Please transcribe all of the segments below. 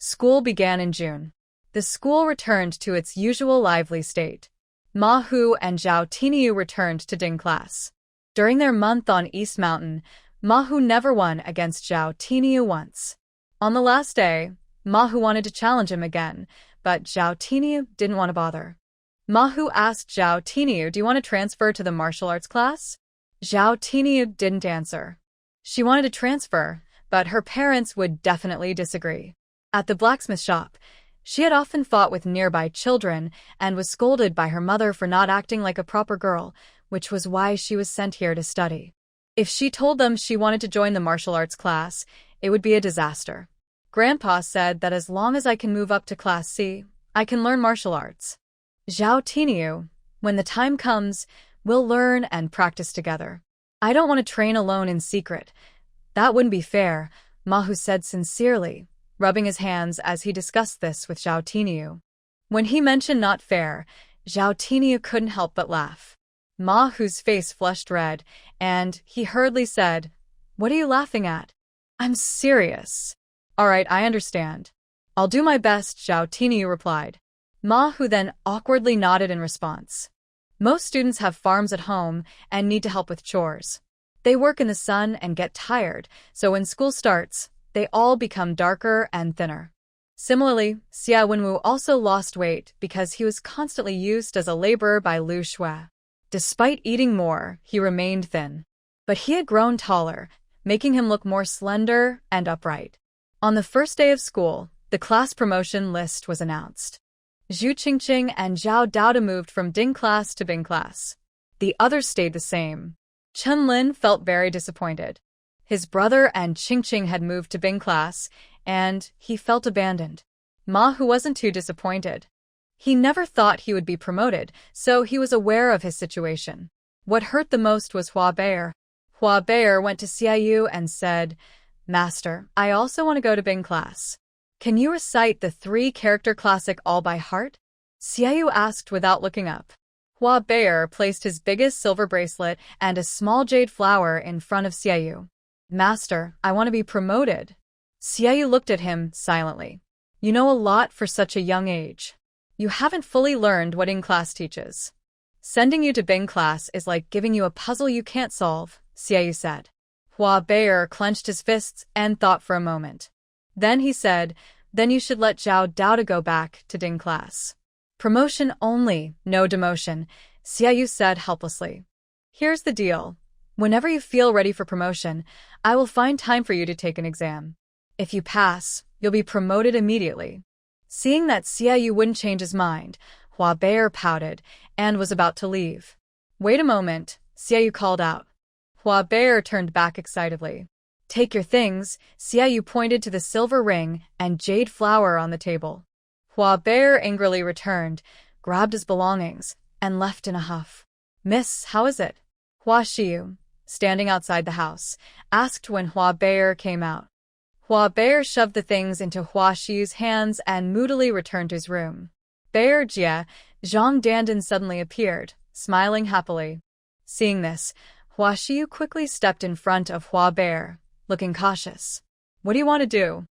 School began in June. The school returned to its usual lively state. Ma Hu and Zhao Tiniu returned to Ding class. During their month on East Mountain, Ma Hu never won against Zhao Tiniu once. On the last day, Ma Hu wanted to challenge him again, but Zhao Tiniu didn't want to bother. Ma Hu asked Zhao Tiniu, "Do you want to transfer to the martial arts class?" Zhao Tiniu didn't answer. She wanted to transfer, but her parents would definitely disagree. At the blacksmith shop, she had often fought with nearby children and was scolded by her mother for not acting like a proper girl, which was why she was sent here to study. If she told them she wanted to join the martial arts class, it would be a disaster. Grandpa said that as long as I can move up to Class C, I can learn martial arts. Zhao Tiniu, when the time comes, we'll learn and practice together. I don't want to train alone in secret. That wouldn't be fair, Ma Hu said sincerely, rubbing his hands as he discussed this with Zhao Tiniu. When he mentioned not fair, Zhao Tiniu couldn't help but laugh. Ma Hu's face flushed red, and he hurriedly said, "What are you laughing at?" "I'm serious." "All right, I understand. I'll do my best," Zhao Tiniu replied. Ma Hu then awkwardly nodded in response. Most students have farms at home and need to help with chores. They work in the sun and get tired, so when school starts, they all become darker and thinner. Similarly, Xia Wenwu also lost weight because he was constantly used as a laborer by Lu Shui. Despite eating more, he remained thin. But he had grown taller, making him look more slender and upright. On the first day of school, the class promotion list was announced. Zhu Qingqing and Zhao Daoda moved from Ding class to Bing class. The others stayed the same. Chen Lin felt very disappointed. His brother and Qingqing had moved to Bing class, and he felt abandoned. Ma Hu wasn't too disappointed. He never thought he would be promoted, so he was aware of his situation. What hurt the most was Hua Bear. Hua Bear went to Xiaoyu and said, "Master, I also want to go to Bing class. Can you recite the 3-character classic all by heart?" Xiaoyu asked without looking up. Hua Bear placed his biggest silver bracelet and a small jade flower in front of Xiaoyu. "Master, I want to be promoted." Xiaoyu looked at him silently. "You know a lot for such a young age. You haven't fully learned what Ing class teaches. Sending you to Bing class is like giving you a puzzle you can't solve," Xiaoyu said. Hua Bear clenched his fists and thought for a moment. Then he said, "Then you should let Zhao Daoda go back to Ding class." "Promotion only, no demotion," Xiaoyu said helplessly. "Here's the deal. Whenever you feel ready for promotion, I will find time for you to take an exam. If you pass, you'll be promoted immediately." Seeing that Xiaoyu wouldn't change his mind, Hua Bear pouted and was about to leave. "Wait a moment," Xiaoyu called out. Hua Bear turned back excitedly. "Take your things," Xiaoyu pointed to the silver ring and jade flower on the table. Hua Bear angrily returned, grabbed his belongings, and left in a huff. "Miss, how is it?" Hua Xiu, standing outside the house, asked when Hua Bear came out. Hua Bear shoved the things into Hua Xiu's hands and moodily returned to his room. Bear Jia, Zhang Dandan suddenly appeared, smiling happily. Seeing this, Hua Xiu quickly stepped in front of Hua Bear, looking cautious. "What do you want to do?"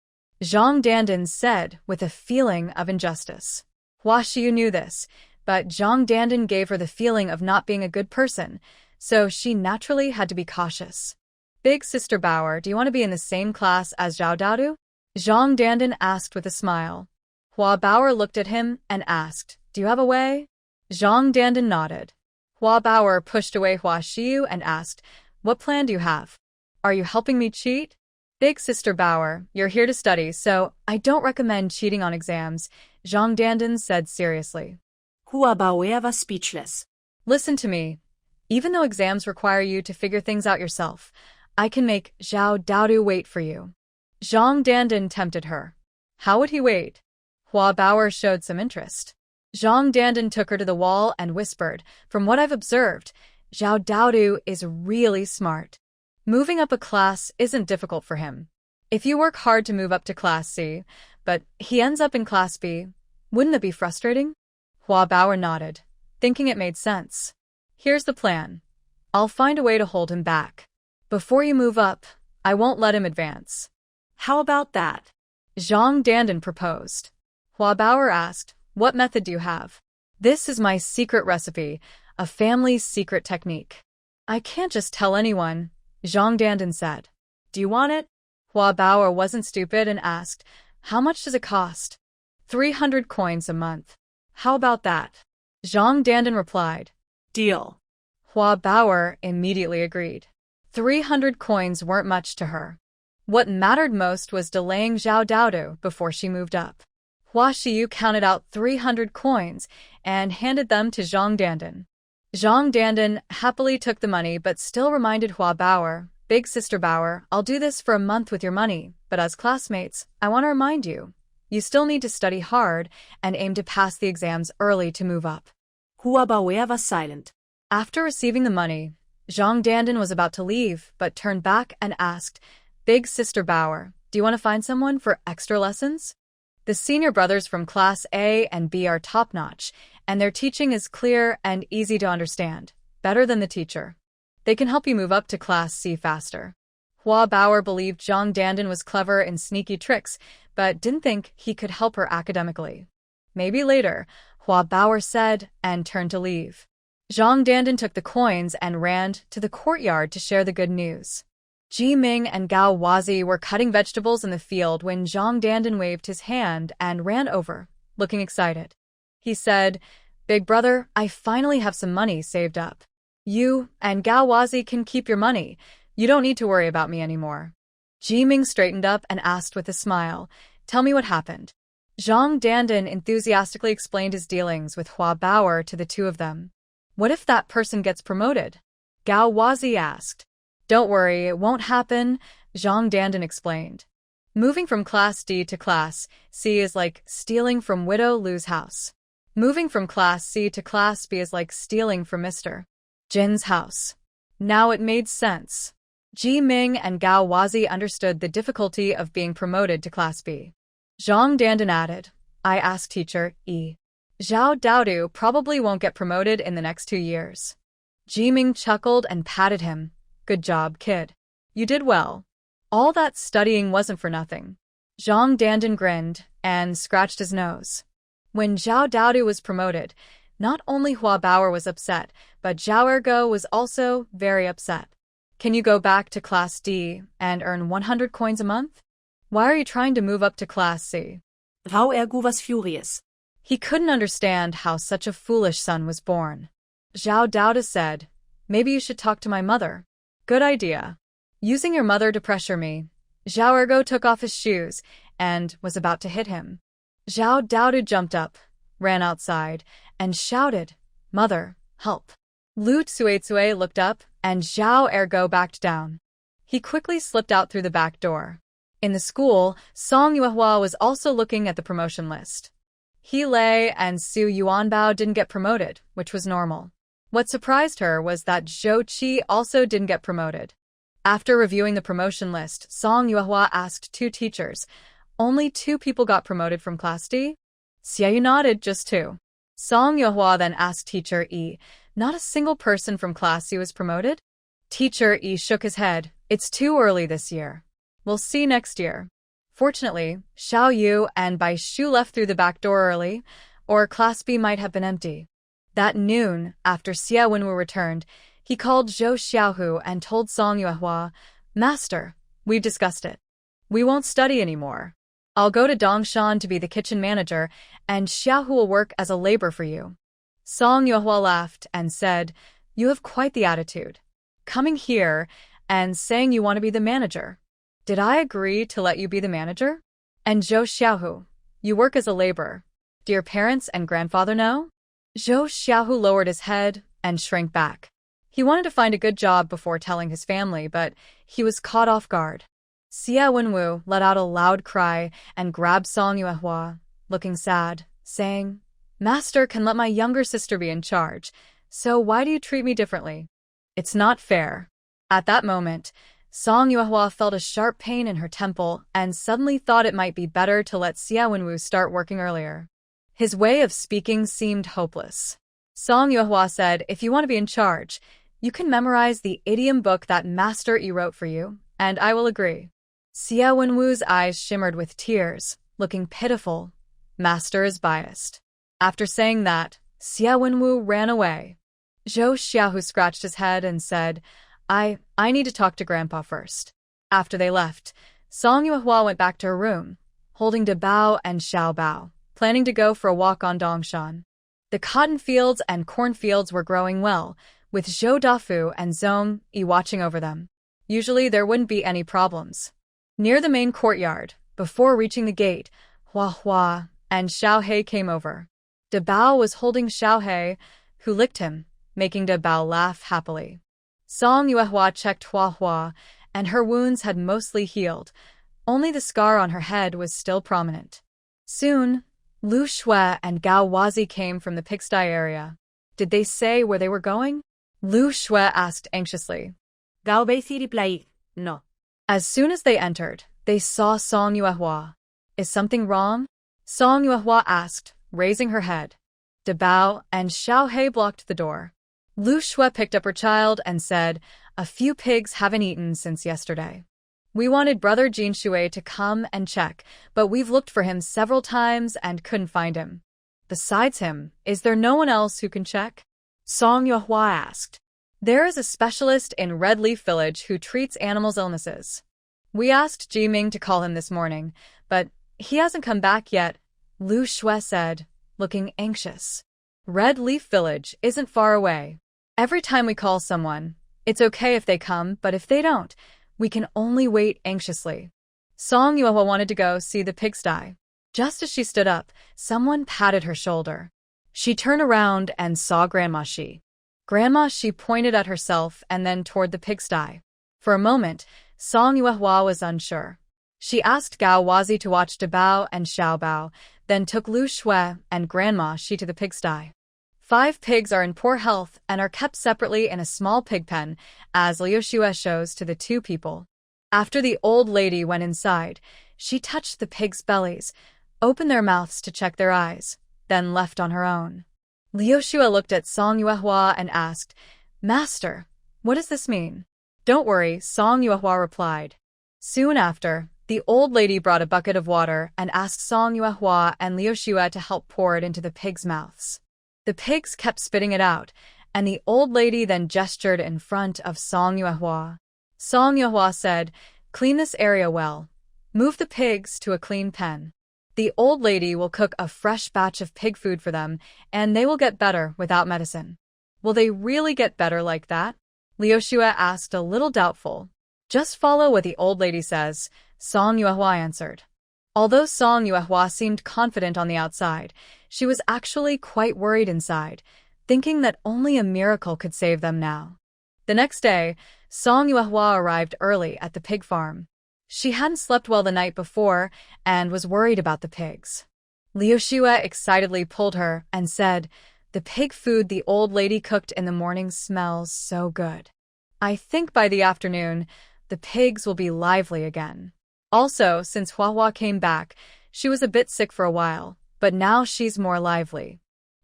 Zhang Dandan said with a feeling of injustice. Hua Xiu knew this, but Zhang Dandan gave her the feeling of not being a good person, so she naturally had to be cautious. "Big Sister Bauer, do you want to be in the same class as Zhao Daodu?" Zhang Dandan asked with a smile. Hua Bauer looked at him and asked, "Do you have a way?" Zhang Dandan nodded. Hua Bauer pushed away Hua Xiu and asked, "What plan do you have? Are you helping me cheat?" "Big Sister Bauer, you're here to study, so I don't recommend cheating on exams," Zhang Dandan said seriously. Hua Bauer was speechless. "Listen to me. Even though exams require you to figure things out yourself, I can make Zhao Daodu wait for you." Zhang Dandan tempted her. How would he wait? Hua Bauer showed some interest. Zhang Dandan took her to the wall and whispered, "From what I've observed, Zhao Daodu is really smart. Moving up a class isn't difficult for him. If you work hard to move up to Class C, but he ends up in Class B, wouldn't it be frustrating?" Hua Bauer nodded, thinking it made sense. "Here's the plan. I'll find a way to hold him back. Before you move up, I won't let him advance." "How about that?" Zhang Dandan proposed. Hua Baoer asked, "What method do you have?" "This is my secret recipe, a family's secret technique." "I can't just tell anyone," Zhang Dandan said. "Do you want it?" Hua Baoer wasn't stupid and asked, "How much does it cost?" 300 coins a month. "How about that?" Zhang Dandan replied. Deal. Hua Baoer immediately agreed. 300 coins weren't much to her. What mattered most was delaying Zhao Daodu before she moved up. Hua Xiyu counted out 300 coins and handed them to Zhang Dandan. Zhang Dandan happily took the money but still reminded Hua Baoer, "Big Sister Baoer, I'll do this for a month with your money, but as classmates, I want to remind you, you still need to study hard and aim to pass the exams early to move up." Hua Baoer was silent. After receiving the money, Zhang Dandan was about to leave but turned back and asked, "Big Sister Baoer, do you want to find someone for extra lessons?" The senior brothers from Class A and B are top-notch, and their teaching is clear and easy to understand, better than the teacher. They can help you move up to Class C faster. Hua Baoer believed Zhang Dandan was clever in sneaky tricks, but didn't think he could help her academically. "Maybe later," Hua Baoer said and turned to leave. Zhang Dandan took the coins and ran to the courtyard to share the good news. Ji Ming and Gao Wazi were cutting vegetables in the field when Zhang Dandan waved his hand and ran over, looking excited. He said, "Big brother, I finally have some money saved up. You and Gao Wazi can keep your money. You don't need to worry about me anymore." Ji Ming straightened up and asked with a smile, "Tell me what happened." Zhang Dandan enthusiastically explained his dealings with Hua Baoer to the two of them. "What if that person gets promoted?" Gao Wazi asked. "Don't worry, it won't happen," Zhang Dandan explained. Moving from Class D to Class C is like stealing from Widow Lu's house. Moving from Class C to Class B is like stealing from Mr. Jin's house. Now it made sense. Ji Ming and Gao Wazi understood the difficulty of being promoted to Class B. Zhang Dandan added, "I asked teacher E. Zhao Daodu probably won't get promoted in the next 2 years." Ji Ming chuckled and patted him. "Good job, kid. You did well. All that studying wasn't for nothing." Zhang Dandan grinned and scratched his nose. When Zhao Daodu was promoted, not only Hua Baoer was upset, but Zhao Ergo was also very upset. "Can you go back to Class D and earn 100 coins a month? Why are you trying to move up to Class C?" Zhao Ergo was furious. He couldn't understand how such a foolish son was born. Zhao Daodu said, "Maybe you should talk to my mother." "Good idea." Using your mother to pressure me, Zhao Ergo took off his shoes and was about to hit him. Zhao Daodu jumped up, ran outside, and shouted, "Mother, help." Lu Tsuetsue looked up and Zhao Ergo backed down. He quickly slipped out through the back door. In the school, Song Yuehua was also looking at the promotion list. He Lei and Su Yuanbao didn't get promoted, which was normal. What surprised her was that Zhou Qi also didn't get promoted. After reviewing the promotion list, Song Yuehua asked 2 teachers. "Only 2 people got promoted from Class D?" Xiaoyu nodded, "Just 2. Song Yuehua then asked Teacher E, "Not a single person from Class C was promoted?" Teacher E shook his head. "It's too early this year. We'll see next year." Fortunately, Xiao Yu and Bai Shu left through the back door early, or Class B might have been empty. That noon, after Xia Wenwu returned, he called Zhou Xiaohu and told Song Yuehua, "Master, we've discussed it. We won't study anymore. I'll go to Dongshan to be the kitchen manager, and Xiaohu will work as a labor for you." Song Yuehua laughed and said, "You have quite the attitude. Coming here and saying you want to be the manager. Did I agree to let you be the manager? And Zhou Xiaohu, you work as a laborer. Do your parents and grandfather know?" Zhou Xiaohu lowered his head and shrank back. He wanted to find a good job before telling his family, but he was caught off guard. Xia Wenwu let out a loud cry and grabbed Song Yuehua, looking sad, saying, "Master can let my younger sister be in charge, so why do you treat me differently? It's not fair." At that moment, Song Yuehua felt a sharp pain in her temple and suddenly thought it might be better to let Xia Wenwu start working earlier. His way of speaking seemed hopeless. Song Yuehua said, "If you want to be in charge, you can memorize the idiom book that Master E wrote for you, and I will agree." Xia Wenwu's eyes shimmered with tears, looking pitiful. Master is biased. After saying that, Xia Wenwu ran away. Zhou Xiaohu scratched his head and said, I need to talk to Grandpa first. After they left, Song Yuehua went back to her room, holding De Bao and Xiao Bao, planning to go for a walk on Dongshan. The cotton fields and cornfields were growing well, with Zhou Dafu and Zhong Yi watching over them. Usually there wouldn't be any problems. Near the main courtyard, before reaching the gate, Hua Hua and Xiao He came over. De Bao was holding Xiao He, who licked him, making De Bao laugh happily. Song Yuehua checked Hua Hua, and her wounds had mostly healed. Only the scar on her head was still prominent. Soon, Lu Shui and Gao Wazi came from the pigsty area. Did they say where they were going? Lu Shui asked anxiously. Gao Beithi replied, no. As soon as they entered, they saw Song Yuehua. Is something wrong? Song Yuehua asked, raising her head. De Bao and Xiao He blocked the door. Lu Shui picked up her child and said, a few pigs haven't eaten since yesterday. We wanted Brother Jin Shui to come and check, but we've looked for him several times and couldn't find him. Besides him, is there no one else who can check? Song Yuehua asked. There is a specialist in Red Leaf Village who treats animals' illnesses. We asked Ji Ming to call him this morning, but he hasn't come back yet, Lu Shui said, looking anxious. Red Leaf Village isn't far away. Every time we call someone, it's okay if they come, but if they don't, we can only wait anxiously. Song Yuehua wanted to go see the pigsty. Just as she stood up, someone patted her shoulder. She turned around and saw Grandma Shi. Grandma Shi pointed at herself and then toward the pigsty. For a moment, Song Yuehua was unsure. She asked Gao Wazi to watch De Bao and Xiao Bao, then took Lu Shui and Grandma Shi to the pigsty. 5 pigs are in poor health and are kept separately in a small pig pen, as Liu Xue shows to the 2 people. After the old lady went inside, she touched the pigs' bellies, opened their mouths to check their eyes, then left on her own. Liu Xue looked at Song Yuehua and asked, Master, what does this mean? Don't worry, Song Yuehua replied. Soon after, the old lady brought a bucket of water and asked Song Yuehua and Liu Xue to help pour it into the pigs' mouths. The pigs kept spitting it out, and the old lady then gestured in front of Song Yuehua. Song Yuehua said, clean this area well. Move the pigs to a clean pen. The old lady will cook a fresh batch of pig food for them, and they will get better without medicine. Will they really get better like that? Liu Xue asked, a little doubtful. Just follow what the old lady says, Song Yuehua answered. Although Song Yuehua seemed confident on the outside, she was actually quite worried inside, thinking that only a miracle could save them now. The next day, Song Yuehua arrived early at the pig farm. She hadn't slept well the night before and was worried about the pigs. Liu Xue excitedly pulled her and said, the pig food the old lady cooked in the morning smells so good. I think by the afternoon, the pigs will be lively again. Also, since Hua Hua came back, she was a bit sick for a while, but now she's more lively.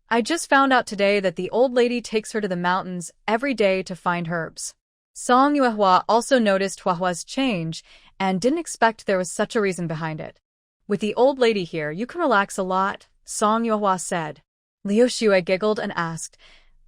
I just found out today that the old lady takes her to the mountains every day to find herbs. Song Yuehua also noticed Hua Hua's change and didn't expect there was such a reason behind it. With the old lady here, you can relax a lot, Song Yuehua said. Liu Xue giggled and asked,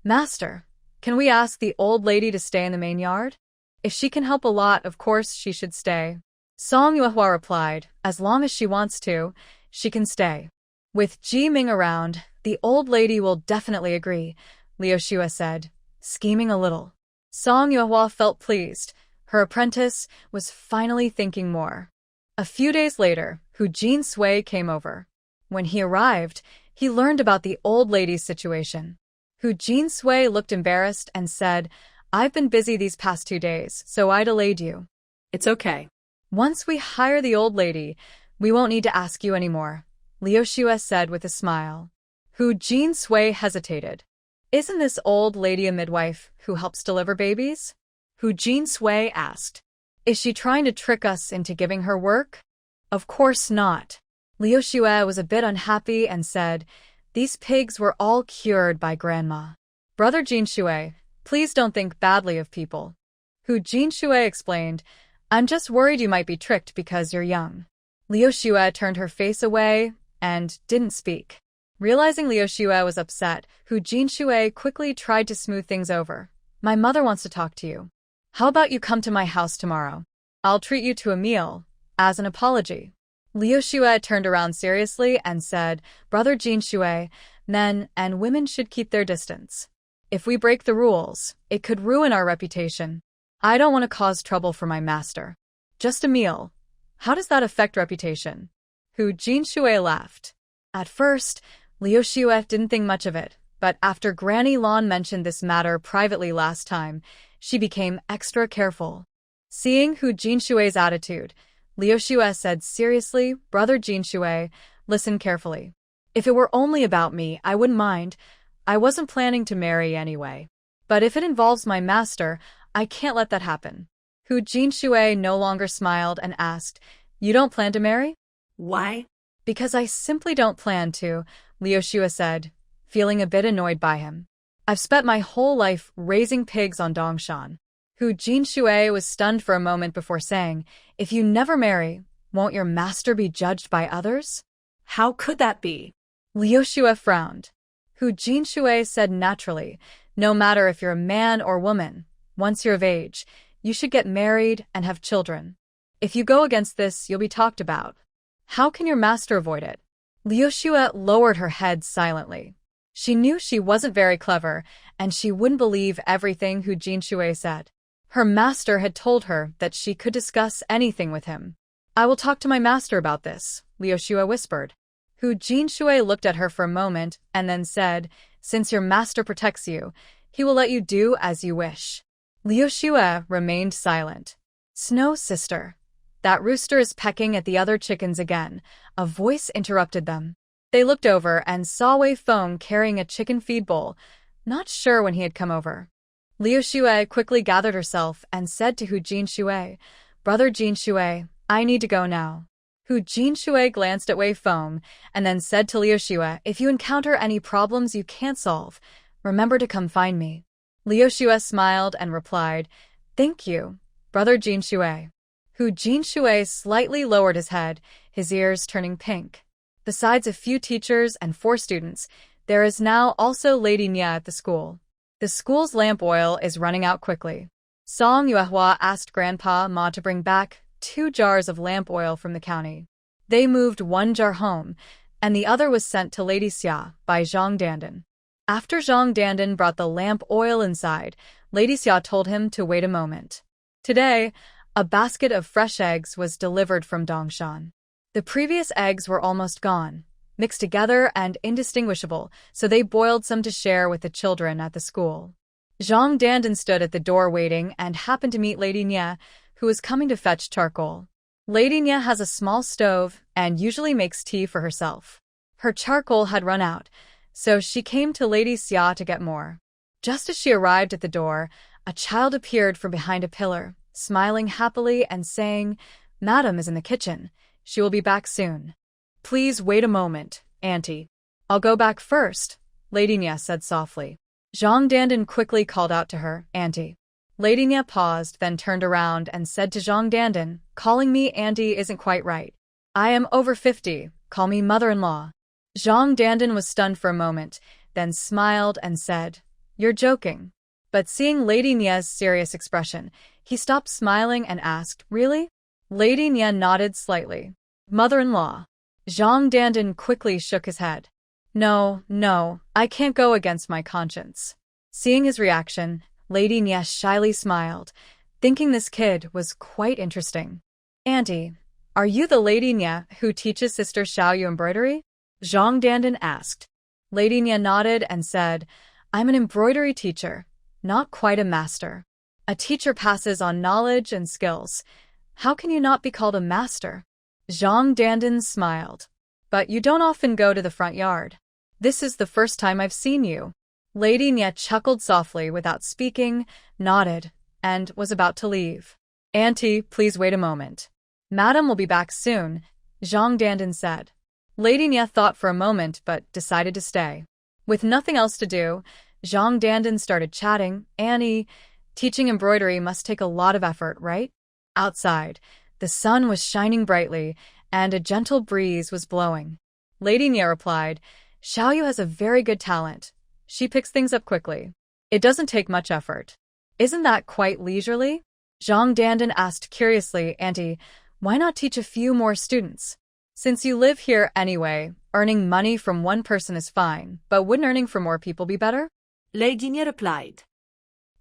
Master, can we ask the old lady to stay in the main yard? If she can help a lot, of course she should stay. Song Yuehua replied, as long as she wants to, she can stay. With Ji Ming around, the old lady will definitely agree, Liu Xue said, scheming a little. Song Yuehua felt pleased. Her apprentice was finally thinking more. A few days later, Hu Jin Sui came over. When he arrived, he learned about the old lady's situation. Hu Jin Sui looked embarrassed and said, I've been busy these past 2 days, so I delayed you. It's okay. Once we hire the old lady, we won't need to ask you anymore, Liu Xue said with a smile. Hu Jin Sui hesitated. Isn't this old lady a midwife who helps deliver babies? Hu Jin Sui asked. Is she trying to trick us into giving her work? Of course not. Liu Xue was a bit unhappy and said, these pigs were all cured by Grandma. Brother Jin Shui, please don't think badly of people. Hu Jin Shui explained, I'm just worried you might be tricked because you're young. Liu Xue turned her face away and didn't speak. Realizing Liu Xue was upset, Hu Jinxue quickly tried to smooth things over. My mother wants to talk to you. How about you come to my house tomorrow? I'll treat you to a meal, as an apology. Liu Xue turned around seriously and said, Brother Jinxue, men and women should keep their distance. If we break the rules, it could ruin our reputation. I don't want to cause trouble for my master. Just a meal. How does that affect reputation? Hu Jinxue laughed. At first, Liu Xue didn't think much of it, but after Granny Lan mentioned this matter privately last time, she became extra careful. Seeing Hu Jinshue's attitude, Liu Xue said seriously, Brother Jinxue, listen carefully. If it were only about me, I wouldn't mind. I wasn't planning to marry anyway. But if it involves my master, I can't let that happen. Hu Jinxue no longer smiled and asked, You don't plan to marry? Why? Because I simply don't plan to, Liu Xue said, feeling a bit annoyed by him. I've spent my whole life raising pigs on Dongshan. Hu Jinxue was stunned for a moment before saying, If you never marry, won't your master be judged by others? How could that be? Liu Xue frowned. Hu Jinxue said naturally, No matter if you're a man or woman, once you're of age, you should get married and have children. If you go against this, you'll be talked about. How can your master avoid it? Liu Xue lowered her head silently. She knew she wasn't very clever, and she wouldn't believe everything Hu Jinxue said. Her master had told her that she could discuss anything with him. I will talk to my master about this, Liu Xue whispered. Hu Jinxue looked at her for a moment and then said, Since your master protects you, he will let you do as you wish. Liu Xue remained silent. Snow sister. That rooster is pecking at the other chickens again. A voice interrupted them. They looked over and saw Wei Feng carrying a chicken feed bowl, not sure when he had come over. Liu Xue quickly gathered herself and said to Hu Jinxue, Brother Jinxue, I need to go now. Hu Jinxue glanced at Wei Feng and then said to Liu Xue, If you encounter any problems you can't solve, remember to come find me. Liu Xue smiled and replied, Thank you, Brother Jinxue. Hu Jinxue slightly lowered his head, his ears turning pink. Besides a few teachers and 4 students, there is now also Lady Nia at the school. The school's lamp oil is running out quickly. Song Yuehua asked Grandpa Ma to bring back 2 jars of lamp oil from the county. They moved 1 jar home, and the other was sent to Lady Xia by Zhang Dandan. After Zhang Dandan brought the lamp oil inside, Lady Xia told him to wait a moment. Today, a basket of fresh eggs was delivered from Dongshan. The previous eggs were almost gone, mixed together and indistinguishable, so they boiled some to share with the children at the school. Zhang Dandan stood at the door waiting and happened to meet Lady Nia, who was coming to fetch charcoal. Lady Nia has a small stove and usually makes tea for herself. Her charcoal had run out, so she came to Lady Xia to get more. Just as she arrived at the door, a child appeared from behind a pillar, smiling happily and saying, Madam is in the kitchen. She will be back soon. Please wait a moment, Auntie. I'll go back first, Lady Nia said softly. Zhang Dandan quickly called out to her, Auntie. Lady Nia paused, then turned around and said to Zhang Dandan, Calling me Auntie isn't quite right. I am over 50, call me mother-in-law. Zhang Dandan was stunned for a moment, then smiled and said, You're joking. But seeing Lady Nia's serious expression, he stopped smiling and asked, Really? Lady Nia nodded slightly. Mother-in-law. Zhang Dandan quickly shook his head. No, I can't go against my conscience. Seeing his reaction, Lady Nia shyly smiled, thinking this kid was quite interesting. Auntie, are you the Lady Nia who teaches Sister Xiaoyu embroidery? Zhang Dandan asked. Lady Nia nodded and said, I'm an embroidery teacher, not quite a master. A teacher passes on knowledge and skills. How can you not be called a master? Zhang Dandan smiled. But you don't often go to the front yard. This is the first time I've seen you. Lady Nia chuckled softly without speaking, nodded, and was about to leave. Auntie, please wait a moment. Madam will be back soon, Zhang Dandan said. Lady Nia thought for a moment but decided to stay. With nothing else to do, Zhang Dandan started chatting. Annie, teaching embroidery must take a lot of effort, right? Outside, the sun was shining brightly, and a gentle breeze was blowing. Lady Nia replied, Xiaoyu has a very good talent. She picks things up quickly. It doesn't take much effort. Isn't that quite leisurely? Zhang Dandan asked curiously, Auntie, why not teach a few more students? Since you live here anyway, earning money from one person is fine, but wouldn't earning from more people be better? Lady Nia replied.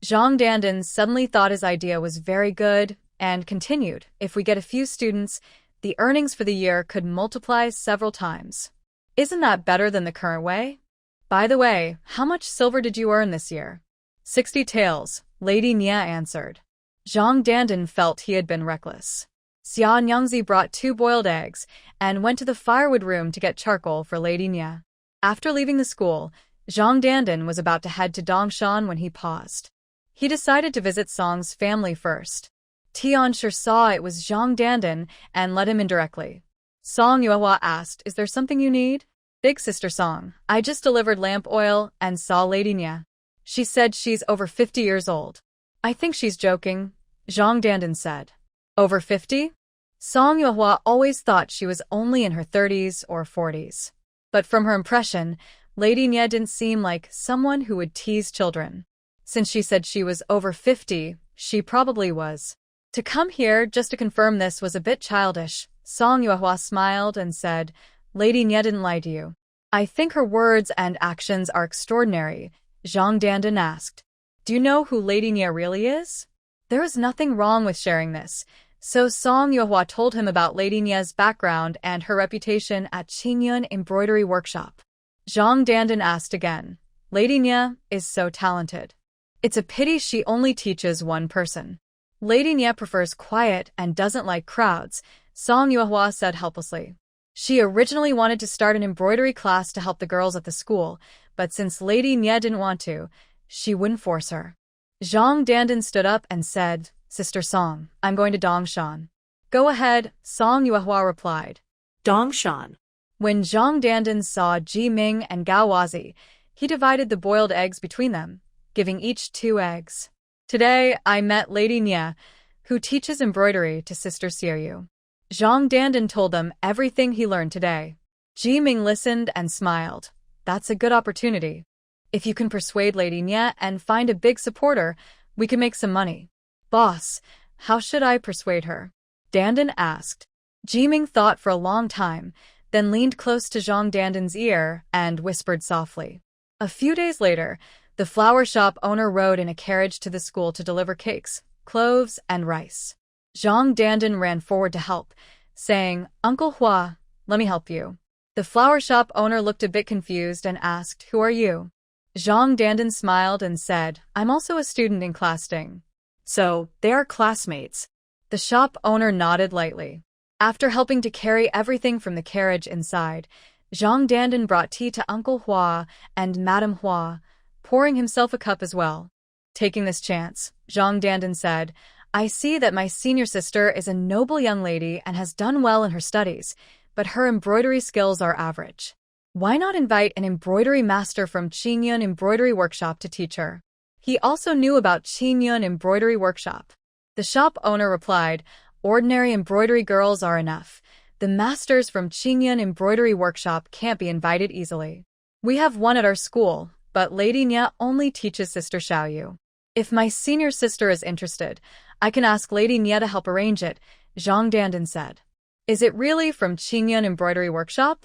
Zhang Dandan suddenly thought his idea was very good and continued, if we get a few students, the earnings for the year could multiply several times. Isn't that better than the current way? By the way, how much silver did you earn this year? 60 taels, Lady Nia answered. Zhang Dandan felt he had been reckless. Xia Nyangzi brought 2 boiled eggs and went to the firewood room to get charcoal for Lady Nia. After leaving the school, Zhang Dandan was about to head to Dongshan when he paused. He decided to visit Song's family first. Tianshi saw it was Zhang Dandan and let him in directly. Song Yuehua asked, Is there something you need? Big sister Song, I just delivered lamp oil and saw Lady Nia. She said she's over 50 years old. I think she's joking, Zhang Dandan said. Over 50? Song Yuehua always thought she was only in her 30s or 40s. But from her impression, Lady Nia didn't seem like someone who would tease children. Since she said she was over 50, she probably was. To come here just to confirm this was a bit childish. Song Yuehua smiled and said, Lady Nia didn't lie to you. I think her words and actions are extraordinary, Zhang Dandan asked. Do you know who Lady Nia really is? There is nothing wrong with sharing this, so Song Yuehua told him about Lady Nia's background and her reputation at Qingyun Embroidery Workshop. Zhang Dandan asked again, Lady Nia is so talented. It's a pity she only teaches one person. Lady Nia prefers quiet and doesn't like crowds, Song Yuehua said helplessly. She originally wanted to start an embroidery class to help the girls at the school, but since Lady Nia didn't want to, she wouldn't force her. Zhang Dandan stood up and said, Sister Song, I'm going to Dongshan. Go ahead, Song Yuehua replied. Dongshan. When Zhang Dandan saw Ji Ming and Gao Wazi, he divided the boiled eggs between them, giving each 2 eggs. Today, I met Lady Nia, who teaches embroidery to Sister Xiaoyu. Zhang Dandan told them everything he learned today. Ji Ming listened and smiled. That's a good opportunity. If you can persuade Lady Nia and find a big supporter, we can make some money. Boss, how should I persuade her? Dandan asked. Ji Ming thought for a long time, then leaned close to Zhang Dandan's ear and whispered softly. A few days later, the flower shop owner rode in a carriage to the school to deliver cakes, cloves, and rice. Zhang Dandan ran forward to help, saying, Uncle Hua, let me help you. The flower shop owner looked a bit confused and asked, Who are you? Zhang Dandan smiled and said, I'm also a student in Class Ding. So, they are classmates. The shop owner nodded lightly. After helping to carry everything from the carriage inside, Zhang Dandan brought tea to Uncle Hua and Madame Hua, pouring himself a cup as well. Taking this chance, Zhang Dandan said, I see that my senior sister is a noble young lady and has done well in her studies, but her embroidery skills are average. Why not invite an embroidery master from Qingyun Embroidery Workshop to teach her? He also knew about Qingyun Embroidery Workshop. The shop owner replied, Ordinary embroidery girls are enough. The masters from Qingyun Embroidery Workshop can't be invited easily. We have one at our school, but Lady Nia only teaches Sister Xiaoyu. If my senior sister is interested, I can ask Lady Nia to help arrange it, Zhang Dandan said. Is it really from Qingyun Embroidery Workshop?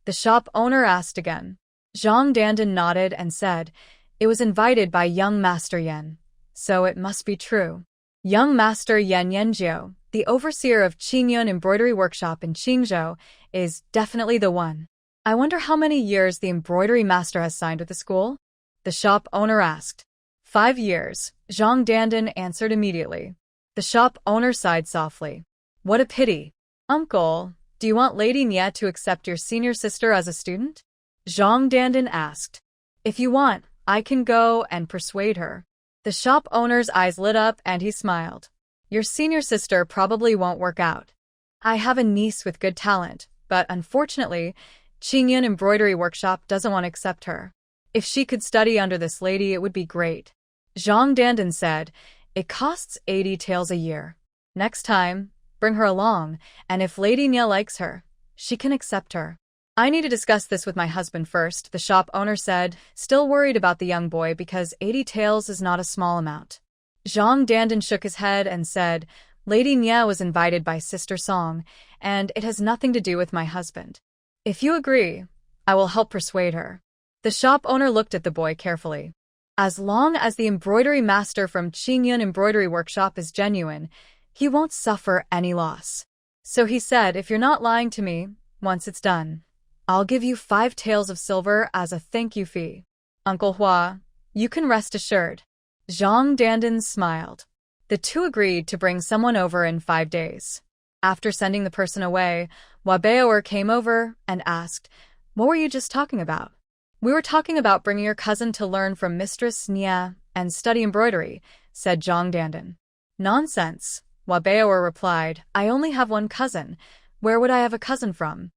The shop owner asked again. Zhang Dandan nodded and said, It was invited by young Master Yan. So it must be true. Young Master Yan Yanjiu, the overseer of Qingyun Embroidery Workshop in Qingzhou, is definitely the one. I wonder how many years the embroidery master has signed with the school? The shop owner asked. 5 years, Zhang Dandan answered immediately. The shop owner sighed softly. What a pity. Uncle, do you want Lady Nia to accept your senior sister as a student? Zhang Dandan asked. If you want, I can go and persuade her. The shop owner's eyes lit up and he smiled. Your senior sister probably won't work out. I have a niece with good talent, but unfortunately, Qingyun Embroidery Workshop doesn't want to accept her. If she could study under this lady, it would be great. Zhang Dandan said, It costs 80 taels a year. Next time, bring her along, and if Lady Nya likes her, she can accept her. I need to discuss this with my husband first, the shop owner said, still worried about the young boy because 80 taels is not a small amount. Zhang Dandan shook his head and said, Lady Nya was invited by Sister Song, and it has nothing to do with my husband. If you agree, I will help persuade her. The shop owner looked at the boy carefully. As long as the embroidery master from Qingyun Embroidery Workshop is genuine, he won't suffer any loss. So he said, if you're not lying to me, once it's done, I'll give you 5 taels of silver as a thank you fee. Uncle Hua, you can rest assured. Zhang Dandan smiled. The two agreed to bring someone over in 5 days. After sending the person away, Wabeoer came over and asked, what were you just talking about? We were talking about bringing your cousin to learn from Mistress Nya and study embroidery, said Zhang Dandan. Nonsense, Wabeoer replied. I only have one cousin. Where would I have a cousin from?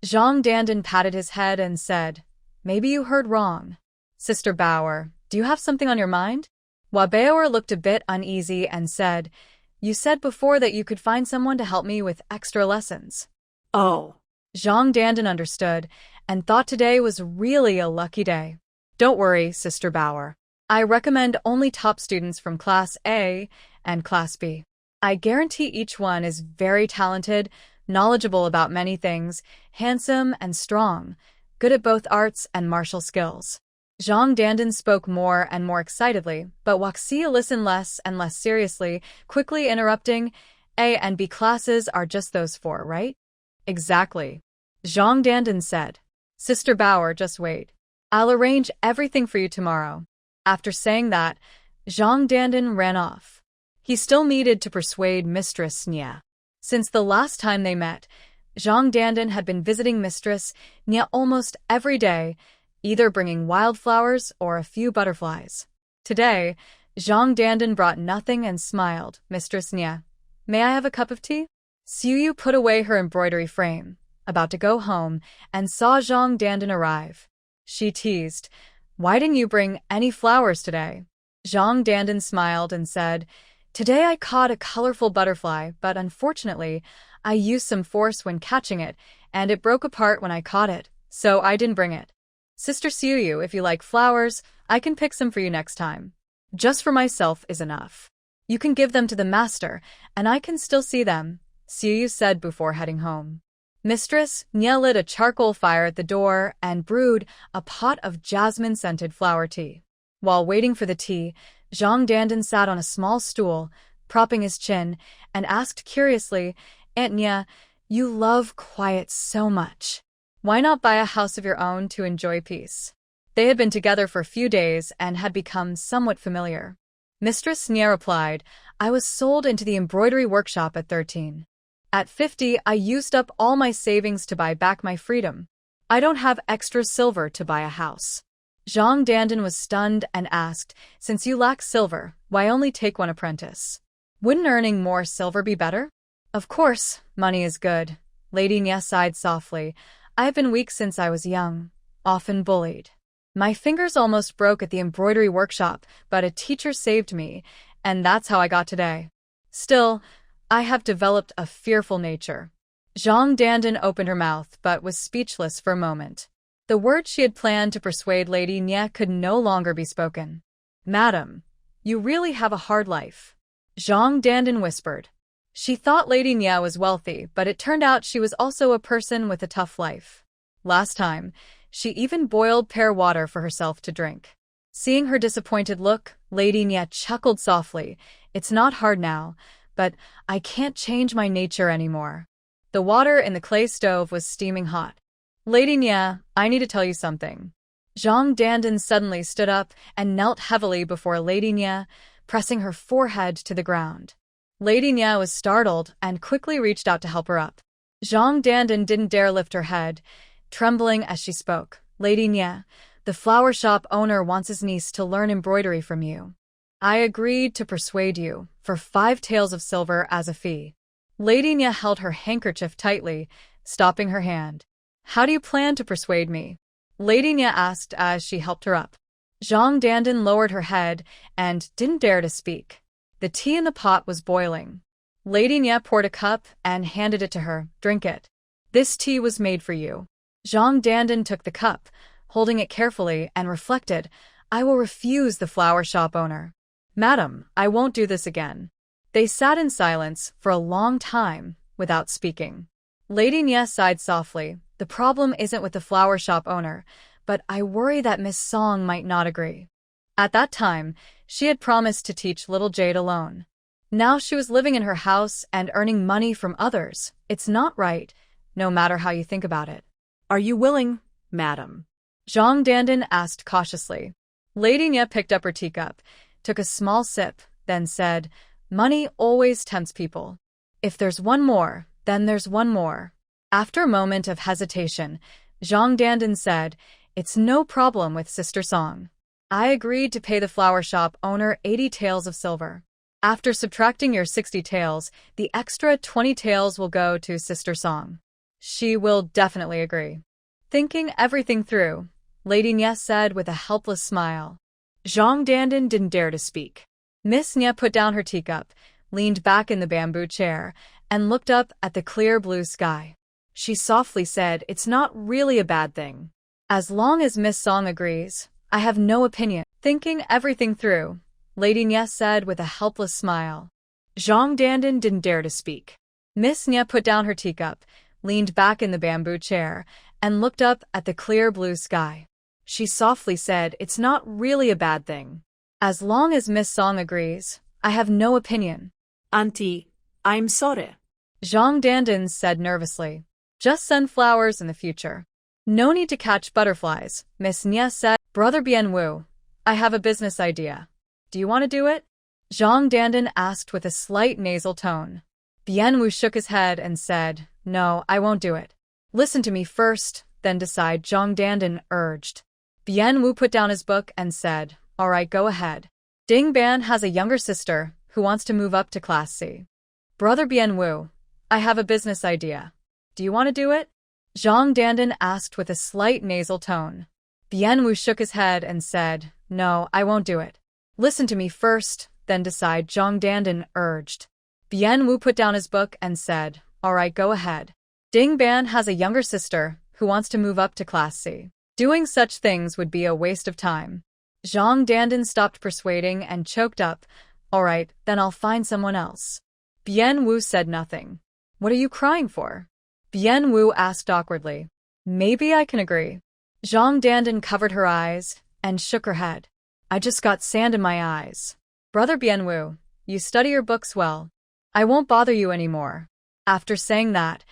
Zhang Dandan patted his head and said, maybe you heard wrong. Sister Bauer, do you have something on your mind? Wabeoer looked a bit uneasy and said, you said before that you could find someone to help me with extra lessons. Oh. Zhang Dandan understood and thought today was really a lucky day. Don't worry, Sister Bauer. I recommend only top students from Class A and Class B. I guarantee each one is very talented, knowledgeable about many things, handsome and strong, good at both arts and martial skills. Zhang Dandan spoke more and more excitedly, but Waxia listened less and less seriously, quickly interrupting, A and B classes are just those 4, right? Exactly. Zhang Dandan said. Sister Bauer, just wait. I'll arrange everything for you tomorrow. After saying that, Zhang Dandan ran off. He still needed to persuade Mistress Nya. Since the last time they met, Zhang Dandan had been visiting Mistress Nya almost every day, either bringing wildflowers or a few butterflies. Today, Zhang Dandan brought nothing and smiled. Mistress Nya, may I have a cup of tea? Suyu put away her embroidery frame, about to go home, and saw Zhang Dandan arrive. She teased, why didn't you bring any flowers today? Zhang Dandan smiled and said, today I caught a colorful butterfly, but unfortunately, I used some force when catching it, and it broke apart when I caught it, so I didn't bring it. Sister Suyu, if you like flowers, I can pick some for you next time. Just for myself is enough. You can give them to the master, and I can still see them, Suyu said before heading home. Mistress Nya lit a charcoal fire at the door and brewed a pot of jasmine-scented flower tea. While waiting for the tea, Zhang Dandan sat on a small stool, propping his chin, and asked curiously, Aunt Nya, you love quiet so much. Why not buy a house of your own to enjoy peace? They had been together for a few days and had become somewhat familiar. Mistress Nya replied, I was sold into the embroidery workshop at 13. At 50, I used up all my savings to buy back my freedom. I don't have extra silver to buy a house. Zhang Dandan was stunned and asked, since you lack silver, why only take one apprentice? Wouldn't earning more silver be better? Of course, money is good. Lady Nya sighed softly. I've been weak since I was young, often bullied. My fingers almost broke at the embroidery workshop, but a teacher saved me, and that's how I got today. Still, I have developed a fearful nature. Zhang Dandan opened her mouth but was speechless for a moment. The words she had planned to persuade Lady Nya could no longer be spoken. Madam, you really have a hard life. Zhang Dandan whispered. She thought Lady Nya was wealthy, but it turned out she was also a person with a tough life. Last time, she even boiled pear water for herself to drink. Seeing her disappointed look, Lady Nya chuckled softly. It's not hard now, but I can't change my nature anymore. The water in the clay stove was steaming hot. Lady Nya, I need to tell you something. Zhang Dandan suddenly stood up and knelt heavily before Lady Nya, pressing her forehead to the ground. Lady Nya was startled and quickly reached out to help her up. Zhang Dandan didn't dare lift her head, trembling as she spoke. Lady Nya, the flower shop owner wants his niece to learn embroidery from you. I agreed to persuade you for 5 taels of silver as a fee. Lady Nya held her handkerchief tightly, stopping her hand. How do you plan to persuade me? Lady Nya asked as she helped her up. Zhang Dandan lowered her head and didn't dare to speak. The tea in the pot was boiling. Lady Nye poured a cup and handed it to her. Drink it. This tea was made for you. Zhang Dandan took the cup, holding it carefully, and reflected, I will refuse the flower shop owner. Madam, I won't do this again. They sat in silence for a long time, without speaking. Lady Nye sighed softly. The problem isn't with the flower shop owner, but I worry that Miss Song might not agree. At that time, she had promised to teach little Jade alone. Now she was living in her house and earning money from others. It's not right, no matter how you think about it. Are you willing, madam? Zhang Dandan asked cautiously. Lady Nye picked up her teacup, took a small sip, then said, Money always tempts people. If there's one more, then there's one more. After a moment of hesitation, Zhang Dandan said, It's no problem with Sister Song. I agreed to pay the flower shop owner 80 taels of silver. After subtracting your 60 taels, the extra 20 taels will go to Sister Song. She will definitely agree. Thinking everything through, Lady Nye said with a helpless smile. Zhang Dandan didn't dare to speak. Miss Nye put down her teacup, leaned back in the bamboo chair, and looked up at the clear blue sky. She softly said, It's not really a bad thing. As long as Miss Song agrees, I have no opinion. Thinking everything through, Lady Nye said with a helpless smile. Zhang Dandan didn't dare to speak. Miss Nye put down her teacup, leaned back in the bamboo chair, and looked up at the clear blue sky. She softly said, It's not really a bad thing. As long as Miss Song agrees, I have no opinion. Auntie, I'm sorry. Zhang Dandan said nervously. Just send flowers in the future. No need to catch butterflies, Miss Nye said. Brother Bienwu, I have a business idea. Do you want to do it? Zhang Dandan asked with a slight nasal tone. Bienwu shook his head and said, No, I won't do it. Listen to me first, then decide, Zhang Dandan urged. Bienwu put down his book and said, All right, go ahead. Ding Ban has a younger sister who wants to move up to Class C. Brother Bienwu, I have a business idea. Do you want to do it? Zhang Dandan asked with a slight nasal tone. Bienwu shook his head and said, No, I won't do it. Listen to me first, then decide, Zhang Dandan urged. Bienwu put down his book and said, All right, go ahead. Ding Ban has a younger sister who wants to move up to Class C. Doing such things would be a waste of time. Zhang Dandan stopped persuading and choked up. All right, then I'll find someone else. Bienwu said nothing. What are you crying for? Bienwu asked awkwardly. Maybe I can agree. Zhang Dandan covered her eyes and shook her head. I just got sand in my eyes. Brother Bienwu, you study your books well. I won't bother you anymore. After saying that,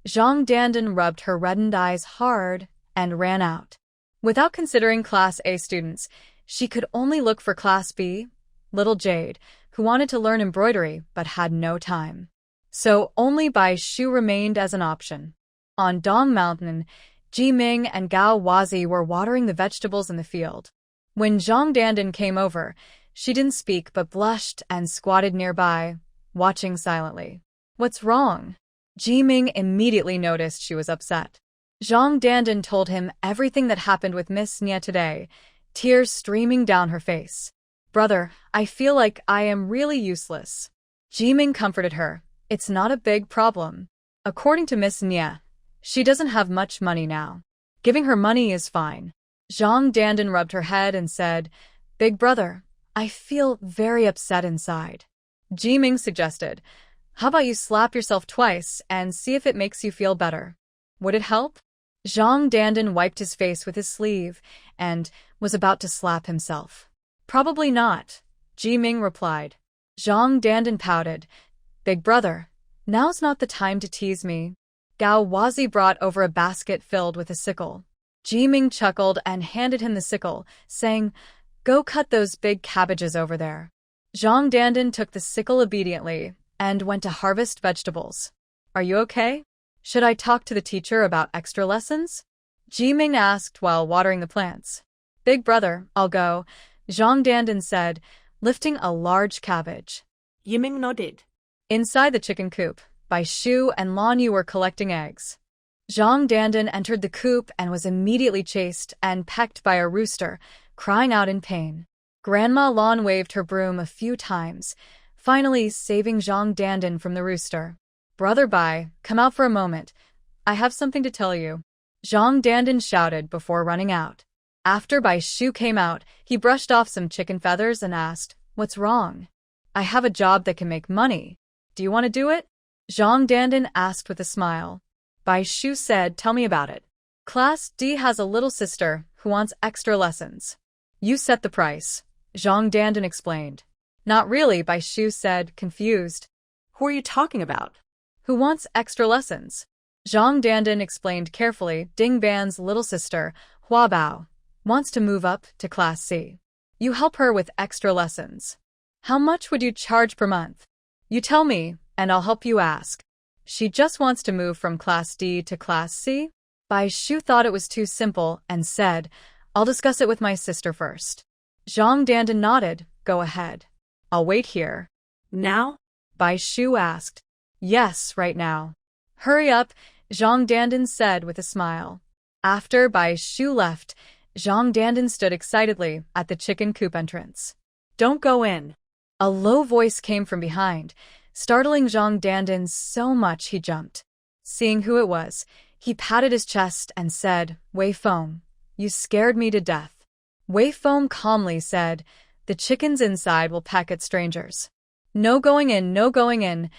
Zhang Dandan rubbed her reddened eyes hard and ran out. Without considering Class A students, she could only look for Class B, little Jade, who wanted to learn embroidery but had no time. So only Bai Shu remained as an option. On Dong Mountain, Ji Ming and Gao Wazi were watering the vegetables in the field. When Zhang Dandan came over, she didn't speak but blushed and squatted nearby, watching silently. What's wrong? Ji Ming immediately noticed she was upset. Zhang Dandan told him everything that happened with Miss Nye today, tears streaming down her face. Brother, I feel like I am really useless. Ji Ming comforted her. It's not a big problem. According to Miss Nye, she doesn't have much money now. Giving her money is fine. Zhang Dandan rubbed her head and said, Big brother, I feel very upset inside. Ji Ming suggested, How about you slap yourself twice and see if it makes you feel better? Would it help? Zhang Dandan wiped his face with his sleeve and was about to slap himself. Probably not, Ji Ming replied. Zhang Dandan pouted. Big brother, now's not the time to tease me. Gao Wazi brought over a basket filled with a sickle. Ji Ming chuckled and handed him the sickle, saying, Go cut those big cabbages over there. Zhang Dandan took the sickle obediently and went to harvest vegetables. Are you okay? Should I talk to the teacher about extra lessons? Ji Ming asked while watering the plants. Big brother, I'll go, Zhang Dandan said, lifting a large cabbage. Yiming nodded. Inside the chicken coop, Bai Shu and Lan Yu were collecting eggs. Zhang Dandan entered the coop and was immediately chased and pecked by a rooster, crying out in pain. Grandma Lan waved her broom a few times, finally saving Zhang Dandan from the rooster. Brother Bai, come out for a moment. I have something to tell you. Zhang Dandan shouted before running out. After Bai Shu came out, he brushed off some chicken feathers and asked, "What's wrong?" "I have a job that can make money. Do you want to do it?" Zhang Dandan asked with a smile. Bai Shu said, "Tell me about it." "Class D has a little sister who wants extra lessons." "You set the price," Zhang Dandan explained. "Not really," Bai Shu said, confused. Who are you talking about? "Who wants extra lessons?" Zhang Dandan explained carefully. Ding Ban's little sister, Hua Bao, wants to move up to Class C. You help her with extra lessons. How much would you charge per month? You tell me, and I'll help you ask. She just wants to move from Class D to Class C? Bai Shu thought it was too simple and said, "I'll discuss it with my sister first." Zhang Dandan nodded. "Go ahead. I'll wait here." Now? Bai Shu asked. "Yes, right now." "Hurry up," Zhang Dandan said with a smile. After Bai Shu left, Zhang Dandan stood excitedly at the chicken coop entrance. Don't go in. A low voice came from behind, startling Zhang Dandan so much he jumped. Seeing who it was, he patted his chest and said, "Wei Feng, you scared me to death." Wei Feng calmly said, "The chickens inside will peck at strangers." "No going in, no going in."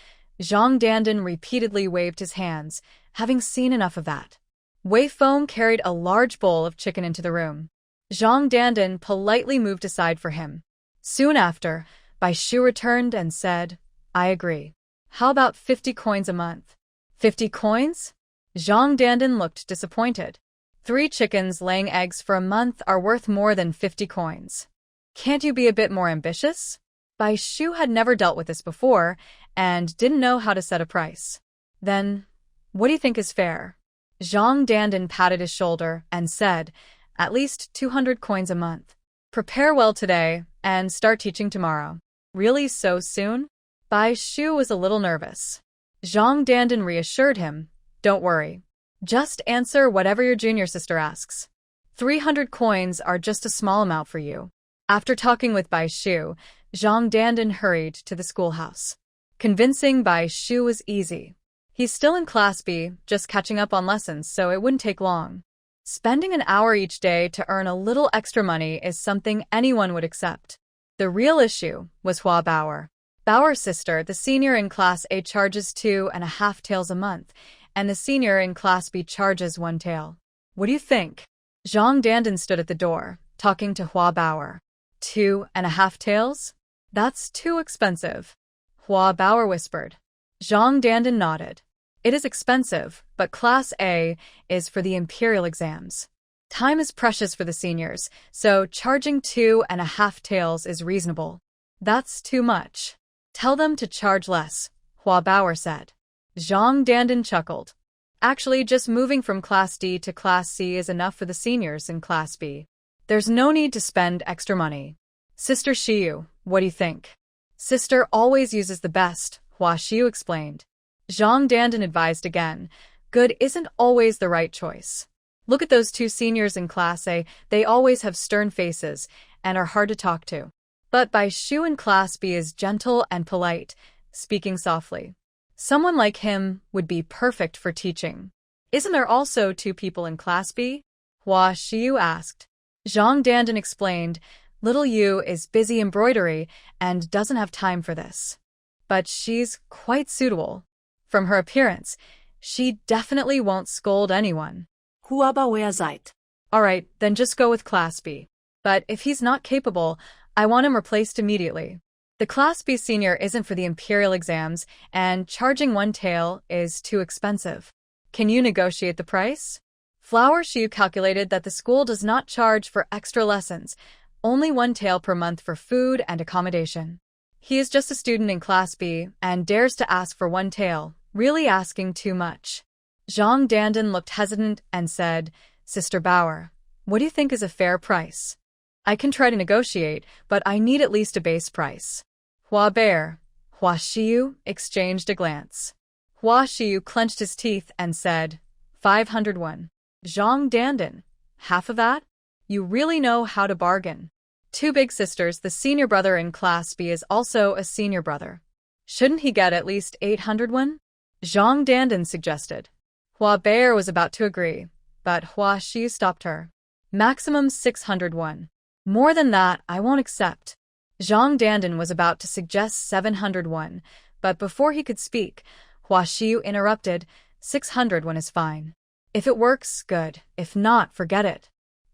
Zhang Dandan repeatedly waved his hands, having seen enough of that. Wei Feng carried a large bowl of chicken into the room. Zhang Dandan politely moved aside for him. Soon after, Bai Shu returned and said, "I agree. How about 50 coins a month?" 50 coins? Zhang Dandan looked disappointed. 3 chickens laying eggs for a month are worth more than 50 coins. Can't you be a bit more ambitious? Bai Shu had never dealt with this before and didn't know how to set a price. Then, what do you think is fair? Zhang Dandan patted his shoulder and said, "At least 200 coins a month. Prepare well today and start teaching tomorrow." "Really so soon?" Bai Shu was a little nervous. Zhang Dandan reassured him, "Don't worry. Just answer whatever your junior sister asks. 300 coins are just a small amount for you." After talking with Bai Shu, Zhang Dandan hurried to the schoolhouse. Convincing Bai Shu was easy. He's still in Class B, just catching up on lessons, so it wouldn't take long. Spending an hour each day to earn a little extra money is something anyone would accept. The real issue was Hua Bauer. Bauer's sister, the senior in Class A, charges 2.5 taels a month, and the senior in Class B charges 1 tael. "What do you think?" Zhang Dandan stood at the door, talking to Hua Bauer. 2.5 taels? That's too expensive. Hua Bauer whispered. Zhang Dandan nodded. "It is expensive, but Class A is for the imperial exams. Time is precious for the seniors, so charging 2.5 taels is reasonable." "That's too much. Tell them to charge less," Hua Bauer said. Zhang Dandan chuckled. "Actually, just moving from Class D to Class C is enough for the seniors in Class B. There's no need to spend extra money." "Sister Shiyu, what do you think?" "Sister always uses the best," Hua Shiyu explained. Zhang Dandan advised again, "Good isn't always the right choice. Look at those 2 seniors in Class A, they always have stern faces and are hard to talk to. But Bai Shu in Class B is gentle and polite, speaking softly. Someone like him would be perfect for teaching." "Isn't there also 2 people in Class B?" Hua Shiyu asked. Zhang Dandan explained, "Little Yu is busy embroidery and doesn't have time for this. But she's quite suitable. From her appearance, she definitely won't scold anyone." Who aber wer seid? "All right, then just go with Class B. But if he's not capable, I want him replaced immediately. The Class B senior isn't for the imperial exams, and charging 1 tael is too expensive. Can you negotiate the price?" Flower Shiyu calculated that the school does not charge for extra lessons, only 1 tael per month for food and accommodation. He is just a student in Class B and dares to ask for 1 tael, really asking too much. Zhang Dandan looked hesitant and said, "Sister Bauer, what do you think is a fair price? I can try to negotiate, but I need at least a base price." Hua Bear, Hua Shiyu exchanged a glance. Hua Shiyu clenched his teeth and said, 501. Zhang Dandan, half of that? You really know how to bargain. Two big sisters, the senior brother in Class B is also a senior brother. Shouldn't he get at least 800 won? Zhang Dandan suggested. Hua Baer was about to agree, but Hua Shi stopped her. Maximum 600 won. More than that, I won't accept. Zhang Dandan was about to suggest 700 won, but before he could speak, Hua Shi interrupted. 600 won is fine. If it works, good. If not, forget it.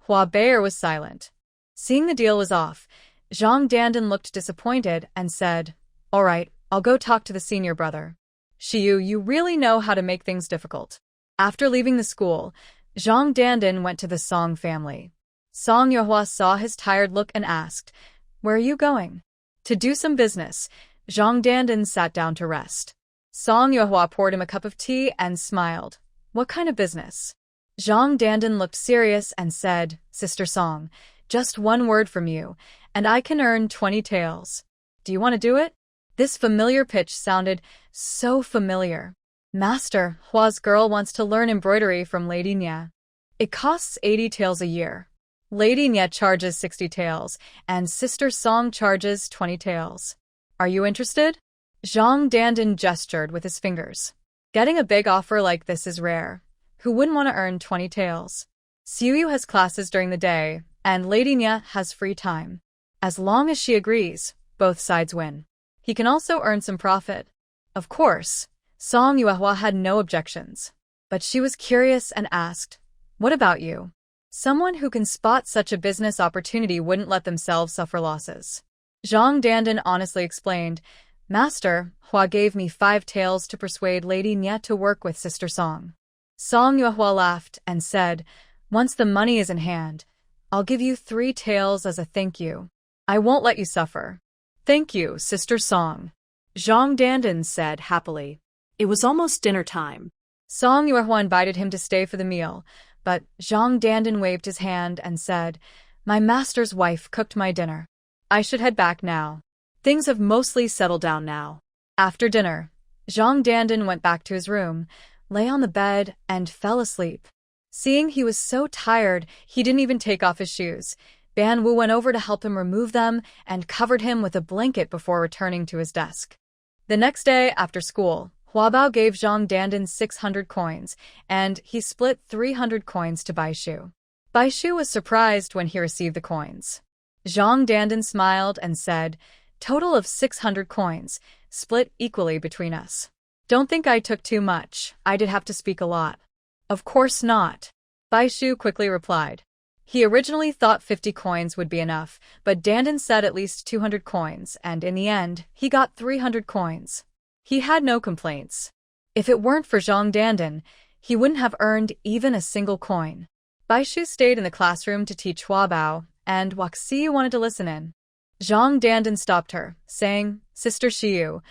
Hua Baer was silent. Seeing the deal was off, Zhang Dandan looked disappointed and said, "All right, I'll go talk to the senior brother." Shiyu, you really know how to make things difficult. After leaving the school, Zhang Dandan went to the Song family. Song Yuehua saw his tired look and asked, "Where are you going?" "To do some business." Zhang Dandan sat down to rest. Song Yuehua poured him a cup of tea and smiled. "What kind of business?" Zhang Dandan looked serious and said, "Sister Song, just one word from you, and I can earn 20 taels. Do you want to do it?" This familiar pitch sounded so familiar. "Master, Hua's girl wants to learn embroidery from Lady Nya. It costs 80 taels a year. Lady Nya charges 60 taels, and Sister Song charges 20 taels. Are you interested?" Zhang Dandan gestured with his fingers. Getting a big offer like this is rare. Who wouldn't want to earn 20 taels? Xiuyu has classes during the day, and Lady Nya has free time. As long as she agrees, both sides win. He can also earn some profit. Of course, Song Yuehua had no objections. But she was curious and asked, "What about you?" Someone who can spot such a business opportunity wouldn't let themselves suffer losses. Zhang Dandan honestly explained, "Master, Hua gave me 5 taels to persuade Lady Nya to work with Sister Song." Song Yuehua laughed and said, "Once the money is in hand, I'll give you 3 taels as a thank you. I won't let you suffer." "Thank you, Sister Song," Zhang Dandan said happily. It was almost dinner time. Song Yuehua invited him to stay for the meal, but Zhang Dandan waved his hand and said, "My master's wife cooked my dinner. I should head back now. Things have mostly settled down now." After dinner, Zhang Dandan went back to his room, lay on the bed, and fell asleep. Seeing he was so tired, he didn't even take off his shoes. Ban Wu went over to help him remove them and covered him with a blanket before returning to his desk. The next day, after school, Hua Bao gave Zhang Dandan 600 coins, and he split 300 coins to Bai Shu. Bai Shu was surprised when he received the coins. Zhang Dandan smiled and said, "Total of 600 coins, split equally between us. Don't think I took too much, I did have to speak a lot." "Of course not," Bai Shu quickly replied. He originally thought 50 coins would be enough, but Dandan said at least 200 coins, and in the end, he got 300 coins. He had no complaints. If it weren't for Zhang Dandan, he wouldn't have earned even a single coin. Bai Shu stayed in the classroom to teach Hua Bao, and Waxiyu wanted to listen in. Zhang Dandan stopped her, saying, "Sister Shiyu,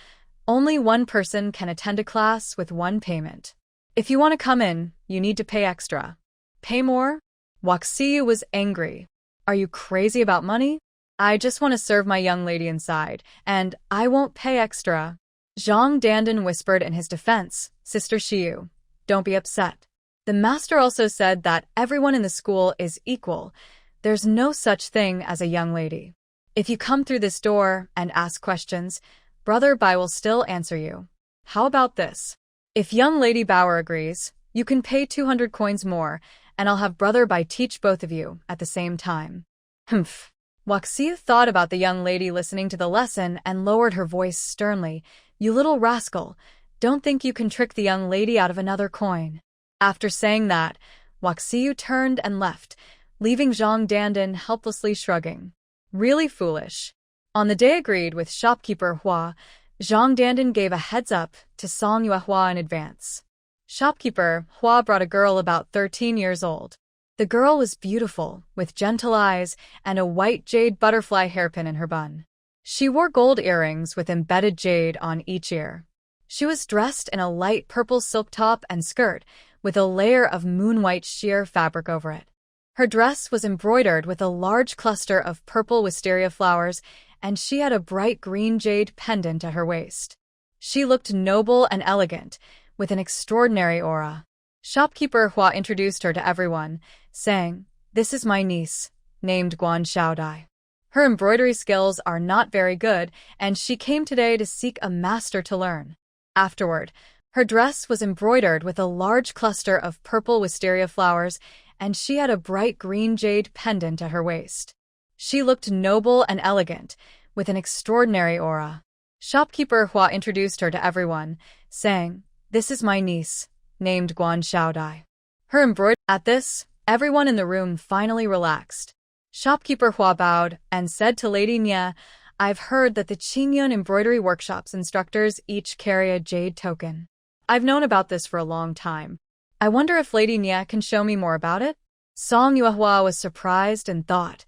only one person can attend a class with one payment. If you want to come in, you need to pay extra." "Pay more?" Waxiyu was angry. "Are you crazy about money? I just want to serve my young lady inside, and I won't pay extra." Zhang Dandan whispered in his defense, "Sister Shiyu, don't be upset. The master also said that everyone in the school is equal. There's no such thing as a young lady. If you come through this door and ask questions, Brother Bai will still answer you. How about this? If young lady Bauer agrees, you can pay 200 coins more, and I'll have Brother Bai teach both of you at the same time." Humph. Waxiu thought about the young lady listening to the lesson and lowered her voice sternly. "You little rascal, don't think you can trick the young lady out of another coin." After saying that, Waxiu turned and left, leaving Zhang Dandan helplessly shrugging. Really foolish. On the day agreed with shopkeeper Hua, Zhang Dandan gave a heads-up to Song Yuehua in advance. Shopkeeper Hua brought a girl about 13 years old. The girl was beautiful, with gentle eyes and a white jade butterfly hairpin in her bun. She wore gold earrings with embedded jade on each ear. She was dressed in a light purple silk top and skirt, with a layer of moon-white sheer fabric over it. Her dress was embroidered with a large cluster of purple wisteria flowers, and she had a bright green jade pendant at her waist. She looked noble and elegant, with an extraordinary aura. Shopkeeper Hua introduced her to everyone, saying, "This is my niece, named Guan Xiaodai. Her embroidery skills are not very good, and she came today to seek a master to learn. Afterward, her dress was embroidered with a large cluster of purple wisteria flowers, and she had a bright green jade pendant at her waist. She looked noble and elegant, with an extraordinary aura. Shopkeeper Hua introduced her to everyone, saying, "This is my niece, named Guan Xiaodai." Her embroidery. At this, everyone in the room finally relaxed. Shopkeeper Hua bowed and said to Lady Nia, "I've heard that the Qingyun embroidery workshop's instructors each carry a jade token. I've known about this for a long time. I wonder if Lady Nia can show me more about it?" Song Yuehua was surprised and thought,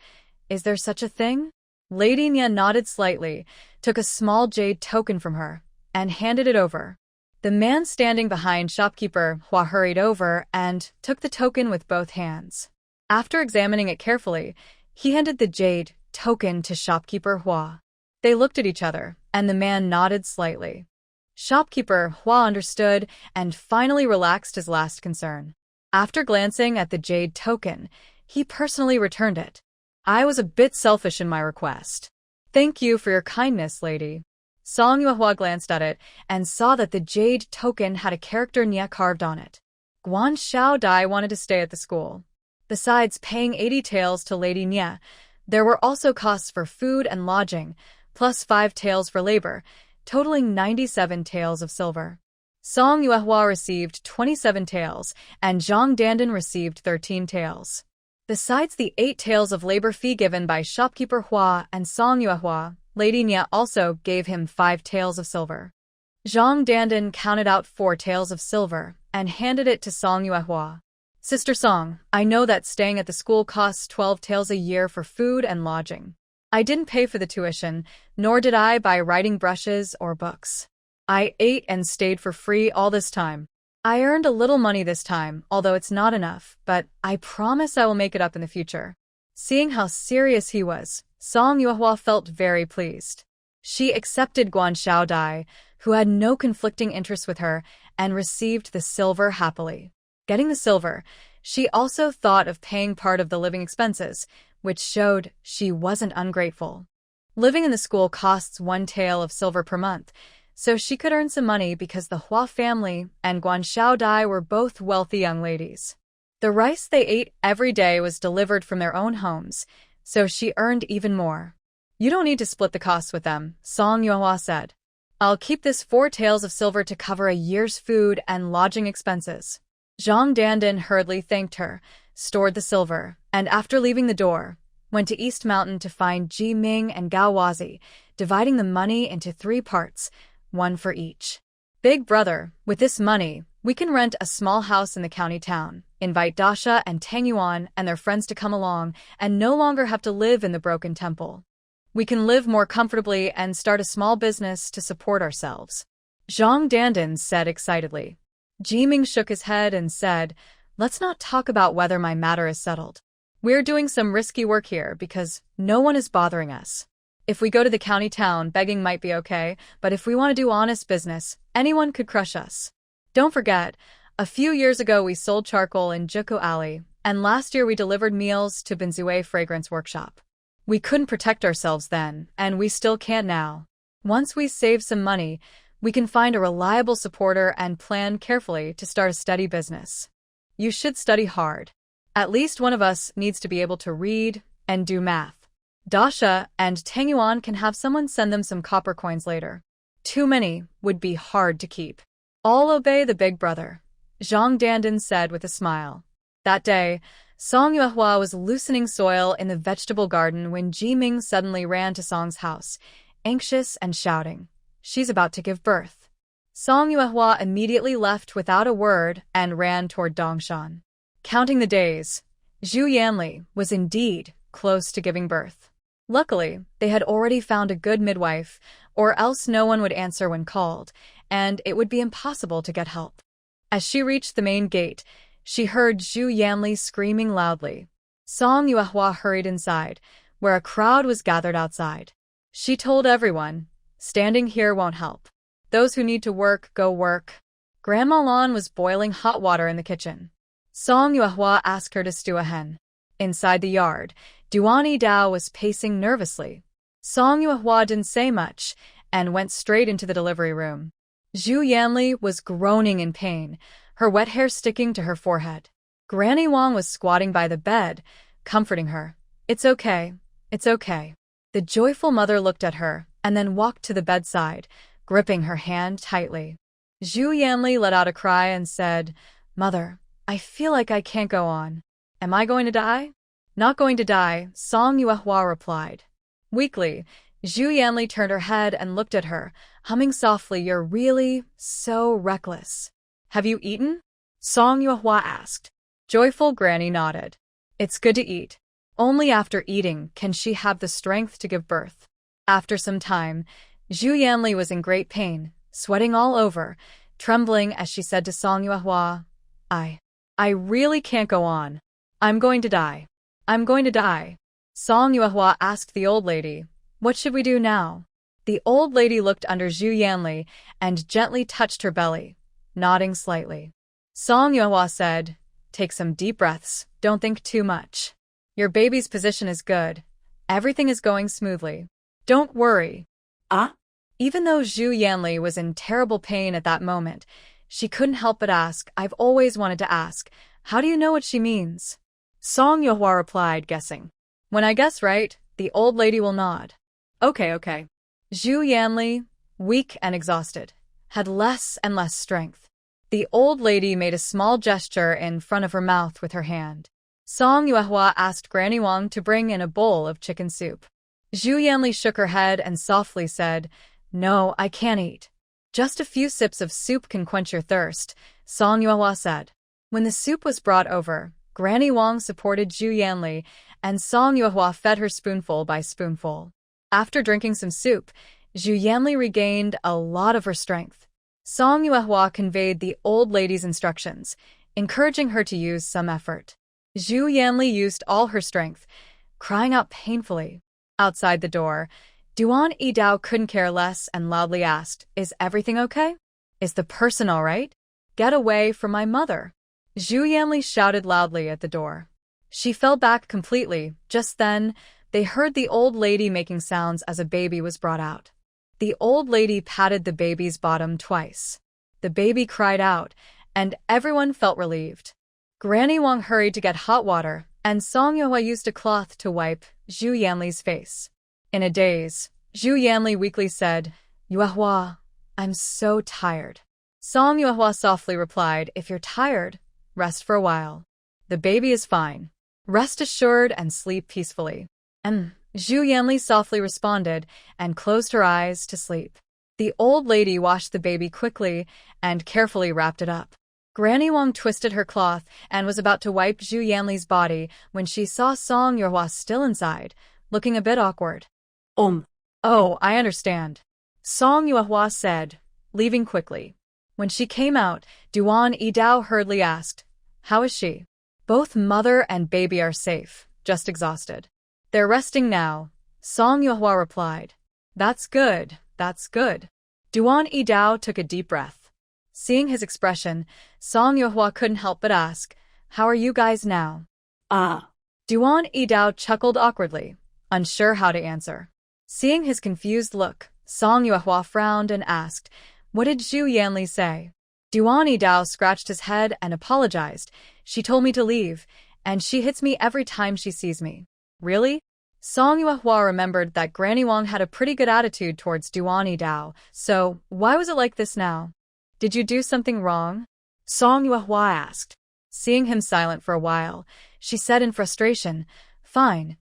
"Is there such a thing?" Lady Nia nodded slightly, took a small jade token from her, and handed it over. The man standing behind Shopkeeper Hua hurried over and took the token with both hands. After examining it carefully, he handed the jade token to Shopkeeper Hua. They looked at each other, and the man nodded slightly. Shopkeeper Hua understood and finally relaxed his last concern. After glancing at the jade token, he personally returned it. "I was a bit selfish in my request. Thank you for your kindness, lady." Song Yuehua glanced at it and saw that the jade token had a character Nia carved on it. Guan Xiaodai wanted to stay at the school. Besides paying 80 taels to Lady Nia, there were also costs for food and lodging, plus 5 taels for labor, totaling 97 taels of silver. Song Yuehua received 27 taels, and Zhang Dandan received 13 taels. Besides the 8 taels of labor fee given by Shopkeeper Hua and Song Yuehua, Lady Nia also gave him 5 taels of silver. Zhang Dandan counted out 4 taels of silver and handed it to Song Yuehua. "Sister Song, I know that staying at the school costs 12 taels a year for food and lodging. I didn't pay for the tuition, nor did I buy writing brushes or books. I ate and stayed for free all this time. I earned a little money this time, although it's not enough, but I promise I will make it up in the future." Seeing how serious he was, Song Yuehua felt very pleased. She accepted Guan Xiaodai, who had no conflicting interests with her, and received the silver happily. Getting the silver, she also thought of paying part of the living expenses, which showed she wasn't ungrateful. Living in the school costs 1 tael of silver per month, so she could earn some money because the Hua family and Guan Xiaodai were both wealthy young ladies. The rice they ate every day was delivered from their own homes, so she earned even more. "You don't need to split the costs with them," Song Yuehua said. "I'll keep this 4 taels of silver to cover a year's food and lodging expenses." Zhang Dandan hurriedly thanked her, stored the silver, and after leaving the door, went to East Mountain to find Ji Ming and Gao Wazi, dividing the money into 3 parts, 1 for each. "Big brother, with this money, we can rent a small house in the county town, invite Dasha and Tang Yuan and their friends to come along, and no longer have to live in the broken temple. We can live more comfortably and start a small business to support ourselves," Zhang Dandan said excitedly. Ji Ming shook his head and said, "Let's not talk about whether my matter is settled. We're doing some risky work here because no one is bothering us. If we go to the county town, begging might be okay, but if we want to do honest business, anyone could crush us. Don't forget, a few years ago we sold charcoal in Juku Alley, and last year we delivered meals to Binzue Fragrance Workshop. We couldn't protect ourselves then, and we still can't now. Once we save some money, we can find a reliable supporter and plan carefully to start a steady business. You should study hard. At least one of us needs to be able to read and do math. Dasha and Tang Yuan can have someone send them some copper coins later. Too many would be hard to keep. I'll obey the big brother," Zhang Dandan said with a smile. That day, Song Yuehua was loosening soil in the vegetable garden when Ji Ming suddenly ran to Song's house, anxious and shouting, "She's about to give birth." Song Yuehua immediately left without a word and ran toward Dongshan. Counting the days, Zhu Yanli was indeed close to giving birth. Luckily, they had already found a good midwife, or else no one would answer when called, and it would be impossible to get help. As she reached the main gate, she heard Zhu Yanli screaming loudly. Song Yuehua hurried inside, where a crowd was gathered outside. She told everyone, "Standing here won't help. Those who need to work, go work." Grandma Lan was boiling hot water in the kitchen. Song Yuehua asked her to stew a hen. Inside the yard, Duan Dao was pacing nervously. Song Yuehua didn't say much and went straight into the delivery room. Zhu Yanli was groaning in pain, her wet hair sticking to her forehead. Granny Wang was squatting by the bed, comforting her. It's okay. It's okay. The joyful mother looked at her and then walked to the bedside, gripping her hand tightly. Zhu Yanli let out a cry and said, Mother, I feel like I can't go on. Am I going to die? Not going to die, Song Yuehua replied. Weakly, Zhu Yanli turned her head and looked at her, humming softly, You're really so reckless. Have you eaten? Song Yuehua asked. Joyful Granny nodded. It's good to eat. Only after eating can she have the strength to give birth. After some time, Zhu Yanli was in great pain, sweating all over, trembling as she said to Song Yuehua, I really can't go on. I'm going to die. I'm going to die. Song Yuehua asked the old lady, What should we do now? The old lady looked under Zhu Yanli and gently touched her belly, nodding slightly. Song Yuehua said, Take some deep breaths, don't think too much. Your baby's position is good. Everything is going smoothly. Don't worry. Even though Zhu Yanli was in terrible pain at that moment, she couldn't help but ask, I've always wanted to ask, how do you know what she means? Song Yuehua replied, guessing. When I guess right, the old lady will nod. Okay. Zhu Yanli, weak and exhausted, had less and less strength. The old lady made a small gesture in front of her mouth with her hand. Song Yuehua asked Granny Wang to bring in a bowl of chicken soup. Zhu Yanli shook her head and softly said, No, I can't eat. Just a few sips of soup can quench your thirst, Song Yuehua said. When the soup was brought over, Granny Wang supported Zhu Yanli, and Song Yuehua fed her spoonful by spoonful. After drinking some soup, Zhu Yanli regained a lot of her strength. Song Yuehua conveyed the old lady's instructions, encouraging her to use some effort. Zhu Yanli used all her strength, crying out painfully. Outside the door, Duan Dao couldn't care less and loudly asked, Is everything okay? Is the person all right? Get away from my mother. Zhu Yanli shouted loudly at the door. She fell back completely. Just then, they heard the old lady making sounds as a baby was brought out. The old lady patted the baby's bottom twice. The baby cried out, and everyone felt relieved. Granny Wang hurried to get hot water, and Song Yuehua used a cloth to wipe Zhu Yanli's face. In a daze, Zhu Yanli weakly said, Yuehua, I'm so tired. Song Yuehua softly replied, If you're tired, rest for a while. The baby is fine. Rest assured and sleep peacefully. Zhu Yanli softly responded and closed her eyes to sleep. The old lady washed the baby quickly and carefully wrapped it up. Granny Wang twisted her cloth and was about to wipe Zhu Yanli's body when she saw Song Yuehua still inside, looking a bit awkward. Oh, I understand. Song Yuehua said, leaving quickly. When she came out, Duan Dao hurriedly asked, How is she? Both mother and baby are safe, just exhausted. They're resting now, Song Yuehua replied. That's good. Duan Dao took a deep breath. Seeing his expression, Song Yuehua couldn't help but ask, How are you guys now? Duan Dao chuckled awkwardly, unsure how to answer. Seeing his confused look, Song Yuehua frowned and asked, What did Zhu Yanli say? Duan Dao scratched his head and apologized. She told me to leave, and she hits me every time she sees me. Really? Song Yuehua remembered that Granny Wang had a pretty good attitude towards Duan Dao, so why was it like this now? Did you do something wrong? Song Yuehua asked. Seeing him silent for a while, she said in frustration, Fine.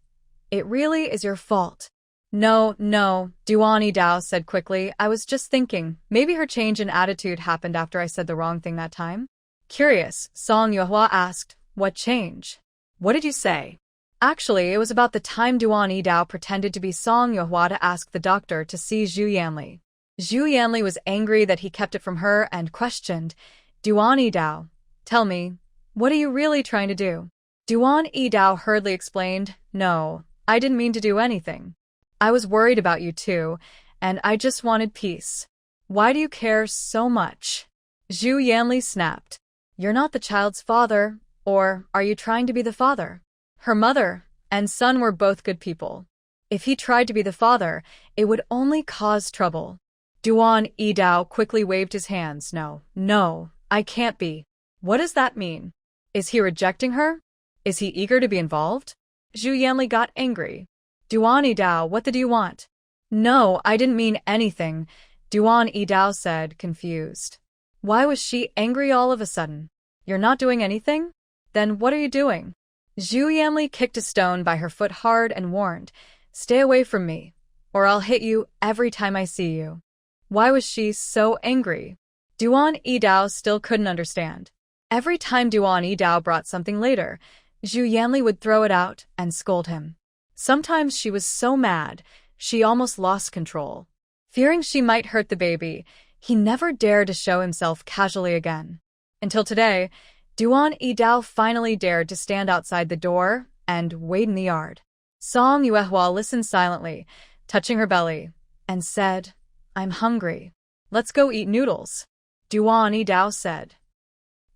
It really is your fault. No, Duan Dao said quickly. I was just thinking, maybe her change in attitude happened after I said the wrong thing that time? Curious, Song Yuehua asked, What change? What did you say? Actually, it was about the time Duan Dao pretended to be Song Yuehua to ask the doctor to see Zhu Yanli. Zhu Yanli was angry that he kept it from her and questioned, Duan Dao, tell me, what are you really trying to do? Duan Dao hurriedly explained, No, I didn't mean to do anything. I was worried about you too, and I just wanted peace. Why do you care so much? Zhu Yanli snapped. You're not the child's father, or are you trying to be the father? Her mother and son were both good people. If he tried to be the father, it would only cause trouble. Duan Yidao quickly waved his hands. No, I can't be. What does that mean? Is he rejecting her? Is he eager to be involved? Zhu Yanli got angry. Duan Yidao, what did you want? No, I didn't mean anything, Duan Yidao said, confused. Why was she angry all of a sudden? You're not doing anything? Then what are you doing? Zhu Yanli kicked a stone by her foot hard and warned, Stay away from me, or I'll hit you every time I see you. Why was she so angry? Duan Yidao still couldn't understand. Every time Duan Yidao brought something later, Zhu Yanli would throw it out and scold him. Sometimes she was so mad, she almost lost control. Fearing she might hurt the baby, he never dared to show himself casually again. Until today, Duan Yidao finally dared to stand outside the door and wait in the yard. Song Yuehua listened silently, touching her belly, and said, I'm hungry. Let's go eat noodles, Duan Yidao said.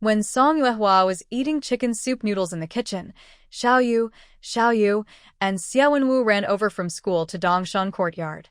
When Song Yuehua was eating chicken soup noodles in the kitchen, Xiao Yu, and Xia Wenwu ran over from school to Dongshan courtyard.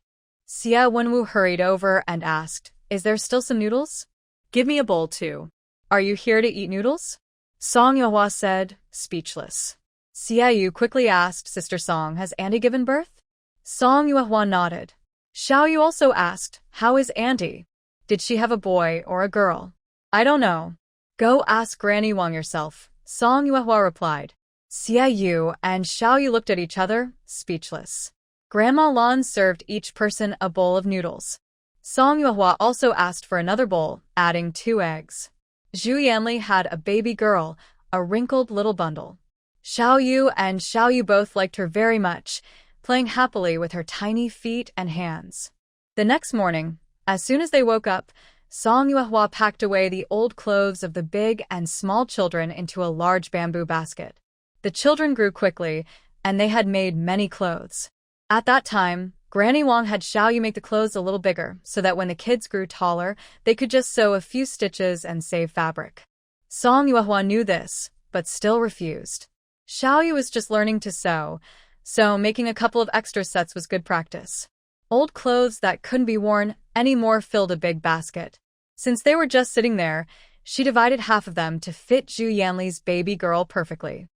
Xia Wenwu hurried over and asked, Is there still some noodles? Give me a bowl too. Are you here to eat noodles? Song Yuehua said, speechless. Xia Yu quickly asked Sister Song, Has Auntie given birth? Song Yuehua nodded. Xiao Yu also asked, How is Auntie? Did she have a boy or a girl? I don't know. Go ask Granny Wang yourself, Song Yuehua replied. Xia Yu and Xiao Yu looked at each other, speechless. Grandma Lan served each person a bowl of noodles. Song Yuehua also asked for another bowl, adding 2 eggs. Zhu Yanli had a baby girl, a wrinkled little bundle. Xiao Yu and Xiao Yu both liked her very much, playing happily with her tiny feet and hands. The next morning, as soon as they woke up, Song Yuehua packed away the old clothes of the big and small children into a large bamboo basket. The children grew quickly, and they had made many clothes. At that time, Granny Wang had Xiao Yu make the clothes a little bigger so that when the kids grew taller, they could just sew a few stitches and save fabric. Song Yuehua knew this, but still refused. Xiao Yu was just learning to sew, so making a couple of extra sets was good practice. Old clothes that couldn't be worn anymore filled a big basket. Since they were just sitting there, she divided half of them to fit Zhu Yanli's baby girl perfectly.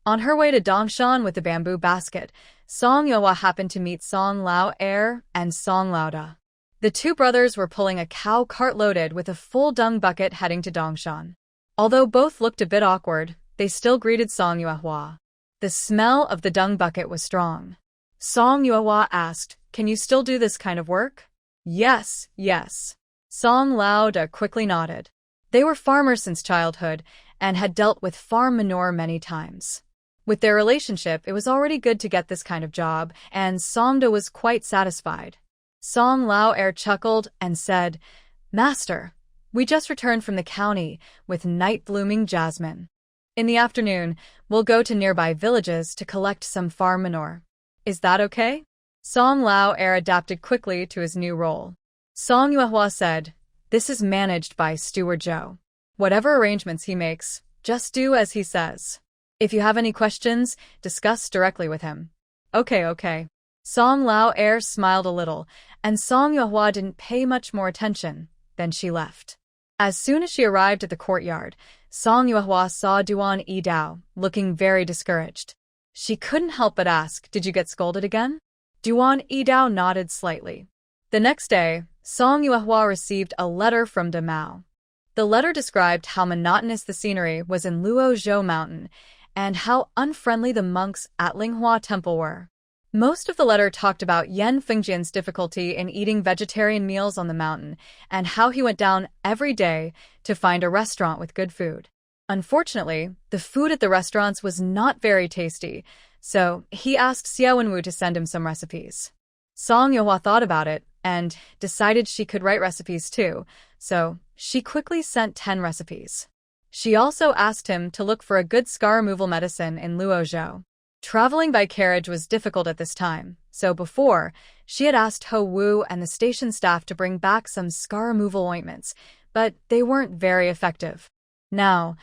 On her way to Dongshan with the bamboo basket, Song Yuehua happened to meet Song Lao Er and Song Lao Da. The 2 brothers were pulling a cow cart loaded with a full dung bucket heading to Dongshan. Although both looked a bit awkward, they still greeted Song Yuehua. The smell of the dung bucket was strong. Song Yuehua asked, Can you still do this kind of work? Yes. Song Lao Da quickly nodded. They were farmers since childhood and had dealt with farm manure many times. With their relationship, it was already good to get this kind of job, and Song Da was quite satisfied. Song Lao Er chuckled and said, Master, we just returned from the county with night-blooming jasmine. In the afternoon, we'll go to nearby villages to collect some farm manure. Is that okay? Song Lao Er adapted quickly to his new role. Song Yuehua said, This is managed by Steward Zhou. Whatever arrangements he makes, just do as he says. If you have any questions, discuss directly with him. Okay. Song Lao Er smiled a little, and Song Yuehua didn't pay much more attention. Then she left. As soon as she arrived at the courtyard, Song Yuehua saw Duan Yidao, looking very discouraged. She couldn't help but ask, Did you get scolded again? Duan Yidao nodded slightly. The next day, Song Yuehua received a letter from Da Mao. The letter described how monotonous the scenery was in Luozhou Mountain and how unfriendly the monks at Linghua Temple were. Most of the letter talked about Yan Fengjian's difficulty in eating vegetarian meals on the mountain and how he went down every day to find a restaurant with good food. Unfortunately, the food at the restaurants was not very tasty, so he asked Xia Wenwu to send him some recipes. Song Yuehua thought about it and decided she could write recipes too, so she quickly sent 10 recipes. She also asked him to look for a good scar removal medicine in Luozhou. Traveling by carriage was difficult at this time, so before, she had asked Ho Wu and the station staff to bring back some scar removal ointments, but they weren't very effective. Now,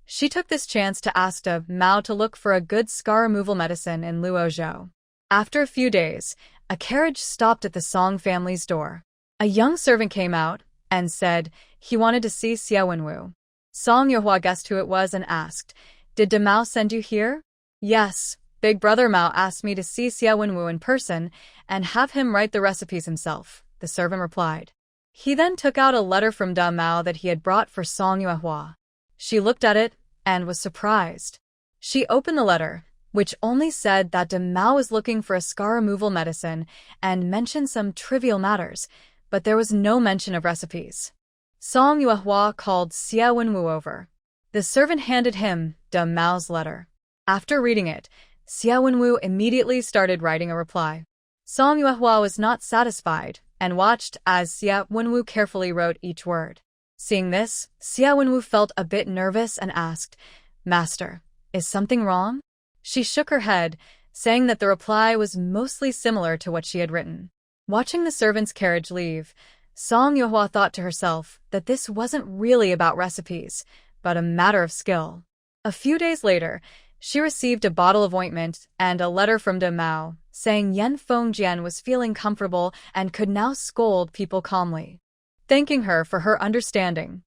She took this chance to ask Mao to look for a good scar removal medicine in Luozhou. After a few days, a carriage stopped at the Song family's door. A young servant came out and said he wanted to see Xia Wenwu. Song Yuehua guessed who it was and asked, "Did De Mao send you here?" "Yes, Big Brother Mao asked me to see Xia Wenwu in person and have him write the recipes himself," the servant replied. He then took out a letter from De Mao that he had brought for Song Yuehua. She looked at it and was surprised. She opened the letter, which only said that De Mao was looking for a scar removal medicine and mentioned some trivial matters, but there was no mention of recipes. Song Yuehua called Xia Wenwu over. The servant handed him De Mao's letter. After reading it, Xia Wenwu immediately started writing a reply. Song Yuehua was not satisfied and watched as Xia Wenwu carefully wrote each word. Seeing this, Xia Wenwu felt a bit nervous and asked, "Master, is something wrong?" She shook her head, saying that the reply was mostly similar to what she had written. Watching the servant's carriage leave, Song Yuehua thought to herself that this wasn't really about recipes, but a matter of skill. A few days later, she received a bottle of ointment and a letter from De Mao, saying Yan Fengjian was feeling comfortable and could now scold people calmly. Thanking her for her understanding.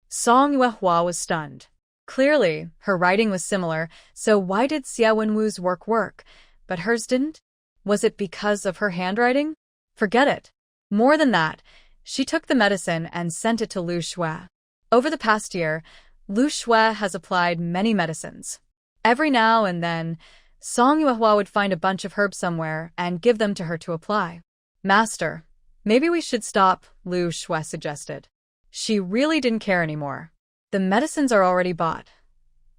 Song Yuehua was stunned. Clearly, her writing was similar, so why did Xia Wenwu's work, but hers didn't? Was it because of her handwriting? Forget it. More than that, she took the medicine and sent it to Lu Shui. Over the past year, Lu Shui has applied many medicines. Every now and then, Song Yuehua would find a bunch of herbs somewhere and give them to her to apply. "Master, maybe we should stop," Lu Shui suggested. She really didn't care anymore. "The medicines are already bought.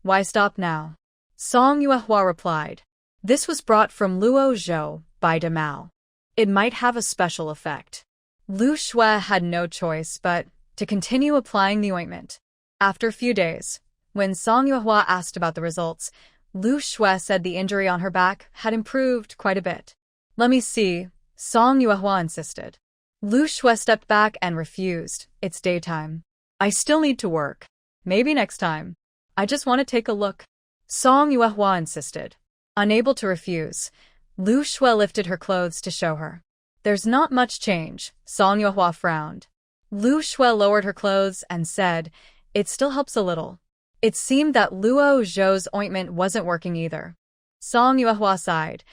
Why stop now?" Song Yuehua replied. This was brought from Luozhou by De Mao. It might have a special effect. Lu Shui had no choice but to continue applying the ointment. After a few days, when Song Yuehua asked about the results, Lu Shui said the injury on her back had improved quite a bit. "Let me see," Song Yuehua insisted. Lu Shui stepped back and refused. "It's daytime. I still need to work. Maybe next time. I just want to take a look." Song Yuehua insisted. Unable to refuse, Lu Shui lifted her clothes to show her. "There's not much change," Song Yuehua frowned. Lu Shui lowered her clothes and said, "It still helps a little." It seemed that Luo Zhou's ointment wasn't working either. Song Yuehua sighed,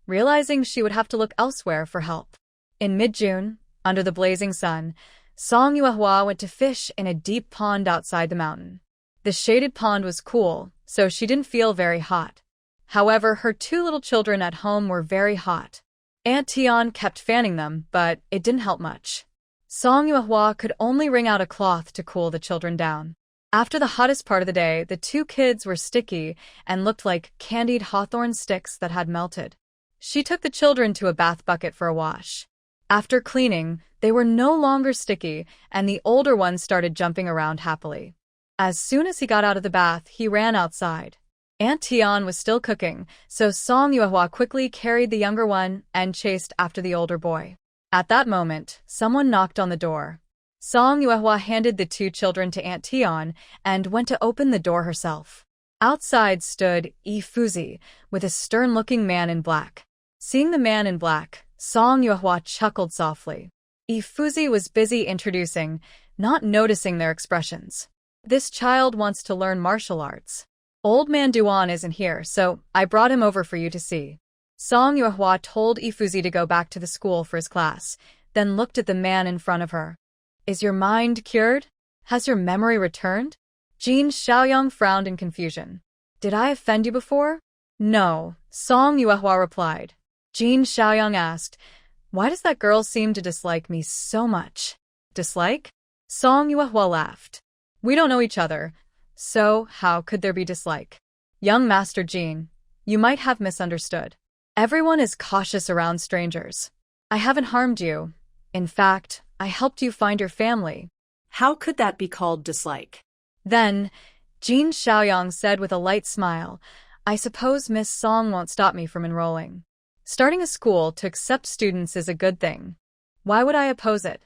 realizing she would have to look elsewhere for help. In mid-June, under the blazing sun, Song Yuehua went to fish in a deep pond outside the mountain. The shaded pond was cool, so she didn't feel very hot. However, her two little children at home were very hot. Aunt Tian kept fanning them, but it didn't help much. Song Yuehua could only wring out a cloth to cool the children down. After the hottest part of the day, the two kids were sticky and looked like candied hawthorn sticks that had melted. She took the children to a bath bucket for a wash. After cleaning, they were no longer sticky, and the older one started jumping around happily. As soon as he got out of the bath, he ran outside. Aunt Tian was still cooking, so Song Yuehua quickly carried the younger one and chased after the older boy. At that moment, someone knocked on the door. Song Yuehua handed the two children to Aunt Tian and went to open the door herself. Outside stood Fuzi with a stern-looking man in black. Seeing the man in black, Song Yuehua chuckled softly. Fuzi was busy introducing, not noticing their expressions. "This child wants to learn martial arts. Old man Duan isn't here, so I brought him over for you to see." Song Yuehua told Fuzi to go back to the school for his class, then looked at the man in front of her. "Is your mind cured? Has your memory returned?" Jin Xiaoyang frowned in confusion. "Did I offend you before?" "No," Song Yuehua replied. Jin Xiaoyang asked, "Why does that girl seem to dislike me so much?" "Dislike?" Song Yuehua laughed. "We don't know each other, so how could there be dislike? Young Master Jin, you might have misunderstood. Everyone is cautious around strangers. I haven't harmed you. In fact, I helped you find your family." How could that be called dislike? Then, Jin Xiaoyang said with a light smile, "I suppose Miss Song won't stop me from enrolling. Starting a school to accept students is a good thing. Why would I oppose it?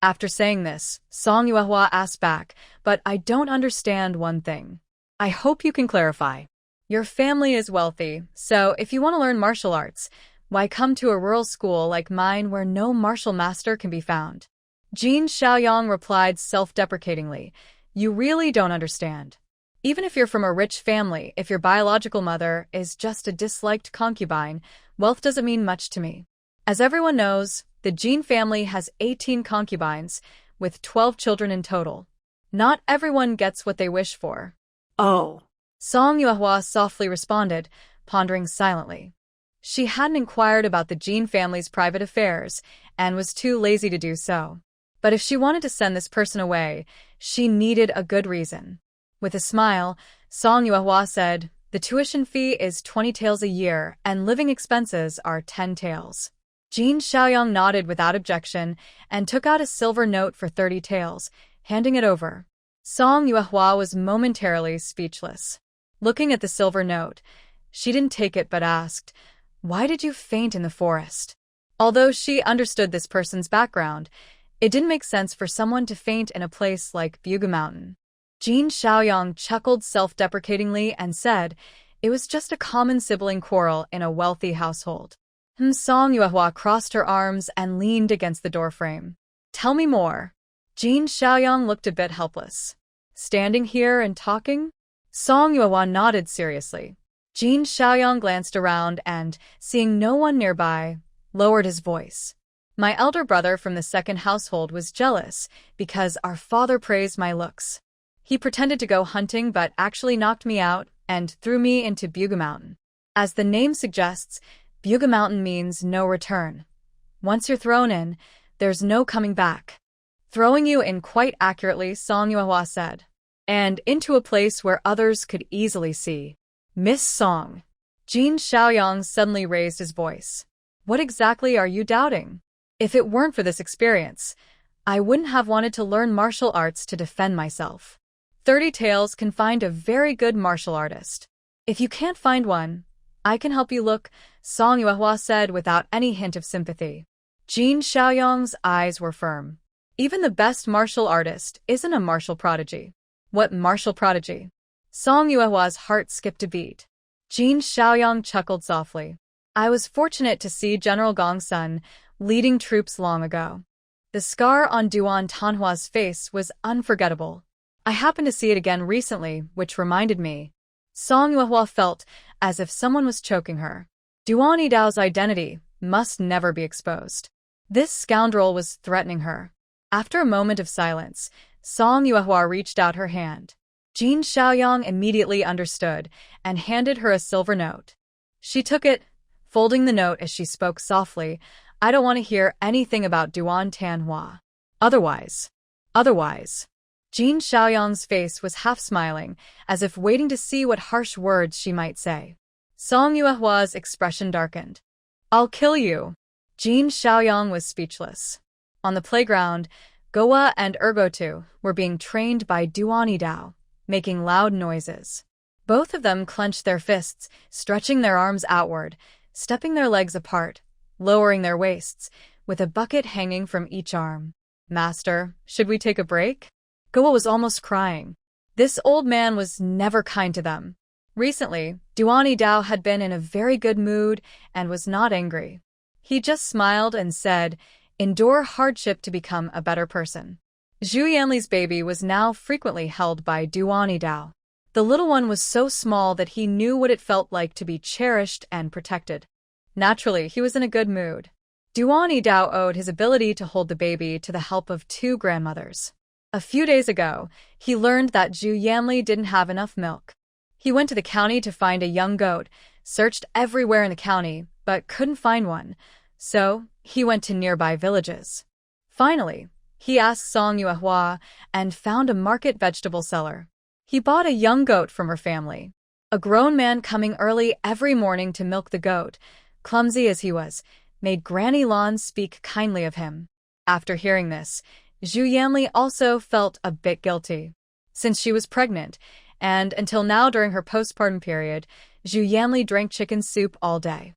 After saying this, Song Yuehua asked back, but I don't understand one thing. I hope you can clarify. Your family is wealthy, so if you want to learn martial arts, why come to a rural school like mine where no martial master can be found? Jin Xiaoyang replied self-deprecatingly, you really don't understand. Even if you're from a rich family, if your biological mother is just a disliked concubine, wealth doesn't mean much to me. As everyone knows, the Jin family has 18 concubines, with 12 children in total. Not everyone gets what they wish for. Oh. Song Yuehua softly responded, pondering silently. She hadn't inquired about the Jin family's private affairs, and was too lazy to do so. But if she wanted to send this person away, she needed a good reason. With a smile, Song Yuehua said, the tuition fee is 20 taels a year, and living expenses are 10 taels. Jin Xiaoyang nodded without objection and took out a silver note for 30 taels, handing it over. Song Yuehua was momentarily speechless. Looking at the silver note, she didn't take it but asked, why did you faint in the forest? Although she understood this person's background, it didn't make sense for someone to faint in a place like Buga Mountain. Jin Xiaoyang chuckled self-deprecatingly and said, it was just a common sibling quarrel in a wealthy household. Song Yuehua crossed her arms and leaned against the doorframe. Tell me more. Jin Xiaoyang looked a bit helpless. Standing here and talking? Song Yuehua nodded seriously. Jin Xiaoyang glanced around and, seeing no one nearby, lowered his voice. My elder brother from the second household was jealous because our father praised my looks. He pretended to go hunting but actually knocked me out and threw me into Buga Mountain. As the name suggests, Buga Mountain means no return. Once you're thrown in, there's no coming back. Throwing you in quite accurately, Song Yuehua said. And into a place where others could easily see. Miss Song. Jin Xiaoyang suddenly raised his voice. What exactly are you doubting? If it weren't for this experience, I wouldn't have wanted to learn martial arts to defend myself. 30 taels can find a very good martial artist. If you can't find one, I can help you look, Song Yuehua said without any hint of sympathy. Jin Xiaoyang's eyes were firm. Even the best martial artist isn't a martial prodigy. What martial prodigy? Song Yuehua's heart skipped a beat. Jin Xiaoyang chuckled softly. I was fortunate to see General Gongsun leading troops long ago. The scar on Duan Tanhua's face was unforgettable. I happened to see it again recently, which reminded me. Song Yuehua felt as if someone was choking her. Duan Yidao's identity must never be exposed. This scoundrel was threatening her. After a moment of silence, Song Yuehua reached out her hand. Jin Xiaoyang immediately understood and handed her a silver note. She took it, folding the note as she spoke softly, I don't want to hear anything about Duan Tanhua. Otherwise. Jin Xiaoyang's face was half smiling, as if waiting to see what harsh words she might say. Song Yuehua's expression darkened. I'll kill you. Jin Xiaoyang was speechless. On the playground, Goa and Ergotu were being trained by Duan Yidao, making loud noises. Both of them clenched their fists, stretching their arms outward, stepping their legs apart, lowering their waists, with a bucket hanging from each arm. Master, should we take a break? Goa was almost crying. This old man was never kind to them. Recently, Duan Yidao had been in a very good mood and was not angry. He just smiled and said, endure hardship to become a better person. Zhu Yanli's baby was now frequently held by Duan Yidao. The little one was so small that he knew what it felt like to be cherished and protected. Naturally, he was in a good mood. Duan Yidao owed his ability to hold the baby to the help of 2 grandmothers. A few days ago, he learned that Zhu Yanli didn't have enough milk. He went to the county to find a young goat, searched everywhere in the county, but couldn't find one, so he went to nearby villages. Finally, he asked Song Yuehua and found a market vegetable seller. He bought a young goat from her family. A grown man coming early every morning to milk the goat, clumsy as he was, made Granny Lan speak kindly of him. After hearing this, Zhu Yanli also felt a bit guilty. Since she was pregnant, and until now during her postpartum period, Zhu Yanli drank chicken soup all day.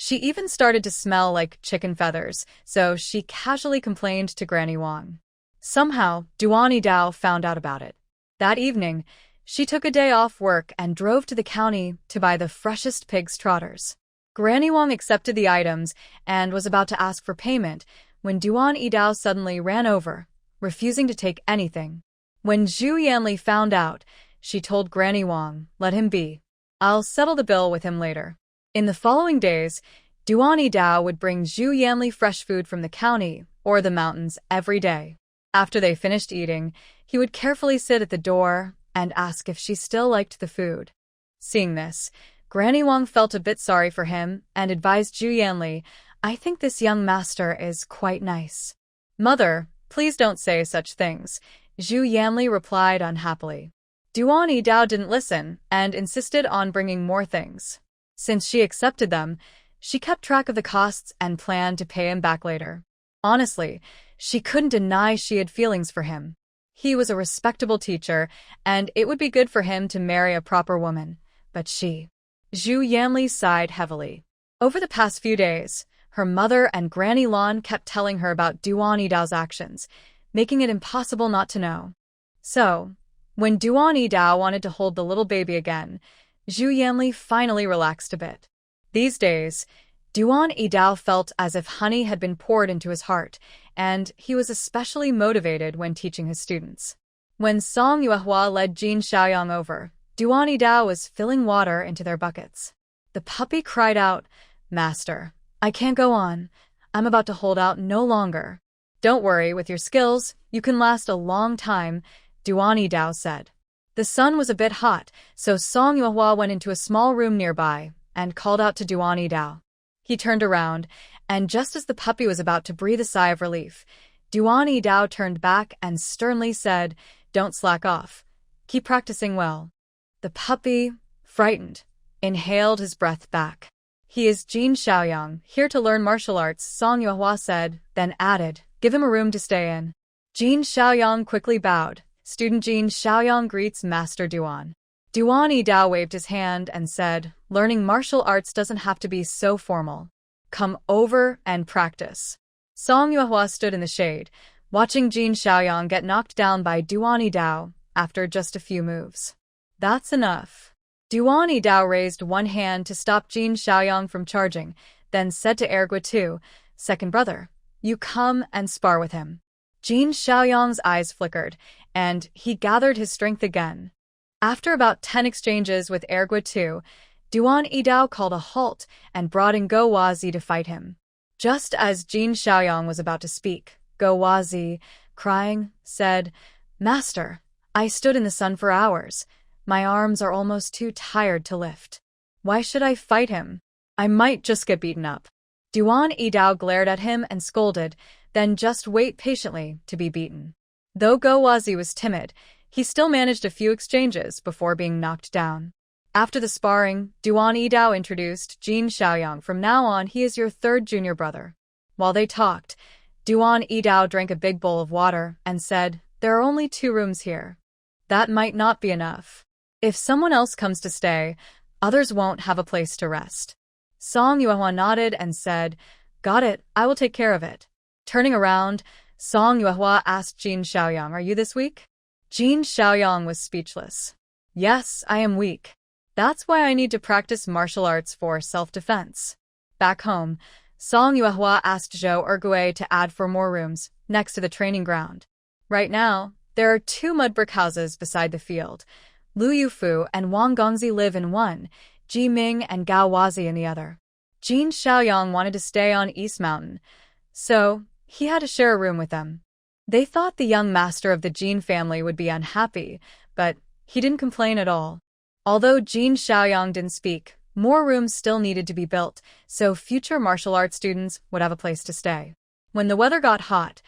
She even started to smell like chicken feathers, so she casually complained to Granny Wang. Somehow, Duani Dao found out about it. That evening, she took a day off work and drove to the county to buy the freshest pig's trotters. Granny Wang accepted the items and was about to ask for payment when Duan Yidao suddenly ran over, refusing to take anything. When Zhu Yanli found out, she told Granny Wang, "Let him be. I'll settle the bill with him later." In the following days, Duan Yidao would bring Zhu Yanli fresh food from the county or the mountains every day. After they finished eating, he would carefully sit at the door and ask if she still liked the food. Seeing this, Granny Wang felt a bit sorry for him and advised Zhu Yanli, "I think this young master is quite nice." "Mother, please don't say such things," Zhu Yanli replied unhappily. Duan Yidao didn't listen and insisted on bringing more things. Since she accepted them, she kept track of the costs and planned to pay him back later. Honestly, she couldn't deny she had feelings for him. He was a respectable teacher, and it would be good for him to marry a proper woman. But Zhu Yanli sighed heavily. Over the past few days, her mother and Granny Lan kept telling her about Duan Yidao's actions, making it impossible not to know. So, when Duan Yidao wanted to hold the little baby again, Zhu Yanli finally relaxed a bit. These days, Duan Yidao felt as if honey had been poured into his heart, and he was especially motivated when teaching his students. When Song Yuehua led Jin Xiaoyang over, Duan Yidao was filling water into their buckets. The puppy cried out, "Master, I can't go on. I'm about to hold out no longer." "Don't worry, with your skills, you can last a long time," Duan Yidao said. The sun was a bit hot, so Song Yuehua went into a small room nearby and called out to Duan Yidao. He turned around, and just as the puppy was about to breathe a sigh of relief, Duan Yidao turned back and sternly said, "Don't slack off. Keep practicing well." The puppy, frightened, inhaled his breath back. "He is Jin Xiaoyang, here to learn martial arts," Song Yuehua said, then added, "Give him a room to stay in." Jin Xiaoyang quickly bowed. "Student Jin Xiaoyang greets Master Duan." Duan Yidao waved his hand and said, "Learning martial arts doesn't have to be so formal. Come over and practice." Song Yuehua stood in the shade, watching Jin Xiaoyang get knocked down by Duan Yidao after just a few moves. "That's enough." Duan Yidao raised one hand to stop Jin Xiaoyang from charging, then said to Ergua Tu, "Second brother, you come and spar with him." Jin Xiaoyang's eyes flickered, and he gathered his strength again. After about 10 exchanges with Ergua Tu, Duan Yidao called a halt and brought in Go Wazi to fight him. Just as Jin Xiaoyang was about to speak, Go Wazi, crying, said, "Master, I stood in the sun for hours. My arms are almost too tired to lift. Why should I fight him? I might just get beaten up." Duan Yidao glared at him and scolded, "Then just wait patiently to be beaten." Though Go Wazi was timid, he still managed a few exchanges before being knocked down. After the sparring, Duan Yidao introduced Jin Xiaoyang. "From now on, he is your third junior brother." While they talked, Duan Yidao drank a big bowl of water and said, "There are only 2 rooms here. That might not be enough. If someone else comes to stay, others won't have a place to rest." Song Yuehua nodded and said, "Got it, I will take care of it." Turning around, Song Yuehua asked Jin Xiaoyang, "Are you this weak?" Jin Xiaoyang was speechless. "Yes, I am weak. That's why I need to practice martial arts for self-defense." Back home, Song Yuehua asked Zhou Ergui to add 4 more rooms next to the training ground. Right now, there are 2 mud brick houses beside the field. Lu Yufu and Wang Gongzi live in one, Ji Ming and Gao Wazi in the other. Jin Xiaoyang wanted to stay on East Mountain, so he had to share a room with them. They thought the young master of the Jin family would be unhappy, but he didn't complain at all. Although Jin Xiaoyang didn't speak, more rooms still needed to be built, so future martial arts students would have a place to stay. When the weather got hot,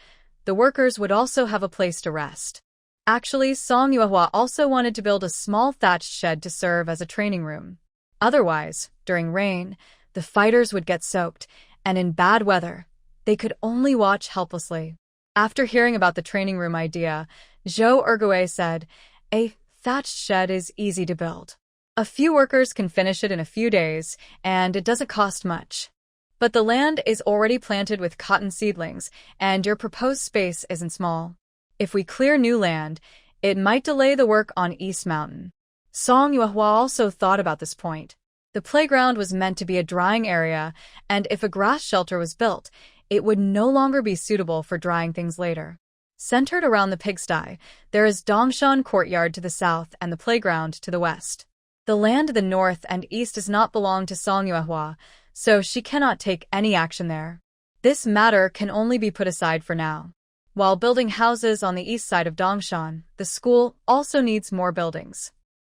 the workers would also have a place to rest. Actually, Song Yuehua also wanted to build a small thatched shed to serve as a training room. Otherwise, during rain, the fighters would get soaked, and in bad weather, they could only watch helplessly. After hearing about the training room idea, Zhou Ergui said, "A thatched shed is easy to build. A few workers can finish it in a few days, and it doesn't cost much. But the land is already planted with cotton seedlings, and your proposed space isn't small." If we clear new land, it might delay the work on East Mountain. Song Yuehua also thought about this point. The playground was meant to be a drying area, and if a grass shelter was built, it would no longer be suitable for drying things later. Centered around the pigsty, there is Dongshan Courtyard to the south and the playground to the west. The land to the north and east does not belong to Song Yuehua, so she cannot take any action there. This matter can only be put aside for now. While building houses on the east side of Dongshan, the school also needs more buildings.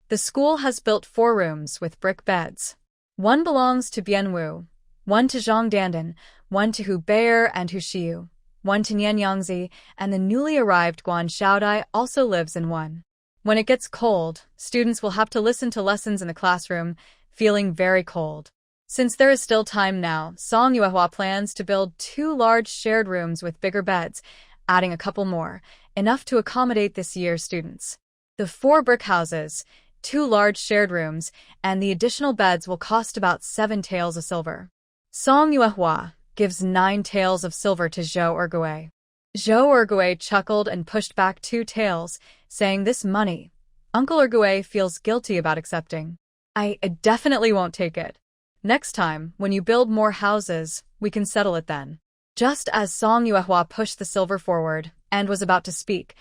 The school has built 4 rooms with brick beds. One belongs to Bianwu, one to Zhongdandan, one to Hu Beier and Hu Xiu, one to Nian Yangzi, and the newly arrived Guan Xiaodai also lives in one. When it gets cold, students will have to listen to lessons in the classroom, feeling very cold. Since there is still time now, Song Yuehua plans to build 2 large shared rooms with bigger beds, adding a couple more, enough to accommodate this year's students. The 4 brick houses, 2 large shared rooms, and the additional beds will cost about 7 taels of silver. Song Yuehua gives 9 taels of silver to Zhou Ergui. Zhou Ergui chuckled and pushed back 2 taels, saying, "This money, Uncle Ergui feels guilty about accepting. I definitely won't take it. Next time, when you build more houses, we can settle it then." Just as Song Yuehua pushed the silver forward and was about to speak,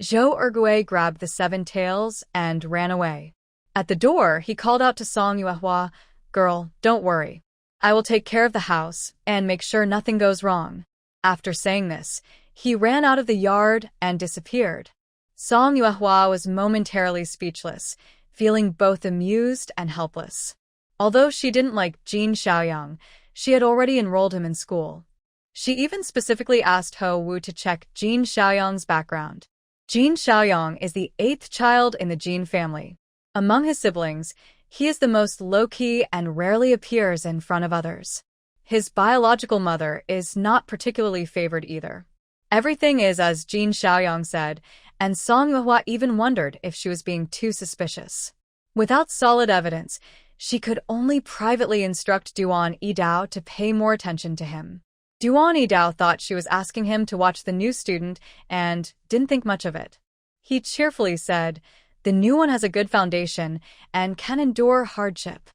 Zhou Ergui grabbed the 7 taels and ran away. At the door, he called out to Song Yuehua, "Girl, don't worry. I will take care of the house and make sure nothing goes wrong." After saying this, he ran out of the yard and disappeared. Song Yuehua was momentarily speechless, feeling both amused and helpless. Although she didn't like Jin Xiaoyang, she had already enrolled him in school. She even specifically asked Ho Wu to check Jin Xiaoyang's background. Jin Xiaoyang is the 8th child in the Jin family. Among his siblings, he is the most low-key and rarely appears in front of others. His biological mother is not particularly favored either. Everything is as Jin Xiaoyang said, and Song Yuehua even wondered if she was being too suspicious. Without solid evidence, she could only privately instruct Duan Yidao to pay more attention to him. Duan Yidao thought she was asking him to watch the new student and didn't think much of it. He cheerfully said, "The new one has a good foundation and can endure hardship.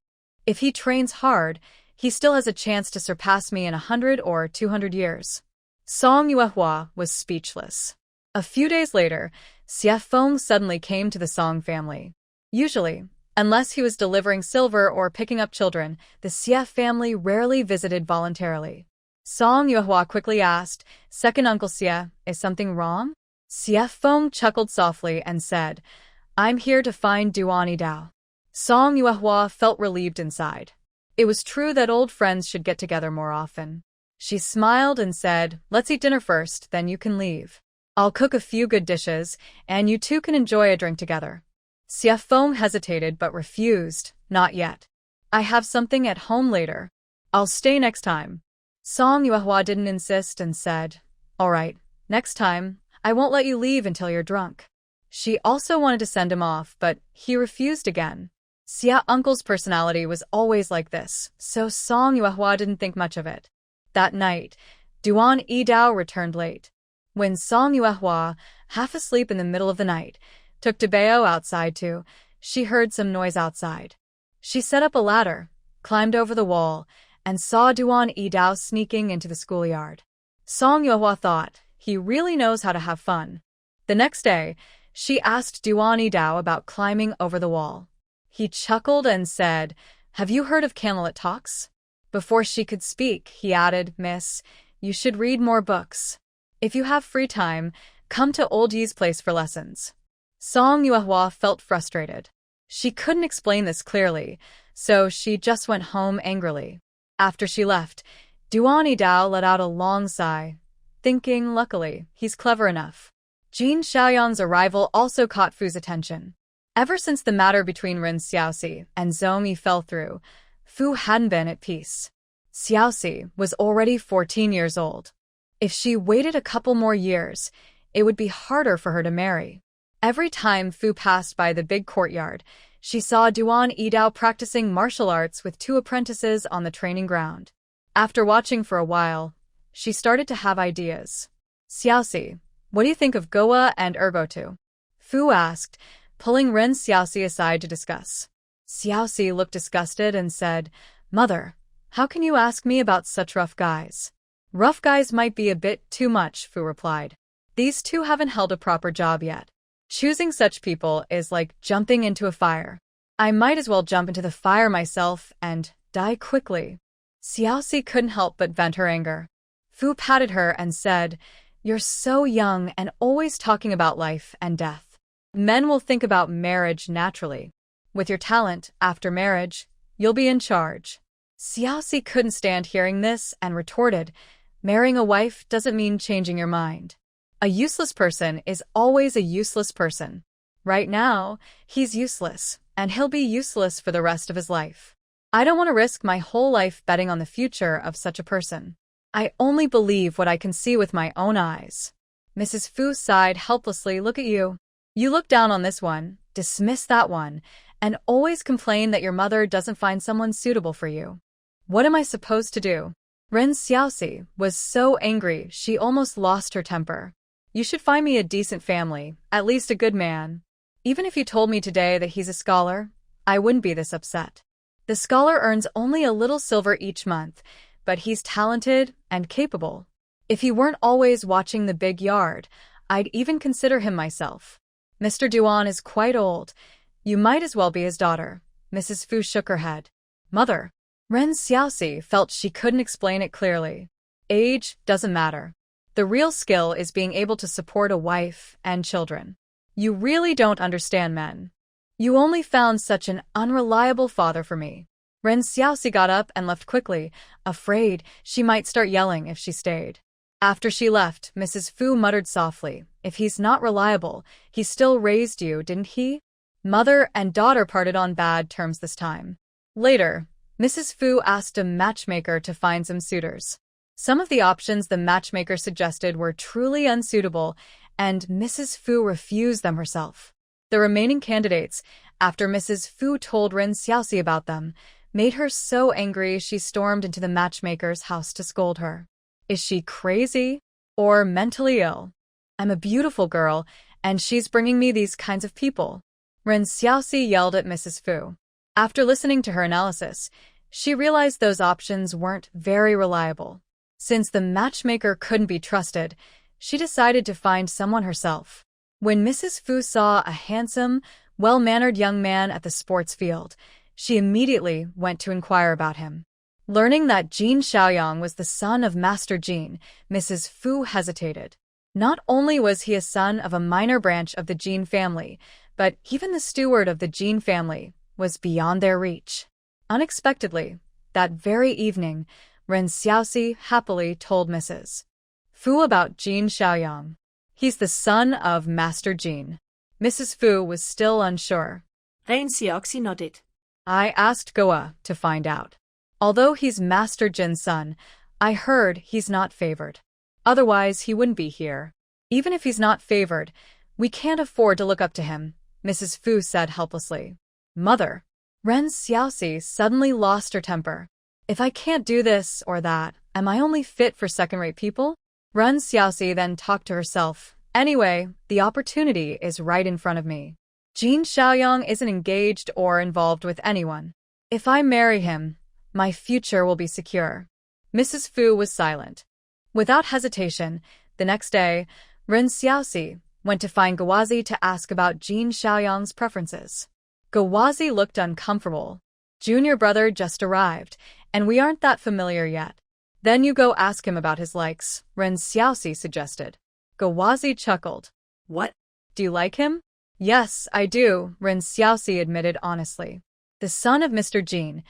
If he trains hard, he still has a chance to surpass me in 100 or 200 years." Song Yuehua was speechless. A few days later, Xie Feng suddenly came to the Song family. Usually, unless he was delivering silver or picking up children, the Xie family rarely visited voluntarily. Song Yuehua quickly asked, "Second Uncle Xie, is something wrong?" Xie Feng chuckled softly and said, "I'm here to find Duan Yidao." Song Yuehua felt relieved inside. It was true that old friends should get together more often. She smiled and said, "Let's eat dinner first, then you can leave. I'll cook a few good dishes, and you two can enjoy a drink together." Xie Feng hesitated but refused, "Not yet. I have something at home later. I'll stay next time." Song Yuehua didn't insist and said, "All right, next time, I won't let you leave until you're drunk." She also wanted to send him off, but he refused again. Xie Uncle's personality was always like this, so Song Yuehua didn't think much of it. That night, Duan Yidao returned late. When Song Yuehua, half asleep in the middle of the night, took Debao outside too, she heard some noise outside. She set up a ladder, climbed over the wall, and saw Duan Yidao sneaking into the schoolyard. Song Yuehua thought, he really knows how to have fun. The next day, she asked Duan Yidao about climbing over the wall. He chuckled and said, "Have you heard of Candlelit Talks?" Before she could speak, he added, "Miss, you should read more books. If you have free time, come to Old Yi's place for lessons." Song Yuehua felt frustrated. She couldn't explain this clearly, so she just went home angrily. After she left, Duan Yidao let out a long sigh, thinking, luckily, he's clever enough. Jin Xiaoyang's arrival also caught Fu's attention. Ever since the matter between Ren Xiaoxi and Zhou fell through, Fu hadn't been at peace. Xiaoxi was already 14 years old. If she waited a couple more years, it would be harder for her to marry. Every time Fu passed by the big courtyard, she saw Duan Yidao practicing martial arts with 2 apprentices on the training ground. After watching for a while, she started to have ideas. "Xiaoxi, What do you think of Goa and Erbotu? Fu asked, pulling Ren Xiaoxi aside to discuss. Xiaoxi looked disgusted and said, Mother, how can you ask me about such rough guys? Rough guys might be a bit too much, Fu replied. These two haven't held a proper job yet. Choosing such people is like jumping into a fire. I might as well jump into the fire myself and die quickly. Xiaoxi couldn't help but vent her anger. Fu patted her and said, You're so young and always talking about life and death. Men will think about marriage naturally. With your talent, after marriage, you'll be in charge. Xiaoxi couldn't stand hearing this and retorted, Marrying a wife doesn't mean changing your mind. A useless person is always a useless person. Right now, he's useless, and he'll be useless for the rest of his life. I don't want to risk my whole life betting on the future of such a person. I only believe what I can see with my own eyes. Mrs. Fu sighed helplessly. Look at you. You look down on this one, dismiss that one, and always complain that your mother doesn't find someone suitable for you. What am I supposed to do? Ren Xiaoxi was so angry she almost lost her temper. You should find me a decent family, at least a good man. Even if you told me today that he's a scholar, I wouldn't be this upset. The scholar earns only a little silver each month, but he's talented and capable. If he weren't always watching the big yard, I'd even consider him myself. Mr. Duan is quite old. You might as well be his daughter. Mrs. Fu shook her head. Mother. Ren Xiaoxi felt she couldn't explain it clearly. Age doesn't matter. The real skill is being able to support a wife and children. You really don't understand men. You only found such an unreliable father for me. Ren Xiaoxi got up and left quickly, afraid she might start yelling if she stayed. After she left, Mrs. Fu muttered softly, If he's not reliable, he still raised you, didn't he? Mother and daughter parted on bad terms this time. Later, Mrs. Fu asked a matchmaker to find some suitors. Some of the options the matchmaker suggested were truly unsuitable, and Mrs. Fu refused them herself. The remaining candidates, after Mrs. Fu told Ren Xiaoxi about them, made her so angry she stormed into the matchmaker's house to scold her. Is she crazy or mentally ill? I'm a beautiful girl, and she's bringing me these kinds of people. Ren Xiaoxi yelled at Mrs. Fu. After listening to her analysis, she realized those options weren't very reliable. Since the matchmaker couldn't be trusted, she decided to find someone herself. When Mrs. Fu saw a handsome, well-mannered young man at the sports field, she immediately went to inquire about him. Learning that Jin Xiaoyang was the son of Master Jin, Mrs. Fu hesitated. Not only was he a son of a minor branch of the Jin family, but even the steward of the Jin family was beyond their reach. Unexpectedly, that very evening, Ren Xiaoxi happily told Mrs. Fu about Jin Xiaoyang. He's the son of Master Jin. Mrs. Fu was still unsure. Ren Xiaoxi nodded. I asked Goa to find out. Although he's Master Jin's son, I heard he's not favored. Otherwise, he wouldn't be here. Even if he's not favored, we can't afford to look up to him, Mrs. Fu said helplessly. Mother. Ren Xiaoxi suddenly lost her temper. If I can't do this or that, am I only fit for second-rate people? Ren Xiaoxi then talked to herself. Anyway, the opportunity is right in front of me. Jin Xiaoyang isn't engaged or involved with anyone. If I marry him, my future will be secure. Mrs. Fu was silent. Without hesitation, the next day, Ren Xiaoxi went to find Gawazi to ask about Jin Xiaoyang's preferences. Gawazi looked uncomfortable. Junior brother just arrived, and we aren't that familiar yet. Then you go ask him about his likes, Ren Xiaoxi suggested. Gawazi chuckled. What? Do you like him? Yes, I do, Ren Xiaoxi admitted honestly. The son of Mr. Jin,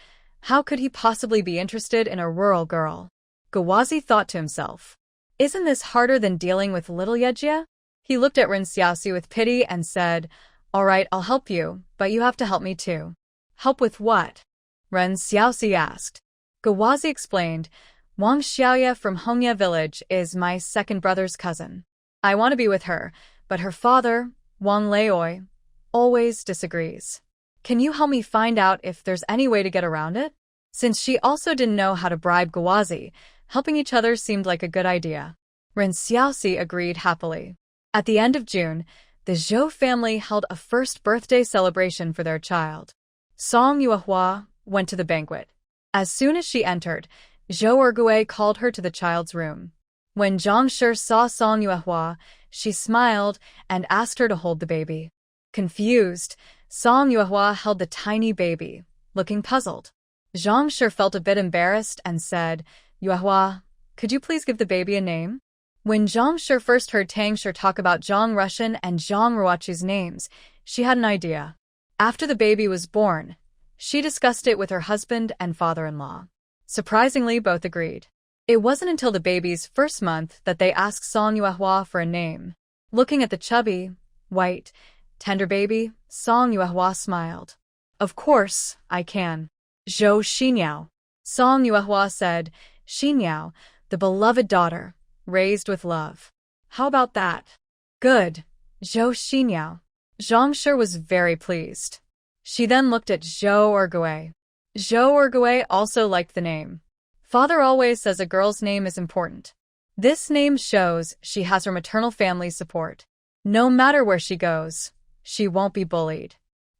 how could he possibly be interested in a rural girl? Gawazi thought to himself. Isn't this harder than dealing with little Yejia? He looked at Ren Xiaoxi with pity and said, All right, I'll help you, but you have to help me too. Help with what? Ren Xiaoxi asked. Gawazi explained, Wang Xiaoya from Hongya village is my second brother's cousin. I want to be with her, but her father, Wang Leoi, always disagrees. Can you help me find out if there's any way to get around it? Since she also didn't know how to bribe Gawazi, helping each other seemed like a good idea. Ren Xiaoxi agreed happily. At the end of June, the Zhou family held a first birthday celebration for their child. Song Yuehua went to the banquet. As soon as she entered, Zhou Ergui called her to the child's room. When Zhang Shi saw Song Yuehua, she smiled and asked her to hold the baby. Confused, Song Yuehua held the tiny baby, looking puzzled. Zhang Shi felt a bit embarrassed and said, "Yuehua, could you please give the baby a name?" When Zhang Shi first heard Tang Shi talk about Zhang Rushan and Zhang Ruochu's names, she had an idea. After the baby was born, she discussed it with her husband and father-in-law. Surprisingly, both agreed. It wasn't until the baby's first month that they asked Song Yuehua for a name. Looking at the chubby, white, tender baby, Song Yuehua smiled. "Of course, I can. Zhou Xinyao." Song Yuehua said, "Xinyao, the beloved daughter, raised with love. How about that?" "Good, Zhou Xinyao." Zhang Shi was very pleased. She then looked at Zhou Ergui. Zhou Ergui also liked the name. Father always says a girl's name is important. This name shows she has her maternal family's support. No matter where she goes, she won't be bullied.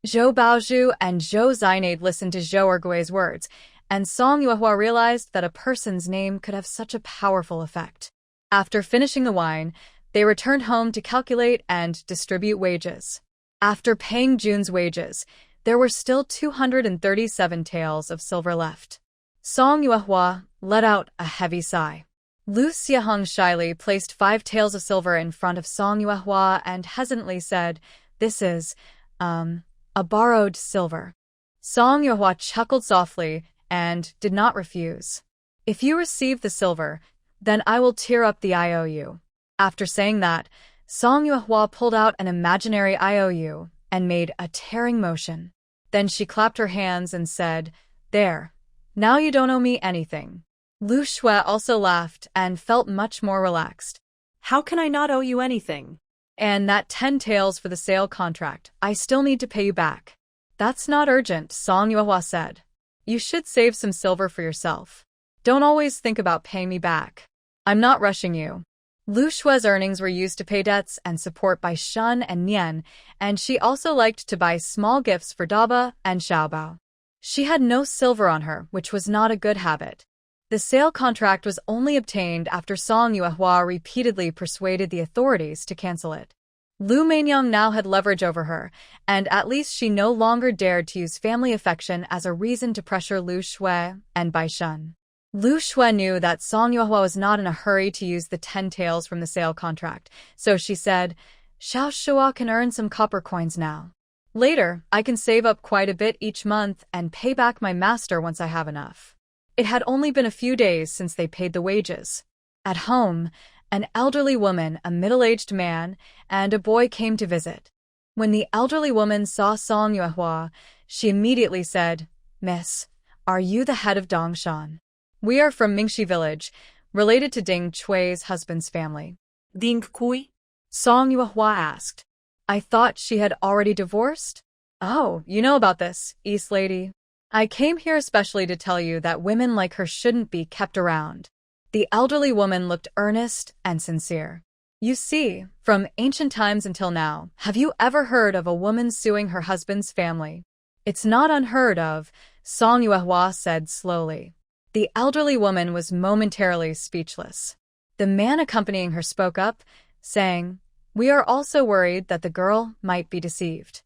Zhou Baozhu and Zhou Zainade listened to Zhou Ergui's words, and Song Yuehua realized that a person's name could have such a powerful effect. After finishing the wine, they returned home to calculate and distribute wages. After paying June's wages, there were still 237 taels of silver left. Song Yuehua let out a heavy sigh. Lu Xiahong shyly placed 5 taels of silver in front of Song Yuehua and hesitantly said, "This is, a borrowed silver." Song Yuehua chuckled softly and did not refuse. "If you receive the silver, then I will tear up the IOU." After saying that, Song Yuehua pulled out an imaginary IOU and made a tearing motion. Then she clapped her hands and said, "There. Now you don't owe me anything." Lu Shui also laughed and felt much more relaxed. How can I not owe you anything? "And that 10 taels for the sale contract, I still need to pay you back." "That's not urgent," Song Yuehua said. "You should save some silver for yourself. Don't always think about paying me back. I'm not rushing you." Lu Shui's earnings were used to pay debts and support Bai Shun and Nian, and she also liked to buy small gifts for Daba and Xiaobao. She had no silver on her, which was not a good habit. The sale contract was only obtained after Song Yuehua repeatedly persuaded the authorities to cancel it. Lu Manyang now had leverage over her, and at least she no longer dared to use family affection as a reason to pressure Lu Shui and Bai Shun. Lu Shui knew that Song Yuehua was not in a hurry to use the 10 taels from the sale contract, so she said, "Xiao Shua can earn some copper coins now. Later, I can save up quite a bit each month and pay back my master once I have enough." It had only been a few days since they paid the wages. At home, an elderly woman, a middle-aged man, and a boy came to visit. When the elderly woman saw Song Yuehua, she immediately said, "Miss, are you the head of Dongshan? We are from Mingxi village, related to Ding Chui's husband's family." Ding Kui? Song Yuehua asked. "I thought she had already divorced?" "Oh, you know about this, East Lady. I came here especially to tell you that women like her shouldn't be kept around." The elderly woman looked earnest and sincere. "You see, from ancient times until now, have you ever heard of a woman suing her husband's family? It's not unheard of," Song Yuehua said slowly. The elderly woman was momentarily speechless. The man accompanying her spoke up, saying, "We are also worried that the girl might be deceived.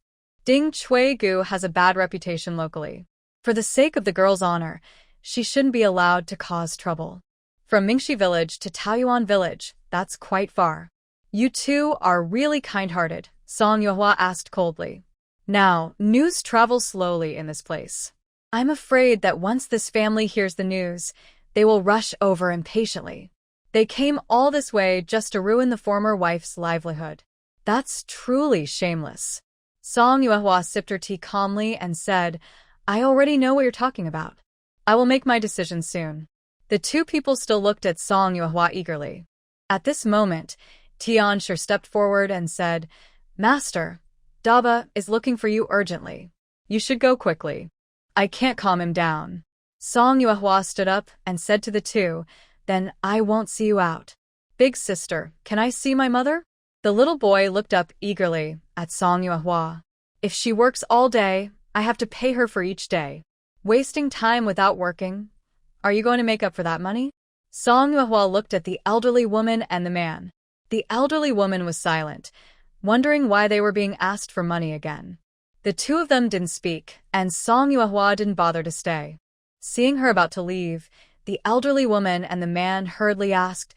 Ding Chui Gu has a bad reputation locally. For the sake of the girl's honor, she shouldn't be allowed to cause trouble. From Mingxi village to Taoyuan village, that's quite far." "You two are really kind-hearted," Song Yuehua asked coldly. "Now, news travels slowly in this place. I'm afraid that once this family hears the news, they will rush over impatiently. They came all this way just to ruin the former wife's livelihood. That's truly shameless." Song Yuehua sipped her tea calmly and said, "I already know what you're talking about. I will make my decision soon." The two people still looked at Song Yuehua eagerly. At this moment, Tianshi stepped forward and said, "Master, Daba is looking for you urgently. You should go quickly. I can't calm him down." Song Yuehua stood up and said to the two, "Then I won't see you out. Big sister, can I see my mother?" The little boy looked up eagerly at Song Yuehua. If she works all day, I have to pay her for each day. Wasting time without working? Are you going to make up for that money? Song Yuehua looked at the elderly woman and the man. The elderly woman was silent, wondering why they were being asked for money again. The two of them didn't speak, and Song Yuehua didn't bother to stay. Seeing her about to leave, the elderly woman and the man hurriedly asked,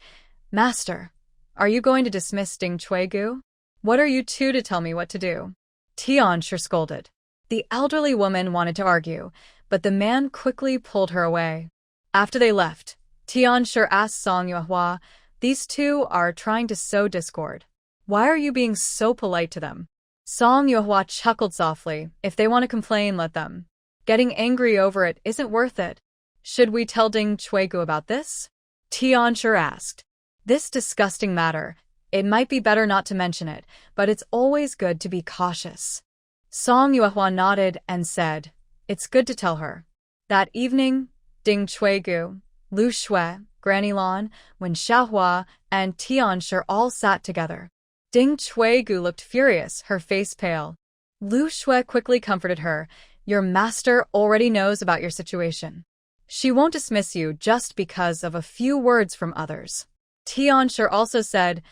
"Master, are you going to dismiss Ding Chuegu? What are you two to tell me what to do?" Tian sure scolded. The elderly woman wanted to argue, but the man quickly pulled her away. After they left, Tian sure asked Song Yuehua, "These two are trying to sow discord. Why are you being so polite to them?" Song Yuehua chuckled softly. "If they want to complain, let them. Getting angry over it isn't worth it. Should we tell Ding Chuegu about this?" Tian sure asked. "This disgusting matter, it might be better not to mention it, but it's always good to be cautious." Song Yuehua nodded and said, "It's good to tell her." That evening, Ding Chuegu, Lu Shui, Granny Lan, Wen Xiaohua, and Tian sure all sat together. Ding Chuegu looked furious, her face pale. Lu Shui quickly comforted her. "Your master already knows about your situation. She won't dismiss you just because of a few words from others." Tian sure also said,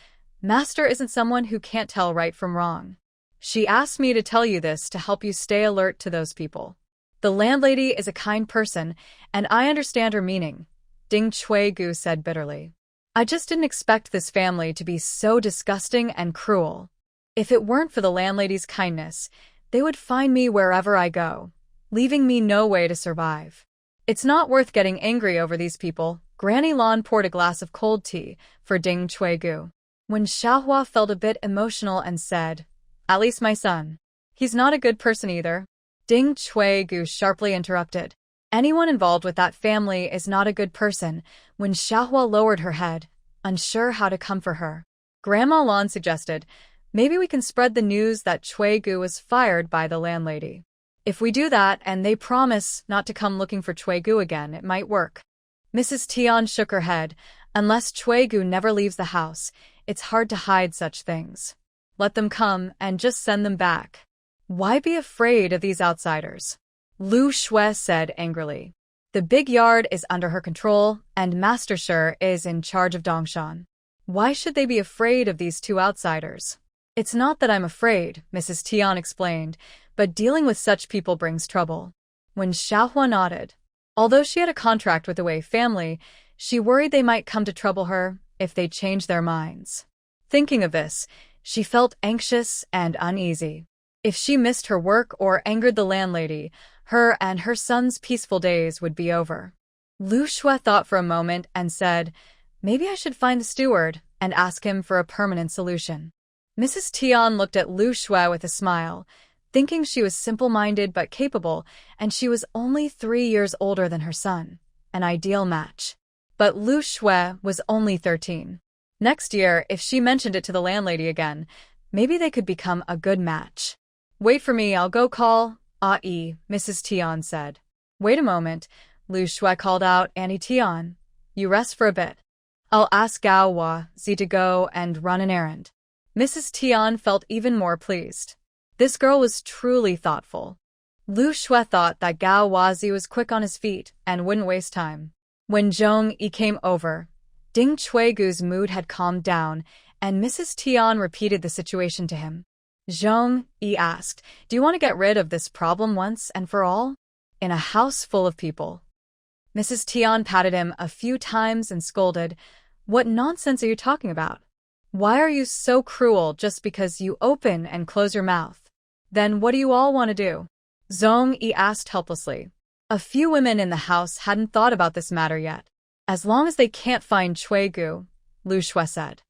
"Master isn't someone who can't tell right from wrong. She asked me to tell you this to help you stay alert to those people. The landlady is a kind person, and I understand her meaning," Ding Chuegu said bitterly. "I just didn't expect this family to be so disgusting and cruel. If it weren't for the landlady's kindness, they would find me wherever I go, leaving me no way to survive. It's not worth getting angry over these people." Granny Lan poured a glass of cold tea for Ding Chuegu. When Xiaohua felt a bit emotional and said, "At least my son. He's not a good person either," Ding Chuegu sharply interrupted. "Anyone involved with that family is not a good person." When Xiaohua lowered her head, unsure how to comfort her, Grandma Lan suggested, "Maybe we can spread the news that Chuegu was fired by the landlady. If we do that and they promise not to come looking for Chuegu again, it might work." Mrs. Tian shook her head. "Unless Chuegu never leaves the house, it's hard to hide such things. Let them come and just send them back. Why be afraid of these outsiders?" Lu Shui said angrily. "The big yard is under her control, and Master Shi is in charge of Dongshan. Why should they be afraid of these two outsiders?" "It's not that I'm afraid," Mrs. Tian explained, "but dealing with such people brings trouble." When Xiaohua nodded. Although she had a contract with the Wei family, she worried they might come to trouble her if they changed their minds. Thinking of this, she felt anxious and uneasy. If she missed her work or angered the landlady, her and her son's peaceful days would be over. Lu Shui thought for a moment and said, "Maybe I should find the steward and ask him for a permanent solution." Mrs. Tian looked at Lu Shui with a smile, thinking she was simple-minded but capable, and she was only 3 years older than her son, an ideal match. But Lu Shui was only 13. Next year, if she mentioned it to the landlady again, maybe they could become a good match. "Wait for me, I'll go call Ai," Mrs. Tian said. "Wait a moment," Lu Shui called out. "Auntie Tian, you rest for a bit. I'll ask Gao Wazi to go and run an errand." Mrs. Tian felt even more pleased. This girl was truly thoughtful. Lu Shui thought that Gao Wazi was quick on his feet and wouldn't waste time. When Zhong Yi came over, Ding Chuegu's mood had calmed down, and Mrs. Tian repeated the situation to him. Zhong Yi asked, "Do you want to get rid of this problem once and for all? In a house full of people?" Mrs. Tian patted him a few times and scolded, "What nonsense are you talking about? Why are you so cruel just because you open and close your mouth? Then what do you all want to do?" Zhong Yi asked helplessly. A few women in the house hadn't thought about this matter yet. "As long as they can't find Chuegu," Lu Shui said.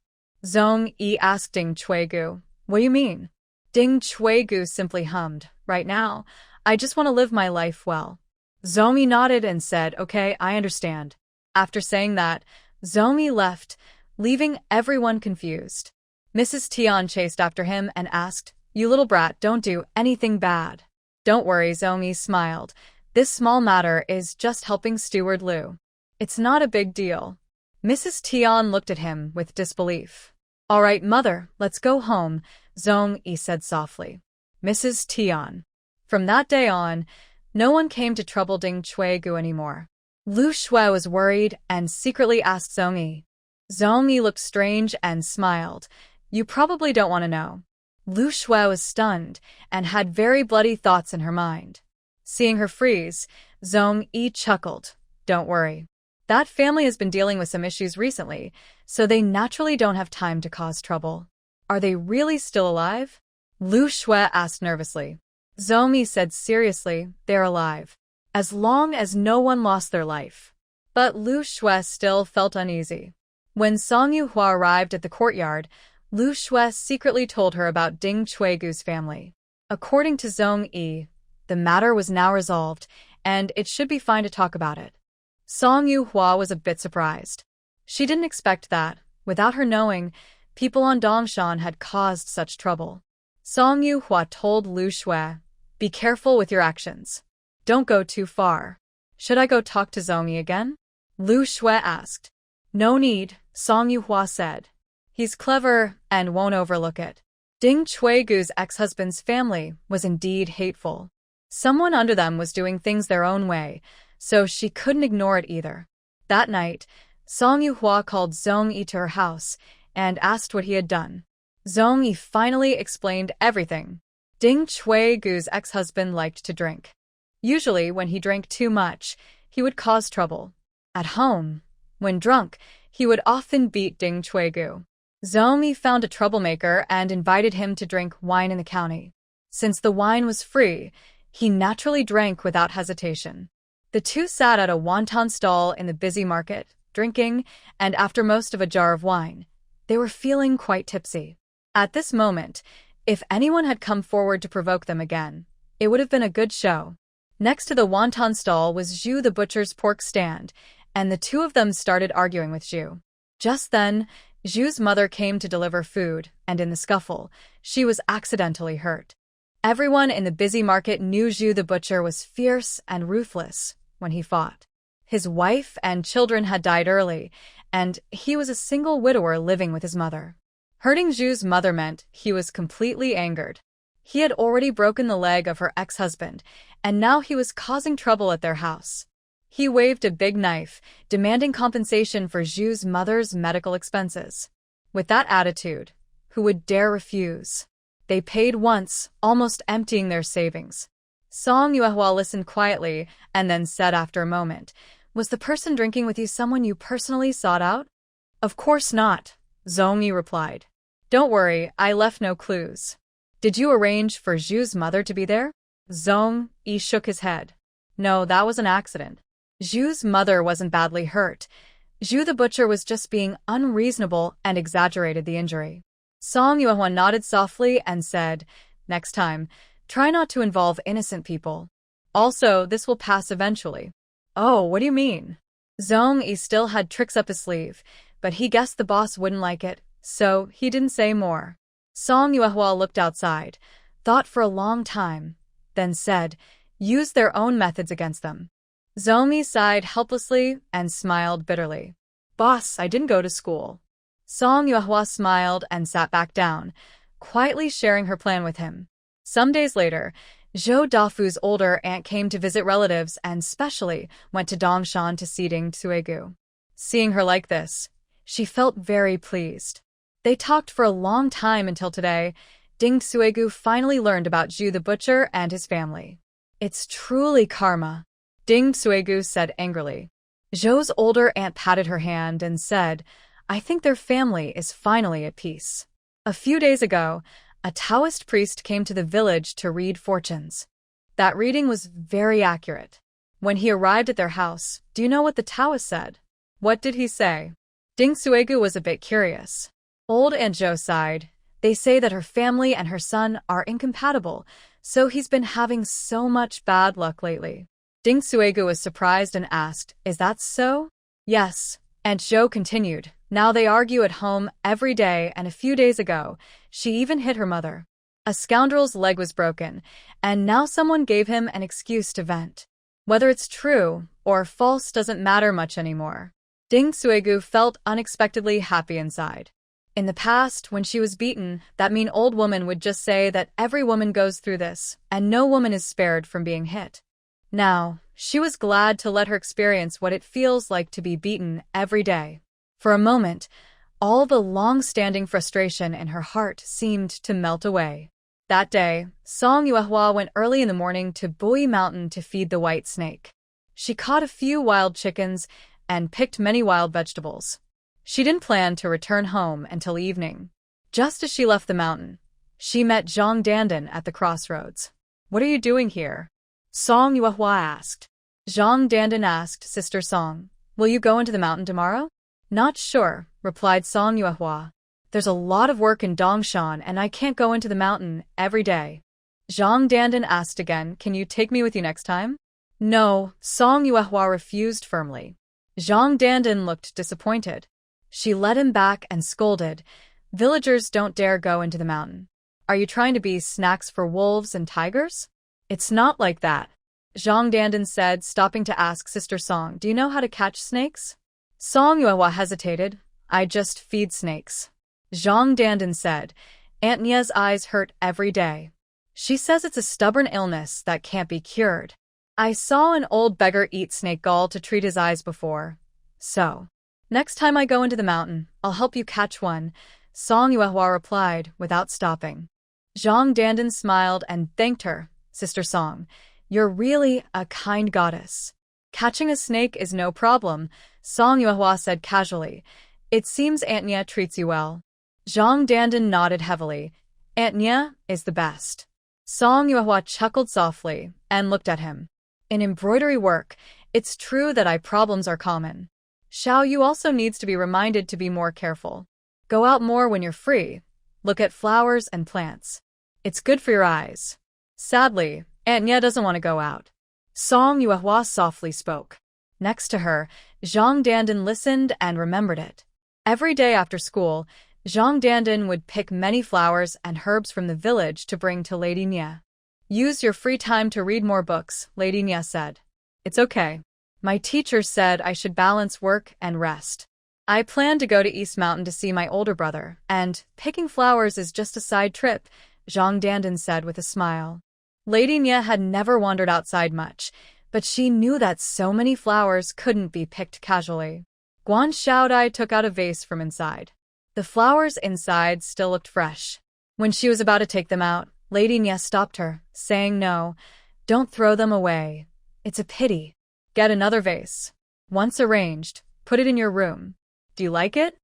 Zhong Yi asked Ding Chuegu, "What do you mean?" Ding Chuegu simply hummed, "Right now, I just want to live my life well." Zhong Yi nodded and said, "Okay, I understand." After saying that, Zhong Yi left, leaving everyone confused. Mrs. Tian chased after him and asked, "You little brat, don't do anything bad." "Don't worry," Zhong Yi smiled. "This small matter is just helping Steward Lu. It's not a big deal." Mrs. Tian looked at him with disbelief. All right, mother, let's go home, Zhong-yi said softly. Mrs. Tian. From that day on, no one came to trouble Ding Chuegu anymore. Lu Shui was worried and secretly asked Zhong-yi. Zhong-yi looked strange and smiled. You probably don't want to know. Lu Shui was stunned and had very bloody thoughts in her mind. Seeing her freeze, Zhong-yi chuckled. Don't worry. That family has been dealing with some issues recently, so they naturally don't have time to cause trouble. Are they really still alive? Lu Shui asked nervously. Zhong-yi said seriously, they're alive. As long as no one lost their life. But Lu Shui still felt uneasy. When Song Yuhua arrived at the courtyard, Lu Shui secretly told her about Ding Chuegu's family. According to Zhong-yi, the matter was now resolved, and it should be fine to talk about it. Song Yuhua was a bit surprised. She didn't expect that, without her knowing, people on Dongshan had caused such trouble. Song Yuhua told Lu Shui, be careful with your actions. Don't go too far. Should I go talk to Zhong-yi again? Lu Shui asked. No need, Song Yuhua said. He's clever and won't overlook it. Ding Chuegu's ex-husband's family was indeed hateful. Someone under them was doing things their own way, so she couldn't ignore it either. That night, Song Yuhua called Zhong-yi to her house and asked what he had done. Zhong-yi finally explained everything. Ding Chuegu's ex-husband liked to drink. Usually, when he drank too much, he would cause trouble. At home, when drunk, he would often beat Ding Chuegu. Zhong-yi found a troublemaker and invited him to drink wine in the county. Since the wine was free, he naturally drank without hesitation. The two sat at a wonton stall in the busy market, drinking, and after most of a jar of wine, they were feeling quite tipsy. At this moment, if anyone had come forward to provoke them again, it would have been a good show. Next to the wonton stall was Zhu the butcher's pork stand, and the two of them started arguing with Zhu. Just then, Zhu's mother came to deliver food, and in the scuffle, she was accidentally hurt. Everyone in the busy market knew Zhu the butcher was fierce and ruthless when he fought. His wife and children had died early, and he was a single widower living with his mother. Hurting Zhu's mother meant he was completely angered. He had already broken the leg of her ex-husband, and now he was causing trouble at their house. He waved a big knife, demanding compensation for Zhu's mother's medical expenses. With that attitude, who would dare refuse? They paid once, almost emptying their savings. Song Yuehua listened quietly and then said after a moment, was the person drinking with you someone you personally sought out? Of course not, Zhong-yi replied. Don't worry, I left no clues. Did you arrange for Zhu's mother to be there? Zhong-yi shook his head. No, that was an accident. Zhu's mother wasn't badly hurt. Zhu the butcher was just being unreasonable and exaggerated the injury. Song Yuehua nodded softly and said, next time, try not to involve innocent people. Also, this will pass eventually. Oh, what do you mean? Zhong-yi still had tricks up his sleeve, but he guessed the boss wouldn't like it, so he didn't say more. Song Yuehua looked outside, thought for a long time, then said, use their own methods against them. Zhong-yi sighed helplessly and smiled bitterly. Boss, I didn't go to school. Song Yuehua smiled and sat back down, quietly sharing her plan with him. Some days later, Zhou Dafu's older aunt came to visit relatives and specially went to Dongshan to see Ding Cuegu. Seeing her like this, she felt very pleased. They talked for a long time until today, Ding Cuegu finally learned about Zhu the butcher and his family. It's truly karma, Ding Cuegu said angrily. Zhou's older aunt patted her hand and said, I think their family is finally at peace. A few days ago, a Taoist priest came to the village to read fortunes. That reading was very accurate. When he arrived at their house, do you know what the Taoist said? What did he say? Ding Cuegu was a bit curious. Old Aunt Zhou sighed. They say that her family and her son are incompatible, so he's been having so much bad luck lately. Ding Cuegu was surprised and asked, is that so? Yes, Aunt Zhou continued. Now they argue at home every day, and a few days ago, she even hit her mother. A scoundrel's leg was broken, and now someone gave him an excuse to vent. Whether it's true or false doesn't matter much anymore. Ding Cuegu felt unexpectedly happy inside. In the past, when she was beaten, that mean old woman would just say that every woman goes through this, and no woman is spared from being hit. Now, she was glad to let her experience what it feels like to be beaten every day. For a moment, all the long-standing frustration in her heart seemed to melt away. That day, Song Yuehua went early in the morning to Bui Mountain to feed the white snake. She caught a few wild chickens and picked many wild vegetables. She didn't plan to return home until evening. Just as she left the mountain, she met Zhang Dandan at the crossroads. "What are you doing here?" Song Yuehua asked. Zhang Dandan asked Sister Song, "Will you go into the mountain tomorrow?" "Not sure," replied Song Yuehua. "There's a lot of work in Dongshan and I can't go into the mountain every day." Zhang Dandan asked again, "Can you take me with you next time?" "No," Song Yuehua refused firmly. Zhang Dandan looked disappointed. She led him back and scolded, "Villagers don't dare go into the mountain. Are you trying to be snacks for wolves and tigers?" "It's not like that," Zhang Dandan said, stopping to ask Sister Song, "Do you know how to catch snakes?" Song Yuehua hesitated. "I just feed snakes." Zhang Dandan said, "Aunt Nia's eyes hurt every day. She says it's a stubborn illness that can't be cured. I saw an old beggar eat snake gall to treat his eyes before. So, next time I go into the mountain, I'll help you catch one," Song Yuehua replied without stopping. Zhang Dandan smiled and thanked her. "Sister Song, you're really a kind goddess." "Catching a snake is no problem," Song Yuehua said casually. "It seems Aunt Nia treats you well." Zhang Dandan nodded heavily. "Aunt Nia is the best." Song Yuehua chuckled softly and looked at him. "In embroidery work, it's true that eye problems are common. Xiao Yu also needs to be reminded to be more careful. Go out more when you're free. Look at flowers and plants. It's good for your eyes." Sadly, Aunt Nia doesn't want to go out. Song Yuehua softly spoke. Next to her, Zhang Dandan listened and remembered it. Every day after school, Zhang Dandan would pick many flowers and herbs from the village to bring to Lady Nia. "Use your free time to read more books," Lady Nia said. "It's okay. My teacher said I should balance work and rest. I plan to go to East Mountain to see my older brother, and picking flowers is just a side trip," Zhang Dandan said with a smile. Lady Nia had never wandered outside much, but she knew that so many flowers couldn't be picked casually. Guan Xiaodai took out a vase from inside. The flowers inside still looked fresh. When she was about to take them out, Lady Nia stopped her, saying, "No, don't throw them away. It's a pity. Get another vase. Once arranged, put it in your room. Do you like it?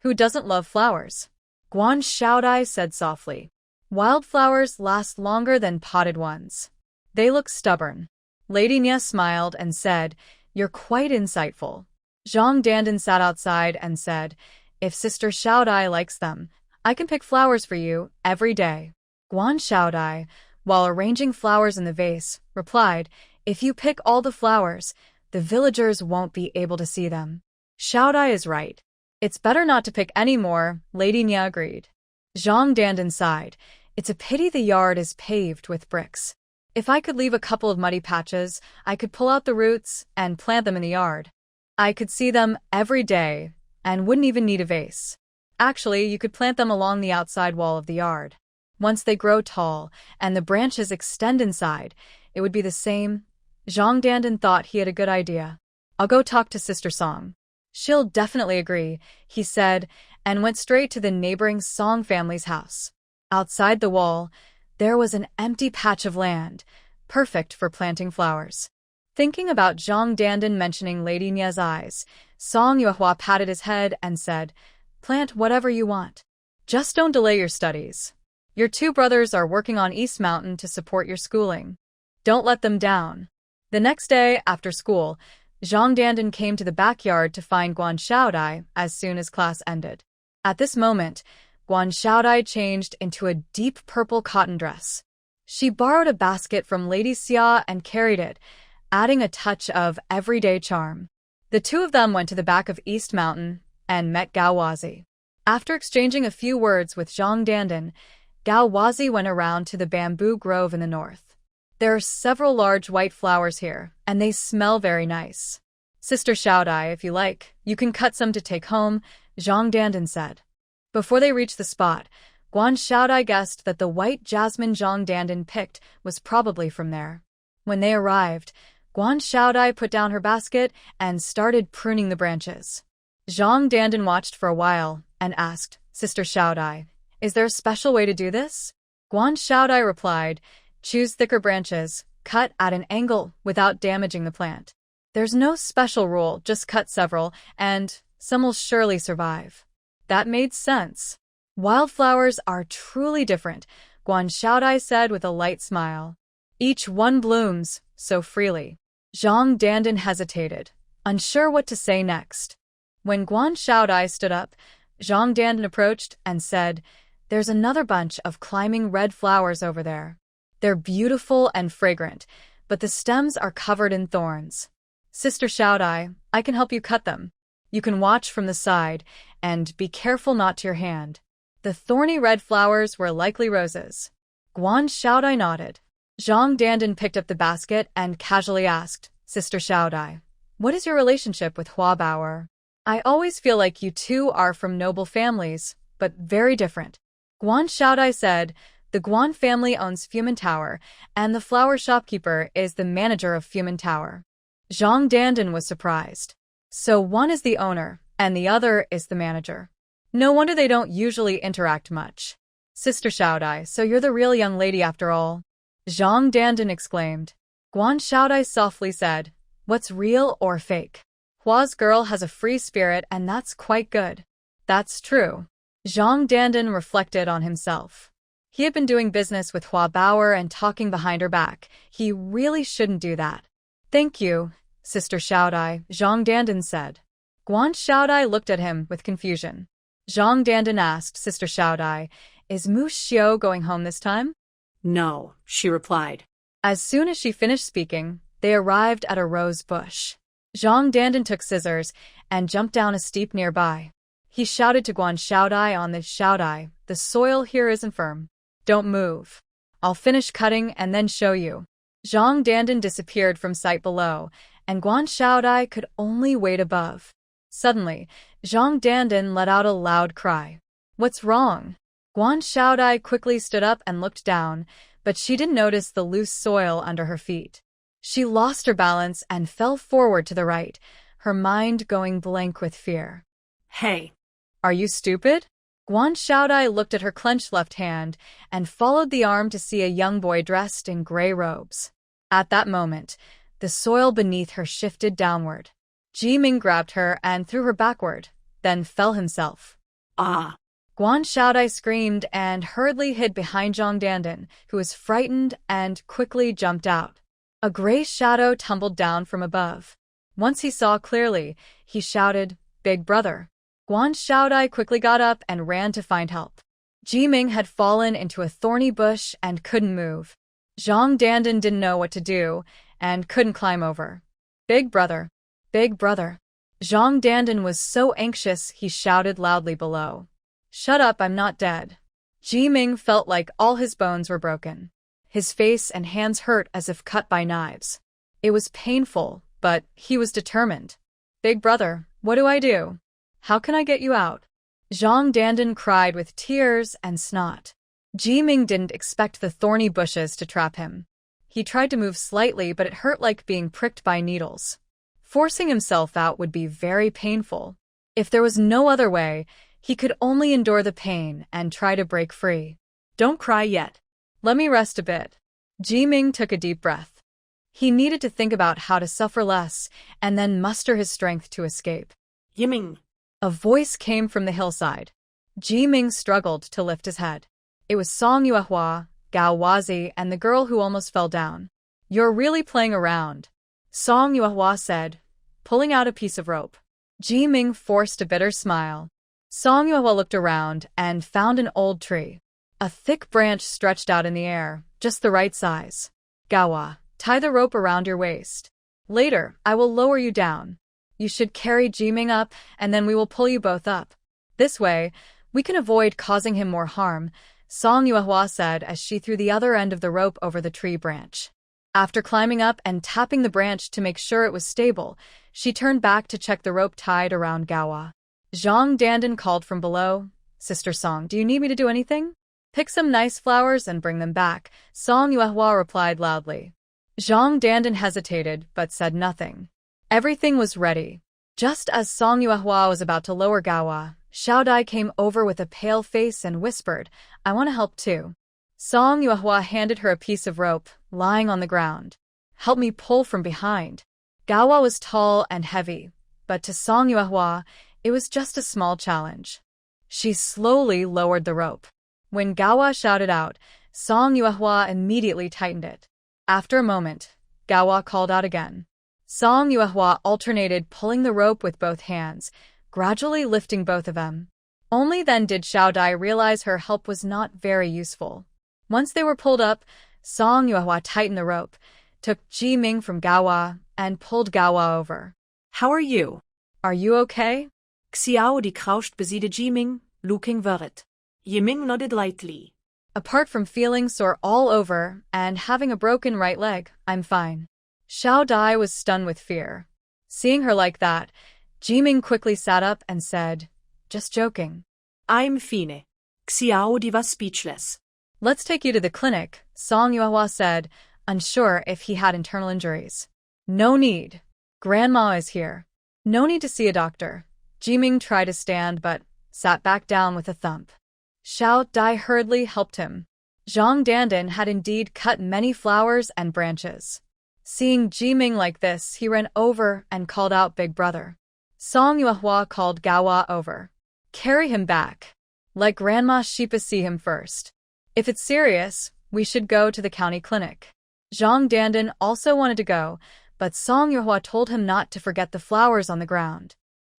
Who doesn't love flowers?" Guan Xiaodai said softly. "Wildflowers last longer than potted ones. They look stubborn." Lady Nia smiled and said, "You're quite insightful." Zhang Dandan sat outside and said, "If Sister Xiaodai likes them, I can pick flowers for you every day." Guan Xiaodai, while arranging flowers in the vase, replied, "If you pick all the flowers, the villagers won't be able to see them." Xiaodai is right. "It's better not to pick any more," Lady Nia agreed. Zhang Dandan sighed. "It's a pity the yard is paved with bricks. If I could leave a couple of muddy patches, I could pull out the roots and plant them in the yard. I could see them every day and wouldn't even need a vase. Actually, you could plant them along the outside wall of the yard. Once they grow tall and the branches extend inside, it would be the same." Zhang Dandan thought he had a good idea. "I'll go talk to Sister Song. She'll definitely agree," he said, and went straight to the neighboring Song family's house. Outside the wall, there was an empty patch of land, perfect for planting flowers. Thinking about Zhang Dandan mentioning Lady Nia's eyes, Song Yuehua patted his head and said, "Plant whatever you want. Just don't delay your studies. Your two brothers are working on East Mountain to support your schooling. Don't let them down." The next day, after school, Zhang Dandan came to the backyard to find Guan Xiaodai as soon as class ended. At this moment, Guan Xiaodai changed into a deep purple cotton dress. She borrowed a basket from Lady Xia and carried it, adding a touch of everyday charm. The two of them went to the back of East Mountain and met Gao Wazi. After exchanging a few words with Zhang Dandan, Gao Wazi went around to the bamboo grove in the north. "There are several large white flowers here, and they smell very nice. Sister Xiaodai, if you like, you can cut some to take home," Zhang Dandan said. Before they reached the spot, Guan Xiaodai guessed that the white jasmine Zhang Dandan picked was probably from there. When they arrived, Guan Xiaodai put down her basket and started pruning the branches. Zhang Dandan watched for a while and asked, "Sister Xiaodai, is there a special way to do this?" Guan Xiaodai replied, "Choose thicker branches, cut at an angle without damaging the plant. There's no special rule, just cut several, and some will surely survive." That made sense. Wildflowers are truly different, Guan Xiaodai said with a light smile. Each one blooms so freely. Zhang Dandan hesitated, unsure what to say next. When Guan Xiaodai stood up, Zhang Dandan approached and said, "There's another bunch of climbing red flowers over there. They're beautiful and fragrant, but the stems are covered in thorns. Sister Xiaodai, I can help you cut them. You can watch from the side, and be careful not to your hand." The thorny red flowers were likely roses. Guan Xiaodai nodded. Zhang Dandan picked up the basket and casually asked, "Sister Xiaodai, what is your relationship with Hua Baoer? I always feel like you two are from noble families, but very different." Guan Xiaodai said, "The Guan family owns Fumin Tower, and the flower shopkeeper is the manager of Fumin Tower." Zhang Dandan was surprised. So one is the owner, and the other is the manager. No wonder they don't usually interact much. "Sister Xiaodai, so you're the real young lady after all?" Zhang Dandan exclaimed. Guan Xiaodai softly said, "What's real or fake? Hua's girl has a free spirit and that's quite good." "That's true." Zhang Dandan reflected on himself. He had been doing business with Hua Baoer and talking behind her back. He really shouldn't do that. "Thank you, Sister Xiaodai," Zhang Dandan said. Guan Xiaodai looked at him with confusion. Zhang Dandan asked, "Sister Xiaodai, is Mu Xiao going home this time?" "No," she replied. As soon as she finished speaking, they arrived at a rose bush. Zhang Dandan took scissors and jumped down a steep nearby. He shouted to Guan Xiaodai on the Xiaodai, "The soil here isn't firm. Don't move. I'll finish cutting and then show you." Zhang Dandan disappeared from sight below, and Guan Xiaodai could only wait above. Suddenly, Zhang Dandan let out a loud cry. "What's wrong?" Guan Xiaodai quickly stood up and looked down, but she didn't notice the loose soil under her feet. She lost her balance and fell forward to the right, her mind going blank with fear. "Hey! Are you stupid?" Guan Xiaodai looked at her clenched left hand and followed the arm to see a young boy dressed in gray robes. At that moment, the soil beneath her shifted downward. Jiming grabbed her and threw her backward, then fell himself. "Ah!" Guan Xiaodai screamed and hurriedly hid behind Zhang Dandan, who was frightened and quickly jumped out. A gray shadow tumbled down from above. Once he saw clearly, he shouted, "Big brother." Guan Xiaodai quickly got up and ran to find help. Jiming had fallen into a thorny bush and couldn't move. Zhang Dandan didn't know what to do and couldn't climb over. "Big brother! Big brother!" Zhang Dandan was so anxious he shouted loudly below. "Shut up, I'm not dead." Jiming felt like all his bones were broken. His face and hands hurt as if cut by knives. It was painful, but he was determined. "Big brother, what do I do? How can I get you out?" Zhang Dandan cried with tears and snot. Jiming didn't expect the thorny bushes to trap him. He tried to move slightly, but it hurt like being pricked by needles. Forcing himself out would be very painful. If there was no other way, he could only endure the pain and try to break free. "Don't cry yet. Let me rest a bit." Jiming took a deep breath. He needed to think about how to suffer less and then muster his strength to escape. "Yiming!" A voice came from the hillside. Jiming struggled to lift his head. It was Song Yuehua, Gao Wazi, and the girl who almost fell down. "You're really playing around," Song Yuehua said, pulling out a piece of rope. Jiming forced a bitter smile. Song Yuehua looked around and found an old tree. A thick branch stretched out in the air, just the right size. "Gawa, tie the rope around your waist. Later, I will lower you down. You should carry Jiming up, and then we will pull you both up. This way, we can avoid causing him more harm," Song Yuehua said as she threw the other end of the rope over the tree branch. After climbing up and tapping the branch to make sure it was stable, she turned back to check the rope tied around Gawa. Zhang Dandan called from below, Sister Song, do you need me to do anything? Pick some nice flowers and bring them back, Song Yuehua replied loudly. Zhang Dandan hesitated, but said nothing. Everything was ready. Just as Song Yuehua was about to lower Gawa, Xiao Dai came over with a pale face and whispered, I want to help too. Song Yuehua handed her a piece of rope, lying on the ground. Help me pull from behind. Gawa was tall and heavy, but to Song Yuehua, it was just a small challenge. She slowly lowered the rope. When Gawa shouted out, Song Yuehua immediately tightened it. After a moment, Gawa called out again. Song Yuehua alternated pulling the rope with both hands, gradually lifting both of them. Only then did Xiao Dai realize her help was not very useful. Once they were pulled up, Song Yuehua tightened the rope, took Ji Ming from Gawa, and pulled Gawa over. How are you? Are you okay? Xiao die crouched beside Ji Ming, looking worried. Ji Ming nodded lightly. Apart from feeling sore all over and having a broken right leg, I'm fine. Xiao Dai was stunned with fear. Seeing her like that, Ji Ming quickly sat up and said, just joking. I'm fine. Xiao die was speechless. Let's take you to the clinic, Song Yuehua said, unsure if he had internal injuries. No need. Grandma is here. No need to see a doctor. Ji Ming tried to stand but sat back down with a thump. Xiao Dai hurriedly helped him. Zhang Dandan had indeed cut many flowers and branches. Seeing Ji Ming like this, he ran over and called out Big Brother. Song Yuehua called Gawa over. Carry him back. Let Grandma Sheepa see him first. If it's serious, we should go to the county clinic. Zhang Dandan also wanted to go, but Song Yuehua told him not to forget the flowers on the ground.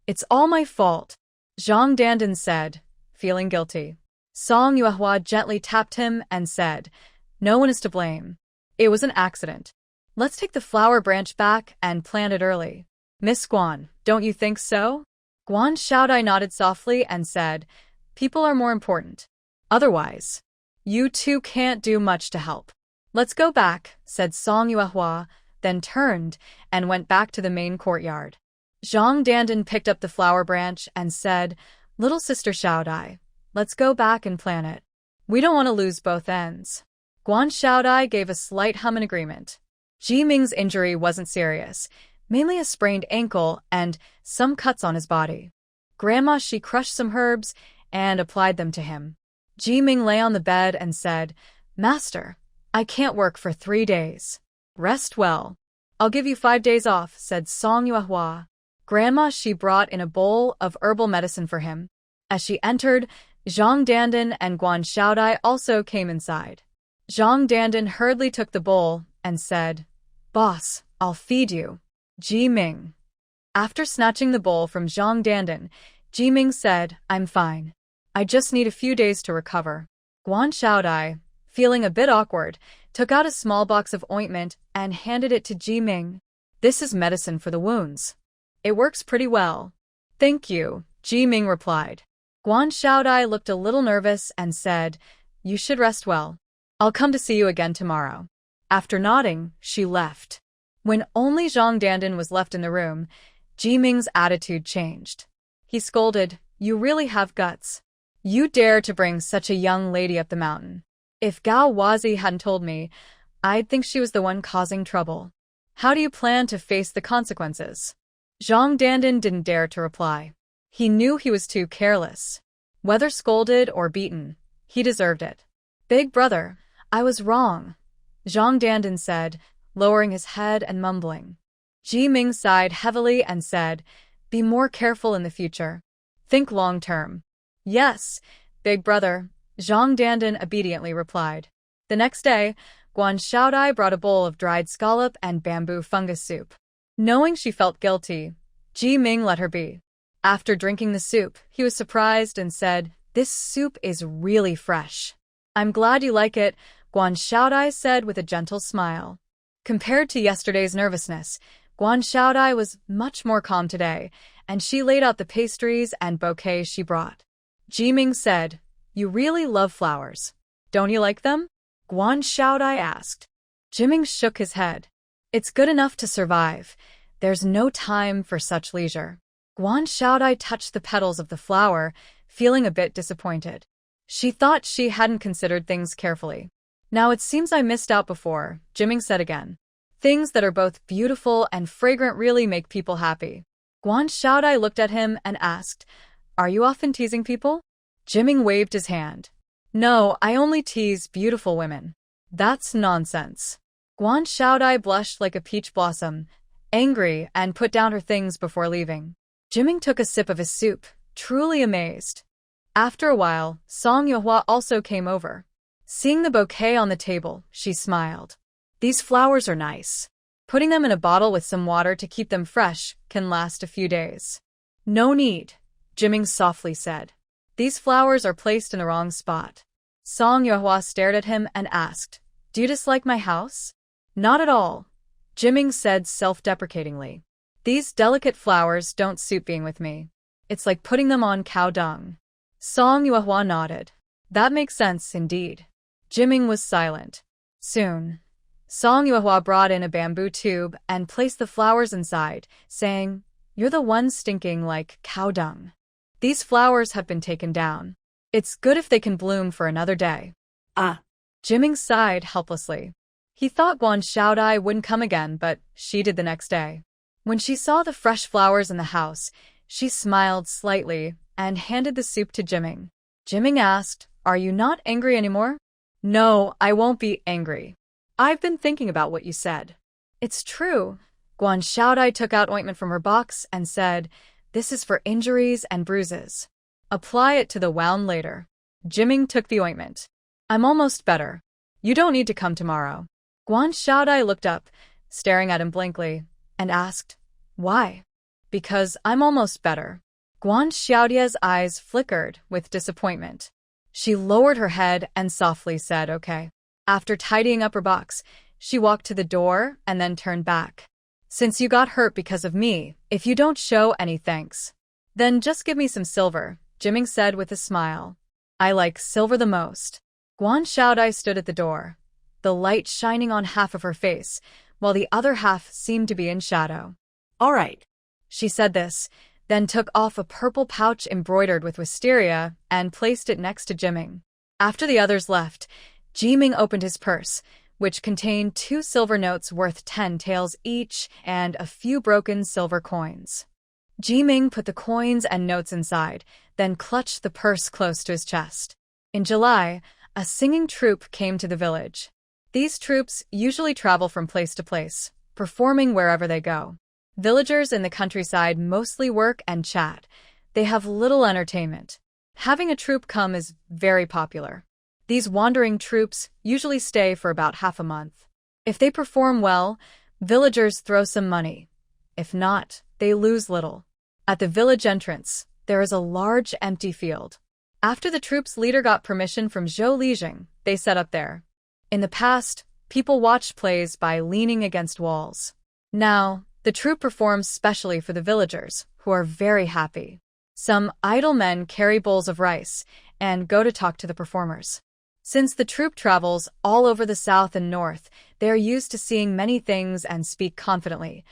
It's all my fault, Zhang Dandan said, feeling guilty. Song Yuehua gently tapped him and said, no one is to blame. It was an accident. Let's take the flower branch back and plant it early. Miss Guan, don't you think so? Guan Xiaodai nodded softly and said, people are more important. Otherwise, you two can't do much to help. Let's go back, said Song Yuehua, then turned and went back to the main courtyard. Zhang Dandan picked up the flower branch and said, little sister Xiaodai, let's go back and plant it. We don't want to lose both ends. Guan Xiaodai gave a slight hum in agreement. Ji Ming's injury wasn't serious, mainly a sprained ankle and some cuts on his body. Grandma she crushed some herbs and applied them to him. Ji Ming lay on the bed and said, Master, I can't work for 3 days. Rest well. I'll give you 5 days off, said Song Yuehua. Grandma she brought in a bowl of herbal medicine for him. As she entered, Zhang Dandan and Guan Xiaodai also came inside. Zhang Dandan hurriedly took the bowl and said, Boss, I'll feed you. Ji Ming. After snatching the bowl from Zhang Dandan, Ji Ming said, I'm fine. I just need a few days to recover. Guan Xiaodai, feeling a bit awkward, took out a small box of ointment and handed it to Ji Ming. This is medicine for the wounds. It works pretty well. Thank you, Ji Ming replied. Guan Xiaodai looked a little nervous and said, You should rest well. I'll come to see you again tomorrow. After nodding, she left. When only Zhang Dandan was left in the room, Ji Ming's attitude changed. He scolded, You really have guts. You dare to bring such a young lady up the mountain. If Gao Wazi hadn't told me, I'd think she was the one causing trouble. How do you plan to face the consequences? Zhang Dandan didn't dare to reply. He knew he was too careless. Whether scolded or beaten, he deserved it. Big brother, I was wrong, Zhang Dandan said, lowering his head and mumbling. Ji Ming sighed heavily and said, Be more careful in the future. Think long term. Yes, big brother, Zhang Dandan obediently replied. The next day, Guan Xiaodai brought a bowl of dried scallop and bamboo fungus soup. Knowing she felt guilty, Ji Ming let her be. After drinking the soup, he was surprised and said, This soup is really fresh. I'm glad you like it, Guan Xiaodai said with a gentle smile. Compared to yesterday's nervousness, Guan Xiaodai was much more calm today, and she laid out the pastries and bouquets she brought. Ji Ming said, You really love flowers. Don't you like them? Guan Xiaodai asked. Ji Ming shook his head. It's good enough to survive. There's no time for such leisure. Guan Xiaodai touched the petals of the flower, feeling a bit disappointed. She thought she hadn't considered things carefully. Now it seems I missed out before, Jiming said again. Things that are both beautiful and fragrant really make people happy. Guan Xiaodai looked at him and asked, "Are you often teasing people?" Jiming waved his hand. "No, I only tease beautiful women." "That's nonsense." Guan Xiaodai blushed like a peach blossom, angry, and put down her things before leaving. Jiming took a sip of his soup, truly amazed. After a while, Song Yuehua also came over. Seeing the bouquet on the table, she smiled. "These flowers are nice. Putting them in a bottle with some water to keep them fresh can last a few days." "No need," Jiming softly said. "These flowers are placed in the wrong spot." Song Yuehua stared at him and asked, "Do you dislike my house?" "Not at all," Jiming said self-deprecatingly. "These delicate flowers don't suit being with me. It's like putting them on cow dung." Song Yuehua nodded. "That makes sense, indeed." Jiming was silent. Soon, Song Yuehua brought in a bamboo tube and placed the flowers inside, saying, "You're the one stinking like cow dung. These flowers have been taken down. It's good if they can bloom for another day." Ah. Jiming sighed helplessly. He thought Guan Xiaodai wouldn't come again, but she did the next day. When she saw the fresh flowers in the house, she smiled slightly and handed the soup to Jiming. Jiming asked, "Are you not angry anymore?" "No, I won't be angry. I've been thinking about what you said." "It's true." Guan Xiaodai took out ointment from her box and said, "This is for injuries and bruises. Apply it to the wound later." Jiming took the ointment. "I'm almost better. You don't need to come tomorrow." Guan Xiaodai looked up, staring at him blankly, and asked, "Why?" "Because I'm almost better." Guan Xiaodia's eyes flickered with disappointment. She lowered her head and softly said, "Okay." After tidying up her box, she walked to the door and then turned back. "Since you got hurt because of me, if you don't show any thanks, then just give me some silver," Jiming said with a smile. "I like silver the most." Guan Xiaodai stood at the door, the light shining on half of her face, while the other half seemed to be in shadow. "All right." She said this, then took off a purple pouch embroidered with wisteria and placed it next to Jiming. After the others left, Jiming opened his purse, which contained 2 silver notes worth 10 taels each and a few broken silver coins. Jiming put the coins and notes inside, then clutched the purse close to his chest. In July, a singing troupe came to the village. These troupes usually travel from place to place, performing wherever they go. Villagers in the countryside mostly work and chat. They have little entertainment. Having a troupe come is very popular. These wandering troupes usually stay for about half a month. If they perform well, villagers throw some money. If not, they lose little. At the village entrance, there is a large empty field. After the troupe's leader got permission from Zhou Lijing, they set up there. In the past, people watched plays by leaning against walls. Now, the troupe performs specially for the villagers, who are very happy. Some idle men carry bowls of rice and go to talk to the performers. Since the troupe travels all over the south and north, they are used to seeing many things and speak confidently,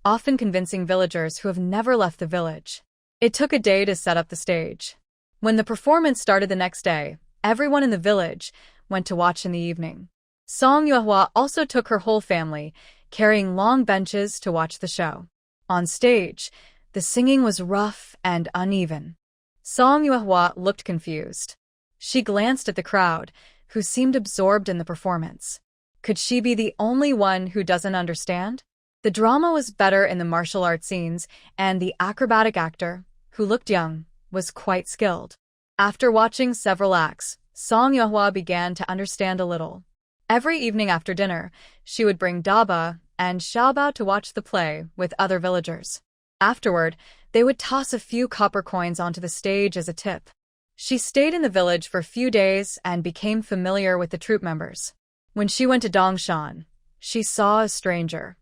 often convincing villagers who have never left the village. It took a day to set up the stage. When the performance started the next day, everyone in the village went to watch in the evening. Song Yuehua also took her whole family, carrying long benches to watch the show. On stage, the singing was rough and uneven. Song Yuehua looked confused. She glanced at the crowd, who seemed absorbed in the performance. Could she be the only one who doesn't understand? The drama was better in the martial arts scenes, and the acrobatic actor, who looked young, was quite skilled. After watching several acts, Song Yuehua began to understand a little. Every evening after dinner, she would bring Daba and Xiaobao to watch the play with other villagers. Afterward, they would toss a few copper coins onto the stage as a tip. She stayed in the village for a few days and became familiar with the troupe members. When she went to Dongshan, she saw a stranger.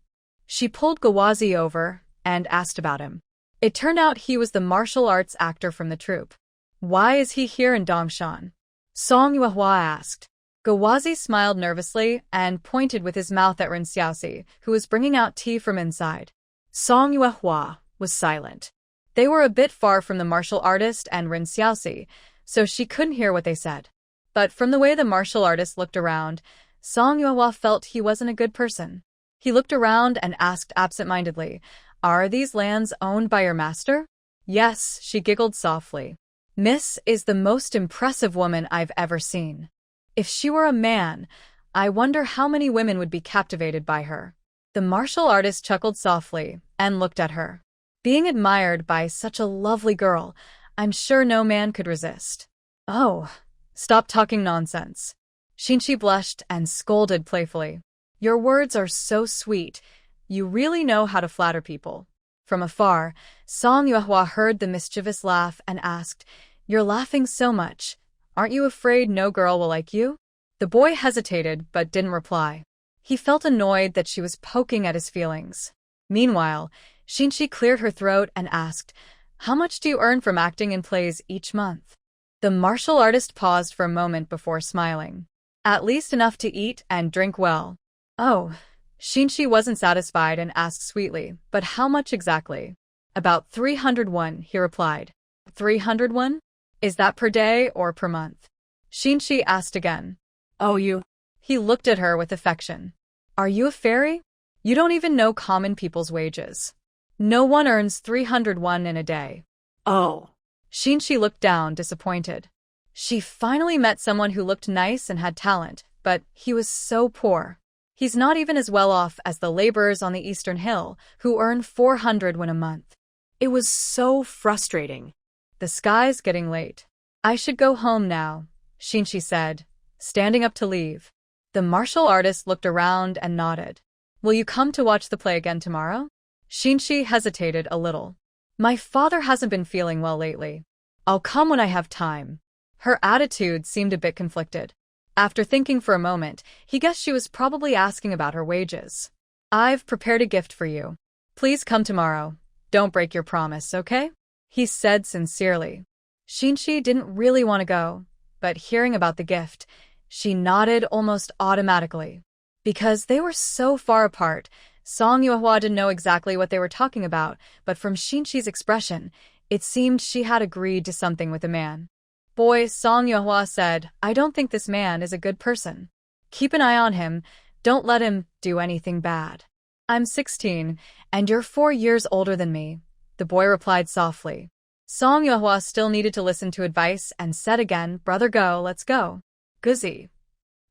She pulled Gawazi over and asked about him. It turned out he was the martial arts actor from the troupe. "Why is he here in Dongshan?" Song Yuehua asked. Gawazi smiled nervously and pointed with his mouth at Ren Xiaoxi, who was bringing out tea from inside. Song Yuehua was silent. They were a bit far from the martial artist and Rin Xiaoxi, so she couldn't hear what they said. But from the way the martial artist looked around, Song Yuehua felt he wasn't a good person. He looked around and asked absent-mindedly, "Are these lands owned by your master?" "Yes," she giggled softly. "Miss is the most impressive woman I've ever seen. If she were a man, I wonder how many women would be captivated by her." The martial artist chuckled softly and looked at her. Being admired by such a lovely girl, I'm sure no man could resist. "Oh, stop talking nonsense." Xinshi blushed and scolded playfully. "Your words are so sweet. You really know how to flatter people." From afar, Song Yuehua heard the mischievous laugh and asked, "You're laughing so much. Aren't you afraid no girl will like you?" The boy hesitated but didn't reply. He felt annoyed that she was poking at his feelings. Meanwhile, Xinshi cleared her throat and asked, "How much do you earn from acting in plays each month?" The martial artist paused for a moment before smiling. "At least enough to eat and drink well." "Oh." Xinshi wasn't satisfied and asked sweetly, "But how much exactly?" "About 301, he replied. 301? Is that per day or per month?" Xinshi asked again. "Oh, you." He looked at her with affection. "Are you a fairy? You don't even know common people's wages. No one earns 301 in a day." "Oh." Xinshi looked down, disappointed. She finally met someone who looked nice and had talent, but he was so poor. He's not even as well off as the laborers on the Eastern Hill, who earn 400 a month. It was so frustrating. "The sky's getting late. I should go home now," Xinshi said, standing up to leave. The martial artist looked around and nodded. "Will you come to watch the play again tomorrow?" Xinshi hesitated a little. "My father hasn't been feeling well lately. I'll come when I have time." Her attitude seemed a bit conflicted. After thinking for a moment, he guessed she was probably asking about her wages. "I've prepared a gift for you. Please come tomorrow. Don't break your promise, okay?" he said sincerely. Xinshi didn't really want to go, but hearing about the gift, she nodded almost automatically. Because they were so far apart, Song Yuehua didn't know exactly what they were talking about, but from Xinshi's expression, it seemed she had agreed to something with the man. "Boy," Song Yuehua said, "I don't think this man is a good person. Keep an eye on him. Don't let him do anything bad." "I'm 16, and you're 4 years older than me," the boy replied softly. Song Yuehua still needed to listen to advice and said again, "Brother, go, let's go." Guzi.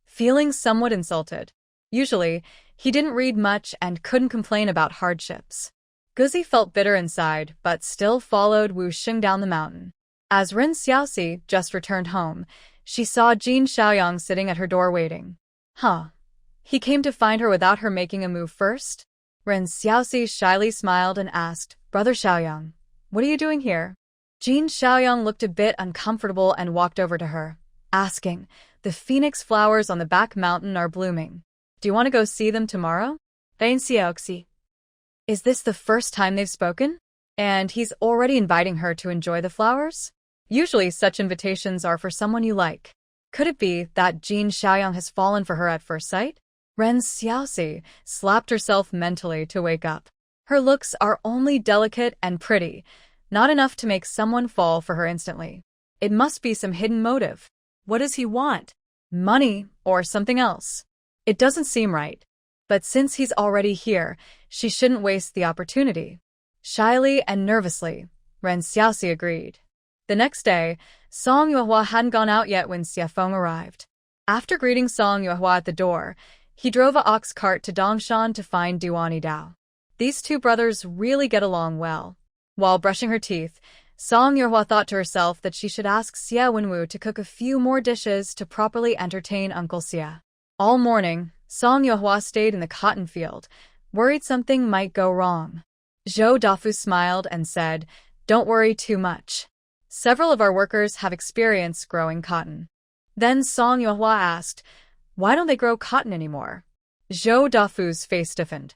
Feeling somewhat insulted. Usually, he didn't read much and couldn't complain about hardships. Guzi felt bitter inside, but still followed Wu Xing down the mountain. As Rin Xiaoxi just returned home, she saw Jin Xiaoyang sitting at her door waiting. Huh. He came to find her without her making a move first? Rin Xiaoxi shyly smiled and asked, "Brother Xiaoyang, what are you doing here?" Jin Xiaoyang looked a bit uncomfortable and walked over to her, asking, "The phoenix flowers on the back mountain are blooming. Do you want to go see them tomorrow?" Rin Xiaoxi. Is this the first time they've spoken? And he's already inviting her to enjoy the flowers? Usually such invitations are for someone you like. Could it be that Jin Xiaoyang has fallen for her at first sight? Ren Xiaoxi slapped herself mentally to wake up. Her looks are only delicate and pretty, not enough to make someone fall for her instantly. It must be some hidden motive. What does he want? Money or something else. It doesn't seem right. But since he's already here, she shouldn't waste the opportunity. Shyly and nervously, Ren Xiaoxi agreed. The next day, Song Yuehua hadn't gone out yet when Xiafeng arrived. After greeting Song Yuehua at the door, he drove a ox cart to Dongshan to find Duani Dao. These two brothers really get along well. While brushing her teeth, Song Yuehua thought to herself that she should ask Xie Wenwu to cook a few more dishes to properly entertain Uncle Xie. All morning, Song Yuehua stayed in the cotton field, worried something might go wrong. Zhou Dafu smiled and said, "Don't worry too much. Several of our workers have experience growing cotton." Then Song Yuehua asked, "Why don't they grow cotton anymore?" Zhou Dafu's face stiffened.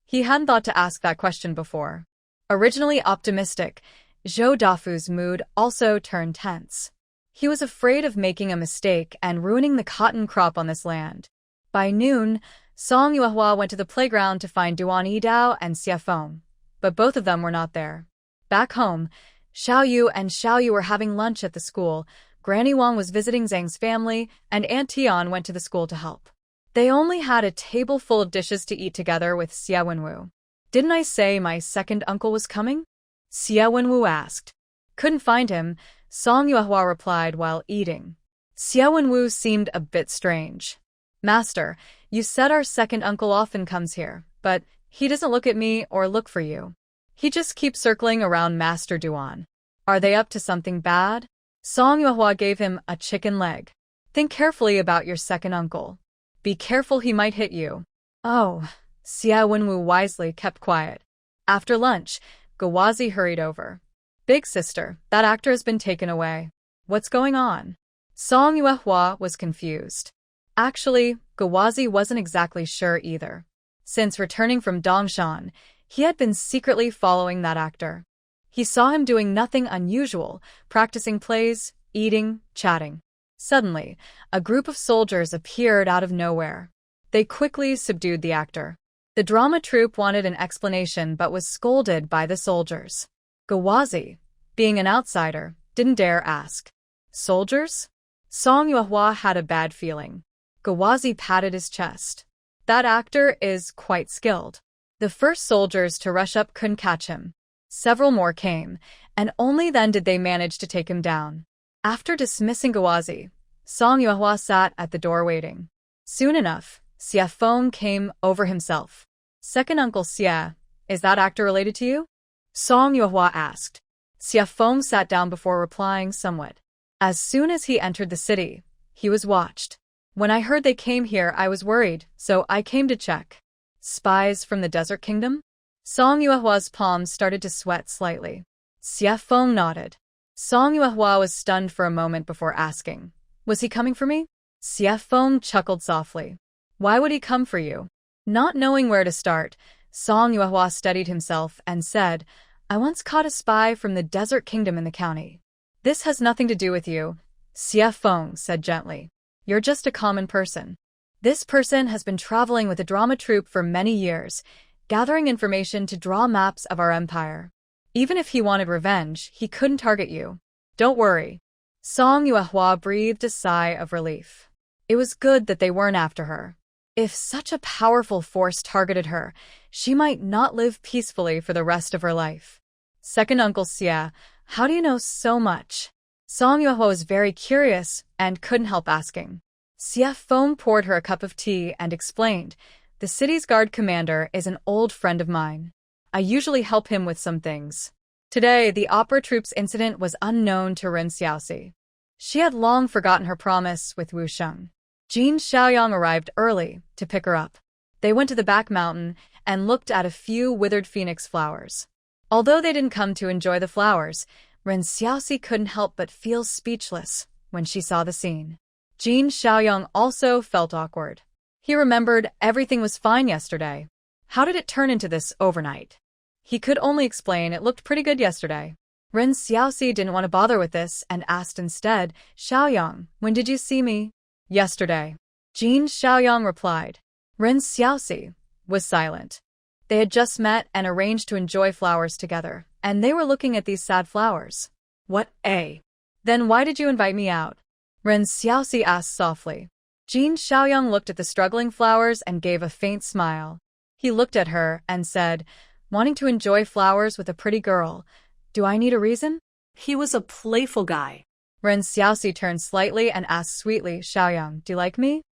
He hadn't thought to ask that question before. Originally optimistic, Zhou Dafu's mood also turned tense. He was afraid of making a mistake and ruining the cotton crop on this land. By noon, Song Yuehua went to the playground to find Duan Yidao and Xiafeng, but both of them were not there. Back home, Xiao Yu and Xiao Yu were having lunch at the school. Granny Wang was visiting Zhang's family, and Aunt Tian went to the school to help. They only had a table full of dishes to eat together with Xie Wenwu. Didn't I say my second uncle was coming? Xie Wenwu asked. Couldn't find him, Song Yuehua replied while eating. Xie Wenwu seemed a bit strange. Master, you said our second uncle often comes here, but he doesn't look at me or look for you. He just keeps circling around Master Duan. Are they up to something bad? Song Yuehua gave him a chicken leg. Think carefully about your second uncle. Be careful, he might hit you. Oh, Xie Wenwu wisely kept quiet. After lunch, Gawazi hurried over. Big sister, that actor has been taken away. What's going on? Song Yuehua was confused. Actually, Gawazi wasn't exactly sure either. Since returning from Dongshan, he had been secretly following that actor. He saw him doing nothing unusual, practicing plays, eating, chatting. Suddenly, a group of soldiers appeared out of nowhere. They quickly subdued the actor. The drama troupe wanted an explanation but was scolded by the soldiers. Gawazi, being an outsider, didn't dare ask. Soldiers? Song Yuehua had a bad feeling. Gawazi patted his chest. That actor is quite skilled. The first soldiers to rush up couldn't catch him. Several more came, and only then did they manage to take him down. After dismissing Gawazi, Song Yuehua sat at the door waiting. Soon enough, Xie Feng came over himself. Second Uncle Xie, is that actor related to you? Song Yuehua asked. Xie Feng sat down before replying somewhat. As soon as he entered the city, he was watched. When I heard they came here, I was worried, so I came to check. Spies from the Desert Kingdom? Song Yuehua's palms started to sweat slightly. Xie Feng nodded. Song Yuehua was stunned for a moment before asking, was he coming for me? Xie Feng chuckled softly. Why would he come for you? Not knowing where to start, Song Yuehua steadied himself and said, I once caught a spy from the Desert Kingdom in the county. This has nothing to do with you, Xie Feng said gently. You're just a common person. This person has been traveling with a drama troupe for many years, gathering information to draw maps of our empire. Even if he wanted revenge, he couldn't target you. Don't worry. Song Yuehua breathed a sigh of relief. It was good that they weren't after her. If such a powerful force targeted her, she might not live peacefully for the rest of her life. Second Uncle Xie, how do you know so much? Song Yuehua was very curious and couldn't help asking. Xie Feng poured her a cup of tea and explained, the city's guard commander is an old friend of mine. I usually help him with some things. Today, the opera troupe's incident was unknown to Ren Xiaoxi. She had long forgotten her promise with Wu Sheng. Jin Xiaoyang arrived early to pick her up. They went to the back mountain and looked at a few withered phoenix flowers. Although they didn't come to enjoy the flowers, Ren Xiaoxi couldn't help but feel speechless when she saw the scene. Jin Xiaoyang also felt awkward. He remembered everything was fine yesterday. How did it turn into this overnight? He could only explain it looked pretty good yesterday. Ren Xiaoxi didn't want to bother with this and asked instead, Xiaoyang, when did you see me? Yesterday. Jin Xiaoyang replied. Ren Xiaoxi was silent. They had just met and arranged to enjoy flowers together, and they were looking at these sad flowers. What a? Then why did you invite me out? Ren Xiaoxi asked softly. Jin Xiaoyang looked at the struggling flowers and gave a faint smile. He looked at her and said, wanting to enjoy flowers with a pretty girl. Do I need a reason? He was a playful guy. Ren Xiaoxi turned slightly and asked sweetly, Xiaoyang, do you like me?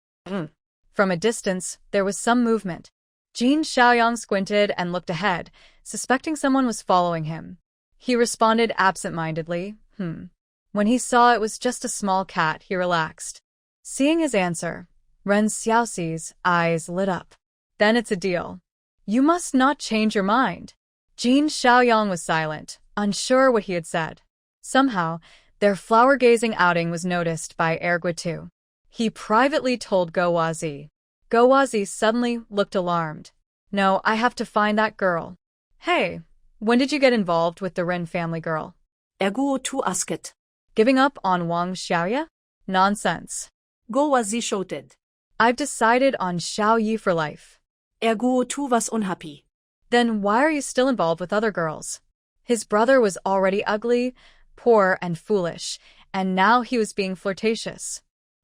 From a distance, there was some movement. Jin Xiaoyang squinted and looked ahead, suspecting someone was following him. He responded absent-mindedly, When he saw it was just a small cat, he relaxed. Seeing his answer, Ren Xiaoxi's eyes lit up. Then it's a deal. You must not change your mind. Jin Xiaoyang was silent, unsure what he had said. Somehow, their flower-gazing outing was noticed by Ergua too. He privately told Gawazi. Gawazi suddenly looked alarmed. No, I have to find that girl. Hey, when did you get involved with the Ren family girl? Ergo tu asket. Giving up on Wang Xiaoya? Nonsense. Gawazi shouted. I've decided on Xiao Yi for life. Ergo tu was unhappy. Then why are you still involved with other girls? His brother was already ugly, poor, and foolish, and now he was being flirtatious.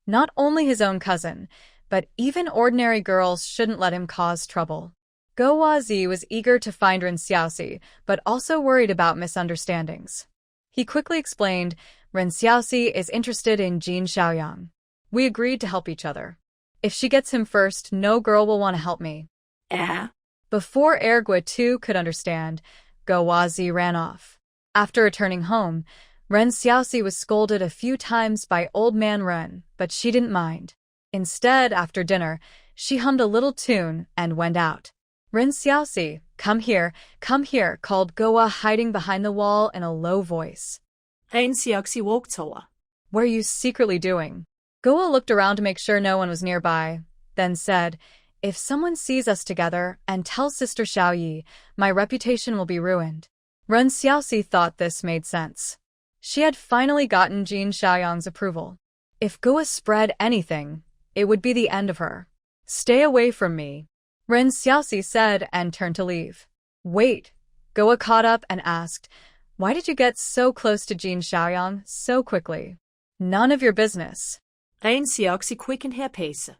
Not only his own cousin, but even ordinary girls shouldn't let him cause trouble. Go Wazi was eager to find Ren Xiaoxi, but also worried about misunderstandings. He quickly explained, Ren Xiaoxi is interested in Jin Xiaoyang. We agreed to help each other. If she gets him first, no girl will want to help me. Before Ergua too could understand, Go Wazi ran off. After returning home, Ren Xiaoxi was scolded a few times by old man Ren, but she didn't mind. Instead, after dinner, she hummed a little tune and went out. Ren Xiaoxi, come here, called Goa hiding behind the wall in a low voice. Ren Xiaoxi walked over. What are you secretly doing? Goa looked around to make sure no one was nearby, then said, if someone sees us together and tells Sister Xiaoyi, my reputation will be ruined. Ren Xiaoxi thought this made sense. She had finally gotten Jin Xiaoyang's approval. If Goa spread anything, it would be the end of her. Stay away from me, Ren Xiaoxi said and turned to leave. Wait, Goa caught up and asked, why did you get so close to Jin Xiaoyang so quickly? None of your business. Ren Xiaoxi quickened her pace.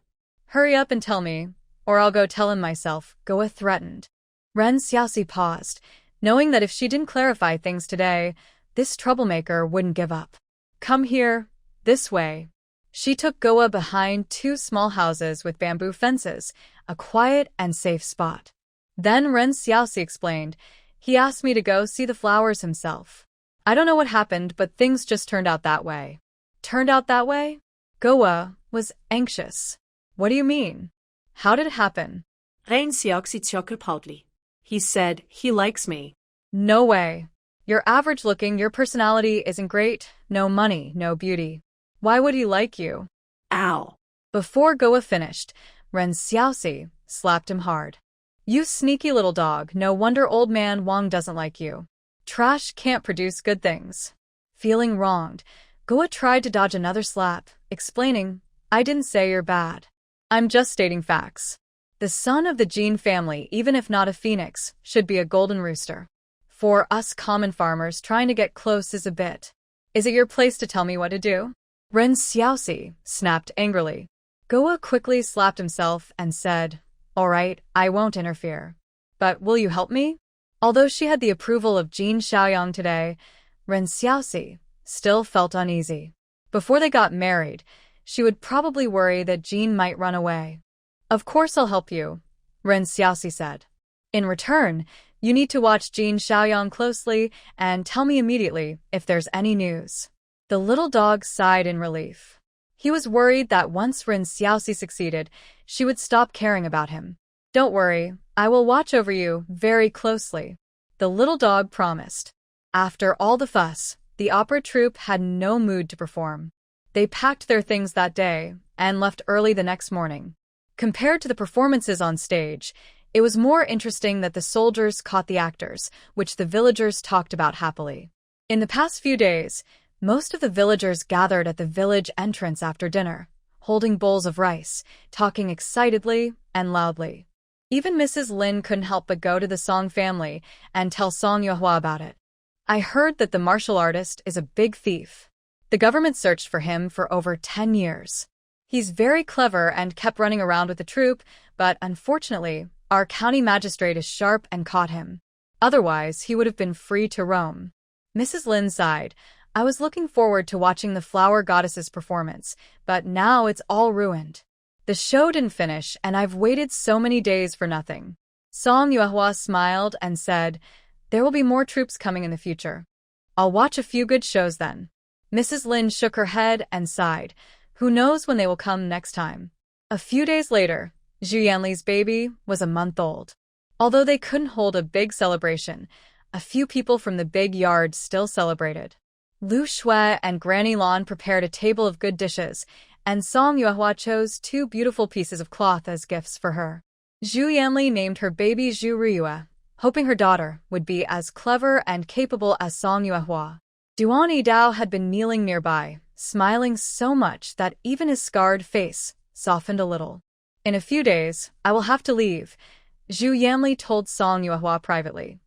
Hurry up and tell me, or I'll go tell him myself, Goa threatened. Ren Xiaoxi paused, knowing that if she didn't clarify things today, this troublemaker wouldn't give up. Come here, this way. She took Goa behind 2 small houses with bamboo fences, a quiet and safe spot. Then Ren Xiaoxi explained, he asked me to go see the flowers himself. I don't know what happened, but things just turned out that way. Turned out that way? Goa was anxious. What do you mean? How did it happen? Ren Xiaoxi chuckled proudly. He said, he likes me. No way. You're average looking, your personality isn't great, no money, no beauty. Why would he like you? Ow. Before Goa finished, Ren Xiaoxi slapped him hard. You sneaky little dog, no wonder old man Wang doesn't like you. Trash can't produce good things. Feeling wronged, Goa tried to dodge another slap, explaining, I didn't say you're bad. I'm just stating facts. The son of the Jin family, even if not a phoenix, should be a golden rooster. For us common farmers, trying to get close is a bit. Is it your place to tell me what to do? Ren Xiaoxi snapped angrily. Goa quickly slapped himself and said, all right, I won't interfere. But will you help me? Although she had the approval of Jin Xiaoyang today, Ren Xiaoxi still felt uneasy. Before they got married, she would probably worry that Jin might run away. Of course I'll help you, Ren Xiaoxi said. In return, you need to watch Jin Xiaoyang closely and tell me immediately if there's any news. The little dog sighed in relief. He was worried that once Ren Xiaoxi succeeded, she would stop caring about him. Don't worry, I will watch over you very closely, the little dog promised. After all the fuss, the opera troupe had no mood to perform. They packed their things that day and left early the next morning. Compared to the performances on stage, it was more interesting that the soldiers caught the actors, which the villagers talked about happily. In the past few days, most of the villagers gathered at the village entrance after dinner, holding bowls of rice, talking excitedly and loudly. Even Mrs. Lin couldn't help but go to the Song family and tell Song Yuehua about it. I heard that the martial artist is a big thief. The government searched for him for over 10 years. He's very clever and kept running around with the troupe, but unfortunately, our county magistrate is sharp and caught him. Otherwise, he would have been free to roam. Mrs. Lin sighed. I was looking forward to watching the flower goddess's performance, but now it's all ruined. The show didn't finish, and I've waited so many days for nothing. Song Yuehua smiled and said, there will be more troops coming in the future. I'll watch a few good shows then. Mrs. Lin shook her head and sighed. Who knows when they will come next time? A few days later, Zhu Yanli's baby was a month old. Although they couldn't hold a big celebration, a few people from the big yard still celebrated. Lu Shui and Granny Lan prepared a table of good dishes, and Song Yuehua chose 2 beautiful pieces of cloth as gifts for her. Zhu Yanli named her baby Zhu Riyue, hoping her daughter would be as clever and capable as Song Yuehua. Duan Yidao had been kneeling nearby, smiling so much that even his scarred face softened a little. In a few days, I will have to leave, Zhu Yanli told Song Yuehua privately.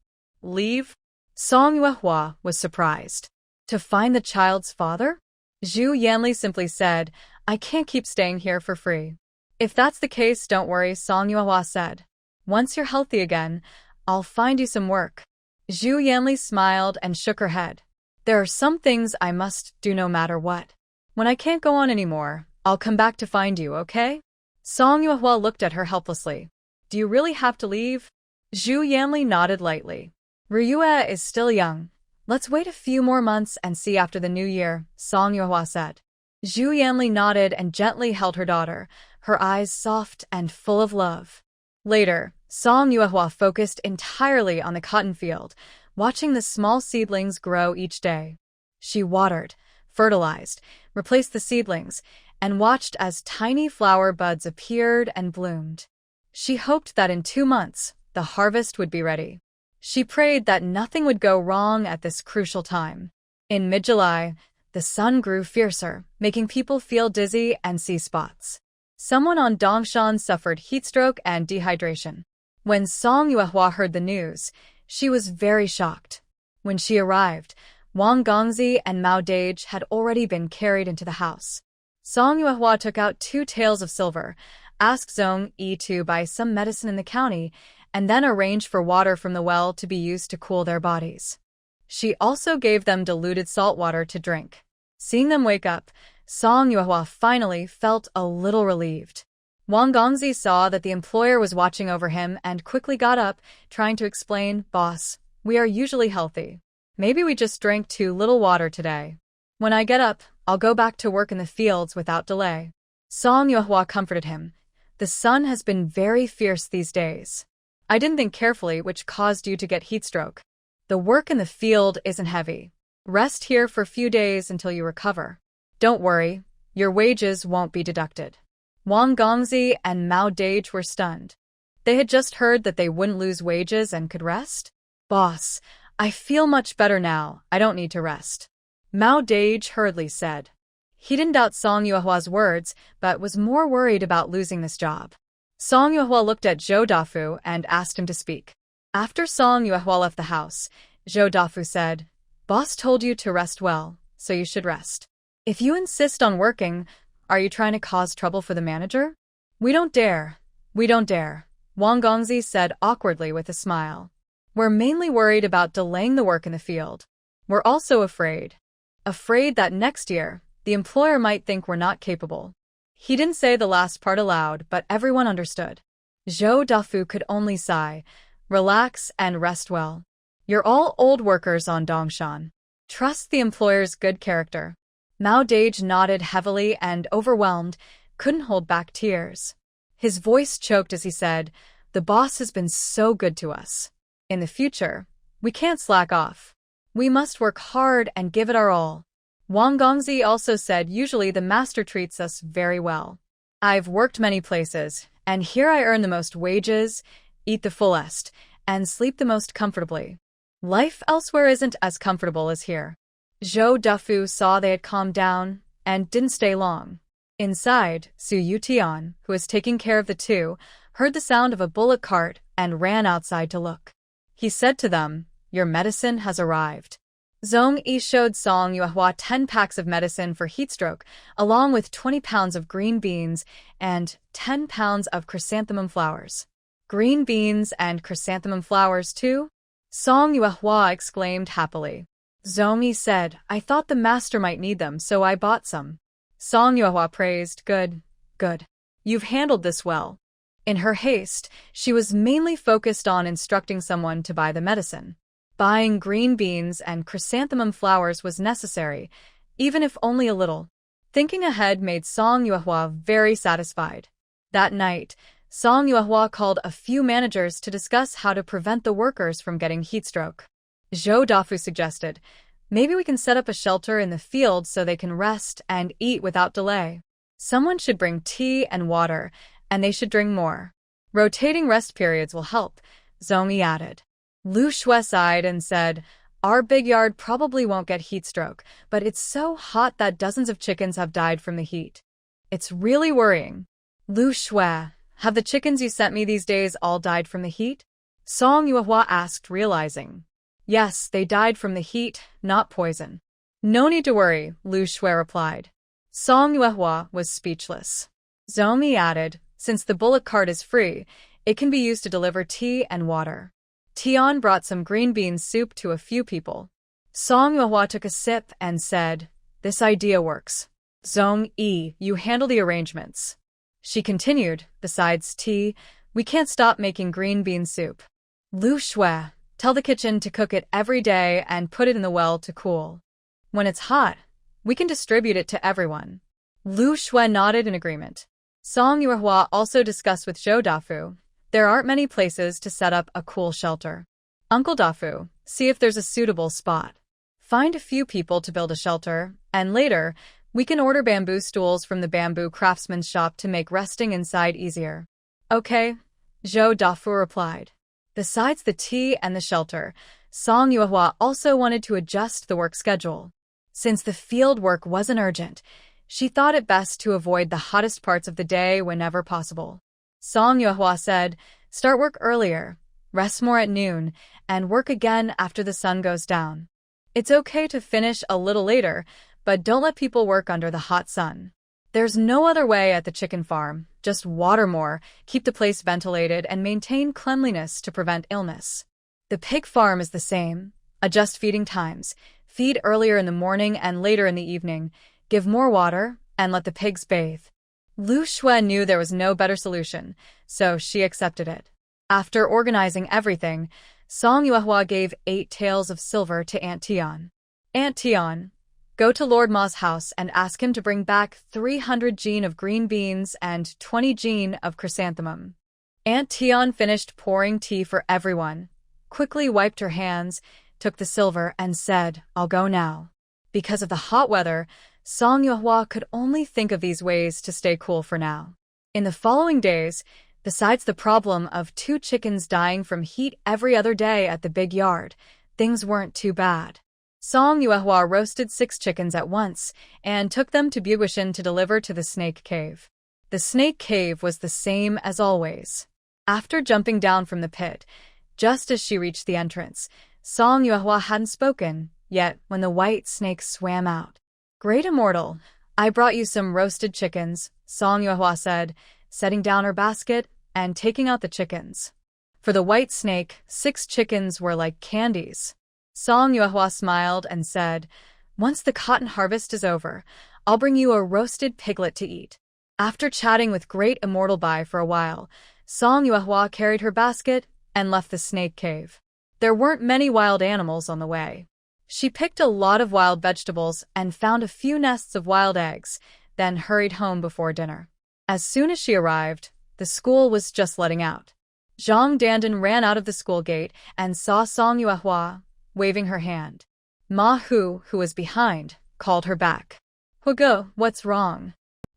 Leave? Song Yuehua was surprised. To find the child's father? Zhu Yanli simply said, I can't keep staying here for free. If that's the case, don't worry, Song Yuehua said. Once you're healthy again, I'll find you some work. Zhu Yanli smiled and shook her head. There are some things I must do no matter what. When I can't go on anymore, I'll come back to find you, okay? Song Yuehua looked at her helplessly. Do you really have to leave? Zhu Yanli nodded lightly. Ryue is still young. Let's wait a few more months and see after the new year, Song Yuehua said. Zhu Yanli nodded and gently held her daughter, her eyes soft and full of love. Later, Song Yuehua focused entirely on the cotton field, watching the small seedlings grow each day. She watered, fertilized, replaced the seedlings, and watched as tiny flower buds appeared and bloomed. She hoped that in 2 months, the harvest would be ready. She prayed that nothing would go wrong at this crucial time. In mid-July, the sun grew fiercer, making people feel dizzy and see spots. Someone on Dongshan suffered heatstroke and dehydration. When Song Yuehua heard the news, she was very shocked. When she arrived, Wang Gongzi and Mao Dage had already been carried into the house. Song Yuehua took out 2 taels of silver, asked Zhong Yi to buy some medicine in the county, and then arranged for water from the well to be used to cool their bodies. She also gave them diluted salt water to drink. Seeing them wake up, Song Yuehua finally felt a little relieved. Wang Gongzi saw that the employer was watching over him and quickly got up, trying to explain, Boss, we are usually healthy. Maybe we just drank too little water today. When I get up, I'll go back to work in the fields without delay. Song Yuehua comforted him. The sun has been very fierce these days. I didn't think carefully, which caused you to get heatstroke. The work in the field isn't heavy. Rest here for a few days until you recover. Don't worry, your wages won't be deducted. Wang Gongzi and Mao Dage were stunned. They had just heard that they wouldn't lose wages and could rest. Boss, I feel much better now. I don't need to rest. Mao Dage hurriedly said. He didn't doubt Song Yuehua's words, but was more worried about losing this job. Song Yuehua looked at Zhou Dafu and asked him to speak. After Song Yuehua left the house, Zhou Dafu said, Boss told you to rest well, so you should rest. If you insist on working, are you trying to cause trouble for the manager? We don't dare. We don't dare, Wang Gongzi said awkwardly with a smile. We're mainly worried about delaying the work in the field. We're also afraid. Afraid that next year, the employer might think we're not capable. He didn't say the last part aloud, but everyone understood. Zhou Dafu could only sigh, relax and rest well. You're all old workers on Dongshan. Trust the employer's good character. Mao Dage nodded heavily and, overwhelmed, couldn't hold back tears. His voice choked as he said, The boss has been so good to us. In the future, we can't slack off. We must work hard and give it our all. Wang Gongzi also said, Usually the master treats us very well. I've worked many places, and here I earn the most wages, eat the fullest, and sleep the most comfortably. Life elsewhere isn't as comfortable as here. Zhou Dafu saw they had calmed down and didn't stay long. Inside, Su Yutian, who was taking care of the two, heard the sound of a bullock cart and ran outside to look. He said to them, Your medicine has arrived. Zhong Yi showed Song Yuehua 10 packs of medicine for heatstroke, along with 20 pounds of green beans and 10 pounds of chrysanthemum flowers. Green beans and chrysanthemum flowers too? Song Yuehua exclaimed happily. Zhong Yi said, I thought the master might need them, so I bought some. Song Yuehua praised, Good, good. You've handled this well. In her haste, she was mainly focused on instructing someone to buy the medicine. Buying green beans and chrysanthemum flowers was necessary, even if only a little. Thinking ahead made Song Yuehua very satisfied. That night, Song Yuehua called a few managers to discuss how to prevent the workers from getting heatstroke. Zhou Dafu suggested, Maybe we can set up a shelter in the field so they can rest and eat without delay. Someone should bring tea and water, and they should drink more. Rotating rest periods will help, Zhong Yi added. Lu Shui sighed and said, Our big yard probably won't get heatstroke, but it's so hot that dozens of chickens have died from the heat. It's really worrying. Lu Shui, have the chickens you sent me these days all died from the heat? Song Yuehua asked, realizing. Yes, they died from the heat, not poison. No need to worry, Lu Shui replied. Song Yuehua was speechless. Zhong Yi added, since the bullock cart is free, it can be used to deliver tea and water. Tian brought some green bean soup to a few people. Song Yuehua took a sip and said, this idea works. Zhong Yi, you handle the arrangements. She continued, besides tea, we can't stop making green bean soup. Lu Shui, tell the kitchen to cook it every day and put it in the well to cool. When it's hot, we can distribute it to everyone. Lu Shui nodded in agreement. Song Yuehua also discussed with Zhou Dafu. There aren't many places to set up a cool shelter. Uncle Dafu, see if there's a suitable spot. Find a few people to build a shelter, and later, we can order bamboo stools from the bamboo craftsman's shop to make resting inside easier. Okay, Zhou Dafu replied. Besides the tea and the shelter, Song Yuehua also wanted to adjust the work schedule. Since the field work wasn't urgent, she thought it best to avoid the hottest parts of the day whenever possible. Song Yuehua said, start work earlier, rest more at noon, and work again after the sun goes down. It's okay to finish a little later, but don't let people work under the hot sun. There's no other way at the chicken farm, just water more, keep the place ventilated, and maintain cleanliness to prevent illness. The pig farm is the same. Adjust feeding times. Feed earlier in the morning and later in the evening, give more water, and let the pigs bathe. Lu Shui knew there was no better solution, so she accepted it. After organizing everything, Song Yuehua gave 8 taels of silver to Aunt Tian. Aunt Tian, go to Lord Ma's house and ask him to bring back 300 jin of green beans and 20 jin of chrysanthemum. Aunt Tian finished pouring tea for everyone, quickly wiped her hands, took the silver and said, I'll go now. Because of the hot weather, Song Yuehua could only think of these ways to stay cool for now. In the following days, besides the problem of 2 chickens dying from heat every other day at the big yard, things weren't too bad. Song Yuehua roasted 6 chickens at once and took them to Buguishan to deliver to the snake cave. The snake cave was the same as always. After jumping down from the pit, just as she reached the entrance, Song Yuehua hadn't spoken, yet when the white snake swam out. Great Immortal, I brought you some roasted chickens, Song Yuehua said, setting down her basket and taking out the chickens. For the white snake, 6 chickens were like candies. Song Yuehua smiled and said, once the cotton harvest is over, I'll bring you a roasted piglet to eat. After chatting with Great Immortal Bai for a while, Song Yuehua carried her basket and left the snake cave. There weren't many wild animals on the way. She picked a lot of wild vegetables and found a few nests of wild eggs, then hurried home before dinner. As soon as she arrived, the school was just letting out. Zhang Dandan ran out of the school gate and saw Song Yuehua, waving her hand. Ma Hu, who was behind, called her back. Hugo, what's wrong?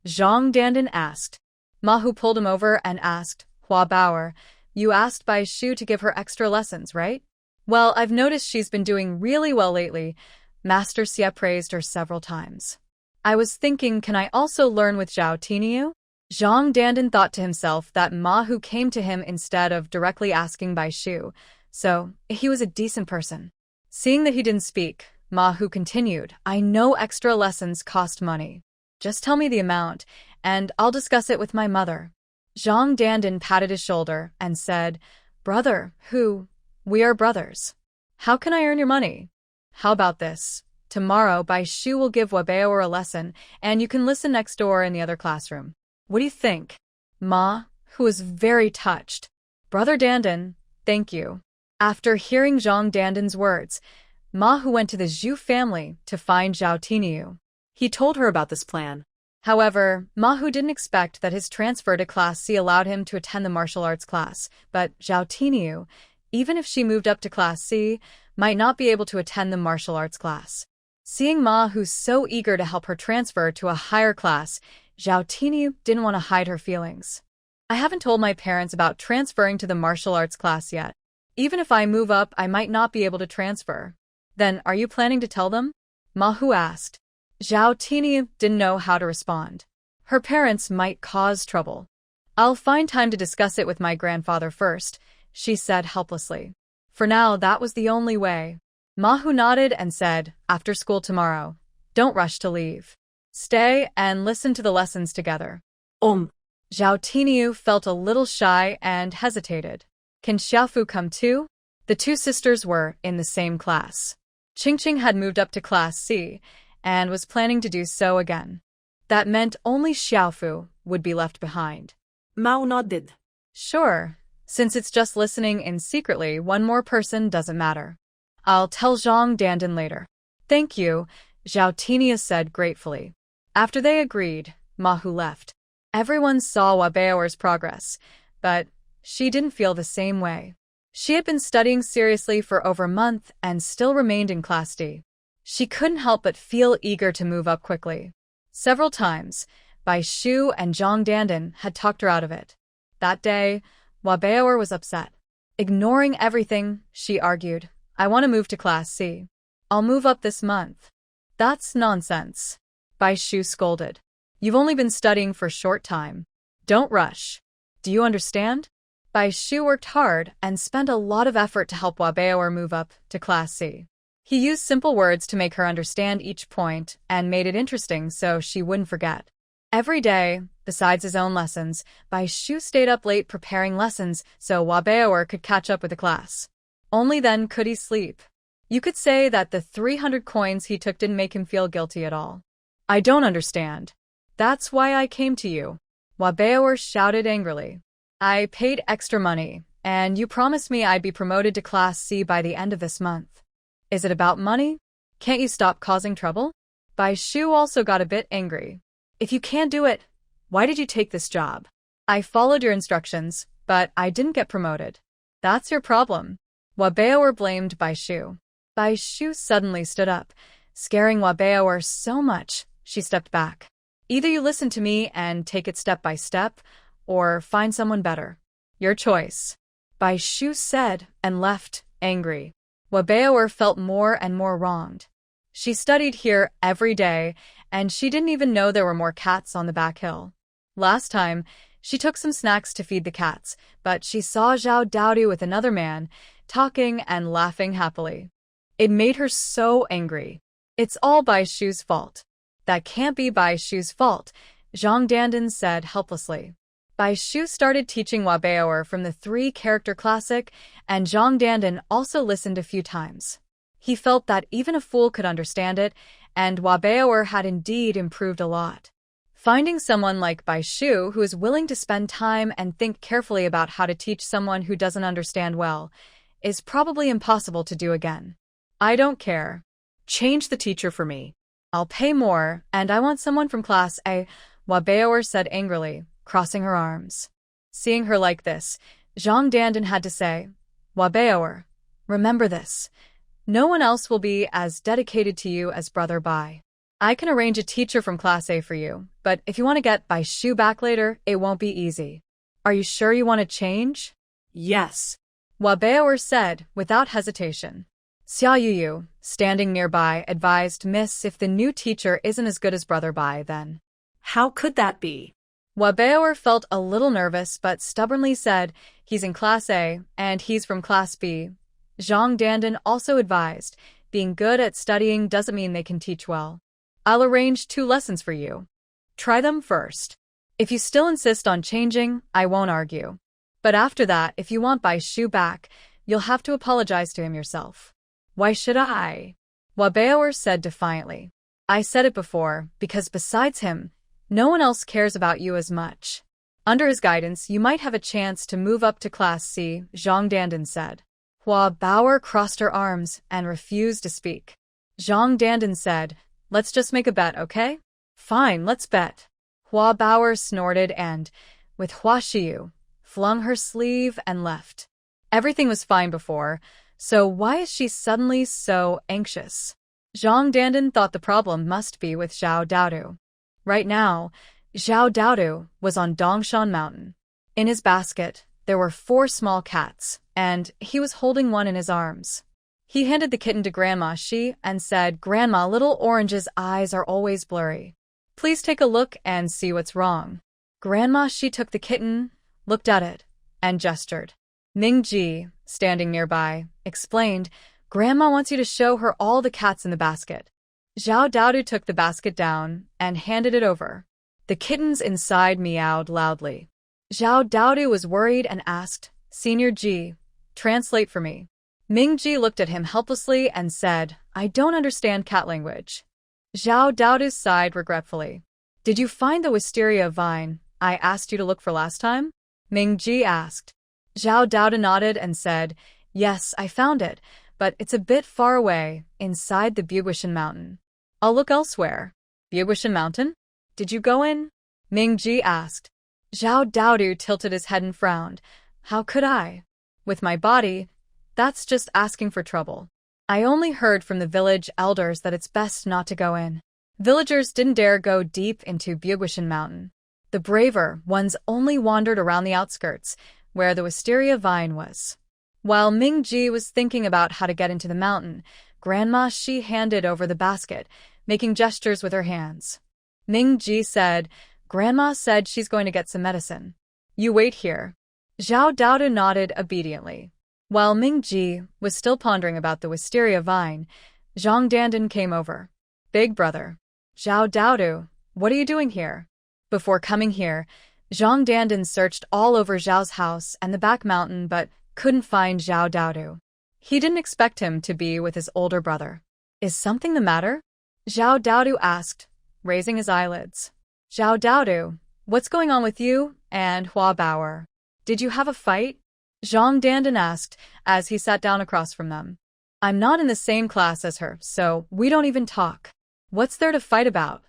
Zhang Dandan asked. Ma Hu pulled him over and asked, Hua Bauer, you asked Bai Shu to give her extra lessons, right? Well, I've noticed she's been doing really well lately. Master Xie praised her several times. I was thinking, can I also learn with Zhao Tiniu? Zhang Dandan thought to himself that Ma Hu came to him instead of directly asking Bai Shu, so he was a decent person. Seeing that he didn't speak, Ma Hu continued, I know extra lessons cost money. Just tell me the amount, and I'll discuss it with my mother. Zhang Dandan patted his shoulder and said, Brother, Hu, we are brothers. How can I earn your money? How about this? Tomorrow, Bai Shu will give Wabeoer a lesson, and you can listen next door in the other classroom. What do you think? Ma, who was very touched. Brother Dandan, thank you. After hearing Zhang Dandan's words, Ma Hu went to the Zhu family to find Zhao Tiniu. He told her about this plan. However, Ma Hu didn't expect that his transfer to Class C allowed him to attend the martial arts class, but Zhao Tiniu, even if she moved up to Class C, might not be able to attend the martial arts class. Seeing Ma Hu so eager to help her transfer to a higher class, Zhao Tiniu didn't want to hide her feelings. I haven't told my parents about transferring to the martial arts class yet. Even if I move up, I might not be able to transfer. Then, are you planning to tell them? Ma Hu asked. Zhao Tiniu didn't know how to respond. Her parents might cause trouble. I'll find time to discuss it with my grandfather first, she said helplessly. For now, that was the only way. Mahu nodded and said, after school tomorrow. Don't rush to leave. Stay and listen to the lessons together. Zhao Tiniu felt a little shy and hesitated. Can Xiaofu come too? The two sisters were in the same class. Qingqing had moved up to Class C and was planning to do so again. That meant only Xiaofu would be left behind. Mao nodded. Sure, since it's just listening in secretly, one more person doesn't matter. I'll tell Zhang Dandan later. Thank you, Zhao Tinia said gratefully. After they agreed, Mahu left. Everyone saw Wabeoer's progress, but she didn't feel the same way. She had been studying seriously for over a month and still remained in Class D. She couldn't help but feel eager to move up quickly. Several times, Bai Shu and Zhang Dandan had talked her out of it. That day, Wabeoer was upset. Ignoring everything, she argued, I want to move to Class C. I'll move up this month. That's nonsense. Bai Shu scolded. You've only been studying for a short time. Don't rush. Do you understand? Bai Shu worked hard and spent a lot of effort to help Wabeoer move up to Class C. He used simple words to make her understand each point and made it interesting so she wouldn't forget. Every day, besides his own lessons, Bai Shu stayed up late preparing lessons so Wabeoer could catch up with the class. Only then could he sleep. You could say that the 300 coins he took didn't make him feel guilty at all. I don't understand. That's why I came to you. Wabeoer shouted angrily. I paid extra money, and you promised me I'd be promoted to Class C by the end of this month. Is it about money? Can't you stop causing trouble? Bai Shu also got a bit angry. If you can't do it, why did you take this job? I followed your instructions, but I didn't get promoted. That's your problem. Wabeoer blamed Bai Shu. Bai Shu suddenly stood up, scaring Wabeoer so much, she stepped back. Either you listen to me and take it step by step, or find someone better. Your choice. Bai Shu said and left, angry. Wabeoer felt more and more wronged. She studied here every day, and she didn't even know there were more cats on the back hill. Last time, she took some snacks to feed the cats, but she saw Zhao Daodu with another man, talking and laughing happily. It made her so angry. It's all Bai Shu's fault. That can't be Bai Shu's fault, Zhang Dandan said helplessly. Bai Shu started teaching Wabeoer from the 3-character classic, and Zhang Dandan also listened a few times. He felt that even a fool could understand it, and Wabeoer had indeed improved a lot. Finding someone like Bai Shu who is willing to spend time and think carefully about how to teach someone who doesn't understand well is probably impossible to do again. I don't care. Change the teacher for me. I'll pay more, and I want someone from Class A, Wabeoer said angrily, crossing her arms. Seeing her like this, Zhang Dandan had to say, Wabeoer, remember this. No one else will be as dedicated to you as Brother Bai. I can arrange a teacher from Class A for you, but if you want to get Bai Shu back later, it won't be easy. Are you sure you want to change? Yes. Wabeoer said, without hesitation. Xia Yuyu, standing nearby, advised Miss if the new teacher isn't as good as Brother Bai, then. How could that be? Wabeoer felt a little nervous but stubbornly said, he's in Class A, and he's from Class B. Zhang Dandan also advised, being good at studying doesn't mean they can teach well. I'll arrange 2 lessons for you. Try them first. If you still insist on changing, I won't argue. But after that, if you want Bai Shu back, you'll have to apologize to him yourself. Why should I? Wabeoer said defiantly. I said it before, because besides him, no one else cares about you as much. Under his guidance, you might have a chance to move up to Class C, Zhang Dandan said. Wabeoer crossed her arms and refused to speak. Zhang Dandan said, let's just make a bet, okay? Fine, let's bet. Wabeoer snorted and, with Hua Shiyu, flung her sleeve and left. Everything was fine before, so why is she suddenly so anxious? Zhang Dandan thought the problem must be with Zhao Daodu. Right now, Zhao Daodu was on Dongshan Mountain. In his basket, there were 4 small cats, and he was holding one in his arms. He handed the kitten to Grandma Shi and said, Grandma, little Orange's eyes are always blurry. Please take a look and see what's wrong. Grandma Shi took the kitten, looked at it, and gestured. Ming Ji, standing nearby, explained, "Grandma wants you to show her all the cats in the basket." Zhao Daodu took the basket down and handed it over. The kittens inside meowed loudly. Zhao Daodu was worried and asked, "Senior Ji, translate for me." Ming Ji looked at him helplessly and said, "I don't understand cat language." Zhao Daodu sighed regretfully. "Did you find the wisteria vine I asked you to look for last time?" Ming Ji asked. Zhao Daodu nodded and said, "Yes, I found it, but it's a bit far away, inside the Buguishan Mountain. I'll look elsewhere." "Buguishan Mountain? Did you go in?" Ming Ji asked. Zhao Daodu tilted his head and frowned. "How could I? With my body, that's just asking for trouble. I only heard from the village elders that it's best not to go in." Villagers didn't dare go deep into Buguishan Mountain. The braver ones only wandered around the outskirts, where the wisteria vine was. While Ming Ji was thinking about how to get into the mountain, Grandma Shi handed over the basket, making gestures with her hands. Ming Ji said, "Grandma said she's going to get some medicine. You wait here." Zhao Daodu nodded obediently. While Ming Ji was still pondering about the wisteria vine, Zhang Dandan came over. "Big brother." "Zhao Daodu, what are you doing here?" Before coming here, Zhang Dandan searched all over Zhao's house and the back mountain but couldn't find Zhao Daodu. He didn't expect him to be with his older brother. "Is something the matter?" Zhao Daodu asked, raising his eyelids. "Zhao Daodu, what's going on with you and Hua Bauer? Did you have a fight?" Zhang Dandan asked as he sat down across from them. "I'm not in the same class as her, so we don't even talk. What's there to fight about?"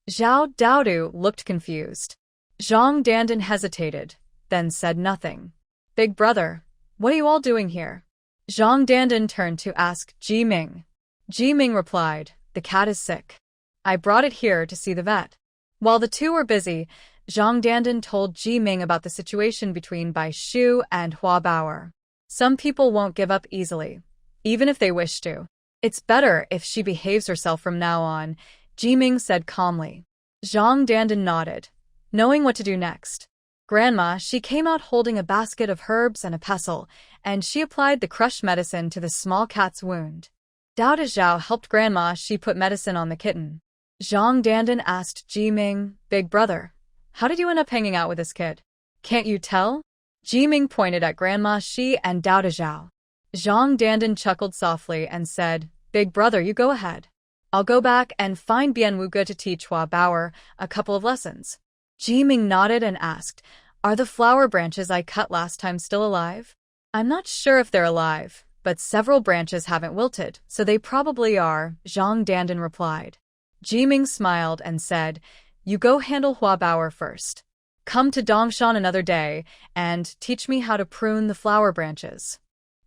Zhao Daodu looked confused. Zhang Dandan hesitated, then said nothing. "Big brother, what are you all doing here?" Zhang Dandan turned to ask Ji Ming. Ji Ming replied, "The cat is sick. I brought it here to see the vet." While the two were busy, Zhang Dandan told Ji Ming about the situation between Bai Shu and Hua Bauer. "Some people won't give up easily, even if they wish to. It's better if she behaves herself from now on," Ji Ming said calmly. Zhang Dandan nodded, knowing what to do next. Grandma, she came out holding a basket of herbs and a pestle, and she applied the crushed medicine to the small cat's wound. Dao Zhao helped Grandma, she put medicine on the kitten. Zhang Dandan asked Ji Ming, "Big brother, how did you end up hanging out with this kid? Can't you tell?" Ji Ming pointed at Grandma Shi and Dao Zhao. Zhang Dandan chuckled softly and said, "Big brother, you go ahead. I'll go back and find Bian Wuge to teach Hua Bauer a couple of lessons." Ji Ming nodded and asked, "Are the flower branches I cut last time still alive?" "I'm not sure if they're alive, but several branches haven't wilted, so they probably are," Zhang Dandan replied. Ji Ming smiled and said, "You go handle Hua Bauer first. Come to Dongshan another day and teach me how to prune the flower branches."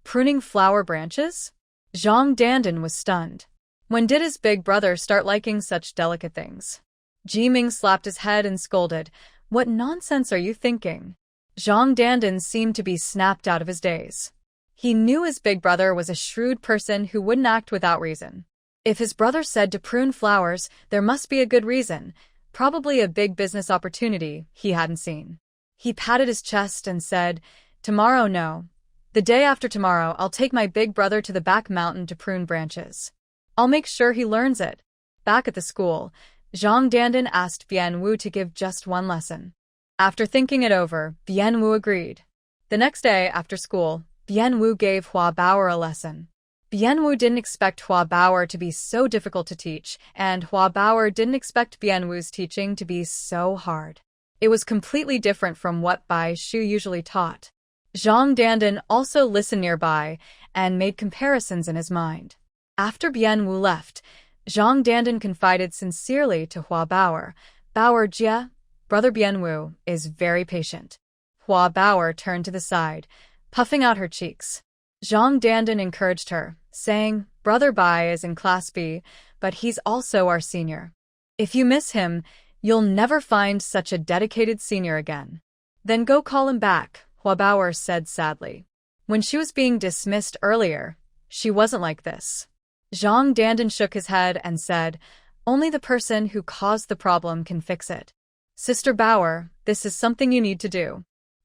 Pruning flower branches? Zhang Dandan was stunned. When did his big brother start liking such delicate things? Ji Ming slapped his head and scolded, "What nonsense are you thinking?" Zhang Dandan seemed to be snapped out of his daze. He knew his big brother was a shrewd person who wouldn't act without reason. If his brother said to prune flowers, there must be a good reason, probably a big business opportunity he hadn't seen. He patted his chest and said, "Tomorrow, no. The day after tomorrow, I'll take my big brother to the back mountain to prune branches. I'll make sure he learns it." Back at the school, Zhang Dandan asked Bian Wu to give just one lesson. After thinking it over, Bian Wu agreed. The next day after school, Bian Wu gave Hua Bauer a lesson. Bian Wu didn't expect Hua Bauer to be so difficult to teach, and Hua Bauer didn't expect Bian Wu's teaching to be so hard. It was completely different from what Bai Shu usually taught. Zhang Dandan also listened nearby and made comparisons in his mind. After Bian Wu left, Zhang Dandan confided sincerely to Hua Bauer, "Bauer Jia, brother Bian Wu, is very patient." Hua Bauer turned to the side, puffing out her cheeks. Zhang Dandan encouraged her, saying, "Brother Bai is in Class B, but he's also our senior. If you miss him, you'll never find such a dedicated senior again." "Then go call him back," Hua Bauer said sadly. When she was being dismissed earlier, she wasn't like this. Zhang Dandan shook his head and said, "Only the person who caused the problem can fix it. Sister Bauer, this is something you need to do."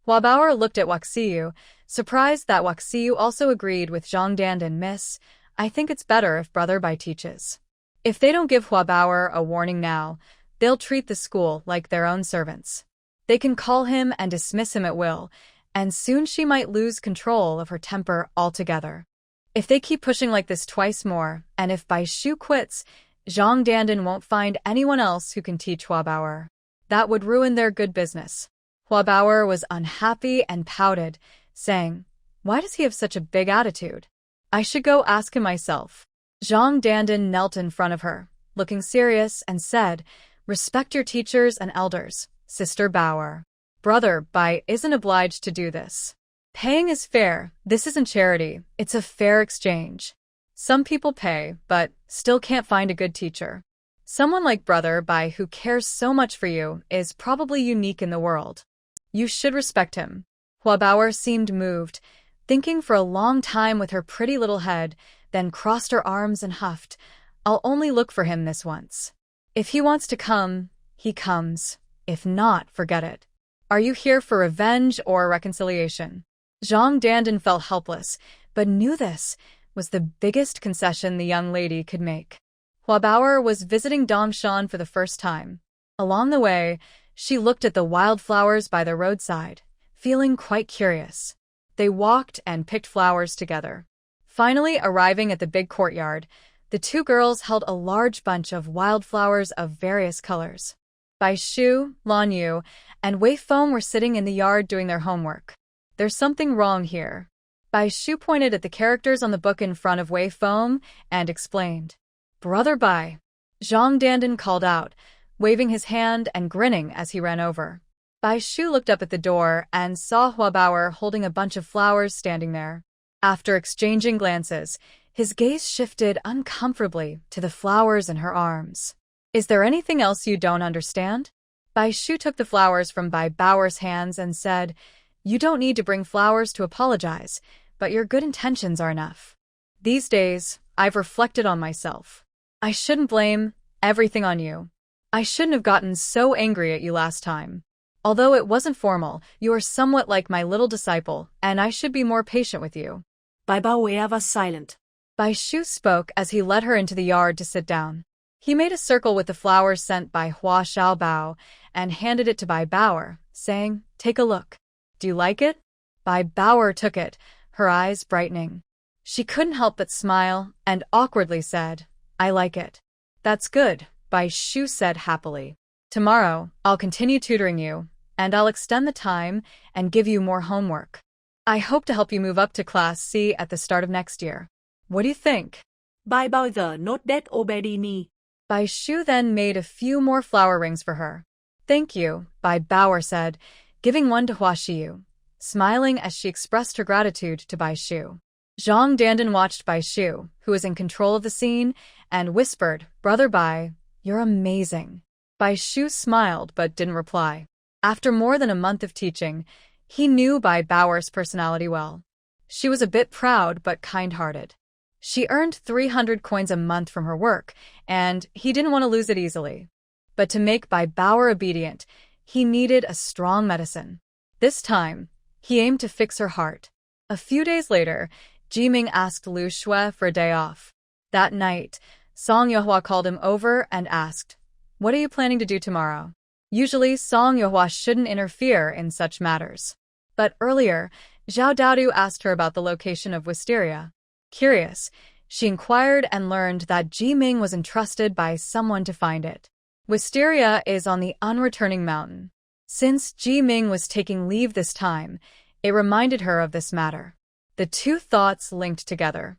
Hua Baoer looked at Waxiu, surprised that Waxiu also agreed with Zhang Dandan. Miss, I think it's better if Brother Bai teaches. If they don't give Hua Baoer a warning now, they'll treat the school like their own servants. They can call him and dismiss him at will, and soon she might lose control of her temper altogether. If they keep pushing like this twice more, and if Bai Shu quits, Zhang Dandan won't find anyone else who can teach Hua Baoer. That would ruin their good business. Hua Baoer was unhappy and pouted, saying, "Why does he have such a big attitude? I should go ask him myself." Zhang Dandan knelt in front of her, looking serious, and said, "Respect your teachers and elders, Sister Baoer. Brother Bai isn't obliged to do this. Paying is fair. This isn't charity. It's a fair exchange. Some people pay, but still can't find a good teacher. Someone like Brother Bai who cares so much for you is probably unique in the world. You should respect him." Hua Baoer seemed moved, thinking for a long time with her pretty little head, then crossed her arms and huffed, "I'll only look for him this once. If he wants to come, he comes. If not, forget it. Are you here for revenge or reconciliation?" Zhang Dandan felt helpless, but knew this was the biggest concession the young lady could make. Hua Baoer was visiting Dongshan for the first time. Along the way, she looked at the wildflowers by the roadside, feeling quite curious. They walked and picked flowers together. Finally arriving at the big courtyard, the two girls held a large bunch of wildflowers of various colors. Bai Shu, Lan Yu, and Wei Feng were sitting in the yard doing their homework. "There's something wrong here." Bai Shu pointed at the characters on the book in front of Wei Feng and explained. "Brother Bai," Zhang Dandan called out, waving his hand and grinning as he ran over. Bai Shu looked up at the door and saw Hua Baoer holding a bunch of flowers standing there. After exchanging glances, his gaze shifted uncomfortably to the flowers in her arms. "Is there anything else you don't understand?" Bai Shu took the flowers from Bai Baoer's hands and said, "You don't need to bring flowers to apologize, but your good intentions are enough. These days, I've reflected on myself. I shouldn't blame everything on you. I shouldn't have gotten so angry at you last time. Although it wasn't formal, you are somewhat like my little disciple, and I should be more patient with you." Bai Baoer was silent. Bai Shu spoke as he led her into the yard to sit down. He made a circle with the flowers sent by Hua Xiaobao and handed it to Bai Baoer, saying, "Take a look. Do you like it?" Bai Baoer took it, her eyes brightening. She couldn't help but smile and awkwardly said, "I like it." "That's good," Bai Shu said happily. "Tomorrow, I'll continue tutoring you, and I'll extend the time and give you more homework. I hope to help you move up to Class C at the start of next year. What do you think?" Bai Baoer nodded obediently. Bai Shu then made a few more flower rings for her. "Thank you," Bai Baoer said, giving one to Hua Xiu, smiling as she expressed her gratitude to Bai Shu. Zhang Dandan watched Bai Shu, who was in control of the scene, and whispered, "Brother Bai, you're amazing." Bai Shu smiled but didn't reply. After more than a month of teaching, he knew Bai Baoer's personality well. She was a bit proud but kind-hearted. She earned 300 coins a month from her work, and he didn't want to lose it easily. But to make Bai Baoer obedient, he needed a strong medicine. This time, he aimed to fix her heart. A few days later, Jiming asked Lu Shui for a day off. That night, Song Yuhua called him over and asked, "What are you planning to do tomorrow?" Usually, Song Yuhua shouldn't interfere in such matters. But earlier, Zhao Daodu asked her about the location of Wisteria. Curious, she inquired and learned that Jiming was entrusted by someone to find it. Wisteria is on the unreturning mountain. Since Jiming was taking leave this time, it reminded her of this matter. The two thoughts linked together.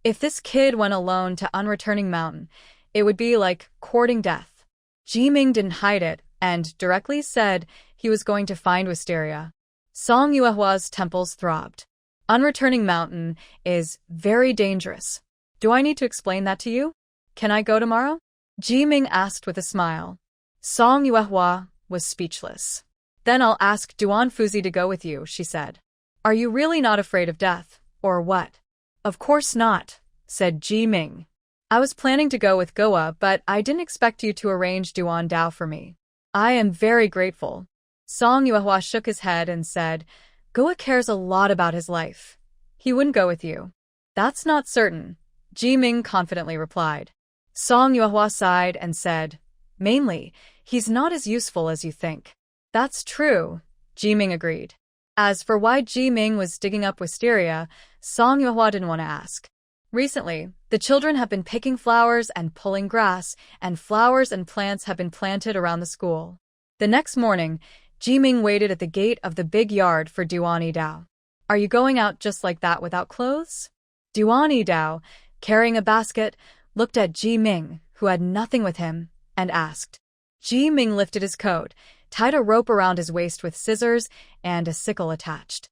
If this kid went alone to unreturning mountain, it would be like courting death. Jiming didn't hide it and directly said he was going to find Wisteria. Song Yuehua's temples throbbed. Unreturning mountain is very dangerous. Do I need to explain that to you? Can I go tomorrow? Jiming asked with a smile. Song Yuehua was speechless. Then I'll ask Duan Fuzi to go with you, she said. Are you really not afraid of death, or what? Of course not, said Jiming. I was planning to go with Goa, but I didn't expect you to arrange Duan Dao for me. I am very grateful. Song Yuehua shook his head and said, Goa cares a lot about his life. He wouldn't go with you. That's not certain, Ji-ming confidently replied. Song Yuehua sighed and said, Mainly, he's not as useful as you think. That's true, Ji-ming agreed. As for why Ji-ming was digging up wisteria, Song Yuehua didn't want to ask. Recently, the children have been picking flowers and pulling grass, and flowers and plants have been planted around the school. The next morning, Ji-ming waited at the gate of the big yard for Duan Yi-dao. Are you going out just like that without clothes? Duan Yi-dao, carrying a basket, looked at Ji-ming, who had nothing with him, and asked. Ji-ming lifted his coat, tied a rope around his waist with scissors and a sickle attached.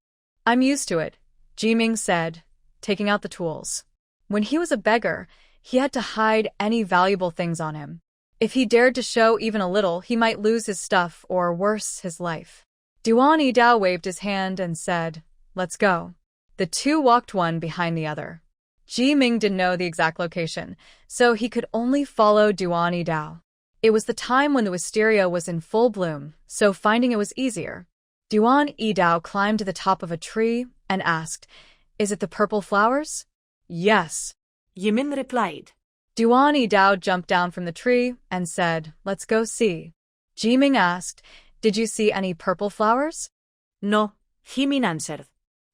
I'm used to it, Ji-ming said, taking out the tools. When he was a beggar, he had to hide any valuable things on him. If he dared to show even a little, he might lose his stuff or, worse, his life. Duan Yi-dao waved his hand and said, Let's go. The two walked one behind the other. Ji-ming didn't know the exact location, so he could only follow Duan Yi-dao. It was the time when the wisteria was in full bloom, so finding it was easier. Duan Yi-dao climbed to the top of a tree and asked, Is it the purple flowers? Yes, Yimin replied. Duan Yi-dao jumped down from the tree and said, Let's go see. Ji-ming asked, Did you see any purple flowers? No, Yimin answered.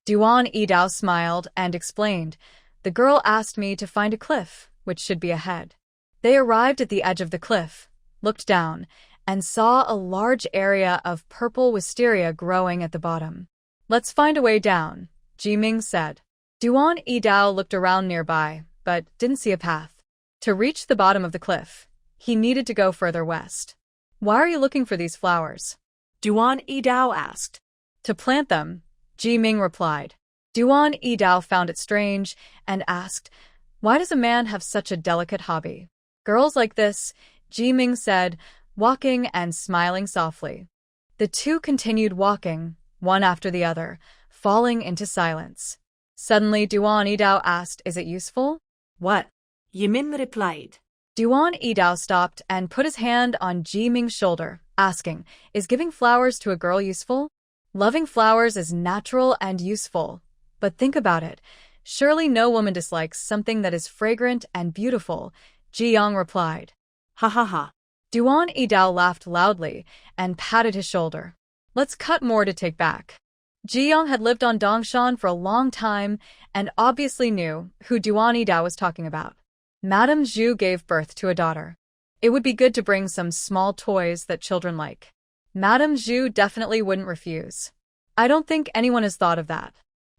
Duan Yi-dao smiled and explained, The girl asked me to find a cliff, which should be ahead. They arrived at the edge of the cliff, looked down, and saw a large area of purple wisteria growing at the bottom. Let's find a way down, Ji-ming said. Duan Yi-dao looked around nearby, but didn't see a path. To reach the bottom of the cliff, he needed to go further west. Why are you looking for these flowers? Duan Yi-dao asked. To plant them, Ji-ming replied. Duan Yi-dao found it strange and asked, Why does a man have such a delicate hobby? Girls like this, Ji-ming said, walking and smiling softly. The two continued walking, one after the other, falling into silence. Suddenly, Duan Yi-dao asked, Is it useful? What? Yimin replied. Duan Yi-dao stopped and put his hand on Ji-ming's shoulder, asking, Is giving flowers to a girl useful? Loving flowers is natural and useful. But think about it. Surely no woman dislikes something that is fragrant and beautiful, Ji-young replied. Ha ha ha. Duan Yi-dao laughed loudly and patted his shoulder. Let's cut more to take back. Ji-young had lived on Dongshan for a long time and obviously knew who Duan Yi-dao was talking about. Madame Zhu gave birth to a daughter. It would be good to bring some small toys that children like. Madame Zhu definitely wouldn't refuse. I don't think anyone has thought of that.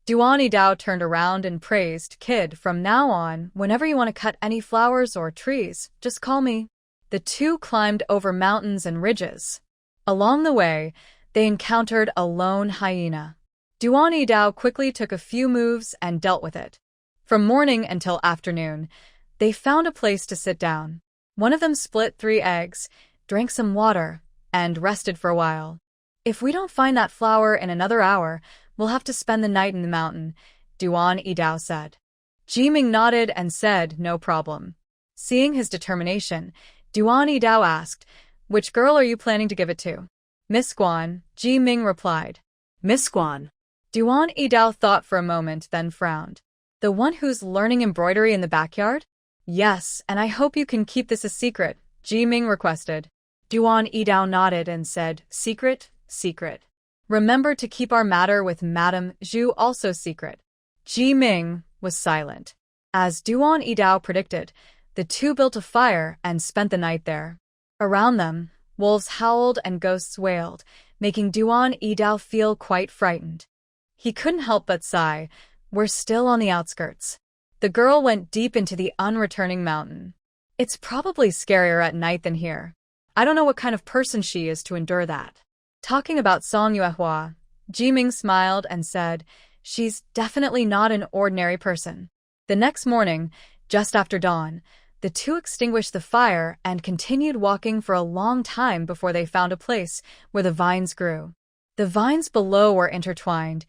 Duan Yi-dao turned around and praised, Kid, from now on, whenever you want to cut any flowers or trees, just call me. The two climbed over mountains and ridges. Along the way, they encountered a lone hyena. Duan Yi-dao quickly took a few moves and dealt with it. From morning until afternoon, they found a place to sit down. One of them split 3 eggs, drank some water, and rested for a while. If we don't find that flower in another hour, we'll have to spend the night in the mountain, Duan Yi-dao said. Ji-ming nodded and said, No problem. Seeing his determination, Duan Yi-dao asked, Which girl are you planning to give it to? Miss Guan, Ji-ming replied. Miss Guan. Duan Yi-dao thought for a moment, then frowned. The one who's learning embroidery in the backyard? Yes, and I hope you can keep this a secret, Ji-ming requested. Duan Yi-dao nodded and said, Secret, secret. Remember to keep our matter with Madame Zhu also secret. Ji-ming was silent. As Duan Yi-dao predicted, the two built a fire and spent the night there. Around them, wolves howled and ghosts wailed, making Duan Yi-dao feel quite frightened. He couldn't help but sigh, We're still on the outskirts. The girl went deep into the unreturning mountain. It's probably scarier at night than here. I don't know what kind of person she is to endure that. Talking about Song Yuehua, Ji-ming smiled and said, She's definitely not an ordinary person. The next morning, just after dawn, the two extinguished the fire and continued walking for a long time before they found a place where the vines grew. The vines below were intertwined,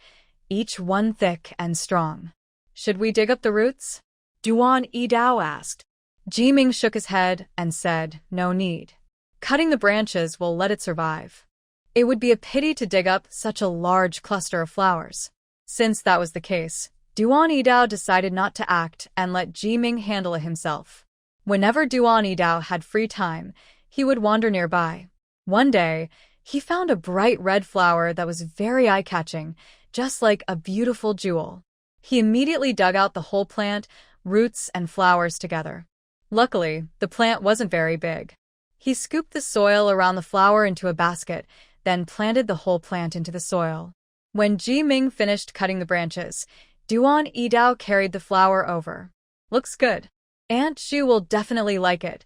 each one thick and strong. Should we dig up the roots? Duan Yi-dao asked. Ji-ming shook his head and said, No need. Cutting the branches will let it survive. It would be a pity to dig up such a large cluster of flowers. Since that was the case, Duan Yidao decided not to act and let Jiming handle it himself. Whenever Duan Yidao had free time, he would wander nearby. One day, he found a bright red flower that was very eye-catching, just like a beautiful jewel. He immediately dug out the whole plant, roots and flowers together. Luckily, the plant wasn't very big. He scooped the soil around the flower into a basket, then planted the whole plant into the soil. When Ji Ming finished cutting the branches, Duan Yidao carried the flower over. "Looks good. Aunt Shu will definitely like it,"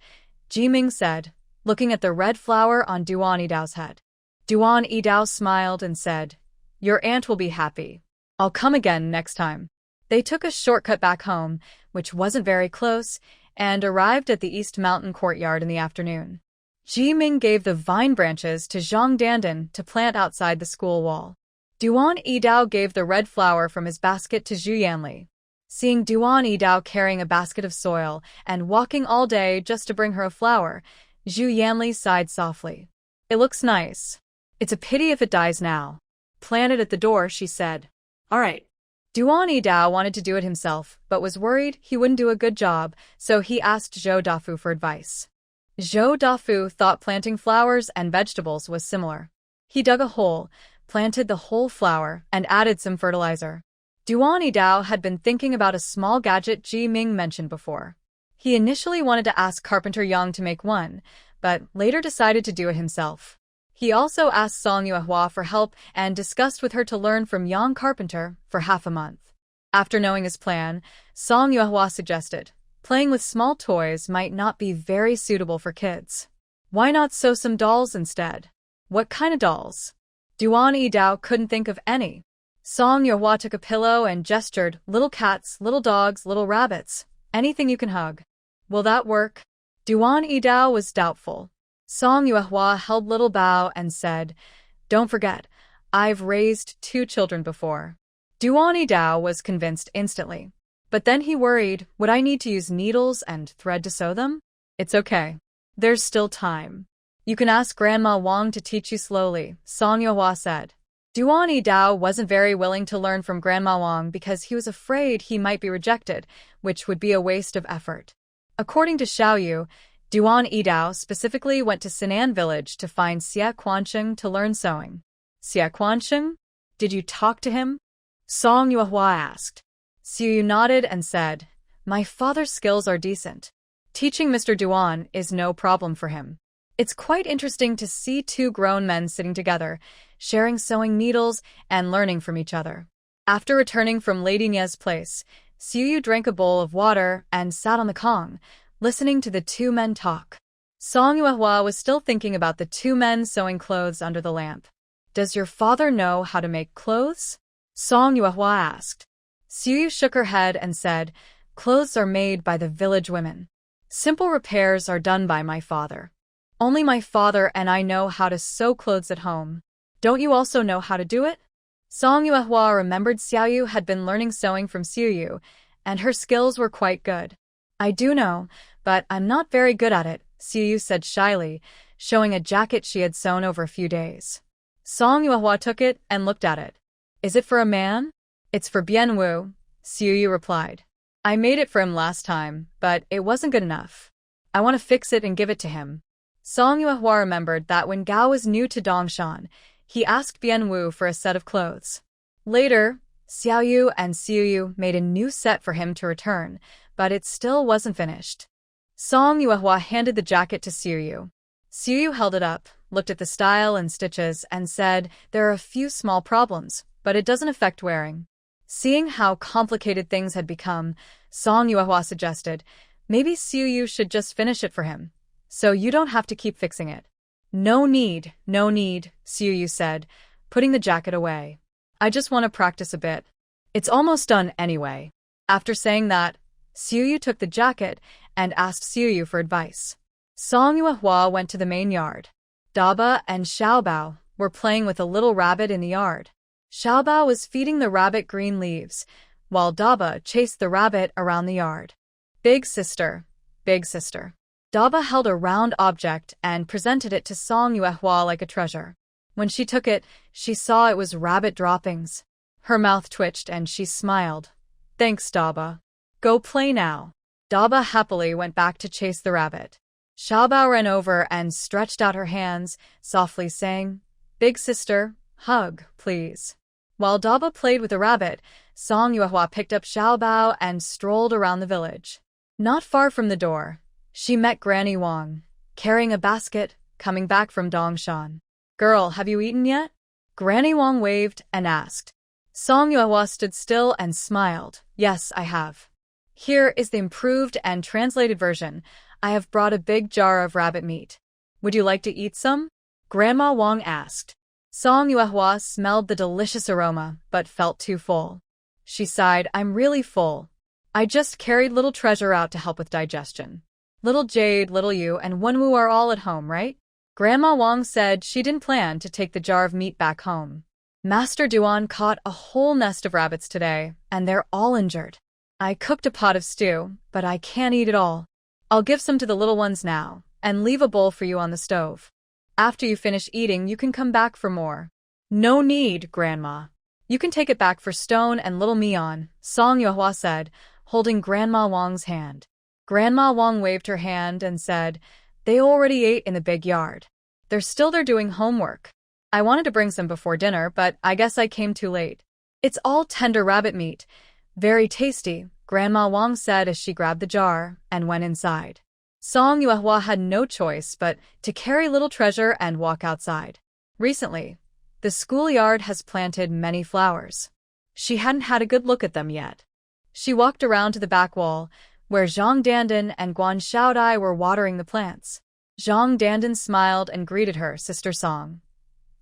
Ji Ming said, looking at the red flower on Duan Yidao's head. Duan Yidao smiled and said, "Your aunt will be happy. I'll come again next time." They took a shortcut back home, which wasn't very close, and arrived at the East Mountain courtyard in the afternoon. Ji Ming gave the vine branches to Zhang Dandan to plant outside the school wall. Duan Yidao gave the red flower from his basket to Zhu Yanli. Seeing Duan Yidao carrying a basket of soil and walking all day just to bring her a flower, Zhu Yanli sighed softly. "It looks nice. It's a pity if it dies now." "Plant it at the door," she said. All right. Duan Yidao wanted to do it himself, but was worried he wouldn't do a good job, so he asked Zhou Dafu for advice. Zhou Dafu thought planting flowers and vegetables was similar. He dug a hole, planted the whole flower, and added some fertilizer. Duan Yidao had been thinking about a small gadget Ji Ming mentioned before. He initially wanted to ask Carpenter Yang to make one, but later decided to do it himself. He also asked Song Yuehua for help and discussed with her to learn from Yang Carpenter for half a month. After knowing his plan, Song Yuehua suggested, playing with small toys might not be very suitable for kids. Why not sew some dolls instead? What kind of dolls? Duan Yidao couldn't think of any. Song Yuehua took a pillow and gestured, "Little cats, little dogs, little rabbits, anything you can hug." "Will that work?" Duan Yidao was doubtful. Song Yuehua held Little Bao and said, "Don't forget, I've raised 2 children before." Duan Yidao was convinced instantly. But then he worried, would I need to use needles and thread to sew them? "It's okay. There's still time. You can ask Grandma Wang to teach you slowly," Song Yuehua said. Duan Yidao wasn't very willing to learn from Grandma Wang because he was afraid he might be rejected, which would be a waste of effort. According to Xiaoyu, Duan Yidao specifically went to Sinan village to find Xie Quansheng to learn sewing. "Xie Quansheng? Did you talk to him?" Song Yuehua asked. Xiaoyu nodded and said, "My father's skills are decent. Teaching Mr. Duan is no problem for him. It's quite interesting to see 2 grown men sitting together, sharing sewing needles and learning from each other." After returning from Lady Nie's place, Xiaoyu drank a bowl of water and sat on the kong, listening to the 2 men talk. Song Yuehua was still thinking about the 2 men sewing clothes under the lamp. "Does your father know how to make clothes?" Song Yuehua asked. Xiaoyu shook her head and said, "Clothes are made by the village women. Simple repairs are done by my father. Only my father and I know how to sew clothes at home. Don't you also know how to do it?" Song Yuehua remembered Xiaoyu had been learning sewing from Xiaoyu, and her skills were quite good. "I do know, but I'm not very good at it," Xiaoyu said shyly, showing a jacket she had sewn over a few days. Song Yuehua took it and looked at it. "Is it for a man?" "It's for Bianwu," Xiaoyu replied. "I made it for him last time, but it wasn't good enough. I want to fix it and give it to him." Song Yuehua remembered that when Gao was new to Dongshan, he asked Bianwu for a set of clothes. Later, Xiaoyu and Xiaoyu made a new set for him to return, but it still wasn't finished. Song Yuehua handed the jacket to Xiaoyu. Xiaoyu held it up, looked at the style and stitches, and said, "There are a few small problems, but it doesn't affect wearing." Seeing how complicated things had become, Song Yuehua suggested, "Maybe Xiaoyu should just finish it for him, so you don't have to keep fixing it." No need, Xiaoyu said, putting the jacket away. "I just want to practice a bit. It's almost done anyway." After saying that, Xiaoyu took the jacket and asked Xiaoyu for advice. Song Yuehua went to the main yard. Daba and Xiaobao were playing with a little rabbit in the yard. Xiaobao was feeding the rabbit green leaves, while Daba chased the rabbit around the yard. Big sister, big sister." Daba held a round object and presented it to Song Yuehua like a treasure. When she took it, she saw it was rabbit droppings. Her mouth twitched and she smiled. Thanks, Daba. Go play now. Daba happily went back to chase the rabbit. Xiaobao ran over and stretched out her hands, softly saying, Big sister, hug, please. While Daba played with the rabbit, Song Yuehua picked up Xiaobao and strolled around the village. Not far from the door, she met Granny Wang, carrying a basket, coming back from Dongshan. Girl, have you eaten yet? Granny Wang waved and asked. Song Yuehua stood still and smiled. Yes, I have. Here is the improved and translated version. I have brought a big jar of rabbit meat. Would you like to eat some? Grandma Wang asked. Song Yuehua smelled the delicious aroma, but felt too full. She sighed, I'm really full. I just carried little treasure out to help with digestion. Little Jade, little you, and Wenwu are all at home, right? Grandma Wang said she didn't plan to take the jar of meat back home. Master Duan caught a whole nest of rabbits today, and they're all injured. I cooked a pot of stew, but I can't eat it all. I'll give some to the little ones now, and leave a bowl for you on the stove. After you finish eating, you can come back for more. No need, Grandma. You can take it back for Stone and little Mian, Song Yuehua said, holding Grandma Wang's hand. Grandma Wang waved her hand and said, They already ate in the big yard. They're still there doing homework. I wanted to bring some before dinner, but I guess I came too late. It's all tender rabbit meat. Very tasty, Grandma Wang said as she grabbed the jar and went inside. Song Yuehua had no choice but to carry little treasure and walk outside. Recently, the schoolyard has planted many flowers. She hadn't had a good look at them yet. She walked around to the back wall, where Zhang Dandan and Guan Xiaodai were watering the plants. Zhang Dandan smiled and greeted her, Sister Song.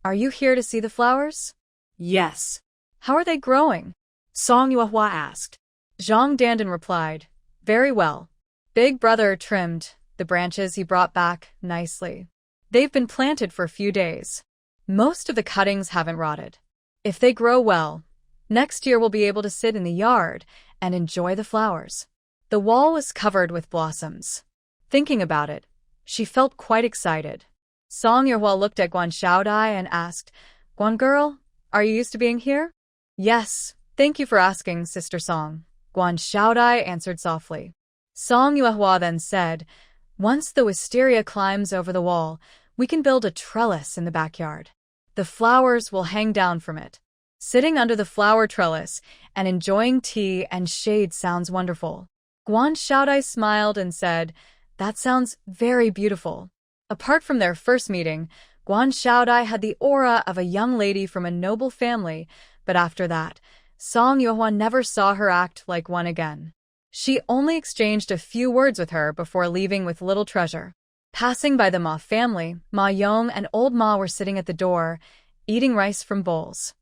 Are you here to see the flowers? Yes. How are they growing? Song Yuehua asked. Zhang Dandan replied, Very well. Big brother trimmed the branches he brought back nicely. They've been planted for a few days. Most of the cuttings haven't rotted. If they grow well, next year we'll be able to sit in the yard and enjoy the flowers. The wall was covered with blossoms. Thinking about it, she felt quite excited. Song Yuehua looked at Guan Xiaodai and asked, Guan girl, are you used to being here? Yes, thank you for asking, Sister Song, Guan Xiaodai answered softly. Song Yuehua then said, Once the wisteria climbs over the wall, we can build a trellis in the backyard. The flowers will hang down from it. Sitting under the flower trellis and enjoying tea and shade sounds wonderful. Guan Xiaodai smiled and said, That sounds very beautiful. Apart from their first meeting, Guan Xiaodai had the aura of a young lady from a noble family, but after that, Song Yuehua never saw her act like one again. She only exchanged a few words with her before leaving with little treasure. Passing by the Ma family, Ma Yong and old Ma were sitting at the door, eating rice from bowls.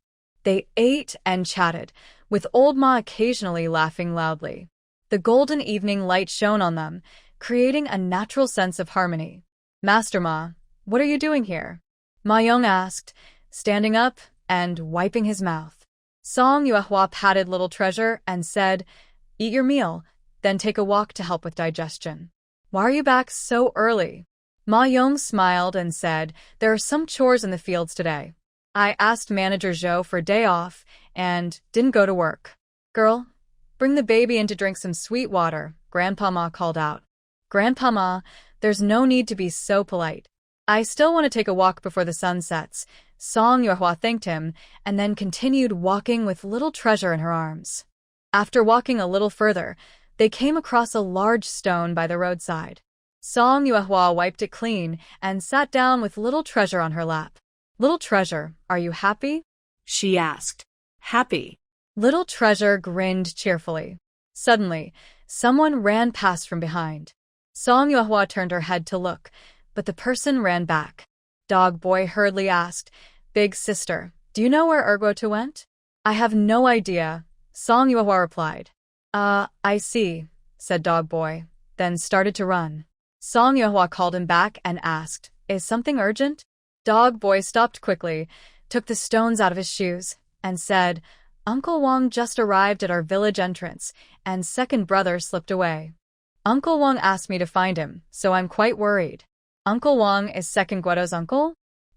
They ate and chatted, with old Ma occasionally laughing loudly. The golden evening light shone on them, creating a natural sense of harmony. Master Ma, what are you doing here? Ma Yong asked, standing up and wiping his mouth. Song Yuehua patted little treasure and said, Eat your meal, then take a walk to help with digestion. Why are you back so early? Ma Yong smiled and said, There are some chores in the fields today. I asked Manager Zhou for a day off and didn't go to work. Girl, bring the baby in to drink some sweet water, Grandpa Ma called out. Grandpa Ma, there's no need to be so polite. I still want to take a walk before the sun sets. Song Yuehua thanked him and then continued walking with little treasure in her arms. After walking a little further, they came across a large stone by the roadside. Song Yuehua wiped it clean and sat down with little treasure on her lap. Little treasure, are you happy? She asked. Happy. Little treasure grinned cheerfully. Suddenly, someone ran past from behind. Song Yuehua turned her head to look, but the person ran back. Dog Boy hurriedly asked, Big sister, do you know where Erguota went? I have no idea, Song Yuehua replied. I see, said Dog Boy, then started to run. Song Yuehua called him back and asked, Is something urgent? Dog Boy stopped quickly, took the stones out of his shoes, and said, Uncle Wang just arrived at our village entrance, and second brother slipped away. Uncle Wang asked me to find him, so I'm quite worried. Uncle Wang is second Guedo's uncle?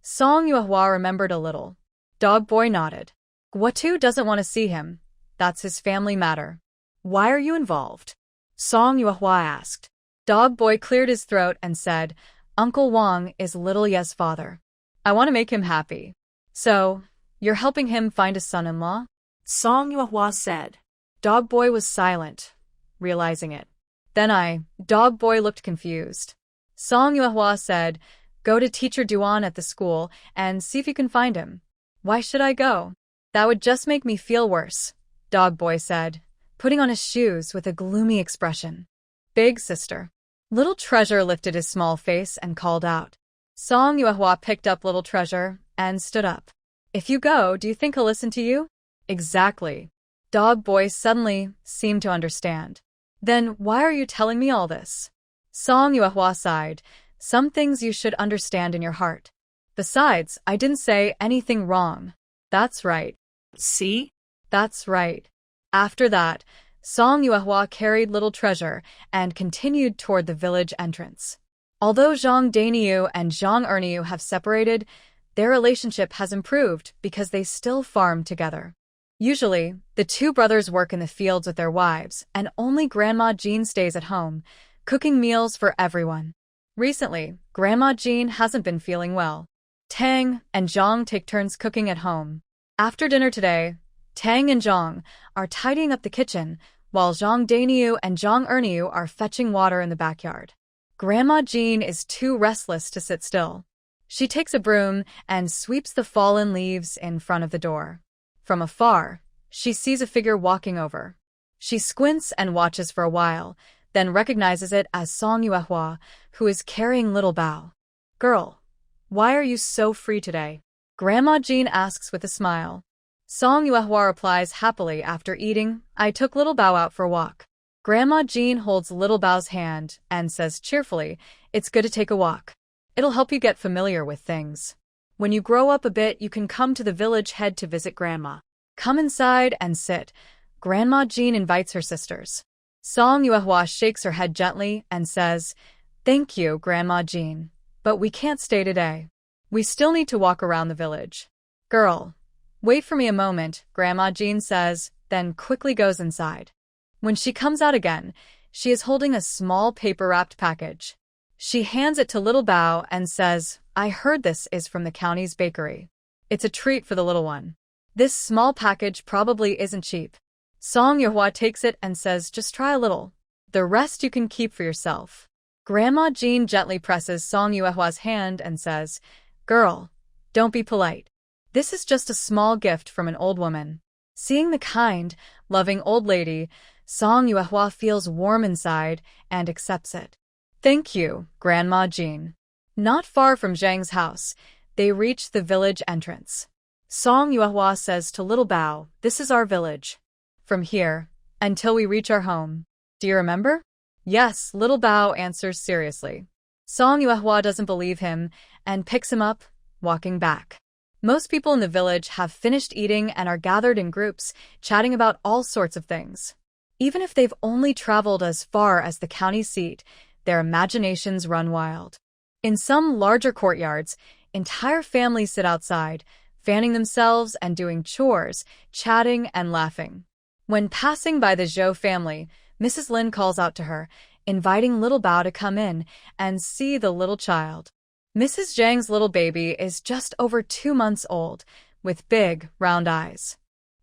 Song Yuehua remembered a little. Dog Boy nodded. Guatu doesn't want to see him. That's his family matter. Why are you involved? Song Yuehua asked. Dog Boy cleared his throat and said, Uncle Wang is Little Ye's father. I want to make him happy. So, you're helping him find a son-in-law? Song Yuehua said. Dog Boy was silent, realizing it. Then Dog Boy looked confused. Song Yuehua said, Go to Teacher Duan at the school and see if you can find him. Why should I go? That would just make me feel worse, Dog Boy said, putting on his shoes with a gloomy expression. Big sister. Little Treasure lifted his small face and called out. Song Yuehua picked up Little Treasure and stood up. If you go, do you think he'll listen to you? Exactly. Dog Boy suddenly seemed to understand. Then why are you telling me all this? Song Yuehua sighed. Some things you should understand in your heart. Besides, I didn't say anything wrong. That's right. See? That's right. After that, Song Yuehua carried Little Treasure and continued toward the village entrance. Although Zhang Dainiu and Zhang Erniu have separated, their relationship has improved because they still farm together. Usually, the two brothers work in the fields with their wives, and only Grandma Jean stays at home, cooking meals for everyone. Recently, Grandma Jean hasn't been feeling well. Tang and Zhang take turns cooking at home. After dinner today, Tang and Zhang are tidying up the kitchen, while Zhang Dainiu and Zhang Erniu are fetching water in the backyard. Grandma Jean is too restless to sit still. She takes a broom and sweeps the fallen leaves in front of the door. From afar, she sees a figure walking over. She squints and watches for a while, then recognizes it as Song Yuehua, who is carrying Little Bao. Girl, why are you so free today? Grandma Jean asks with a smile. Song Yuehua replies happily after eating, I took Little Bao out for a walk. Grandma Jean holds Little Bao's hand and says cheerfully, It's good to take a walk. It'll help you get familiar with things. When you grow up a bit, you can come to the village head to visit Grandma. Come inside and sit. Grandma Jean invites her sisters. Song Yuehua shakes her head gently and says, Thank you, Grandma Jean. But we can't stay today. We still need to walk around the village. Girl, wait for me a moment, Grandma Jean says, then quickly goes inside. When she comes out again, she is holding a small paper-wrapped package. She hands it to Little Bao and says, I heard this is from the county's bakery. It's a treat for the little one. This small package probably isn't cheap. Song Yuehua takes it and says, Just try a little. The rest you can keep for yourself. Grandma Jean gently presses Song Yuehua's hand and says, Girl, don't be polite. This is just a small gift from an old woman. Seeing the kind, loving old lady, Song Yuehua feels warm inside and accepts it. Thank you, Grandma Jean. Not far from Zhang's house, they reach the village entrance. Song Yuehua says to Little Bao, This is our village. From here, until we reach our home. Do you remember? Yes, Little Bao answers seriously. Song Yuehua doesn't believe him and picks him up, walking back. Most people in the village have finished eating and are gathered in groups, chatting about all sorts of things. Even if they've only traveled as far as the county seat, their imaginations run wild. In some larger courtyards, entire families sit outside, fanning themselves and doing chores, chatting and laughing. When passing by the Zhou family, Mrs. Lin calls out to her, inviting Little Bao to come in and see the little child. Mrs. Zhang's little baby is just over 2 months old, with big, round eyes.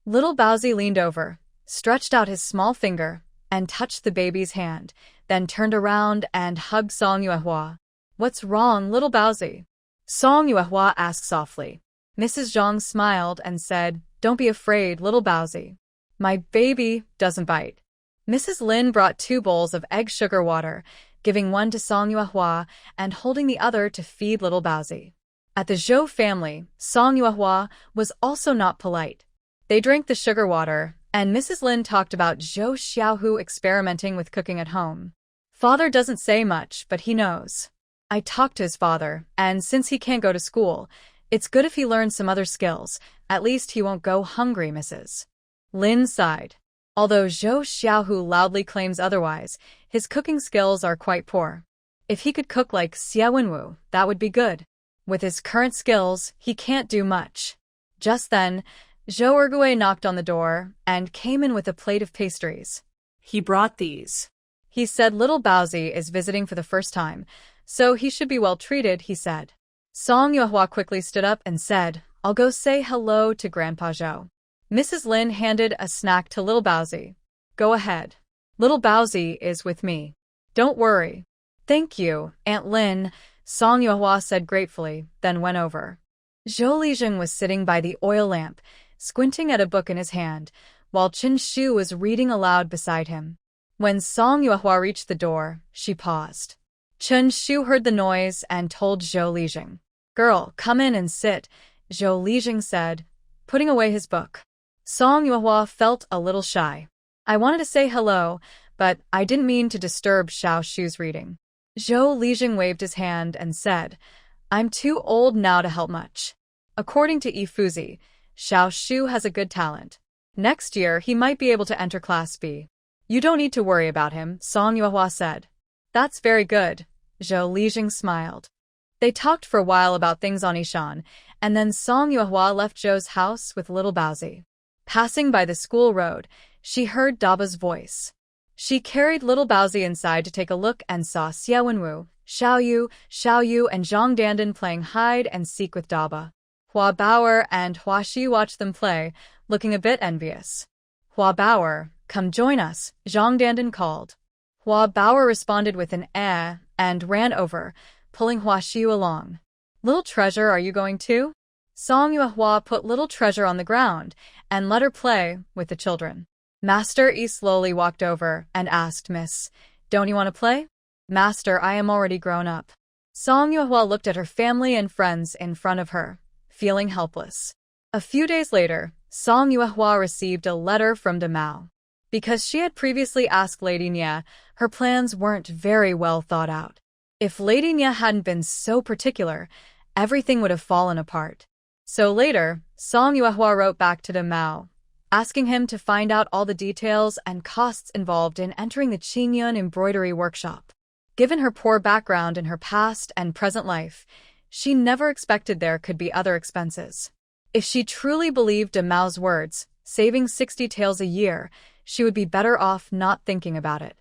Little Baozi leaned over, stretched out his small finger, and touched the baby's hand, then turned around and hugged Song Yuehua. What's wrong, Little Baozi? Song Yuehua asked softly. Mrs. Zhang smiled and said, Don't be afraid, Little Baozi. My baby doesn't bite. Mrs. Lin brought 2 bowls of egg sugar water, giving one to Song Yuehua and holding the other to feed Little Baozi. At the Zhou family, Song Yuehua was also not polite. They drank the sugar water, and Mrs. Lin talked about Zhou Xiaohu experimenting with cooking at home. Father doesn't say much, but he knows. I talked to his father, and since he can't go to school, it's good if he learns some other skills. At least he won't go hungry, Mrs. Lin sighed. Although Zhou Xiaohu loudly claims otherwise, his cooking skills are quite poor. If he could cook like Xia Wenwu, that would be good. With his current skills, he can't do much. Just then, Zhou Ergui knocked on the door and came in with a plate of pastries. He brought these. He said little Baozi is visiting for the first time, so he should be well treated, he said. Song Yuehua quickly stood up and said, I'll go say hello to Grandpa Zhou. Mrs. Lin handed a snack to little Baozi. Go ahead. Little Baozi is with me. Don't worry. Thank you, Aunt Lin, Song Yuehua said gratefully, then went over. Zhou Lijing was sitting by the oil lamp, squinting at a book in his hand, while Chen Shu was reading aloud beside him. When Song Yuehua reached the door, she paused. Chen Shu heard the noise and told Zhou Lijing. Girl, come in and sit, Zhou Lijing said, putting away his book. Song Yuehua felt a little shy. I wanted to say hello, but I didn't mean to disturb Xiao Shu's reading. Zhou Lijing waved his hand and said, I'm too old now to help much. According to Yifuzi, Xiao Shu has a good talent. Next year, he might be able to enter Class B. You don't need to worry about him, Song Yuehua said. That's very good, Zhou Lijing smiled. They talked for a while about things on Ishan, and then Song Yuehua left Zhou's house with little Baozi. Passing by the school road, she heard Daba's voice. She carried little Baozi inside to take a look and saw Xie Wenwu, Xiao Yu, and Zhang Dandan playing hide and seek with Daba. Hua Bauer and Hua Shi watched them play, looking a bit envious. Hua Bauer, come join us, Zhang Dandan called. Hua Bauer responded with an and ran over, pulling Hua Shi along. Little Treasure, are you going too? Song Yuehua put Little Treasure on the ground and let her play with the children. Master Yi slowly walked over and asked Miss, don't you want to play? Master, I am already grown up. Song Yuehua looked at her family and friends in front of her, feeling helpless. A few days later, Song Yuehua received a letter from De Mao. Because she had previously asked Lady Nye, her plans weren't very well thought out. If Lady Nye hadn't been so particular, everything would have fallen apart. So later, Song Yuehua wrote back to De Mao, asking him to find out all the details and costs involved in entering the Qingyun embroidery workshop. Given her poor background in her past and present life, she never expected there could be other expenses. If she truly believed De Mao's words, saving 60 taels a year, she would be better off not thinking about it.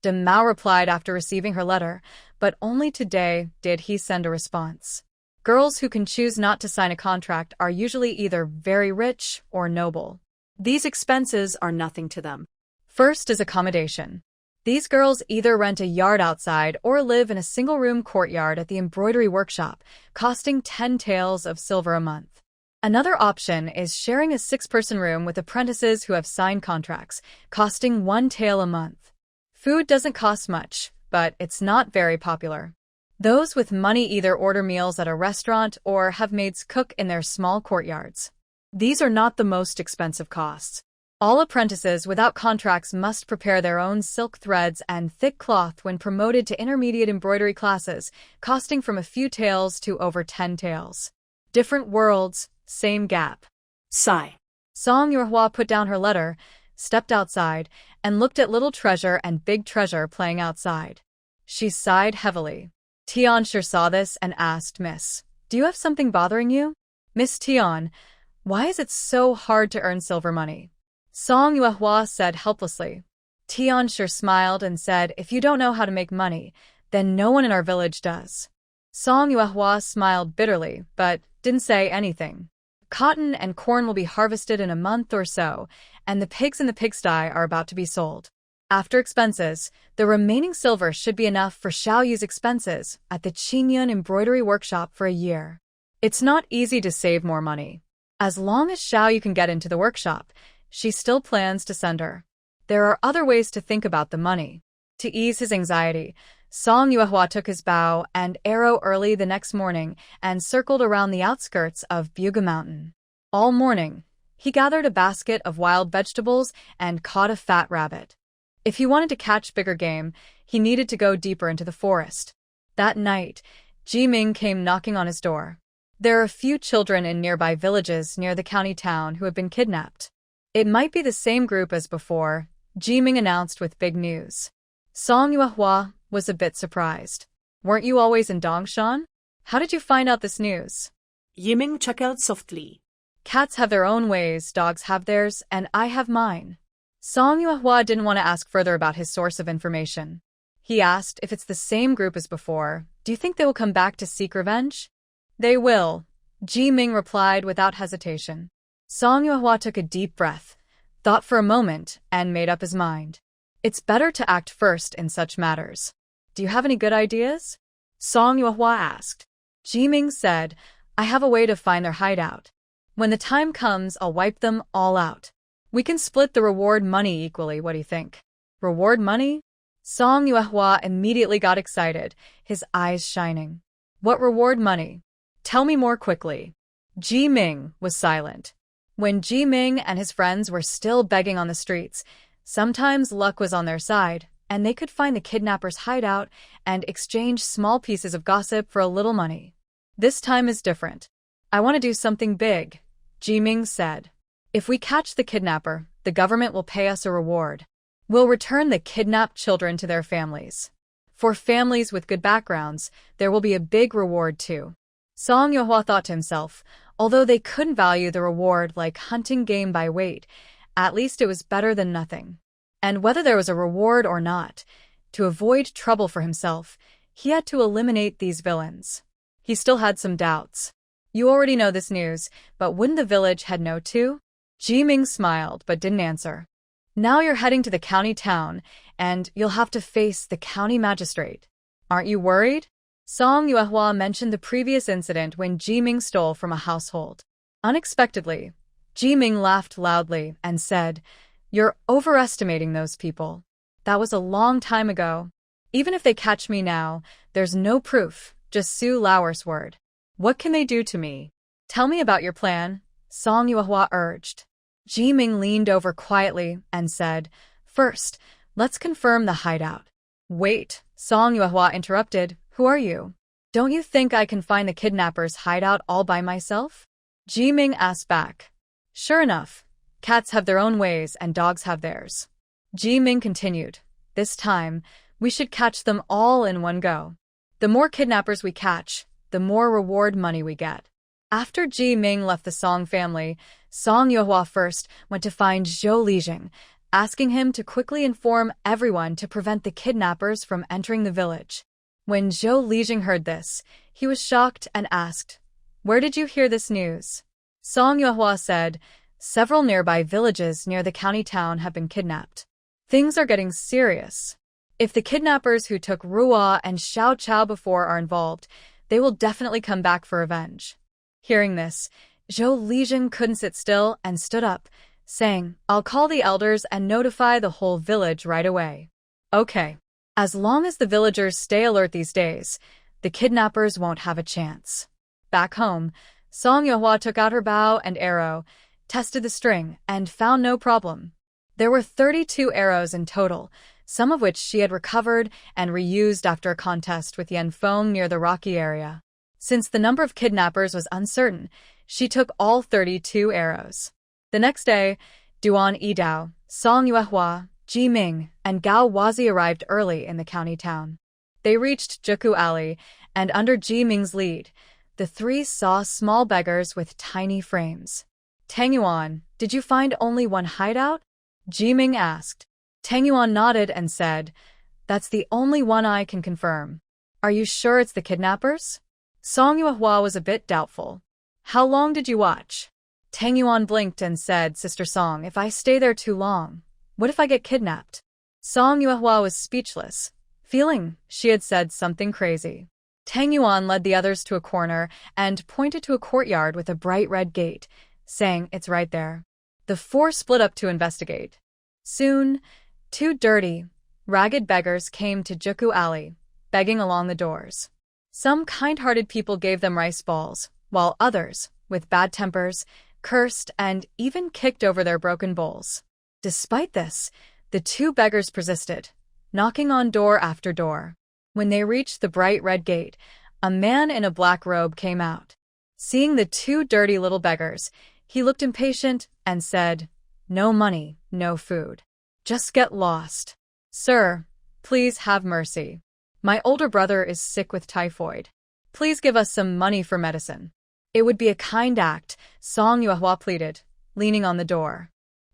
De Mao replied after receiving her letter, but only today did he send a response. Girls who can choose not to sign a contract are usually either very rich or noble. These expenses are nothing to them. First is accommodation. These girls either rent a yard outside or live in a single-room courtyard at the embroidery workshop, costing 10 taels of silver a month. Another option is sharing a 6-person room with apprentices who have signed contracts, costing 1 tael a month. Food doesn't cost much, but it's not very popular. Those with money either order meals at a restaurant or have maids cook in their small courtyards. These are not the most expensive costs. All apprentices without contracts must prepare their own silk threads and thick cloth when promoted to intermediate embroidery classes, costing from a few taels to over 10 taels. Different worlds, same gap. Sigh. Song Yuehua put down her letter, stepped outside, and looked at Little Treasure and Big Treasure playing outside. She sighed heavily. Tian sure saw this and asked Miss, do you have something bothering you? Miss Tian, why is it so hard to earn silver money? Song Yuehua said helplessly. Tian sure smiled and said, if you don't know how to make money, then no one in our village does. Song Yuehua smiled bitterly, but didn't say anything. Cotton and corn will be harvested in a month or so, and the pigs in the pigsty are about to be sold. After expenses, the remaining silver should be enough for Xiao Yu's expenses at the Qingyun embroidery workshop for a year. It's not easy to save more money. As long as Xiao Yu can get into the workshop, she still plans to send her. There are other ways to think about the money. To ease his anxiety, Song Yuehua took his bow and arrow early the next morning and circled around the outskirts of Buga Mountain. All morning, he gathered a basket of wild vegetables and caught a fat rabbit. If he wanted to catch bigger game, he needed to go deeper into the forest. That night, Jiming came knocking on his door. There are a few children in nearby villages near the county town who have been kidnapped. It might be the same group as before, Jiming announced with big news. Song Yuehua was a bit surprised. Weren't you always in Dongshan? How did you find out this news? Yiming chuckled softly. Cats have their own ways, dogs have theirs, and I have mine. Song Yuehua didn't want to ask further about his source of information. He asked if it's the same group as before. Do you think they will come back to seek revenge? They will, Ji Ming replied without hesitation. Song Yuehua took a deep breath, thought for a moment, and made up his mind. It's better to act first in such matters. Do you have any good ideas? Song Yuehua asked. Ji Ming said, I have a way to find their hideout. When the time comes, I'll wipe them all out. We can split the reward money equally, what do you think? Reward money? Song Yuehua immediately got excited, his eyes shining. What reward money? Tell me more quickly. Ji Ming was silent. When Ji Ming and his friends were still begging on the streets, sometimes luck was on their side, and they could find the kidnappers' hideout and exchange small pieces of gossip for a little money. This time is different. I want to do something big, Ji Ming said. If we catch the kidnapper, the government will pay us a reward. We'll return the kidnapped children to their families. For families with good backgrounds, there will be a big reward too. Song Yuehua thought to himself, although they couldn't value the reward like hunting game by weight, at least it was better than nothing. And whether there was a reward or not, to avoid trouble for himself, he had to eliminate these villains. He still had some doubts. You already know this news, but wouldn't the village head know too? Ji Ming smiled but didn't answer. Now you're heading to the county town, and you'll have to face the county magistrate. Aren't you worried? Song Yuehua mentioned the previous incident when Ji Ming stole from a household. Unexpectedly, Ji Ming laughed loudly and said, You're overestimating those people. That was a long time ago. Even if they catch me now, there's no proof, just Su Lauer's word. What can they do to me? Tell me about your plan, Song Yuehua urged. Ji Ming leaned over quietly and said, First, let's confirm the hideout. Wait, Song Yuehua interrupted. Who are you? Don't you think I can find the kidnappers' hideout all by myself? Ji Ming asked back. Sure enough, cats have their own ways and dogs have theirs. Ji Ming continued, This time, we should catch them all in one go. The more kidnappers we catch, the more reward money we get. After Ji Ming left the Song family, Song Yuehua first went to find Zhou Lijing, asking him to quickly inform everyone to prevent the kidnappers from entering the village. When Zhou Lijing heard this, he was shocked and asked, Where did you hear this news? Song Yuehua said, Several nearby villages near the county town have been kidnapped. Things are getting serious. If the kidnappers who took Ruo and Xiao Chao before are involved, they will definitely come back for revenge. Hearing this, Zhou Lijing couldn't sit still and stood up, saying, I'll call the elders and notify the whole village right away. Okay. As long as the villagers stay alert these days, the kidnappers won't have a chance. Back home, Song Yuehua took out her bow and arrow, tested the string, and found no problem. There were 32 arrows in total, some of which she had recovered and reused after a contest with Yan Feng near the rocky area. Since the number of kidnappers was uncertain, she took all 32 arrows. The next day, Duan Yidao, Song Yuehua, Ji Ming, and Gao Wazi arrived early in the county town. They reached Juku Alley, and under Ji Ming's lead, the three saw small beggars with tiny frames. Tang Yuan, did you find only one hideout? Ji Ming asked. Tang Yuan nodded and said, That's the only one I can confirm. Are you sure it's the kidnappers? Song Yuehua was a bit doubtful. How long did you watch? Tang Yuan blinked and said, Sister Song, if I stay there too long, what if I get kidnapped? Song Yuehua was speechless, feeling she had said something crazy. Tang Yuan led the others to a corner and pointed to a courtyard with a bright red gate, saying, It's right there. The four split up to investigate. Soon, two dirty, ragged beggars came to Juku Alley, begging along the doors. Some kind-hearted people gave them rice balls, while others, with bad tempers, cursed and even kicked over their broken bowls. Despite this, the two beggars persisted, knocking on door after door. When they reached the bright red gate, a man in a black robe came out. Seeing the two dirty little beggars, he looked impatient and said, No money, no food. Just get lost. Sir, please have mercy. My older brother is sick with typhoid. Please give us some money for medicine. It would be a kind act, Song Yuehua pleaded, leaning on the door.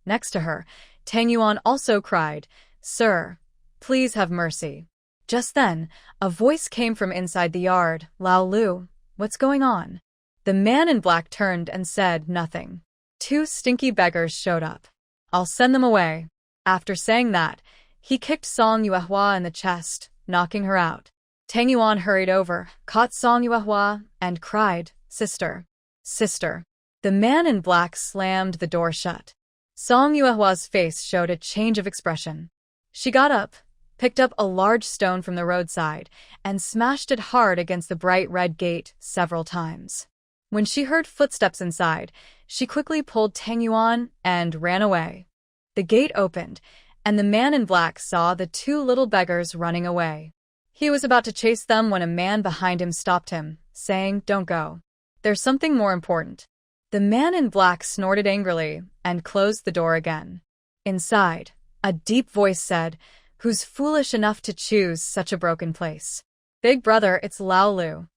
Next to her, Tang Yuan also cried, Sir, please have mercy. Just then, a voice came from inside the yard. Lao Lu, what's going on? The man in black turned and said nothing. 2 stinky beggars showed up. I'll send them away. After saying that, he kicked Song Yuehua in the chest, knocking her out. Tang Yuan hurried over, caught Song Yuehua, and cried, Sister, sister. The man in black slammed the door shut. Song Yuehua's face showed a change of expression. She got up, picked up a large stone from the roadside, and smashed it hard against the bright red gate several times. When she heard footsteps inside, she quickly pulled Tang Yuan and ran away. The gate opened, and the man in black saw the 2 little beggars running away. He was about to chase them when a man behind him stopped him, saying, Don't go. There's something more important. The man in black snorted angrily and closed the door again. Inside, a deep voice said, Who's foolish enough to choose such a broken place? Big brother, it's Lao Lu.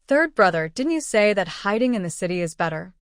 Third brother, didn't you say that hiding in the city is better?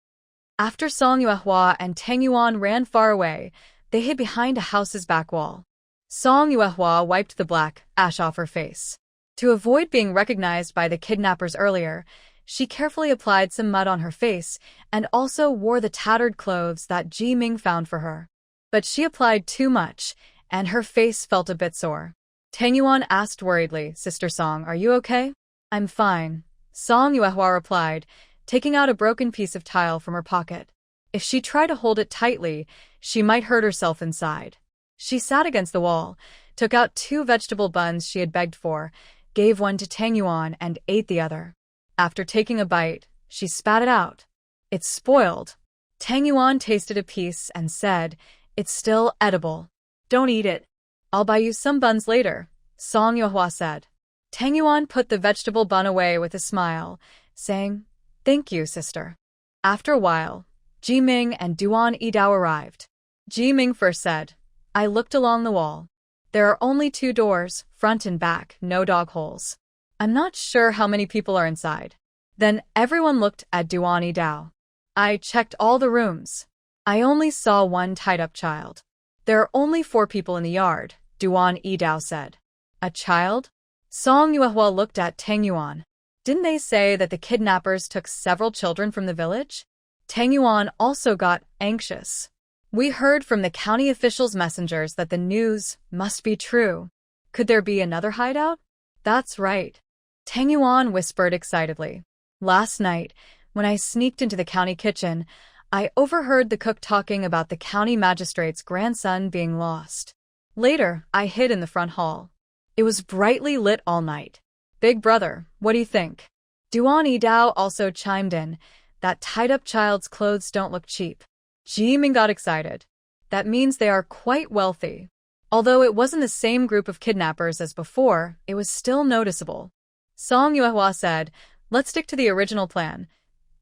After Song Yuehua and Tang Yuan ran far away, they hid behind a house's back wall. Song Yuehua wiped the black ash off her face. To avoid being recognized by the kidnappers earlier, she carefully applied some mud on her face and also wore the tattered clothes that Ji Ming found for her. But she applied too much, and her face felt a bit sore. Tang Yuan asked worriedly, Sister Song, are you okay? I'm fine, Song Yuehua replied, taking out a broken piece of tile from her pocket. If she tried to hold it tightly, she might hurt herself inside. She sat against the wall, took out 2 vegetable buns she had begged for, gave one to Tang Yuan and ate the other. After taking a bite, she spat it out. It's spoiled. Tang Yuan tasted a piece and said, It's still edible. Don't eat it. I'll buy you some buns later, Song Yuehua said. Tang Yuan put the vegetable bun away with a smile, saying, Thank you, sister. After a while, Ji Ming and Duan Yidao arrived. Ji Ming first said, I looked along the wall. There are only 2 doors, front and back, no dog holes. I'm not sure how many people are inside. Then everyone looked at Duan Yidao. I checked all the rooms. I only saw 1 tied-up child. There are only 4 people in the yard, Duan Yidao said. A child? Song Yuehua looked at Tang Yuan. Didn't they say that the kidnappers took several children from the village? Tang Yuan also got anxious. We heard from the county officials' messengers that the news must be true. Could there be another hideout? That's right. Tang Yuan whispered excitedly. Last night, when I sneaked into the county kitchen, I overheard the cook talking about the county magistrate's grandson being lost. Later, I hid in the front hall. It was brightly lit all night. Big brother, what do you think? Duan Yidao also chimed in. That tied-up child's clothes don't look cheap. Ji Ming got excited. That means they are quite wealthy. Although it wasn't the same group of kidnappers as before, it was still noticeable. Song Yuehua said, Let's stick to the original plan.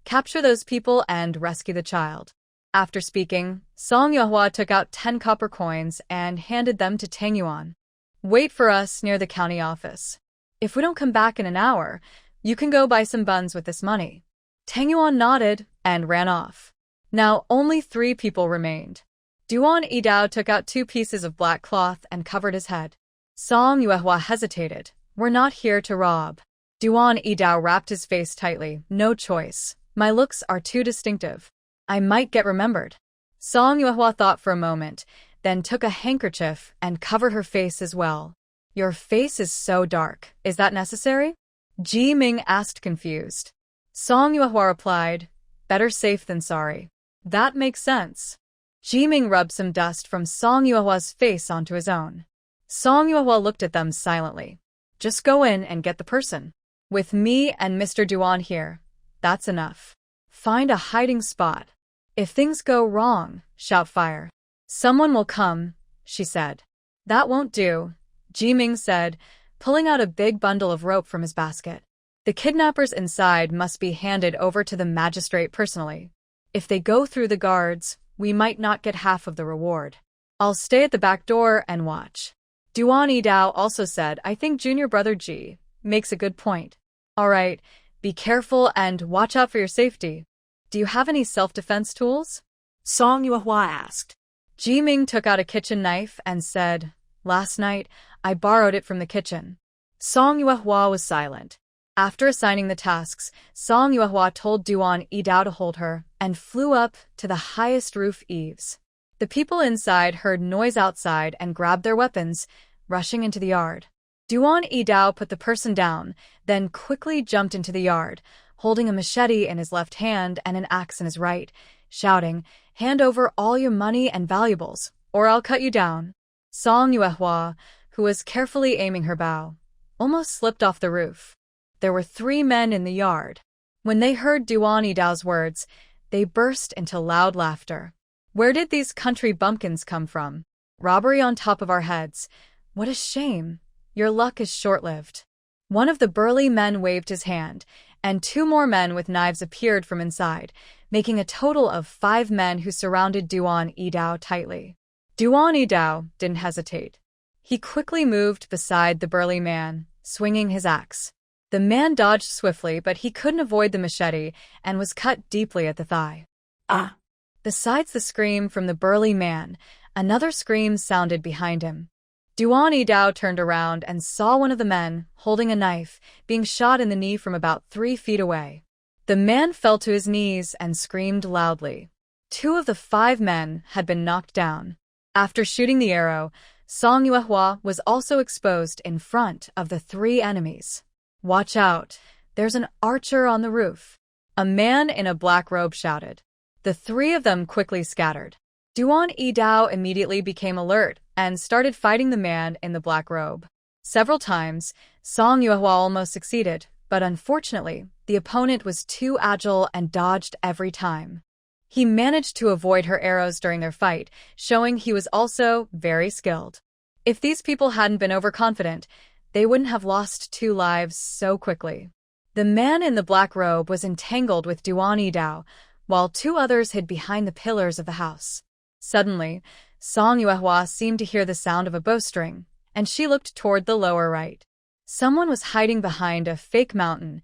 Capture those people and rescue the child. After speaking, Song Yuehua took out 10 copper coins and handed them to Tang Yuan. Wait for us near the county office. If we don't come back in an hour, you can go buy some buns with this money. Tang Yuan nodded and ran off. Now only 3 people remained. Duan Yidao took out 2 pieces of black cloth and covered his head. Song Yuehua hesitated. We're not here to rob. Duan Yidao wrapped his face tightly. No choice. My looks are too distinctive. I might get remembered. Song Yuehua thought for a moment, then took a handkerchief and covered her face as well. Your face is so dark. Is that necessary? Ji Ming asked confused. Song Yuehua replied, Better safe than sorry. That makes sense. Ji Ming rubbed some dust from Song Yuehua's face onto his own. Song Yuehua looked at them silently. Just go in and get the person. With me and Mr. Duan here, that's enough. Find a hiding spot. If things go wrong, shout fire. Someone will come, she said. That won't do, Ji Ming said, pulling out a big bundle of rope from his basket. The kidnappers inside must be handed over to the magistrate personally. If they go through the guards, we might not get half of the reward. I'll stay at the back door and watch. Duan Yidao also said, I think junior brother Ji makes a good point. All right, Be careful and watch out for your safety. Do you have any self-defense tools? Song Yuehua asked. Jiming took out a kitchen knife and said, Last night, I borrowed it from the kitchen. Song Yuehua was silent. After assigning the tasks, Song Yuehua told Duan Yidao to hold her and flew up to the highest roof eaves. The people inside heard noise outside and grabbed their weapons, rushing into the yard. Duan Yidao put the person down, then quickly jumped into the yard, holding a machete in his left hand and an axe in his right, shouting, Hand over all your money and valuables, or I'll cut you down. Song Yuehua, who was carefully aiming her bow, almost slipped off the roof. There were 3 men in the yard. When they heard Duan Yidao's words, they burst into loud laughter. Where did these country bumpkins come from? Robbery on top of our heads. What a shame. Your luck is short-lived. One of the burly men waved his hand, and 2 more men with knives appeared from inside, making a total of 5 men who surrounded Duan Yidao tightly. Duan Yidao didn't hesitate. He quickly moved beside the burly man, swinging his axe. The man dodged swiftly, but he couldn't avoid the machete and was cut deeply at the thigh. Ah! Besides the scream from the burly man, another scream sounded behind him. Duan Yidao turned around and saw one of the men, holding a knife, being shot in the knee from about 3 feet away. The man fell to his knees and screamed loudly. 2 of the 5 men had been knocked down. After shooting the arrow, Song Yuehua was also exposed in front of the 3 enemies. Watch out, there's an archer on the roof. A man in a black robe shouted. The 3 of them quickly scattered. Duan Yidao immediately became alert and started fighting the man in the black robe. Several times, Song Yuehua almost succeeded, but unfortunately, the opponent was too agile and dodged every time. He managed to avoid her arrows during their fight, showing he was also very skilled. If these people hadn't been overconfident, they wouldn't have lost 2 lives so quickly. The man in the black robe was entangled with Duan Yidao, while 2 others hid behind the pillars of the house. Suddenly, Song Yuehua seemed to hear the sound of a bowstring, and she looked toward the lower right. Someone was hiding behind a fake mountain,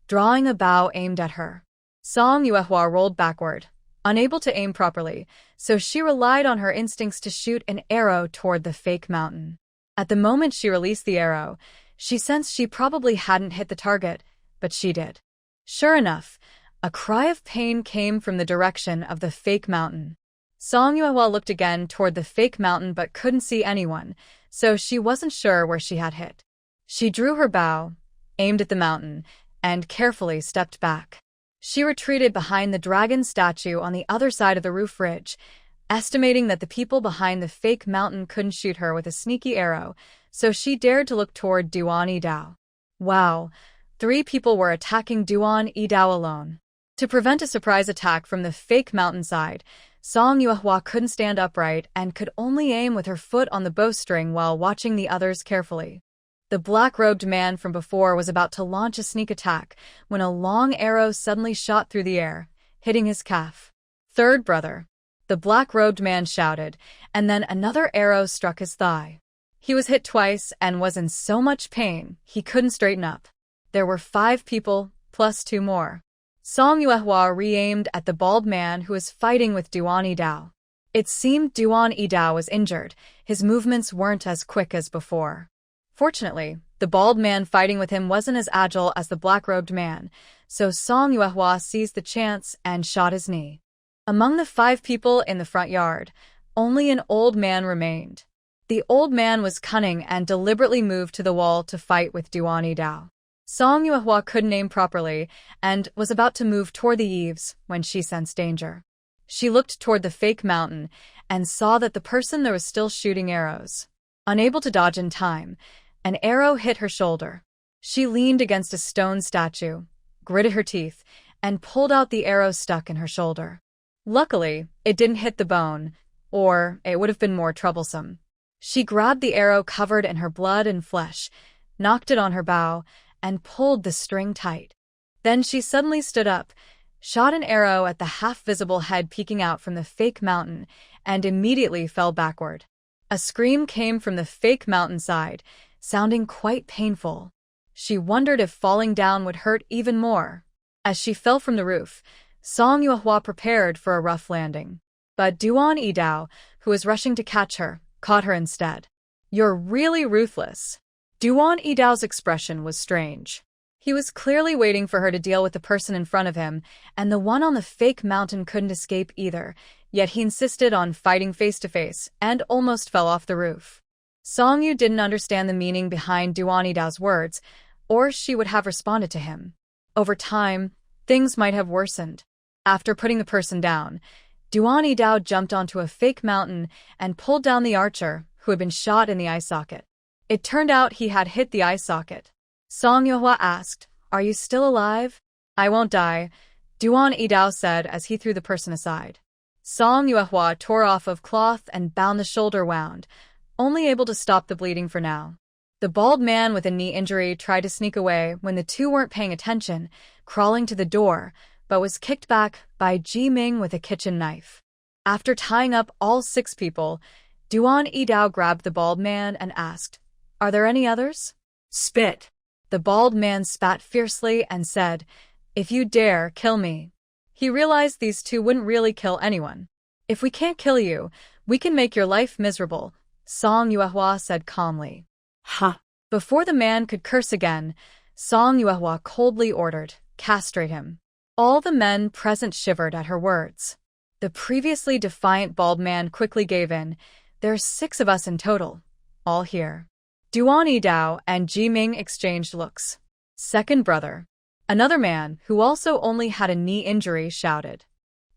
drawing a bow aimed at her. Song Yuehua rolled backward, unable to aim properly, so she relied on her instincts to shoot an arrow toward the fake mountain. At the moment she released the arrow, she sensed she probably hadn't hit the target, but she did. Sure enough, a cry of pain came from the direction of the fake mountain. Song Yuehua looked again toward the fake mountain but couldn't see anyone, so she wasn't sure where she had hit. She drew her bow, aimed at the mountain, and carefully stepped back. She retreated behind the dragon statue on the other side of the roof ridge, estimating that the people behind the fake mountain couldn't shoot her with a sneaky arrow, so she dared to look toward Duan Yidao. Wow, 3 people were attacking Duan Yidao alone. To prevent a surprise attack from the fake mountainside, Song Yuehua couldn't stand upright and could only aim with her foot on the bowstring while watching the others carefully. The black-robed man from before was about to launch a sneak attack when a long arrow suddenly shot through the air, hitting his calf. Third brother, the black-robed man shouted, and then another arrow struck his thigh. He was hit twice and was in so much pain he couldn't straighten up. There were 5 people, plus 2 more. Song Yuehua re-aimed at the bald man who was fighting with Duan Yidao. It seemed Duan Yidao was injured. His movements weren't as quick as before. Fortunately, the bald man fighting with him wasn't as agile as the black-robed man, so Song Yuehua seized the chance and shot his knee. Among the 5 people in the front yard, only an old man remained. The old man was cunning and deliberately moved to the wall to fight with Duan Yidao. Song Yuehua couldn't aim properly and was about to move toward the eaves when she sensed danger. She looked toward the fake mountain and saw that the person there was still shooting arrows. Unable to dodge in time, an arrow hit her shoulder. She leaned against a stone statue, gritted her teeth, and pulled out the arrow stuck in her shoulder. Luckily, it didn't hit the bone, or it would have been more troublesome. She grabbed the arrow covered in her blood and flesh, knocked it on her bow, and pulled the string tight. Then she suddenly stood up, shot an arrow at the half-visible head peeking out from the fake mountain, and immediately fell backward. A scream came from the fake mountainside, sounding quite painful. She wondered if falling down would hurt even more. As she fell from the roof, Song Yuehua prepared for a rough landing. But Duan Yidao, who was rushing to catch her, caught her instead. "You're really ruthless." Duan Yidao's expression was strange. He was clearly waiting for her to deal with the person in front of him, and the one on the fake mountain couldn't escape either, yet he insisted on fighting face to face and almost fell off the roof. Song Yu didn't understand the meaning behind Duan Yidao's words, or she would have responded to him. Over time, things might have worsened. After putting the person down, Duan Yidao jumped onto a fake mountain and pulled down the archer, who had been shot in the eye socket. It turned out he had hit the eye socket. Song Yuehua asked, "Are you still alive?" "I won't die," Duan Yidao said as he threw the person aside. Song Yuehua tore off of cloth and bound the shoulder wound, only able to stop the bleeding for now. The bald man with a knee injury tried to sneak away when the two weren't paying attention, crawling to the door, but was kicked back by Ji Ming with a kitchen knife. After tying up all 6 people, Duan Yidao grabbed the bald man and asked, "Are there any others?" Spit. The bald man spat fiercely and said, "If you dare, kill me." He realized these two wouldn't really kill anyone. "If we can't kill you, we can make your life miserable," Song Yuehua said calmly. Ha. Before the man could curse again, Song Yuehua coldly ordered, "Castrate him." All the men present shivered at her words. The previously defiant bald man quickly gave in. "There's 6 of us in total. All here." Duan Yidao and Ji Ming exchanged looks. "Second brother." Another man, who also only had a knee injury, shouted.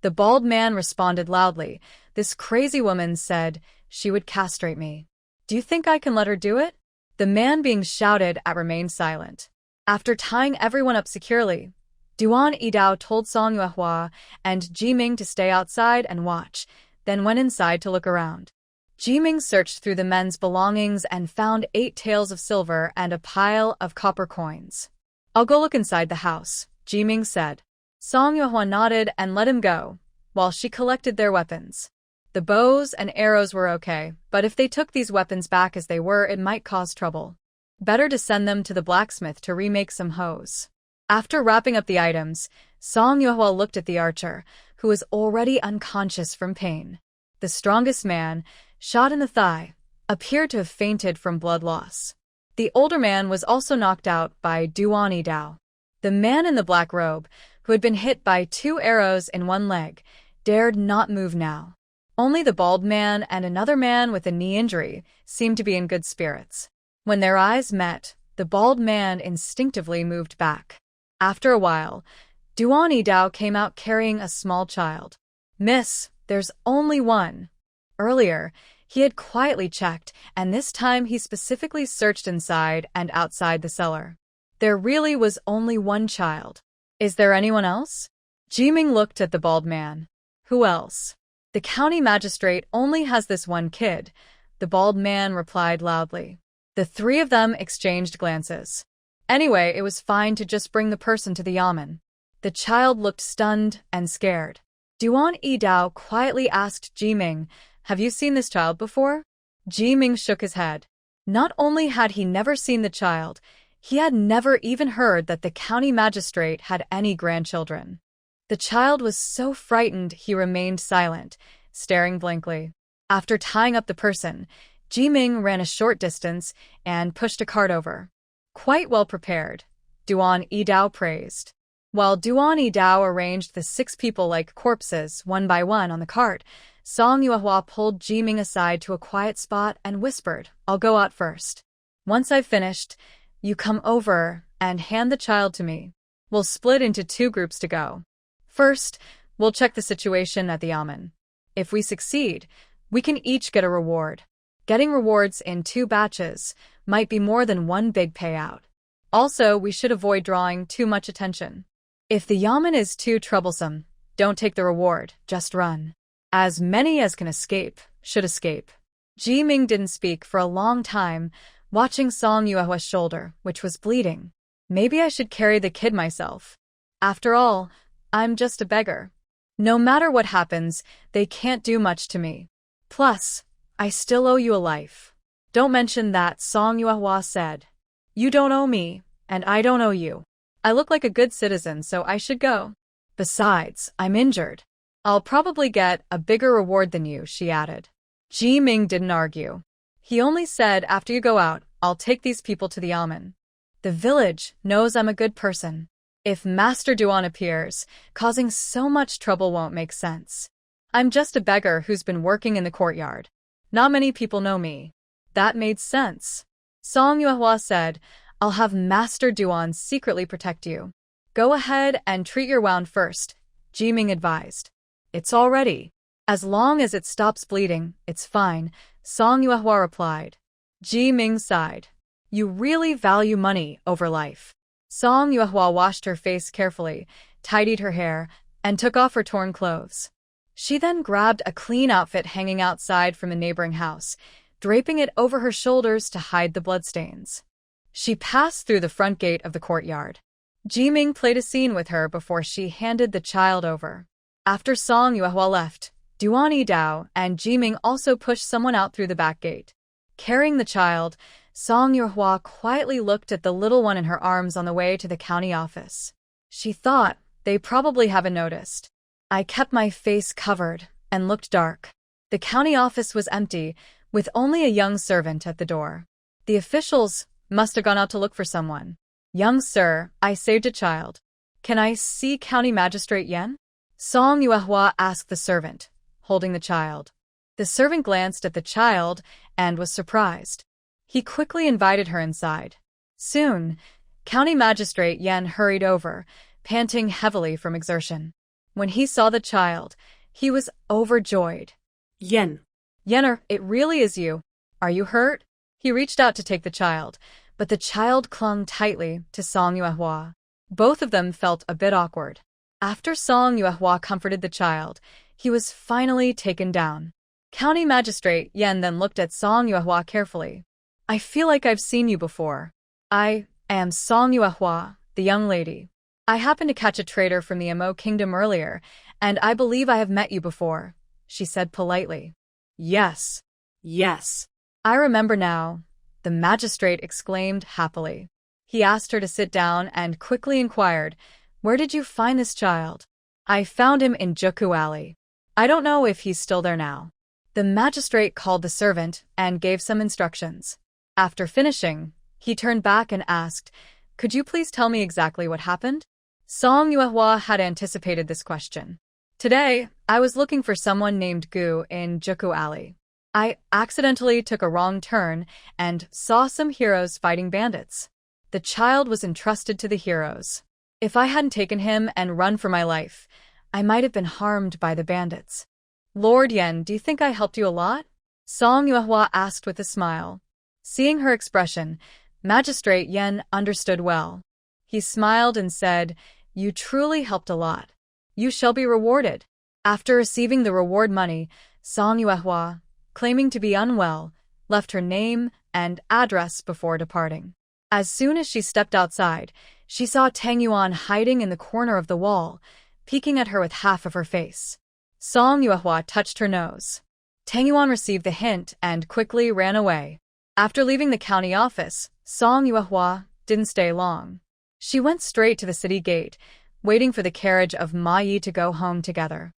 The bald man responded loudly. "This crazy woman said she would castrate me. Do you think I can let her do it?" The man being shouted at remained silent. After tying everyone up securely, Duan Yidao told Song Yuehua and Ji Ming to stay outside and watch, then went inside to look around. Ji Ming searched through the men's belongings and found 8 taels of silver and a pile of copper coins. "I'll go look inside the house," Ji Ming said. Song Yuehua nodded and let him go, while she collected their weapons. The bows and arrows were okay, but if they took these weapons back as they were, it might cause trouble. Better to send them to the blacksmith to remake some hoes. After wrapping up the items, Song Yuehua looked at the archer, who was already unconscious from pain. The strongest man, shot in the thigh, appeared to have fainted from blood loss. The older man was also knocked out by Duan Yidao. The man in the black robe, who had been hit by 2 arrows in one leg, dared not move now. Only the bald man and another man with a knee injury seemed to be in good spirits. When their eyes met, the bald man instinctively moved back. After a while, Duan Yidao came out carrying a small child. "Miss, there's only one." Earlier, he had quietly checked, and this time he specifically searched inside and outside the cellar. There really was only one child. "Is there anyone else?" Ji Ming looked at the bald man. "Who else?" "The county magistrate only has this one kid," the bald man replied loudly. The 3 of them exchanged glances. Anyway, it was fine to just bring the person to the yamen. The child looked stunned and scared. Duan Yidao quietly asked Ji Ming, "Have you seen this child before?" Ji Ming shook his head. Not only had he never seen the child, he had never even heard that the county magistrate had any grandchildren. The child was so frightened he remained silent, staring blankly. After tying up the person, Ji Ming ran a short distance and pushed a cart over. "Quite well prepared," Duan Yidao praised. While Duan Yidao arranged the 6 people like corpses one by one on the cart, Song Yuehua pulled Ji Ming aside to a quiet spot and whispered, "I'll go out first. Once I've finished, you come over and hand the child to me. We'll split into 2 groups to go. First, we'll check the situation at the yamen. If we succeed, we can each get a reward. Getting rewards in 2 batches might be more than one big payout. Also, we should avoid drawing too much attention. If the yamen is too troublesome, don't take the reward, just run. As many as can escape should escape." Ji Ming didn't speak for a long time, watching Song Yuehua's shoulder, which was bleeding. "Maybe I should carry the kid myself. After all, I'm just a beggar. No matter what happens, they can't do much to me. Plus, I still owe you a life." "Don't mention that," Song Yuehua said. "You don't owe me and I don't owe you. I look like a good citizen, so I should go. Besides, I'm injured. I'll probably get a bigger reward than you, she added. Ji Ming didn't argue. He only said, after you go out, I'll take these people to the Amen. The village knows I'm a good person. If Master Duan appears, causing so much trouble won't make sense. I'm just a beggar who's been working in the courtyard. Not many people know me. That made sense. Song Yuehua said, I'll have Master Duan secretly protect you. Go ahead and treat your wound first, Ji Ming advised. It's all ready. As long as it stops bleeding, it's fine, Song Yuehua replied. Ji Ming sighed. You really value money over life. Song Yuehua washed her face carefully, tidied her hair, and took off her torn clothes. She then grabbed a clean outfit hanging outside from a neighboring house, draping it over her shoulders to hide the bloodstains. She passed through the front gate of the courtyard. Ji Ming played a scene with her before she handed the child over. After Song Yuehua left, Duan Yidao and Ji Ming also pushed someone out through the back gate. Carrying the child, Song Yuehua quietly looked at the little one in her arms on the way to the county office. She thought, they probably haven't noticed. I kept my face covered and looked dark. The county office was empty, with only a young servant at the door. The officials must have gone out to look for someone. Young sir, I saved a child. Can I see County Magistrate Yan? Song Yuehua asked the servant, holding the child. The servant glanced at the child and was surprised. He quickly invited her inside. Soon, County Magistrate Yan hurried over, panting heavily from exertion. When he saw the child, he was overjoyed. Yenner, it really is you. Are you hurt? He reached out to take the child, but the child clung tightly to Song Yuehua. Both of them felt a bit awkward. After Song Yuehua comforted the child, he was finally taken down. County Magistrate Yan then looked at Song Yuehua carefully. I feel like I've seen you before. I am Song Yuehua, the young lady. I happened to catch a trader from the Mo Kingdom earlier, and I believe I have met you before, she said politely. Yes. I remember now, the magistrate exclaimed happily. He asked her to sit down and quickly inquired, Where did you find this child? I found him in Juku Alley. I don't know if he's still there now. The magistrate called the servant and gave some instructions. After finishing, he turned back and asked, Could you please tell me exactly what happened? Song Yuehua had anticipated this question. Today, I was looking for someone named Gu in Juku Alley. I accidentally took a wrong turn and saw some heroes fighting bandits. The child was entrusted to the heroes. If I hadn't taken him and run for my life, I might have been harmed by the bandits. Lord Yen, do you think I helped you a lot? Song Yuehua asked with a smile. Seeing her expression, Magistrate Yen understood well. He smiled and said, You truly helped a lot. You shall be rewarded. After receiving the reward money, Song Yuehua, claiming to be unwell, left her name and address before departing. As soon as she stepped outside, she saw Tang Yuan hiding in the corner of the wall, peeking at her with half of her face. Song Yuehua touched her nose. Tang Yuan received the hint and quickly ran away. After leaving the county office, Song Yuehua didn't stay long. She went straight to the city gate, waiting for the carriage of Ma Yi to go home together.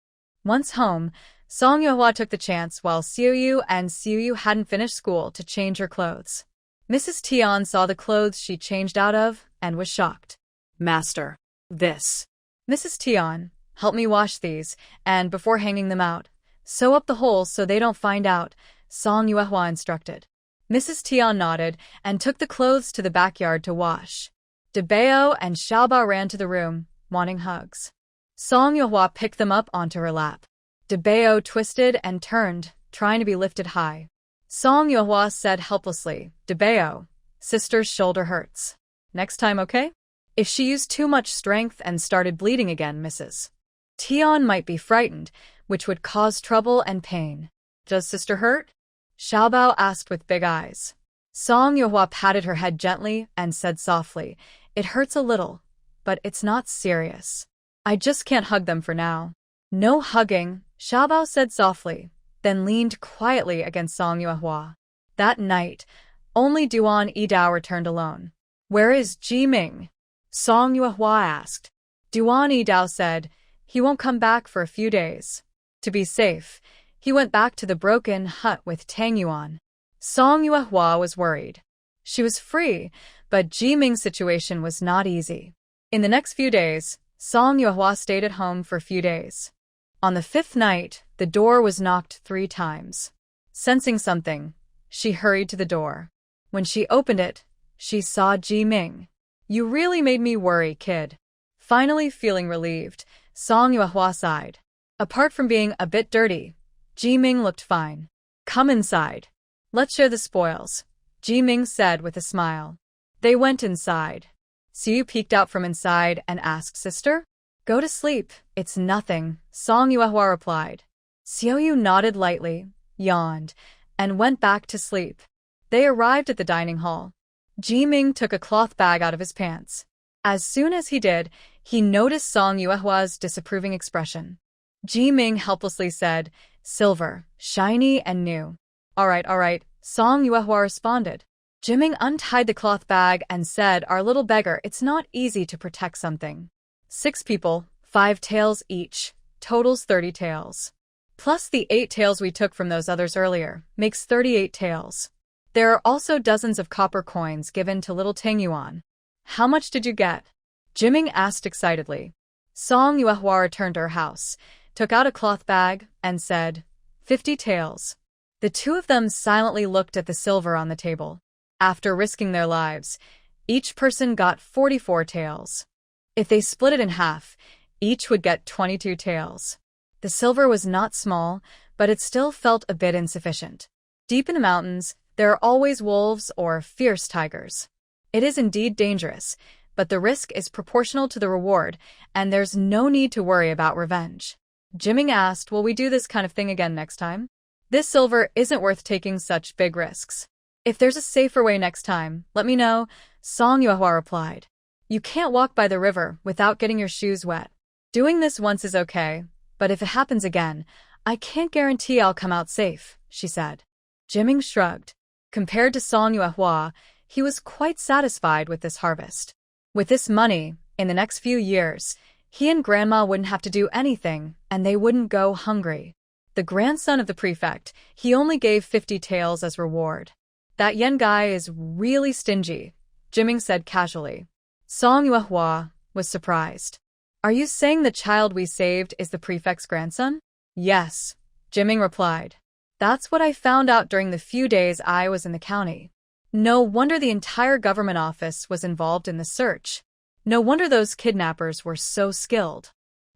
Once home, Song Yuehua took the chance while Xiu Yu and Xiu Yu hadn't finished school to change her clothes. Mrs. Tian saw the clothes she changed out of and was shocked. Master, this. Mrs. Tian, help me wash these, and before hanging them out, sew up the holes so they don't find out, Song Yuehua instructed. Mrs. Tian nodded and took the clothes to the backyard to wash. Debao and Xiaobao ran to the room, wanting hugs. Song Yuehua picked them up onto her lap. Debao twisted and turned, trying to be lifted high. Song Yuehua said helplessly, Debao, sister's shoulder hurts. Next time, okay? If she used too much strength and started bleeding again, Mrs. Tian might be frightened, which would cause trouble and pain. Does sister hurt? Xiaobao asked with big eyes. Song Yuehua patted her head gently and said softly, It hurts a little, but it's not serious. I just can't hug them for now. No hugging, Xiaobao said softly, then leaned quietly against Song Yuehua. That night, only Duan Yidao returned alone. Where is Ji-ming? Song Yuehua asked. Duan Yi-dao said, he won't come back for a few days. To be safe, he went back to the broken hut with Tang Yuan. Song Yuehua was worried. She was free, but Ji-ming's situation was not easy. In the next few days, Song Yuehua stayed at home for a few days. On the 5th night, the door was knocked 3 times. Sensing something, she hurried to the door. When she opened it, she saw Ji-ming. You really made me worry, kid. Finally feeling relieved, Song Yuehua sighed. Apart from being a bit dirty, Ji-ming looked fine. Come inside. Let's share the spoils, Ji-ming said with a smile. They went inside. Xiu peeked out from inside and asked, Sister? Go to sleep, it's nothing, Song Yuehua replied. Xiu nodded lightly, yawned, and went back to sleep. They arrived at the dining hall. Ji-ming took a cloth bag out of his pants. As soon as he did, he noticed Song Yuehua's disapproving expression. Ji-ming helplessly said, Silver, shiny and new. All right, Song Yuehua responded. Ji-ming untied the cloth bag and said, Our little beggar, it's not easy to protect something. 6 people, 5 taels each, totals 30 taels. Plus the 8 taels we took from those others earlier, makes 38 taels. There are also dozens of copper coins given to little Tang Yuan. How much did you get? Ji-ming asked excitedly. Song Yuehua returned to her house, took out a cloth bag, and said, 50 taels. The two of them silently looked at the silver on the table. After risking their lives, each person got 44 taels. If they split it in half, each would get 22 taels. The silver was not small, but it still felt a bit insufficient. Deep in the mountains, there are always wolves or fierce tigers. It is indeed dangerous, but the risk is proportional to the reward, and there's no need to worry about revenge. Ji-ming asked, Will we do this kind of thing again next time? This silver isn't worth taking such big risks. If there's a safer way next time, let me know, Song Yuehua replied. You can't walk by the river without getting your shoes wet. Doing this once is okay, but if it happens again, I can't guarantee I'll come out safe, she said. Ji-ming shrugged. Compared to Song Yuehua, he was quite satisfied with this harvest. With this money, in the next few years, he and Grandma wouldn't have to do anything, and they wouldn't go hungry. The grandson of the prefect, he only gave 50 taels as reward. That Yen guy is really stingy, Ji-ming said casually. Song Yuehua was surprised. Are you saying the child we saved is the prefect's grandson? Yes, Ji-ming replied. That's what I found out during the few days I was in the county. No wonder the entire government office was involved in the search. No wonder those kidnappers were so skilled.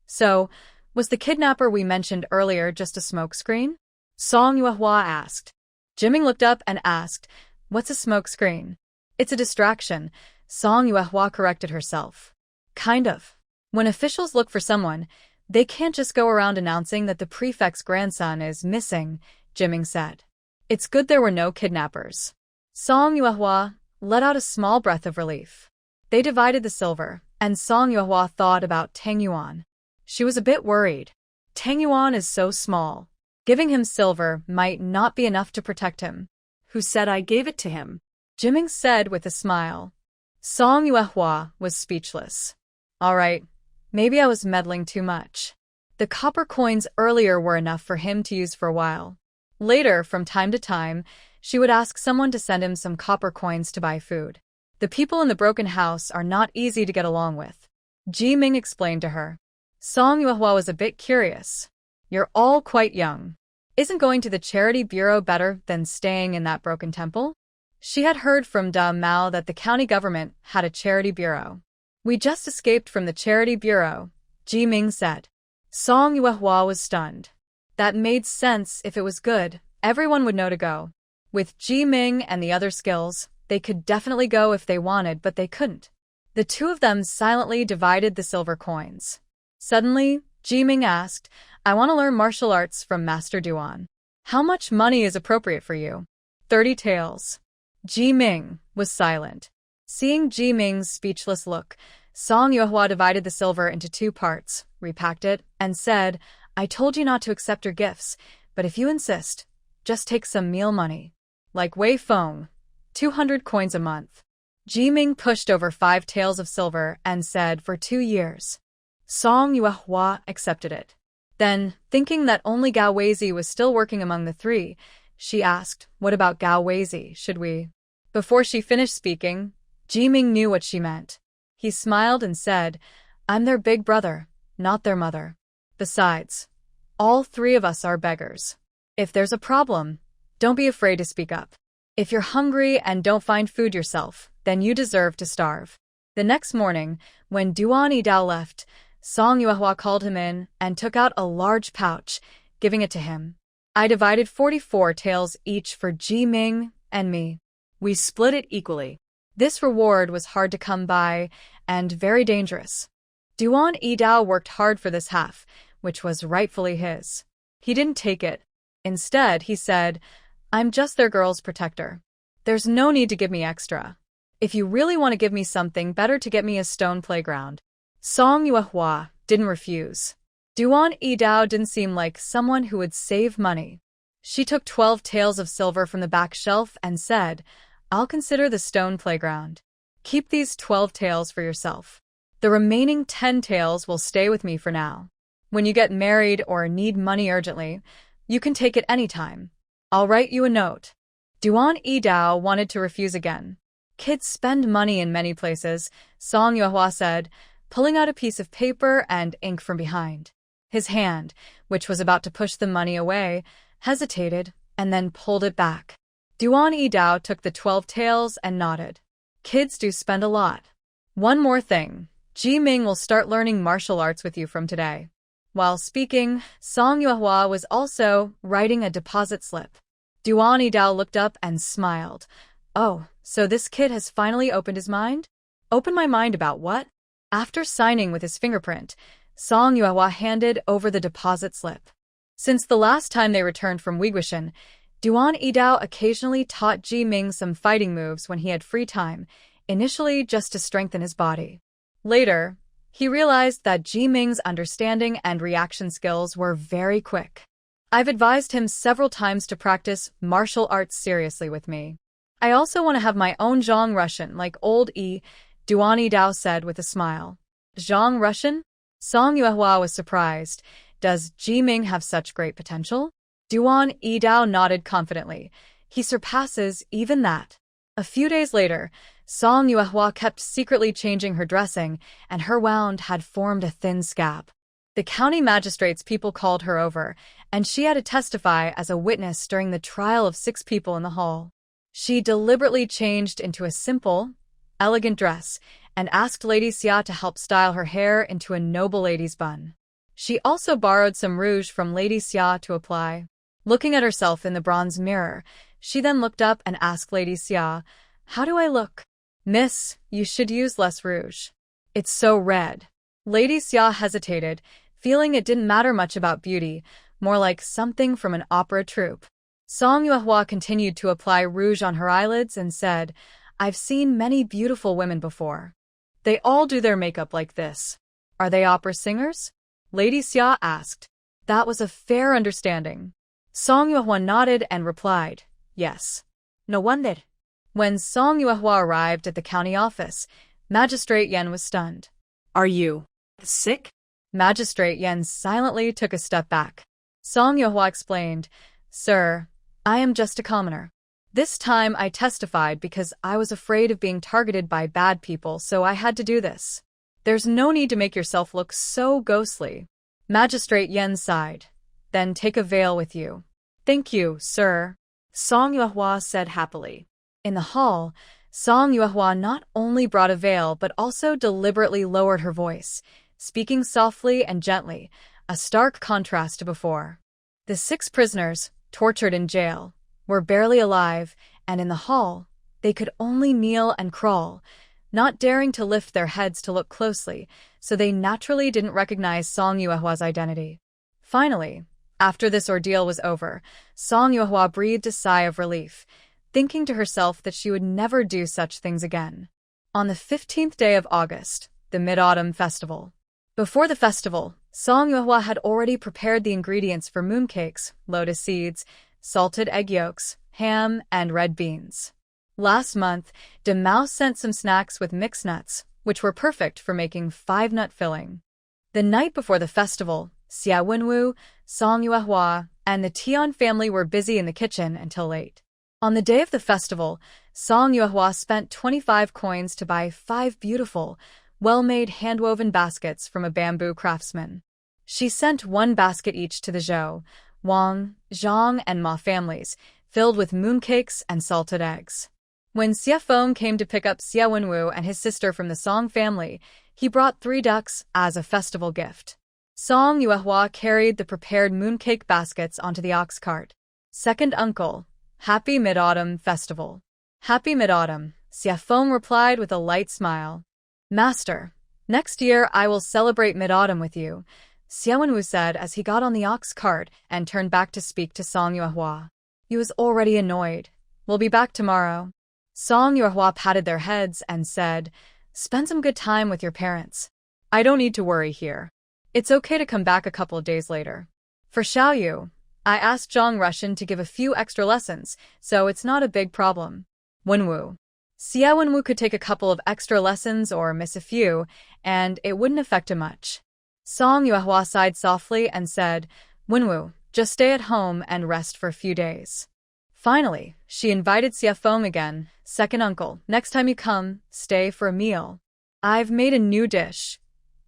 So, was the kidnapper we mentioned earlier just a smokescreen? Song Yuehua asked. Ji-ming looked up and asked, What's a smokescreen? It's a distraction, Song Yuehua corrected herself. Kind of. When officials look for someone, they can't just go around announcing that the prefect's grandson is missing, Ji-ming said. It's good there were no kidnappers. Song Yuehua let out a small breath of relief. They divided the silver, and Song Yuehua thought about Tang Yuan. She was a bit worried. Tang Yuan is so small. Giving him silver might not be enough to protect him. Who said I gave it to him? Ji-ming said with a smile. Song Yuehua was speechless. All right, maybe I was meddling too much. The copper coins earlier were enough for him to use for a while. Later, from time to time, she would ask someone to send him some copper coins to buy food. The people in the broken house are not easy to get along with, Ji-ming explained to her. Song Yuehua was a bit curious. You're all quite young. Isn't going to the charity bureau better than staying in that broken temple? She had heard from Da Mao that the county government had a charity bureau. We just escaped from the charity bureau, Ji-ming said. Song Yuehua was stunned. That made sense. If it was good, everyone would know to go. With Ji-ming and the other skills, they could definitely go if they wanted, but they couldn't. The two of them silently divided the silver coins. Suddenly, Ji-ming asked, I want to learn martial arts from Master Duan. How much money is appropriate for you? 30 taels. Ji-ming was silent. Seeing Ji-ming's speechless look, Song Yuehua divided the silver into 2 parts, repacked it, and said, I told you not to accept your gifts, but if you insist, just take some meal money. Like Wei Feng, 200 coins a month. Ji-ming pushed over 5 taels of silver and said for 2 years. Song Yuehua accepted it. Then, thinking that only Gao Weizi was still working among the 3, she asked, what about Gao Weizi, should we? Before she finished speaking, Ji-ming knew what she meant. He smiled and said, I'm their big brother, not their mother. Besides, all 3 of us are beggars. If there's a problem, don't be afraid to speak up. If you're hungry and don't find food yourself, then you deserve to starve. The next morning, when Duan Yidao left, Song Yuehua called him in and took out a large pouch, giving it to him. I divided 44 taels each for Ji-ming and me. We split it equally. This reward was hard to come by and very dangerous. Duan Yidao worked hard for this half, which was rightfully his. He didn't take it. Instead, he said, I'm just their girl's protector. There's no need to give me extra. If you really want to give me something, better to get me a stone playground. Song Yuehua didn't refuse. Duan Yidao didn't seem like someone who would save money. She took 12 taels of silver from the back shelf and said, I'll consider the stone playground. Keep these 12 taels for yourself. The remaining 10 taels will stay with me for now. When you get married or need money urgently, you can take it anytime. I'll write you a note. Duan Yidao wanted to refuse again. Kids spend money in many places, Song Yuehua said, pulling out a piece of paper and ink from behind. His hand, which was about to push the money away, hesitated and then pulled it back. Duan Yidao took the 12 taels and nodded. Kids do spend a lot. One more thing. Ji-ming will start learning martial arts with you from today. While speaking, Song Yuehua was also writing a deposit slip. Duan Yidao looked up and smiled. Oh, so this kid has finally opened his mind? Opened my mind about what? After signing with his fingerprint, Song Yuehua handed over the deposit slip. Since the last time they returned from Wiguishan, Duan Yidao occasionally taught Ji-ming some fighting moves when he had free time, initially just to strengthen his body. Later, he realized that Ji-ming's understanding and reaction skills were very quick. I've advised him several times to practice martial arts seriously with me. I also want to have my own Zhong Russian like old E, Duan Yidao said with a smile. Zhong Russian? Song Yuehua was surprised. Does Ji-ming have such great potential? Duan Yidao nodded confidently. He surpasses even that. A few days later, Song Yuehua kept secretly changing her dressing, and her wound had formed a thin scab. The county magistrate's people called her over, and she had to testify as a witness during the trial of 6 people in the hall. She deliberately changed into a simple, elegant dress and asked Lady Xia to help style her hair into a noble lady's bun. She also borrowed some rouge from Lady Xia to apply. Looking at herself in the bronze mirror, she then looked up and asked Lady Xia, How do I look? Miss, you should use less rouge. It's so red. Lady Xia hesitated, feeling it didn't matter much about beauty, more like something from an opera troupe. Song Yuehua continued to apply rouge on her eyelids and said, I've seen many beautiful women before. They all do their makeup like this. Are they opera singers? Lady Xia asked. That was a fair understanding. Song Yuehua nodded and replied, Yes. No wonder. When Song Yuehua arrived at the county office, Magistrate Yen was stunned. Are you sick? Magistrate Yen silently took a step back. Song Yuehua explained, Sir, I am just a commoner. This time I testified because I was afraid of being targeted by bad people, so I had to do this. There's no need to make yourself look so ghostly. Magistrate Yen sighed. Then take a veil with you. Thank you, sir, Song Yuehua said happily. In the hall, Song Yuehua not only brought a veil but also deliberately lowered her voice, speaking softly and gently, a stark contrast to before. The 6 prisoners, tortured in jail, were barely alive, and in the hall, they could only kneel and crawl, not daring to lift their heads to look closely, so they naturally didn't recognize Song Yuehua's identity. Finally, after this ordeal was over, Song Yuehua breathed a sigh of relief, thinking to herself that she would never do such things again. On the 15th day of August, the Mid-Autumn Festival. Before the festival, Song Yuehua had already prepared the ingredients for mooncakes, lotus seeds, salted egg yolks, ham, and red beans. Last month, De Mouse sent some snacks with mixed nuts, which were perfect for making 5-nut filling. The night before the festival, Xia Wenwu, Song Yuehua, and the Tian family were busy in the kitchen until late. On the day of the festival, Song Yuehua spent 25 coins to buy 5 beautiful, well-made hand-woven baskets from a bamboo craftsman. She sent 1 basket each to the Zhou, Wang, Zhang, and Ma families, filled with mooncakes and salted eggs. When Xia Feng came to pick up Xia Wenwu and his sister from the Song family, he brought 3 ducks as a festival gift. Song Yuehua carried the prepared mooncake baskets onto the ox cart. Second uncle, Happy Mid-Autumn Festival. Happy Mid-Autumn, Xia Feng replied with a light smile. Master, next year I will celebrate Mid-Autumn with you, Xia Wenwu said as he got on the ox cart and turned back to speak to Song Yuehua. He was already annoyed. We'll be back tomorrow. Song Yuehua patted their heads and said, Spend some good time with your parents. I don't need to worry here. It's okay to come back a couple of days later. For Xiaoyu, I asked Zhang Russian to give a few extra lessons, so it's not a big problem. Wenwu. Xia Wenwu could take a couple of extra lessons or miss a few, and it wouldn't affect him much. Song Yuehua sighed softly and said, Wenwu, just stay at home and rest for a few days. Finally, she invited Xia Feng again, second uncle, next time you come, stay for a meal. I've made a new dish.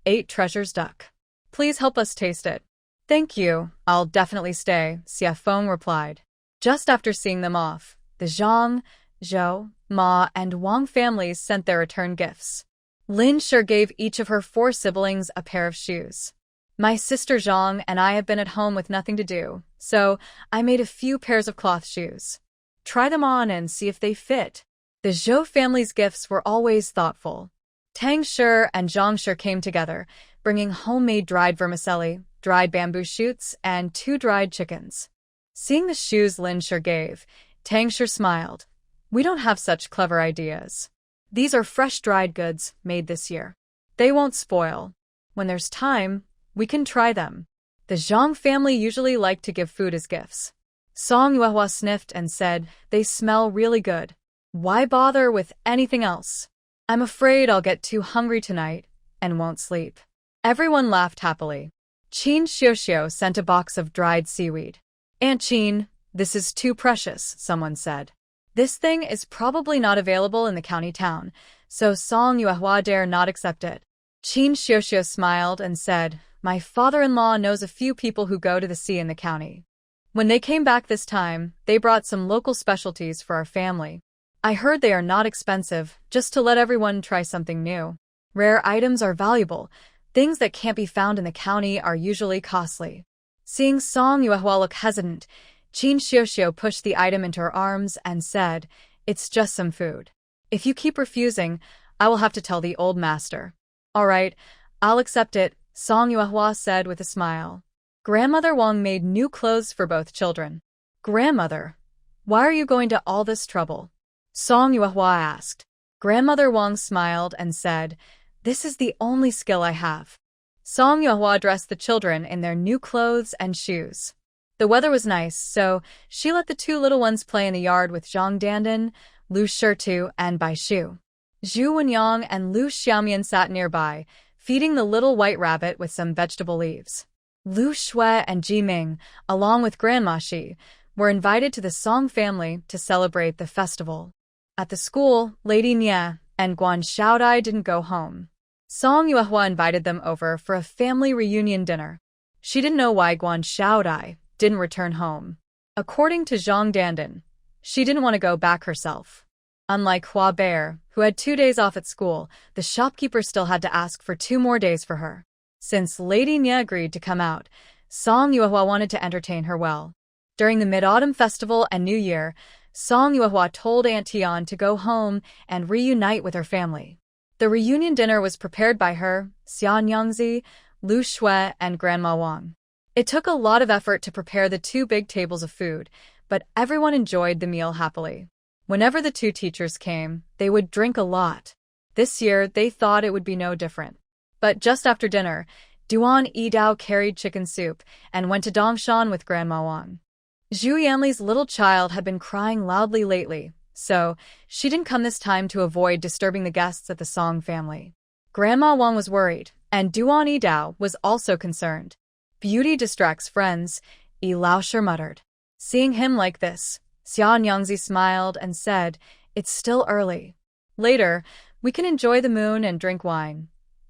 8 treasures duck. Please help us taste it. Thank you, I'll definitely stay, Xia Feng replied. Just after seeing them off, the Zhang, Zhou, Ma, and Wang families sent their return gifts. Lin Shi gave each of her 4 siblings a pair of shoes. My sister Zhang and I have been at home with nothing to do, so I made a few pairs of cloth shoes. Try them on and see if they fit. The Zhou family's gifts were always thoughtful. Tang Shi and Zhang Shi came together, bringing homemade dried vermicelli, dried bamboo shoots, and 2 dried chickens. Seeing the shoes Lin Shi gave, Tang Shi smiled. We don't have such clever ideas. These are fresh dried goods made this year. They won't spoil. When there's time, we can try them. The Zhang family usually like to give food as gifts. Song Yuehua sniffed and said, They smell really good. Why bother with anything else? I'm afraid I'll get too hungry tonight and won't sleep. Everyone laughed happily. Qin Xiuxiu sent a box of dried seaweed. Aunt Qin, this is too precious, someone said. This thing is probably not available in the county town, so Song Yuehua dare not accept it. Qin Xiuxiu smiled and said, My father-in-law knows a few people who go to the sea in the county. When they came back this time, they brought some local specialties for our family. I heard they are not expensive, just to let everyone try something new. Rare items are valuable. Things that can't be found in the county are usually costly. Seeing Song Yuehua look hesitant, Qin Xiuxiu pushed the item into her arms and said, It's just some food. If you keep refusing, I will have to tell the old master. All right, I'll accept it, Song Yuehua said with a smile. Grandmother Wang made new clothes for both children. Grandmother, why are you going to all this trouble? Song Yuehua asked. Grandmother Wang smiled and said, This is the only skill I have. Song Yuehua dressed the children in their new clothes and shoes. The weather was nice, so she let the 2 little ones play in the yard with Zhang Dandan, Lu Shitu, and Bai Shu. Zhu Wenyang and Lu Xiaomian sat nearby, feeding the little white rabbit with some vegetable leaves. Lu Shui and Ji Ming, along with Grandma Shi, were invited to the Song family to celebrate the festival. At the school, Lady Nye and Guan Xiaodai didn't go home. Song Yuehua invited them over for a family reunion dinner. She didn't know why Guan Xiaodai didn't return home. According to Zhang Dandan, she didn't want to go back herself. Unlike Hua Bear, who had 2 days off at school, the shopkeeper still had to ask for 2 more days for her. Since Lady Nye agreed to come out, Song Yuehua wanted to entertain her well. During the Mid-Autumn Festival and New Year, Song Yuehua told Aunt Tian to go home and reunite with her family. The reunion dinner was prepared by her, Xian Yangzi, Lu Shui, and Grandma Wang. It took a lot of effort to prepare the 2 big tables of food, but everyone enjoyed the meal happily. Whenever the 2 teachers came, they would drink a lot. This year, they thought it would be no different. But just after dinner, Duan Yidao carried chicken soup and went to Dongshan with Grandma Wang. Zhu Yanli's little child had been crying loudly lately, So, she didn't come this time to avoid disturbing the guests at the Song family. Grandma Wang was worried, and Duan Yidao was also concerned. Beauty distracts friends, Yi Laosher muttered. Seeing him like this, Xia Nyangzi smiled and said, It's still early. Later, we can enjoy the moon and drink wine.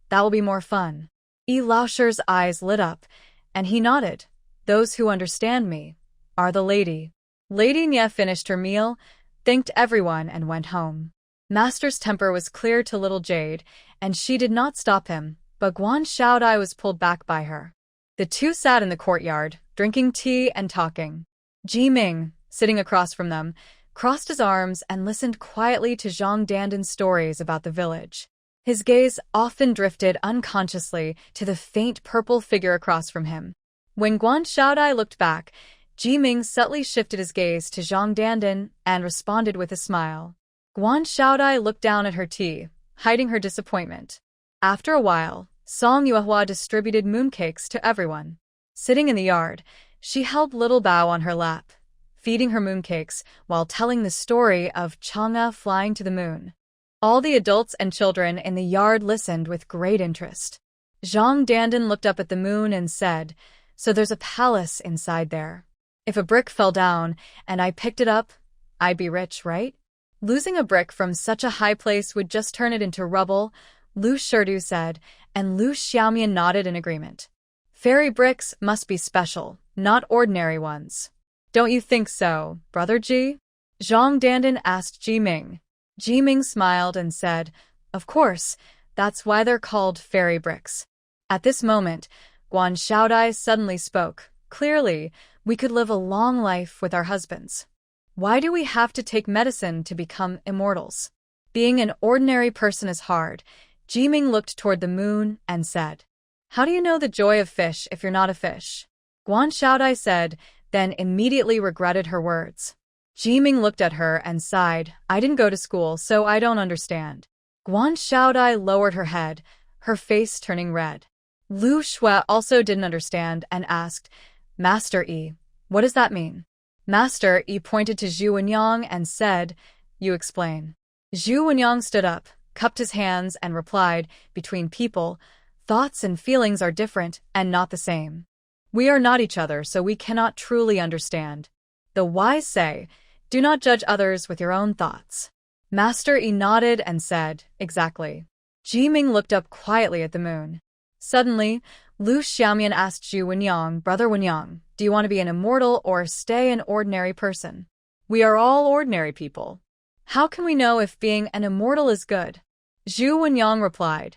That will be more fun. Yi Laosher's eyes lit up, and he nodded. Those who understand me are the lady. Lady Nye finished her meal, thanked everyone, and went home. Master's temper was clear to little Jade, and she did not stop him, but Guan Xiaodai was pulled back by her. The two sat in the courtyard, drinking tea and talking. Ji Ming, sitting across from them, crossed his arms and listened quietly to Zhang Dandan's stories about the village. His gaze often drifted unconsciously to the faint purple figure across from him. When Guan Xiaodai looked back, Ji Ming subtly shifted his gaze to Zhang Dandan and responded with a smile. Guan Xiaodai looked down at her tea, hiding her disappointment. After a while, Song Yuehua distributed mooncakes to everyone. Sitting in the yard, she held little Bao on her lap, feeding her mooncakes while telling the story of Chang'e flying to the moon. All the adults and children in the yard listened with great interest. Zhang Dandan looked up at the moon and said, So there's a palace inside there. If a brick fell down and I picked it up, I'd be rich, right? Losing a brick from such a high place would just turn it into rubble, Lu Shirdu said, and Lu Xiaomian nodded in agreement. Fairy bricks must be special, not ordinary ones. Don't you think so, Brother Ji? Zhang Dandan asked Ji Ming. Ji Ming smiled and said, Of course, that's why they're called fairy bricks. At this moment, Guan Xiaodai suddenly spoke. Clearly, we could live a long life with our husbands. Why do we have to take medicine to become immortals? Being an ordinary person is hard. Ji Ming looked toward the moon and said, How do you know the joy of fish if you're not a fish? Guan Xiaodai said, then immediately regretted her words. Ji Ming looked at her and sighed, I didn't go to school, so I don't understand. Guan Xiaodai lowered her head, her face turning red. Lu Shui also didn't understand and asked, Master Yi, what does that mean? Master Yi pointed to Zhu Wenyang and said, You explain. Zhu Wenyang stood up, cupped his hands and replied, Between people, thoughts and feelings are different and not the same. We are not each other, so we cannot truly understand. The wise say, Do not judge others with your own thoughts. Master Yi nodded and said, Exactly. Ji Ming looked up quietly at the moon. Suddenly, Lu Xiaomian asked Zhu Wenyang, Brother Wenyang, do you want to be an immortal or stay an ordinary person? We are all ordinary people. How can we know if being an immortal is good? Zhu Wenyang replied.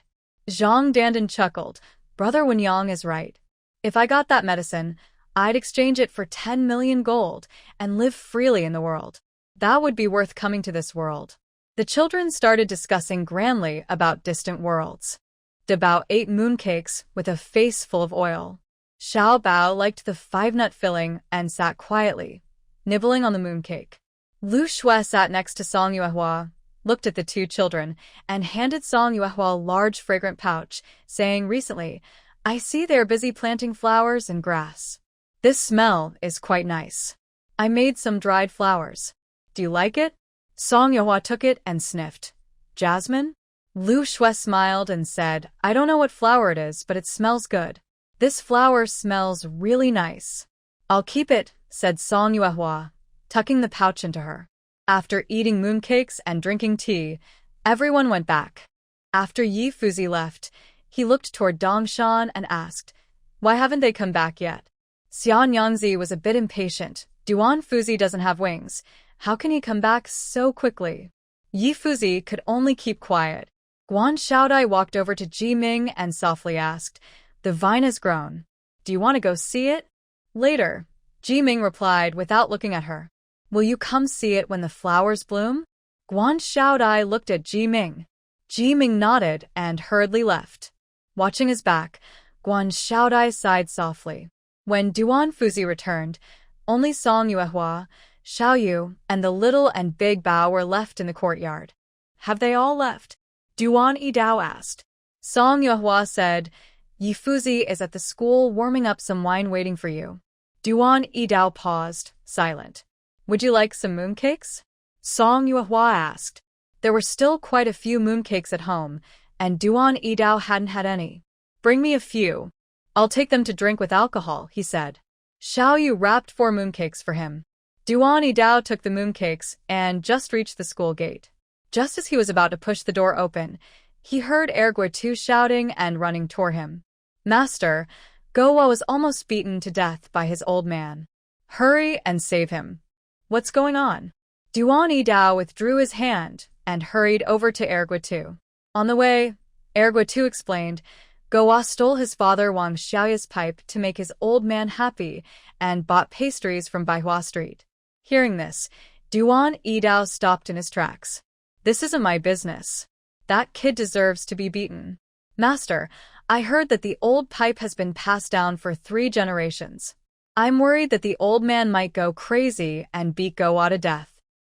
Zhang Dandan chuckled. Brother Wenyang is right. If I got that medicine, I'd exchange it for 10 million gold and live freely in the world. That would be worth coming to this world. The children started discussing grandly about distant worlds. Dabao ate mooncakes with a face full of oil. Xiao Bao liked the 5-nut filling and sat quietly, nibbling on the mooncake. Lu Shui sat next to Song Yuehua, looked at the two children, and handed Song Yuehua a large fragrant pouch, saying recently, I see they're busy planting flowers and grass. This smell is quite nice. I made some dried flowers. Do you like it? Song Yuehua took it and sniffed. Jasmine? Lu Shui smiled and said, I don't know what flower it is, but it smells good. This flower smells really nice. I'll keep it, said Song Yuehua, tucking the pouch into her. After eating mooncakes and drinking tea, everyone went back. After Yi Fuzi left, he looked toward Dongshan and asked, Why haven't they come back yet? Xian Yangzi was a bit impatient. Duan Fuzi doesn't have wings. How can he come back so quickly? Yi Fuzi could only keep quiet. Guan Xiaodai walked over to Ji Ming and softly asked, The vine has grown. Do you want to go see it? Later, Ji Ming replied without looking at her. Will you come see it when the flowers bloom? Guan Xiaodai looked at Ji Ming. Ji Ming nodded and hurriedly left. Watching his back, Guan Xiaodai sighed softly. When Duan Fuzi returned, only Song Yuehua, Xiao Yu, and the little and big Bao were left in the courtyard. Have they all left? Duan Yidao asked. Song Yuehua said, Yi Fuzi is at the school warming up some wine waiting for you. Duan Yidao paused, silent. Would you like some mooncakes? Song Yuehua asked. There were still quite a few mooncakes at home, and Duan Yidao hadn't had any. Bring me a few. I'll take them to drink with alcohol, he said. Xiao Yu wrapped 4 mooncakes for him. Duan Yidao took the mooncakes and just reached the school gate. Just as he was about to push the door open, he heard Erguitu shouting and running toward him. Master, Gowa was almost beaten to death by his old man. Hurry and save him. What's going on? Duan Yidao withdrew his hand and hurried over to Erguitu. On the way, Erguitu explained, Gowa stole his father Wang Xiaoya's pipe to make his old man happy and bought pastries from Baihua Street. Hearing this, Duan Yidao stopped in his tracks. This isn't my business. That kid deserves to be beaten. Master, I heard that the old pipe has been passed down for 3 generations. I'm worried that the old man might go crazy and beat Gowa to death.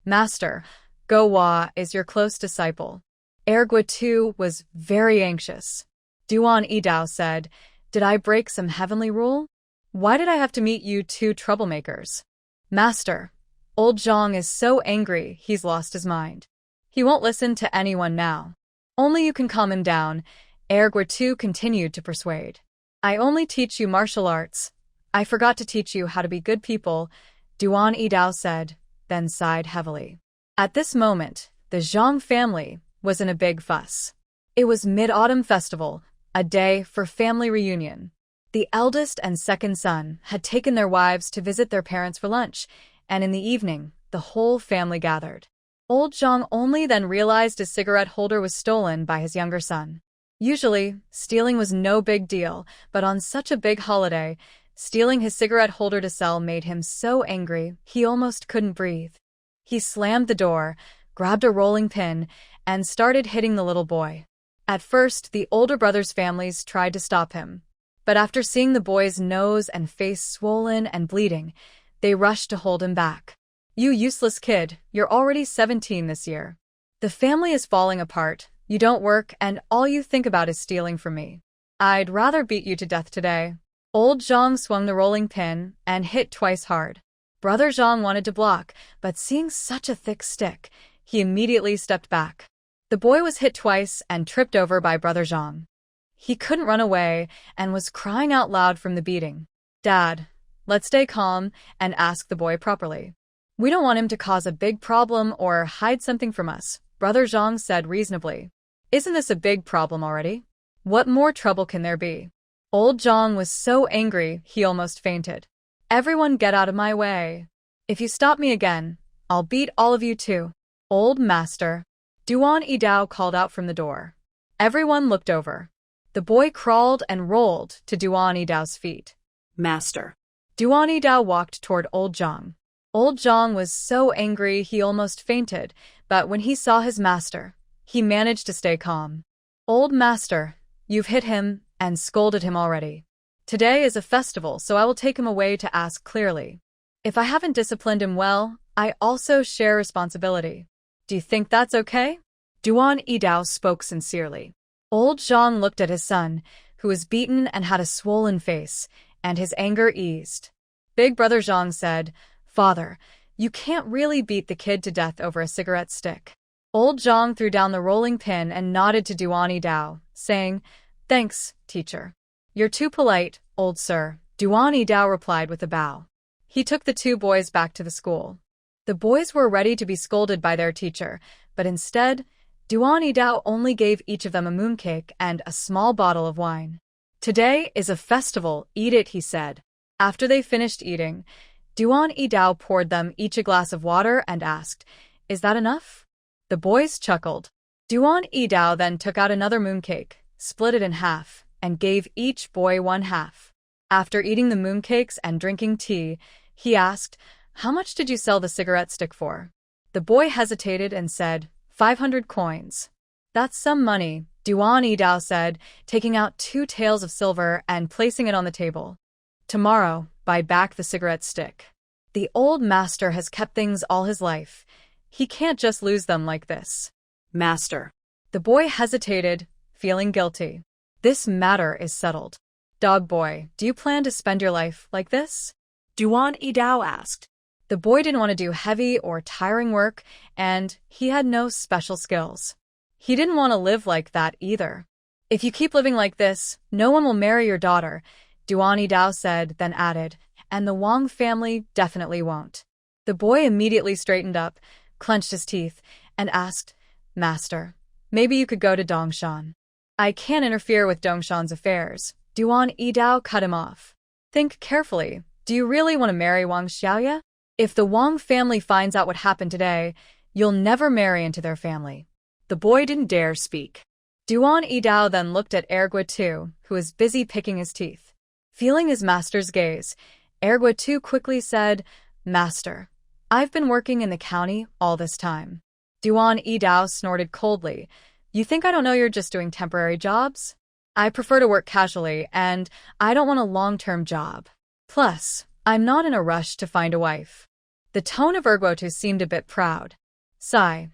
Master, Gowa is your close disciple. Erguitu was very anxious. Duan Yidao said, Did I break some heavenly rule? Why did I have to meet you 2 troublemakers? Master, old Zhang is so angry he's lost his mind. He won't listen to anyone now. Only you can calm him down. Erguitu continued to persuade. I only teach you martial arts. I forgot to teach you how to be good people, Duan Yidao said, then sighed heavily. At this moment, the Zhang family was in a big fuss. It was Mid-Autumn Festival, a day for family reunion. The eldest and second son had taken their wives to visit their parents for lunch, and in the evening, the whole family gathered. Old Zhang only then realized his cigarette holder was stolen by his younger son. Usually, stealing was no big deal, but on such a big holiday, stealing his cigarette holder to sell made him so angry he almost couldn't breathe. He slammed the door, grabbed a rolling pin, and started hitting the little boy. At first, the older brother's families tried to stop him, but after seeing the boy's nose and face swollen and bleeding, they rushed to hold him back. You useless kid, you're already 17 this year. The family is falling apart, you don't work, and all you think about is stealing from me. I'd rather beat you to death today. Old Zhang swung the rolling pin and hit twice hard. Brother Zhang wanted to block, but seeing such a thick stick, he immediately stepped back. The boy was hit twice and tripped over by Brother Zhang. He couldn't run away and was crying out loud from the beating. Dad, let's stay calm and ask the boy properly. We don't want him to cause a big problem or hide something from us, Brother Zhang said reasonably. Isn't this a big problem already? What more trouble can there be? Old Zhang was so angry he almost fainted. Everyone get out of my way. If you stop me again, I'll beat all of you too. Old master. Duan Yidao called out from the door. Everyone looked over. The boy crawled and rolled to Duan Yidao's feet. Master. Duan Yidao walked toward Old Zhang. Old Zhang was so angry he almost fainted, but when he saw his master, he managed to stay calm. Old master, you've hit him and scolded him already. Today is a festival, so I will take him away to ask clearly. If I haven't disciplined him well, I also share responsibility. Do you think that's okay? Duan Yidao spoke sincerely. Old Zhang looked at his son, who was beaten and had a swollen face, and his anger eased. Big brother Zhang said, Father, you can't really beat the kid to death over a cigarette stick. Old Zhang threw down the rolling pin and nodded to Duan Yidao, saying, Thanks, teacher. You're too polite, old sir, Duan Yidao replied with a bow. He took the 2 boys back to the school. The boys were ready to be scolded by their teacher, but instead, Duan Yidao only gave each of them a mooncake and a small bottle of wine. Today is a festival, eat it, he said. After they finished eating, Duan Yidao poured them each a glass of water and asked, Is that enough? The boys chuckled. Duan Yidao then took out another mooncake, split it in half, and gave each boy 1 half. After eating the mooncakes and drinking tea, he asked, How much did you sell the cigarette stick for? The boy hesitated and said, 500 coins. That's some money, Duan Yidao said, taking out 2 taels of silver and placing it on the table. Tomorrow, buy back the cigarette stick. The old master has kept things all his life. He can't just lose them like this. Master. The boy hesitated, feeling guilty. This matter is settled. Dog boy, do you plan to spend your life like this? Duan Yidao asked. The boy didn't want to do heavy or tiring work, and he had no special skills. He didn't want to live like that either. If you keep living like this, no one will marry your daughter, Duan Dao said, then added, and the Wang family definitely won't. The boy immediately straightened up, clenched his teeth, and asked, Master, maybe you could go to Dongshan. I can't interfere with Dongshan's affairs. Duan Dao cut him off. Think carefully. Do you really want to marry Wang Xiaoya? If the Wang family finds out what happened today, you'll never marry into their family. The boy didn't dare speak. Duan Dao then looked at Ergua Tu, who was busy picking his teeth. Feeling his master's gaze, Ergua Tu quickly said, Master, I've been working in the county all this time. Duan Dao snorted coldly. You think I don't know you're just doing temporary jobs? I prefer to work casually, and I don't want a long-term job. Plus, I'm not in a rush to find a wife. The tone of Ergua Tu seemed a bit proud. Sigh.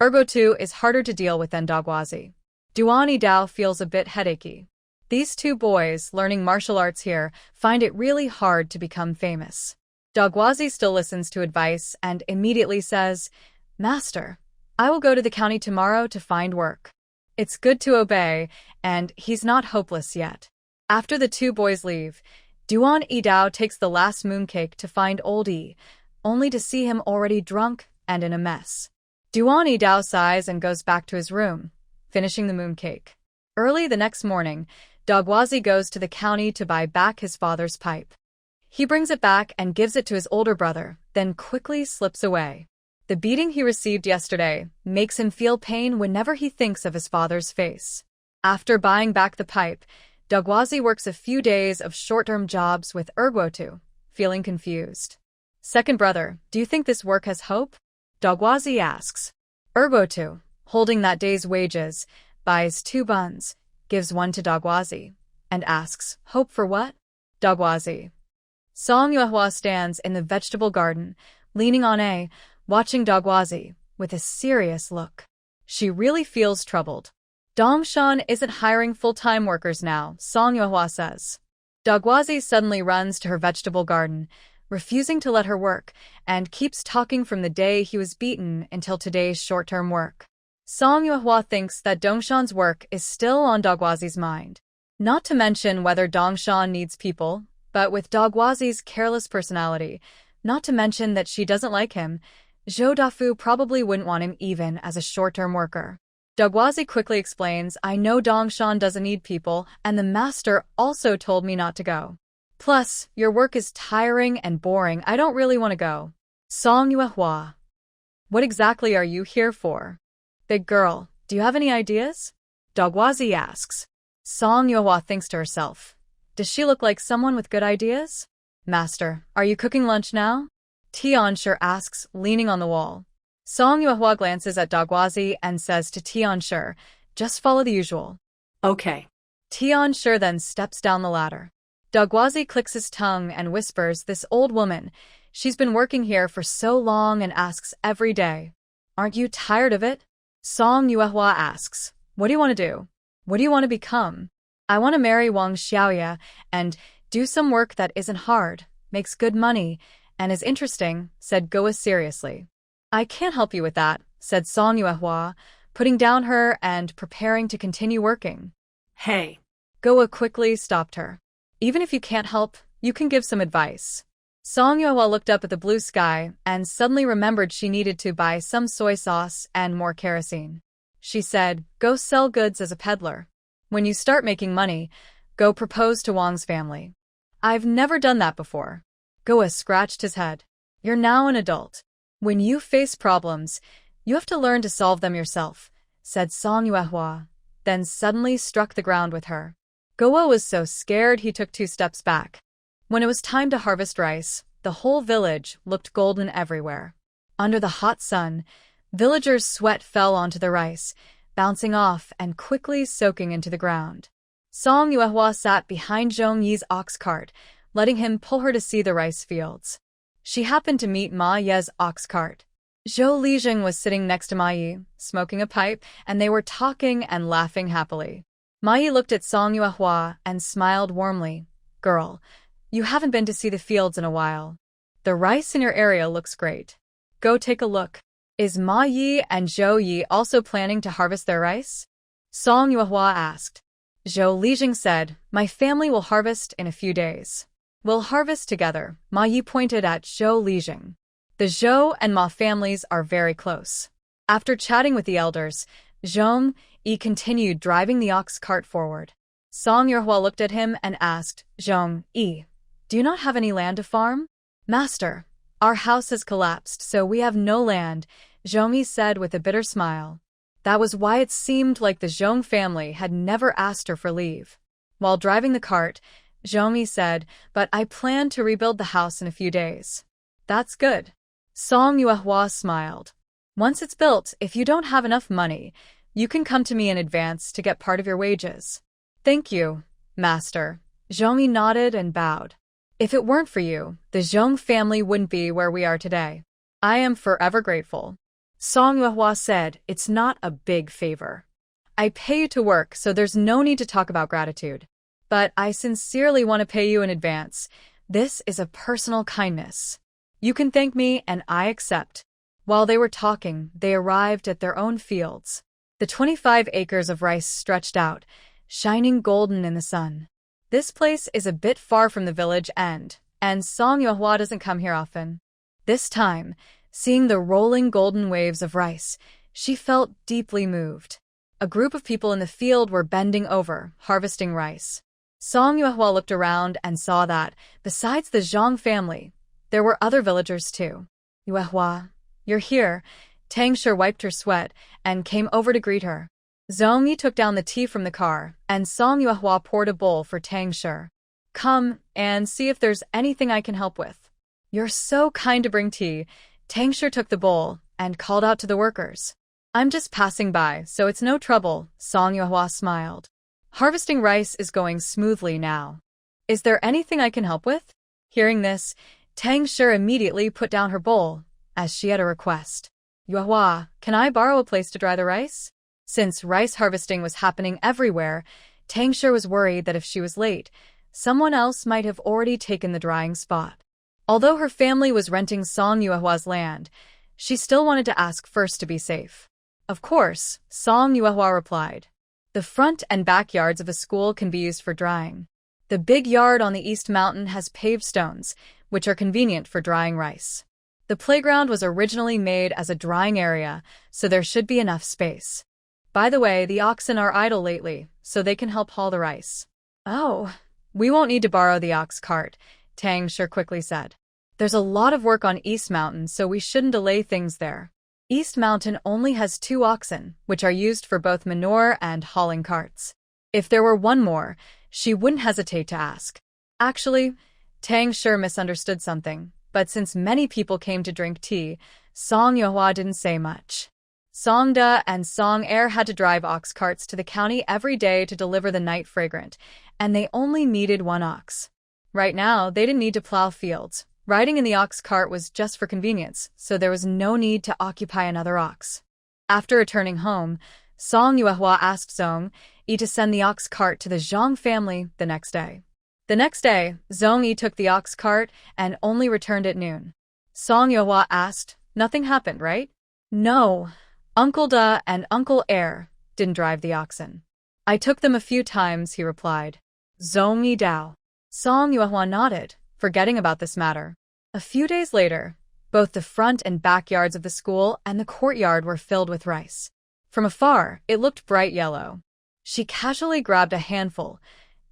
Ergua Tu is harder to deal with than Dogwazi. Duan Dao feels a bit headachy. These two boys learning martial arts here find it really hard to become famous. Dogwazi still listens to advice and immediately says, Master, I will go to the county tomorrow to find work. It's good to obey, and he's not hopeless yet. After the two boys leave, Duan Dao takes the last mooncake to find Old Yi, only to see him already drunk and in a mess. Duan Dao sighs and goes back to his room, finishing the mooncake. Early the next morning, Dogwazi goes to the county to buy back his father's pipe. He brings it back and gives it to his older brother, then quickly slips away. The beating he received yesterday makes him feel pain whenever he thinks of his father's face. After buying back the pipe, Dogwazi works a few days of short-term jobs with Ergua Tu, feeling confused. Second brother, do you think this work has hope? Dogwazi asks. Ergua Tu, holding that day's wages, buys 2 buns, gives one to Dogwazi, and asks, hope for what? Dogwazi. Song Yuehua stands in the vegetable garden, leaning on A, watching Dogwazi, with a serious look. She really feels troubled. Dongshan isn't hiring full-time workers now, Song Yuehua says. Dogwazi suddenly runs to her vegetable garden, refusing to let her work, and keeps talking from the day he was beaten until today's short-term work. Song Yuehua thinks that Dongshan's work is still on Dogwazi's mind. Not to mention whether Dongshan needs people, but with Dogwazi's careless personality, not to mention that she doesn't like him, Zhou Dafu probably wouldn't want him even as a short-term worker. Dogwazi quickly explains, I know Dongshan doesn't need people, and the master also told me not to go. Plus, your work is tiring and boring, I don't really want to go. Song Yuehua. What exactly are you here for? Big girl, do you have any ideas? Dogwazi asks. Song Yuehua thinks to herself. Does she look like someone with good ideas? Master, are you cooking lunch now? Tianshi asks, leaning on the wall. Song Yuehua glances at Dogwazi and says to Tianshi, just follow the usual. Okay. Tianshi then steps down the ladder. Dogwazi clicks his tongue and whispers, this old woman, she's been working here for so long and asks every day. Aren't you tired of it? Song Yuehua asks, what do you want to do? What do you want to become? I want to marry Wang Xiaoya and do some work that isn't hard, makes good money, and is interesting, said Goa seriously. I can't help you with that, said Song Yuehua, putting down her and preparing to continue working. Hey. Goa quickly stopped her. Even if you can't help, you can give some advice. Song Yuehua looked up at the blue sky and suddenly remembered she needed to buy some soy sauce and more kerosene. She said, go sell goods as a peddler. When you start making money, go propose to Wang's family. I've never done that before. Goa scratched his head. You're now an adult. When you face problems, you have to learn to solve them yourself, said Song Yuehua, then suddenly struck the ground with her. Goa was so scared he took 2 steps back. When it was time to harvest rice, the whole village looked golden everywhere. Under the hot sun, villagers' sweat fell onto the rice, bouncing off and quickly soaking into the ground. Song Yuehua sat behind Zhong Yi's ox cart, letting him pull her to see the rice fields. She happened to meet Ma Ye's ox cart. Zhou Lijing was sitting next to Ma Yi, smoking a pipe, and they were talking and laughing happily. Ma Yi looked at Song Yuehua and smiled warmly. Girl, you haven't been to see the fields in a while. The rice in your area looks great. Go take a look. Is Ma Yi and Zhou Yi also planning to harvest their rice? Song Yuehua asked. Zhou Lijing said, my family will harvest in a few days. We'll harvest together, Ma Yi pointed at Zhou Lijing. The Zhou and Ma families are very close. After chatting with the elders, Zhong Yi continued driving the ox cart forward. Song Yuehua looked at him and asked, Zhong Yi, do you not have any land to farm? Master, our house has collapsed, so we have no land, Zhong Yi said with a bitter smile. That was why it seemed like the Zhong family had never asked her for leave. While driving the cart, Zhong Yi said, but I plan to rebuild the house in a few days. That's good. Song Yuehua smiled. Once it's built, if you don't have enough money, you can come to me in advance to get part of your wages. Thank you, Master. Zhong Yi nodded and bowed. If it weren't for you, the Zhong family wouldn't be where we are today. I am forever grateful. Song Yuehua said, it's not a big favor. I pay you to work, so there's no need to talk about gratitude. But I sincerely want to pay you in advance. This is a personal kindness. You can thank me and I accept. While they were talking, they arrived at their own fields. The 25 acres of rice stretched out, shining golden in the sun. This place is a bit far from the village end, and Song Yuehua doesn't come here often. This time, seeing the rolling golden waves of rice, she felt deeply moved. A group of people in the field were bending over, harvesting rice. Song Yuehua looked around and saw that, besides the Zhang family, there were other villagers too. Yuehua, you're here. Tang Shi wiped her sweat and came over to greet her. Zhong Yi took down the tea from the car, and Song Yuehua poured a bowl for Tang Shi. Come and see if there's anything I can help with. You're so kind to bring tea. Tang Shi took the bowl and called out to the workers. I'm just passing by, so it's no trouble, Song Yuehua smiled. Harvesting rice is going smoothly now. Is there anything I can help with? Hearing this, Tang Shi immediately put down her bowl, as she had a request. Yuehua, can I borrow a place to dry the rice? Since rice harvesting was happening everywhere, Tang Shi was worried that if she was late, someone else might have already taken the drying spot. Although her family was renting Song Yuehua's land, she still wanted to ask first to be safe. Of course, Song Yuehua replied. The front and backyards of the school can be used for drying. The big yard on the East Mountain has paved stones, which are convenient for drying rice. The playground was originally made as a drying area, so there should be enough space. By the way, the oxen are idle lately, so they can help haul the rice. Oh, we won't need to borrow the ox cart, Tang Shi quickly said. There's a lot of work on East Mountain, so we shouldn't delay things there. East Mountain only has 2 oxen, which are used for both manure and hauling carts. If there were one more, she wouldn't hesitate to ask. Actually, Tang Shi misunderstood something, but since many people came to drink tea, Song Yuehua didn't say much. Song Da and Song Er had to drive ox carts to the county every day to deliver the night fragrant, and they only needed 1 ox. Right now, they didn't need to plow fields. Riding in the ox cart was just for convenience, so there was no need to occupy another ox. After returning home, Song Yuehua asked Zhong Yi to send the ox cart to the Zhang family the next day. The next day, Zhong Yi took the ox cart and only returned at noon. Song Yuehua asked, nothing happened, right? No. Uncle Da and Uncle Er didn't drive the oxen. I took them a few times, he replied. Zhong Yi Dao. Song Yuehua nodded, forgetting about this matter. A few days later, both the front and backyards of the school and the courtyard were filled with rice. From afar, it looked bright yellow. She casually grabbed a handful.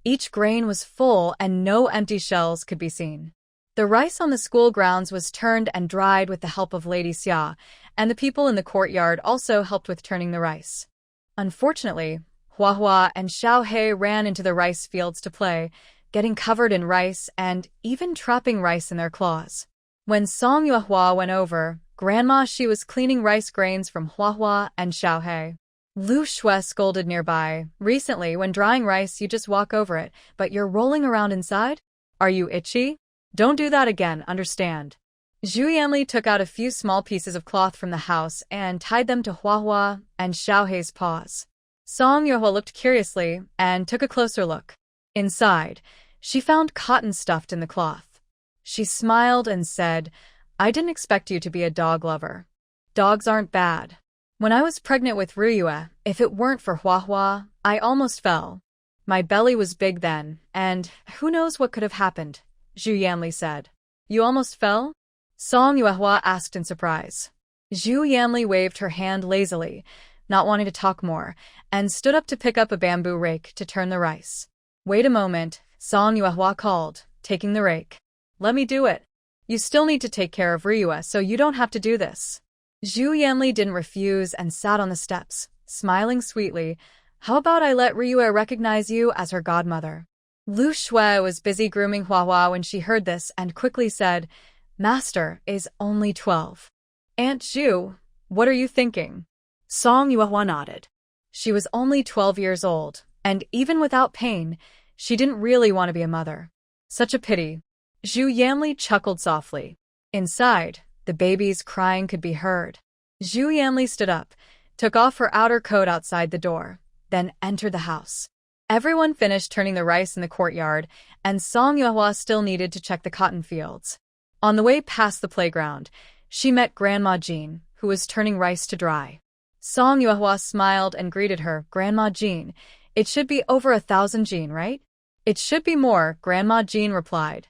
Each grain was full and no empty shells could be seen. The rice on the school grounds was turned and dried with the help of Lady Xia, and the people in the courtyard also helped with turning the rice. Unfortunately, Huahua and Xiaohei ran into the rice fields to play, getting covered in rice and even trapping rice in their claws. When Song Yuehua went over, Grandma she was cleaning rice grains from Huahua and Xiaohei. Lu Shui scolded nearby, recently when drying rice you just walk over it, but you're rolling around inside? Are you itchy? Don't do that again, understand? Zhu Yanli took out a few small pieces of cloth from the house and tied them to Huahua and Xiaohei's paws. Song Yuehua looked curiously and took a closer look. Inside, she found cotton stuffed in the cloth. She smiled and said, I didn't expect you to be a dog lover. Dogs aren't bad. When I was pregnant with Ryue, if it weren't for Hua, I almost fell. My belly was big then, and who knows what could have happened, Zhu Yanli said. You almost fell? Song Yuehua asked in surprise. Zhu Yanli waved her hand lazily, not wanting to talk more, and stood up to pick up a bamboo rake to turn the rice. Wait a moment, Song Yuehua called, taking the rake. Let me do it. You still need to take care of Ryue, so you don't have to do this. Zhu Yanli didn't refuse and sat on the steps, smiling sweetly. How about I let Ryue recognize you as her godmother? Lu Shui was busy grooming Hua when she heard this and quickly said, Master is only 12. Aunt Zhu, what are you thinking? Song Yuehua nodded. She was only 12 years old, and even without pain, she didn't really want to be a mother. Such a pity. Zhu Yanli chuckled softly. Inside, the baby's crying could be heard. Zhu Yanli stood up, took off her outer coat outside the door, then entered the house. Everyone finished turning the rice in the courtyard, and Song Yuehua still needed to check the cotton fields. On the way past the playground, she met Grandma Jean, who was turning rice to dry. Song Yuehua smiled and greeted her, Grandma Jean. It should be over 1,000 Jean, right? It should be more, Grandma Jean replied.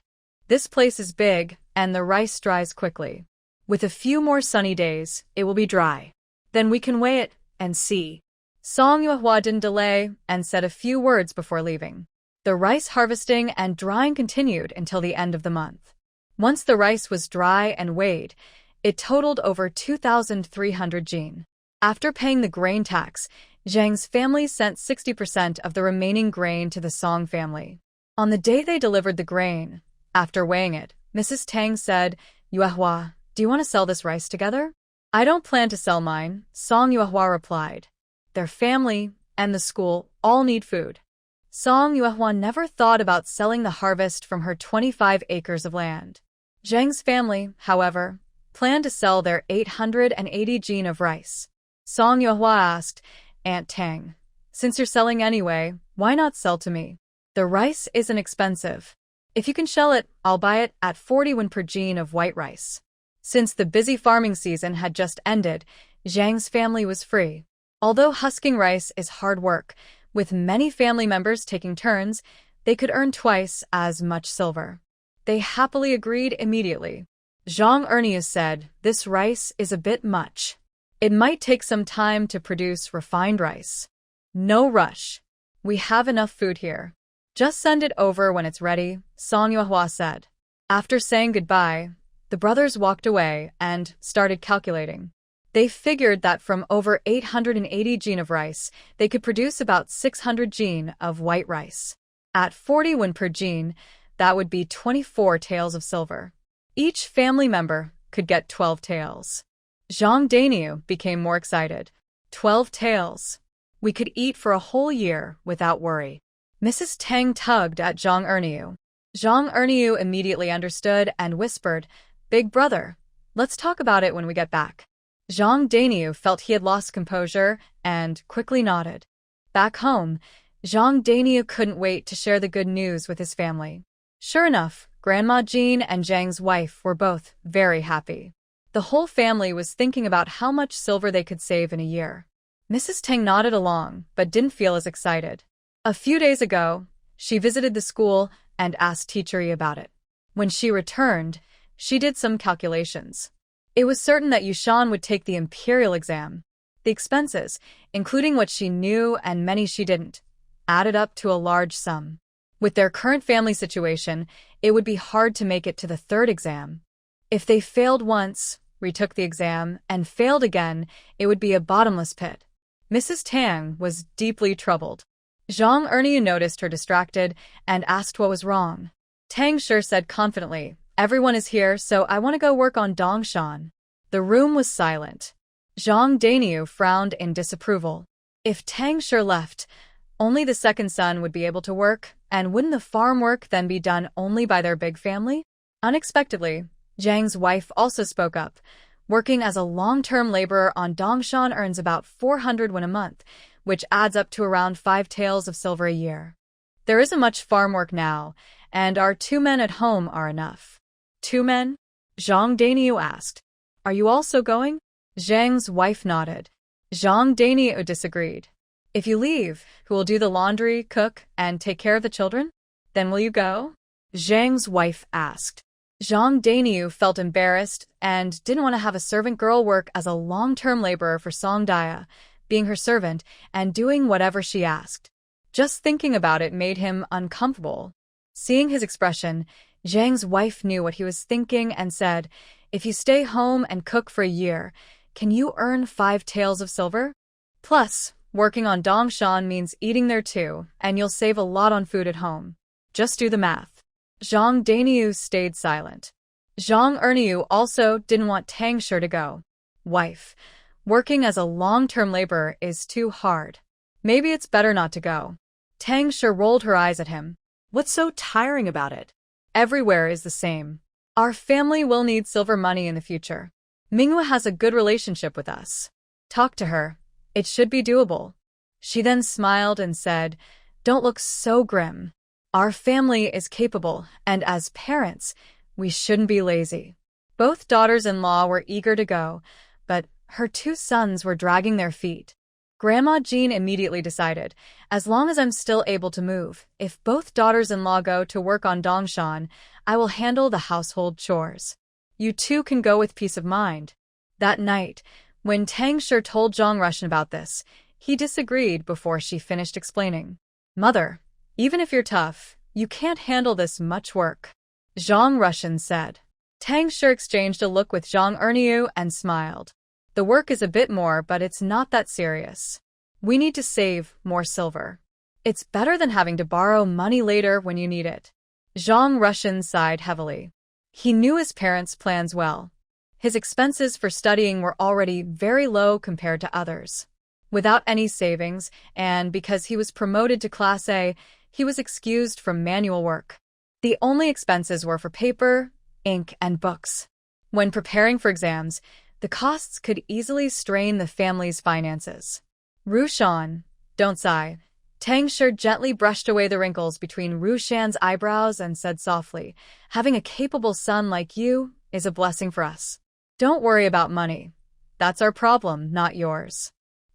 This place is big, and the rice dries quickly. With a few more sunny days, it will be dry. Then we can weigh it and see. Song Yuehua didn't delay and said a few words before leaving. The rice harvesting and drying continued until the end of the month. Once the rice was dry and weighed, it totaled over 2,300 Jean. After paying the grain tax, Zhang's family sent 60% of the remaining grain to the Song family. On the day they delivered the grain, after weighing it, Mrs. Tang said, Yuehua, do you want to sell this rice together? I don't plan to sell mine, Song Yuehua replied. Their family and the school all need food. Song Yuehua never thought about selling the harvest from her 25 acres of land. Zhang's family, however, planned to sell their 880 Jean of rice. Song Yuehua asked, Aunt Tang, since you're selling anyway, why not sell to me? The rice isn't expensive. If you can shell it, I'll buy it at 40 won per Jean of white rice. Since the busy farming season had just ended, Zhang's family was free. Although husking rice is hard work, with many family members taking turns, they could earn twice as much silver. They happily agreed immediately. Zhang Ernius said, this rice is a bit much. It might take some time to produce refined rice. No rush. We have enough food here. Just send it over when it's ready, Song Yuehua said. After saying goodbye, the brothers walked away and started calculating. They figured that from over 880 Jean of rice, they could produce about 600 Jean of white rice. At 40 won per Jean, that would be 24 taels of silver. Each family member could get 12 taels. Zhang Daniu became more excited. 12 taels. We could eat for a whole year without worry. Mrs. Tang tugged at Zhang Erniu. Zhang Erniu immediately understood and whispered, Big brother, let's talk about it when we get back. Zhang Daniu felt he had lost composure and quickly nodded. Back home, Zhang Daniu couldn't wait to share the good news with his family. Sure enough, Grandma Jean and Zhang's wife were both very happy. The whole family was thinking about how much silver they could save in a year. Mrs. Tang nodded along, but didn't feel as excited. A few days ago, she visited the school and asked Teacher Yi about it. When she returned, she did some calculations. It was certain that Yushan would take the imperial exam. The expenses, including what she knew and many she didn't, added up to a large sum. With their current family situation, it would be hard to make it to the third exam. If they failed once, retook the exam, and failed again, it would be a bottomless pit. Mrs. Tang was deeply troubled. Zhang Erniu noticed her distracted and asked what was wrong. Tang Shi said confidently, Everyone is here, so I want to go work on Dongshan. The room was silent. Zhang Daniu frowned in disapproval. If Tang Shi left, only the second son would be able to work, and wouldn't the farm work then be done only by their big family? Unexpectedly, Zhang's wife also spoke up. Working as a long-term laborer on Dongshan earns about 400 won a month, which adds up to around 5 taels of silver a year. There isn't much farm work now, and our 2 men at home are enough. 2 men? Zhang Daniu asked. Are you also going? Zhang's wife nodded. Zhang Daniu disagreed. If you leave, who will do the laundry, cook, and take care of the children? Then will you go? Zhang's wife asked. Zhang Daniu felt embarrassed and didn't want to have a servant girl work as a long-term laborer for Song Dia, being her servant and doing whatever she asked. Just thinking about it made him uncomfortable. Seeing his expression, Zhang's wife knew what he was thinking and said, if you stay home and cook for a year, can you earn 5 taels of silver? Plus, working on Dongshan means eating there too, and you'll save a lot on food at home. Just do the math. Zhang Daniu stayed silent. Zhang Erniu also didn't want Tang Shi to go. Wife, working as a long-term laborer is too hard. Maybe it's better not to go. Tang Shi rolled her eyes at him. What's so tiring about it? Everywhere is the same. Our family will need silver money in the future. Manhwa has a good relationship with us. Talk to her. It should be doable. She then smiled and said, don't look so grim. Our family is capable, and as parents, we shouldn't be lazy. Both daughters-in-law were eager to go, but her 2 sons were dragging their feet. Grandma Jean immediately decided, as long as I'm still able to move, if both daughters-in-law go to work on Dongshan, I will handle the household chores. You 2 can go with peace of mind. That night, when Tang Shi told Zhang Russian about this, he disagreed before she finished explaining. Mother, even if you're tough, you can't handle this much work. Zhang Russian said. Tang Shi exchanged a look with Zhang Erniu and smiled. The work is a bit more, but it's not that serious. We need to save more silver. It's better than having to borrow money later when you need it. Zhang Russian sighed heavily. He knew his parents' plans well. His expenses for studying were already very low compared to others. Without any savings, and because he was promoted to Class A, he was excused from manual work. The only expenses were for paper, ink, and books. When preparing for exams, the costs could easily strain the family's finances. Rushan, don't sigh. Tang Shi gently brushed away the wrinkles between Rushan's eyebrows and said softly, having a capable son like you is a blessing for us. Don't worry about money. That's our problem, not yours.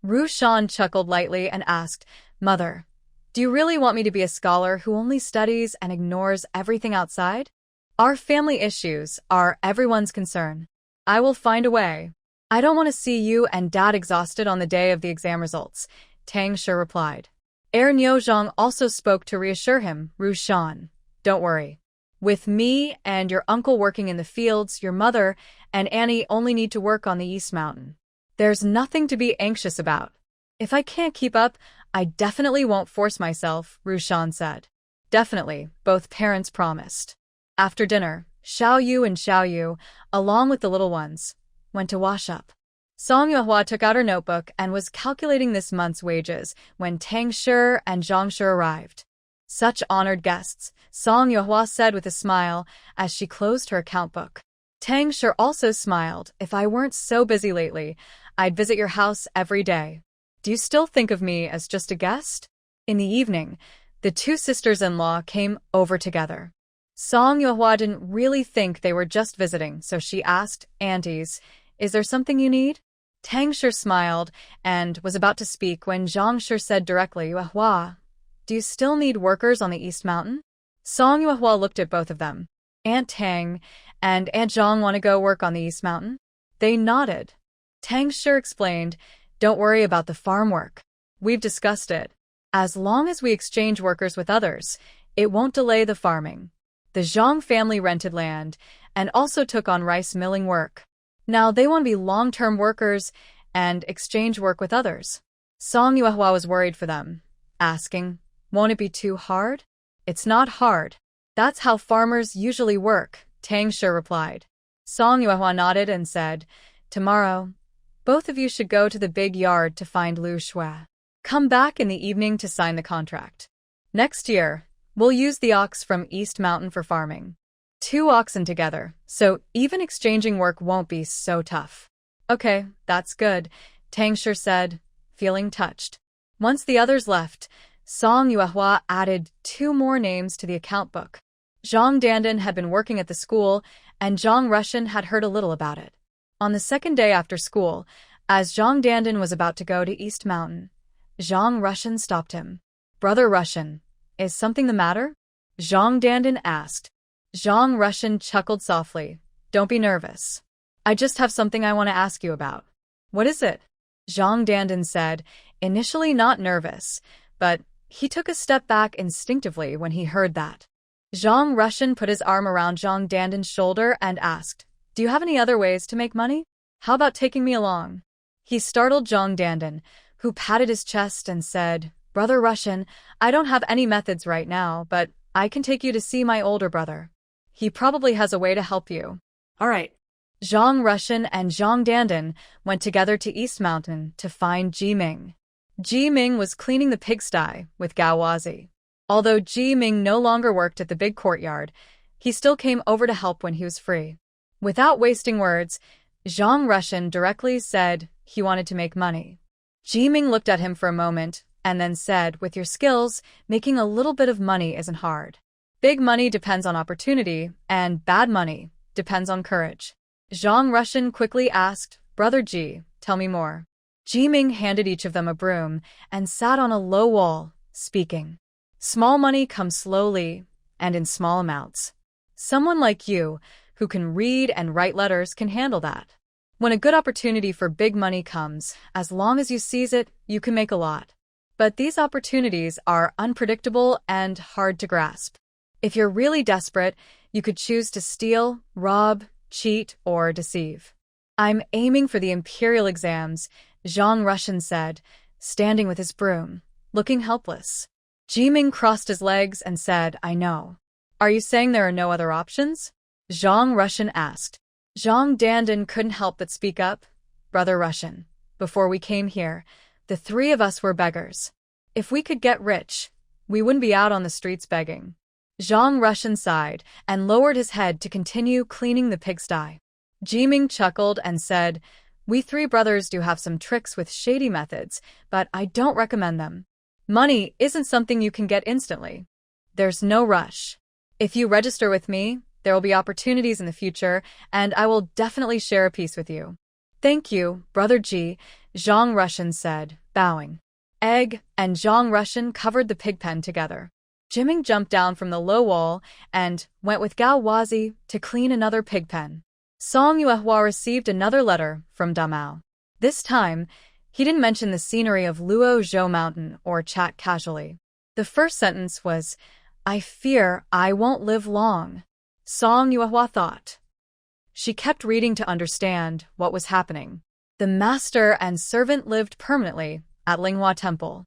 Rushan chuckled lightly and asked, Mother, do you really want me to be a scholar who only studies and ignores everything outside? Our family issues are everyone's concern. I will find a way. I don't want to see you and Dad exhausted on the day of the exam results, Tang Shi replied. Niuzhang also spoke to reassure him, Rushan, don't worry. With me and your uncle working in the fields, your mother and Annie only need to work on the East Mountain. There's nothing to be anxious about. If I can't keep up, I definitely won't force myself, Rushan said. Definitely, both parents promised. After dinner, Xiao Yu and Xiao Yu, along with the little ones, went to wash up. Song Yuehua took out her notebook and was calculating this month's wages when Tang Shi and Zhang Shi arrived. Such honored guests, Song Yuehua said with a smile as she closed her account book. Tang Shi also smiled. If I weren't so busy lately, I'd visit your house every day. Do you still think of me as just a guest? In the evening, the 2 sisters-in-law came over together. Song Yuehua didn't really think they were just visiting, so she asked, Aunties, is there something you need? Tang Shi smiled and was about to speak when Zhang Shi said directly, Yuehua, do you still need workers on the East Mountain? Song Yuehua looked at both of them. Aunt Tang and Aunt Zhang want to go work on the East Mountain? They nodded. Tang Shi explained, don't worry about the farm work. We've discussed it. As long as we exchange workers with others, it won't delay the farming. The Zhang family rented land and also took on rice milling work. Now they want to be long-term workers and exchange work with others. Song Yuehua was worried for them, asking, won't it be too hard? It's not hard. That's how farmers usually work, Tang Shi replied. Song Yuehua nodded and said, tomorrow, both of you should go to the big yard to find Lu Shui. Come back in the evening to sign the contract. Next year, we'll use the ox from East Mountain for farming. 2 oxen together, so even exchanging work won't be so tough. Okay, that's good, Tang Shi said, feeling touched. Once the others left, Song Yuehua added 2 more names to the account book. Zhang Dandan had been working at the school and Zhang Russian had heard a little about it. On the second day after school, as Zhang Dandan was about to go to East Mountain, Zhang Russian stopped him. "Brother Russian, is something the matter?" Zhang Dandan asked. Zhang Russian chuckled softly. "Don't be nervous. I just have something I want to ask you about." "What is it?" Zhang Dandan said, initially not nervous, but he took a step back instinctively when he heard that. Zhang Russian put his arm around Zhang Dandan's shoulder and asked, "Do you have any other ways to make money? How about taking me along?" He startled Zhang Dandan, who patted his chest and said, "Brother Russian, I don't have any methods right now, but I can take you to see my older brother. He probably has a way to help you." All right. Zhang Russian and Zhang Dandan went together to East Mountain to find Ji Ming. Ji Ming was cleaning the pigsty with Gao Wazi. Although Ji Ming no longer worked at the big courtyard, he still came over to help when he was free. Without wasting words, Zhang Russian directly said he wanted to make money. Ji Ming looked at him for a moment and then said, "With your skills, making a little bit of money isn't hard. Big money depends on opportunity, and bad money depends on courage." Zhang Russian quickly asked, "Brother Ji, tell me more." Ji Ming handed each of them a broom and sat on a low wall, speaking. "Small money comes slowly and in small amounts. Someone like you, who can read and write letters, can handle that. When a good opportunity for big money comes, as long as you seize it, you can make a lot. But these opportunities are unpredictable and hard to grasp. If you're really desperate, you could choose to steal, rob, cheat, or deceive." "I'm aiming for the imperial exams," Zhang Russian said, standing with his broom, looking helpless. Ji Ming crossed his legs and said, "I know. Are you saying there are no other options?" Zhang Russian asked. Zhang Dandan couldn't help but speak up. "Brother Russian, before we came here, the three of us were beggars. If we could get rich, we wouldn't be out on the streets begging." Zhang Russian sighed and lowered his head to continue cleaning the pigsty. Ji Ming chuckled and said, "We three brothers do have some tricks with shady methods, but I don't recommend them. Money isn't something you can get instantly. There's no rush. If you register with me, there will be opportunities in the future, and I will definitely share a piece with you." "Thank you, Brother Ji," Zhang Russian said, bowing. Egg and Zhang Russian covered the pig pen together. Ji Ming jumped down from the low wall and went with Gao Wazi to clean another pig pen. Song Yuehua received another letter from Damao. This time, he didn't mention the scenery of Luo Zhou Mountain or chat casually. The first sentence was, "I fear I won't live long," Song Yuehua thought. She kept reading to understand what was happening. The master and servant lived permanently at Linghua Temple.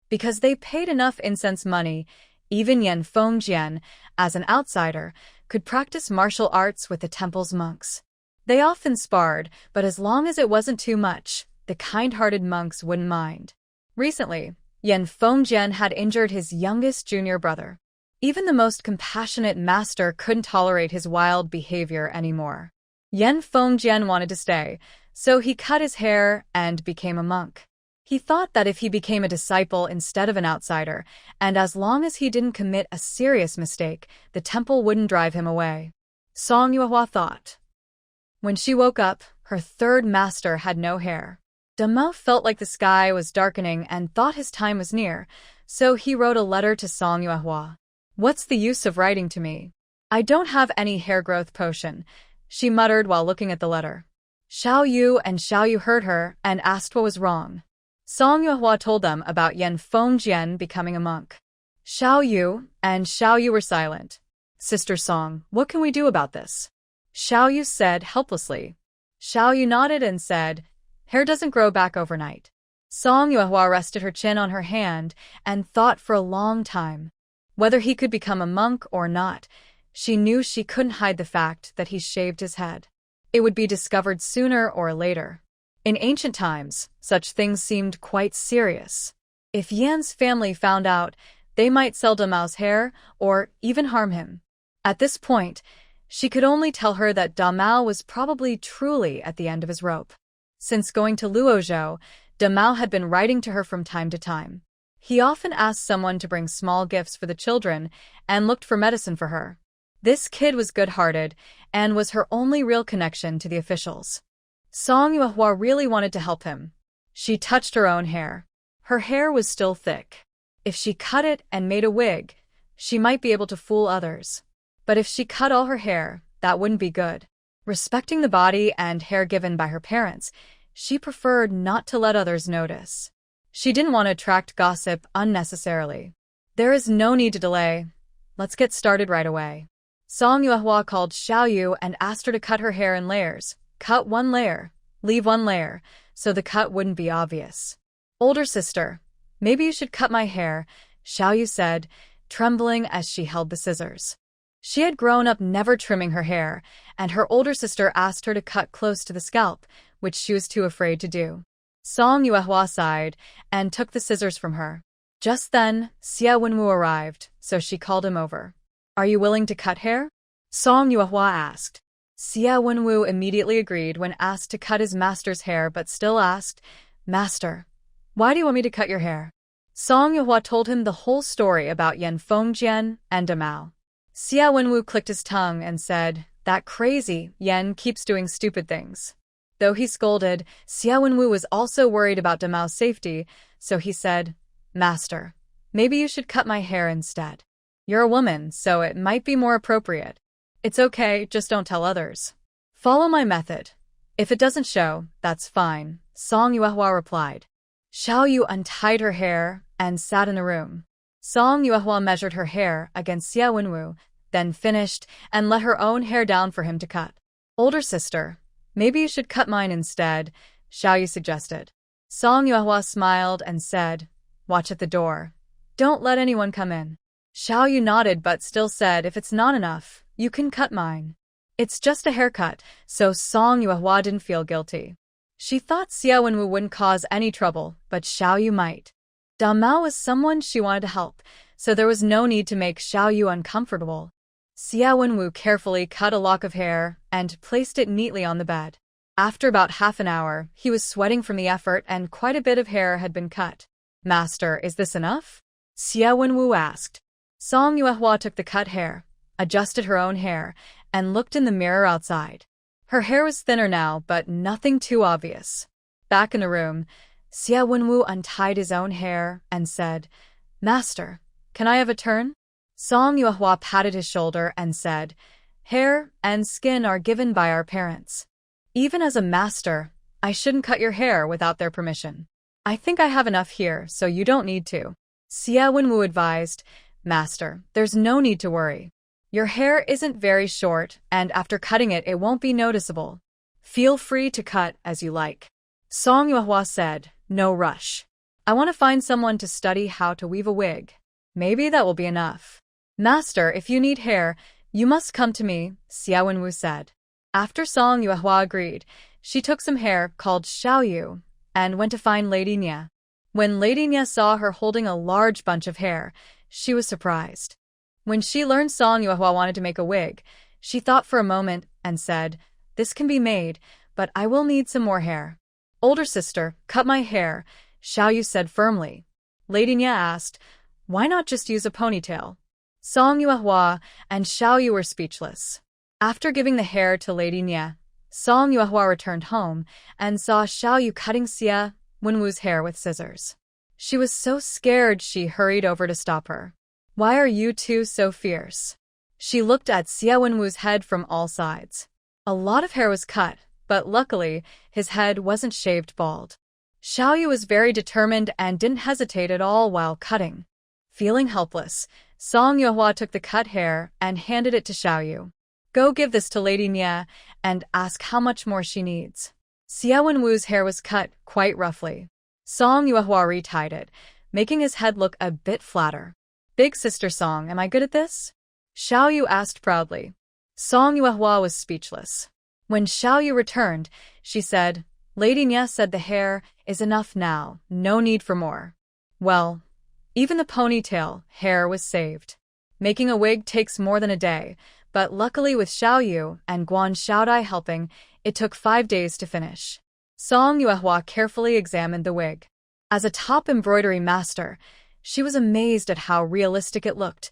Because they paid enough incense money, even Yan Fengjian, as an outsider, could practice martial arts with the temple's monks. They often sparred, but as long as it wasn't too much, the kind-hearted monks wouldn't mind. Recently, Yan Fengjian had injured his youngest junior brother. Even the most compassionate master couldn't tolerate his wild behavior anymore. Yan Fengjian wanted to stay, so he cut his hair and became a monk. He thought that if he became a disciple instead of an outsider, and as long as he didn't commit a serious mistake, the temple wouldn't drive him away. Song Yuehua thought. When she woke up, her third master had no hair. Damao felt like the sky was darkening and thought his time was near, so he wrote a letter to Song Yuehua. "What's the use of writing to me? I don't have any hair growth potion," she muttered while looking at the letter. Xiao Yu and Xiao Yu heard her and asked what was wrong. Song Yuehua told them about Yan Fengjian becoming a monk. Xiao Yu and Xiao Yu were silent. "Sister Song, what can we do about this?" Xiao Yu said helplessly. Xiao Yu nodded and said, "Hair doesn't grow back overnight." Song Yuehua rested her chin on her hand and thought for a long time. Whether he could become a monk or not, she knew she couldn't hide the fact that he shaved his head. It would be discovered sooner or later. In ancient times, such things seemed quite serious. If Yan's family found out, they might sell Damao's hair or even harm him. At this point, she could only tell her that Damao was probably truly at the end of his rope. Since going to Luozhou, Damao had been writing to her from time to time. He often asked someone to bring small gifts for the children and looked for medicine for her. This kid was good-hearted and was her only real connection to the officials. Song Yuehua really wanted to help him. She touched her own hair. Her hair was still thick. If she cut it and made a wig, she might be able to fool others. But if she cut all her hair, that wouldn't be good. Respecting the body and hair given by her parents, she preferred not to let others notice. She didn't want to attract gossip unnecessarily. There is no need to delay. Let's get started right away. Song Yuehua called Xiao Yu and asked her to cut her hair in layers. Cut one layer, leave one layer, so the cut wouldn't be obvious. Older sister, maybe you should cut my hair, Xiao Yu said, trembling as she held the scissors. She had grown up never trimming her hair, and her older sister asked her to cut close to the scalp, which she was too afraid to do. Song Yuehua sighed and took the scissors from her. Just then, Xia Wenwu arrived, so she called him over. Are you willing to cut hair? Song Yuehua asked. Xia Wenwu immediately agreed when asked to cut his master's hair but still asked, Master, why do you want me to cut your hair? Song Yuehua told him the whole story about Yan Fengjian and Damao. Xia Wenwu clicked his tongue and said, that crazy Yan keeps doing stupid things. Though he scolded, Xia Wenwu was also worried about Damao's safety, so he said, Master, maybe you should cut my hair instead. You're a woman, so it might be more appropriate. It's okay, just don't tell others. Follow my method. If it doesn't show, that's fine, Song Yuehua replied. Xiao Yu untied her hair and sat in a room. Song Yuehua measured her hair against Xia Wenwu, then finished and let her own hair down for him to cut. Older sister, maybe you should cut mine instead, Xiao Yu suggested. Song Yuehua smiled and said, watch at the door. Don't let anyone come in. Xiao Yu nodded but still said, if it's not enough, you can cut mine. It's just a haircut, so Song Yuehua didn't feel guilty. She thought Xia Wenwu wouldn't cause any trouble, but Xiao Yu might. Damao was someone she wanted to help, so there was no need to make Xiao Yu uncomfortable. Xia Wenwu carefully cut a lock of hair and placed it neatly on the bed. After about half an hour, he was sweating from the effort and quite a bit of hair had been cut. Master, is this enough? Xia Wenwu asked. Song Yuehua took the cut hair, adjusted her own hair, and looked in the mirror outside. Her hair was thinner now, but nothing too obvious. Back in the room, Xia Wenwu untied his own hair and said, Master, can I have a turn? Song Yuehua patted his shoulder and said, hair and skin are given by our parents. Even as a master, I shouldn't cut your hair without their permission. I think I have enough here, so you don't need to. Xia Wenwu advised, Master, there's no need to worry. Your hair isn't very short, and after cutting it, it won't be noticeable. Feel free to cut as you like. Song Yuehua said, no rush. I want to find someone to study how to weave a wig. Maybe that will be enough. Master, if you need hair, you must come to me, Xia Wenwu said. After Song Yuehua agreed, she took some hair called Xiao Yu and went to find Lady Nia. When Lady Nia saw her holding a large bunch of hair, she was surprised. When she learned Song Yuehua wanted to make a wig, she thought for a moment and said, this can be made, but I will need some more hair. Older sister, cut my hair, Xiao Yu said firmly. Lady Nia asked, why not just use a ponytail? Song Yuehua and Xiao Yu were speechless. After giving the hair to Lady Nia, Song Yuehua returned home and saw Xiao Yu cutting Xia Wenwu's hair with scissors. She was so scared she hurried over to stop her. Why are you two so fierce? She looked at Xia Wenwu's head from all sides. A lot of hair was cut, but luckily, his head wasn't shaved bald. Xiao Yu was very determined and didn't hesitate at all while cutting. Feeling helpless, Song Yuehua took the cut hair and handed it to Xiao Yu. Go give this to Lady Nia and ask how much more she needs. Xia Wenwu's hair was cut quite roughly. Song Yuehua retied it, making his head look a bit flatter. Big sister Song, am I good at this? Xiao Yu asked proudly. Song Yuehua was speechless. When Xiao Yu returned, she said, Lady Nia said the hair is enough now, no need for more. Well, even the ponytail hair was saved. Making a wig takes more than a day, but luckily with Xiao Yu and Guan Xiaodai helping, it took 5 days to finish. Song Yuehua carefully examined the wig. As a top embroidery master, she was amazed at how realistic it looked.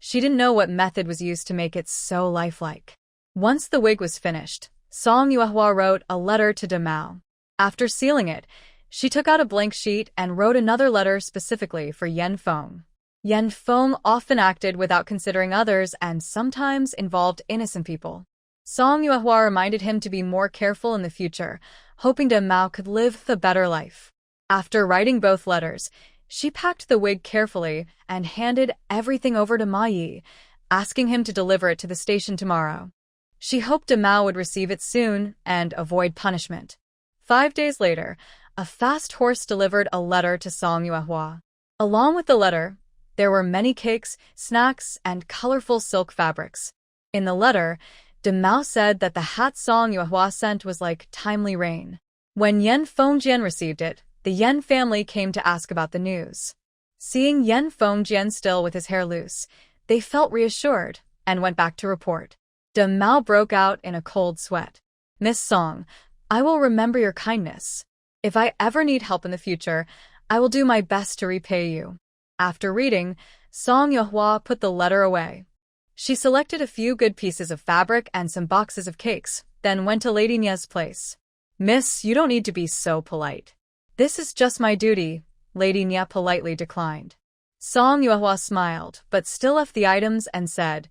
She didn't know what method was used to make it so lifelike. Once the wig was finished, Song Yuehua wrote a letter to Demao. After sealing it, she took out a blank sheet and wrote another letter specifically for Yen Feng. Yen Feng often acted without considering others and sometimes involved innocent people. Song Yuehua reminded him to be more careful in the future, hoping Demao could live the better life. After writing both letters, she packed the wig carefully and handed everything over to Ma Yi, asking him to deliver it to the station tomorrow. She hoped Demao would receive it soon and avoid punishment. 5 days later, a fast horse delivered a letter to Song Yuehua. Along with the letter, there were many cakes, snacks, and colorful silk fabrics. In the letter, Demao said that the hat Song Yuehua sent was like timely rain. When Yen Fengjian received it, the Yen family came to ask about the news. Seeing Yen Fengjian still with his hair loose, they felt reassured and went back to report. Demao broke out in a cold sweat. "Miss Song, I will remember your kindness. If I ever need help in the future, I will do my best to repay you." After reading, Song Yuehua put the letter away. She selected a few good pieces of fabric and some boxes of cakes, then went to Lady Nia's place. "Miss, you don't need to be so polite. This is just my duty," Lady Nia politely declined. Song Yuehua smiled, but still left the items and said,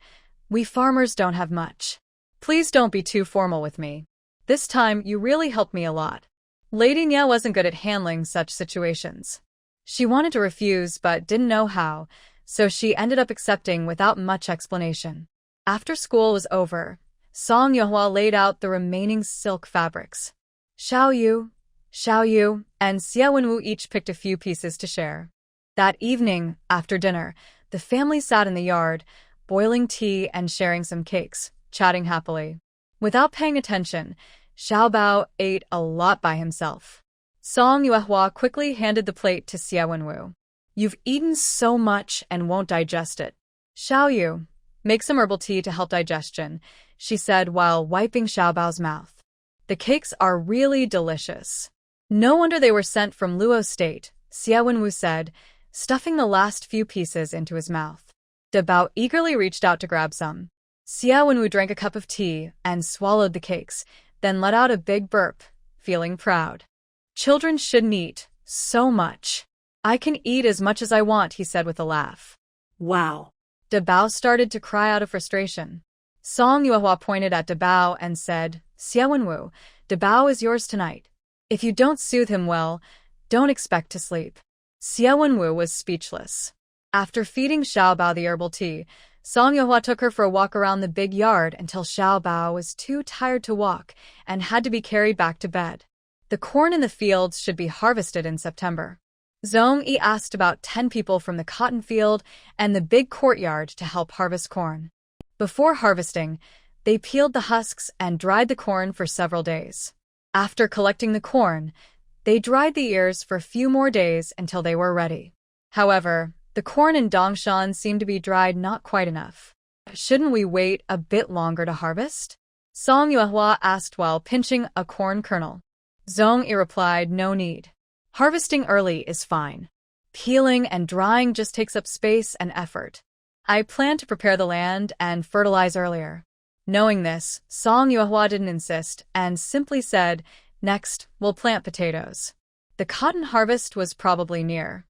"We farmers don't have much. Please don't be too formal with me. This time, you really helped me a lot." Lady Nia wasn't good at handling such situations. She wanted to refuse but didn't know how, so she ended up accepting without much explanation. After school was over, Song Yuehua laid out the remaining silk fabrics. Xiao Yu, and Xia Wenwu each picked a few pieces to share. That evening, after dinner, the family sat in the yard, boiling tea and sharing some cakes, chatting happily. Without paying attention, Xiaobao ate a lot by himself. Song Yuehua quickly handed the plate to Xia Wenwu. "You've eaten so much and won't digest it. Xiao Yu, make some herbal tea to help digestion," she said while wiping Xiaobao's mouth. "The cakes are really delicious." "No wonder they were sent from Luo State," Xia Wenwu said, stuffing the last few pieces into his mouth. Dabao eagerly reached out to grab some. Xia Wenwu drank a cup of tea and swallowed the cakes, then let out a big burp, feeling proud. "Children shouldn't eat so much. I can eat as much as I want," he said with a laugh. Wow. Dabao started to cry out of frustration. Song Yuehua pointed at Dabao and said, "Xia Wenwu, Dabao is yours tonight. If you don't soothe him well, don't expect to sleep." Xia Wenwu was speechless. After feeding Xiaobao the herbal tea, Song Yuehua took her for a walk around the big yard until Xiaobao was too tired to walk and had to be carried back to bed. The corn in the fields should be harvested in September. Zhong Yi asked about 10 people from the cotton field and the big courtyard to help harvest corn. Before harvesting, they peeled the husks and dried the corn for several days. After collecting the corn, they dried the ears for a few more days until they were ready. However, the corn in Dongshan seemed to be dried not quite enough. "Shouldn't we wait a bit longer to harvest?" Song Yuehua asked while pinching a corn kernel. Zhong Yi replied, "No need. Harvesting early is fine. Peeling and drying just takes up space and effort. I plan to prepare the land and fertilize earlier." Knowing this, Song Yuehua didn't insist and simply said, "Next, we'll plant potatoes." The cotton harvest was probably near.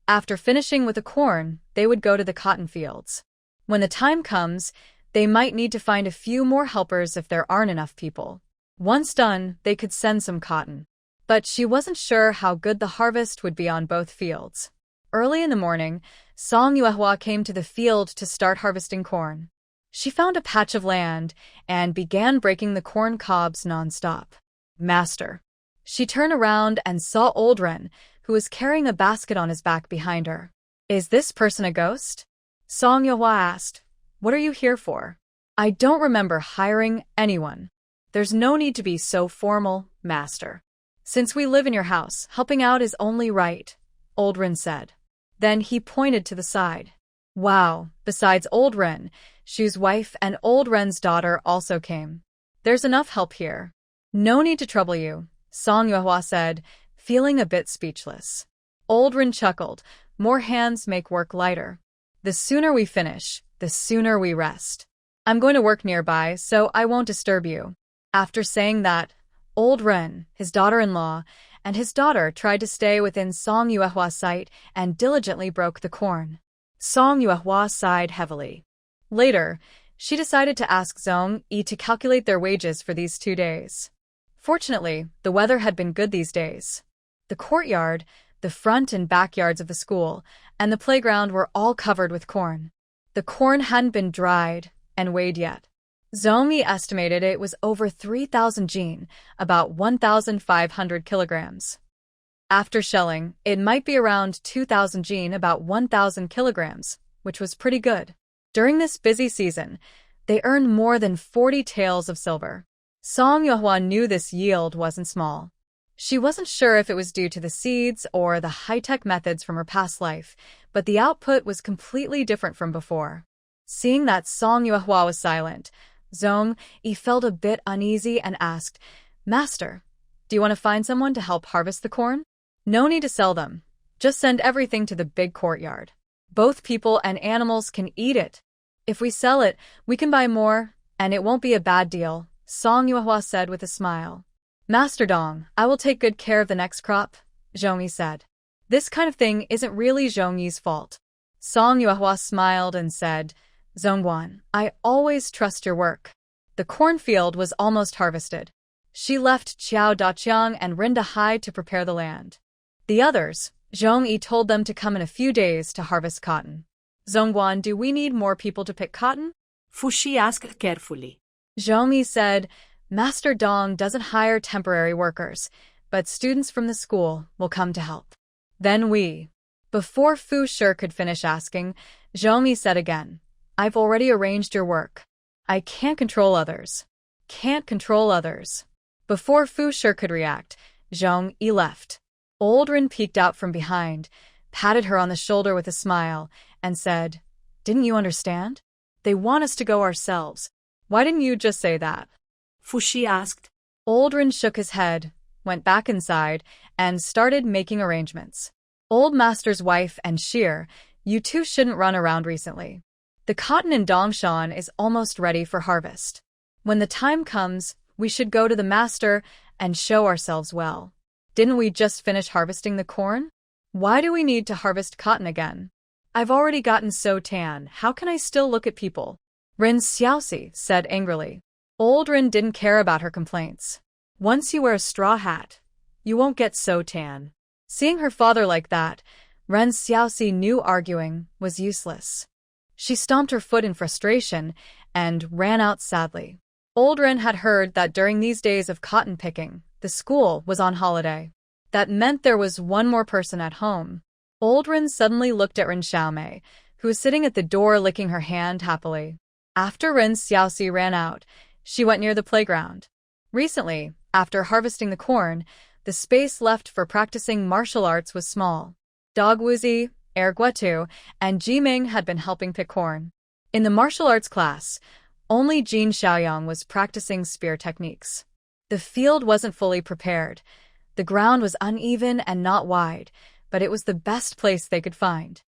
After finishing with the corn, they would go to the cotton fields. When the time comes, they might need to find a few more helpers if there aren't enough people. Once done, they could send some cotton. But she wasn't sure how good the harvest would be on both fields. Early in the morning, Song Yuehua came to the field to start harvesting corn. She found a patch of land and began breaking the corn cobs non-stop. "Master." She turned around and saw Old Ren, who was carrying a basket on his back behind her. "Is this person a ghost?" Song Yuehua asked. "What are you here for?" "I don't remember hiring anyone." "There's no need to be so formal, Master. Since we live in your house, helping out is only right," Old Ren said. Then he pointed to the side. Wow, besides Old Ren, Shu's wife and Old Ren's daughter also came. "There's enough help here. No need to trouble you," Song Yuehua said, feeling a bit speechless. Old Ren chuckled. "More hands make work lighter. The sooner we finish, the sooner we rest. I'm going to work nearby, so I won't disturb you." After saying that, old Ren, his daughter-in-law, and his daughter tried to stay within Song Yuehua's sight and diligently broke the corn. Song Yuehua sighed heavily. Later, she decided to ask Zhong Yi to calculate their wages for these 2 days. Fortunately, the weather had been good these days. The courtyard, the front and backyards of the school, and the playground were all covered with corn. The corn hadn't been dried and weighed yet. Zhong Yi estimated it was over 3,000 jin, about 1,500 kilograms. After shelling, it might be around 2,000 jin, about 1,000 kilograms, which was pretty good. During this busy season, they earned more than 40 taels of silver. Song Yuehua knew this yield wasn't small. She wasn't sure if it was due to the seeds or the high-tech methods from her past life, but the output was completely different from before. Seeing that Song Yuehua was silent, Zhong Yi felt a bit uneasy and asked, "Master, do you want to find someone to help harvest the corn?" "No need to sell them. Just send everything to the big courtyard. Both people and animals can eat it. If we sell it, we can buy more, and it won't be a bad deal," Song Yuehua said with a smile. "Master Dong, I will take good care of the next crop," Zhong Yi said. This kind of thing isn't really Zhong Yi's fault. Song Yuehua smiled and said, "Zhongguan, I always trust your work." The cornfield was almost harvested. She left Qiao Daqiang and Rin Dahai to prepare the land. The others, Zhong Yi told them to come in a few days to harvest cotton. "Zhongguan, do we need more people to pick cotton?" Fu Shi asked carefully. Zhong Yi said, "Master Dong doesn't hire temporary workers, but students from the school will come to help." Then we. Before Fu Shi could finish asking, Zhong Yi said again, "I've already arranged your work. I can't control others." Can't control others. Before Fu Shi could react, Zhong Yi left. Old Rin peeked out from behind, patted her on the shoulder with a smile, and said, "Didn't you understand? They want us to go ourselves. Why didn't you just say that?" Fu Shi asked. Old Rin shook his head, went back inside, and started making arrangements. "Old Master's wife and Sheer, you two shouldn't run around recently. The cotton in Dongshan is almost ready for harvest. When the time comes, we should go to the master and show ourselves well. Didn't we just finish harvesting the corn? Why do we need to harvest cotton again? I've already gotten so tan, how can I still look at people?" Rin Xiaoxi said angrily. Old Rin didn't care about her complaints. "Once you wear a straw hat, you won't get so tan." Seeing her father like that, Ren Xiaoxi knew arguing was useless. She stomped her foot in frustration and ran out sadly. Old Ren had heard that during these days of cotton picking, the school was on holiday. That meant there was one more person at home. Old Ren suddenly looked at Ren Xiaomei, who was sitting at the door licking her hand happily. After Ren Xiaoxi ran out, she went near the playground. Recently, after harvesting the corn, the space left for practicing martial arts was small. Dog Wuzi, Guetu, and Jiming had been helping pick corn. In the martial arts class, only Jin Xiaoyang was practicing spear techniques. The field wasn't fully prepared. The ground was uneven and not wide, but it was the best place they could find.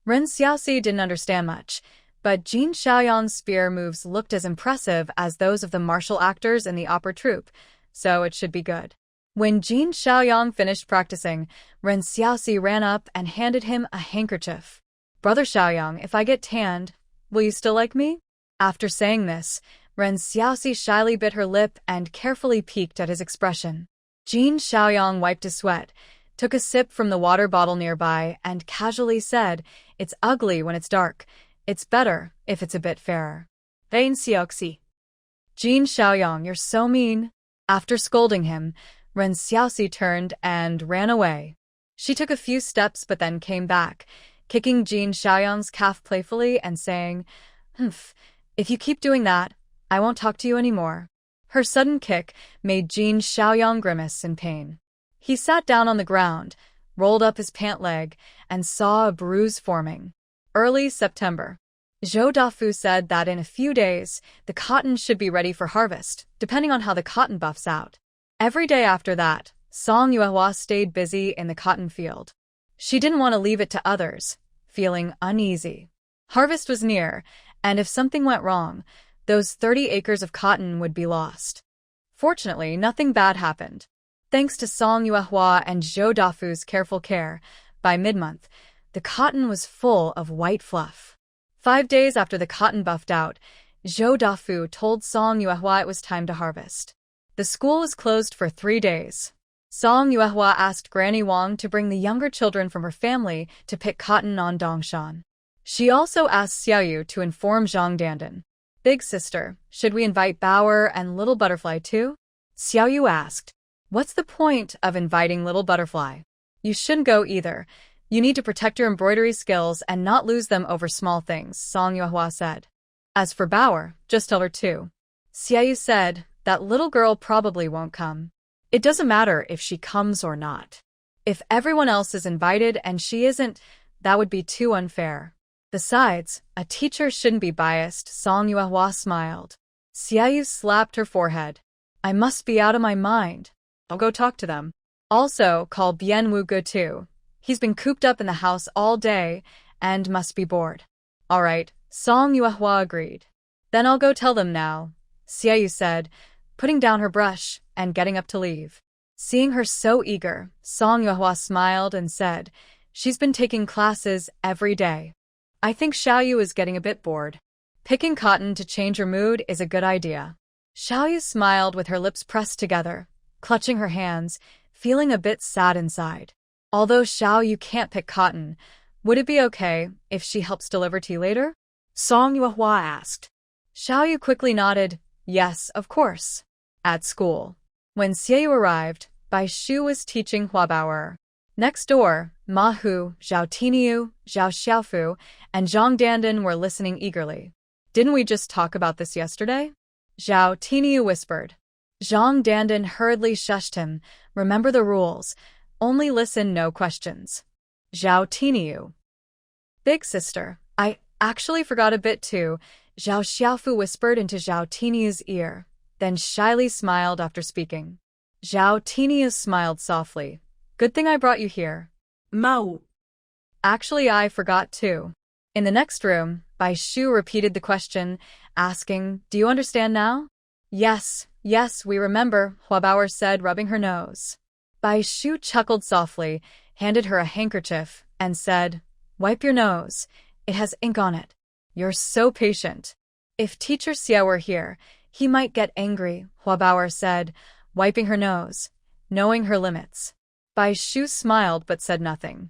Ren Xiaoxi didn't understand much, but Jin Xiaoyang's spear moves looked as impressive as those of the martial actors in the opera troupe, so it should be good. When Jin Xiaoyang finished practicing, Ren Xiaoxi ran up and handed him a handkerchief. "Brother Xiaoyang, if I get tanned, will you still like me?" After saying this, Ren Xiaoxi shyly bit her lip and carefully peeked at his expression. Jin Xiaoyang wiped his sweat, took a sip from the water bottle nearby, and casually said, "It's ugly when it's dark. It's better if it's a bit fairer." Ren Xiaoxi. Jin Xiaoyang, you're so mean. After scolding him, Ren Xiaoxi turned and ran away. She took a few steps but then came back, kicking Jin Xiaoyang's calf playfully and saying, "Humph, if you keep doing that, I won't talk to you anymore." Her sudden kick made Jin Xiaoyang grimace in pain. He sat down on the ground, rolled up his pant leg, and saw a bruise forming. Early September. Zhou Dafu said that in a few days, the cotton should be ready for harvest, depending on how the cotton buffs out. Every day after that, Song Yuehua stayed busy in the cotton field. She didn't want to leave it to others, feeling uneasy. Harvest was near, And if something went wrong, those 30 acres of cotton would be lost. Fortunately, nothing bad happened. Thanks to Song Yuehua and Zhou Dafu's careful care, by mid-month, the cotton was full of white fluff. 5 days after the cotton buffed out, Zhou Dafu told Song Yuehua it was time to harvest. The school was closed for 3 days. Song Yuehua asked Granny Wang to bring the younger children from her family to pick cotton on Dongshan. She also asked Xiaoyu to inform Zhang Dandan. Big sister, should we invite Bower and Little Butterfly too? Xiaoyu asked. What's the point of inviting Little Butterfly? You shouldn't go either. You need to protect your embroidery skills and not lose them over small things, Song Yuehua said. As for Bower, just tell her too. Xiaoyu said, that little girl probably won't come. It doesn't matter if she comes or not. If everyone else is invited and she isn't, that would be too unfair. Besides, a teacher shouldn't be biased, Song Yuehua smiled. Xiaoyu slapped her forehead. I must be out of my mind. I'll go talk to them. Also, call Bianwu go too. He's been cooped up in the house all day and must be bored. All right, Song Yuehua agreed. Then I'll go tell them now, Xiaoyu said, putting down her brush and getting up to leave. Seeing her so eager, Song Yuehua smiled and said, she's been taking classes every day. I think Xiaoyu is getting a bit bored. Picking cotton to change her mood is a good idea. Xiaoyu smiled with her lips pressed together, clutching her hands, feeling a bit sad inside. Although Xiaoyu can't pick cotton, would it be okay if she helps deliver tea later? Song Yuehua asked. Xiaoyu quickly nodded, yes, of course. At school. When Xiaoyu arrived, Bai Shu was teaching Hua Baoer. Next door, Ma Hu, Zhao Tiniu, Zhao Xiaofu, and Zhang Dandan were listening eagerly. Didn't we just talk about this yesterday? Zhao Tiniu whispered. Zhang Dandan hurriedly shushed him. Remember the rules. Only listen, no questions. Zhao Tiniu. Big sister, I actually forgot a bit too, Zhao Xiaofu whispered into Zhao Tiniu's ear, then shyly smiled after speaking. Zhao Tiniu smiled softly. Good thing I brought you here. Mao. Actually, I forgot too. In the next room, Bai Shu repeated the question, asking, do you understand now? Yes, we remember, Hua Baoer said, rubbing her nose. Bai Shu chuckled softly, handed her a handkerchief, and said, wipe your nose. It has ink on it. You're so patient. If Teacher Xia were here, he might get angry, Hua Baoer said, wiping her nose, knowing her limits. Bai Shu smiled but said nothing.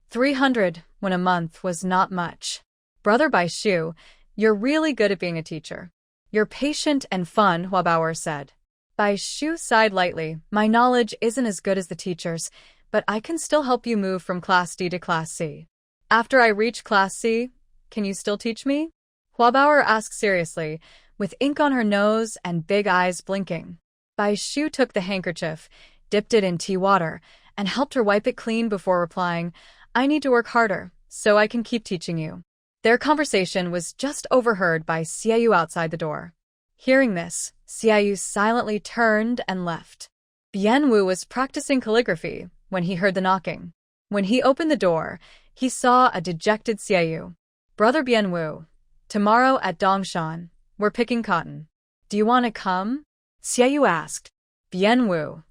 300 when a month was not much. Brother Bai Shu, you're really good at being a teacher. You're patient and fun, Hua Baoer said. Bai Shu sighed lightly. My knowledge isn't as good as the teacher's, but I can still help you move from Class D to Class C. After I reach Class C, can you still teach me? Hua Baoer asked seriously, with ink on her nose and big eyes blinking. Bai Shu took the handkerchief, dipped it in tea water, and helped her wipe it clean before replying, I need to work harder, so I can keep teaching you. Their conversation was just overheard by Xiaoyu outside the door. Hearing this, Xiaoyu silently turned and left. Bianwu was practicing calligraphy when he heard the knocking. When he opened the door, he saw a dejected Xiaoyu. Brother Bianwu, tomorrow at Dongshan, we're picking cotton. Do you want to come? Xiaoyu asked. Bianwu.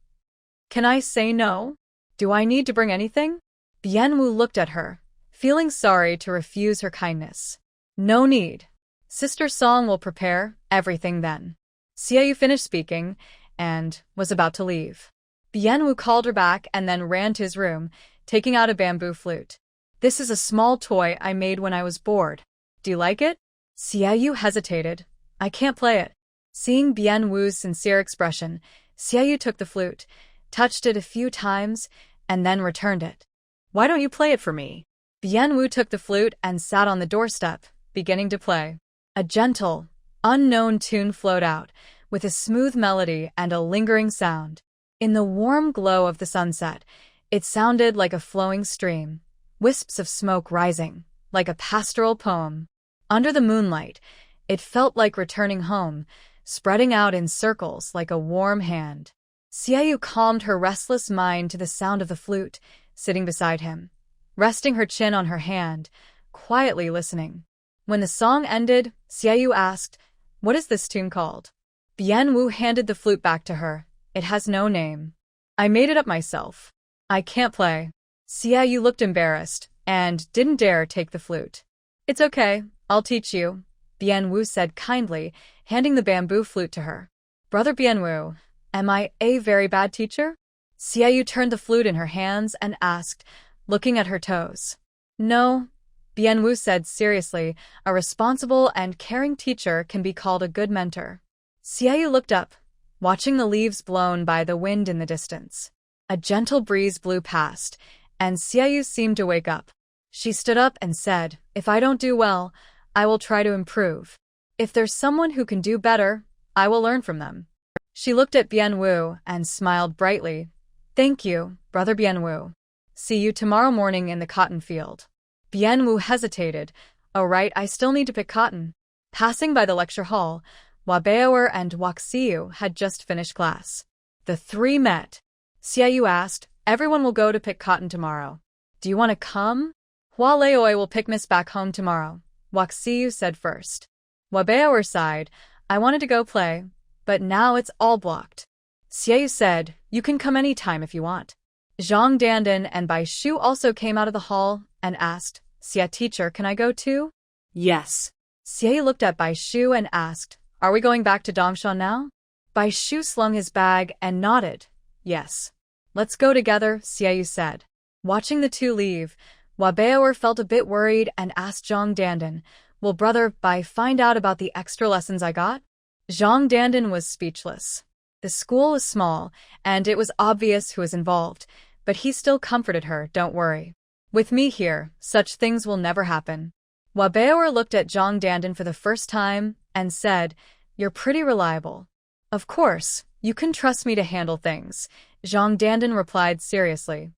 Can I say no? Do I need to bring anything? Bianwu looked at her, feeling sorry to refuse her kindness. No need. Sister Song will prepare everything then. Xiaoyu finished speaking and was about to leave. Bianwu called her back and then ran to his room, taking out a bamboo flute. This is a small toy I made when I was bored. Do you like it? Xiaoyu hesitated. I can't play it. Seeing Bianwu's sincere expression, Xiaoyu took the flute, touched it a few times, and then returned it. Why don't you play it for me? Bianwu took the flute and sat on the doorstep, beginning to play. A gentle, unknown tune flowed out, with a smooth melody and a lingering sound. In the warm glow of the sunset, it sounded like a flowing stream, wisps of smoke rising, like a pastoral poem. Under the moonlight, it felt like returning home, spreading out in circles like a warm hand. Xiaoyu calmed her restless mind to the sound of the flute, sitting beside him, resting her chin on her hand, quietly listening. When the song ended, Xiaoyu asked, "What is this tune called?" Bianwu handed the flute back to her. "It has no name. I made it up myself. I can't play." Xiaoyu looked embarrassed and didn't dare take the flute. "It's okay, I'll teach you," Bianwu said kindly, handing the bamboo flute to her. "Brother Bianwu, am I a very bad teacher?" Xiaoyu turned the flute in her hands and asked, looking at her toes. "No," Bianwu said seriously, "a responsible and caring teacher can be called a good mentor." Xiaoyu looked up, watching the leaves blown by the wind in the distance. A gentle breeze blew past, and Xiaoyu seemed to wake up. She stood up and said, "If I don't do well, I will try to improve. If there's someone who can do better, I will learn from them." She looked at Bianwu and smiled brightly. "Thank you, Brother Bianwu. See you tomorrow morning in the cotton field." Bianwu hesitated. "Oh right, I still need to pick cotton." Passing by the lecture hall, Wabeoer and Waxiu had just finished class. The three met. Xiaoyu asked, "Everyone will go to pick cotton tomorrow. Do you want to come?" "Hua Leoi will pick Miss back home tomorrow," Waxiu said first. Wabeoer sighed, "I wanted to go play, but now it's all blocked." Xiaoyu said, "You can come any time if you want." Zhang Dandan and Bai Shu also came out of the hall and asked, "Xia teacher, can I go too?" Yes. Xiaoyu looked at Bai Shu and asked, "Are we going back to Dongshan now?" Bai Shu slung his bag and nodded. "Yes." "Let's go together," Xiaoyu said. Watching the two leave, Wabeoer felt a bit worried and asked Zhang Dandan, "Will Brother Bai find out about the extra lessons I got?" Zhang Dandan was speechless. The school was small, and it was obvious who was involved, but he still comforted her, "Don't worry. With me here, such things will never happen." Wabeoer looked at Zhang Dandan for the first time and said, "You're pretty reliable." "Of course, you can trust me to handle things," Zhang Dandan replied seriously.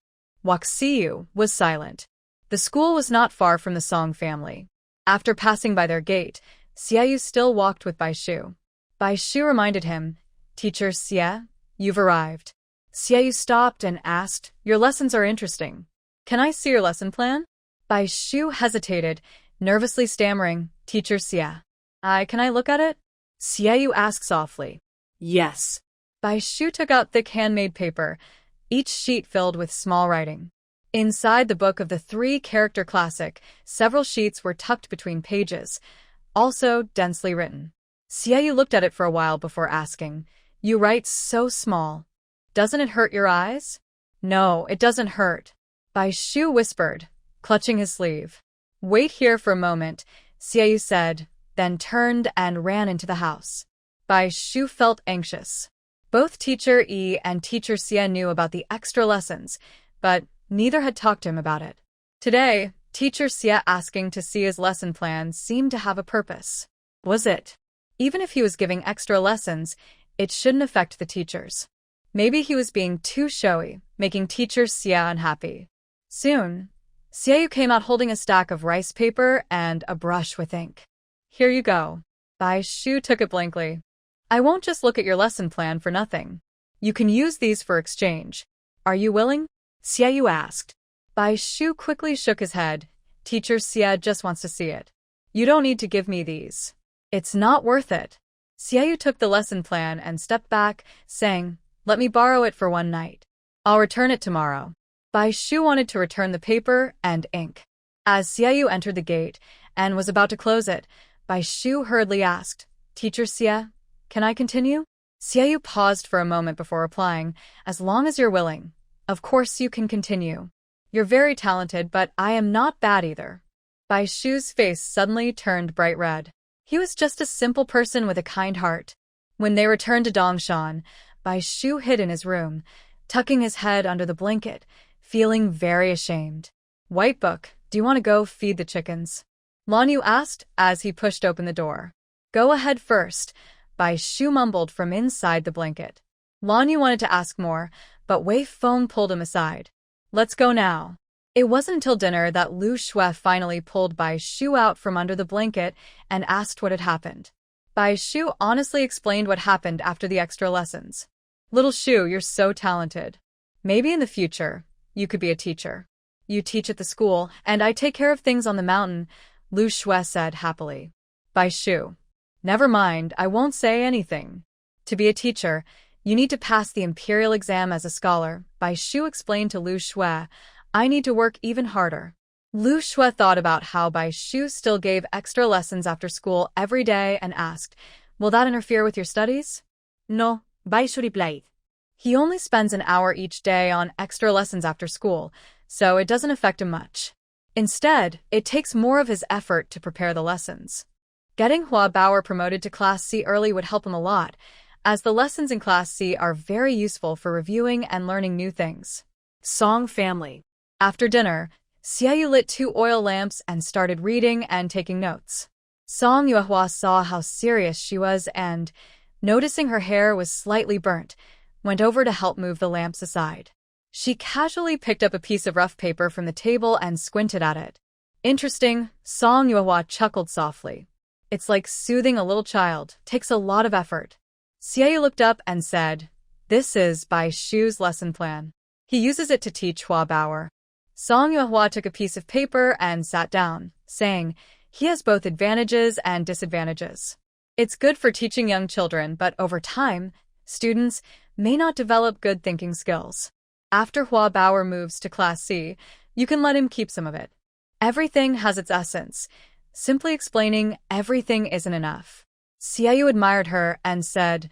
Waxiu was silent. The school was not far from the Song family. After passing by their gate, Xiaoyu still walked with Bai Shu. Bai Shu reminded him, "Teacher Xie, you've arrived." Xiaoyu stopped and asked, "Your lessons are interesting. Can I see your lesson plan?" Bai Shu hesitated, nervously stammering, "Teacher Xie. Can I look at it?" Xiaoyu asked softly. Yes. Bai Shu took out thick handmade paper, each sheet filled with small writing. Inside the book of the three-character classic, several sheets were tucked between pages, also densely written. Xiaoyu looked at it for a while before asking, "You write so small. Doesn't it hurt your eyes?" "No, it doesn't hurt," Bai Shu whispered, clutching his sleeve. "Wait here for a moment," Xiaoyu said, then turned and ran into the house. Bai Shu felt anxious. Both Teacher Yi and Teacher Xie knew about the extra lessons, but neither had talked to him about it. Today, Teacher Xie asking to see his lesson plan seemed to have a purpose. Was it? Even if he was giving extra lessons, it shouldn't affect the teachers. Maybe he was being too showy, making Teacher Xie unhappy. Soon, Xiaoyu came out holding a stack of rice paper and a brush with ink. "Here you go." Bai Shu took it blankly. "I won't just look at your lesson plan for nothing. You can use these for exchange. Are you willing?" Xiaoyu asked. Bai Shu quickly shook his head. "Teacher Xie just wants to see it. You don't need to give me these. It's not worth it." Xiaoyu took the lesson plan and stepped back, saying, "Let me borrow it for one night. I'll return it tomorrow." Bai Shu wanted to return the paper and ink. As Xiaoyu entered the gate and was about to close it, Bai Shu hurriedly asked, "Teacher Xie, can I continue?" Xiaoyu paused for a moment before replying, "As long as you're willing. Of course you can continue. You're very talented, but I am not bad either." Bai Shu's face suddenly turned bright red. He was just a simple person with a kind heart. When they returned to Dongshan, Bai Shu hid in his room, tucking his head under the blanket, feeling very ashamed. "White Book, do you want to go feed the chickens?" Lan Yu asked as he pushed open the door. "Go ahead first," Bai Shu mumbled from inside the blanket. Lan Yu wanted to ask more, but Wei Feng pulled him aside. "Let's go now." It wasn't until dinner that Lu Shui finally pulled Bai Shu out from under the blanket and asked what had happened. Bai Shu honestly explained what happened after the extra lessons. "Little Shu, you're so talented. Maybe in the future, you could be a teacher. You teach at the school, and I take care of things on the mountain. Lu Shui said happily. Bai Shu. Never mind, I won't say anything. To be a teacher, you need to pass the imperial exam as a scholar, Bai Shu explained to Lu Shui. I need to work even harder. Lu Shui thought about how Bai Shu still gave extra lessons after school every day and asked, will that interfere with your studies? No, Bai Shu replied. He only spends an hour each day on extra lessons after school, so it doesn't affect him much. Instead, it takes more of his effort to prepare the lessons. Getting Hua Bauer promoted to Class C early would help him a lot, as the lessons in Class C are very useful for reviewing and learning new things. Song family. After dinner, Xiaoyu lit 2 oil lamps and started reading and taking notes. Song Yuehua saw how serious she was and, noticing her hair was slightly burnt, went over to help move the lamps aside. She casually picked up a piece of rough paper from the table and squinted at it. Interesting, Song Yuehua chuckled softly. It's like soothing a little child, takes a lot of effort. Xiaoyu looked up and said, this is Bai Shu's lesson plan. He uses it to teach Hua Bauer. Song Yuehua took a piece of paper and sat down, saying, he has both advantages and disadvantages. It's good for teaching young children, but over time, students may not develop good thinking skills. After Hua Bauer moves to Class C, you can let him keep some of it. Everything has its essence. Simply explaining everything isn't enough. Xiaoyu admired her and said,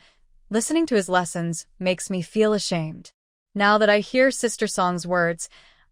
listening to his lessons makes me feel ashamed. Now that I hear Sister Song's words,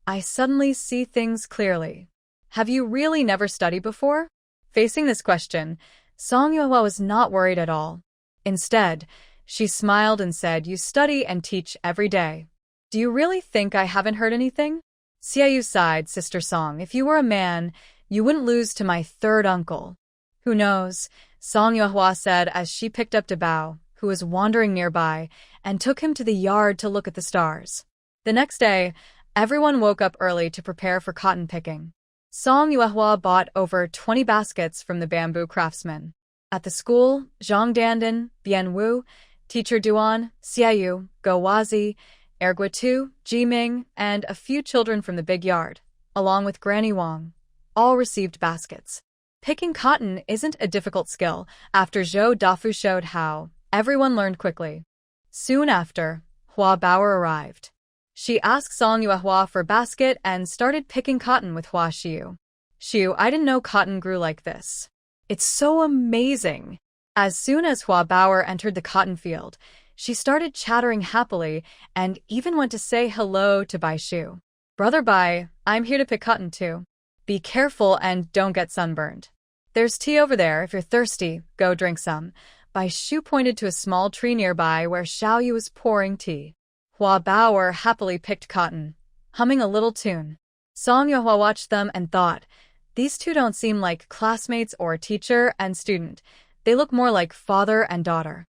I suddenly see things clearly. Have you really never studied before? Facing this question, Song Yuehua was not worried at all. Instead, she smiled and said, you study and teach every day. Do you really think I haven't heard anything? Xiaoyu sighed, Sister Song, if you were a man, you wouldn't lose to my third uncle. Who knows? Song Yuehua said as she picked up Dabao, who was wandering nearby, and took him to the yard to look at the stars. The next day, everyone woke up early to prepare for cotton picking. Song Yuehua bought over 20 baskets from the bamboo craftsman. At the school, Zhang Dandan, Bian Wu, Teacher Duan, Xiaoyu, Go Wazi, Ergua Tu, Jiming, and a few children from the big yard, along with Granny Wang, all received baskets. Picking cotton isn't a difficult skill. After Zhou Dafu showed how, everyone learned quickly. Soon after, Hua Bauer arrived. She asked Song Yuehua for a basket and started picking cotton with Hua Xiu. Xiu, I didn't know cotton grew like this. It's so amazing. As soon as Hua Bauer entered the cotton field, she started chattering happily and even went to say hello to Bai Shu. Brother Bai, I'm here to pick cotton too. Be careful and don't get sunburned. There's tea over there. If you're thirsty, go drink some. Bai Shu pointed to a small tree nearby where Xiaoyu was pouring tea. Hua Bauer happily picked cotton, humming a little tune. Song Yuehua watched them and thought, these two don't seem like classmates or teacher and student. They look more like father and daughter.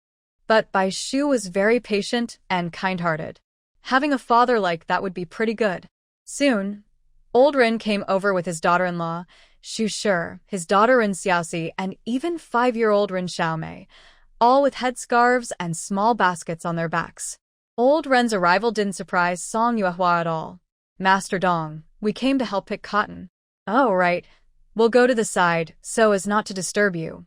But Bai Shu was very patient and kind-hearted. Having a father like that would be pretty good. Soon, Old Rin came over with his daughter-in-law, Xu Shi, his daughter Rin Xiaoxi, and even 5-year-old Rin Xiaomei, all with headscarves and small baskets on their backs. Old Ren's arrival didn't surprise Song Yuehua at all. Master Dong, we came to help pick cotton. Oh, right. We'll go to the side, so as not to disturb you.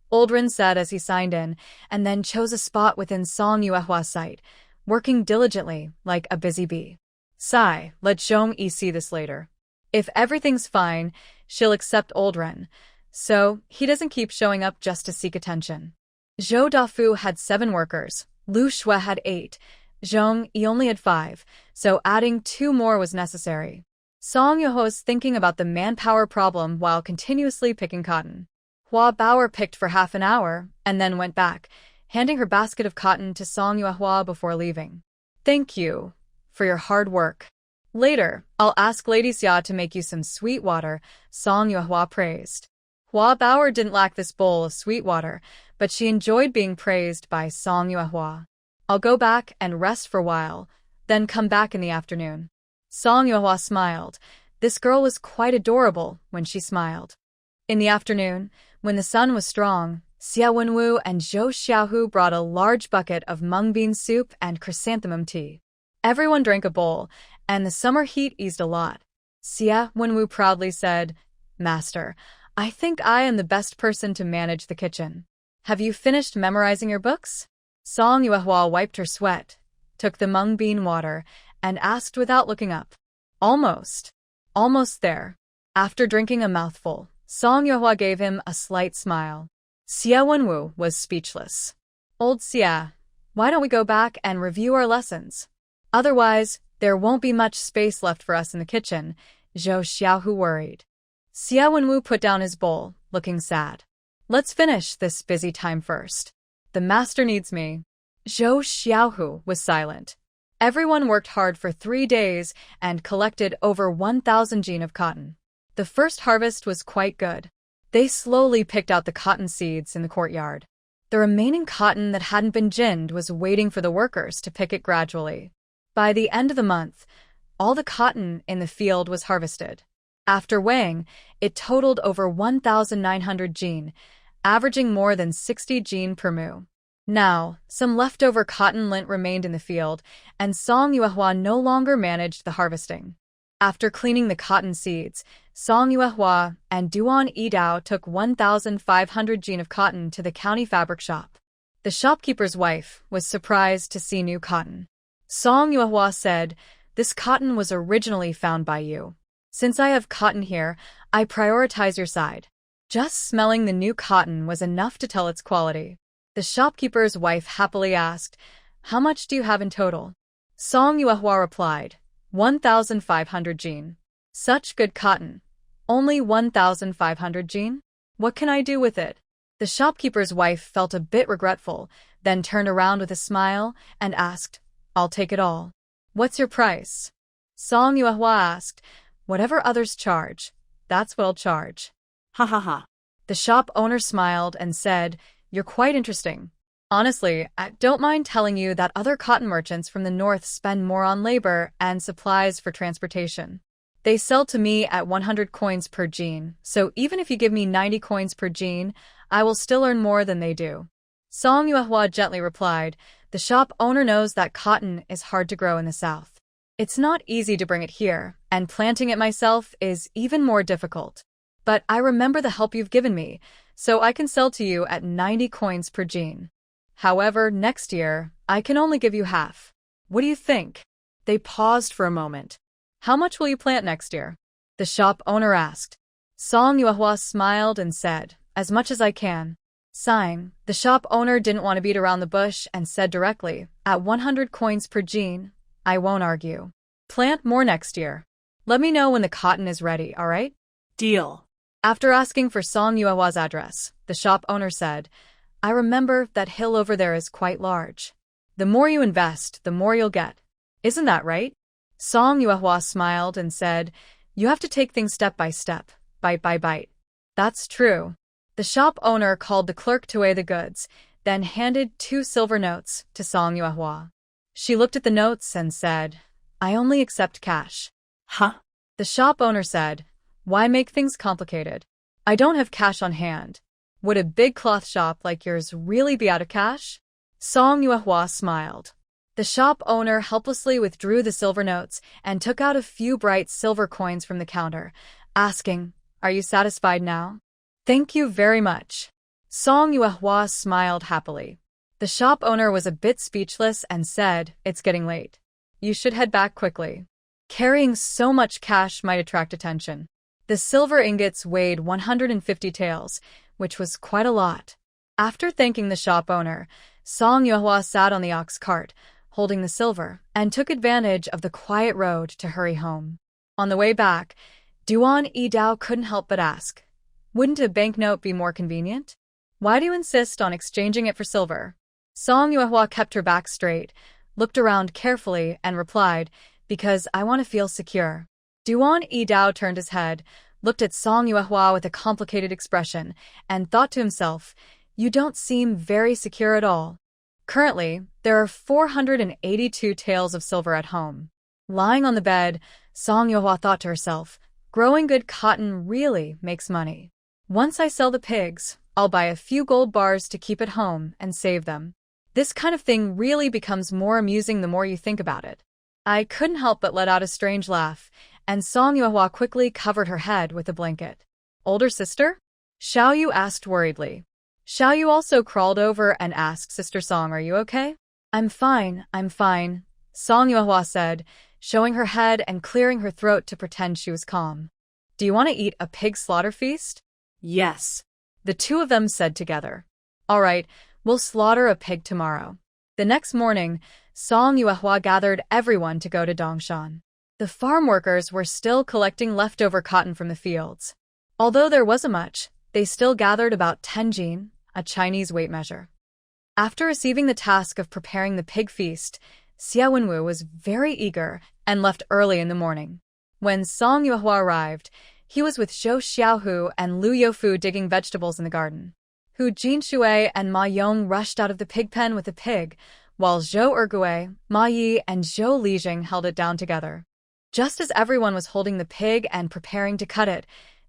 Old Rin said as he signed in, and then chose a spot within Song Yuehua's sight, working diligently, like a busy bee. Sigh, let Zhong-yi see this later. If everything's fine, she'll accept Old Ren, so he doesn't keep showing up just to seek attention. Zhou Dafu had 7 workers, Lu Shui had 8, Zhong-yi only had 5, so adding 2 more was necessary. Song Yuehua was thinking about the manpower problem while continuously picking cotton. Hua Bauer picked for half an hour, and then went back, handing her basket of cotton to Song Yuehua before leaving. Thank you for your hard work. Later, I'll ask Lady Xia to make you some sweet water, Song Yuehua praised. Hua Bauer didn't lack this bowl of sweet water, but she enjoyed being praised by Song Yuehua. I'll go back and rest for a while, then come back in the afternoon. Song Yuehua smiled. This girl was quite adorable when she smiled. In the afternoon, when the sun was strong, Xia Wenwu and Zhou Xiaohu brought a large bucket of mung bean soup and chrysanthemum tea. Everyone drank a bowl, and the summer heat eased a lot. Xia Wenwu proudly said, Master, I think I am the best person to manage the kitchen. Have you finished memorizing your books? Song Yuehua wiped her sweat, took the mung bean water, and asked without looking up. Almost. Almost there. After drinking a mouthful, Song Yuehua gave him a slight smile. Xia Wenwu was speechless. Old Xia, why don't we go back and review our lessons? Otherwise, there won't be much space left for us in the kitchen, Zhou Xiaohu worried. Xia Wenwu put down his bowl, looking sad. Let's finish this busy time first. The master needs me. Zhou Xiaohu was silent. Everyone worked hard for 3 days and collected over 1,000 jin of cotton. The first harvest was quite good. They slowly picked out the cotton seeds in the courtyard. The remaining cotton that hadn't been ginned was waiting for the workers to pick it gradually. By the end of the month, all the cotton in the field was harvested. After weighing, it totaled over 1,900 jin, averaging more than 60 jin per mu. Now, some leftover cotton lint remained in the field, and Song Yuehua no longer managed the harvesting. After cleaning the cotton seeds, Song Yuehua and Duan Yidao took 1,500 jin of cotton to the county fabric shop. The shopkeeper's wife was surprised to see new cotton. Song Yuehua said, "This cotton was originally found by you. Since I have cotton here, I prioritize your side." Just smelling the new cotton was enough to tell its quality. The shopkeeper's wife happily asked, "How much do you have in total?" Song Yuehua replied, 1,500 jin. Such good cotton. Only 1,500 jin? What can I do with it? The shopkeeper's wife felt a bit regretful, then turned around with a smile and asked, "I'll take it all." "What's your price?" Song Yuehua asked, "Whatever others charge, that's what I'll charge." Ha ha ha. The shop owner smiled and said, "You're quite interesting. Honestly, I don't mind telling you that other cotton merchants from the north spend more on labor and supplies for transportation. They sell to me at 100 coins per jin, so even if you give me 90 coins per jin, I will still earn more than they do." Song Yuehua gently replied, "The shop owner knows that cotton is hard to grow in the south. It's not easy to bring it here, and planting it myself is even more difficult. But I remember the help you've given me, so I can sell to you at 90 coins per jin. However, next year, I can only give you half. What do you think?" They paused for a moment. "How much will you plant next year?" the shop owner asked. Song Yuehua smiled and said, "As much as I can." Sighing, the shop owner didn't want to beat around the bush and said directly, "At 100 coins per jin, I won't argue. Plant more next year. Let me know when the cotton is ready, all right?" Deal. After asking for Song Yuehua's address, the shop owner said, "I remember that hill over there is quite large. The more you invest, the more you'll get. Isn't that right?" Song Yuehua smiled and said, "You have to take things step by step, bite by bite." "That's true." The shop owner called the clerk to weigh the goods, then handed 2 silver notes to Song Yuehua. She looked at the notes and said, "I only accept cash." Huh? The shop owner said, "Why make things complicated? I don't have cash on hand. Would a big cloth shop like yours really be out of cash?" Song Yuehua smiled. The shop owner helplessly withdrew the silver notes and took out a few bright silver coins from the counter, asking, "Are you satisfied now?" "Thank you very much." Song Yuehua smiled happily. The shop owner was a bit speechless and said, "It's getting late. You should head back quickly. Carrying so much cash might attract attention." The silver ingots weighed 150 taels, which was quite a lot. After thanking the shop owner, Song Yuehua sat on the ox cart, holding the silver, and took advantage of the quiet road to hurry home. On the way back, Duan Yidao couldn't help but ask, "Wouldn't a banknote be more convenient? Why do you insist on exchanging it for silver?" Song Yuehua kept her back straight, looked around carefully, and replied, "Because I want to feel secure." Duan Yidao turned his head, looked at Song Yuehua with a complicated expression, and thought to himself, "You don't seem very secure at all." Currently, there are 482 taels of silver at home. Lying on the bed, Song Yuehua thought to herself, "Growing good cotton really makes money. Once I sell the pigs, I'll buy a few gold bars to keep at home and save them. This kind of thing really becomes more amusing the more you think about it." I couldn't help but let out a strange laugh, and Song Yuehua quickly covered her head with a blanket. "Older sister?" Xiao Yu asked worriedly. Xiao Yu also crawled over and asked Sister Song, "Are you okay?" I'm fine, Song Yuehua said, showing her head and clearing her throat to pretend she was calm. Do you want to eat a pig slaughter feast? Yes. The two of them said together. All right, we'll slaughter a pig tomorrow. The next morning, Song Yuehua gathered everyone to go to Dongshan. The farm workers were still collecting leftover cotton from the fields. Although there wasn't much, they still gathered about 10 jin, a Chinese weight measure. After receiving the task of preparing the pig feast, Xia Wenwu was very eager and left early in the morning. When Song Yuehua arrived, he was with Zhou Xiaohu and Lu Youfu digging vegetables in the garden. Hu Jinshui and Ma Yong rushed out of the pig pen with a pig, while Zhou Ergui, Ma Yi, and Zhou Lijing held it down together. Just as everyone was holding the pig and preparing to cut it,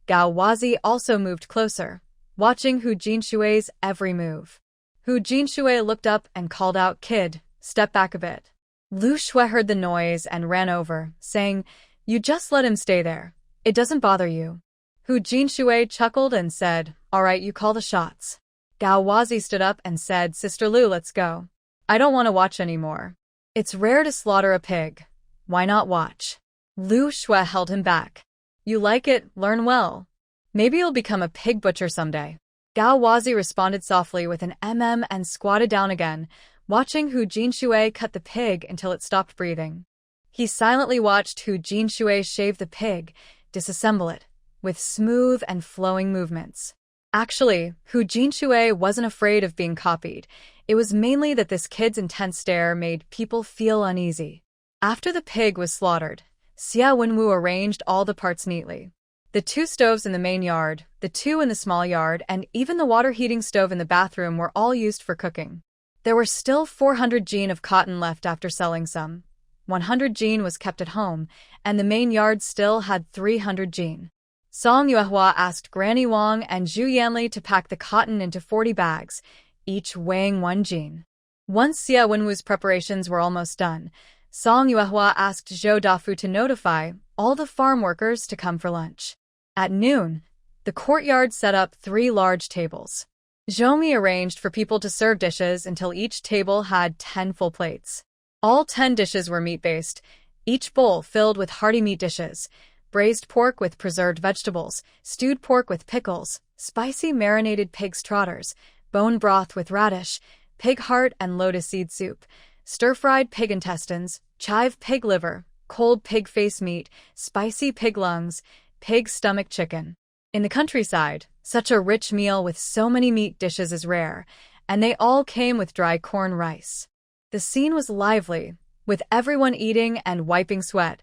Gao Wazi also moved closer, watching Hu Jinshui's every move. Hu Jinshui looked up and called out, "Kid, step back a bit." Lu Shui heard the noise and ran over, saying, "You just let him stay there. It doesn't bother you." Hu Jinshui chuckled and said, "All right, you call the shots." Gao Wazi stood up and said, "Sister Lu, let's go. I don't want to watch anymore. It's rare to slaughter a pig. Why not watch?" Lu Shui held him back. "You like it, learn well. Maybe you'll become a pig butcher someday." Gao Wazi responded softly with an and squatted down again, watching Hu Jinshui cut the pig until it stopped breathing. He silently watched Hu Jinshui shave the pig, disassemble it, with smooth and flowing movements. Actually, Hu Jinshui wasn't afraid of being copied. It was mainly that this kid's intense stare made people feel uneasy. After the pig was slaughtered, Xia Wenwu arranged all the parts neatly. The 2 stoves in the main yard, the 2 in the small yard, and even the water heating stove in the bathroom were all used for cooking. There were still 400 jin of cotton left after selling some. 100 jin was kept at home, and the main yard still had 300 jin. Song Yuehua asked Granny Wang and Zhu Yanli to pack the cotton into 40 bags, each weighing 1 jin. Once Xia Wenwu's preparations were almost done, Song Yuehua asked Zhou Dafu to notify all the farm workers to come for lunch. At noon, the courtyard set up 3 large tables. Zhoumi arranged for people to serve dishes until each table had 10 full plates. All 10 dishes were meat-based, each bowl filled with hearty meat dishes: braised pork with preserved vegetables, stewed pork with pickles, spicy marinated pig's trotters, bone broth with radish, pig heart and lotus seed soup, stir-fried pig intestines, chive pig liver, cold pig face meat, spicy pig lungs, pig stomach chicken. In the countryside, such a rich meal with so many meat dishes is rare, and they all came with dry corn rice. The scene was lively, with everyone eating and wiping sweat,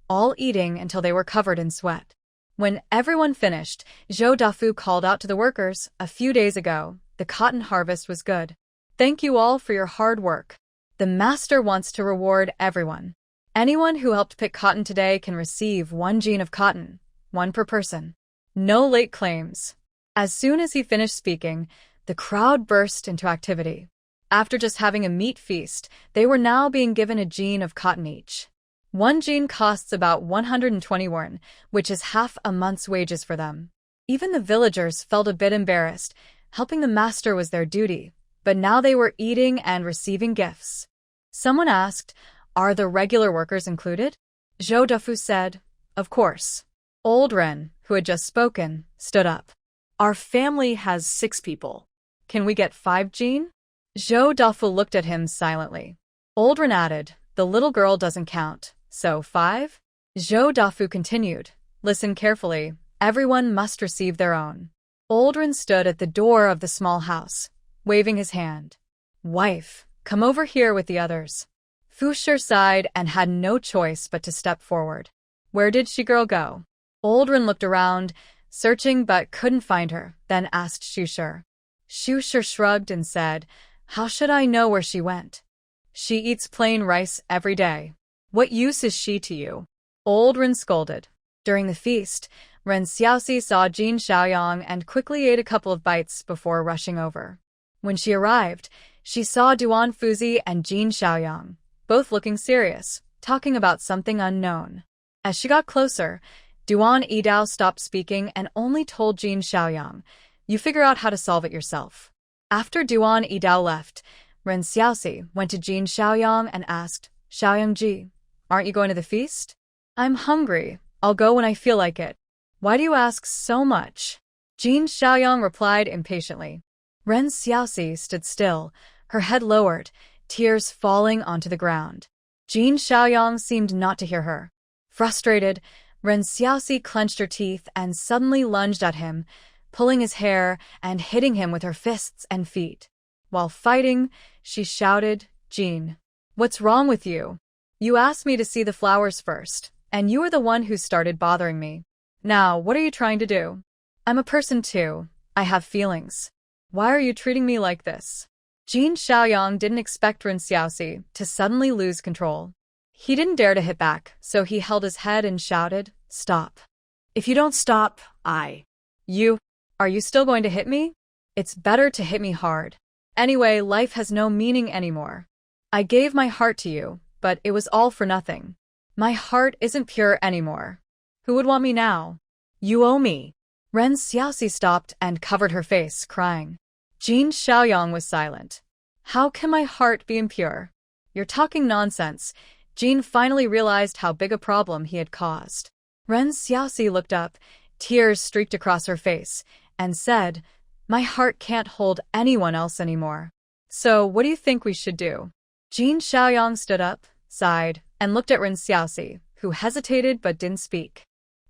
all eating until they were covered in sweat. When everyone finished, Zhou Dafu called out to the workers, "A few days ago, the cotton harvest was good. Thank you all for your hard work. The master wants to reward everyone. Anyone who helped pick cotton today can receive 1 jin of cotton, 1 per person. No late claims." As soon as he finished speaking, the crowd burst into activity. After just having a meat feast, they were now being given a jin of cotton each. 1 jin costs about 120 won, which is half a month's wages for them. Even the villagers felt a bit embarrassed. Helping the master was their duty, but now they were eating and receiving gifts. Someone asked, "Are the regular workers included?" Zhou Dafu said, "Of course." Old Ren, who had just spoken, stood up. "Our family has 6 people. Can we get 5 jin?" Zhou Dafu looked at him silently. Old Ren added, "The little girl doesn't count, so 5? Zhou Dafu continued, "Listen carefully, everyone must receive their own." Old Ren stood at the door of the small house, waving his hand. "Wife, come over here with the others." Fu Shi sighed and had no choice but to step forward. Where did she girl go? Old Ren looked around, searching but couldn't find her, then asked Shu Shi. Shu Shi shrugged and said, "How should I know where she went? She eats plain rice every day. What use is she to you?" Old Ren scolded. During the feast, Ren Xiaoxi saw Jin Xiaoyang and quickly ate a couple of bites before rushing over. When she arrived, she saw Duan Fuzi and Jin Xiaoyang, both looking serious, talking about something unknown. As she got closer, Duan Yidao stopped speaking and only told Jin Xiaoyang, You figure out how to solve it yourself. After Duan Yidao left, Ren Xiaoxi went to Jin Xiaoyang and asked, Xiaoyangji, aren't you going to the feast? I'm hungry. I'll go when I feel like it. Why do you ask so much? Jin Xiaoyang replied impatiently. Ren Xiaoxi stood still, her head lowered, tears falling onto the ground. Jin Xiaoyang seemed not to hear her. Frustrated, Ren Xiaoxi clenched her teeth and suddenly lunged at him, pulling his hair and hitting him with her fists and feet. While fighting, she shouted, Jin, what's wrong with you? You asked me to see the flowers first, and you are the one who started bothering me. Now, what are you trying to do? I'm a person too. I have feelings. Why are you treating me like this? Jin Xiaoyang didn't expect Ren Xiaoxi to suddenly lose control. He didn't dare to hit back, so he held his head and shouted, Stop. If you don't stop, Are you still going to hit me? It's better to hit me hard. Anyway, life has no meaning anymore. I gave my heart to you, but it was all for nothing. My heart isn't pure anymore. Who would want me now? You owe me. Ren Xiaoxi stopped and covered her face, crying. Jin Xiaoyang was silent. How can my heart be impure? You're talking nonsense. Jin finally realized how big a problem he had caused. Ren Xiaoxi looked up, tears streaked across her face, and said, My heart can't hold anyone else anymore. So what do you think we should do? Jin Xiaoyang stood up, sighed, and looked at Ren Xiaoxi, who hesitated but didn't speak.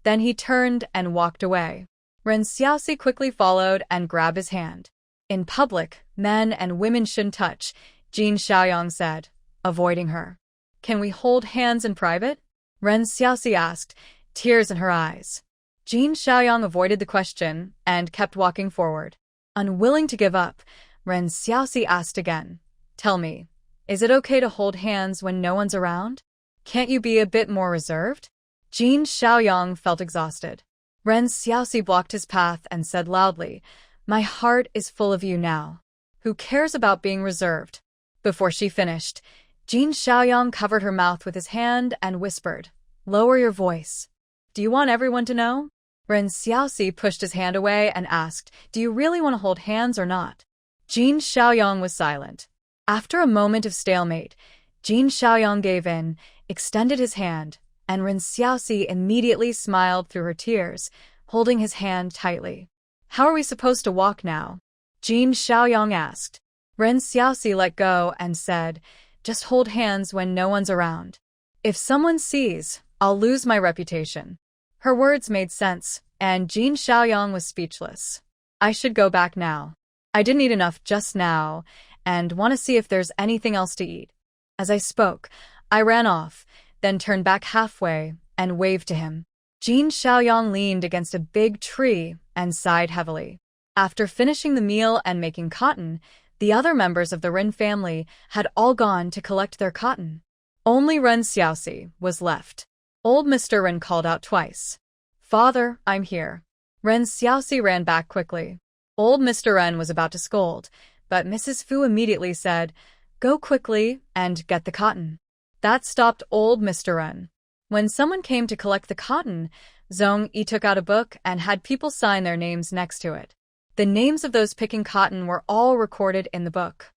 Then he turned and walked away. Ren Xiaoxi quickly followed and grabbed his hand. In public, men and women shouldn't touch, Jin Xiaoyang said, avoiding her. Can we hold hands in private? Ren Xiaoxi asked, tears in her eyes. Jin Xiaoyang avoided the question and kept walking forward. Unwilling to give up, Ren Xiaoxi asked again, Tell me, is it okay to hold hands when no one's around? Can't you be a bit more reserved? Jin Xiaoyang felt exhausted. Ren Xiaoxi blocked his path and said loudly, My heart is full of you now. Who cares about being reserved? Before she finished, Jin Xiaoyang covered her mouth with his hand and whispered, Lower your voice. Do you want everyone to know? Ren Xiaoxi pushed his hand away and asked, Do you really want to hold hands or not? Jin Xiaoyang was silent. After a moment of stalemate, Jin Xiaoyang gave in, extended his hand, and Ren Xiaoxi immediately smiled through her tears, holding his hand tightly. How are we supposed to walk now? Jin Xiaoyang asked. Ren Xiaoxi let go and said, Just hold hands when no one's around. If someone sees, I'll lose my reputation. Her words made sense, and Jin Xiaoyang was speechless. I should go back now. I didn't eat enough just now, and want to see if there's anything else to eat. As I spoke, I ran off, then turned back halfway and waved to him. Jin Xiaoyang leaned against a big tree and sighed heavily. After finishing the meal and making cotton, the other members of the Ren family had all gone to collect their cotton. Only Ren Xiaoxi was left. Old Mr. Ren called out twice. Father, I'm here. Ren Xiaoxi ran back quickly. Old Mr. Ren was about to scold, but Mrs. Fu immediately said, Go quickly and get the cotton. That stopped old Mr. Ren. When someone came to collect the cotton, Zhong Yi took out a book and had people sign their names next to it. The names of those picking cotton were all recorded in the book.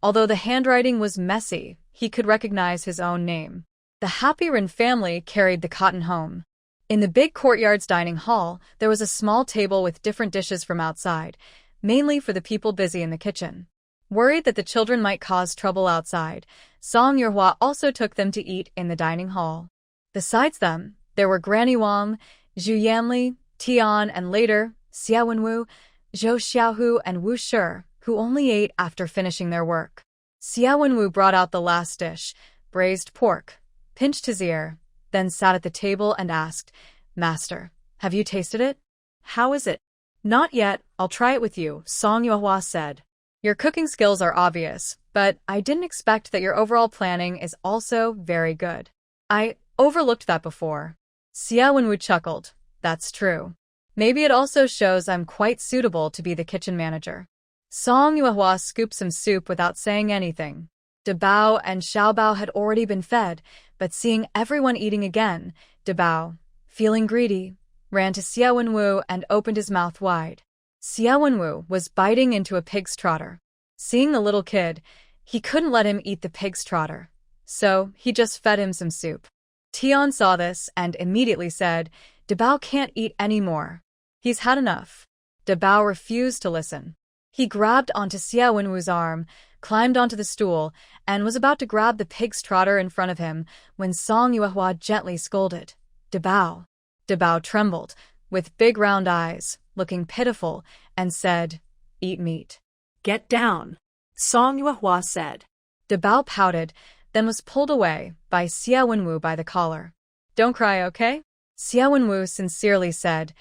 Although the handwriting was messy, he could recognize his own name. The happy Ren family carried the cotton home. In the big courtyard's dining hall, there was a small table with different dishes from outside, mainly for the people busy in the kitchen. Worried that the children might cause trouble outside, Song Yurhua also took them to eat in the dining hall. Besides them, there were Granny Wang, Zhu Yanli, Tian, and later, Xia Wenwu, Zhou Xiaohu, and Wu Shi, who only ate after finishing their work. Xia Wenwu brought out the last dish, braised pork, pinched his ear, then sat at the table and asked, Master, have you tasted it? How is it? Not yet, I'll try it with you, Song Yuhua said. Your cooking skills are obvious, but I didn't expect that your overall planning is also very good. I overlooked that before. Xia Wenwu chuckled. That's true. Maybe it also shows I'm quite suitable to be the kitchen manager. Song Yuhua scooped some soup without saying anything. De Bao and Xiao Bao had already been fed, but seeing everyone eating again, De Bao, feeling greedy, ran to Xia Wenwu and opened his mouth wide. Xia Wenwu was biting into a pig's trotter. Seeing the little kid, he couldn't let him eat the pig's trotter, so he just fed him some soup. Tian saw this and immediately said, Dabao can't eat any more. He's had enough. Dabao refused to listen. He grabbed onto Xia Wenwu's arm, climbed onto the stool, and was about to grab the pig's trotter in front of him when Song Yuehua gently scolded, Dabao. Dabao trembled, with big round eyes, looking pitiful, and said, Eat meat. Get down, Song Yuehua said. Dabao pouted, then was pulled away by Xia Wenwu by the collar. Don't cry, okay? Xia Wenwu sincerely said,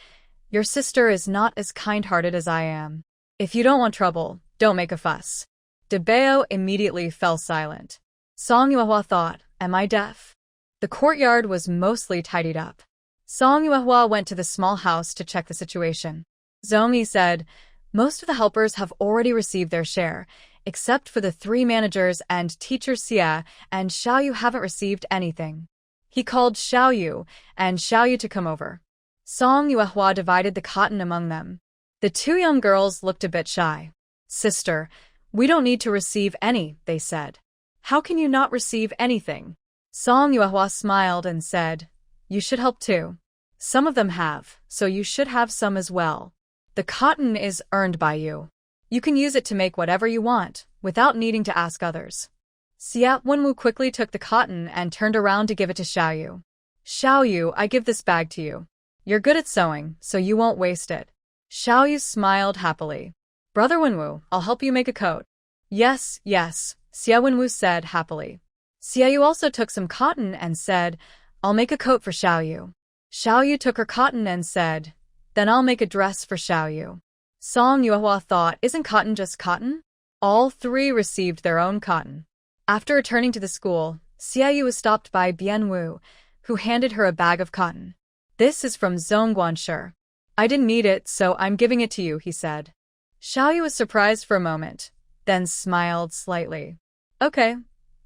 Your sister is not as kind-hearted as I am. If you don't want trouble, don't make a fuss. Dabao immediately fell silent. Song Yuehua thought, Am I deaf? The courtyard was mostly tidied up. Song Yuehua went to the small house to check the situation. Zhongyi said, Most of the helpers have already received their share, except for the 3 managers and teacher Xia and Xiaoyu haven't received anything. He called Xiaoyu and Xiaoyu to come over. Song Yuehua divided the cotton among them. The 2 young girls looked a bit shy. Sister, we don't need to receive any, they said. How can you not receive anything? Song Yuehua smiled and said, You should help too. Some of them have, so you should have some as well. The cotton is earned by you. You can use it to make whatever you want, without needing to ask others. Xia Wenwu quickly took the cotton and turned around to give it to Xiaoyu. Xiaoyu, I give this bag to you. You're good at sewing, so you won't waste it. Xiaoyu smiled happily. Brother Wenwu, I'll help you make a coat. Yes, yes, Xia Wenwu said happily. Xiaoyu also took some cotton and said, I'll make a coat for Xiaoyu. Xiaoyu took her cotton and said, Then I'll make a dress for Xiaoyu. Song Yuehua thought, Isn't cotton just cotton? All 3 received their own cotton. After returning to the school, Xiaoyu was stopped by Bianwu, who handed her a bag of cotton. This is from Zhongguanshe. I didn't need it, so I'm giving it to you, he said. Xiaoyu was surprised for a moment, then smiled slightly. Okay.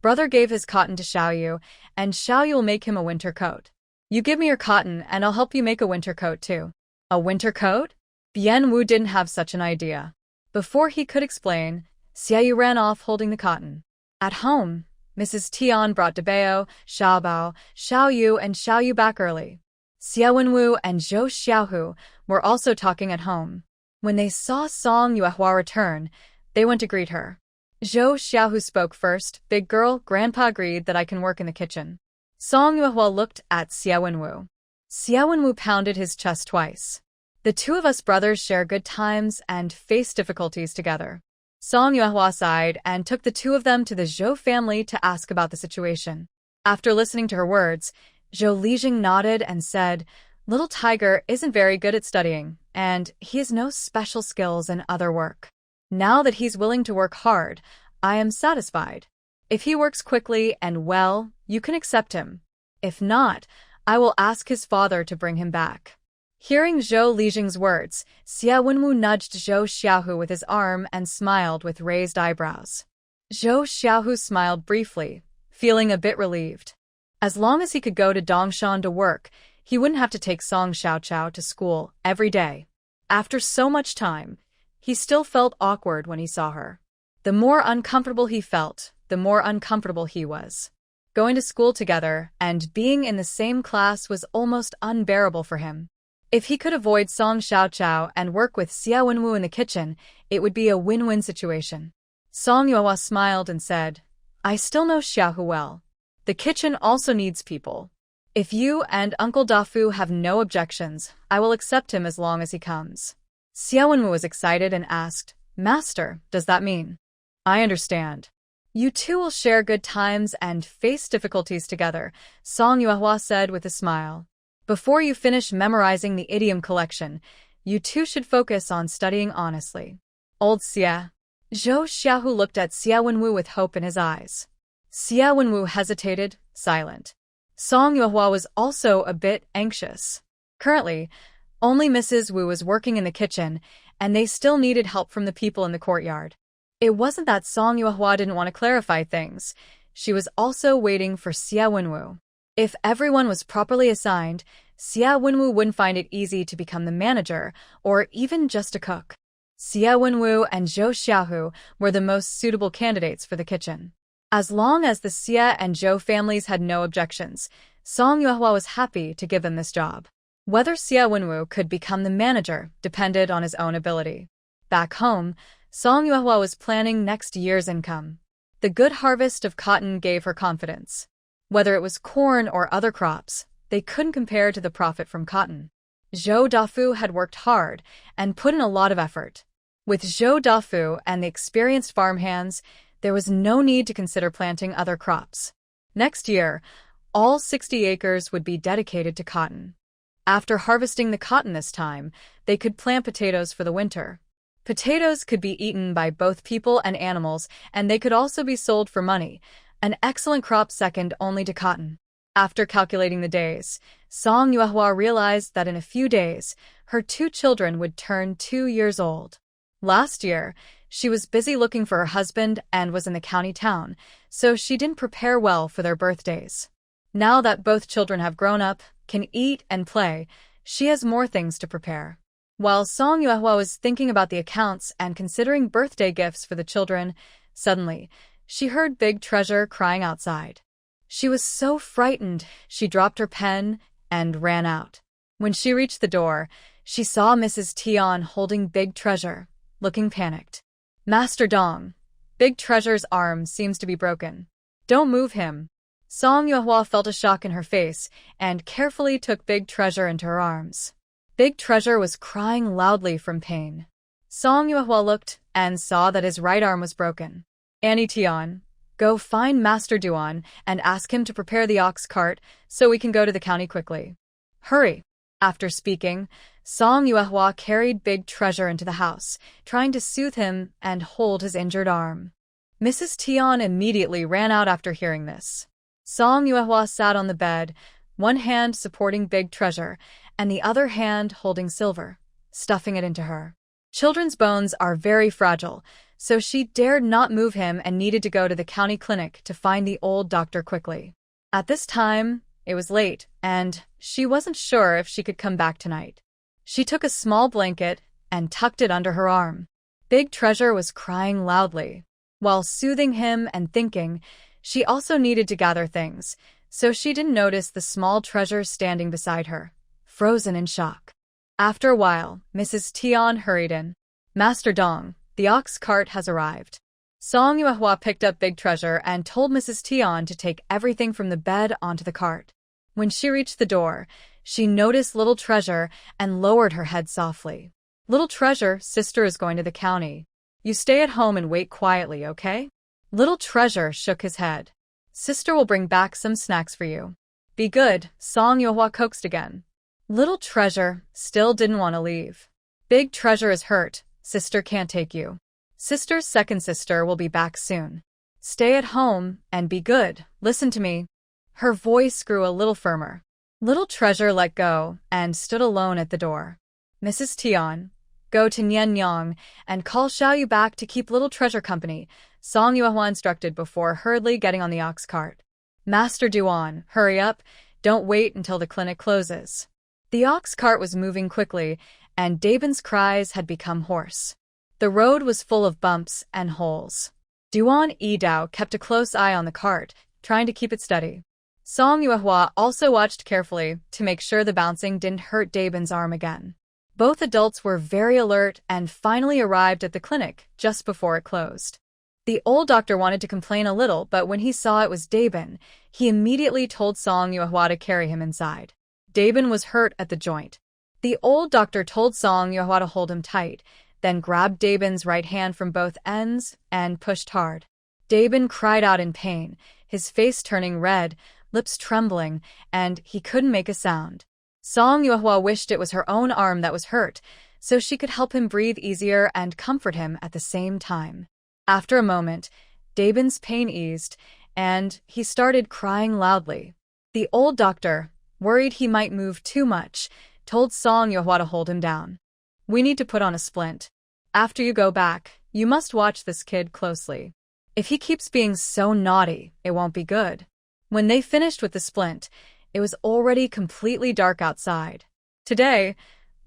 Brother gave his cotton to Xiaoyu, and Xiaoyu will make him a winter coat. You give me your cotton, and I'll help you make a winter coat too. A winter coat? Bianwu didn't have such an idea. Before he could explain, Xiaoyu ran off holding the cotton. At home, Mrs. Tian brought Dabao, Xiaobao, Xiaoyu, and Xiaoyu back early. Xia Wenwu and Zhou Xiaohu were also talking at home. When they saw Song Yuehua return, they went to greet her. Zhou Xiaohu spoke first. Big girl, Grandpa agreed that I can work in the kitchen. Song Yuehua looked at Xia Wenwu. Xia Wenwu pounded his chest twice. The 2 of us brothers share good times and face difficulties together. Song Yuehua sighed and took the 2 of them to the Zhou family to ask about the situation. After listening to her words, Zhou Lijing nodded and said, Little Tiger isn't very good at studying, and he has no special skills in other work. Now that he's willing to work hard, I am satisfied. If he works quickly and well, you can accept him. If not, I will ask his father to bring him back. Hearing Zhou Lijing's words, Xia Wenwu nudged Zhou Xiaohu with his arm and smiled with raised eyebrows. Zhou Xiaohu smiled briefly, feeling a bit relieved. As long as he could go to Dongshan to work, he wouldn't have to take Song Xiaochao to school every day. After so much time, he still felt awkward when he saw her. The more uncomfortable he felt, the more uncomfortable he was. Going to school together and being in the same class was almost unbearable for him. If he could avoid Song Xiaochao and work with Xia Wenwu in the kitchen, it would be a win-win situation. Song Yuehua smiled and said, I still know Xiaohu well. The kitchen also needs people. If you and Uncle Dafu have no objections, I will accept him as long as he comes. Xia Wenwu was excited and asked, Master, does that mean? I understand. You 2 will share good times and face difficulties together, Song Yuehua said with a smile. Before you finish memorizing the idiom collection, you 2 should focus on studying honestly. Old Xia. Zhou Xiaohu looked at Xia Wenwu with hope in his eyes. Xia Wenwu hesitated, silent. Song Yuehua was also a bit anxious. Currently, only Mrs. Wu was working in the kitchen, and they still needed help from the people in the courtyard. It wasn't that Song Yuehua didn't want to clarify things. She was also waiting for Xia Wenwu. If everyone was properly assigned, Xia Wenwu wouldn't find it easy to become the manager or even just a cook. Xie Wenwu and Zhou Xiaohu were the most suitable candidates for the kitchen. As long as the Xie and Zhou families had no objections, Song Yuehua was happy to give them this job. Whether Xie Wenwu could become the manager depended on his own ability. Back home, Song Yuehua was planning next year's income. The good harvest of cotton gave her confidence. Whether it was corn or other crops, they couldn't compare to the profit from cotton. Zhou Dafu had worked hard and put in a lot of effort. With Zhou Dafu and the experienced farmhands, there was no need to consider planting other crops. Next year, all 60 acres would be dedicated to cotton. After harvesting the cotton this time, they could plant potatoes for the winter. Potatoes could be eaten by both people and animals, and they could also be sold for money, an excellent crop second only to cotton. After calculating the days, Song Yuehua realized that in a few days, her 2 children would turn 2 years old. Last year, she was busy looking for her husband and was in the county town, so she didn't prepare well for their birthdays. Now that both children have grown up, can eat and play, she has more things to prepare. While Song Yuehua was thinking about the accounts and considering birthday gifts for the children, suddenly, she heard Big Treasure crying outside. She was so frightened, she dropped her pen and ran out. When she reached the door, she saw Mrs. Tian holding Big Treasure, looking panicked. Master Dong, Big Treasure's arm seems to be broken. Don't move him. Song Yuehua felt a shock in her face and carefully took Big Treasure into her arms. Big Treasure was crying loudly from pain. Song Yuehua looked and saw that his right arm was broken. Annie Tian, go find Master Duan and ask him to prepare the ox cart so we can go to the county quickly. Hurry. After speaking, Song Yuehua carried Big Treasure into the house, trying to soothe him and hold his injured arm. Mrs. Tian immediately ran out after hearing this. Song Yuehua sat on the bed, one hand supporting Big Treasure and the other hand holding silver, stuffing it into her. Children's bones are very fragile, so she dared not move him and needed to go to the county clinic to find the old doctor quickly. At this time, it was late, and she wasn't sure if she could come back tonight. She took a small blanket and tucked it under her arm. Big Treasure was crying loudly. While soothing him and thinking, she also needed to gather things, so she didn't notice the small treasure standing beside her, frozen in shock. After a while, Mrs. Tian hurried in. Master Dong, the ox cart has arrived. Song Yuehua picked up Big Treasure and told Mrs. Tian to take everything from the bed onto the cart. When she reached the door, she noticed Little Treasure and lowered her head softly. Little Treasure, sister is going to the county. You stay at home and wait quietly, okay? Little Treasure shook his head. Sister will bring back some snacks for you. Be good, Song Yuehua coaxed again. Little Treasure still didn't want to leave. Big Treasure is hurt. Sister can't take you. Sister's second sister will be back soon. Stay at home and be good. Listen to me. Her voice grew a little firmer. Little Treasure let go and stood alone at the door. Mrs. Tian, go to Nianyang and call Xiaoyu back to keep Little Treasure company, Song Yuehua instructed before hurriedly getting on the ox cart. Master Duan, hurry up. Don't wait until the clinic closes. The ox cart was moving quickly, and Dabin's cries had become hoarse. The road was full of bumps and holes. Duan Yidao kept a close eye on the cart, trying to keep it steady. Song Yuehua also watched carefully to make sure the bouncing didn't hurt Dabin's arm again. Both adults were very alert and finally arrived at the clinic just before it closed. The old doctor wanted to complain a little, but when he saw it was Dabin, he immediately told Song Yuehua to carry him inside. Dabin was hurt at the joint. The old doctor told Song Yuehua to hold him tight, then grabbed Dabin's right hand from both ends and pushed hard. Dabin cried out in pain, his face turning red, lips trembling, and he couldn't make a sound. Song Yuehua wished it was her own arm that was hurt, so she could help him breathe easier and comfort him at the same time. After a moment, Dabin's pain eased, and he started crying loudly. The old doctor, worried he might move too much, told Song Yuehua to hold him down. We need to put on a splint. After you go back, you must watch this kid closely. If he keeps being so naughty, it won't be good. When they finished with the splint, it was already completely dark outside. Today,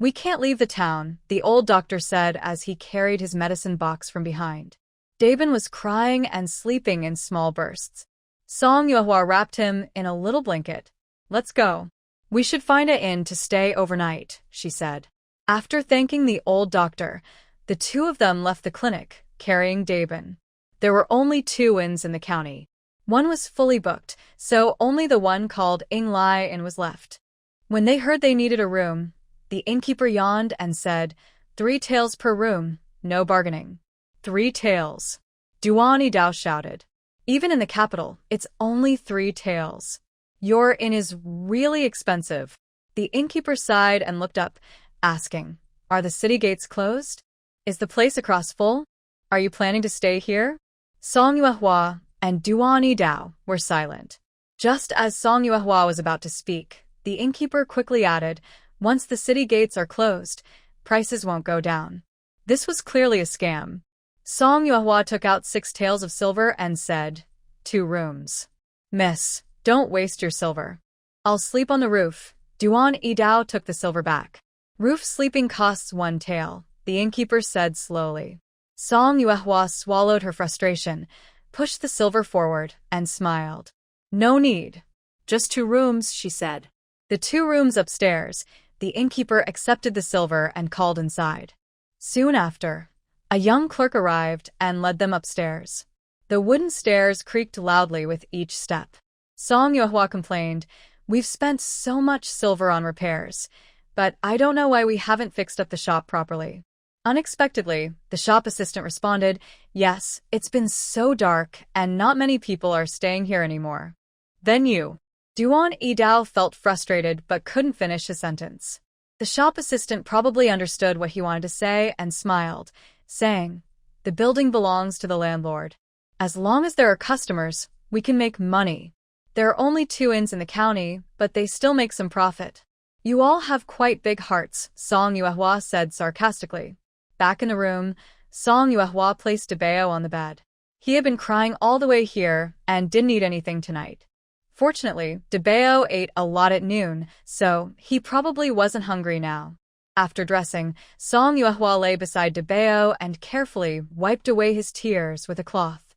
We can't leave the town, the old doctor said as he carried his medicine box from behind. Daben was crying and sleeping in small bursts. Song Yuehua wrapped him in a little blanket. Let's go. We should find an inn to stay overnight, she said. After thanking the old doctor, the two of them left the clinic, carrying Daben. There were only 2 inns in the county. One was fully booked, so only the one called Ing Lai Inn was left. When they heard they needed a room, the innkeeper yawned and said, 3 taels per room, no bargaining. 3 taels. Duani Dao shouted. Even in the capital, it's only 3 taels. Your inn is really expensive. The innkeeper sighed and looked up, asking, Are the city gates closed? Is the place across full? Are you planning to stay here? Song Yuehua and Duani Dao were silent. Just as Song Yuehua was about to speak, the innkeeper quickly added, Once the city gates are closed, prices won't go down. This was clearly a scam. Song Yuehua took out 6 taels of silver and said, 2 rooms. Miss, don't waste your silver. I'll sleep on the roof. Duan Dao took the silver back. Roof sleeping costs 1 tael, the innkeeper said slowly. Song Yuehua swallowed her frustration, pushed the silver forward, and smiled. No need. Just 2 rooms, she said. The 2 rooms upstairs, the innkeeper accepted the silver and called inside. Soon after, a young clerk arrived and led them upstairs. The wooden stairs creaked loudly with each step. Song Yuehua complained, We've spent so much silver on repairs, but I don't know why we haven't fixed up the shop properly. Unexpectedly, the shop assistant responded, Yes, it's been so dark and not many people are staying here anymore. Then you. Duan Dao felt frustrated but couldn't finish his sentence. The shop assistant probably understood what he wanted to say and smiled, saying, The building belongs to the landlord. As long as there are customers, we can make money. There are only 2 inns in the county, but they still make some profit. You all have quite big hearts, Song Yuehua said sarcastically. Back in the room, Song Yuehua placed Dabeo on the bed. He had been crying all the way here and didn't eat anything tonight. Fortunately, Dabeo ate a lot at noon, so he probably wasn't hungry now. After dressing, Song Yuehua lay beside Dabeo and carefully wiped away his tears with a cloth.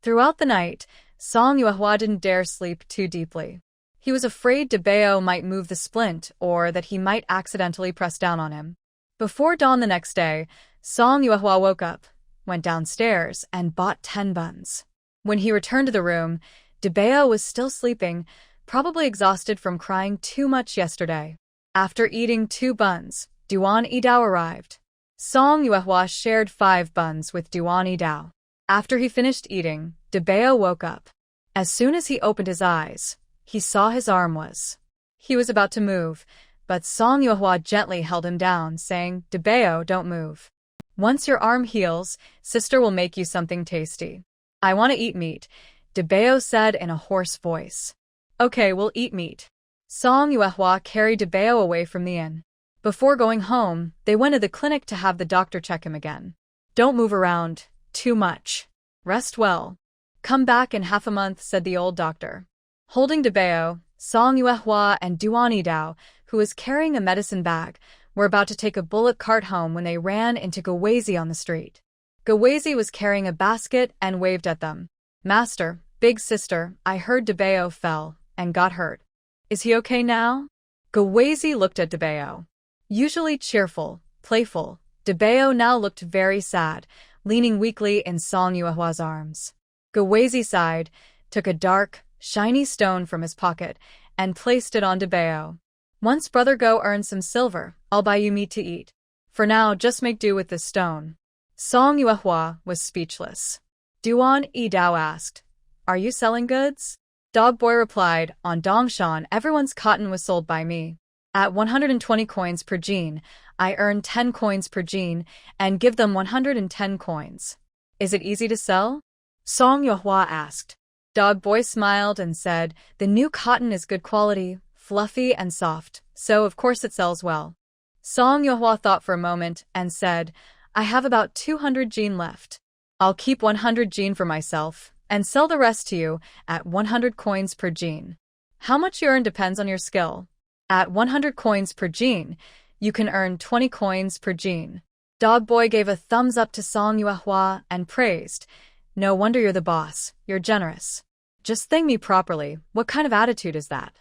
Throughout the night, Song Yuehua didn't dare sleep too deeply. He was afraid Dabeo might move the splint or that he might accidentally press down on him. Before dawn the next day, Song Yuehua woke up, went downstairs, and bought 10 buns. When he returned to the room, Dabeo was still sleeping, probably exhausted from crying too much yesterday. After eating 2 buns, Duan Dao arrived. Song Yuehua shared 5 buns with Duan Dao. After he finished eating, Dabeo woke up. As soon as he opened his eyes, he saw his arm was. He was about to move, but Song Yuehua gently held him down, saying, Dabeo, don't move. Once your arm heals, sister will make you something tasty. I want to eat meat, Dabeo said in a hoarse voice. Okay, we'll eat meat. Song Yuehua carried Dabeo away from the inn. Before going home, they went to the clinic to have the doctor check him again. Don't move around too much. Rest well. Come back in half a month, said the old doctor. Holding Dabeo, Song Yuehua and Duan Dao, who was carrying a medicine bag, were about to take a bullock cart home when they ran into Gawezi on the street. Gawezi was carrying a basket and waved at them. Master, big sister, I heard Dabeo fell and got hurt. Is he okay now? Gawezi looked at Dabeo. Usually cheerful, playful, Dabeo now looked very sad, leaning weakly in Song Yuehua's arms. Gawezi sighed, took a dark, shiny stone from his pocket, and placed it on Dabeo. Once Brother Go earns some silver, I'll buy you meat to eat. For now, just make do with this stone. Song Yuehua was speechless. Duan Dao asked, Are you selling goods? Dog Boy replied, On Dongshan, everyone's cotton was sold by me. At 120 coins per jean, I earn 10 coins per jean and give them 110 coins. Is it easy to sell? Song Yuehua asked. Dog Boy smiled and said, The new cotton is good quality, fluffy and soft, so of course it sells well. Song Yuehua thought for a moment and said, I have about 200 jean left. I'll keep 100 jean for myself and sell the rest to you at 100 coins per jean. How much you earn depends on your skill. At 100 coins per jean, You can earn 20 coins per gene. Dog Boy gave a thumbs up to Song Yuehua and praised. No wonder you're the boss. You're generous. Just thank me properly. What kind of attitude is that?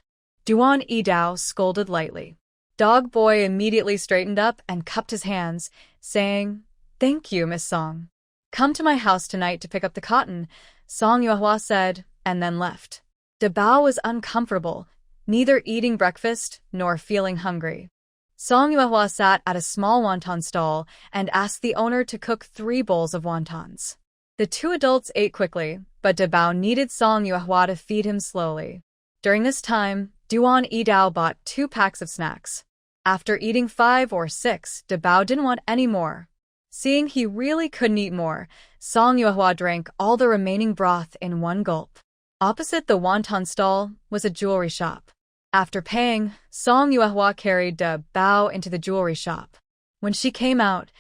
Duan Yidao scolded lightly. Dog Boy immediately straightened up and cupped his hands, saying, Thank you, Miss Song. Come to my house tonight to pick up the cotton, Song Yuehua said, and then left. Dabao was uncomfortable, neither eating breakfast nor feeling hungry. Song Yuehua sat at a small wonton stall and asked the owner to cook 3 bowls of wontons. The 2 adults ate quickly, but Dabao needed Song Yuehua to feed him slowly. During this time, Duan Yidao bought 2 packs of snacks. After eating 5 or 6, Dabao didn't want any more. Seeing he really couldn't eat more, Song Yuehua drank all the remaining broth in one gulp. Opposite the wonton stall was a jewelry shop. After paying, Song Yuehua carried Dabao into the jewelry shop. When she came out,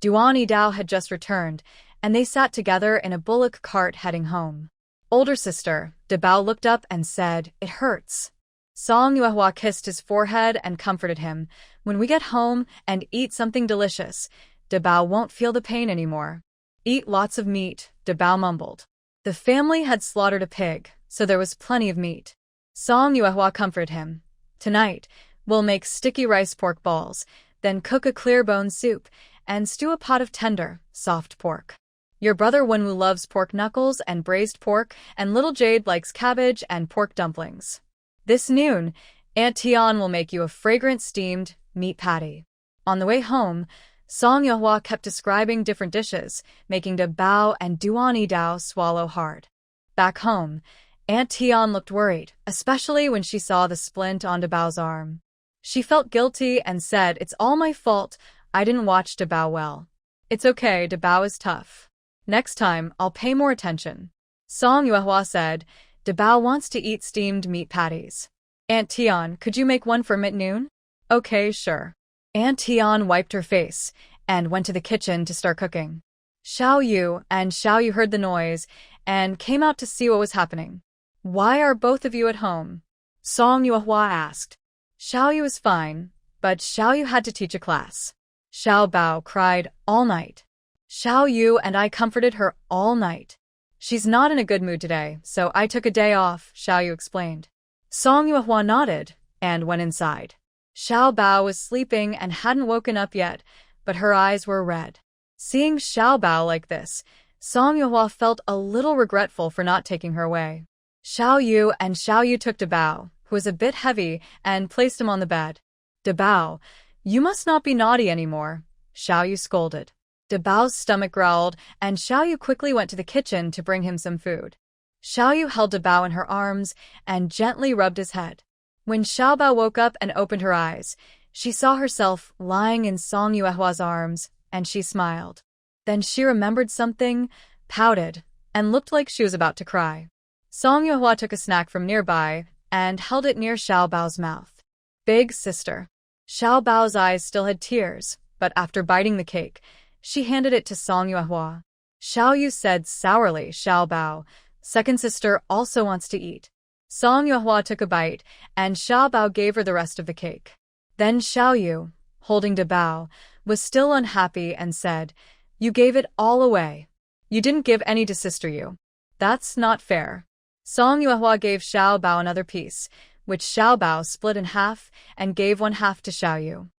Duan Yidao had just returned, and they sat together in a bullock cart heading home. Older sister, Dabao looked up and said, It hurts. Song Yuehua kissed his forehead and comforted him. When we get home and eat something delicious, Dabao won't feel the pain anymore. Eat lots of meat, Dabao mumbled. The family had slaughtered a pig, so there was plenty of meat. Song Yuehua comforted him. Tonight, we'll make sticky rice pork balls, then cook a clear bone soup, and stew a pot of tender, soft pork. Your brother Wenwu loves pork knuckles and braised pork, and little Jade likes cabbage and pork dumplings. This noon, Aunt Tian will make you a fragrant steamed meat patty. On the way home, Song Yuehua kept describing different dishes, making Dabao and Duan Yidao swallow hard. Back home, Aunt Tian looked worried, especially when she saw the splint on Dabao's arm. She felt guilty and said, It's all my fault, I didn't watch Dabao well. It's okay, Dabao is tough. Next time, I'll pay more attention. Song Yuehua said, Dabao wants to eat steamed meat patties. Aunt Tian, could you make one for him at noon? Okay, sure. Aunt Tian wiped her face and went to the kitchen to start cooking. Xiao Yu heard the noise and came out to see what was happening. Why are both of you at home? Song Yuehua asked. Xiao Yu is fine, but Xiao Yu had to teach a class. Xiao Bao cried all night. Xiao Yu and I comforted her all night. She's not in a good mood today, so I took a day off, Xiao Yu explained. Song Yuehua nodded and went inside. Xiao Bao was sleeping and hadn't woken up yet, but her eyes were red. Seeing Xiao Bao like this, Song Yuehua felt a little regretful for not taking her away. Xiao Yu took Dabao, who was a bit heavy, and placed him on the bed. Dabao, you must not be naughty anymore, Xiao Yu scolded. Dabao's stomach growled, and Xiao Yu quickly went to the kitchen to bring him some food. Xiao Yu held Dabao in her arms and gently rubbed his head. When Xiao Bao woke up and opened her eyes, she saw herself lying in Song Yuehua's arms, and she smiled. Then she remembered something, pouted, and looked like she was about to cry. Song Yuehua took a snack from nearby and held it near Xiao Bao's mouth. Big sister. Xiao Bao's eyes still had tears, but after biting the cake, she handed it to Song Yuehua. Xiao Yu said sourly, Xiao Bao, second sister also wants to eat. Song Yuehua took a bite, and Xiao Bao gave her the rest of the cake. Then Xiao Yu, holding Dabao, was still unhappy and said, You gave it all away. You didn't give any to Sister Yu. That's not fair. Song Yuehua gave Xiao Bao another piece, which Xiao Bao split in half and gave one half to Xiao Yu.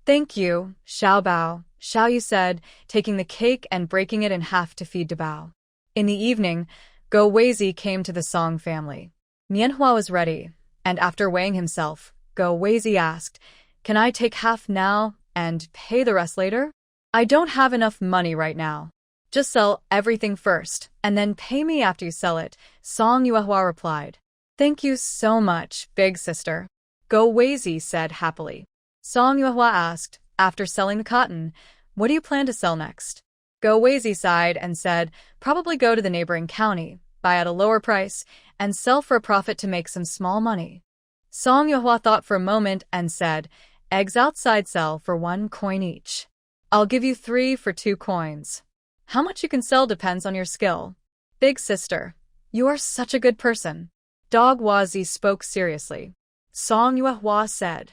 Thank you, Xiao Bao, Xiao Yu said, taking the cake and breaking it in half to feed Dabao. In the evening, Go Weizi came to the Song family. Manhwa was ready, and after weighing himself, Go Weizi asked, Can I take half now and pay the rest later? I don't have enough money right now. Just sell everything first, and then pay me after you sell it, Song Yuehua replied. Thank you so much, big sister. Go Weizi said happily. Song Yuehua asked, after selling the cotton, What do you plan to sell next? Go Weizi sighed and said, Probably go to the neighboring county, buy at a lower price, and sell for a profit to make some small money. Song Yuehua thought for a moment and said, Eggs outside sell for 1 coin each. I'll give you 3 for 2 coins. How much you can sell depends on your skill. Big sister, you are such a good person. Dog Wazi spoke seriously. Song Yuehua said,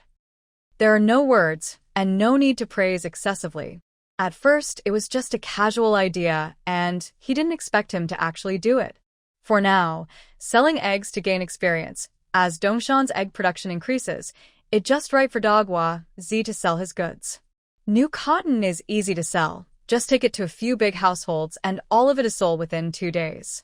There are no words, and no need to praise excessively. At first, it was just a casual idea, and he didn't expect him to actually do it. For now, selling eggs to gain experience, as Dongshan's egg production increases, it's just right for Dogwa Z to sell his goods. New cotton is easy to sell. Just take it to a few big households and all of it is sold within 2 days.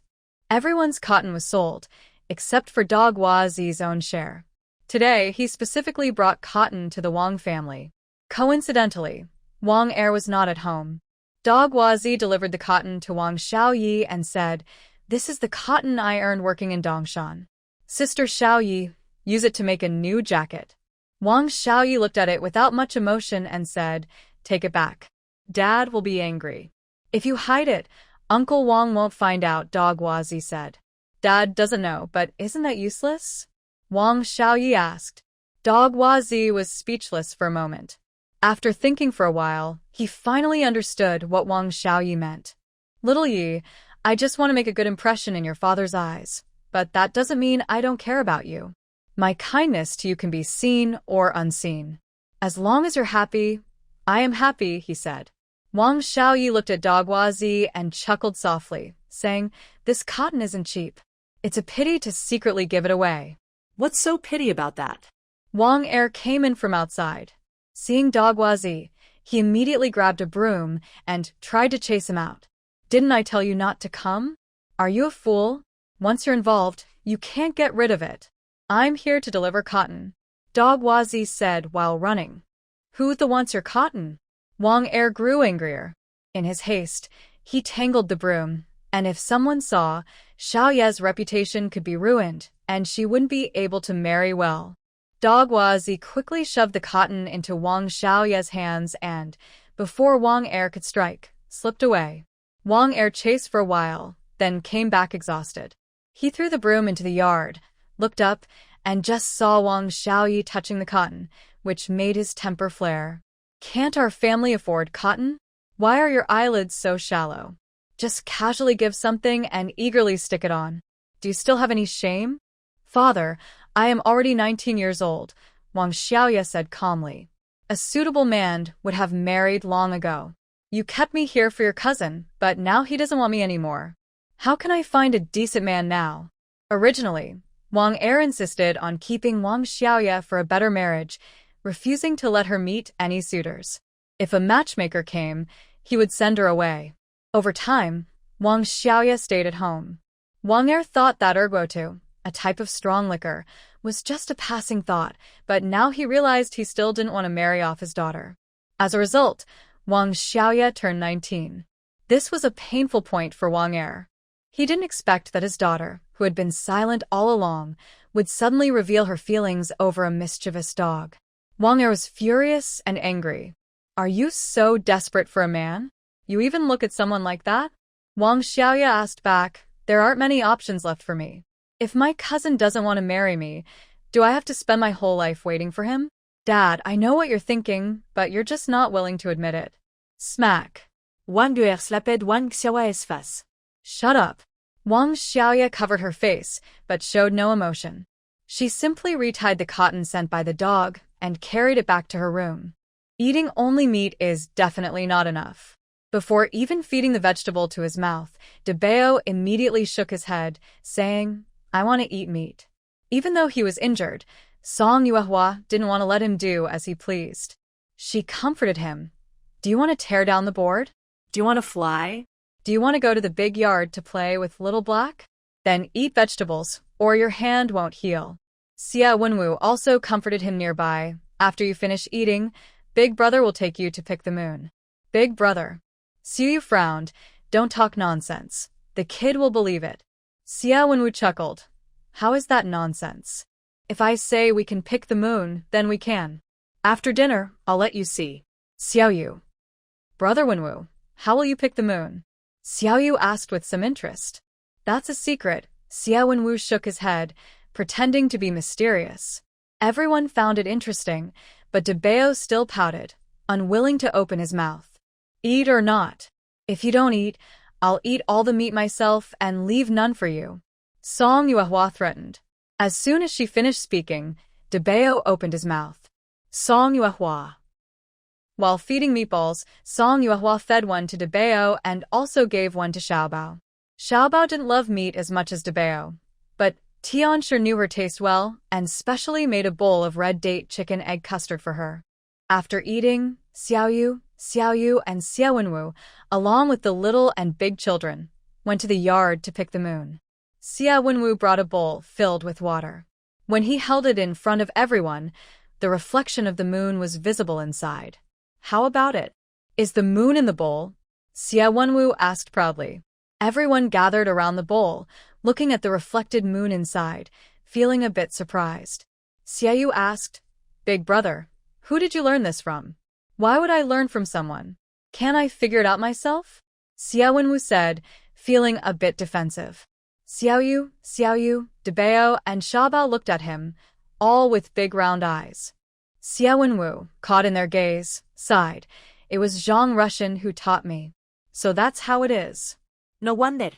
Everyone's cotton was sold, except for Dogwa Z's own share. Today, he specifically brought cotton to the Wang family. Coincidentally, Wang Er was not at home. Dogwa Z delivered the cotton to Wang Xiaoyi and said, "This is the cotton I earned working in Dongshan. Sister Xiaoyi, use it to make a new jacket." Wang Xiaoyi looked at it without much emotion and said, "Take it back. Dad will be angry. If you hide it, Uncle Wang won't find out," Dogwa Z said. "Dad doesn't know, but isn't that useless?" Wang Xiaoyi asked. Dogwa Z was speechless for a moment. After thinking for a while, he finally understood what Wang Xiaoyi meant. "Little Yi, I just want to make a good impression in your father's eyes, but that doesn't mean I don't care about you. My kindness to you can be seen or unseen. As long as you're happy, I am happy," he said. Wang Xiaoyi looked at Dogwa Z and chuckled softly, saying, "This cotton isn't cheap. It's a pity to secretly give it away." What's so pity about that? Wang Er came in from outside. Seeing Dogwa Z, he immediately grabbed a broom and tried to chase him out. "Didn't I tell you not to come? Are you a fool? Once you're involved, you can't get rid of it. I'm here to deliver cotton," Dogwa Z said while running. "Who the wants your cotton?" Wang Er grew angrier. In his haste, he tangled the broom, and if someone saw, Xiaoye's reputation could be ruined, and she wouldn't be able to marry well. Dogwa Z quickly shoved the cotton into Wang Xiaoye's hands and, before Wang Er could strike, slipped away. Wang Er chased for a while, then came back exhausted. He threw the broom into the yard, looked up, and just saw Wang Xiaoyi touching the cotton, which made his temper flare. "Can't our family afford cotton? Why are your eyelids so shallow? Just casually give something and eagerly stick it on. Do you still have any shame?" "Father, I am already 19 years old," Wang Xiaoye said calmly. "A suitable man would have married long ago. You kept me here for your cousin, but now he doesn't want me anymore. How can I find a decent man now?" Originally, Wang Er insisted on keeping Wang Xiaoye for a better marriage, refusing to let her meet any suitors. If a matchmaker came, he would send her away. Over time, Wang Xiaoye stayed at home. Wang Er thought that ergotu, a type of strong liquor, was just a passing thought, but now he realized he still didn't want to marry off his daughter. As a result, Wang Xiaoye turned 19. This was a painful point for Wang Er. He didn't expect that his daughter, who had been silent all along, would suddenly reveal her feelings over a mischievous dog. Wang Er was furious and angry. "Are you so desperate for a man? You even look at someone like that?" Wang Xiaoye asked back, "There aren't many options left for me. If my cousin doesn't want to marry me, do I have to spend my whole life waiting for him?" "Dad, I know what you're thinking, but you're just not willing to admit it." Smack. Wang Er slapped Wang Xiaoye's face. "Shut up." Wang Xiaoye covered her face, but showed no emotion. She simply retied the cotton sent by the dog and carried it back to her room. Eating only meat is definitely not enough. Before even feeding the vegetable to his mouth, Debeo immediately shook his head, saying, "I want to eat meat." Even though he was injured, Song Yuehua didn't want to let him do as he pleased. She comforted him. "Do you want to tear down the board? Do you want to fly? Do you want to go to the big yard to play with Little Black? Then eat vegetables, or your hand won't heal." Xia Wenwu also comforted him nearby. "After you finish eating, Big Brother will take you to pick the moon." "Big Brother?" Xiu frowned. "Don't talk nonsense. The kid will believe it." Xia Wenwu chuckled. "How is that nonsense? If I say we can pick the moon, then we can. After dinner, I'll let you see." "Xiao Yu." "Brother Wenwu, how will you pick the moon?" Xiao Yu asked with some interest. "That's a secret." Xia Wenwu shook his head, pretending to be mysterious. Everyone found it interesting, but Debeo still pouted, unwilling to open his mouth. "Eat or not? If you don't eat, I'll eat all the meat myself and leave none for you," Song Yuehua threatened. As soon as she finished speaking, Debeo opened his mouth. "Song Yuehua." While feeding meatballs, Song Yuehua fed one to Debao and also gave one to Xiaobao. Xiaobao didn't love meat as much as Debao, but Tian sure knew her taste well and specially made a bowl of red date chicken egg custard for her. After eating, Xiaoyu, and Xiaowenwu, along with the little and big children, went to the yard to pick the moon. Xiaowenwu brought a bowl filled with water. When he held it in front of everyone, the reflection of the moon was visible inside. How about it? Is the moon in the bowl? Xiaowenwu asked proudly. Everyone gathered around the bowl, looking at the reflected moon inside, feeling a bit surprised. Xiaoyu asked, "Big brother, who did you learn this from?" "Why would I learn from someone? Can't I figure it out myself?" Xiaowenwu said, feeling a bit defensive. Xiaoyu, Debao, and Xiaobao looked at him, all with big round eyes. Xiaowenwu, caught in their gaze, sighed. "It was Zhang Russian who taught me. So that's how it is." No wonder.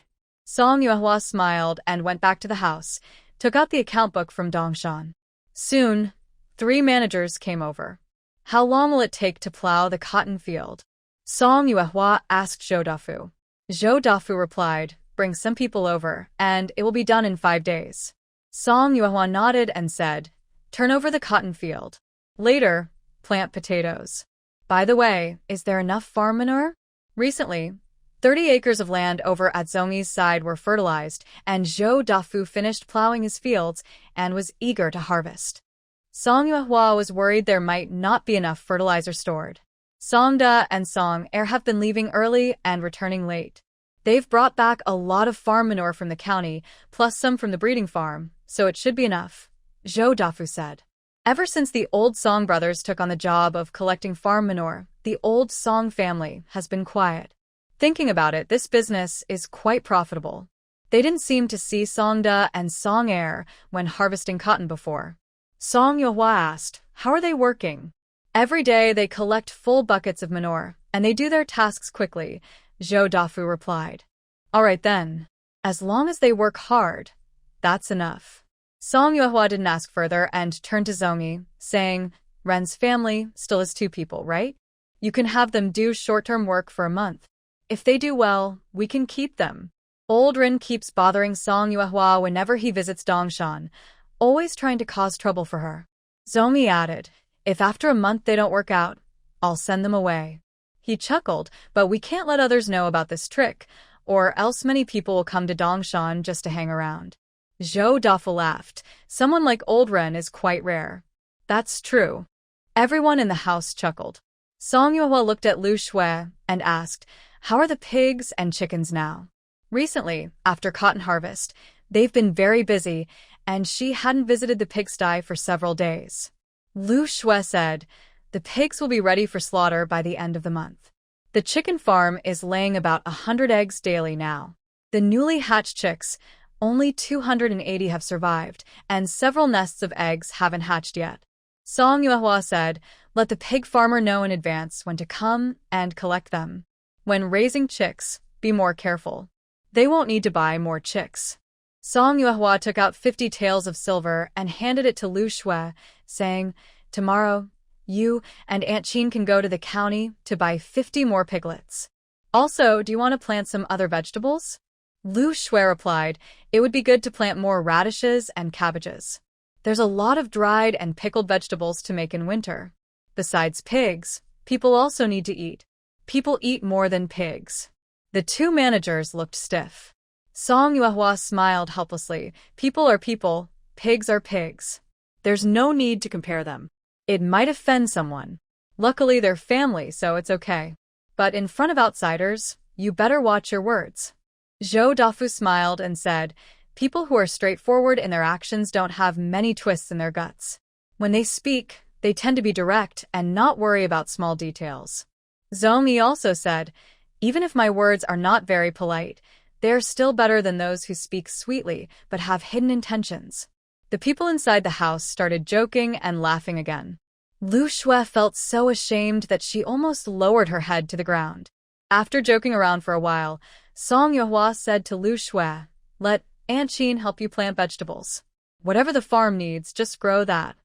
Song Yuehua smiled and went back to the house, took out the account book from Dongshan. Soon, 3 managers came over. "How long will it take to plow the cotton field?" Song Yuehua asked Zhou Dafu. Zhou Dafu replied, "Bring some people over, and it will be done in 5 days." Song Yuehua nodded and said, "Turn over the cotton field. Later, plant potatoes. By the way, is there enough farm manure?" Recently, 30 acres of land over at Zhongyi's side were fertilized, and Zhou Dafu finished plowing his fields and was eager to harvest. Song Yuehua was worried there might not be enough fertilizer stored. Song Da and Song Er have been leaving early and returning late. They've brought back a lot of farm manure from the county, plus some from the breeding farm, so it should be enough, Zhou Dafu said. Ever since the old Song brothers took on the job of collecting farm manure, the old Song family has been quiet. Thinking about it, this business is quite profitable. They didn't seem to see Song Da and Song Er when harvesting cotton before. Song Yuehua asked, "How are they working?" "Every day they collect full buckets of manure, and they do their tasks quickly," Zhou Dafu replied. "All right then. As long as they work hard, that's enough." Song Yuehua didn't ask further and turned to Zhongyi, saying, "Ren's family still has 2 people, right? You can have them do short-term work for a month. If they do well, we can keep them." Old Ren keeps bothering Song Yuehua whenever he visits Dongshan, always trying to cause trouble for her. Zhongyi added, "If after a month they don't work out, I'll send them away." He chuckled, "But we can't let others know about this trick, or else many people will come to Dongshan just to hang around." Zhou Dafu laughed. "Someone like Old Ren is quite rare." "That's true." Everyone in the house chuckled. Song Yuehua looked at Lu Shui and asked, "How are the pigs and chickens now?" Recently, after cotton harvest, they've been very busy, and she hadn't visited the pigsty for several days. Lu Shui said, "The pigs will be ready for slaughter by the end of the month. The chicken farm is laying about 100 eggs daily now. The newly hatched chicks, only 280 have survived, and several nests of eggs haven't hatched yet." Song Yuehua said, "Let the pig farmer know in advance when to come and collect them. When raising chicks, be more careful. They won't need to buy more chicks." Song Yuehua took out 50 taels of silver and handed it to Lu Shui, saying, "Tomorrow, you and Aunt Qin can go to the county to buy 50 more piglets. Also, do you want to plant some other vegetables?" Lu Shui replied, "It would be good to plant more radishes and cabbages. There's a lot of dried and pickled vegetables to make in winter. Besides pigs, people also need to eat. People eat more than pigs." The 2 managers looked stiff. Song Yuehua smiled helplessly. "People are people, pigs are pigs. There's no need to compare them. It might offend someone. Luckily they're family, so it's okay. But in front of outsiders, you better watch your words." Zhou Dafu smiled and said, "People who are straightforward in their actions don't have many twists in their guts. When they speak, they tend to be direct and not worry about small details." Zhongyi also said, "Even if my words are not very polite, they are still better than those who speak sweetly but have hidden intentions." The people inside the house started joking and laughing again. Lu Shui felt so ashamed that she almost lowered her head to the ground. After joking around for a while, Song Yuehua said to Lu Shui, "Let Aunt Qin help you plant vegetables. Whatever the farm needs, just grow that."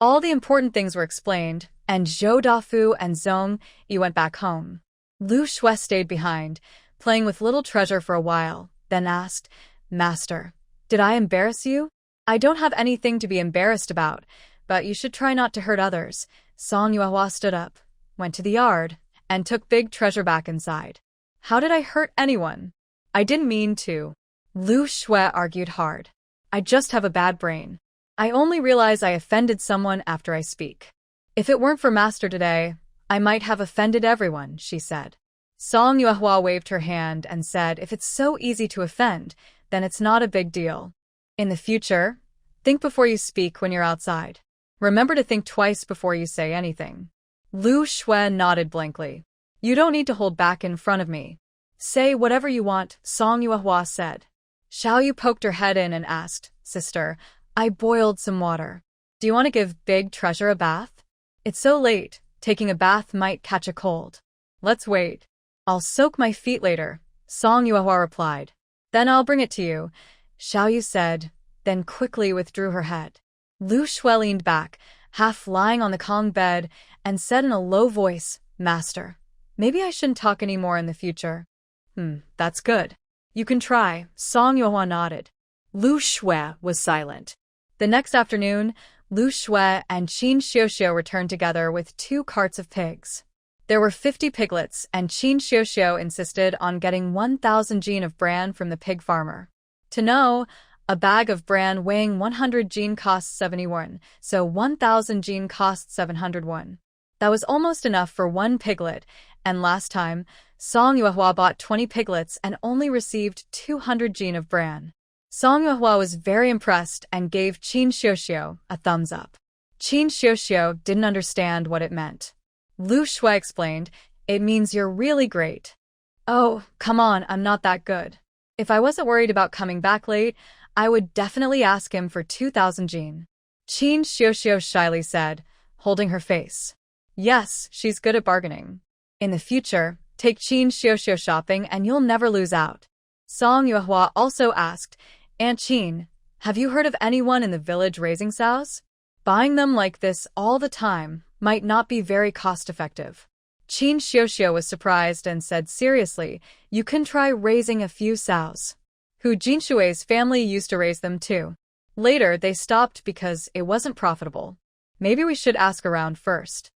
All the important things were explained, and Zhou Dafu and Zhong Yi went back home. Lu Shui stayed behind, playing with little treasure for a while, then asked, Master, did I embarrass you? I don't have anything to be embarrassed about, but you should try not to hurt others. Song Yuehua stood up, went to the yard, and took big treasure back inside. How did I hurt anyone? I didn't mean to. Lu Shui argued hard. I just have a bad brain. I only realize I offended someone after I speak. If it weren't for Master today, I might have offended everyone, she said. Song Yuehua waved her hand and said, if it's so easy to offend, then it's not a big deal. In the future, think before you speak when you're outside. Remember to think twice before you say anything. Lu Shui nodded blankly. You don't need to hold back in front of me. Say whatever you want, Song Yuehua said. Xiao Yu poked her head in and asked, Sister, I boiled some water. Do you want to give Big Treasure a bath? It's so late, taking a bath might catch a cold. Let's wait. I'll soak my feet later, Song Yuehua replied. Then I'll bring it to you, Xiao Yu said, then quickly withdrew her head. Lu Shui leaned back, half lying on the Kong bed, and said in a low voice, Master, maybe I shouldn't talk any more in the future. That's good. You can try, Song Yuehua nodded. Lu Shui was silent. The next afternoon, Lu Shui and Qin Xiuxiu returned together with 2 carts of pigs. There were 50 piglets, and Qin Xiuxiu insisted on getting 1,000 jin of bran from the pig farmer. To know, a bag of bran weighing 100 jin costs 70 won, so 1,000 jin costs 700 won. That was almost enough for 1 piglet, and last time, Song Yuehua bought 20 piglets and only received 200 jin of bran. Song Yuehua was very impressed and gave Qin Xiuxiu a thumbs up. Qin Xiuxiu didn't understand what it meant. Lu Shui explained, it means you're really great. Oh, come on, I'm not that good. If I wasn't worried about coming back late, I would definitely ask him for 2,000 jin. Qin Xiuxiu shyly said, holding her face. Yes, she's good at bargaining. In the future, take Qin Xiuxiu shopping and you'll never lose out. Song Yuehua also asked, Aunt Qin, have you heard of anyone in the village raising sows? Buying them like this all the time might not be very cost-effective. Qin Xiuxiu was surprised and said seriously, you can try raising a few sows. Hu Jinshui's family used to raise them too. Later, they stopped because it wasn't profitable. Maybe we should ask around first.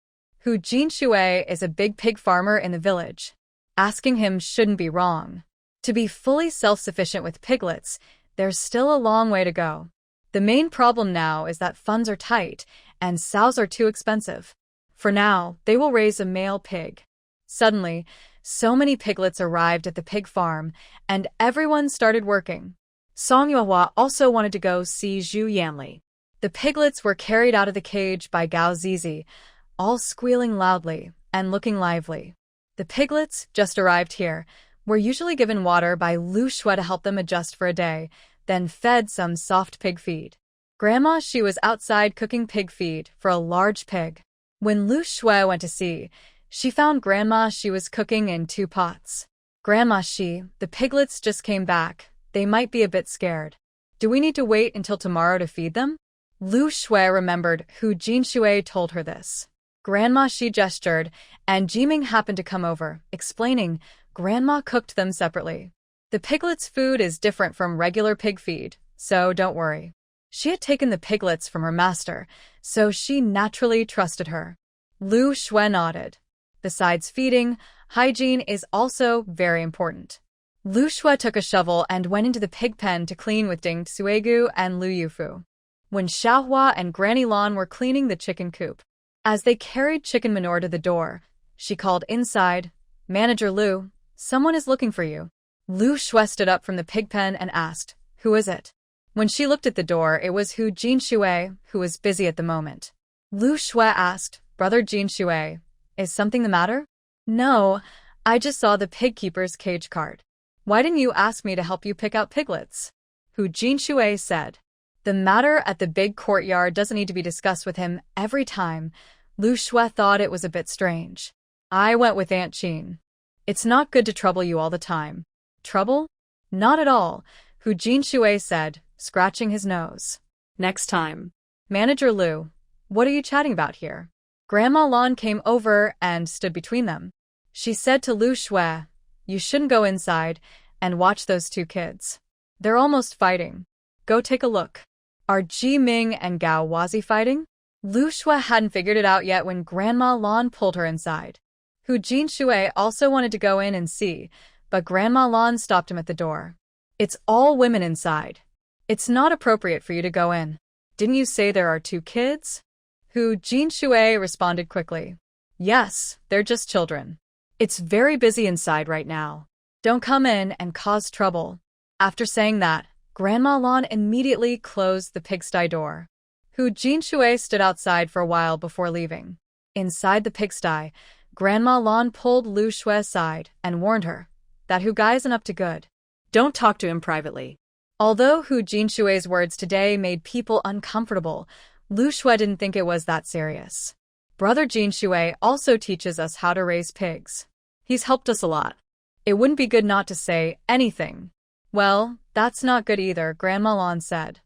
Hu Jinshui is a big pig farmer in the village. Asking him shouldn't be wrong. To be fully self-sufficient with piglets, there's still a long way to go. The main problem now is that funds are tight, and sows are too expensive. For now, they will raise a male pig. Suddenly, so many piglets arrived at the pig farm, and everyone started working. Song Yuehua also wanted to go see Zhu Yanli. The piglets were carried out of the cage by Gao Zizi, all squealing loudly and looking lively. The piglets, just arrived here, were usually given water by Lu Shui to help them adjust for a day, then fed some soft pig feed. Grandma Shi was outside cooking pig feed for a large pig. When Lu Shui went to see, she found Grandma Shi was cooking in 2 pots. Grandma Shi, the piglets just came back. They might be a bit scared. Do we need to wait until tomorrow to feed them? Lu Shui remembered Hu Jinshui told her this. Grandma Shi gestured, and Jiming happened to come over, explaining, Grandma cooked them separately. The piglets' food is different from regular pig feed, so don't worry. She had taken the piglets from her master, so she naturally trusted her. Lu Shui nodded. Besides feeding, hygiene is also very important. Lu Shui took a shovel and went into the pig pen to clean with Ding Suigu and Lu Yufu. When Xiaohua and Granny Lan were cleaning the chicken coop, as they carried chicken manure to the door, she called inside, Manager Lu, someone is looking for you. Lu Shui stood up from the pig pen and asked, who is it? When she looked at the door, it was Hu Jinshui, who was busy at the moment. Lu Shui asked, Brother Jinshui, is something the matter? No, I just saw the pig keeper's cage cart. Why didn't you ask me to help you pick out piglets? Hu Jinshui said. The matter at the big courtyard doesn't need to be discussed with him every time. Lu Shui thought it was a bit strange. I went with Aunt Qin. It's not good to trouble you all the time. Trouble? Not at all, Hu Jinshui said, scratching his nose. Next time. Manager Lu, What are you chatting about here? Grandma Lan came over and stood between them. She said to Lu Shui, you shouldn't go inside and watch those two kids. They're almost fighting. Go take a look. Are Ji Ming and Gao Wazi fighting? Lu Shui hadn't figured it out yet when Grandma Lan pulled her inside. Hu Jinshui also wanted to go in and see, but Grandma Lan stopped him at the door. It's all women inside. It's not appropriate for you to go in. Didn't you say there are two kids? Hu Jinshui responded quickly. Yes, they're just children. It's very busy inside right now. Don't come in and cause trouble. After saying that, Grandma Lan immediately closed the pigsty door. Hu Jinshui stood outside for a while before leaving. Inside the pigsty, Grandma Lan pulled Lu Shui aside and warned her that Hu Gai isn't up to good. Don't talk to him privately. Although Hu Jinshui's words today made people uncomfortable, Lu Shui didn't think it was that serious. Brother Jinshui also teaches us how to raise pigs. He's helped us a lot. It wouldn't be good not to say anything. Well, that's not good either, Grandma Lan said.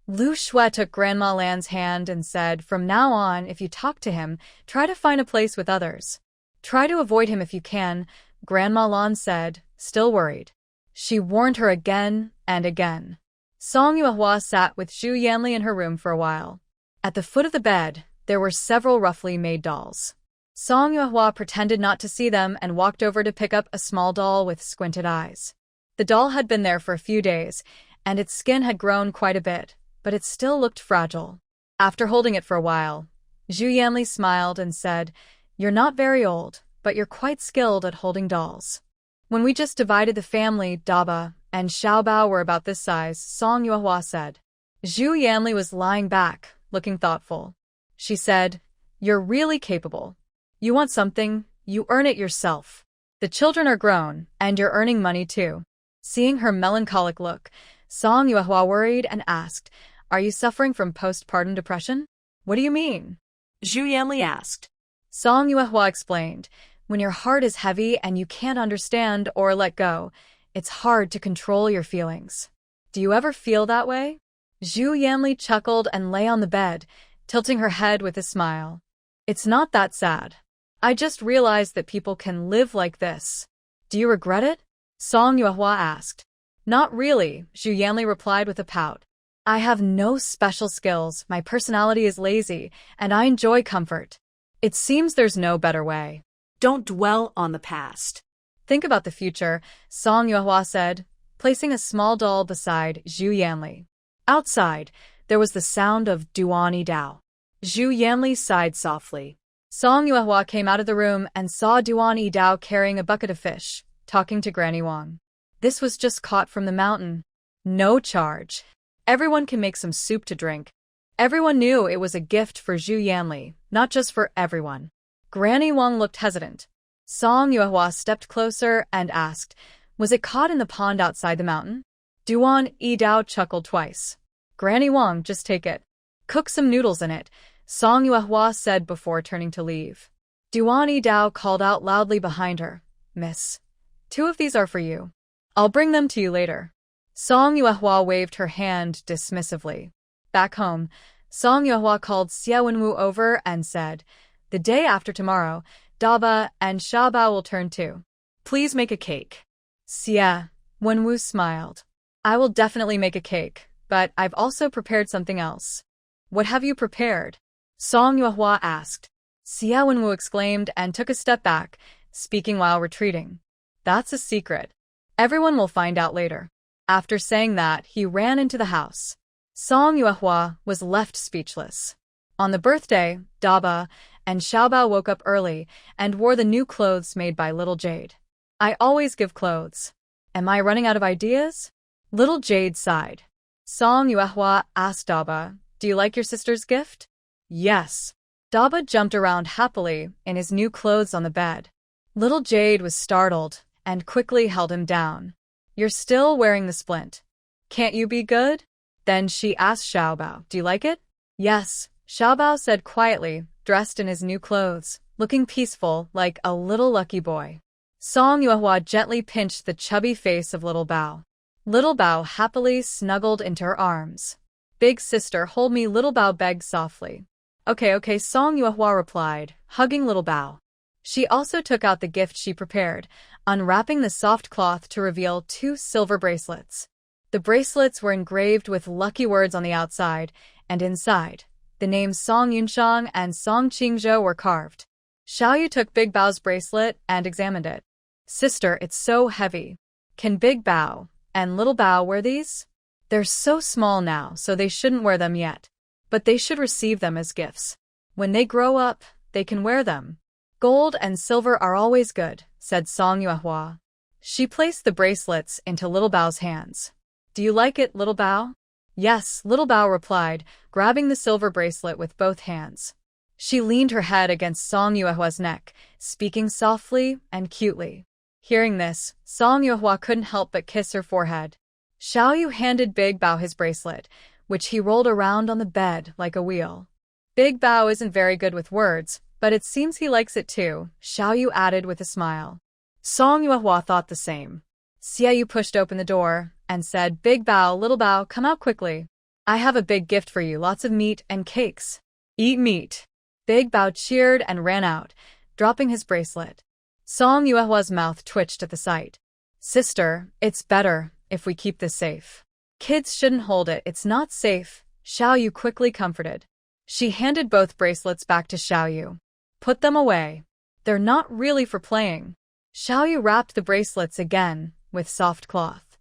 Lu Shui took Grandma Lan's hand and said, from now on, if you talk to him, try to find a place with others. Try to avoid him if you can, Grandma Lan said, still worried. She warned her again and again. Song Yuehua sat with Zhu Yanli in her room for a while. At the foot of the bed, there were several roughly made dolls. Song Yuehua pretended not to see them and walked over to pick up a small doll with squinted eyes. The doll had been there for a few days, and its skin had grown quite a bit, but it still looked fragile. After holding it for a while, Zhu Yanli smiled and said, you're not very old, but you're quite skilled at holding dolls. When we just divided the family, Daba and Xiaobao were about this size, Song Yuehua said. Zhu Yanli was lying back, looking thoughtful. She said, you're really capable. You want something, you earn it yourself. The children are grown, and you're earning money too. Seeing her melancholic look, Song Yuehua worried and asked, are you suffering from postpartum depression? What do you mean? Zhu Yanli asked. Song Yuehua explained, when your heart is heavy and you can't understand or let go, it's hard to control your feelings. Do you ever feel that way? Zhu Yanli chuckled and lay on the bed, tilting her head with a smile. It's not that sad. I just realized that people can live like this. Do you regret it? Song Yuehua asked. Not really, Zhu Yanli replied with a pout. I have no special skills, my personality is lazy, and I enjoy comfort. It seems there's no better way. Don't dwell on the past. Think about the future, Song Yuehua said, placing a small doll beside Zhu Yanli. Outside, there was the sound of Duan Yidao. Zhu Yanli sighed softly. Song Yuehua came out of the room and saw Duan Yidao carrying a bucket of fish, talking to Granny Wang. This was just caught from the mountain. No charge. Everyone can make some soup to drink. Everyone knew it was a gift for Zhu Yanli, not just for everyone. Granny Wang looked hesitant. Song Yuehua stepped closer and asked, was it caught in the pond outside the mountain? Duan Yidao chuckled twice. Granny Wang, just take it. Cook some noodles in it, Song Yuehua said before turning to leave. Duan Yidao called out loudly behind her, Miss, 2 of these are for you. I'll bring them to you later. Song Yuehua waved her hand dismissively. Back home, Song Yuehua called Xie Wenwu over and said, the day after tomorrow, Daba and Xiaobao will turn too. Please make a cake. Xie Wenwu smiled. I will definitely make a cake, but I've also prepared something else. What have you prepared? Song Yuehua asked. Xie Wenwu exclaimed and took a step back, speaking while retreating. That's a secret. Everyone will find out later. After saying that, he ran into the house. Song Yuehua was left speechless. On the birthday, Daba and Xiaobao woke up early and wore the new clothes made by Little Jade. I always give clothes. Am I running out of ideas? Little Jade sighed. Song Yuehua asked Daba, do you like your sister's gift? Yes. Daba jumped around happily in his new clothes on the bed. Little Jade was startled and quickly held him down. You're still wearing the splint. Can't you be good? Then she asked Xiaobao, do you like it? Yes, Xiaobao said quietly, dressed in his new clothes, looking peaceful like a little lucky boy. Song Yuehua gently pinched the chubby face of Little Bao. Little Bao happily snuggled into her arms. Big sister, hold me, Little Bao begged softly. Okay, Song Yuehua replied, hugging little Bao. She also took out the gift she prepared, unwrapping the soft cloth to reveal 2 silver bracelets. The bracelets were engraved with lucky words on the outside, and inside, the names Song Yunshang and Song Qingzhou were carved. Xiaoyu took Big Bao's bracelet and examined it. Sister, it's so heavy. Can Big Bao and Little Bao wear these? They're so small now, so they shouldn't wear them yet. But they should receive them as gifts. When they grow up, they can wear them. Gold and silver are always good, said Song Yuehua. She placed the bracelets into Little Bao's hands. Do you like it, Little Bao? Yes, Little Bao replied, grabbing the silver bracelet with both hands. She leaned her head against Song Yuehua's neck, speaking softly and cutely. Hearing this, Song Yuehua couldn't help but kiss her forehead. Xiaoyu handed Big Bao his bracelet, which he rolled around on the bed like a wheel. Big Bao isn't very good with words, but it seems he likes it too, Xiaoyu added with a smile. Song Yuehua thought the same. Xiaoyu pushed open the door and said, Big Bao, Little Bao, come out quickly. I have a big gift for you, lots of meat and cakes. Eat meat. Big Bao cheered and ran out, dropping his bracelet. Song Yuehua's mouth twitched at the sight. Sister, it's better if we keep this safe. Kids shouldn't hold it, it's not safe, Xiaoyu quickly comforted. She handed both bracelets back to Xiaoyu. Put them away. They're not really for playing. Xiaoyu wrapped the bracelets again with soft cloth.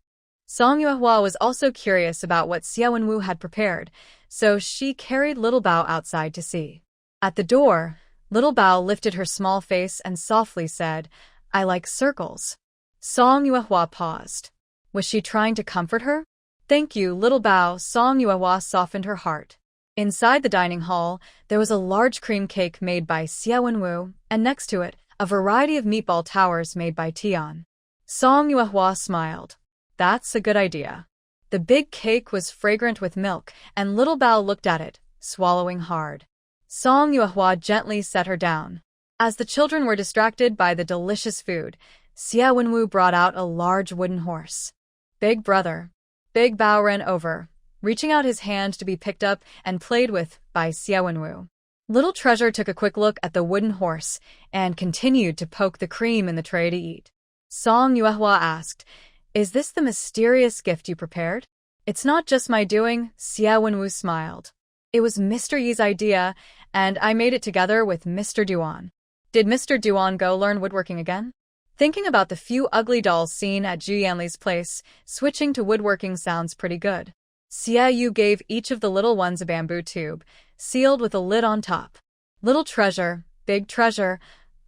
Song Yuehua was also curious about what Xiao Wenwu had prepared, so she carried Little Bao outside to see. At the door, Little Bao lifted her small face and softly said, I like circles. Song Yuehua paused. Was she trying to comfort her? Thank you, Little Bao, Song Yuehua softened her heart. Inside the dining hall, there was a large cream cake made by Xiao Wenwu, and next to it, a variety of meatball towers made by Tian. Song Yuehua smiled. That's a good idea. The big cake was fragrant with milk, and Little Bao looked at it, swallowing hard. Song Yuehua gently set her down. As the children were distracted by the delicious food, Xiao Wenwu brought out a large wooden horse. Big brother. Big Bao ran over, reaching out his hand to be picked up and played with by Xiao Wenwu. Little Treasure took a quick look at the wooden horse and continued to poke the cream in the tray to eat. Song Yuehua asked, Is this the mysterious gift you prepared? It's not just my doing, Xiao Wenwu smiled. It was Mr. Yi's idea, and I made it together with Mr. Duan. Did Mr. Duan go learn woodworking again? Thinking about the few ugly dolls seen at Zhu Yanli's place, switching to woodworking sounds pretty good. Xiaoyu gave each of the little ones a bamboo tube, sealed with a lid on top. Little Treasure, Big Treasure,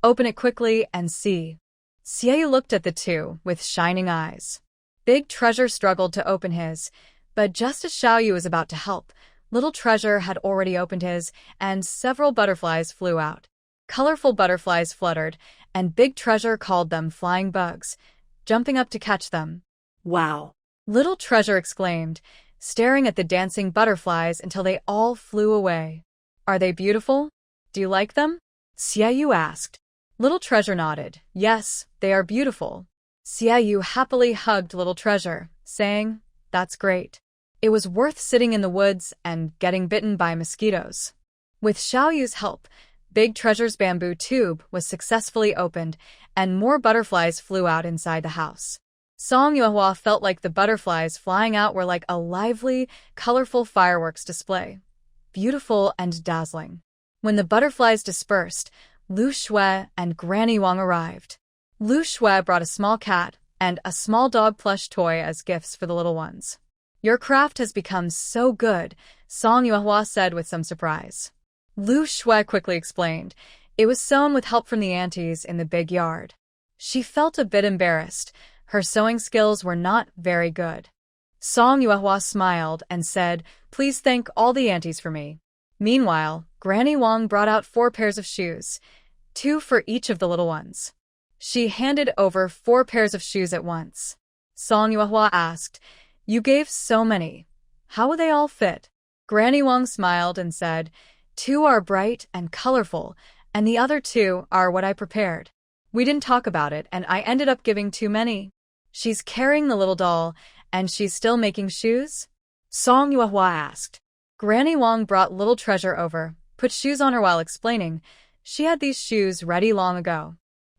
open it quickly and see. Xiaoyu looked at the two with shining eyes. Big Treasure struggled to open his, but just as Xiaoyu was about to help, Little Treasure had already opened his, and several butterflies flew out. Colorful butterflies fluttered, and Big Treasure called them flying bugs, jumping up to catch them. Wow! Little Treasure exclaimed, staring at the dancing butterflies until they all flew away. Are they beautiful? Do you like them? Xiaoyu asked. Little Treasure nodded. Yes, they are beautiful. Xiaoyu happily hugged Little Treasure, saying, That's great. It was worth sitting in the woods and getting bitten by mosquitoes. With Xiaoyu's help, Big Treasure's bamboo tube was successfully opened, and more butterflies flew out inside the house. Song Yuehua felt like the butterflies flying out were like a lively, colorful fireworks display. Beautiful and dazzling. When the butterflies dispersed, Lu Shui and Granny Wang arrived. Lu Shui brought a small cat and a small dog plush toy as gifts for the little ones. Your craft has become so good, Song Yuehua said with some surprise. Lu Shui quickly explained. It was sewn with help from the aunties in the big yard. She felt a bit embarrassed. Her sewing skills were not very good. Song Yuehua smiled and said, Please thank all the aunties for me. Meanwhile, Granny Wang brought out 4 pairs of shoes, 2 for each of the little ones. She handed over 4 pairs of shoes at once. Song Yuehua asked, You gave so many. How will they all fit? Granny Wang smiled and said, 2 are bright and colorful, and the other 2 are what I prepared. We didn't talk about it, and I ended up giving too many. She's carrying the little doll, and she's still making shoes? Song Yuehua asked. Granny Wang brought Little Treasure over, put shoes on her while explaining, she had these shoes ready long ago.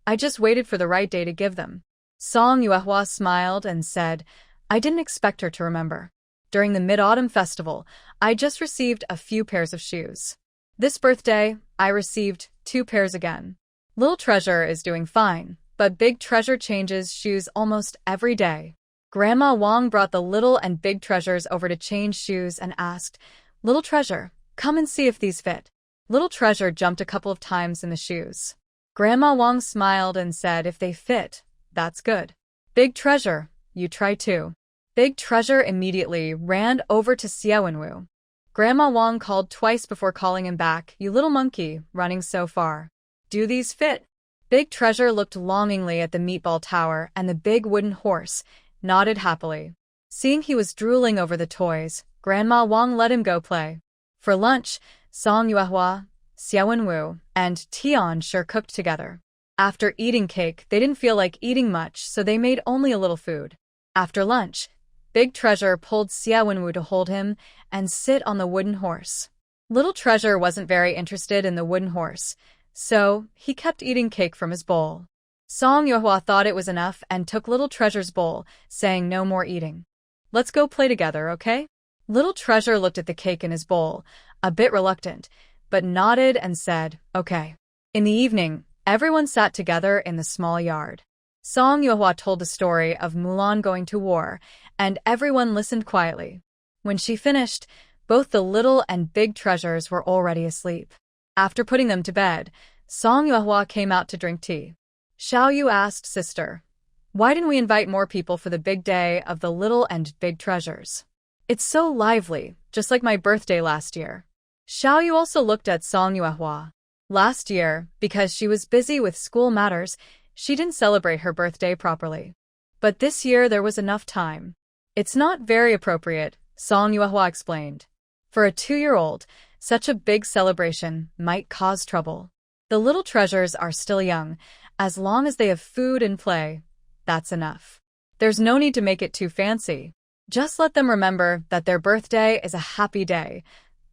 I just waited for the right day to give them. Song Yuehua smiled and said, I didn't expect her to remember. During the Mid-Autumn Festival, I just received a few pairs of shoes. This birthday, I received 2 pairs again. Little Treasure is doing fine, but Big Treasure changes shoes almost every day. Grandma Wang brought the Little and Big Treasures over to change shoes and asked, Little Treasure, come and see if these fit. Little Treasure jumped a couple of times in the shoes. Grandma Wang smiled and said, if they fit, that's good. Big Treasure, you try too. Big Treasure immediately ran over to Xiaowenwu. Grandma Wang called twice before calling him back, you little monkey, running so far. Do these fit? Big Treasure looked longingly at the meatball tower and the big wooden horse, nodded happily. Seeing he was drooling over the toys, Grandma Wang let him go play. For lunch, Song Yuehua, Xiaowenwu, and Tian sure cooked together. After eating cake, they didn't feel like eating much, so they made only a little food. After lunch, Big Treasure pulled Xiaowenwu to hold him and sit on the wooden horse. Little Treasure wasn't very interested in the wooden horse, so he kept eating cake from his bowl. Song Yuehua thought it was enough and took Little Treasure's bowl, saying no more eating. Let's go play together, okay? Little Treasure looked at the cake in his bowl, a bit reluctant, but nodded and said, okay. In the evening, everyone sat together in the small yard. Song Yuehua told the story of Mulan going to war, and everyone listened quietly. When she finished, both the Little and Big Treasures were already asleep. After putting them to bed, Song Yuehua came out to drink tea. Xiao Yu asked sister, why didn't we invite more people for the big day of the Little and Big Treasures? It's so lively, just like my birthday last year. Xiao Yu also looked at Song Yuehua. Last year, because she was busy with school matters, she didn't celebrate her birthday properly. But this year there was enough time. It's not very appropriate, Song Yuehua explained. For a 2-year-old, such a big celebration might cause trouble. The Little Treasures are still young. As long as they have food and play, that's enough. There's no need to make it too fancy. Just let them remember that their birthday is a happy day.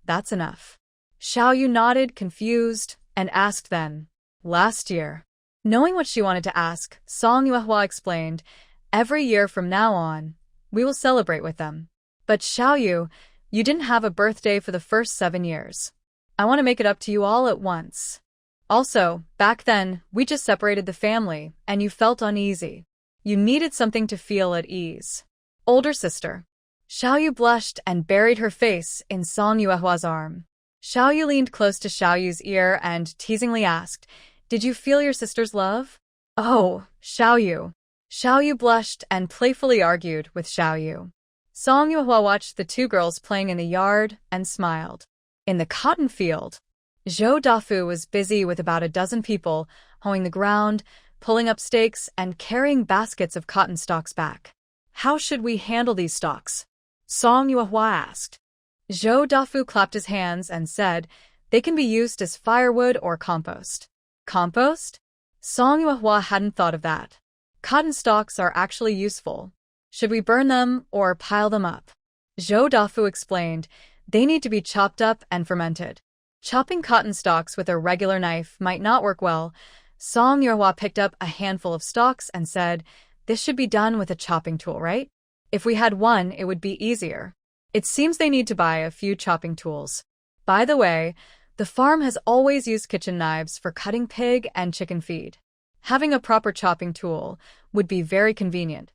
That's enough. Xiao Yu nodded, confused, and asked then, last year. Knowing what she wanted to ask, Song Yuehua explained, every year from now on, we will celebrate with them. But Xiao Yu, you didn't have a birthday for the first 7 years. I want to make it up to you all at once. Also, back then, we just separated the family, and you felt uneasy. You needed something to feel at ease. Older sister. Xiao Yu blushed and buried her face in Song Yuehua's arm. Xiao Yu leaned close to Xiao Yu's ear and teasingly asked, did you feel your sister's love? Oh, Xiao Yu. Xiao Yu blushed and playfully argued with Xiao Yu. Song Yuehua watched the 2 girls playing in the yard and smiled. In the cotton field, Zhou Dafu was busy with about a dozen people, hoeing the ground, pulling up stakes, and carrying baskets of cotton stalks back. How should we handle these stalks? Song Yuehua asked. Zhou Dafu clapped his hands and said, they can be used as firewood or compost. Compost? Song Yuehua hadn't thought of that. Cotton stalks are actually useful. Should we burn them or pile them up? Zhou Dafu explained, they need to be chopped up and fermented. Chopping cotton stalks with a regular knife might not work well. Song Yuehua picked up a handful of stalks and said, this should be done with a chopping tool, right? If we had one, it would be easier. It seems they need to buy a few chopping tools. By the way, the farm has always used kitchen knives for cutting pig and chicken feed. Having a proper chopping tool would be very convenient.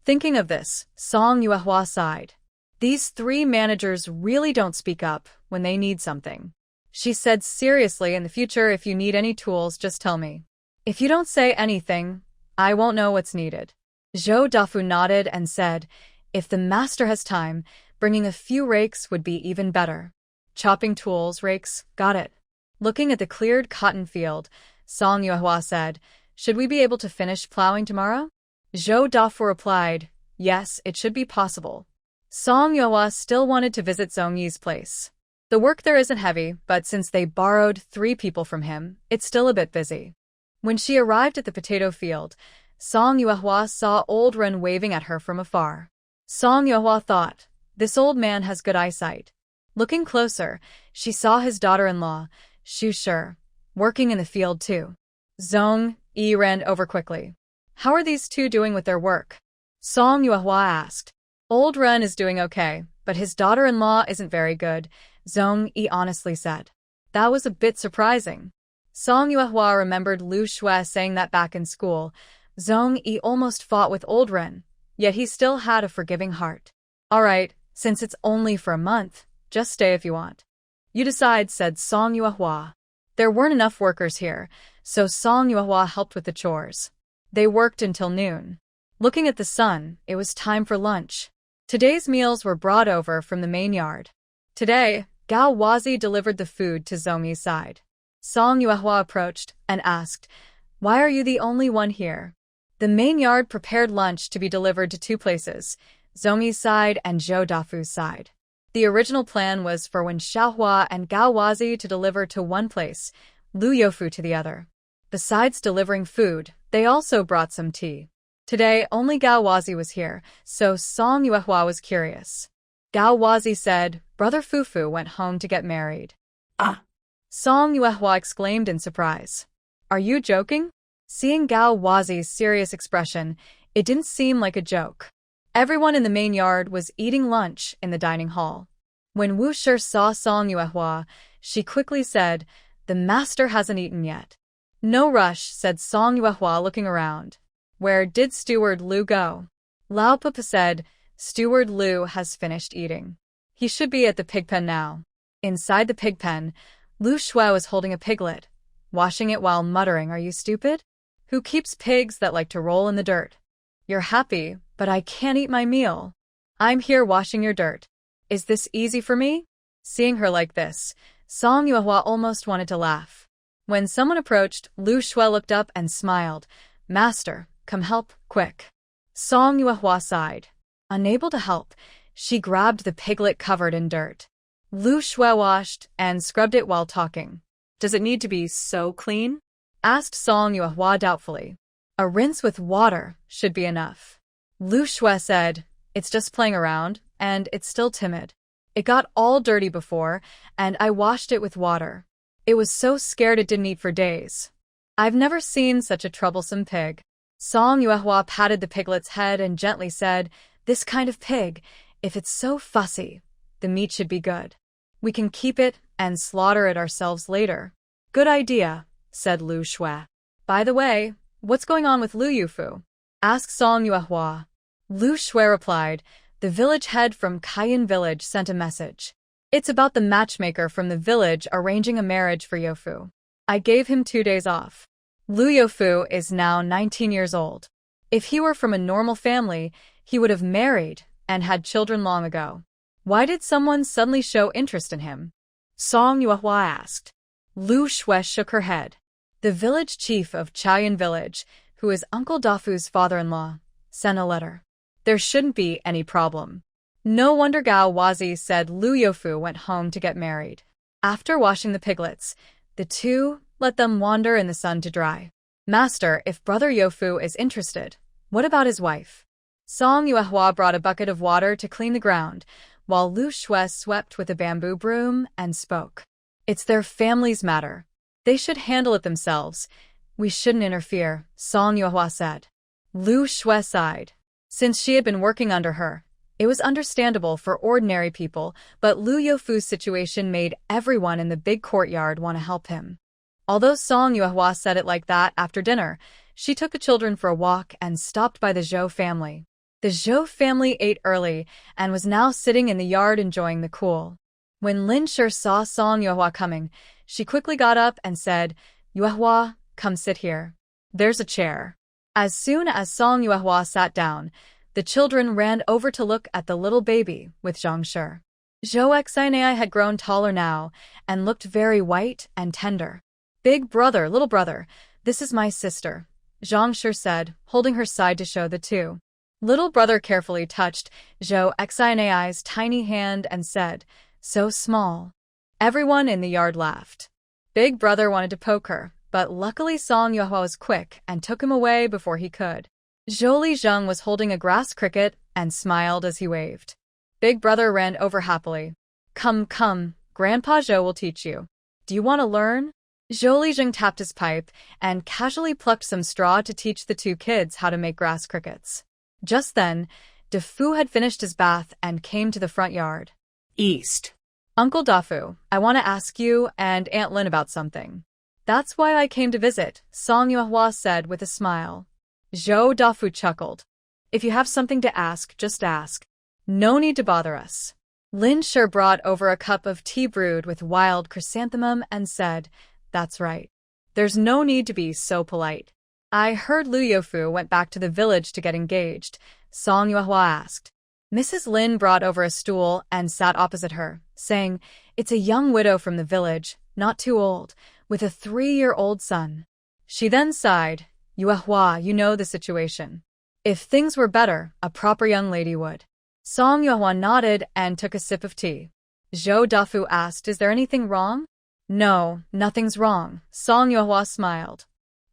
Thinking of this, Song Yuehua sighed. These 3 managers really don't speak up when they need something. She said seriously, in the future, if you need any tools, just tell me. If you don't say anything, I won't know what's needed. Zhou Dafu nodded and said, if the master has time, bringing a few rakes would be even better. Chopping tools, rakes, got it. Looking at the cleared cotton field, Song Yuehua said, should we be able to finish plowing tomorrow? Zhou Dafu replied, yes, it should be possible. Song Yuehua still wanted to visit Zhong Yi's place. The work there isn't heavy, but since they borrowed 3 people from him, it's still a bit busy. When she arrived at the potato field, Song Yuehua saw old Ren waving at her from afar. Song Yuehua thought, this old man has good eyesight. Looking closer, she saw his daughter-in-law, Shu Shi, working in the field too. Zhong Yi ran over quickly. How are these two doing with their work? Song Yuehua asked. Old Ren is doing okay, but his daughter-in-law isn't very good, Zhong Yi honestly said. That was a bit surprising. Song Yuehua remembered Lu Shui saying that back in school. Zhong Yi almost fought with Old Ren, yet he still had a forgiving heart. Alright, since it's only for a month, just stay if you want. You decide, said Song Yuehua. There weren't enough workers here, so Song Yuehua helped with the chores. They worked until noon. Looking at the sun, it was time for lunch. Today's meals were brought over from the main yard. Today, Gao Wazi delivered the food to Zhong Yi's side. Song Yuehua approached and asked, Why are you the only one here? The main yard prepared lunch to be delivered to two places, Zhong Yi's side and Zhou Dafu's side. The original plan was for Wen Xiaohua and Gao Wazi to deliver to one place, Lu Youfu to the other. Besides delivering food, they also brought some tea. Today, only Gao Wazi was here, so Song Yuehua was curious. Gao Wazi said, Brother Fufu went home to get married. Ah! Song Yuehua exclaimed in surprise. Are you joking? Seeing Gao Wazi's serious expression, it didn't seem like a joke. Everyone in the main yard was eating lunch in the dining hall. When Wu Shi saw Song Yuehua, she quickly said, The master hasn't eaten yet. No rush, said Song Yuehua looking around. Where did Steward Lu go? Lao Papa said, Steward Lu has finished eating. He should be at the pigpen now. Inside the pigpen, Lu Shui was holding a piglet, washing it while muttering, Are you stupid? Who keeps pigs that like to roll in the dirt? You're happy, but I can't eat my meal. I'm here washing your dirt. Is this easy for me? Seeing her like this, Song Yuehua almost wanted to laugh. When someone approached, Lu Shui looked up and smiled. Master, come help, quick. Song Yuehua sighed. Unable to help, she grabbed the piglet covered in dirt. Lu Shui washed and scrubbed it while talking. Does it need to be so clean? Asked Song Yuehua doubtfully. A rinse with water should be enough. Lu Shui said, It's just playing around, and it's still timid. It got all dirty before, and I washed it with water. It was so scared it didn't eat for days. I've never seen such a troublesome pig. Song Yuehua patted the piglet's head and gently said, This kind of pig, if it's so fussy, the meat should be good. We can keep it and slaughter it ourselves later. Good idea, said Lu Shui. By the way, what's going on with Lu Youfu? Asked Song Yuehua. Lu Shui replied, The village head from Kaiyan village sent a message. It's about the matchmaker from the village arranging a marriage for Youfu. I gave him 2 days off. Lu Youfu is now 19 years old. If he were from a normal family, he would have married and had children long ago. Why did someone suddenly show interest in him? Song Yuehua asked. Lu Shui shook her head. The village chief of Chaoyan village, who is Uncle Dafu's father-in-law, sent a letter. There shouldn't be any problem. No wonder Gao Wazi said Lu Youfu went home to get married. After washing the piglets, the two let them wander in the sun to dry. Master, if Brother Youfu is interested, what about his wife? Song Yuehua brought a bucket of water to clean the ground, while Lu Shui swept with a bamboo broom and spoke. It's their family's matter. They should handle it themselves. We shouldn't interfere, Song Yuehua said. Lu Shui sighed. Since she had been working under her, it was understandable for ordinary people, but Lu Youfu's situation made everyone in the big courtyard want to help him. Although Song Yuehua said it like that after dinner, she took the children for a walk and stopped by the Zhou family. The Zhou family ate early and was now sitting in the yard enjoying the cool. When Lin Shi saw Song Yuehua coming, she quickly got up and said, Yuehua, come sit here. There's a chair. As soon as Song Yuehua sat down, the children ran over to look at the little baby with Zhang Shi. Zhou Xinai had grown taller now and looked very white and tender. Big brother, little brother, this is my sister, Zhang Shi said, holding her side to show the two. Little brother carefully touched Zhou Xinai's tiny hand and said, So small. Everyone in the yard laughed. Big brother wanted to poke her, but luckily Song Yuehua was quick and took him away before he could. Zhou Lizheng was holding a grass cricket and smiled as he waved. Big brother ran over happily. Come, come, Grandpa Zhou will teach you. Do you want to learn? Zhou Lijing tapped his pipe and casually plucked some straw to teach the two kids how to make grass crickets. Just then, Dafu had finished his bath and came to the front yard. East. Uncle Dafu, I want to ask you and Aunt Lin about something. That's why I came to visit, Song Yuehua said with a smile. Zhou Dafu chuckled. If you have something to ask, just ask. No need to bother us. Lin Shi brought over a cup of tea brewed with wild chrysanthemum and said, That's right. There's no need to be so polite. I heard Lu Youfu went back to the village to get engaged, Song Yuehua asked. Mrs. Lin brought over a stool and sat opposite her, saying, It's a young widow from the village, not too old, with a 3-year-old son. She then sighed, Yuehua, you know the situation. If things were better, a proper young lady would. Song Yuehua nodded and took a sip of tea. Zhou Dafu asked, Is there anything wrong? No, nothing's wrong, Song Yuehua smiled.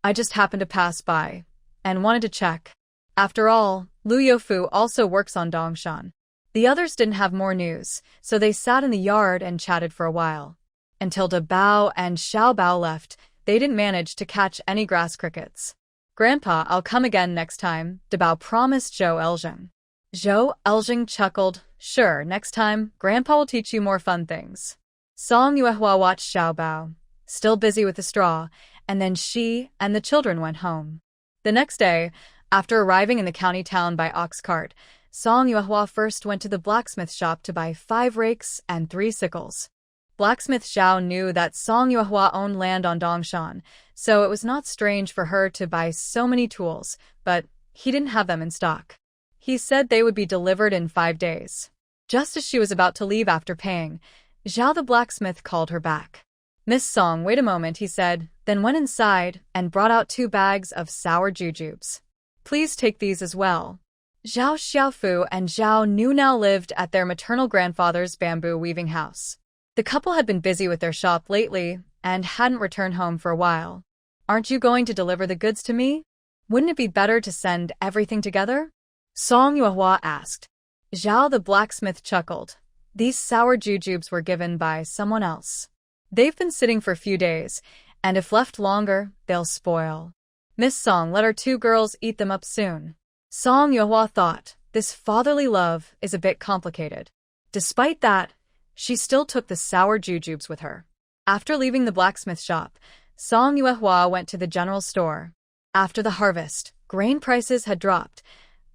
I just happened to pass by and wanted to check. After all, Lu Youfu also works on Dongshan. The others didn't have more news, so they sat in the yard and chatted for a while. Until Da Bao and Xiao Bao left, they didn't manage to catch any grass crickets. Grandpa, I'll come again next time, Da Bao promised Zhou Eljing. Zhou Eljing chuckled, Sure, next time, Grandpa will teach you more fun things. Song Yuehua watched Xiao Bao, still busy with the straw, and then she and the children went home. The next day, after arriving in the county town by ox cart, Song Yuehua first went to the blacksmith shop to buy 5 rakes and 3 sickles. Blacksmith Zhao knew that Song Yuehua owned land on Dongshan, so it was not strange for her to buy so many tools, but he didn't have them in stock. He said they would be delivered in 5 days. Just as she was about to leave after paying, Zhao the blacksmith called her back. Miss Song, wait a moment, he said, then went inside and brought out 2 bags of sour jujubes. Please take these as well. Zhao Xiaofu and Zhao Nu now lived at their maternal grandfather's bamboo weaving house. The couple had been busy with their shop lately and hadn't returned home for a while. Aren't you going to deliver the goods to me? Wouldn't it be better to send everything together? Song Yuehua asked. Zhao the blacksmith chuckled. These sour jujubes were given by someone else. They've been sitting for a few days, and if left longer, they'll spoil. Miss Song, let our 2 girls eat them up soon. Song Yuehua thought, this fatherly love is a bit complicated. Despite that, she still took the sour jujubes with her. After leaving the blacksmith shop, Song Yuehua went to the general store. After the harvest, grain prices had dropped.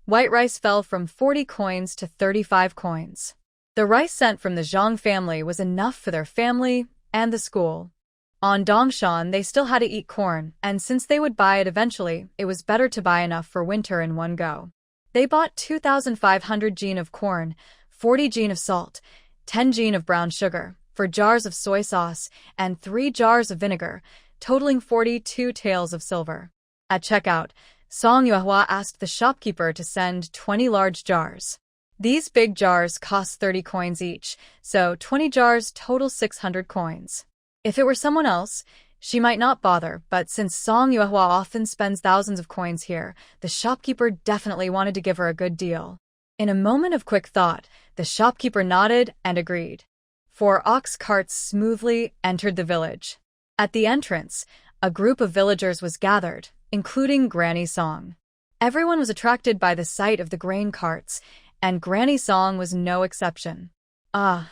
White rice fell from 40 coins to 35 coins. The rice sent from the Zhang family was enough for their family and the school. On Dongshan, they still had to eat corn, and since they would buy it eventually, it was better to buy enough for winter in one go. They bought 2,500 jin of corn, 40 jin of salt, 10 jin of brown sugar, 4 jars of soy sauce, and 3 jars of vinegar, totaling 42 taels of silver. At checkout, Song Yuehua asked the shopkeeper to send 20 large jars. These big jars cost 30 coins each, so 20 jars total 600 coins. If it were someone else, she might not bother, but since Song Yuehua often spends thousands of coins here, the shopkeeper definitely wanted to give her a good deal. In a moment of quick thought, the shopkeeper nodded and agreed. 4 ox carts smoothly entered the village. At the entrance, a group of villagers was gathered, including Granny Song. Everyone was attracted by the sight of the grain carts, and Granny Song was no exception. How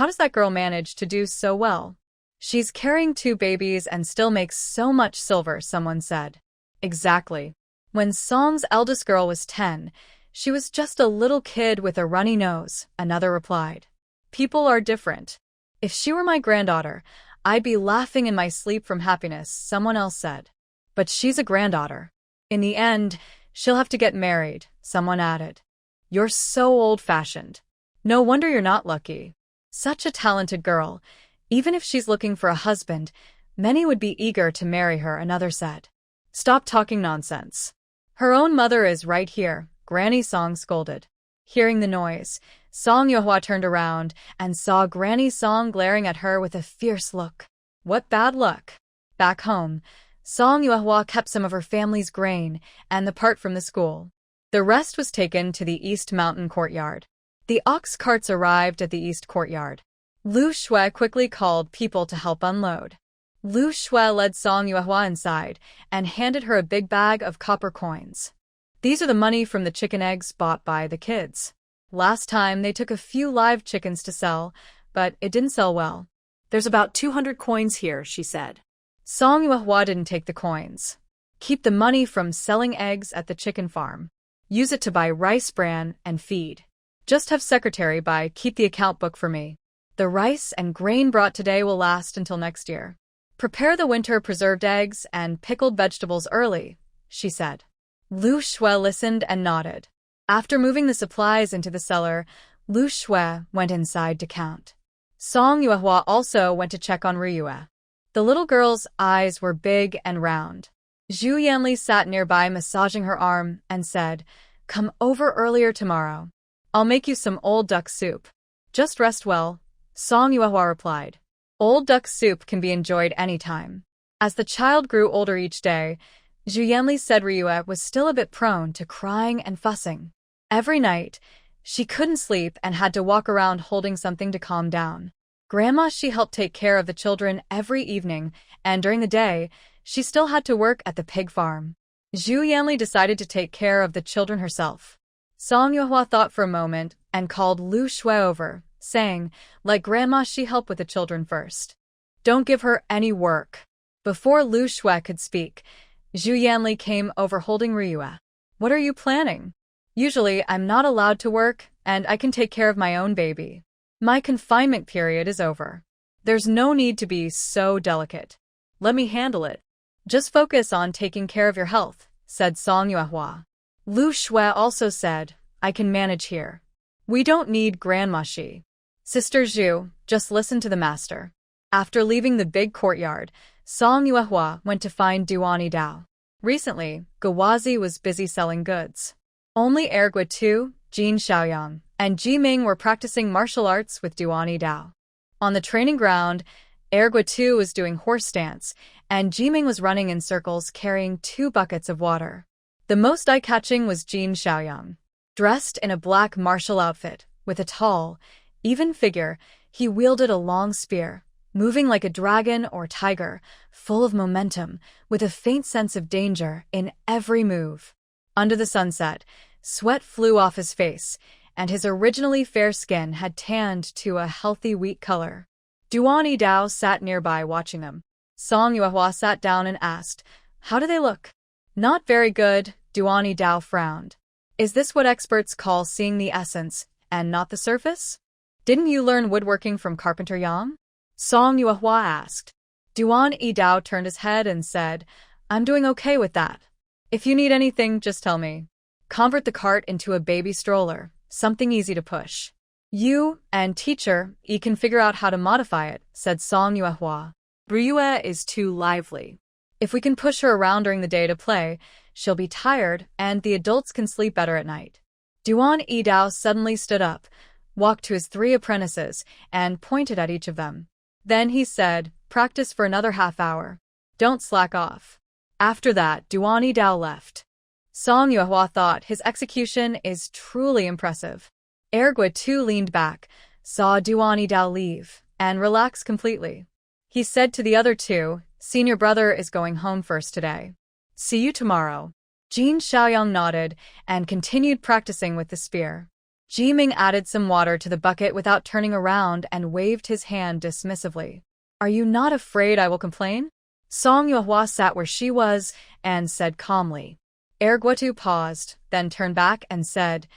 does that girl manage to do so well? She's carrying 2 babies and still makes so much silver, someone said. Exactly. When Song's eldest girl was 10, she was just a little kid with a runny nose, another replied. People are different. If she were my granddaughter, I'd be laughing in my sleep from happiness, someone else said. But she's a granddaughter. In the end, she'll have to get married, someone added. You're so old-fashioned. No wonder you're not lucky. Such a talented girl. Even if she's looking for a husband, many would be eager to marry her, another said. Stop talking nonsense. Her own mother is right here, Granny Song scolded. Hearing the noise, Song Yuehua turned around and saw Granny Song glaring at her with a fierce look. What bad luck. Back home, Song Yuehua kept some of her family's grain and the part from the school. The rest was taken to the East Mountain courtyard. The ox carts arrived at the East courtyard. Lu Shui quickly called people to help unload. Lu Shui led Song Yuehua inside and handed her a big bag of copper coins. These are the money from the chicken eggs bought by the kids. Last time they took a few live chickens to sell, but it didn't sell well. There's about 200 coins here, she said. Song Yuehua didn't take the coins. Keep the money from selling eggs at the chicken farm. Use it to buy rice bran and feed. Just have secretary keep the account book for me. The rice and grain brought today will last until next year. Prepare the winter preserved eggs and pickled vegetables early, she said. Lu Shui listened and nodded. After moving the supplies into the cellar, Lu Shui went inside to count. Song Yuehua also went to check on Ryue. The little girl's eyes were big and round. Zhu Yanli sat nearby massaging her arm and said, "Come over earlier tomorrow. I'll make you some old duck soup. Just rest well," Song Yuehua replied. Old duck soup can be enjoyed anytime. As the child grew older each day, Zhu Yanli said Ryue was still a bit prone to crying and fussing. Every night, she couldn't sleep and had to walk around holding something to calm down. Grandma she helped take care of the children every evening, and during the day, she still had to work at the pig farm. Zhu Yanli decided to take care of the children herself. Song Yuehua thought for a moment and called Lu Shui over, saying, "Let Grandma she help with the children first. Don't give her any work." Before Lu Shui could speak, Zhu Yanli came over holding Ryue. "What are you planning? Usually I'm not allowed to work, and I can take care of my own baby. My confinement period is over. There's no need to be so delicate. Let me handle it. Just focus on taking care of your health," said Song Yuehua. Lu Shui also said, "I can manage here. We don't need Grandma Shi. Sister Zhu, just listen to the master." After leaving the big courtyard, Song Yuehua went to find Duani Dao. Recently, Gawazi was busy selling goods. Only Ergua Tu, Jin Xiaoyang, and Ji Ming were practicing martial arts with Duani Dao. On the training ground, Ergua Tu was doing horse stance, and Ji Ming was running in circles carrying 2 buckets of water. The most eye-catching was Jin Xiaoyang. Dressed in a black martial outfit, with a tall, even figure, he wielded a long spear, moving like a dragon or tiger, full of momentum, with a faint sense of danger in every move. Under the sunset, sweat flew off his face, and his originally fair skin had tanned to a healthy wheat color. Duani Dao sat nearby watching them. Song Yuehua sat down and asked, "How do they look?" "Not very good," Duani Dao frowned. "Is this what experts call seeing the essence, and not the surface? Didn't you learn woodworking from Carpenter Yang?" Song Yuehua asked. Duani Dao turned his head and said, "I'm doing okay with that. If you need anything, just tell me. Convert the cart into a baby stroller, something easy to push. You and teacher E can figure out how to modify it," said Song Yuehua. "Ryue is too lively. If we can push her around during the day to play, she'll be tired and the adults can sleep better at night." Duani Dao suddenly stood up, walked to his 3 apprentices, and pointed at each of them. Then he said, "Practice for another half hour. Don't slack off." After that, Duani Dao left. Song Yuehua thought his execution is truly impressive. Ergua Tu leaned back, saw Duani Dao leave, and relaxed completely. He said to the other 2, "Senior brother is going home first today. See you tomorrow." Jin Xiaoyang nodded and continued practicing with the spear. Ji Ming added some water to the bucket without turning around and waved his hand dismissively. "Are you not afraid I will complain?" Song Yuehua sat where she was and said calmly. Ergua Tu paused, then turned back and said,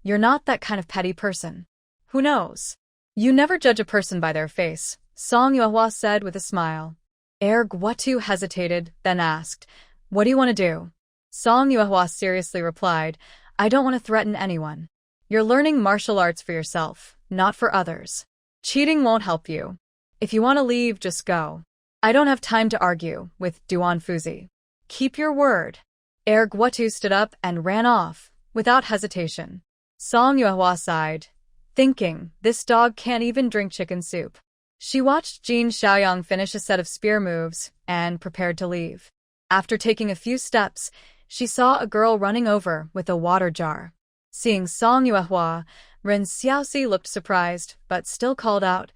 "You're not that kind of petty person. Who knows? You never judge a person by their face," Song Yuehua said with a smile. Ergua Tu hesitated, then asked, "What do you want to do?" Song Yuehua seriously replied, "I don't want to threaten anyone. You're learning martial arts for yourself, not for others. Cheating won't help you. If you want to leave, just go. I don't have time to argue with Duan Fuzi. Keep your word." Ergua Tu stood up and ran off, without hesitation. Song Yuehua sighed, thinking, this dog can't even drink chicken soup. She watched Jin Xiaoyang finish a set of spear moves and prepared to leave. After taking a few steps, she saw a girl running over with a water jar. Seeing Song Yuehua, Ren Xiaoxi looked surprised, but still called out,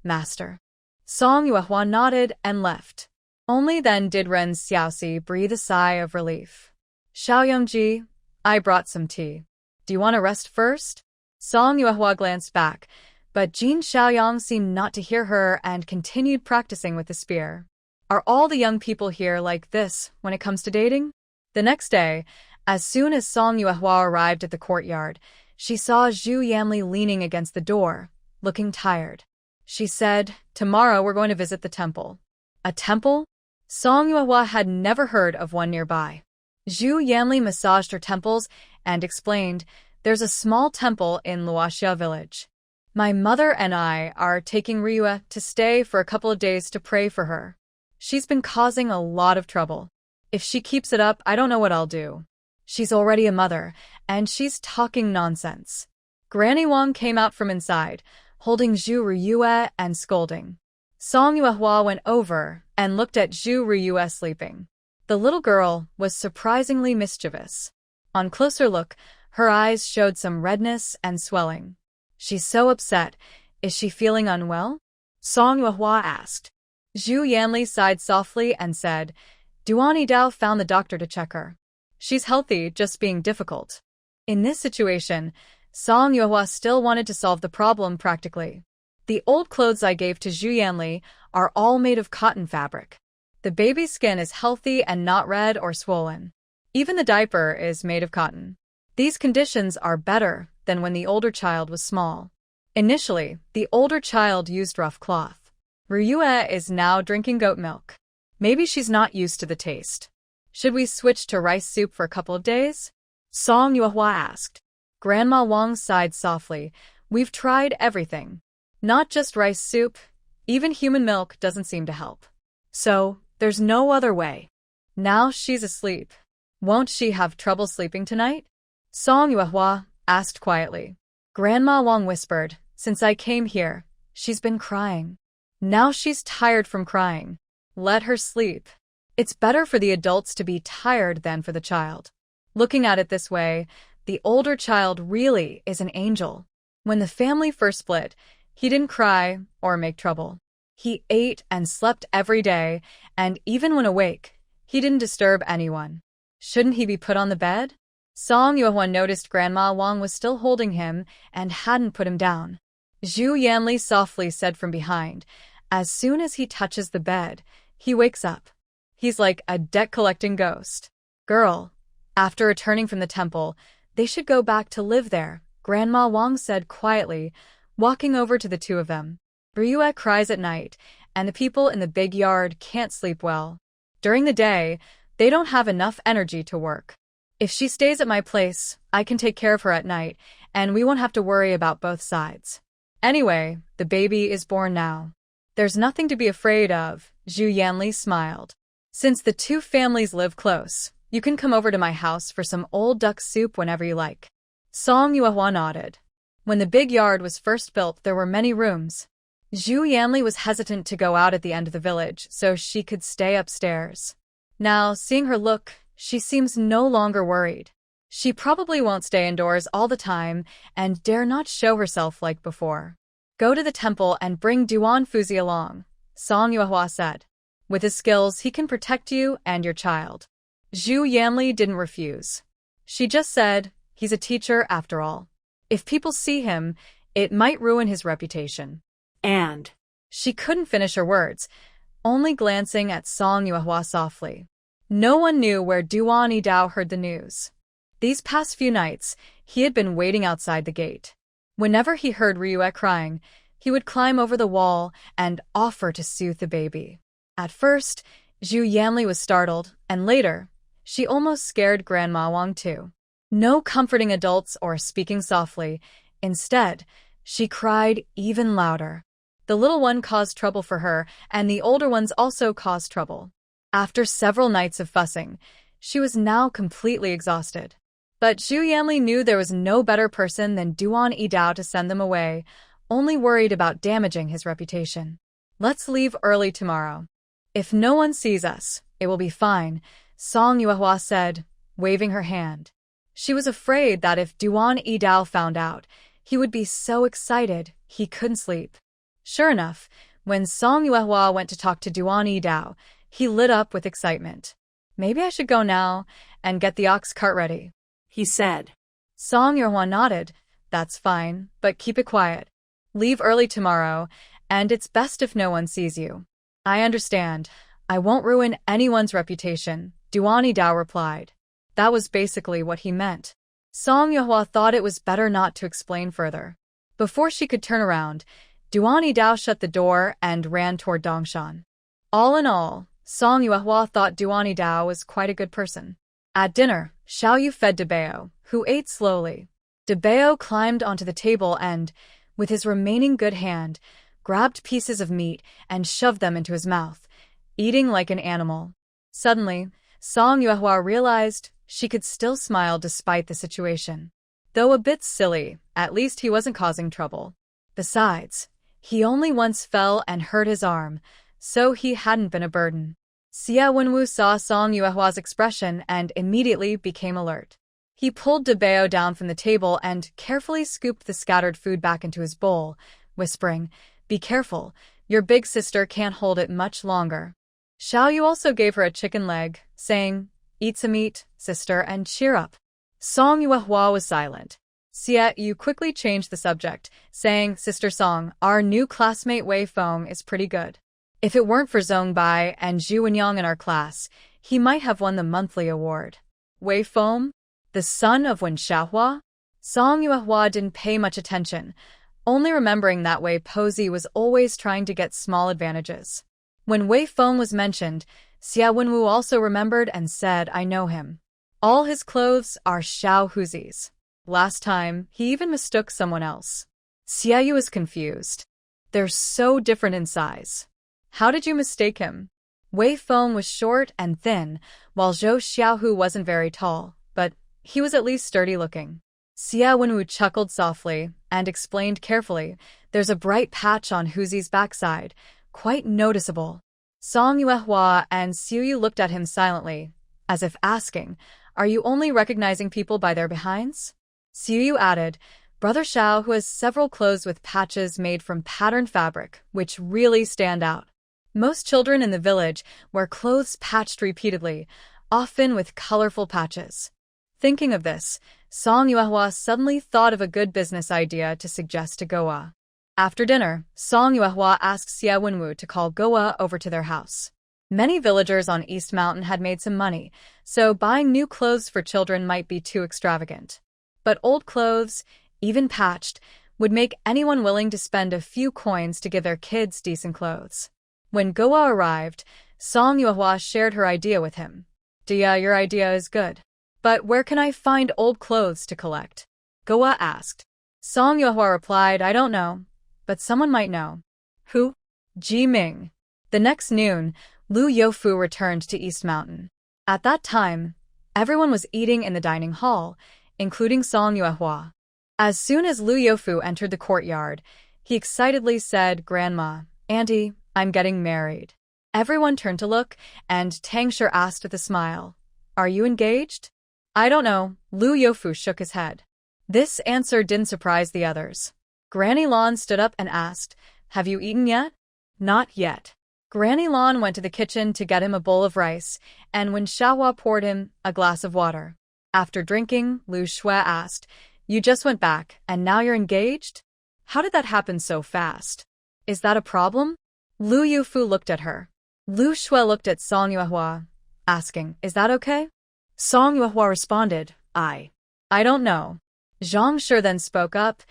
Master. Song Yuehua nodded and left. Only then did Ren Xiaoxi breathe a sigh of relief. Xiaoyongji, I brought some tea. Do you want to rest first? Song Yuehua glanced back, but Jin Xiaoyong seemed not to hear her and continued practicing with the spear. Are all the young people here like this when it comes to dating? The next day, as soon as Song Yuehua arrived at the courtyard, she saw Zhu Yanli leaning against the door, looking tired. She said, "Tomorrow we're going to visit the temple." A temple? Song Yuehua had never heard of one nearby. Zhu Yanli massaged her temples and explained, "There's a small temple in Luoxia village. My mother and I are taking Ryue to stay for a couple of days to pray for her. She's been causing a lot of trouble. If she keeps it up, I don't know what I'll do. She's already a mother, and she's talking nonsense." Granny Wang came out from inside, holding Zhu Ryue and scolding. Song Yuehua went over and looked at Zhu Ryue sleeping. The little girl was surprisingly mischievous. On closer look, her eyes showed some redness and swelling. "She's so upset. Is she feeling unwell?" Song Yuehua asked. Zhu Yanli sighed softly and said, "Duan Yidao found the doctor to check her. She's healthy, just being difficult." In this situation, Song Yuehua still wanted to solve the problem practically. "The old clothes I gave to Zhu Yanli are all made of cotton fabric. The baby's skin is healthy and not red or swollen. Even the diaper is made of cotton. These conditions are better than when the older child was small. Initially, the older child used rough cloth. Ryue is now drinking goat milk. Maybe she's not used to the taste. Should we switch to rice soup for a couple of days?" Song Yuehua asked. Grandma Wang sighed softly. "We've tried everything. Not just rice soup, even human milk doesn't seem to help. So, there's no other way. Now she's asleep. Won't she have trouble sleeping tonight?" Song Yuehua asked quietly. Grandma Wang whispered, "Since I came here, she's been crying. Now she's tired from crying. Let her sleep. It's better for the adults to be tired than for the child." Looking at it this way, the older child really is an angel. When the family first split, he didn't cry or make trouble. He ate and slept every day, and even when awake, he didn't disturb anyone. Shouldn't he be put on the bed? Song Yuehua noticed Grandma Wang was still holding him and hadn't put him down. Zhu Yanli softly said from behind, "As soon as he touches the bed, he wakes up. He's like a debt-collecting ghost." "Girl." After returning from the temple, "They should go back to live there," Grandma Wang said quietly, walking over to the two of them. "Ryue cries at night, and the people in the big yard can't sleep well. During the day, they don't have enough energy to work. If she stays at my place, I can take care of her at night, and we won't have to worry about both sides. Anyway, the baby is born now. There's nothing to be afraid of." Zhu Yanli smiled. "Since the two families live close, you can come over to my house for some old duck soup whenever you like." Song Yuehua nodded. When the big yard was first built, there were many rooms. Zhu Yanli was hesitant to go out at the end of the village so she could stay upstairs. Now, seeing her look, she seems no longer worried. She probably won't stay indoors all the time and dare not show herself like before. "Go to the temple and bring Duan Fuzi along," Song Yuehua said. "With his skills, he can protect you and your child." Zhu Yanli didn't refuse. She just said, "He's a teacher after all. If people see him, it might ruin his reputation." And she couldn't finish her words, only glancing at Song Yuehua softly. No one knew where Duan Yidao heard the news. These past few nights, he had been waiting outside the gate. Whenever he heard Ryue crying, he would climb over the wall and offer to soothe the baby. At first, Zhu Yanli was startled, and later, she almost scared Grandma Wang too. No comforting adults or speaking softly. Instead, she cried even louder. The little one caused trouble for her, and the older ones also caused trouble. After several nights of fussing, she was now completely exhausted. But Zhu Yanli knew there was no better person than Duan Yidao to send them away, only worried about damaging his reputation. "Let's leave early tomorrow. If no one sees us, it will be fine," Song Yuehua said, waving her hand. She was afraid that if Duan Yidao found out, he would be so excited he couldn't sleep. Sure enough, when Song Yuehua went to talk to Duan Yi Dao, he lit up with excitement. Maybe I should go now and get the ox cart ready, he said. Song Yuehua nodded. That's fine, but keep it quiet. Leave early tomorrow, and it's best if no one sees you. I understand. I won't ruin anyone's reputation, Duan Yi Dao replied. That was basically what he meant. Song Yuehua thought it was better not to explain further. Before she could turn around, Duan Yi Dao shut the door and ran toward Dongshan. All in all, Song Yuehua thought Duan Yi Dao was quite a good person. At dinner, Xiao Yu fed Debao, who ate slowly. Debao climbed onto the table and, with his remaining good hand, grabbed pieces of meat and shoved them into his mouth, eating like an animal. Suddenly, Song Yuehua realized she could still smile despite the situation. Though a bit silly, at least he wasn't causing trouble. Besides, he only once fell and hurt his arm, so he hadn't been a burden. Xia Wenwu saw Song Yuehua's expression and immediately became alert. He pulled Debao down from the table and carefully scooped the scattered food back into his bowl, whispering, "Be careful, your big sister can't hold it much longer." Xiao Yu also gave her a chicken leg, saying, "Eat some meat, sister, and cheer up." Song Yuehua was silent. Xia Yu quickly changed the subject, saying, "Sister Song, our new classmate Wei Feng is pretty good. If it weren't for Zhong Bai and Zhu Wenyang in our class, he might have won the monthly award." Wei Feng? The son of Wen Xiaohua? Song Yuehua didn't pay much attention, only remembering that Wei Posey was always trying to get small advantages. When Wei Feng was mentioned, Xia Wenwu also remembered and said, "I know him. All his clothes are Xiao Huzi's. Last time, he even mistook someone else." Xia Yu was confused. They're so different in size. How did you mistake him? Wei Feng was short and thin, while Zhou Xiaohu wasn't very tall, but he was at least sturdy-looking. Xia Wenwu chuckled softly and explained carefully, "There's a bright patch on Huzi's backside, quite noticeable." Song Yuehua and Xiu Yu looked at him silently, as if asking, "Are you only recognizing people by their behinds?" Xiu Yu added, "Brother Xiao who has several clothes with patches made from patterned fabric, which really stand out. Most children in the village wear clothes patched repeatedly, often with colorful patches." Thinking of this, Song Yuehua suddenly thought of a good business idea to suggest to Goa. After dinner, Song Yuehua asked Xia Wenwu to call Goa over to their house. Many villagers on East Mountain had made some money, so buying new clothes for children might be too extravagant. But old clothes, even patched, would make anyone willing to spend a few coins to give their kids decent clothes. When Goa arrived, Song Yuehua shared her idea with him. "Dia, your idea is good. But where can I find old clothes to collect?" Goa asked. Song Yuehua replied, "I don't know, but someone might know." "Who?" "Ji Ming." The next noon, Lu Youfu returned to East Mountain. At that time, everyone was eating in the dining hall, including Song Yuehua. As soon as Lu Youfu entered the courtyard, he excitedly said, "Grandma, Auntie, I'm getting married." Everyone turned to look, and Tang Shi asked with a smile, "Are you engaged?" "I don't know," Lu Youfu shook his head. This answer didn't surprise the others. Granny Lan stood up and asked, "Have you eaten yet?" "Not yet." Granny Lan went to the kitchen to get him a bowl of rice, and when Xiaohua poured him a glass of water. After drinking, Lu Shui asked, "You just went back, and now you're engaged? How did that happen so fast? Is that a problem?" Lu Youfu looked at her. Lu Shui looked at Song Yuehua, asking, "Is that okay?" Song Yuehua responded, I don't know." Zhang Shi then spoke up,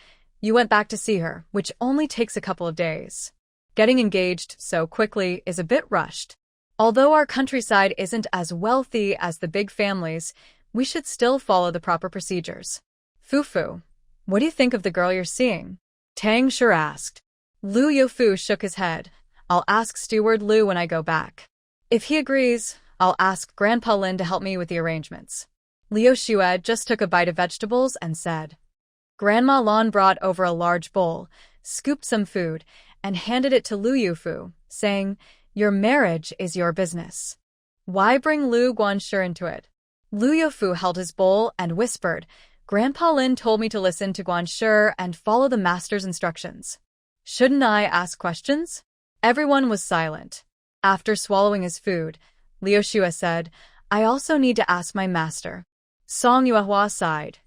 "You went back to see her, which only takes a couple of days. Getting engaged so quickly is a bit rushed. Although our countryside isn't as wealthy as the big families, we should still follow the proper procedures." "Fufu, what do you think of the girl you're seeing?" Tang Shi asked. Lu Youfu shook his head. "I'll ask Steward Lu when I go back. If he agrees, I'll ask Grandpa Lin to help me with the arrangements." Liu Xue just took a bite of vegetables and said. Grandma Lan brought over a large bowl, scooped some food, and handed it to Lu Youfu, saying, "Your marriage is your business. Why bring Lu Guanshi into it?" Lu Youfu held his bowl and whispered, "Grandpa Lin told me to listen to Guanshi and follow the master's instructions." Shouldn't I ask questions? Everyone was silent. After swallowing his food, Liu Shue said, I also need to ask my master. Song Yuehua sighed.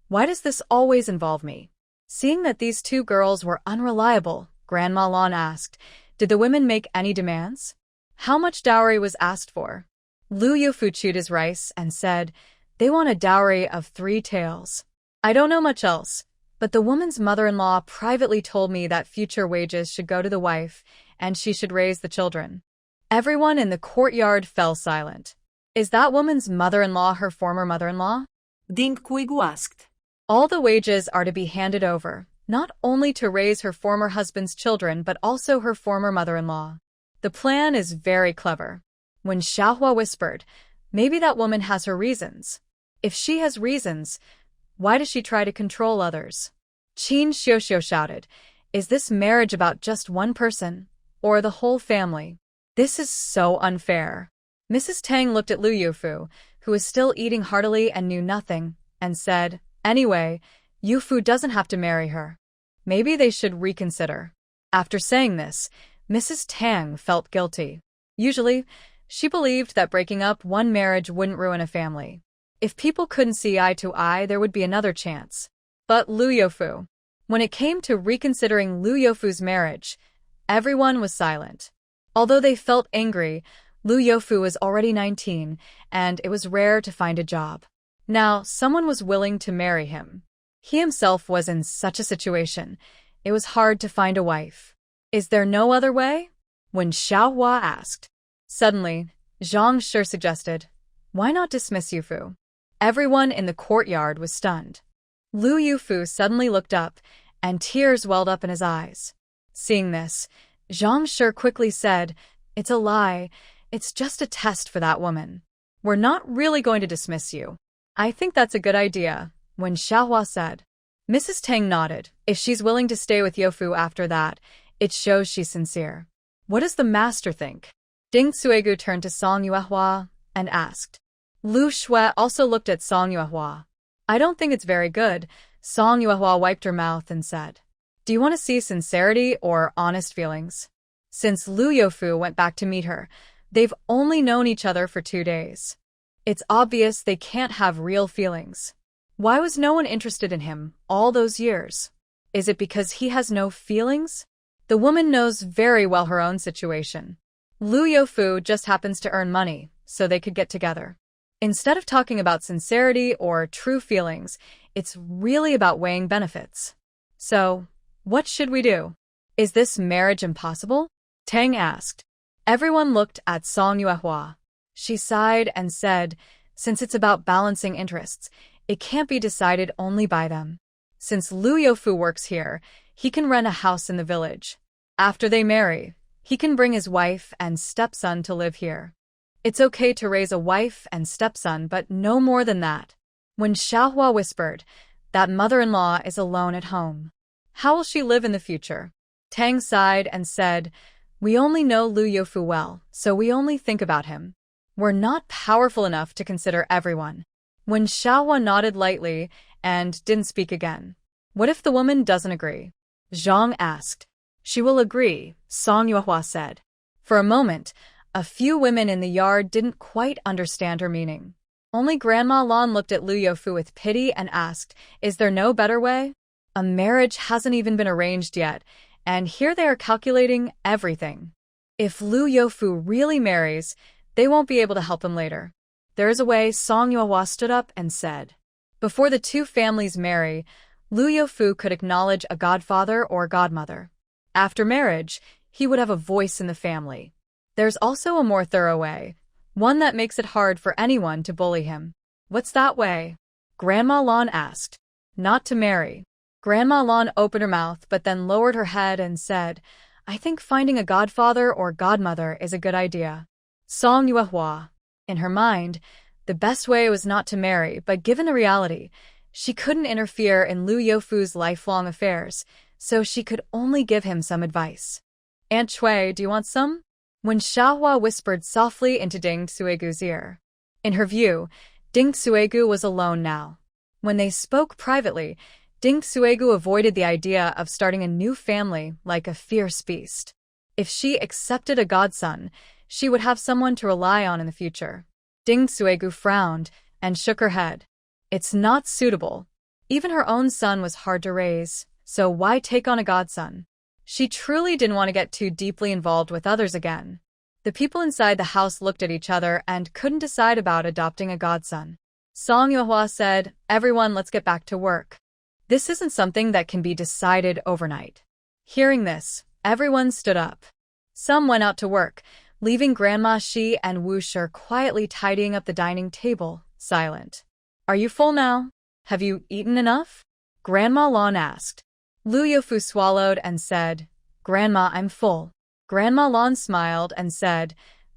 Why does this always involve me? Seeing that these two girls were unreliable, Grandma Lan asked, did the women make any demands? How much dowry was asked for? Lu Youfu chewed his rice and said, they want a dowry of 3 taels. I don't know much else, but the woman's mother-in-law privately told me that future wages should go to the wife and she should raise the children. Everyone in the courtyard fell silent. Is that woman's mother-in-law her former mother-in-law? Ding Kuigu asked. All the wages are to be handed over, not only to raise her former husband's children but also her former mother-in-law. The plan is very clever. When Xiaohua whispered, maybe that woman has her reasons. If she has reasons, why does she try to control others? Qin Xiuxiu shouted, is this marriage about just one person, or the whole family? This is so unfair. Mrs. Tang looked at Lu Youfu, who was still eating heartily and knew nothing, and said, anyway, Youfu doesn't have to marry her. Maybe they should reconsider. After saying this, Mrs. Tang felt guilty. Usually, she believed that breaking up one marriage wouldn't ruin a family. If people couldn't see eye to eye, there would be another chance. But Lu Youfu. When it came to reconsidering Lu Youfu's marriage, everyone was silent. Although they felt angry, Lu Youfu was already 19, and it was rare to find a job. Now, someone was willing to marry him. He himself was in such a situation. It was hard to find a wife. Is there no other way? When Xiaohua asked. Suddenly, Zhang Shi suggested, why not dismiss Youfu? Everyone in the courtyard was stunned. Lu Youfu suddenly looked up, and tears welled up in his eyes. Seeing this, Zhang Shi quickly said, it's a lie. It's just a test for that woman. We're not really going to dismiss you. I think that's a good idea, when Xiaohua said. Mrs. Tang nodded. If she's willing to stay with Youfu after that, it shows she's sincere. What does the master think? Ding Suigu turned to Song Yuehua and asked. Lu Shui also looked at Song Yuehua. I don't think it's very good. Song Yuehua wiped her mouth and said, do you want to see sincerity or honest feelings? Since Lu Youfu went back to meet her, they've only known each other for 2 days. It's obvious they can't have real feelings. Why was no one interested in him all those years? Is it because he has no feelings? The woman knows very well her own situation. Lu Youfu just happens to earn money, so they could get together. Instead of talking about sincerity or true feelings, it's really about weighing benefits. So, what should we do? Is this marriage impossible? Tang asked. Everyone looked at Song Yuehua. She sighed and said, since it's about balancing interests, it can't be decided only by them. Since Lu Youfu works here, he can rent a house in the village. After they marry, he can bring his wife and stepson to live here. It's okay to raise a wife and stepson, but no more than that. When Xiaohua whispered, that mother-in-law is alone at home. How will she live in the future? Tang sighed and said, we only know Lu Youfu well, so we only think about him. We're not powerful enough to consider everyone. When Xiaohua nodded lightly and didn't speak again. What if the woman doesn't agree? Zhang asked. She will agree, Song Yuehua said. For a moment, a few women in the yard didn't quite understand her meaning. Only Grandma Lan looked at Lu Youfu with pity and asked, is there no better way? A marriage hasn't even been arranged yet, and here they are calculating everything. If Lu Youfu really marries, they won't be able to help him later. There is a way. Song Yuehua stood up and said. Before the two families marry, Lu Youfu could acknowledge a godfather or godmother. After marriage, he would have a voice in the family. There's also a more thorough way, one that makes it hard for anyone to bully him. What's that way? Grandma Lan asked. Not to marry. Grandma Lan opened her mouth but then lowered her head and said, I think finding a godfather or godmother is a good idea. Song Yuehua. In her mind, the best way was not to marry, but given the reality, she couldn't interfere in Lu Youfu's lifelong affairs, so she could only give him some advice. Aunt Chui, do you want some? When Xiaohua whispered softly into Ding Suigu's ear. In her view, Ding Suigu was alone now. When they spoke privately, Ding Suegu avoided the idea of starting a new family like a fierce beast. If she accepted a godson, she would have someone to rely on in the future. Ding Suegu frowned and shook her head. It's not suitable. Even her own son was hard to raise, so why take on a godson? She truly didn't want to get too deeply involved with others again. The people inside the house looked at each other and couldn't decide about adopting a godson. Song Yuehua said, "Everyone, let's get back to work. This isn't something that can be decided overnight." Hearing this, everyone stood up. Some went out to work, leaving Grandma Shi and Wu Shi quietly tidying up the dining table, silent. "Are you full now? Have you eaten enough?" Grandma Lan asked. Lu Youfu swallowed and said, "Grandma, I'm full." Grandma Lan smiled and said,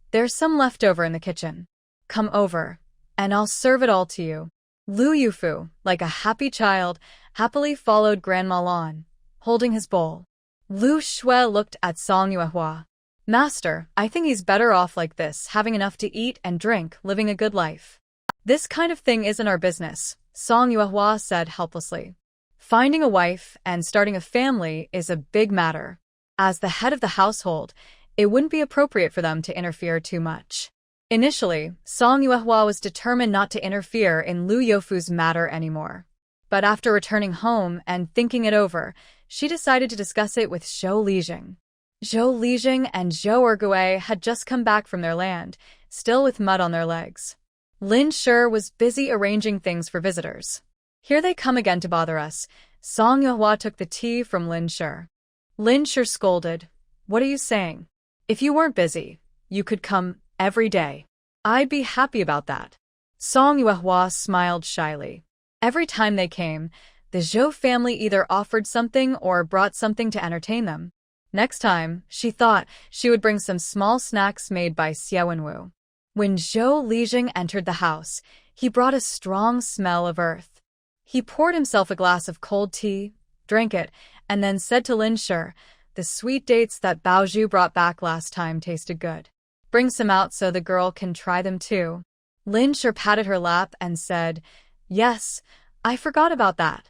"There's some left over in the kitchen. Come over, and I'll serve it all to you." Lu Youfu, like a happy child, happily followed Grandma Lan, holding his bowl. Lu Shui looked at Song Yuehua. "Master, I think he's better off like this, having enough to eat and drink, living a good life." "This kind of thing isn't our business," Song Yuehua said helplessly. "Finding a wife and starting a family is a big matter. As the head of the household, it wouldn't be appropriate for them to interfere too much." Initially, Song Yuehua was determined not to interfere in Lu Youfu's matter anymore. But after returning home and thinking it over, she decided to discuss it with Zhou Lijing. Zhou Lijing and Zhou Ergui had just come back from their land, still with mud on their legs. Lin Shi was busy arranging things for visitors. "Here they come again to bother us." Song Yuehua took the tea from Lin Shi. Lin Shi scolded, "What are you saying? If you weren't busy, you could come every day. I'd be happy about that." Song Yuehua smiled shyly. Every time they came, the Zhou family either offered something or brought something to entertain them. Next time, she thought she would bring some small snacks made by Xiaowenwu. When Zhou Lijing entered the house, he brought a strong smell of earth. He poured himself a glass of cold tea, drank it, and then said to Lin Shi, "The sweet dates that Baozhu brought back last time tasted good. Bring some out so the girl can try them too." Lin Shi patted her lap and said, "Yes, I forgot about that.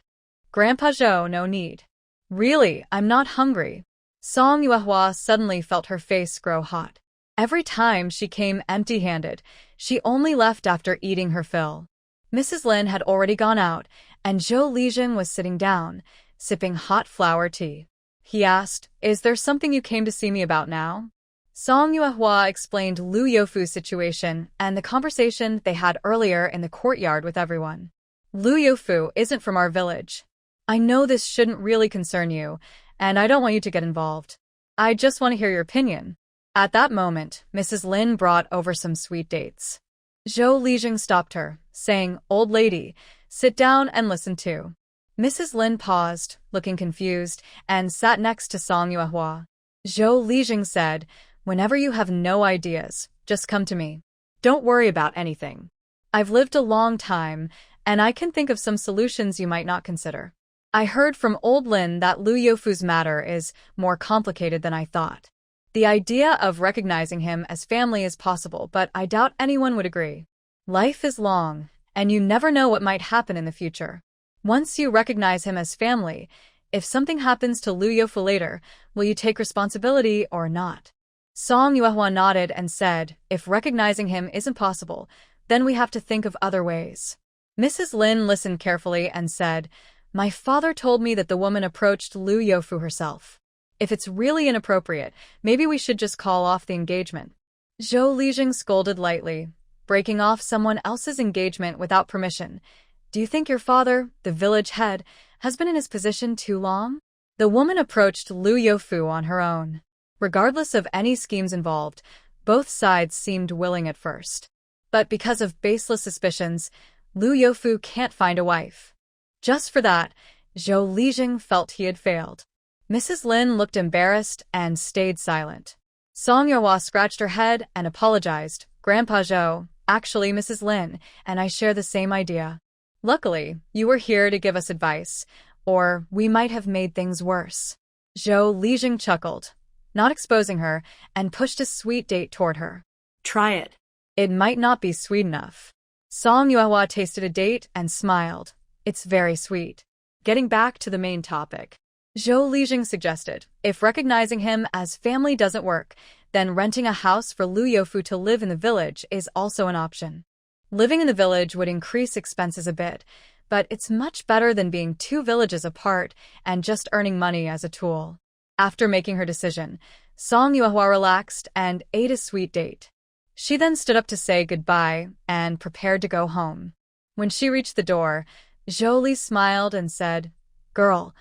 Grandpa Zhou, no need. Really, I'm not hungry." Song Yuehua suddenly felt her face grow hot. Every time she came empty-handed, she only left after eating her fill. Mrs. Lin had already gone out, and Zhou Lijing was sitting down, sipping hot flower tea. He asked, "Is there something you came to see me about now?" Song Yuehua explained Lu Youfu's situation and the conversation they had earlier in the courtyard with everyone. "Lu Youfu isn't from our village. I know this shouldn't really concern you, and I don't want you to get involved. I just want to hear your opinion." At that moment, Mrs. Lin brought over some sweet dates. Zhou Lijing stopped her, saying, "Old lady, sit down and listen too." Mrs. Lin paused, looking confused, and sat next to Song Yuehua. Zhou Lijing said, "Whenever you have no ideas, just come to me. Don't worry about anything. I've lived a long time, and I can think of some solutions you might not consider. I heard from old Lin that Lu Youfu's matter is more complicated than I thought. The idea of recognizing him as family is possible, but I doubt anyone would agree. Life is long, and you never know what might happen in the future. Once you recognize him as family, if something happens to Lu Youfu later, will you take responsibility or not?" Song Yuehua nodded and said, "If recognizing him isn't possible, then we have to think of other ways." Mrs. Lin listened carefully and said, "My father told me that the woman approached Lu Youfu herself. If it's really inappropriate, maybe we should just call off the engagement." Zhou Lijing scolded lightly, "Breaking off someone else's engagement without permission. Do you think your father, the village head, has been in his position too long?" The woman approached Lu Youfu on her own. Regardless of any schemes involved, both sides seemed willing at first. But because of baseless suspicions, Lu Youfu can't find a wife. Just for that, Zhou Lijing felt he had failed. Mrs. Lin looked embarrassed and stayed silent. Song Yuehua scratched her head and apologized. "Grandpa Zhou, actually Mrs. Lin, and I share the same idea. Luckily, you were here to give us advice, or we might have made things worse." Zhou Lijing chuckled, not exposing her, and pushed a sweet date toward her. "Try it." "It might not be sweet enough." Song Yuehua tasted a date and smiled. "It's very sweet." Getting back to the main topic, Zhou Lijing suggested, if recognizing him as family doesn't work, then renting a house for Lu Youfu to live in the village is also an option. Living in the village would increase expenses a bit, but it's much better than being 2 villages apart and just earning money as a tool. After making her decision, Song Yuehua relaxed and ate a sweet date. She then stood up to say goodbye and prepared to go home. When she reached the door, Zhou Li smiled and said, "Girl,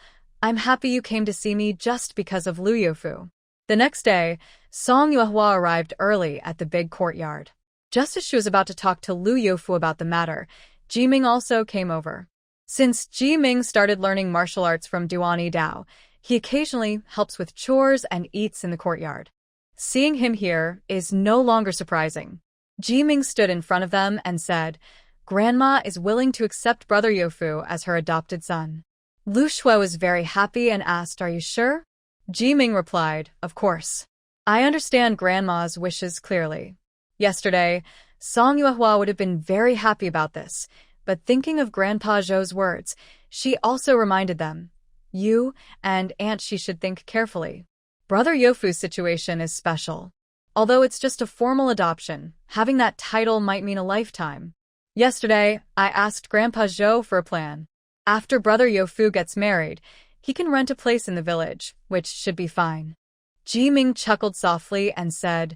I'm happy you came to see me just because of Lu Youfu." The next day, Song Yuehua arrived early at the big courtyard. Just as she was about to talk to Lu Youfu about the matter, Jiming also came over. Since Jiming started learning martial arts from Duani Dao, he occasionally helps with chores and eats in the courtyard. Seeing him here is no longer surprising. Jiming stood in front of them and said, "Grandma is willing to accept Brother Youfu as her adopted son." Lu Shui was very happy and asked, "Are you sure?" Jiming replied, "Of course. I understand Grandma's wishes clearly." Yesterday, Song Yuehua would have been very happy about this, but thinking of Grandpa Zhou's words, she also reminded them, "You and Aunt Shi should think carefully. Brother Youfu's situation is special. Although it's just a formal adoption, having that title might mean a lifetime. Yesterday, I asked Grandpa Zhou for a plan. After Brother Youfu gets married, he can rent a place in the village, which should be fine." Jiming chuckled softly and said,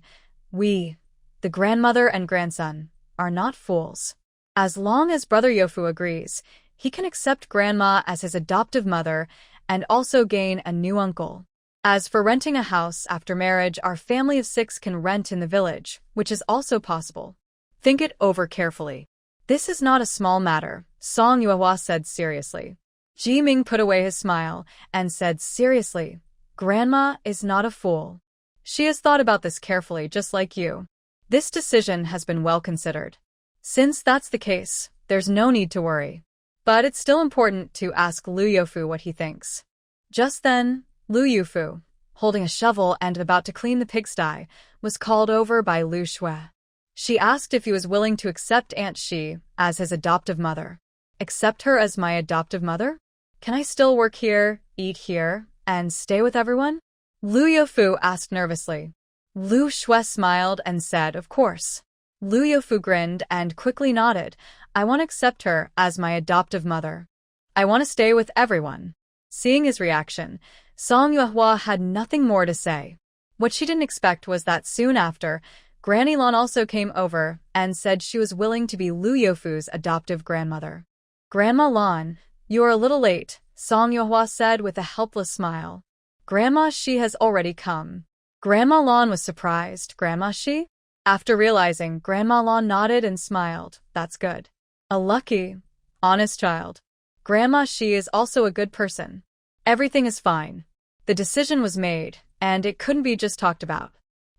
"We, the grandmother and grandson, are not fools. As long as Brother Youfu agrees, he can accept Grandma as his adoptive mother and also gain a new uncle. As for renting a house after marriage, our family of 6 can rent in the village, which is also possible. Think it over carefully. This is not a small matter," Song Yuehua said seriously. Jiming put away his smile and said seriously, "Grandma is not a fool. She has thought about this carefully just like you. This decision has been well considered. Since that's the case, there's no need to worry. But it's still important to ask Lu Youfu what he thinks." Just then, Lu Youfu, holding a shovel and about to clean the pigsty, was called over by Lu Shui. She asked if he was willing to accept Aunt Shi as his adoptive mother. "Accept her as my adoptive mother? Can I still work here, eat here, and stay with everyone?" Lu Youfu asked nervously. Lu Shui smiled and said, "Of course." Lu Youfu grinned and quickly nodded. "I want to accept her as my adoptive mother. I want to stay with everyone." Seeing his reaction, Song Yuehua had nothing more to say. What she didn't expect was that soon after, Granny Lan also came over and said she was willing to be Lu Youfu's adoptive grandmother. "Grandma Lan, you are a little late," Song Yuehua said with a helpless smile. "Grandma Shi has already come." Grandma Lan was surprised. "Grandma Shi?" After realizing, Grandma Lan nodded and smiled. "That's good. A lucky, honest child. Grandma Shi is also a good person. Everything is fine." The decision was made, and it couldn't be just talked about.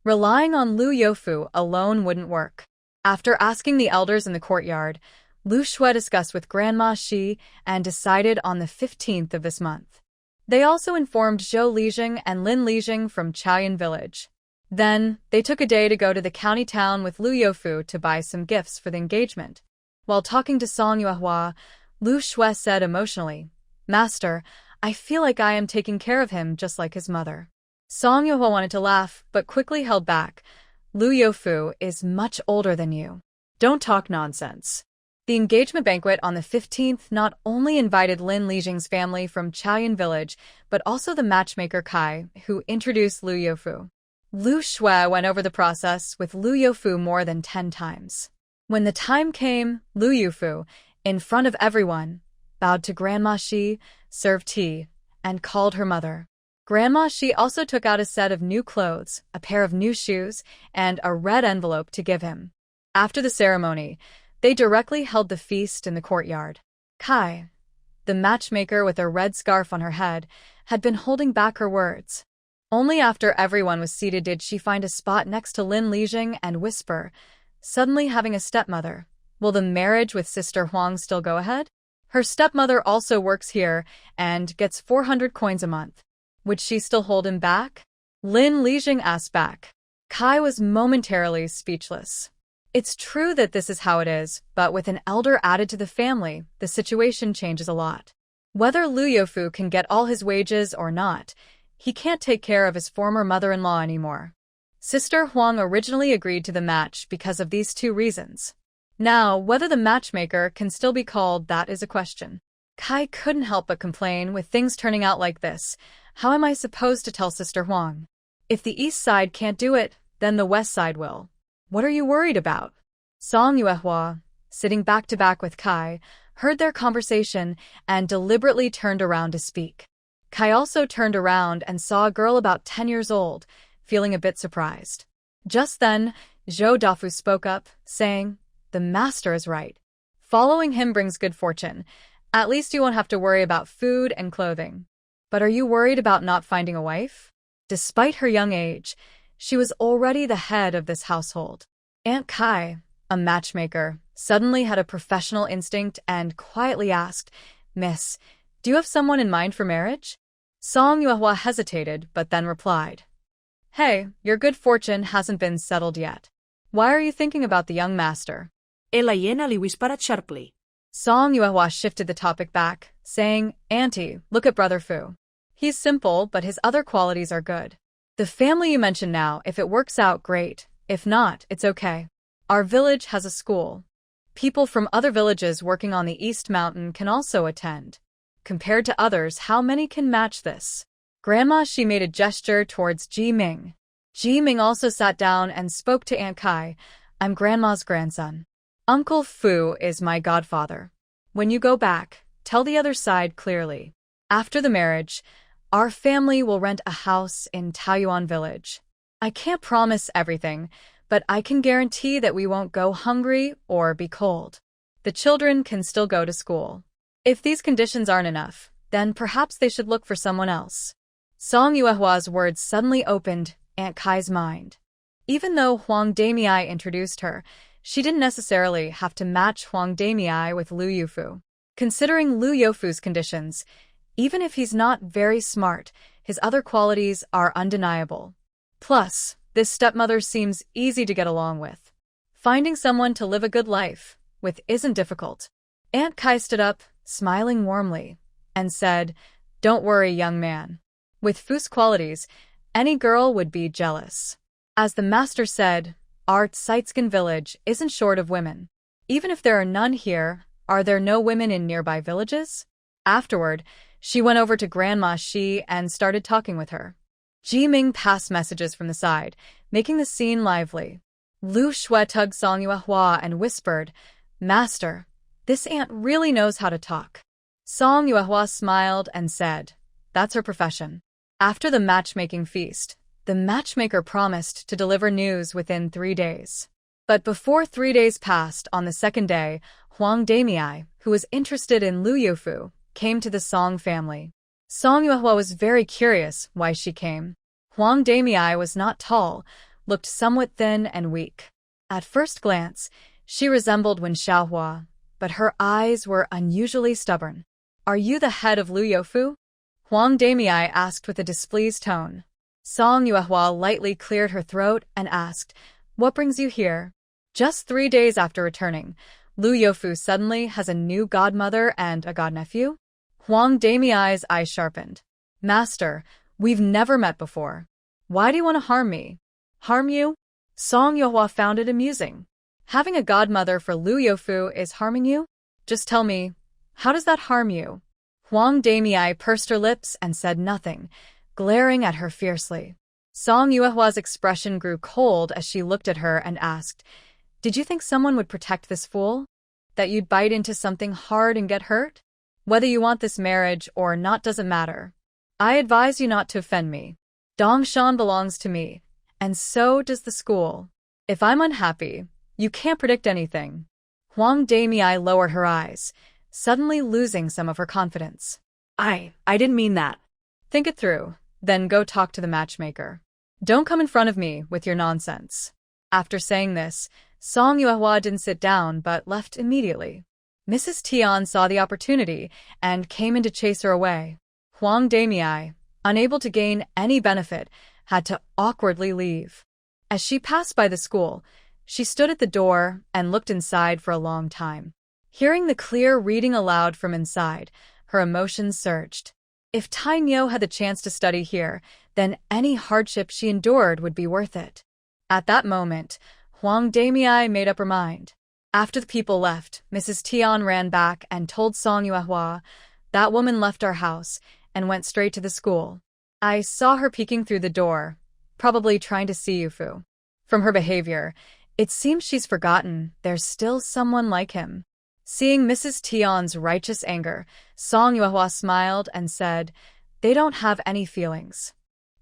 Relying on Lu Youfu alone wouldn't work. After asking the elders in the courtyard, Lu Shui discussed with Grandma Shi and decided on the 15th of this month. They also informed Zhou Lijing and Lin Lijing from Chaoyan village. Then, they took a day to go to the county town with Lu Youfu to buy some gifts for the engagement. While talking to Song Yuehua, Lu Shui said emotionally, "Master, I feel like I am taking care of him just like his mother." Song Yuehua wanted to laugh, but quickly held back. "Lu Youfu is much older than you. Don't talk nonsense." The engagement banquet on the 15th not only invited Lin Lijing's family from Chaoyan village, but also the matchmaker Kai, who introduced Lu Youfu. Lu Shui went over the process with Lu Youfu more than 10 times. When the time came, Lu Youfu, in front of everyone, bowed to Grandma Shi, served tea, and called her mother. Grandma Shi also took out a set of new clothes, a pair of new shoes, and a red envelope to give him. After the ceremony, they directly held the feast in the courtyard. Kai, the matchmaker with a red scarf on her head, had been holding back her words. Only after everyone was seated did she find a spot next to Lin Lijing and whisper, suddenly having a stepmother, "Will the marriage with Sister Huang still go ahead? Her stepmother also works here and gets 400 coins a month. Would she still hold him back?" Lin Lijing asked back. Kai was momentarily speechless. It's true that this is how it is, but with an elder added to the family, the situation changes a lot. Whether Liu Youfu can get all his wages or not, he can't take care of his former mother-in-law anymore. Sister Huang originally agreed to the match because of these two reasons. Now, whether the matchmaker can still be called that is a question. Kai couldn't help but complain with things turning out like this. How am I supposed to tell Sister Huang? If the east side can't do it, then the west side will. What are you worried about? Song Yuehua, sitting back to back with Kai, heard their conversation and deliberately turned around to speak. Kai also turned around and saw a girl about 10 years old, feeling a bit surprised. Just then, Zhou Dafu spoke up, saying, "The master is right. Following him brings good fortune. At least you won't have to worry about food and clothing. But are you worried about not finding a wife?" Despite her young age, she was already the head of this household. Aunt Kai, a matchmaker, suddenly had a professional instinct and quietly asked, "Miss, do you have someone in mind for marriage?" Song Yuehua hesitated, but then replied, "Hey, your good fortune hasn't been settled yet. Why are you thinking about the young master?" Ela hiena li whispered sharply. Song Yuehua shifted the topic back, saying, "Auntie, look at Brother Fu. He's simple, but his other qualities are good. The family you mention now, if it works out, great. If not, it's okay. Our village has a school. People from other villages working on the East Mountain can also attend. Compared to others, how many can match this?" Grandma, she made a gesture towards Ji Ming. Ji Ming also sat down and spoke to Aunt Kai. "I'm Grandma's grandson. Uncle Fu is my godfather. When you go back, tell the other side clearly. After the marriage, our family will rent a house in Taoyuan village. I can't promise everything, but I can guarantee that we won't go hungry or be cold. The children can still go to school. If these conditions aren't enough, then perhaps they should look for someone else." Song Yuehua's words suddenly opened Aunt Kai's mind. Even though Huang Damei introduced her, she didn't necessarily have to match Huang Damei with Liu Youfu. Considering Liu Youfu's conditions, even if he's not very smart, his other qualities are undeniable. Plus, this stepmother seems easy to get along with. Finding someone to live a good life with isn't difficult. Aunt Kai stood up, smiling warmly, and said, "Don't worry, young man. With Fu's qualities, any girl would be jealous. As the master said, our Tsaitskin village isn't short of women. Even if there are none here, are there no women in nearby villages?" Afterward, she went over to Grandma Shi and started talking with her. Ji Ming passed messages from the side, making the scene lively. Lu Shui tugged Song Yuehua and whispered, "Master, this aunt really knows how to talk." Song Yuehua smiled and said, "That's her profession." After the matchmaking feast, the matchmaker promised to deliver news within 3 days. But before 3 days passed, on the second day, Huang Damei, who was interested in Liu Youfu, came to the Song family. Song Yuehua was very curious why she came. Huang Damei was not tall, looked somewhat thin and weak. At first glance, she resembled Wen Xiaohua, but her eyes were unusually stubborn. "Are you the head of Liu Youfu?" Huang Damei asked with a displeased tone. Song Yuehua lightly cleared her throat and asked, "What brings you here?" Just 3 days after returning, Liu Youfu suddenly has a new godmother and a godnephew? Huang Damei's eyes sharpened. "Master, we've never met before. Why do you want to harm me?" "Harm you?" Song Yuehua found it amusing. "Having a godmother for Liu Youfu is harming you? Just tell me, how does that harm you?" Huang Damei pursed her lips and said nothing, glaring at her fiercely. Song Yuehua's expression grew cold as she looked at her and asked, "Did you think someone would protect this fool? That you'd bite into something hard and get hurt? Whether you want this marriage or not doesn't matter. I advise you not to offend me. Dongshan belongs to me, and so does the school. If I'm unhappy, you can't predict anything." Huang Damei lowered her eyes, suddenly losing some of her confidence. I didn't mean that." "Think it through, then go talk to the matchmaker. Don't come in front of me with your nonsense." After saying this, Song Yuehua didn't sit down but left immediately. Mrs. Tian saw the opportunity and came in to chase her away. Huang Damei, unable to gain any benefit, had to awkwardly leave. As she passed by the school, she stood at the door and looked inside for a long time. Hearing the clear reading aloud from inside, Her emotions surged. If Tai Nyo had the chance to study here, then any hardship she endured would be worth it. At that moment, Huang Damei made up her mind. After the people left, Mrs. Tian ran back and told Song Yuehua, "That woman left our house and went straight to the school. I saw her peeking through the door, probably trying to see Yufu. From her behavior, it seems she's forgotten there's still someone like him." Seeing Mrs. Tian's righteous anger, Song Yuehua smiled and said, "They don't have any feelings.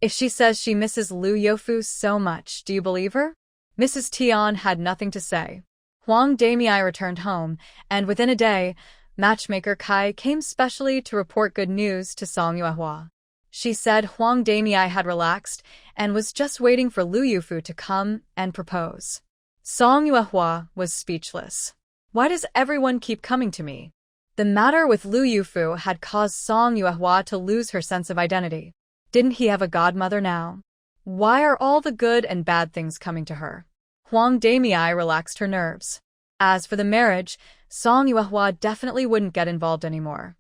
If she says she misses Lu Youfu so much, do you believe her?" Mrs. Tian had nothing to say. Huang Damei returned home, and within a day, matchmaker Kai came specially to report good news to Song Yuehua. She said Huang Damei had relaxed and was just waiting for Lu Youfu to come and propose. Song Yuehua was speechless. Why does everyone keep coming to me? The matter with Lu Youfu had caused Song Yuehua to lose her sense of identity. Didn't he have a godmother now? Why are all the good and bad things coming to her? Huang Damei relaxed her nerves. As for the marriage, Song Yuehua definitely wouldn't get involved anymore.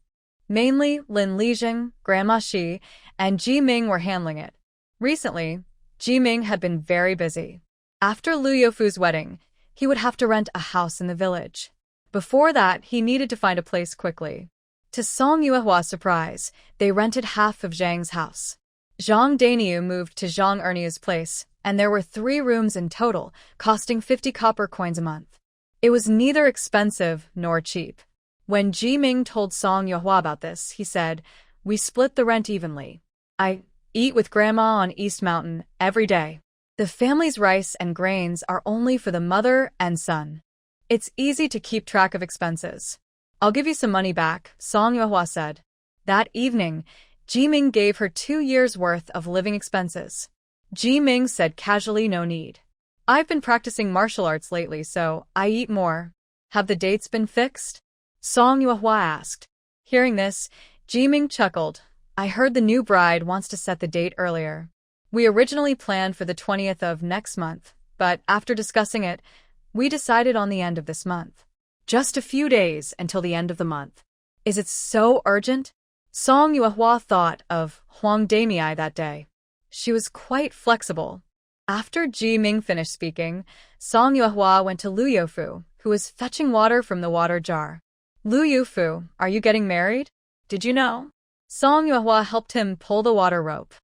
Mainly, Lin Lijing, Grandma Shi, and Ji Ming were handling it. Recently, Ji Ming had been very busy. After Lu Youfu's wedding, he would have to rent a house in the village. Before that, he needed to find a place quickly. To Song Yuehua's surprise, they rented half of Zhang's house. Zhang Daniu moved to Zhang Erniu's place, and there were 3 rooms in total, costing 50 copper coins a month. It was neither expensive nor cheap. When Ji Ming told Song Yuehua about this, he said, "We split the rent evenly. I eat with Grandma on East Mountain every day. The family's rice and grains are only for the mother and son. It's easy to keep track of expenses. I'll give you some money back," Song Yuehua said. That evening, Ji Ming gave her 2 years' worth of living expenses. Ji Ming said casually, "No need. I've been practicing martial arts lately, so I eat more." "Have the dates been fixed?" Song Yuehua asked. Hearing this, Ji Ming chuckled. "I heard the new bride wants to set the date earlier. We originally planned for the 20th of next month, but after discussing it, we decided on the end of this month. Just a few days until the end of the month. Is it so urgent?" Song Yuehua thought of Huang Damei that day. She was quite flexible. After Ji Ming finished speaking, Song Yuehua went to Lu Youfu, who was fetching water from the water jar. "Lu Youfu, are you getting married? Did you know?" Song Yuehua helped him pull the water rope.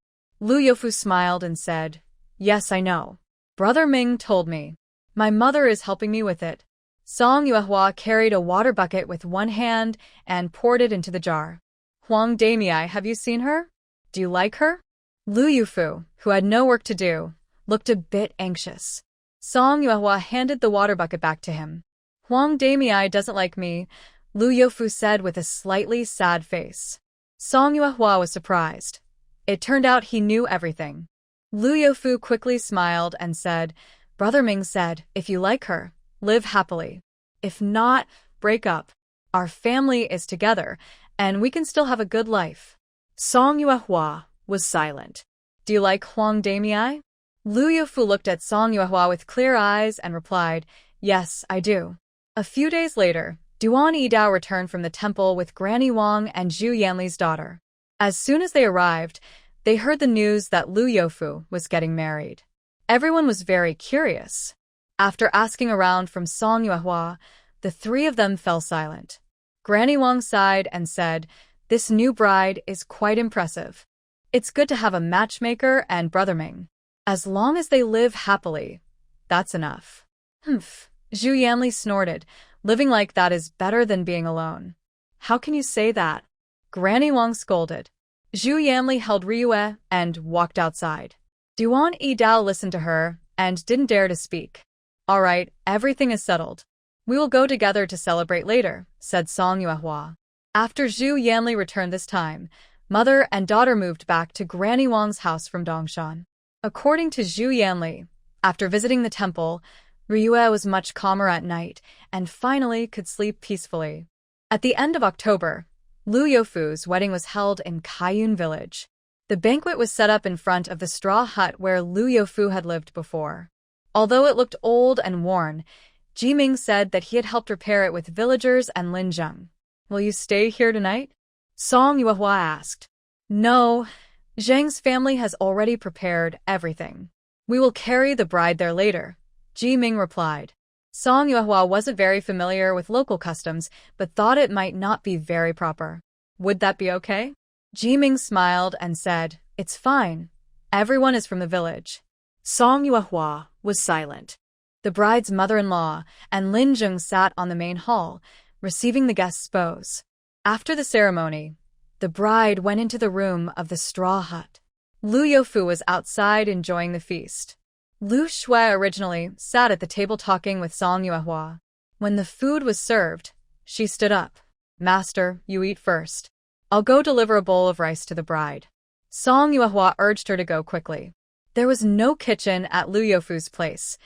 Lu Youfu smiled and said, "Yes, I know. Brother Ming told me. My mother is helping me with it." Song Yuehua carried a water bucket with one hand and poured it into the jar. "Huang Damei, have you seen her? Do you like her?" Lu Youfu, who had no work to do, looked a bit anxious. Song Yuehua handed the water bucket back to him. "Huang Damei doesn't like me," Lu Youfu said with a slightly sad face. Song Yuehua was surprised. It turned out he knew everything. Lu Youfu quickly smiled and said, "Brother Ming said, if you like her, live happily. If not, break up. Our family is together, and we can still have a good life." Song Yuehua was silent. "Do you like Huang Damei?" Lu Youfu looked at Song Yuehua with clear eyes and replied, "Yes, I do." A few days later, Duan Yidao returned from the temple with Granny Wang and Zhu Yanli's daughter. As soon as they arrived, they heard the news that Lu Youfu was getting married. Everyone was very curious. After asking around from Song Yuehua, the 3 of them fell silent. Granny Wang sighed and said, "This new bride is quite impressive. It's good to have a matchmaker and Brother Ming. As long as they live happily, that's enough." "Humph," Zhu Yanli snorted. "Living like that is better than being alone." "How can you say that?" Granny Wang scolded. Zhu Yanli held Ryue and walked outside. Duan Yidao listened to her and didn't dare to speak. "All right, everything is settled. We will go together to celebrate later," said Song Yuehua. After Zhu Yanli returned this time, mother and daughter moved back to Granny Wang's house from Dongshan. According to Zhu Yanli, after visiting the temple, Ryue was much calmer at night and finally could sleep peacefully. At the end of October, Lu Youfu's wedding was held in Kaiyun village. The banquet was set up in front of the straw hut where Lu Youfu had lived before. Although it looked old and worn, Ji Ming said that he had helped repair it with villagers and Lin Zheng. "Will you stay here tonight?" Song Yuehua asked. No, Zhang's family has already prepared everything. We will carry the bride there later, Ji Ming replied. Song Yuehua wasn't very familiar with local customs, but thought it might not be very proper. Would that be okay? Ji Ming smiled and said, It's fine. Everyone is from the village. Song Yuehua was silent. The bride's mother-in-law and Lin Jung sat on the main hall, receiving the guests' bows. After the ceremony, the bride went into the room of the straw hut. Lu Youfu was outside enjoying the feast. Lu Shui originally sat at the table talking with Song Yuehua. When the food was served, she stood up. Master, you eat first. I'll go deliver a bowl of rice to the bride. Song Yuehua urged her to go quickly. There was no kitchen at Lu Youfu's place.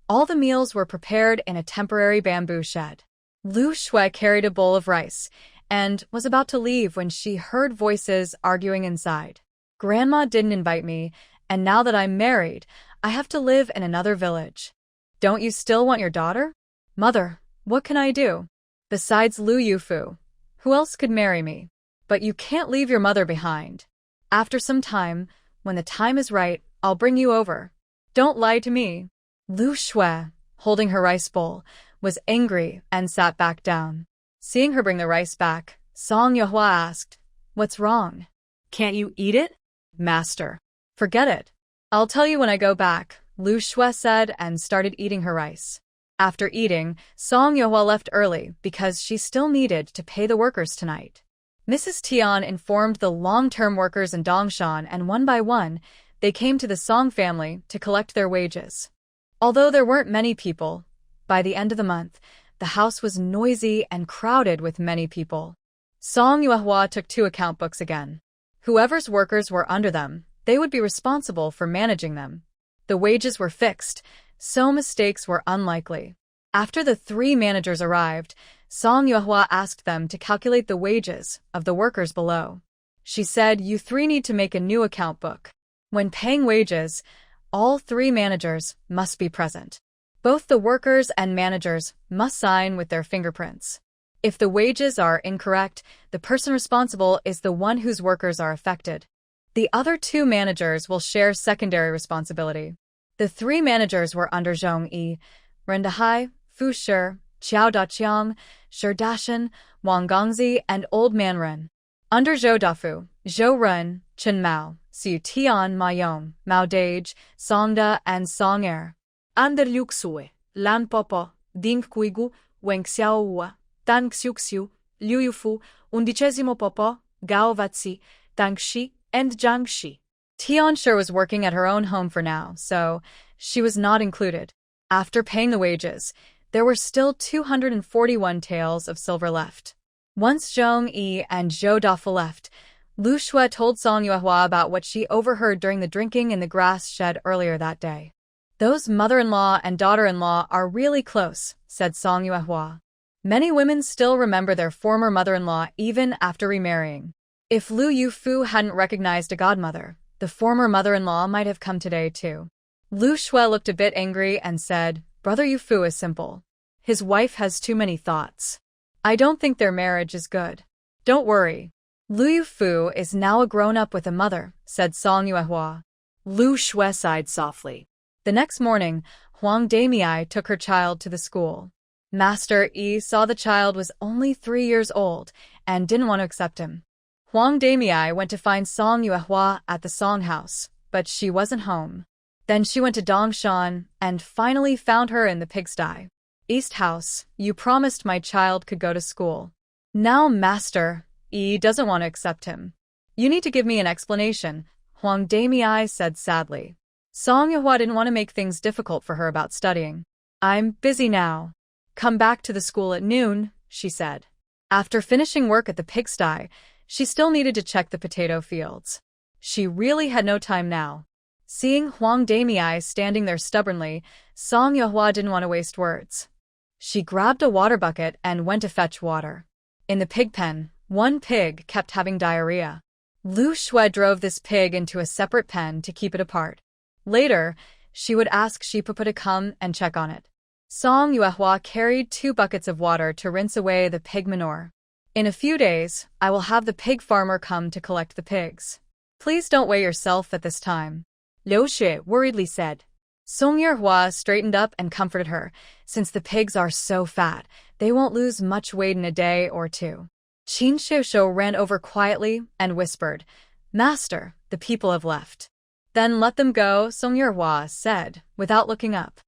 All the meals were prepared in a temporary bamboo shed. Lu Shui carried a bowl of rice and was about to leave when she heard voices arguing inside. Grandma didn't invite me, and now that I'm married, I have to live in another village. Don't you still want your daughter? Mother, what can I do? Besides Lu Youfu, who else could marry me? But you can't leave your mother behind. After some time, when the time is right, I'll bring you over. Don't lie to me. Lu Shui, holding her rice bowl, was angry and sat back down. Seeing her bring the rice back, Song Yuehua asked, What's wrong? Can't you eat it? Master. Forget it. I'll tell you when I go back, Lu Shui said and started eating her rice. After eating, Song Yuehua left early because she still needed to pay the workers tonight. Mrs. Tian informed the long-term workers in Dongshan, and one by one, they came to the Song family to collect their wages. Although there weren't many people, by the end of the month, the house was noisy and crowded with many people. Song Yuehua took 2 account books again. Whoever's workers were under them, they would be responsible for managing them. The wages were fixed, so mistakes were unlikely. After the 3 managers arrived, Song Yuehua asked them to calculate the wages of the workers below. She said, You 3 need to make a new account book. When paying wages, all 3 managers must be present. Both the workers and managers must sign with their fingerprints. If the wages are incorrect, the person responsible is the one whose workers are affected. The other 2 managers will share secondary responsibility. The 3 managers were under Zhong Yi, Ren Dahai, Fu Shi, Qiao Daqiang, Shi Dashan, Wang Gongzi, and Old Man Ren. Under Zhou Dafu, Zhou Ren, Chen Mao, Siu Tian Ma Yong, Mao Dage, Song Da, and Song Er. Under Liu Xue, Lan Popo, Ding Kuigu, Weng Xiaohua, Tang Xiuxiu, Liu Yufu, 11 Popo, Gao Vatsi, Tang Shi, and Zhang Shi. Tian Shi was working at her own home for now, so she was not included. After paying the wages, there were still 241 taels of silver left. Once Zhong Yi and Zhou Dafu left, Lu Shui told Song Yuehua about what she overheard during the drinking in the grass shed earlier that day. Those mother-in-law and daughter-in-law are really close, said Song Yuehua. Many women still remember their former mother-in-law even after remarrying. If Lu Youfu hadn't recognized a godmother, the former mother-in-law might have come today too. Lu Shui looked a bit angry and said, Brother Youfu is simple. His wife has too many thoughts. I don't think their marriage is good. Don't worry. Lu Youfu is now a grown-up with a mother, said Song Yuehua. Lu Shui sighed softly. The next morning, Huang Damei took her child to the school. Master Yi saw the child was only 3 years old and didn't want to accept him. Huang Damei went to find Song Yuehua at the Song house, but she wasn't home. Then she went to Dongshan and finally found her in the pigsty. East House, you promised my child could go to school. Now Master Yi doesn't want to accept him. You need to give me an explanation, Huang Damei said sadly. Song Yuehua didn't want to make things difficult for her about studying. I'm busy now. Come back to the school at noon, she said. After finishing work at the pigsty, she still needed to check the potato fields. She really had no time now. Seeing Huang Damei standing there stubbornly, Song Yuehua didn't want to waste words. She grabbed a water bucket and went to fetch water. In the pig pen, one pig kept having diarrhea. Lu Shui drove this pig into a separate pen to keep it apart. Later, she would ask Shipupa to come and check on it. Song Yuehua carried 2 buckets of water to rinse away the pig manure. In a few days, I will have the pig farmer come to collect the pigs. Please don't weigh yourself at this time. Liu Xue worriedly said. Song Yehua straightened up and comforted her. Since the pigs are so fat, they won't lose much weight in a day or two. Qin Shoushou ran over quietly and whispered, Master, the people have left. Then let them go, Song Yehua said, without looking up.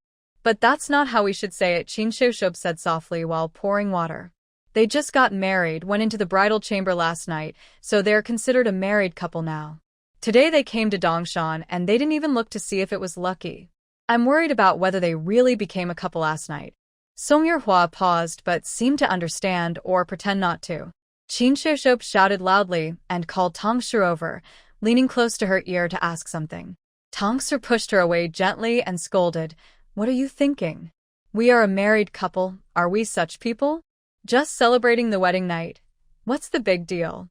But that's not how we should say it, Qin Shoushou said softly while pouring water. They just got married, went into the bridal chamber last night, so they're considered a married couple now. Today they came to Dongshan and they didn't even look to see if it was lucky. I'm worried about whether they really became a couple last night. Song Yehua paused but seemed to understand or pretend not to. Qin Shoushou shouted loudly and called Tang Shi over, leaning close to her ear to ask something. Tang Shi pushed her away gently and scolded, What are you thinking? We are a married couple, are we such people? Just celebrating the wedding night. What's the big deal?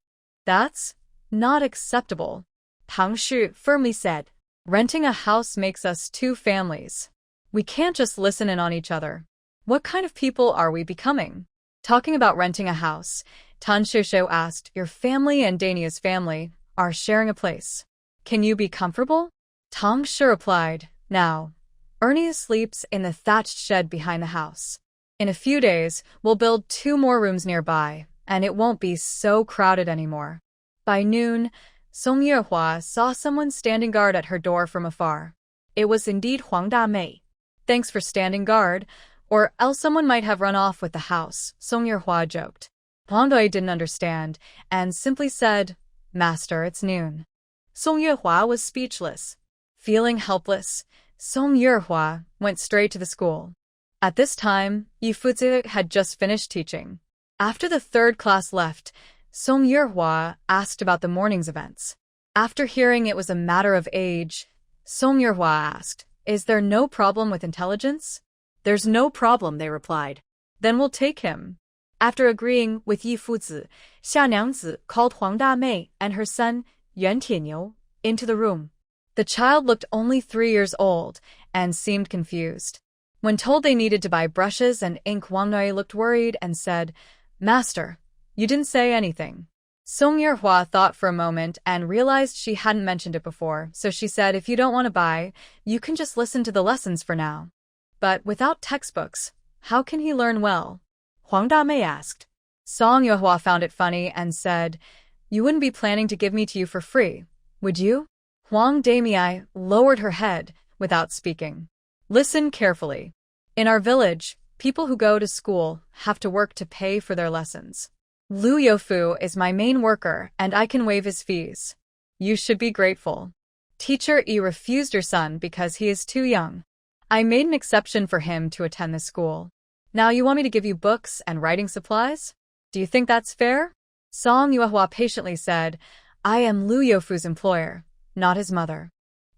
That's not acceptable, Tang Shi firmly said. Renting a house makes us two families. We can't just listen in on each other. What kind of people are we becoming? Talking about renting a house, Tan Shoushou asked, Your family and Dania's family are sharing a place. Can you be comfortable? Tang Shi replied, Now, Ernie sleeps in the thatched shed behind the house. In a few days, we'll build 2 more rooms nearby, and it won't be so crowded anymore. By noon, Song Yehua saw someone standing guard at her door from afar. It was indeed Huang Damei. Thanks for standing guard, or else someone might have run off with the house, Song Yehua joked. Huang Damei didn't understand, and simply said, Master, it's noon. Song Yehua was speechless. Feeling helpless, Song Yehua went straight to the school. At this time, Yifuzi had just finished teaching. After the 3rd class left, Song Yehua asked about the morning's events. After hearing it was a matter of age, Song Yehua asked, Is there no problem with intelligence? There's no problem, they replied. Then we'll take him. After agreeing with Yifuzi, Xia Niangzi called Huang Damei and her son, Yuan Tianyou, into the room. The child looked only 3 years old and seemed confused. When told they needed to buy brushes and ink, Huang Damei looked worried and said, Master, you didn't say anything. Song Yehua thought for a moment and realized she hadn't mentioned it before, so she said, If you don't want to buy, you can just listen to the lessons for now. But without textbooks, how can he learn well? Huang Damei asked. Song Yehua found it funny and said, You wouldn't be planning to give me to you for free, would you? Huang Damei lowered her head without speaking. Listen carefully. In our village, people who go to school have to work to pay for their lessons. Lu Youfu is my main worker and I can waive his fees. You should be grateful. Teacher Yi refused your son because he is too young. I made an exception for him to attend the school. Now you want me to give you books and writing supplies? Do you think that's fair? Song Yehua patiently said, I am Lu Youfu's employer, not his mother.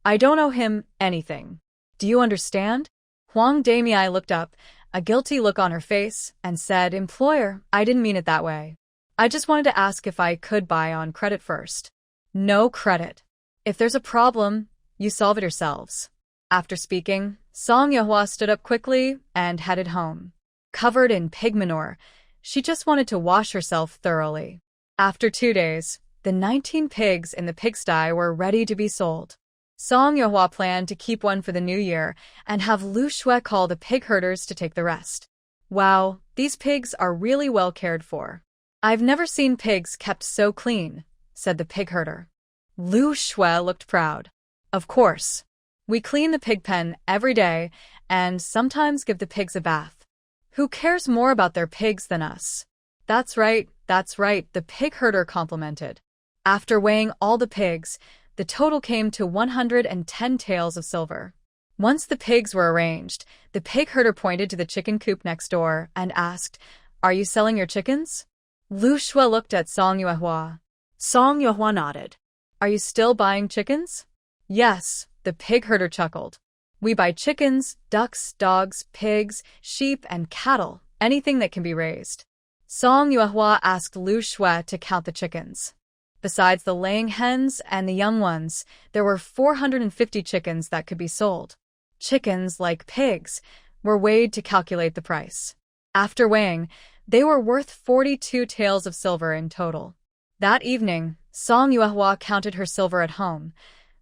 I don't owe him anything. Do you understand? Huang Damei looked up, a guilty look on her face, and said, Employer, I didn't mean it that way. I just wanted to ask if I could buy on credit first. No credit. If there's a problem, you solve it yourselves. After speaking, Song Yehua stood up quickly and headed home. Covered in pig manure, she just wanted to wash herself thoroughly. After 2 days, the 19 pigs in the pigsty were ready to be sold. Song Yehua planned to keep one for the new year and have Lu Xue call the pig herders to take the rest. Wow, these pigs are really well cared for. I've never seen pigs kept so clean, said the pig herder. Lu Xue looked proud. Of course. We clean the pig pen every day and sometimes give the pigs a bath. Who cares more about their pigs than us? That's right, the pig herder complimented. After weighing all the pigs, the total came to 110 taels of silver. Once the pigs were arranged, the pig herder pointed to the chicken coop next door and asked, Are you selling your chickens? Lu Xue looked at Song Yehua. Song Yehua nodded. Are you still buying chickens? Yes, the pig herder chuckled. We buy chickens, ducks, dogs, pigs, sheep, and cattle, anything that can be raised. Song Yehua asked Lu Xue to count the chickens. Besides the laying hens and the young ones, there were 450 chickens that could be sold. Chickens, like pigs, were weighed to calculate the price. After weighing, They were worth 42 taels of silver in total. That evening, Song Yuehua counted her silver at home.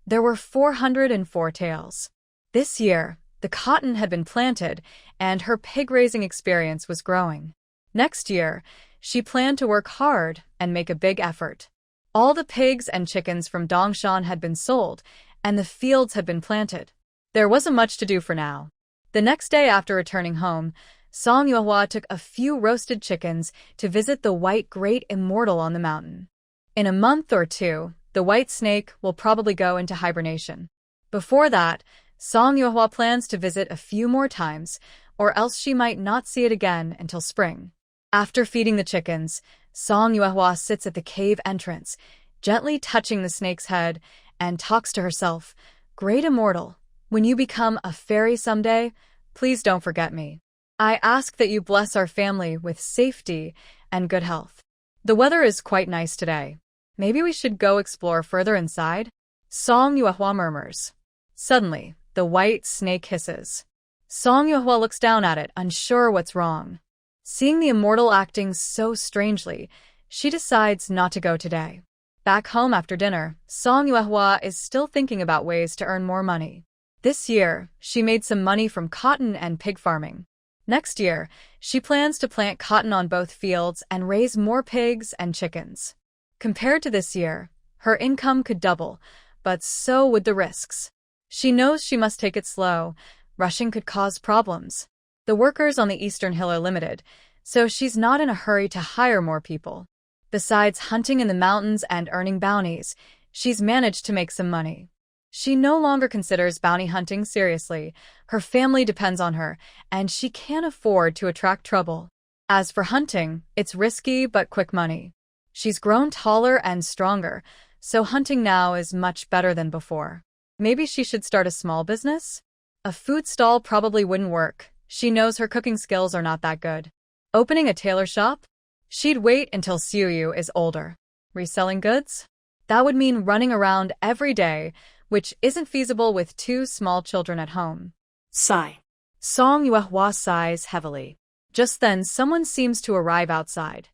There were 404 taels. This year, the cotton had been planted, and her pig-raising experience was growing. Next year, she planned to work hard and make a big effort. All the pigs and chickens from Dongshan had been sold, and the fields had been planted. There wasn't much to do for now. The next day after returning home, Song Yuehua took a few roasted chickens to visit the white great immortal on the mountain. In a month or two, the white snake will probably go into hibernation. Before that, Song Yuehua plans to visit a few more times, or else she might not see it again until spring. After feeding the chickens, Song Yuehua sits at the cave entrance, gently touching the snake's head, and talks to herself, "Great immortal, when you become a fairy someday, please don't forget me. I ask that you bless our family with safety and good health. The weather is quite nice today. Maybe we should go explore further inside?" Song Yuehua murmurs. Suddenly, the white snake hisses. Song Yuehua looks down at it, unsure what's wrong. Seeing the immortal acting so strangely, she decides not to go today. Back home after dinner, Song Yuehua is still thinking about ways to earn more money. This year, she made some money from cotton and pig farming. Next year, she plans to plant cotton on both fields and raise more pigs and chickens. Compared to this year, her income could double, but so would the risks. She knows she must take it slow. Rushing could cause problems. The workers on the Eastern Hill are limited, so she's not in a hurry to hire more people. Besides hunting in the mountains and earning bounties, she's managed to make some money. She no longer considers bounty hunting seriously. Her family depends on her, and she can't afford to attract trouble. As for hunting, it's risky but quick money. She's grown taller and stronger, so hunting now is much better than before. Maybe she should start a small business? A food stall probably wouldn't work. She knows her cooking skills are not that good. Opening a tailor shop? She'd wait until Xiuyu is older. Reselling goods? That would mean running around every day, which isn't feasible with 2 small children at home. Sigh. Song Yuehua sighs heavily. Just then, someone seems to arrive outside.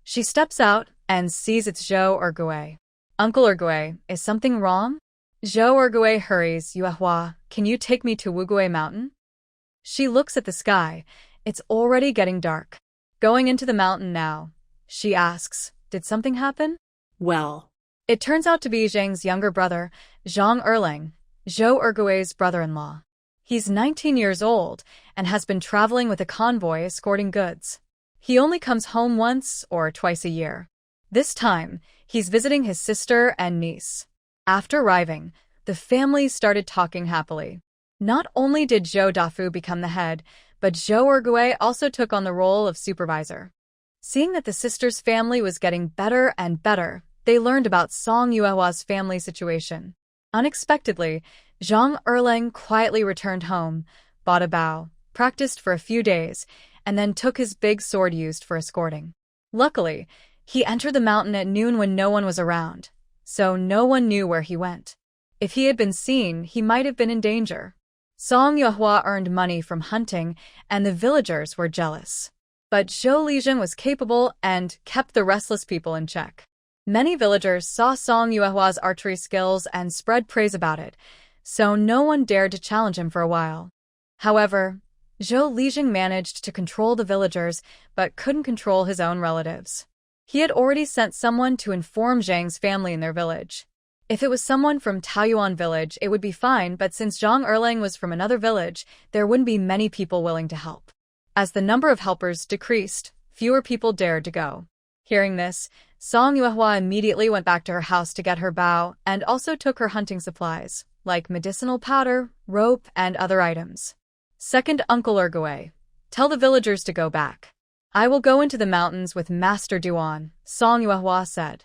She steps out and sees it's Zhou Ergui. "Uncle Ergui, is something wrong?" Zhou Ergui hurries, "Yuehua, can you take me to Wugui Mountain?" She looks at the sky. It's already getting dark. Going into the mountain now, she asks, "Did something happen?" Well, it turns out to be Zhang's younger brother, Zhang Erlang, Zhou Ergui's brother-in-law. He's 19 years old and has been traveling with a convoy escorting goods. He only comes home once or twice a year. This time, he's visiting his sister and niece. After arriving, the family started talking happily. Not only did Zhou Dafu become the head, but Zhou Ergui also took on the role of supervisor. Seeing that the sisters' family was getting better and better, they learned about Song Yuehua's family situation. Unexpectedly, Zhang Erlang quietly returned home, bought a bow, practiced for a few days, and then took his big sword used for escorting. Luckily, he entered the mountain at noon when no one was around, so no one knew where he went. If he had been seen, he might have been in danger. Song Yuehua earned money from hunting, and the villagers were jealous. But Zhou Lijing was capable and kept the restless people in check. Many villagers saw Song Yuehua's archery skills and spread praise about it, so no one dared to challenge him for a while. However, Zhou Lijing managed to control the villagers, but couldn't control his own relatives. He had already sent someone to inform Zhang's family in their village. If it was someone from Taoyuan village, it would be fine, but since Zhang Erlang was from another village, there wouldn't be many people willing to help. As the number of helpers decreased, fewer people dared to go. Hearing this, Song Yuehua immediately went back to her house to get her bow and also took her hunting supplies, like medicinal powder, rope, and other items. Second Uncle Ergui, tell the villagers to go back. I will go into the mountains with Master Duan, Song Yuehua said.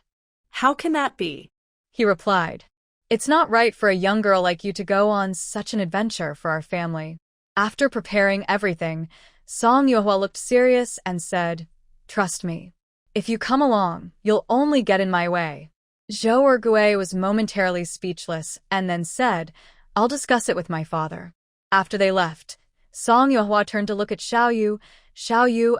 How can that be? He replied. It's not right for a young girl like you to go on such an adventure for our family. After preparing everything, Song Yuehua looked serious and said, Trust me. If you come along, you'll only get in my way. Zhou Ergui was momentarily speechless and then said, I'll discuss it with my father. After they left, Song Yuehua turned to look at Xiaoyu,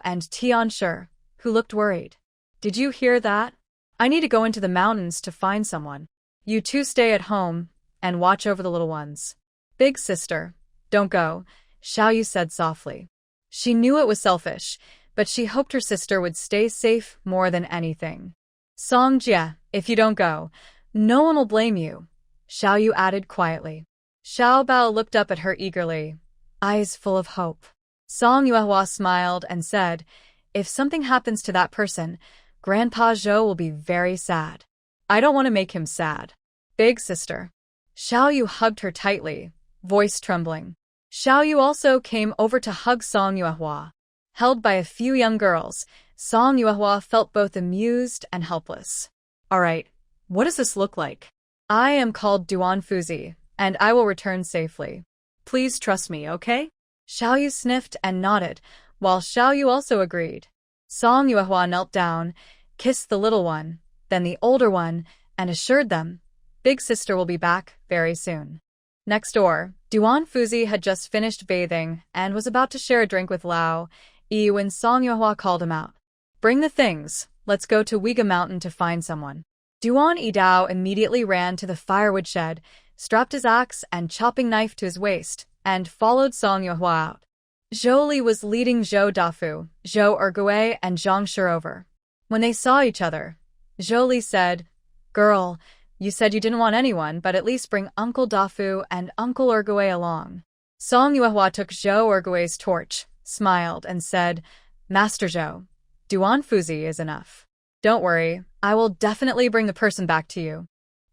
and Tianshi, who looked worried. Did you hear that? I need to go into the mountains to find someone. You two stay at home and watch over the little ones. Big sister, don't go, Xiaoyu said softly. She knew it was selfish, but she hoped her sister would stay safe more than anything. Songjie, if you don't go, no one will blame you, Xiaoyu added quietly. Xiao Bao looked up at her eagerly, eyes full of hope. Song Yuehua smiled and said, if something happens to that person, Grandpa Zhou will be very sad. I don't want to make him sad. Big sister. Xiaoyu hugged her tightly, voice trembling. Xiaoyu also came over to hug Song Yuehua. Held by a few young girls, Song Yuehua felt both amused and helpless. All right, what does this look like? I am called Duan Fuzi, and I will return safely. Please trust me, okay? Xiaoyu sniffed and nodded, while Xiaoyu also agreed. Song Yuehua knelt down, kissed the little one, then the older one, and assured them, Big sister will be back very soon. Next door, Duan Fuzi had just finished bathing and was about to share a drink with Lao Yi when Song Yuehua called him out. Bring the things, let's go to Uyghur Mountain to find someone. Duan Yidao immediately ran to the firewood shed, strapped his axe and chopping knife to his waist, and followed Song Yuehua out. Zhou Li was leading Zhou Dafu, Zhou Ergui, and Zhang Shi over. When they saw each other, Zhou Li said, Girl, you said you didn't want anyone, but at least bring Uncle Dafu and Uncle Ergui along. Song Yuehua took Zhou Ergui's torch, smiled, and said, Master Zhou, Duan Fuzi is enough. Don't worry, I will definitely bring the person back to you.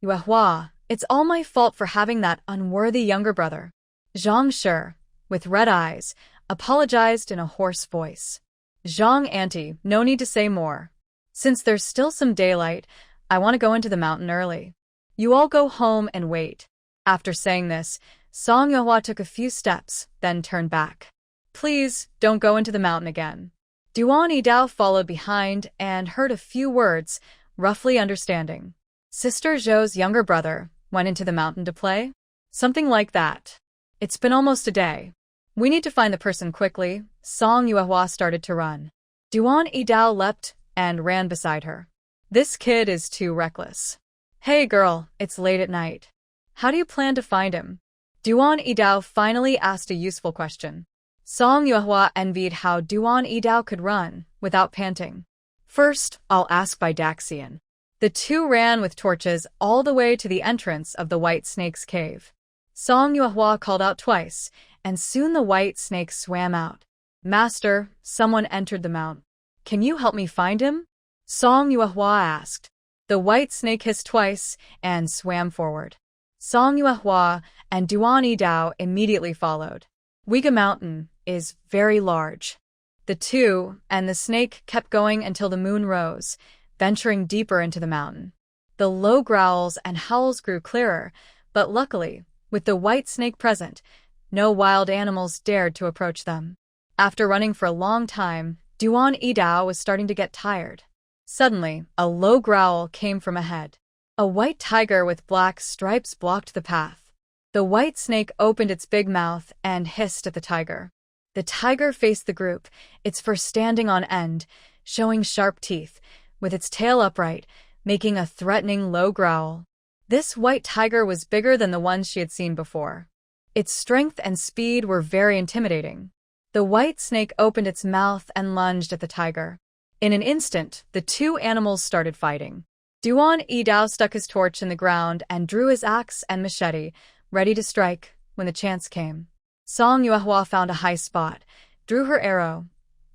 Yuehua, it's all my fault for having that unworthy younger brother. Zhang Shi, with red eyes, apologized in a hoarse voice. Zhang Auntie, no need to say more. Since there's still some daylight, I want to go into the mountain early. You all go home and wait. After saying this, Song Yuehua took a few steps, then turned back. Please, don't go into the mountain again. Duan Yidao followed behind and heard a few words, roughly understanding. Sister Zhou's younger brother went into the mountain to play? Something like that. It's been almost a day. We need to find the person quickly. Song Yuehua started to run. Duan Yidao leapt and ran beside her. This kid is too reckless. Hey girl, it's late at night. How do you plan to find him? Duan Yidao finally asked a useful question. Song Yuehua envied how Duan Yidao could run without panting. First, I'll ask by Daxian. The two ran with torches all the way to the entrance of the White Snake's cave. Song Yuehua called out twice, and soon the White Snake swam out. Master, someone entered the mount. Can you help me find him? Song Yuehua asked. The White Snake hissed twice and swam forward. Song Yuehua and Duan Yidao immediately followed. Uyghur Mountain is very large. The two and the snake kept going until the moon rose, venturing deeper into the mountain. The low growls and howls grew clearer, but luckily, with the White Snake present, no wild animals dared to approach them. After running for a long time, Duan Yidao was starting to get tired. Suddenly, a low growl came from ahead. A white tiger with black stripes blocked the path. The White Snake opened its big mouth and hissed at the tiger. The tiger faced the group, its fur standing on end, showing sharp teeth, with its tail upright, making a threatening low growl. This white tiger was bigger than the ones she had seen before. Its strength and speed were very intimidating. The White Snake opened its mouth and lunged at the tiger. In an instant, the two animals started fighting. Duan Yidao stuck his torch in the ground and drew his axe and machete, ready to strike when the chance came. Song Yuehua found a high spot, drew her arrow,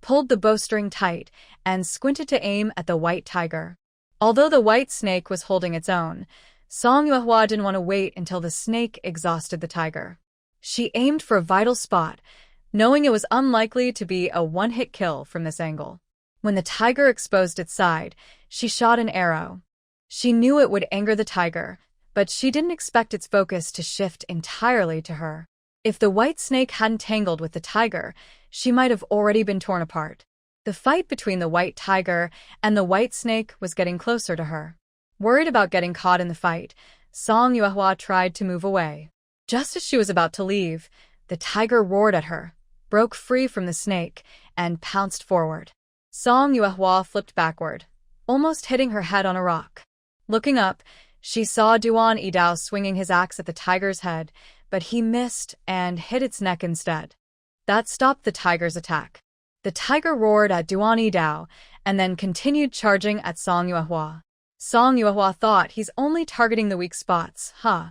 pulled the bowstring tight, and squinted to aim at the white tiger. Although the White Snake was holding its own, Song Yuehua didn't want to wait until the snake exhausted the tiger. She aimed for a vital spot, knowing it was unlikely to be a one-hit kill from this angle. When the tiger exposed its side, she shot an arrow. She knew it would anger the tiger, but she didn't expect its focus to shift entirely to her. If the White Snake hadn't tangled with the tiger, she might have already been torn apart. The fight between the white tiger and the White Snake was getting closer to her. Worried about getting caught in the fight, Song Yuehua tried to move away. Just as she was about to leave, the tiger roared at her, broke free from the snake, and pounced forward. Song Yuehua flipped backward, almost hitting her head on a rock. Looking up, she saw Duan Yidao swinging his axe at the tiger's head, but he missed and hit its neck instead. That stopped the tiger's attack. The tiger roared at Duan Yidao and then continued charging at Song Yuehua. Song Yuehua thought he's only targeting the weak spots, huh?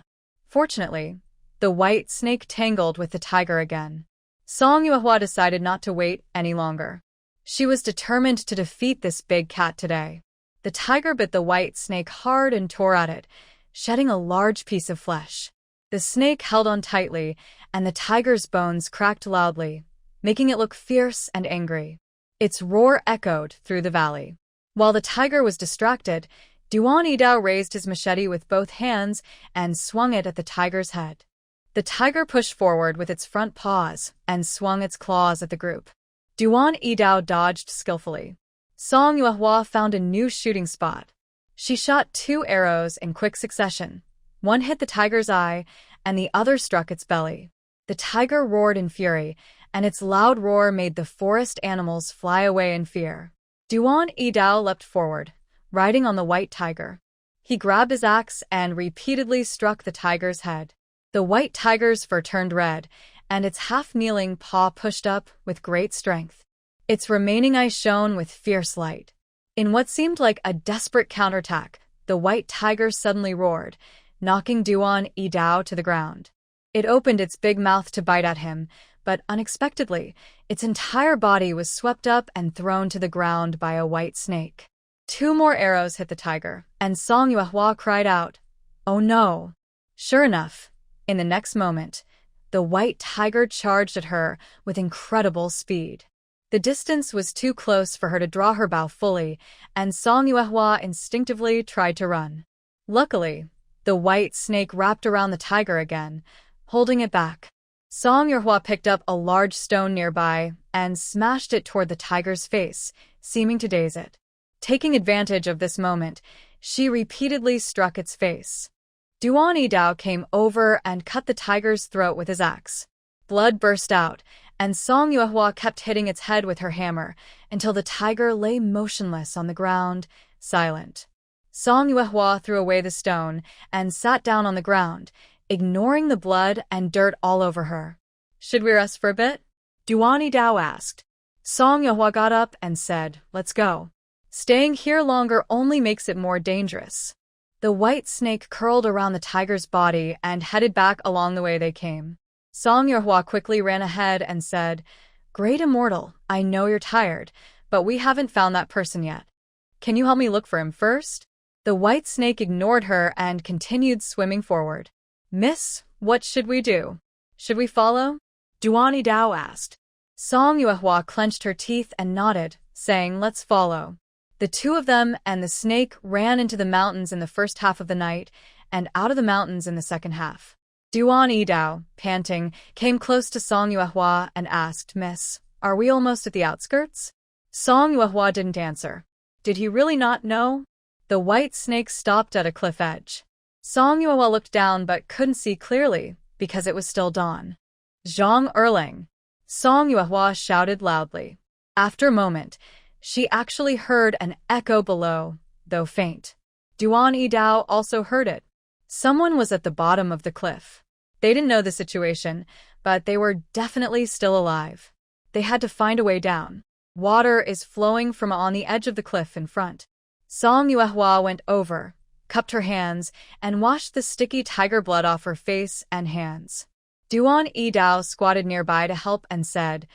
Fortunately, the white snake tangled with the tiger again. Song Yuehua decided not to wait any longer. She was determined to defeat this big cat today. The tiger bit the white snake hard and tore at it, shedding a large piece of flesh. The snake held on tightly, and the tiger's bones cracked loudly, making it look fierce and angry. Its roar echoed through the valley. While the tiger was distracted, Duan Yidao raised his machete with both hands and swung it at the tiger's head. The tiger pushed forward with its front paws and swung its claws at the group. Duan Yidao dodged skillfully. Song Yuehua found a new shooting spot. She shot 2 arrows in quick succession. One hit the tiger's eye, and the other struck its belly. The tiger roared in fury, and its loud roar made the forest animals fly away in fear. Duan Yidao leapt forward, riding on the white tiger. He grabbed his axe and repeatedly struck the tiger's head. The white tiger's fur turned red, and its half-kneeling paw pushed up with great strength. Its remaining eye shone with fierce light. In what seemed like a desperate counterattack, the white tiger suddenly roared, knocking Duan Yidao to the ground. It opened its big mouth to bite at him, but unexpectedly, its entire body was swept up and thrown to the ground by a white snake. 2 more arrows hit the tiger, and Song Yuehua cried out, "Oh no!" Sure enough, in the next moment, the white tiger charged at her with incredible speed. The distance was too close for her to draw her bow fully, and Song Yuehua instinctively tried to run. Luckily, the white snake wrapped around the tiger again, holding it back. Song Yuehua picked up a large stone nearby and smashed it toward the tiger's face, seeming to daze it. Taking advantage of this moment, she repeatedly struck its face. Duan Yidao came over and cut the tiger's throat with his axe. Blood burst out, and Song Yuehua kept hitting its head with her hammer until the tiger lay motionless on the ground, silent. Song Yuehua threw away the stone and sat down on the ground, ignoring the blood and dirt all over her. "Should we rest for a bit?" Duan Yidao asked. Song Yuehua got up and said, "Let's go. Staying here longer only makes it more dangerous." The white snake curled around the tiger's body and headed back along the way they came. Song Yuehua quickly ran ahead and said, "Great Immortal, I know you're tired, but we haven't found that person yet. Can you help me look for him first?" The white snake ignored her and continued swimming forward. "Miss, what should we do? Should we follow?" Duan Yidao asked. Song Yuehua clenched her teeth and nodded, saying, "Let's follow." The 2 of them and the snake ran into the mountains in the first half of the night and out of the mountains in the second half. Duan Yidao, panting, came close to Song Yuehua and asked, "Miss, are we almost at the outskirts?" Song Yuehua didn't answer. Did he really not know? The white snake stopped at a cliff edge. Song Yuehua looked down but couldn't see clearly because it was still dawn. "Zhang Erlang!" Song Yuehua shouted loudly. After a moment, she actually heard an echo below, though faint. Duan Yidao also heard it. Someone was at the bottom of the cliff. They didn't know the situation, but they were definitely still alive. They had to find a way down. Water is flowing from on the edge of the cliff in front. Song Yuehua went over, cupped her hands, and washed the sticky tiger blood off her face and hands. Duan Yidao squatted nearby to help and said,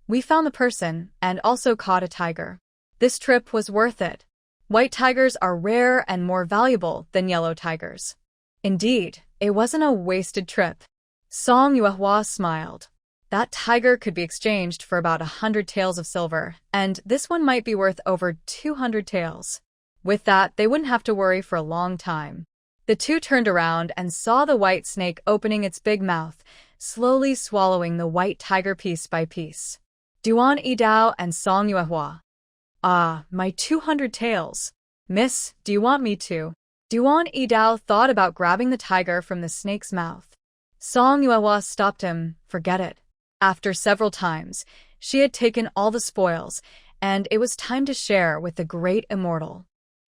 "We found the person and also caught a tiger. This trip was worth it. White tigers are rare and more valuable than yellow tigers." Indeed, it wasn't a wasted trip. Song Yuehua smiled. That tiger could be exchanged for about 100 taels of silver, and this one might be worth over 200 taels. With that, they wouldn't have to worry for a long time. The 2 turned around and saw the white snake opening its big mouth, slowly swallowing the white tiger piece by piece. Duan Yidao and Song Yuehua. "Ah, my 200 taels. Miss, do you want me to?" Duan Yidao thought about grabbing the tiger from the snake's mouth. Song Yuehua stopped him. "Forget it." After several times, she had taken all the spoils, and it was time to share with the great immortal.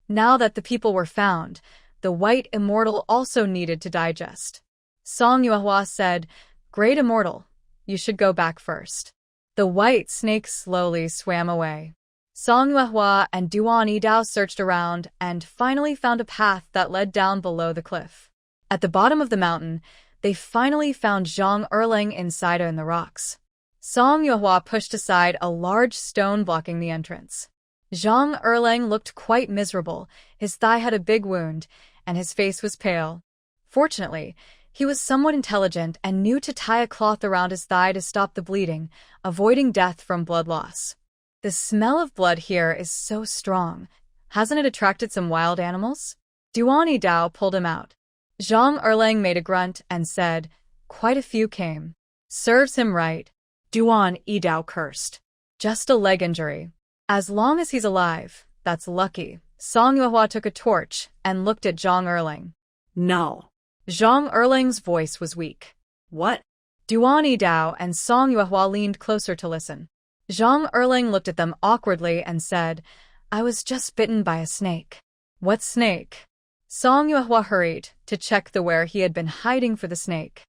Now that the people were found, the white immortal also needed to digest. Song Yuehua said, "Great immortal, you should go back first." The white snake slowly swam away. Song Yuehua and Duan Yidao searched around and finally found a path that led down below the cliff. At the bottom of the mountain, they finally found Zhang Erling inside in the rocks. Song Yuehua pushed aside a large stone blocking the entrance. Zhang Erling looked quite miserable, his thigh had a big wound, and his face was pale. Fortunately, he was somewhat intelligent and knew to tie a cloth around his thigh to stop the bleeding, avoiding death from blood loss. The smell of blood here is so strong. Hasn't it attracted some wild animals? Duan Yidao pulled him out. Zhang Erling made a grunt and said, "Quite a few came." "Serves him right." Duan Yidao cursed. "Just a leg injury. As long as he's alive, that's lucky." Song Yuehua took a torch and looked at Zhang Erling. "No." Zhang Erling's voice was weak. "What?" Duan Yidao and Song Yuehua leaned closer to listen. Zhang Erling looked at them awkwardly and said, "I was just bitten by a snake." "What snake?" Song Yuehua hurried to check where he had been hiding for the snake.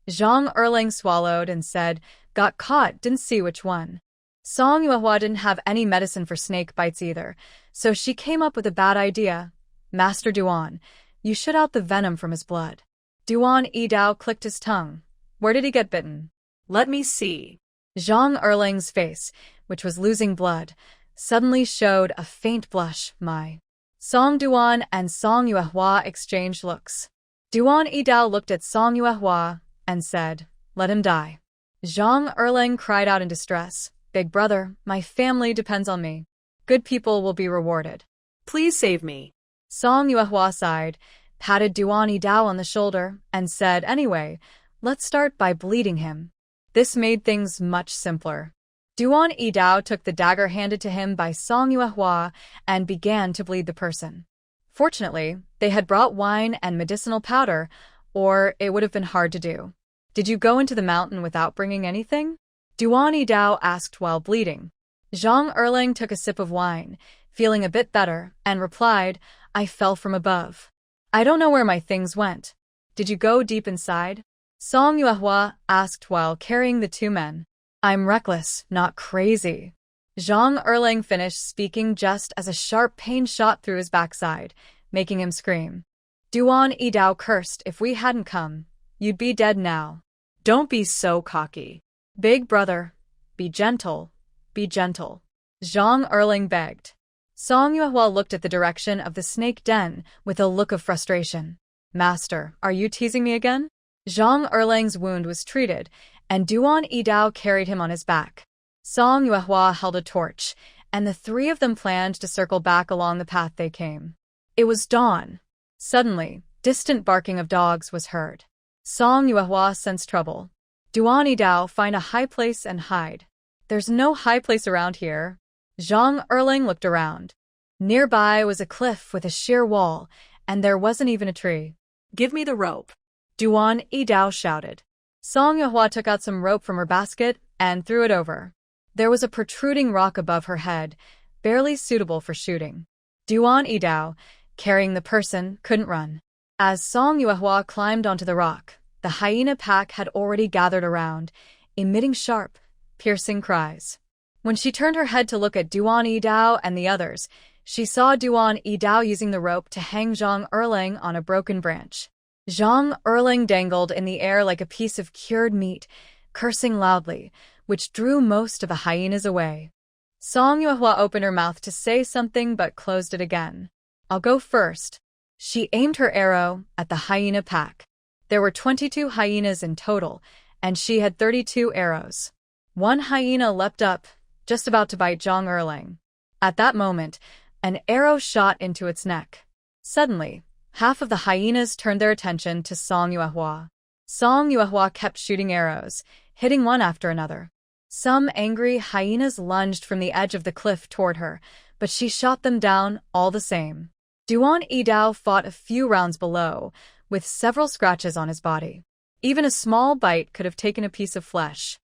Zhang Erling swallowed and said, "Got caught, didn't see which one." Song Yuehua didn't have any medicine for snake bites either, so she came up with a bad idea. "Master Duan, you shoot out the venom from his blood." Duan Yidao clicked his tongue. "Where did he get bitten?" "Let me see." Zhang Erling's face, which was losing blood, suddenly showed a faint blush. My. Song Duan and Song Yuehua exchanged looks. Duan Yidao looked at Song Yuehua and said, "Let him die." Zhang Erling cried out in distress, "Big brother, my family depends on me. Good people will be rewarded. Please save me." Song Yuehua sighed, patted Duan Yidao on the shoulder, and said, "Anyway, let's start by bleeding him." This made things much simpler. Duan Yidao took the dagger handed to him by Song Yuehua and began to bleed the person. Fortunately, they had brought wine and medicinal powder, or it would have been hard to do. "Did you go into the mountain without bringing anything?" Duan Yidao asked while bleeding. Zhang Erling took a sip of wine, feeling a bit better, and replied, "I fell from above. I don't know where my things went." "Did you go deep inside?" Song Yuehua asked while carrying the two men. "I'm reckless, not crazy." Zhang Erling finished speaking just as a sharp pain shot through his backside, making him scream. Duan Yidao cursed, "If we hadn't come, you'd be dead now." "Don't be so cocky." "Big brother, be gentle, be gentle," Zhang Erling begged. Song Yuehua looked at the direction of the snake den with a look of frustration. "Master, are you teasing me again?" Zhang Erling's wound was treated, and Duan Yidao carried him on his back. Song Yuehua held a torch, and the three of them planned to circle back along the path they came. It was dawn. Suddenly, distant barking of dogs was heard. Song Yuehua sensed trouble. "Duan Yidao, find a high place and hide." "There's no high place around here." Zhang Erling looked around. Nearby was a cliff with a sheer wall, and there wasn't even a tree. "Give me the rope," Duan Yidao shouted. Song Yuehua took out some rope from her basket and threw it over. There was a protruding rock above her head, barely suitable for shooting. Duan Yidao, carrying the person, couldn't run. As Song Yuehua climbed onto the rock, the hyena pack had already gathered around, emitting sharp, piercing cries. When she turned her head to look at Duan Yidao and the others, she saw Duan Yidao using the rope to hang Zhang Erling on a broken branch. Zhang Erling dangled in the air like a piece of cured meat, cursing loudly, which drew most of the hyenas away. Song Yuehua opened her mouth to say something but closed it again. "I'll go first." She aimed her arrow at the hyena pack. There were 22 hyenas in total, and she had 32 arrows. One hyena leapt up, just about to bite Zhang Erling. At that moment, an arrow shot into its neck. Suddenly, half of the hyenas turned their attention to Song Yuehua. Song Yuehua kept shooting arrows, hitting one after another. Some angry hyenas lunged from the edge of the cliff toward her, but she shot them down all the same. Duan Yidao fought a few rounds below, with several scratches on his body. Even a small bite could have taken a piece of flesh.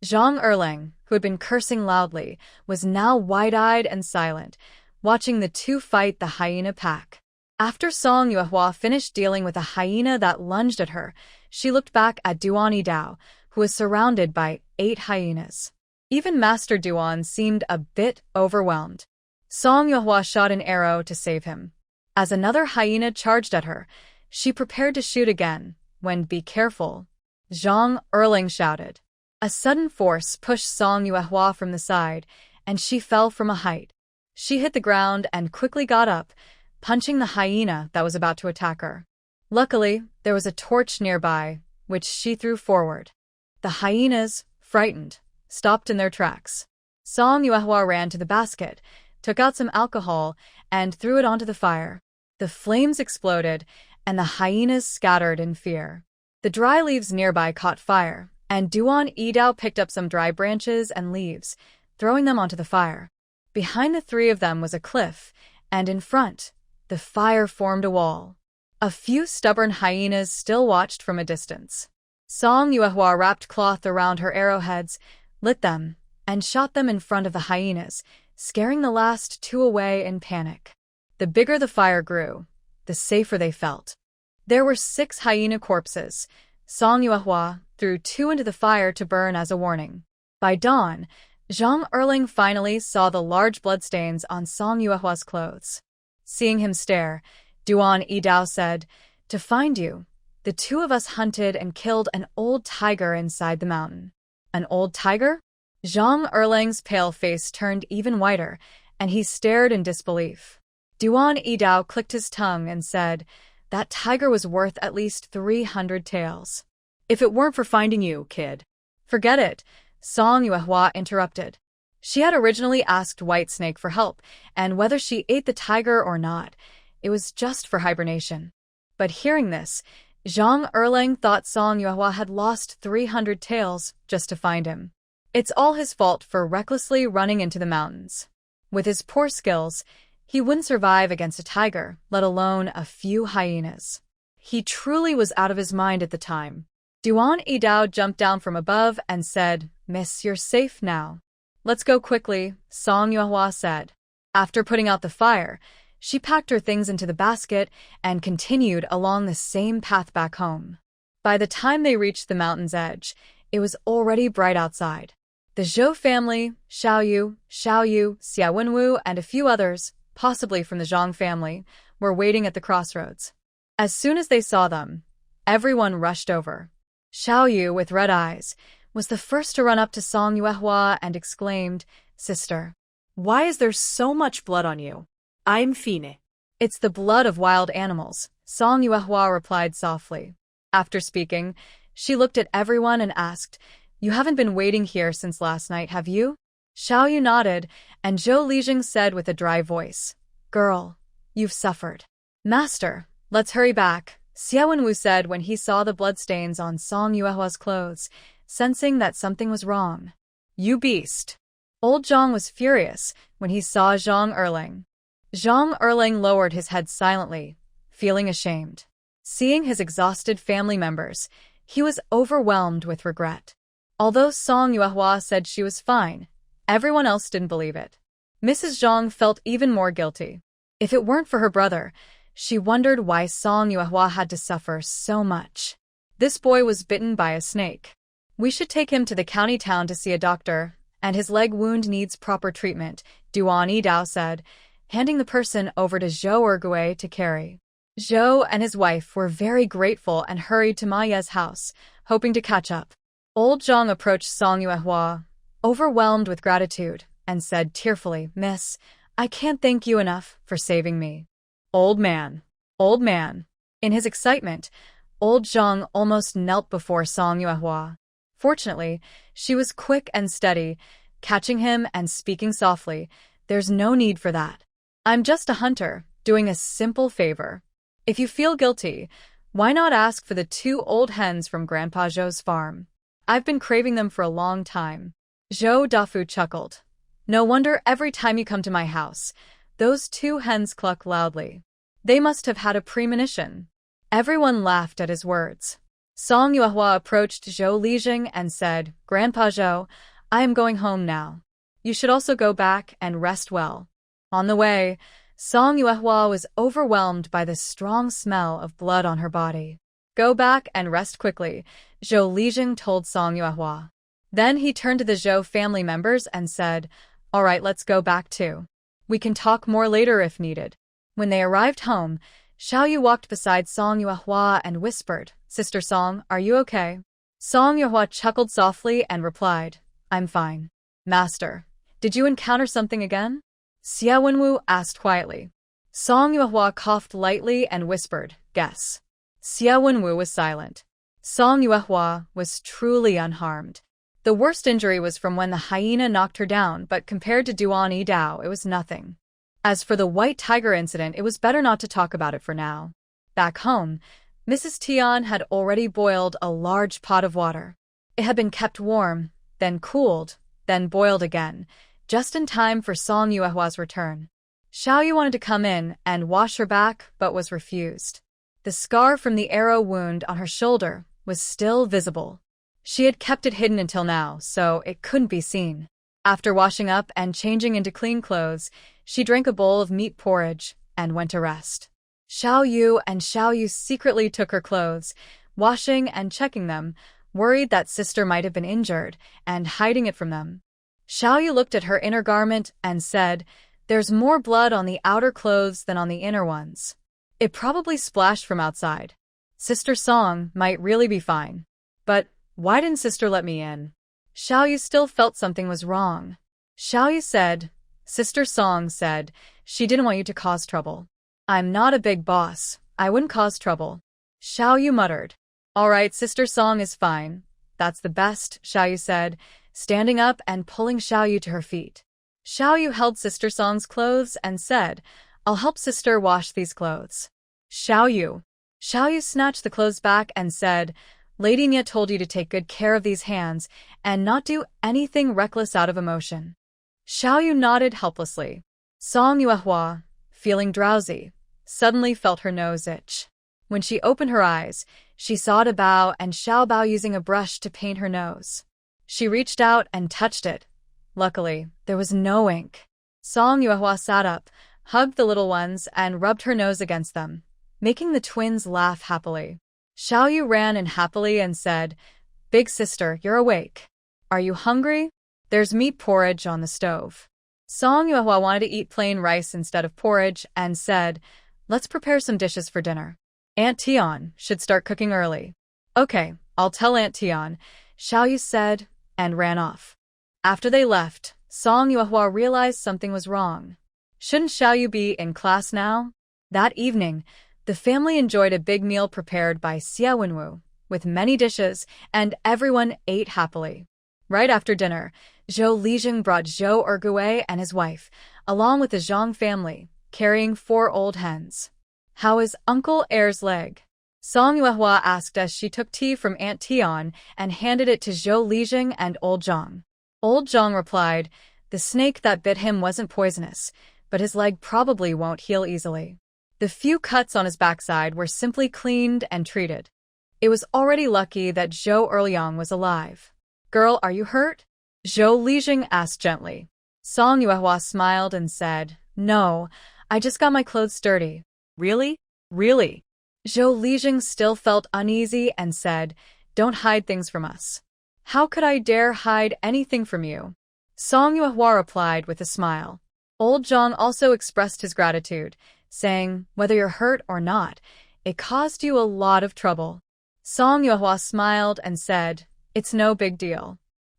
Zhang Erlang, who had been cursing loudly, was now wide-eyed and silent, watching the two fight the hyena pack. After Song Yuehua finished dealing with a hyena that lunged at her, she looked back at Duan Yidao, who was surrounded by 8 hyenas. Even Master Duan seemed a bit overwhelmed. Song Yuehua shot an arrow to save him. As another hyena charged at her, she prepared to shoot again, when "Be careful," Zhang Erlang shouted. A sudden force pushed Song Yuehua from the side, and she fell from a height. She hit the ground and quickly got up, punching the hyena that was about to attack her. Luckily, there was a torch nearby, which she threw forward. The hyenas, frightened, stopped in their tracks. Song Yuehua ran to the basket, took out some alcohol, and threw it onto the fire. The flames exploded, and the hyenas scattered in fear. The dry leaves nearby caught fire, and Duan Yidao picked up some dry branches and leaves, throwing them onto the fire. Behind the 3 of them was a cliff, and in front, the fire formed a wall. A few stubborn hyenas still watched from a distance. Song Yuehua wrapped cloth around her arrowheads, lit them, and shot them in front of the hyenas, scaring the last 2 away in panic. The bigger the fire grew, the safer they felt. There were 6 hyena corpses. Song Yuehua threw 2 into the fire to burn as a warning. By dawn, Zhang Erlang finally saw the large bloodstains on Song Yuehua's clothes. Seeing him stare, Duan Yidao said, "To find you, the 2 of us hunted and killed an old tiger inside the mountain." An old tiger? Zhang Erlang's pale face turned even whiter, and he stared in disbelief. Duan Yidao clicked his tongue and said, "That tiger was worth at least 300 taels. If it weren't for finding you, kid." "Forget it," Song Yuehua interrupted. She had originally asked Whitesnake for help, and whether she ate the tiger or not, it was just for hibernation. But hearing this, Zhang Erlang thought Song Yuehua had lost 300 taels just to find him. It's all his fault for recklessly running into the mountains. With his poor skills, he wouldn't survive against a tiger, let alone a few hyenas. He truly was out of his mind at the time. Duan Yidao jumped down from above and said, "Miss, you're safe now." "Let's go quickly," Song Yuehua said. After putting out the fire, she packed her things into the basket and continued along the same path back home. By the time they reached the mountain's edge, it was already bright outside. The Zhou family, Xiaoyu, Xia Wenwu, and a few others, possibly from the Zhang family, were waiting at the crossroads. As soon as they saw them, everyone rushed over. Xiaoyu, with red eyes, was the first to run up to Song Yuehua and exclaimed, "Sister, why is there so much blood on you?" "I'm Fine." "It's the blood of wild animals," Song Yuehua replied softly. After speaking, she looked at everyone and asked, "You haven't been waiting here since last night, have you?" Xiaoyu nodded, and Zhou Lijing said with a dry voice, "Girl, you've suffered." "Master, let's hurry back," Xia Wenwu said when he saw the bloodstains on Song Yuehua's clothes, sensing that something was wrong. "You beast!" Old Zhang was furious when he saw Zhang Erlang. Zhang Erlang lowered his head silently, feeling ashamed. Seeing his exhausted family members, he was overwhelmed with regret. Although Song Yuehua said she was fine, everyone else didn't believe it. Mrs. Zhang felt even more guilty. If it weren't for her brother, she wondered why Song Yuehua had to suffer so much. This boy was bitten by a snake. "We should take him to the county town to see a doctor, and his leg wound needs proper treatment," Duan Yidao said, handing the person over to Zhou Ergui to carry. Zhou and his wife were very grateful and hurried to Ma Ye's house, hoping to catch up. Old Zhang approached Song Yuehua, overwhelmed with gratitude, and said tearfully, "Miss, I can't thank you enough for saving me." Old man. Old man. In his excitement, old Zhang almost knelt before Song Yuehua. Fortunately, she was quick and steady, catching him and speaking softly, "There's no need for that. I'm just a hunter, doing a simple favor. If you feel guilty, why not ask for the 2 old hens from Grandpa Zhou's farm? I've been craving them for a long time." Zhou Dafu chuckled. "No wonder every time you come to my house, those 2 hens cluck loudly. They must have had a premonition." Everyone laughed at his words. Song Yuehua approached Zhou Lijing and said, Grandpa Zhou, I am going home now. You should also go back and rest well. On the way, Song Yuehua was overwhelmed by the strong smell of blood on her body. Go back and rest quickly, Zhou Lijing told Song Yuehua. Then he turned to the Zhou family members and said, All right, let's go back too. We can talk more later if needed. When they arrived home, Xiao Yu walked beside Song Yuehua and whispered, Sister Song, are you okay? Song Yuehua chuckled softly and replied, I'm fine. Master, did you encounter something again? Xia Wenwu asked quietly. Song Yuehua coughed lightly and whispered, Guess. Xia Wenwu was silent. Song Yuehua was truly unharmed. The worst injury was from when the hyena knocked her down, but compared to Duan Yi Dao, it was nothing. As for the white tiger incident, it was better not to talk about it for now. Back home, Mrs. Tian had already boiled a large pot of water. It had been kept warm, then cooled, then boiled again, just in time for Song Yuehua's return. Xiao Yu wanted to come in and wash her back, but was refused. The scar from the arrow wound on her shoulder was still visible. She had kept it hidden until now, so it couldn't be seen. After washing up and changing into clean clothes, she drank a bowl of meat porridge and went to rest. Xiao Yu secretly took her clothes, washing and checking them, worried that sister might have been injured, and hiding it from them. Xiao Yu looked at her inner garment and said, There's more blood on the outer clothes than on the inner ones. It probably splashed from outside. Sister Song might really be fine. But why didn't sister let me in? Xiao Yu still felt something was wrong. Xiao Yu said, Sister Song said, she didn't want you to cause trouble. I'm not a big boss. I wouldn't cause trouble. Xiao Yu muttered. All right, Sister Song is fine. That's the best, Xiao Yu said, standing up and pulling Xiao Yu to her feet. Xiao Yu held Sister Song's clothes and said, I'll help sister wash these clothes. Xiao Yu snatched the clothes back and said, Lady Nia told you to take good care of these hands and not do anything reckless out of emotion. Xiao Yu nodded helplessly. Song Yuehua, feeling drowsy, suddenly felt her nose itch. When she opened her eyes, she saw Da Bao and Xiao Bao using a brush to paint her nose. She reached out and touched it. Luckily, there was no ink. Song Yuehua sat up, hugged the little ones, and rubbed her nose against them, making the twins laugh happily. Xiao Yu ran in happily and said, Big sister, you're awake. Are you hungry? There's meat porridge on the stove. Song Yuehua wanted to eat plain rice instead of porridge and said, Let's prepare some dishes for dinner. Aunt Tian should start cooking early. Okay, I'll tell Aunt Tian, Xiao Yu said, and ran off. After they left, Song Yuehua realized something was wrong. Shouldn't Xiao Yu be in class now? That evening, the family enjoyed a big meal prepared by Xia Wenwu, with many dishes, and everyone ate happily. Right after dinner, Zhou Lijing brought Zhou Ergui and his wife, along with the Zhang family, carrying 4 old hens. How is Uncle Air's leg? Song Yuehua asked as she took tea from Aunt Tian and handed it to Zhou Lijing and Old Zhang. Old Zhang replied, The snake that bit him wasn't poisonous, but his leg probably won't heal easily. The few cuts on his backside were simply cleaned and treated. It was already lucky that Zhou Erliang was alive. Girl, are you hurt? Zhou Lijing asked gently. Song Yuehua smiled and said, No, I just got my clothes dirty. Really? Really? Zhou Lijing still felt uneasy and said, Don't hide things from us. How could I dare hide anything from you? Song Yuehua replied with a smile. Old Zhang also expressed his gratitude, saying, Whether you're hurt or not, it caused you a lot of trouble. Song Yuehua smiled and said, It's no big deal.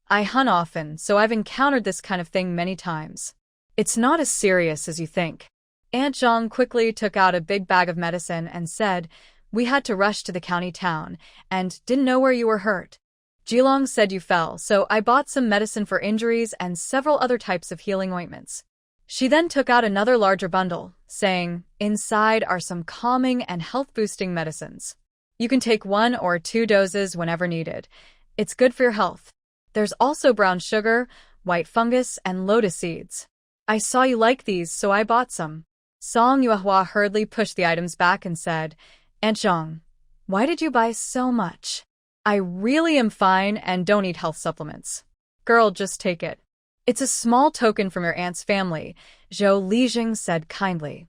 I hunt often, so I've encountered this kind of thing many times. It's not as serious as you think. Aunt Zhang quickly took out a big bag of medicine and said, We had to rush to the county town, and didn't know where you were hurt. Jilong said you fell, so I bought some medicine for injuries and several other types of healing ointments. She then took out another larger bundle, saying, Inside are some calming and health-boosting medicines. You can take 1 or 2 doses whenever needed. It's good for your health. There's also brown sugar, white fungus, and lotus seeds. I saw you like these, so I bought some. Song Yuehua hurriedly pushed the items back and said, Aunt Zhang, Why did you buy so much? I really am fine and don't need health supplements. Girl, just take it. It's a small token from your aunt's family, Zhou Lijing said kindly.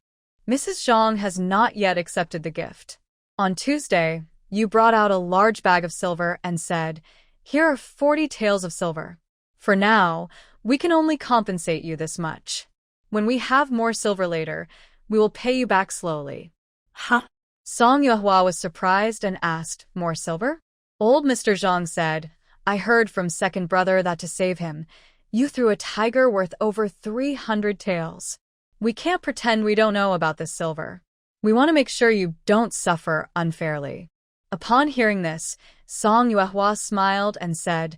Mrs. Zhang has not yet accepted the gift. On Tuesday, you brought out a large bag of silver and said, "Here are 40 taels of silver. For now, we can only compensate you this much. When we have more silver later, we will pay you back slowly." Huh? Song Yuehua was surprised and asked, "More silver?" Old Mr. Zhang said, "I heard from second brother that to save him, you threw a tiger worth over 300 taels. We can't pretend we don't know about this silver. We want to make sure you don't suffer unfairly." Upon hearing this, Song Yuehua smiled and said,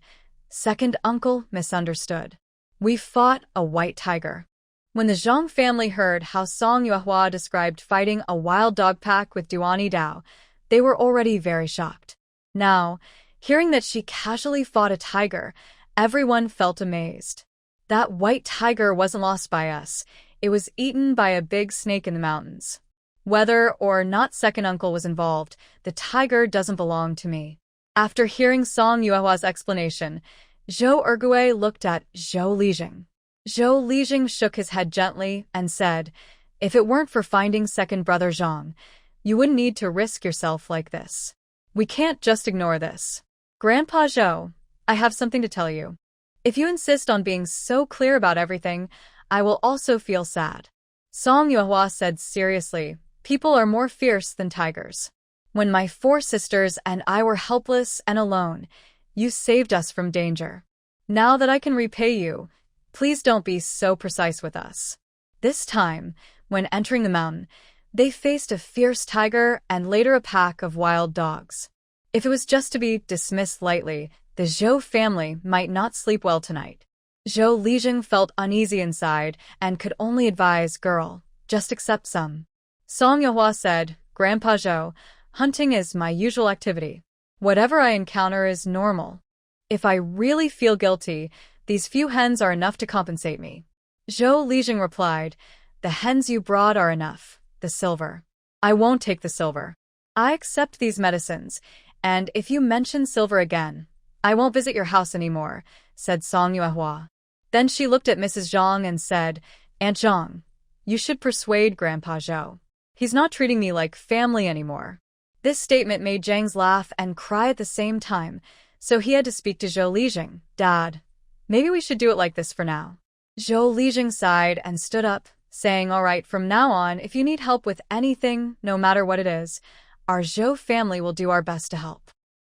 "Second uncle misunderstood. We fought a white tiger." When the Zhang family heard how Song Yuehua described fighting a wild dog pack with Duan Yidao, they were already very shocked. Now, hearing that she casually fought a tiger, everyone felt amazed. That white tiger wasn't lost by us. It was eaten by a big snake in the mountains. Whether or not second uncle was involved, the tiger doesn't belong to me. After hearing Song Yuehua's explanation, Zhou Ergui looked at Zhou Lijing. Zhou Lijing shook his head gently and said, "If it weren't for finding second brother Zhang, you wouldn't need to risk yourself like this. We can't just ignore this. Grandpa Zhou, I have something to tell you. If you insist on being so clear about everything, I will also feel sad." Song Yuehua said seriously, "People are more fierce than tigers. When my 4 sisters and I were helpless and alone, you saved us from danger. Now that I can repay you, please don't be so precise with us." This time, when entering the mountain, they faced a fierce tiger and later a pack of wild dogs. If it was just to be dismissed lightly, the Zhou family might not sleep well tonight. Zhou Lijing felt uneasy inside and could only advise, "Girl, just accept some." Song Yuehua said, "Grandpa Zhou, hunting is my usual activity. Whatever I encounter is normal. If I really feel guilty, these few hens are enough to compensate me." Zhou Lijing replied, "The hens you brought are enough. The silver. I won't take the silver. I accept these medicines, and if you mention silver again, I won't visit your house anymore," said Song Yuehua. Then she looked at Mrs. Zhang and said, "Aunt Zhang, you should persuade Grandpa Zhou. He's not treating me like family anymore." This statement made Zhang's laugh and cry at the same time, so he had to speak to Zhou Lijing. "Dad, maybe we should do it like this for now." Zhou Lijing sighed and stood up, saying, "All right, from now on, if you need help with anything, no matter what it is, our Zhou family will do our best to help."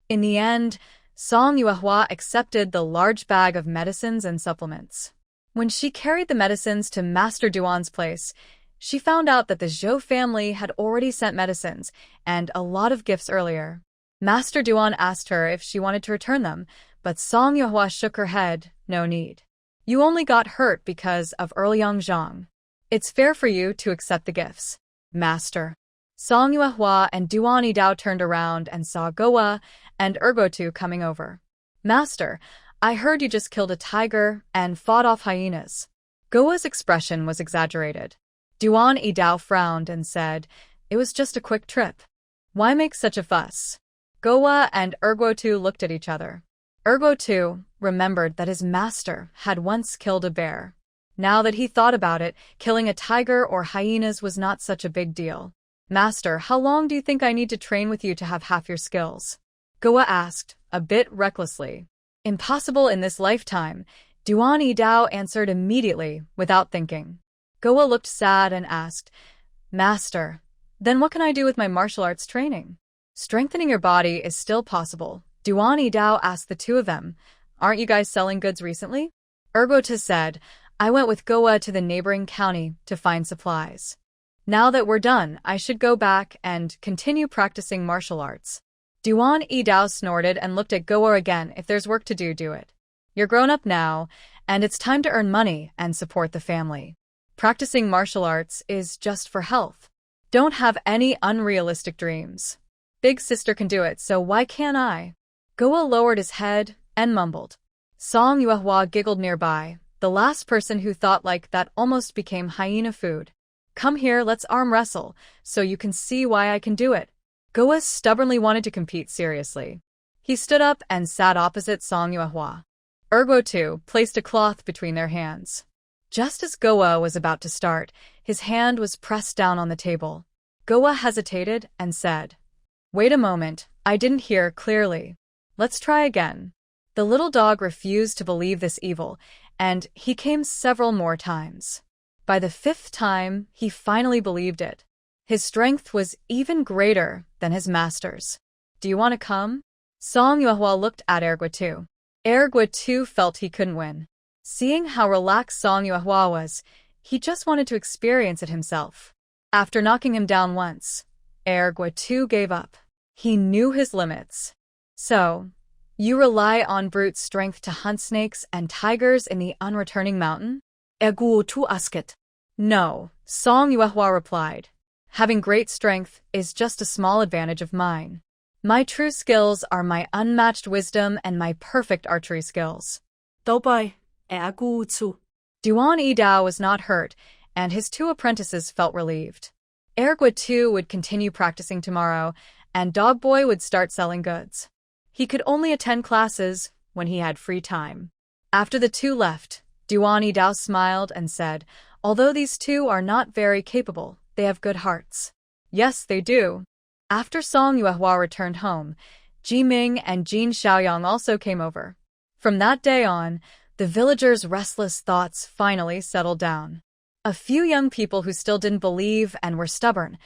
In the end, Song Yuehua accepted the large bag of medicines and supplements. When she carried the medicines to Master Duan's place, she found out that the Zhou family had already sent medicines and a lot of gifts earlier. Master Duan asked her if she wanted to return them, but Song Yuehua shook her head, "No need. You only got hurt because of Erliang Zhang. It's fair for you to accept the gifts, Master." Song Yuehua and Duan Yidao turned around and saw Goa and Ergotu coming over. "Master, I heard you just killed a tiger and fought off hyenas." Goa's expression was exaggerated. Duan Yidao frowned and said, "It was just a quick trip. Why make such a fuss?" Goa and Ergotu looked at each other. Ergotu remembered that his master had once killed a bear. Now that he thought about it, killing a tiger or hyenas was not such a big deal. "Master, how long do you think I need to train with you to have half your skills?" Goa asked, a bit recklessly. "Impossible in this lifetime," Duan Yidao answered immediately, without thinking. Goa looked sad and asked, "Master, then what can I do with my martial arts training?" "Strengthening your body is still possible," Duan Yidao asked the two of them. "Aren't you guys selling goods recently?" Ergota said, "I went with Goa to the neighboring county to find supplies. Now that we're done, I should go back and continue practicing martial arts." Duan Yidao snorted and looked at Goa again. "If there's work to do, do it. You're grown up now, and it's time to earn money and support the family. Practicing martial arts is just for health. Don't have any unrealistic dreams. Big sister can do it, so why can't I?" Goa lowered his head and mumbled. Song Yuehua giggled nearby. The last person who thought like that almost became hyena food. "Come here, let's arm wrestle, so you can see why I can do it." Goa stubbornly wanted to compete seriously. He stood up and sat opposite Song Yuehua. Ergo too placed a cloth between their hands. Just as Goa was about to start, his hand was pressed down on the table. Goa hesitated and said, "Wait a moment, I didn't hear clearly. Let's try again." The little dog refused to believe this evil, and he came several more times. By the 5th time, he finally believed it. His strength was even greater than his master's. "Do you want to come?" Song Yuehua looked at Ergwa too. Ergwa too felt he couldn't win. Seeing how relaxed Song Yuehua was, he just wanted to experience it himself. After knocking him down once, Ergwa too gave up. He knew his limits. "So, you rely on brute strength to hunt snakes and tigers in the unreturning mountain?" Ergwa too asked. "No," Song Yuehua replied. "Having great strength is just a small advantage of mine. My true skills are my unmatched wisdom and my perfect archery skills." Dabei Ergwa too. Duan Idao was not hurt, and his 2 apprentices felt relieved. Ergwa too would continue practicing tomorrow, and Dogboy would start selling goods. He could only attend classes when he had free time. After the 2 left, Duan Idao smiled and said, "Although these 2 are not very capable, they have good hearts." "Yes, they do." After Song Yuehua returned home, Ji Ming and Jin Xiaoyang also came over. From that day on, the villagers' restless thoughts finally settled down. A few young people who still didn't believe and were stubborn,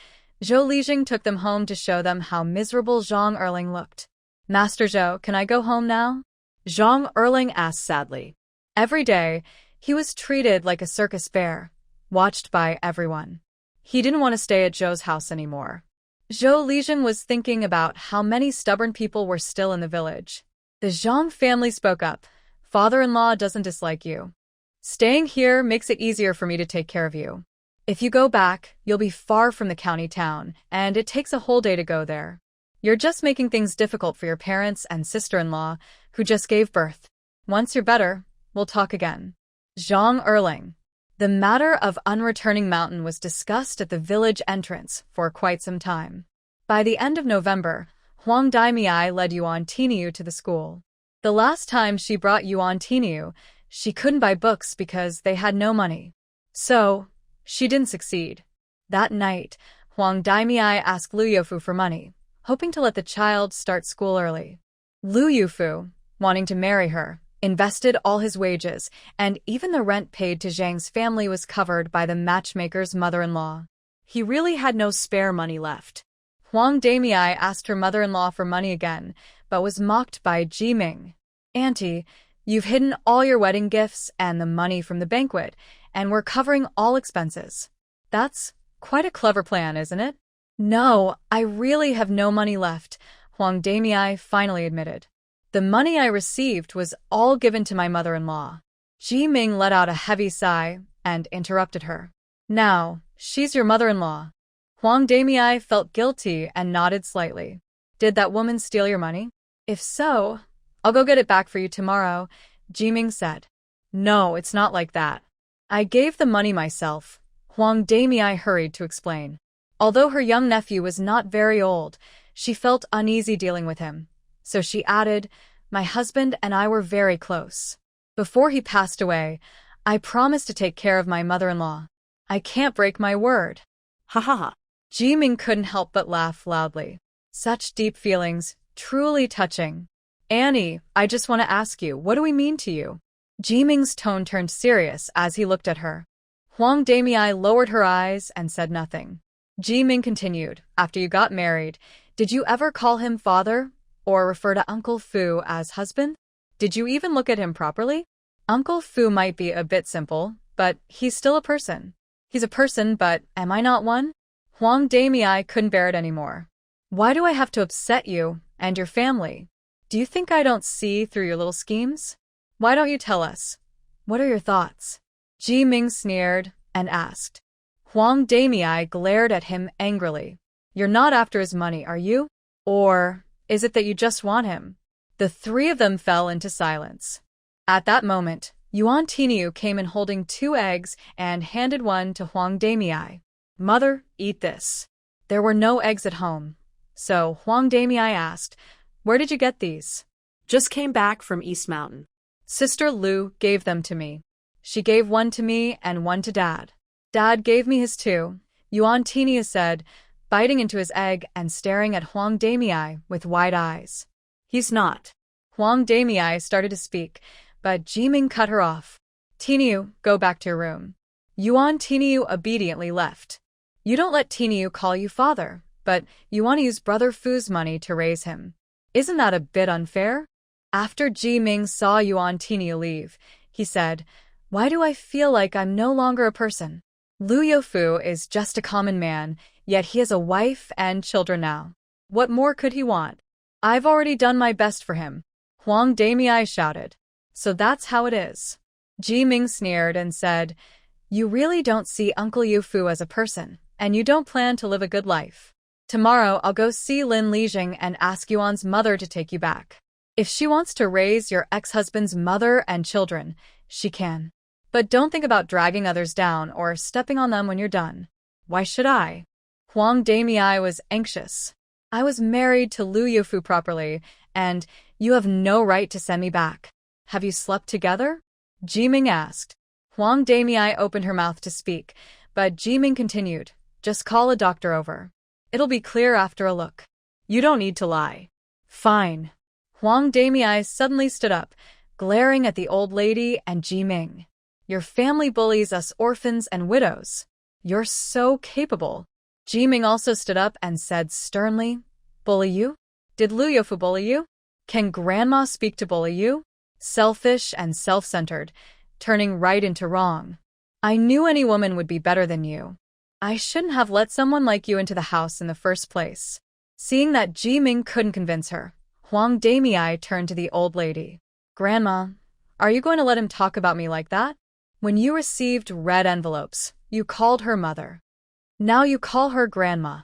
Zhou Lijing took them home to show them how miserable Zhang Erling looked. "Master Zhou, can I go home now?" Zhang Erling asked sadly. Every day, he was treated like a circus bear, watched by everyone. He didn't want to stay at Zhou's house anymore. Zhou Lijing was thinking about how many stubborn people were still in the village. The Zhang family spoke up. "Father-in-law doesn't dislike you. Staying here makes it easier for me to take care of you. If you go back, you'll be far from the county town, and it takes a whole day to go there. You're just making things difficult for your parents and sister-in-law, who just gave birth. Once you're better, we'll talk again." Zhang Erling. The matter of unreturning mountain was discussed at the village entrance for quite some time. By the end of November, Huang Daimiai led Yuan Tiniu to the school. The last time she brought Yuan Tiniu, she couldn't buy books because they had no money. So, she didn't succeed. That night, Huang Daimiai asked Lu Youfu for money, hoping to let the child start school early. Lu Youfu, wanting to marry her, invested all his wages, and even the rent paid to Zhang's family was covered by the matchmaker's mother-in-law. He really had no spare money left. Huang Daimiai asked her mother-in-law for money again, but was mocked by Ji Ming. "Auntie, you've hidden all your wedding gifts and the money from the banquet, and we're covering all expenses. That's quite a clever plan, isn't it?" "No, I really have no money left," Huang Daimiai finally admitted. "The money I received was all given to my mother-in-law." Ji Ming let out a heavy sigh and interrupted her. "Now, she's your mother-in-law." Huang Daimiai felt guilty and nodded slightly. "Did that woman steal your money?" "If so, I'll go get it back for you tomorrow," Ji Ming said. "No, it's not like that. I gave the money myself," Huang Daimiai hurried to explain. Although her young nephew was not very old, she felt uneasy dealing with him. So she added, "My husband and I were very close. Before he passed away, I promised to take care of my mother-in-law. I can't break my word." Ha ha ha. Ji Ming couldn't help but laugh loudly. Such deep feelings, truly touching. "Annie, I just want to ask you, what do we mean to you?" Ji Ming's tone turned serious as he looked at her. Huang Daimiai lowered her eyes and said nothing. Ji Ming continued, "After you got married, did you ever call him father? Or refer to Uncle Fu as husband? Did you even look at him properly? Uncle Fu might be a bit simple, but he's still a person. He's a person, but am I not one?" Huang Daimiai couldn't bear it anymore. "Why do I have to upset you and your family? Do you think I don't see through your little schemes? Why don't you tell us? What are your thoughts?" Ji Ming sneered and asked. Huang Daimiai glared at him angrily. "You're not after his money, are you? Or is it that you just want him?" The 3 of them fell into silence. At that moment, Yuan Tiniu came in holding 2 eggs and handed one to Huang Daimiai. "Mother, eat this." There were no eggs at home, So Huang Damei asked, "Where did you get these?" Just came back from East Mountain. Sister Lu gave them to me. She gave one to me and one to Dad. Dad gave me his too, Yuan Tinia said, biting into his egg and staring at Huang Damei with wide eyes. He's not. Huang Damei started to speak, but Jiming cut her off. Tiniu, go back to your room. Yuan Tiniu obediently left. You don't let Tiniu call you father, but you want to use Brother Fu's money to raise him. Isn't that a bit unfair? After Jiming saw Yuan Tiniu leave, he said, "Why do I feel like I'm no longer a person? Lu Youfu is just a common man, yet he has a wife and children now. What more could he want? I've already done my best for him." Huang Damei shouted. "So that's how it is." Jiming sneered and said, "You really don't see Uncle Youfu as a person, and you don't plan to live a good life. Tomorrow I'll go see Lin Lijing and ask Yuan's mother to take you back. If she wants to raise your ex-husband's mother and children, she can. But don't think about dragging others down or stepping on them when you're done." "Why should I?" Huang Damei was anxious. "I was married to Lu Youfu properly, and you have no right to send me back. Have you slept together?" Jiming asked. Huang Damei opened her mouth to speak, but Jiming continued, "Just call a doctor over. It'll be clear after a look. You don't need to lie." "Fine." Huang Damei suddenly stood up, glaring at the old lady and Jiming. "Your family bullies us orphans and widows. You're so capable." Jiming also stood up and said sternly, "Bully you? Did Lu Youfu bully you? Can Grandma speak to bully you? Selfish and self-centered, turning right into wrong. I knew any woman would be better than you. I shouldn't have let someone like you into the house in the first place." Seeing that Jiming couldn't convince her, Huang Damei turned to the old lady. "Grandma, are you going to let him talk about me like that? When you received red envelopes, you called her mother. Now you call her grandma.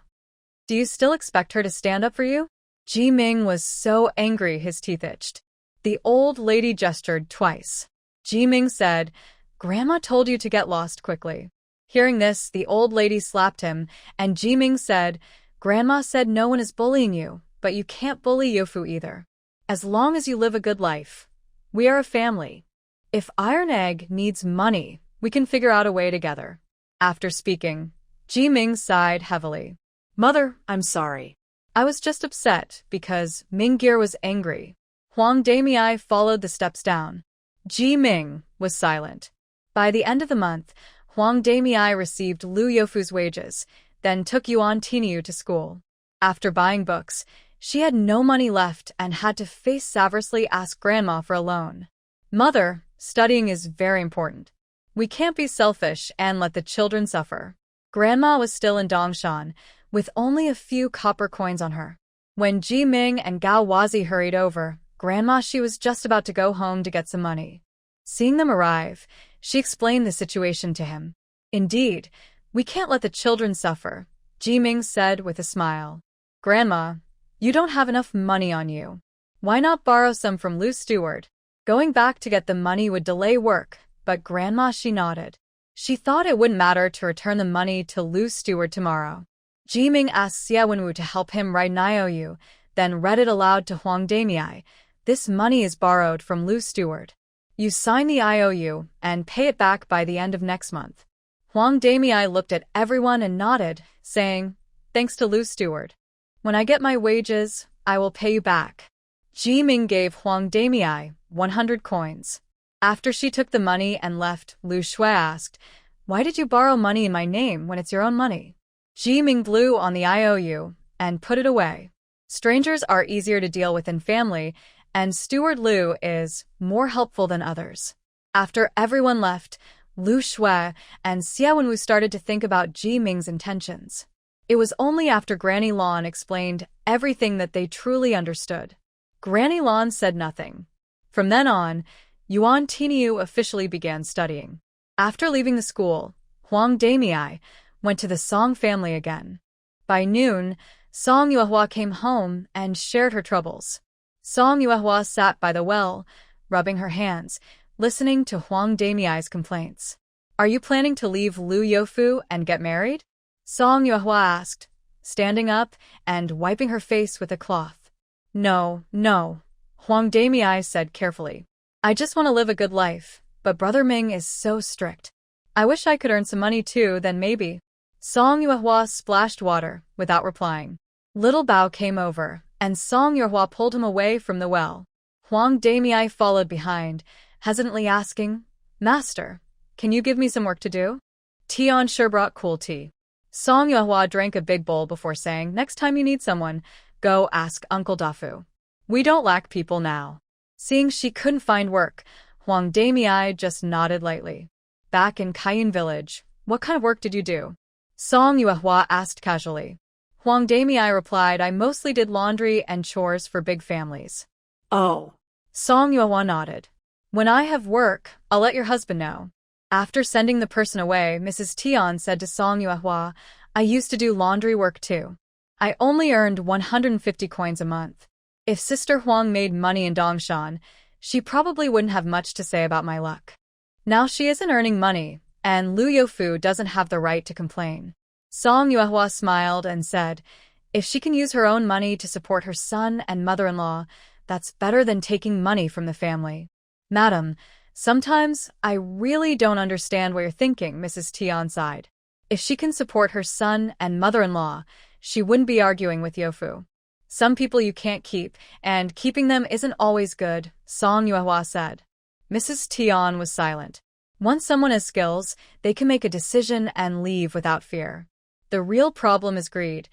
Do you still expect her to stand up for you?" Jiming was so angry his teeth itched. The old lady gestured twice. Jiming said, "Grandma told you to get lost quickly." Hearing this, the old lady slapped him, and Jiming said, "Grandma said no one is bullying you, but you can't bully Youfu either. As long as you live a good life. We are a family. If Iron Egg needs money, we can figure out a way together." After speaking, Jiming sighed heavily. "Mother, I'm sorry. I was just upset because Mingir was angry." Huang Damei followed the steps down. Jiming was silent. By the end of the month, Huang Damei received Lu Youfu's wages, then took Yuan Tiniu to school. After buying books, she had no money left and had to face-savorously ask Grandma for a loan. "Mother, studying is very important. We can't be selfish and let the children suffer." Grandma was still in Dongshan, with only a few copper coins on her. When Jiming and Gao Wazi hurried over, Grandma she was just about to go home to get some money. Seeing them arrive, she explained the situation to him. "Indeed, we can't let the children suffer," Jiming said with a smile. "Grandma, you don't have enough money on you. Why not borrow some from Lu's steward?" Going back to get the money would delay work, but Grandma she nodded. She thought it wouldn't matter to return the money to Lu's steward tomorrow. Jiming asked Xie Wenwu to help him write an IOU, then read it aloud to Huang Damei. "This money is borrowed from Lu's steward. You sign the IOU and pay it back by the end of next month." Huang Damei looked at everyone and nodded, saying, "Thanks to Lu's steward. When I get my wages, I will pay you back." Jiming gave Huang Damei 100 coins. After she took the money and left, Lu Shui asked, "Why did you borrow money in my name when it's your own money?" Jiming blew on the IOU and put it away. Strangers are easier to deal with than family, and Steward Lu is more helpful than others. After everyone left, Lu Shui and Xie Wenwu started to think about Jiming's intentions. It was only after Granny Lan explained everything that they truly understood. Granny Lan said nothing. From then on, Yuan Tiniu officially began studying. After leaving the school, Huang Damei went to the Song family again. By noon, Song Yuehua came home and shared her troubles. Song Yuehua sat by the well, rubbing her hands, listening to Huang Damei's complaints. "Are you planning to leave Lu Youfu and get married?" Song Yuehua asked. standing up and wiping her face with a cloth. No, no, Huang Damei said carefully. I just want to live a good life, but Brother Ming is so strict. I wish I could earn some money too, then maybe. Song Yuehua splashed water, without replying. Little Bao came over, and Song Yuehua pulled him away from the well. Huang Damei followed behind, hesitantly asking, Master, can you give me some work to do? Tian sure brought cool tea. Song Yuehua drank a big bowl before saying, Next time you need someone, go ask Uncle Dafu. We don't lack people now. Seeing she couldn't find work, Huang Damei just nodded lightly. Back in Kaiyun village, what kind of work did you do? Song Yuehua asked casually. Huang Damei replied, I mostly did laundry and chores for big families. Oh. Song Yuehua nodded. When I have work, I'll let your husband know. After sending the person away, Mrs. Tian said to Song Yuehua, I used to do laundry work too. I only earned 150 coins a month. If Sister Huang made money in Dongshan, she probably wouldn't have much to say about my luck. Now she isn't earning money, and Liu Youfu doesn't have the right to complain. Song Yuehua smiled and said, If she can use her own money to support her son and mother-in-law, that's better than taking money from the family. Madam, sometimes I really don't understand what you're thinking, Mrs. Tian sighed. If she can support her son and mother-in-law, she wouldn't be arguing with Youfu. Some people you can't keep, and keeping them isn't always good, Song Yuehua said. Mrs. Tian was silent. Once someone has skills, they can make a decision and leave without fear. The real problem is greed,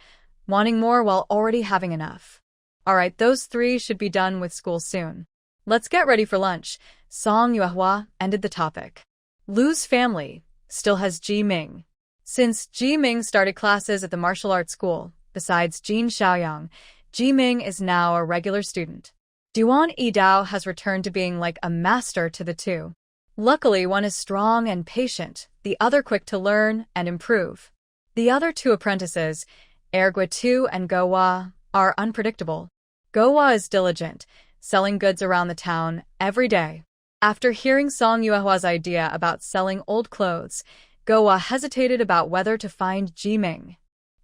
wanting more while already having enough. Alright, those three should be done with school soon. Let's get ready for lunch. Song Yuehua ended the topic. Lu's family still has Ji Ming. Since Ji Ming started classes at the martial arts school, besides Jin Xiaoyang, Ji Ming is now a regular student. Duan Yidao has returned to being like a master to the two. Luckily, one is strong and patient, the other quick to learn and improve. The other two apprentices, Ergua Tu and Gowa, are unpredictable. Gowa is diligent, selling goods around the town every day. After hearing Song Yuehua's idea about selling old clothes, Gowa hesitated about whether to find Ji Ming.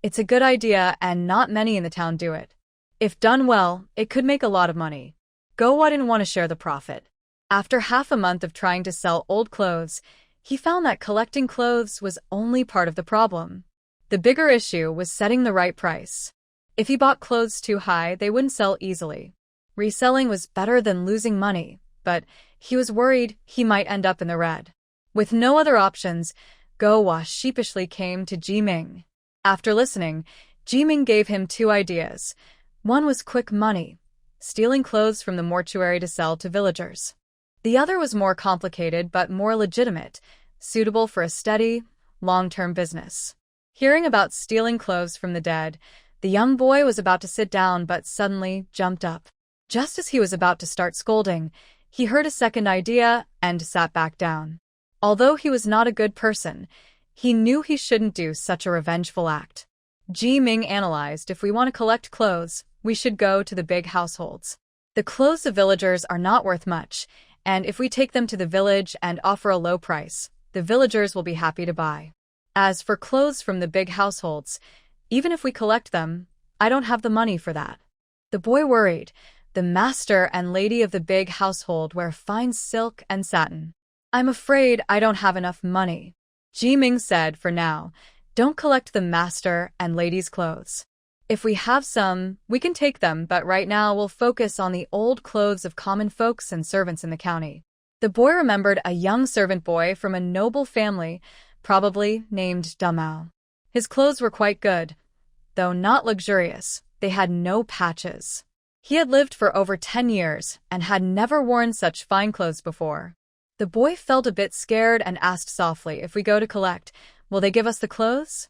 It's a good idea and not many in the town do it. If done well, it could make a lot of money. Gowa didn't want to share the profit. After half a month of trying to sell old clothes, he found that collecting clothes was only part of the problem. The bigger issue was setting the right price. If he bought clothes too high, they wouldn't sell easily. Reselling was better than losing money, but he was worried he might end up in the red. With no other options, Gowa sheepishly came to Ji Ming. After listening, Ji Ming gave him two ideas. One was quick money, stealing clothes from the mortuary to sell to villagers. The other was more complicated but more legitimate, suitable for a steady, long-term business. Hearing about stealing clothes from the dead, the young boy was about to sit down but suddenly jumped up. Just as he was about to start scolding, he heard a second idea and sat back down. Although he was not a good person, he knew he shouldn't do such a revengeful act. Ji Ming analyzed, if we want to collect clothes, we should go to the big households. The clothes of villagers are not worth much, and if we take them to the village and offer a low price, the villagers will be happy to buy. As for clothes from the big households, even if we collect them, I don't have the money for that. The boy worried. The master and lady of the big household wear fine silk and satin. I'm afraid I don't have enough money. Ji Ming said, for now, don't collect the master and lady's clothes. If we have some, we can take them, but right now we'll focus on the old clothes of common folks and servants in the county. The boy remembered a young servant boy from a noble family, probably named Damao. His clothes were quite good, though not luxurious. They had no patches. He had lived for over 10 years and had never worn such fine clothes before. The boy felt a bit scared and asked softly, if we go to collect, will they give us the clothes?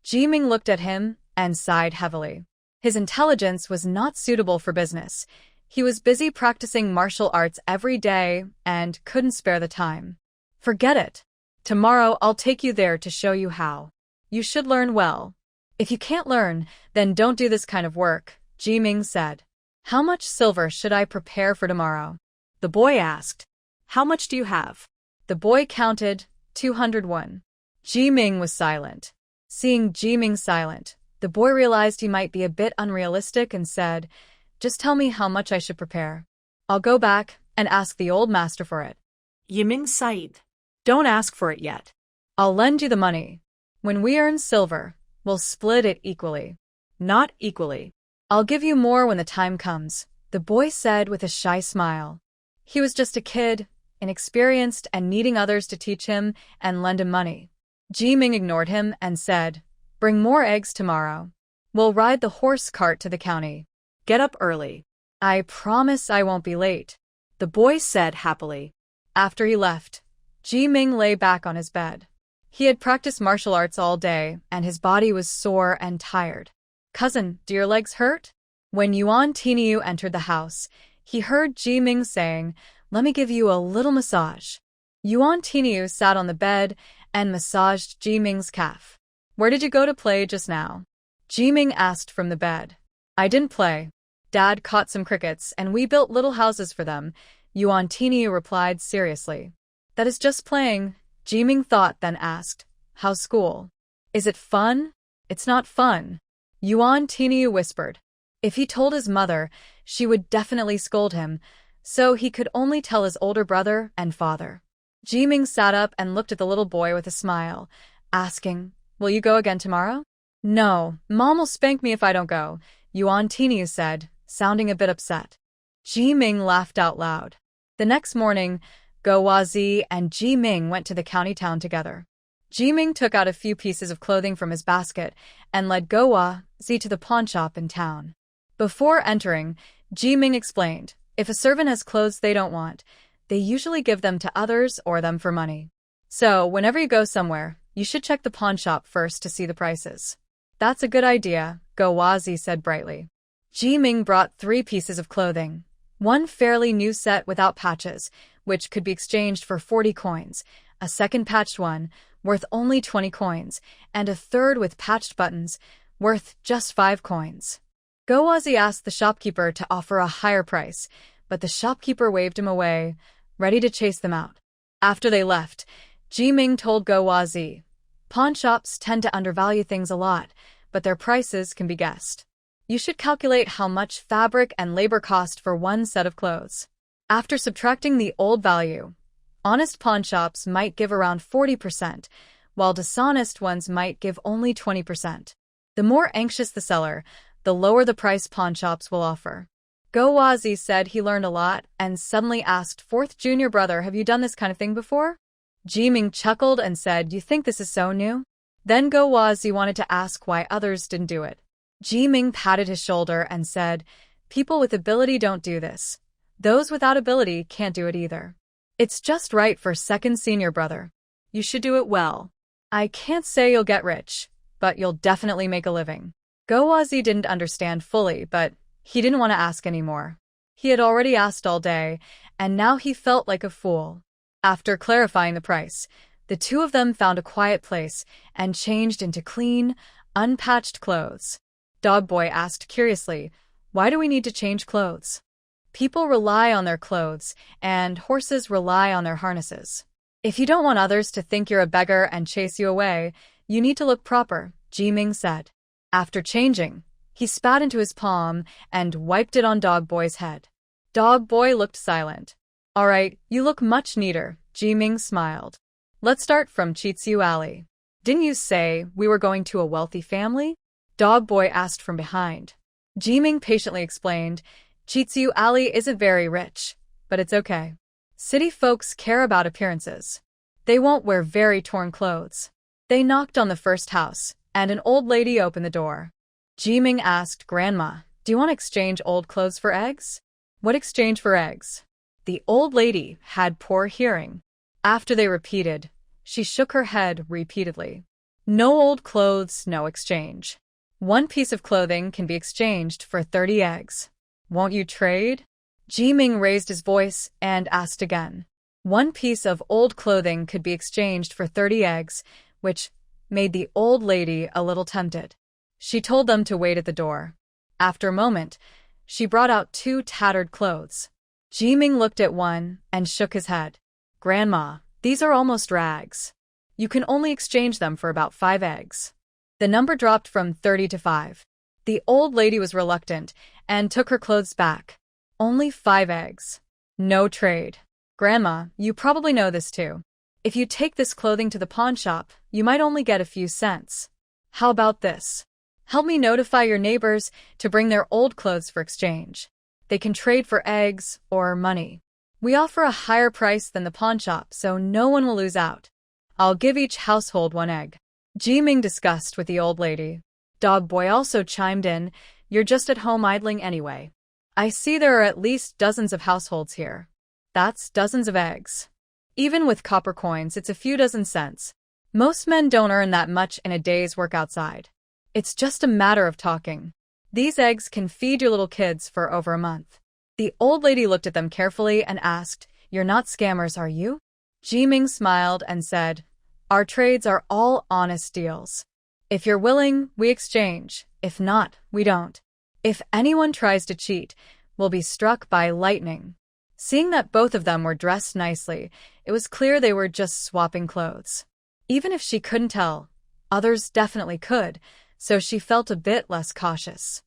Ji Ming looked at him and sighed heavily. His intelligence was not suitable for business. He was busy practicing martial arts every day and couldn't spare the time. Forget it. Tomorrow I'll take you there to show you how. You should learn well. If you can't learn, then don't do this kind of work, Ji Ming said. How much silver should I prepare for tomorrow? The boy asked. How much do you have? The boy counted, 201. Ji Ming was silent. Seeing Ji Ming silent, The boy realized he might be a bit unrealistic and said, "Just tell me how much I should prepare. I'll go back and ask the old master for it." Yiming sighed. Don't ask for it yet. "I'll lend you the money. When we earn silver, we'll split it equally." Not equally. "I'll give you more when the time comes," the boy said with a shy smile. He was just a kid, inexperienced and needing others to teach him and lend him money. Ji-Ming ignored him and said, "Bring more eggs tomorrow. We'll ride the horse cart to the county. Get up early." "I promise I won't be late," the boy said happily. After he left, Ji-Ming lay back on his bed. He had practiced martial arts all day, and his body was sore and tired. "Cousin, do your legs hurt?" When Yuan Tinyu entered the house, he heard Ji-Ming saying, "Let me give you a little massage." Yuan Tinyu sat on the bed and massaged Ji-Ming's calf. "Where did you go to play just now?" Ji-Ming asked from the bed. "I didn't play. Dad caught some crickets and we built little houses for them," Yuan Tinyu replied seriously. "That is just playing," Ji-Ming thought, then asked, "How's school?" "Is it fun?" "It's not fun," Yuan Tinyu whispered. If he told his mother, she would definitely scold him, so he could only tell his older brother and father. Ji-Ming sat up and looked at the little boy with a smile, asking, "Will you go again tomorrow?" "No, Mom will spank me if I don't go," Yuan Tinyu said, sounding a bit upset. Ji-Ming laughed out loud. The next morning, Go-Wa-Zi and Ji-Ming went to the county town together. Ji-Ming took out a few pieces of clothing from his basket and led Go-Wa-Zi to the pawnshop in town. Before entering, Ji-Ming explained, if a servant has clothes they don't want, they usually give them to others or them for money. So, whenever you go somewhere, you should check the pawnshop first to see the prices. "That's a good idea," Go-Wa-Zi said brightly. Ji-Ming brought 3 pieces of clothing. One fairly new set without patches, which could be exchanged for 40 coins, a second patched one, worth only 20 coins, and a third with patched buttons, worth just 5 coins. Go-Wa-Zi asked the shopkeeper to offer a higher price, but the shopkeeper waved him away, ready to chase them out. After they left, Ji-Ming told Go-Wa-Zi, "Pawnshops tend to undervalue things a lot, but their prices can be guessed. You should calculate how much fabric and labor cost for one set of clothes. After subtracting the old value, honest pawnshops might give around 40%, while dishonest ones might give only 20%. The more anxious the seller, the lower the price pawnshops will offer." Go-Wa-Zi said he learned a lot and suddenly asked fourth junior brother, "Have you done this kind of thing before?" Ji-Ming chuckled and said, "You think this is so new?" Then Go-Wa-Zi wanted to ask why others didn't do it. Ji-Ming patted his shoulder and said, "People with ability don't do this. Those without ability can't do it either. It's just right for second senior brother. You should do it well. I can't say you'll get rich, but you'll definitely make a living." Go-Wa-Zi didn't understand fully, but he didn't want to ask anymore. He had already asked all day, and now he felt like a fool. After clarifying the price, the two of them found a quiet place and changed into clean, unpatched clothes. Dog Boy asked curiously, "Why do we need to change clothes?" "People rely on their clothes, and horses rely on their harnesses. If you don't want others to think you're a beggar and chase you away, you need to look proper," Ji-Ming said. After changing, he spat into his palm and wiped it on Dog Boy's head. Dog Boy looked silent. "All right, you look much neater," Ji-Ming smiled. "Let's start from Chitsu Alley. Didn't you say we were going to a wealthy family?" Dog Boy asked from behind. Ji-Ming patiently explained, "Chitsu Alley isn't very rich, but it's okay. City folks care about appearances. They won't wear very torn clothes." They knocked on the first house, and an old lady opened the door. Ji-Ming asked, "Grandma, do you want to exchange old clothes for eggs?" "What exchange for eggs?" The old lady had poor hearing. After they repeated, she shook her head repeatedly. "No old clothes, no exchange. One piece of clothing can be exchanged for 30 eggs. Won't you trade?" Ji-Ming raised his voice and asked again. One piece of old clothing could be exchanged for 30 eggs, which made the old lady a little tempted. She told them to wait at the door. After a moment, she brought out 2 tattered clothes. Ji-Ming looked at one and shook his head. "Grandma, these are almost rags. You can only exchange them for about 5 eggs." The number dropped from 30 to 5. The old lady was reluctant and took her clothes back. Only 5 eggs. No trade. Grandma, you probably know this too. If you take this clothing to the pawn shop, you might only get a few cents. How about this? Help me notify your neighbors to bring their old clothes for exchange. They can trade for eggs or money. We offer a higher price than the pawn shop, so no one will lose out. I'll give each household 1 egg. Jiming discussed with the old lady. Dog Boy also chimed in, you're just at home idling anyway. I see there are at least dozens of households here. That's dozens of eggs. Even with copper coins, it's a few dozen cents. Most men don't earn that much in a day's work outside. It's just a matter of talking. These eggs can feed your little kids for over a month. The old lady looked at them carefully and asked, you're not scammers, are you? Jiming smiled and said, our trades are all honest deals. If you're willing, we exchange. If not, we don't. If anyone tries to cheat, we'll be struck by lightning. Seeing that both of them were dressed nicely, it was clear they were just swapping clothes. Even if she couldn't tell, others definitely could, so she felt a bit less cautious.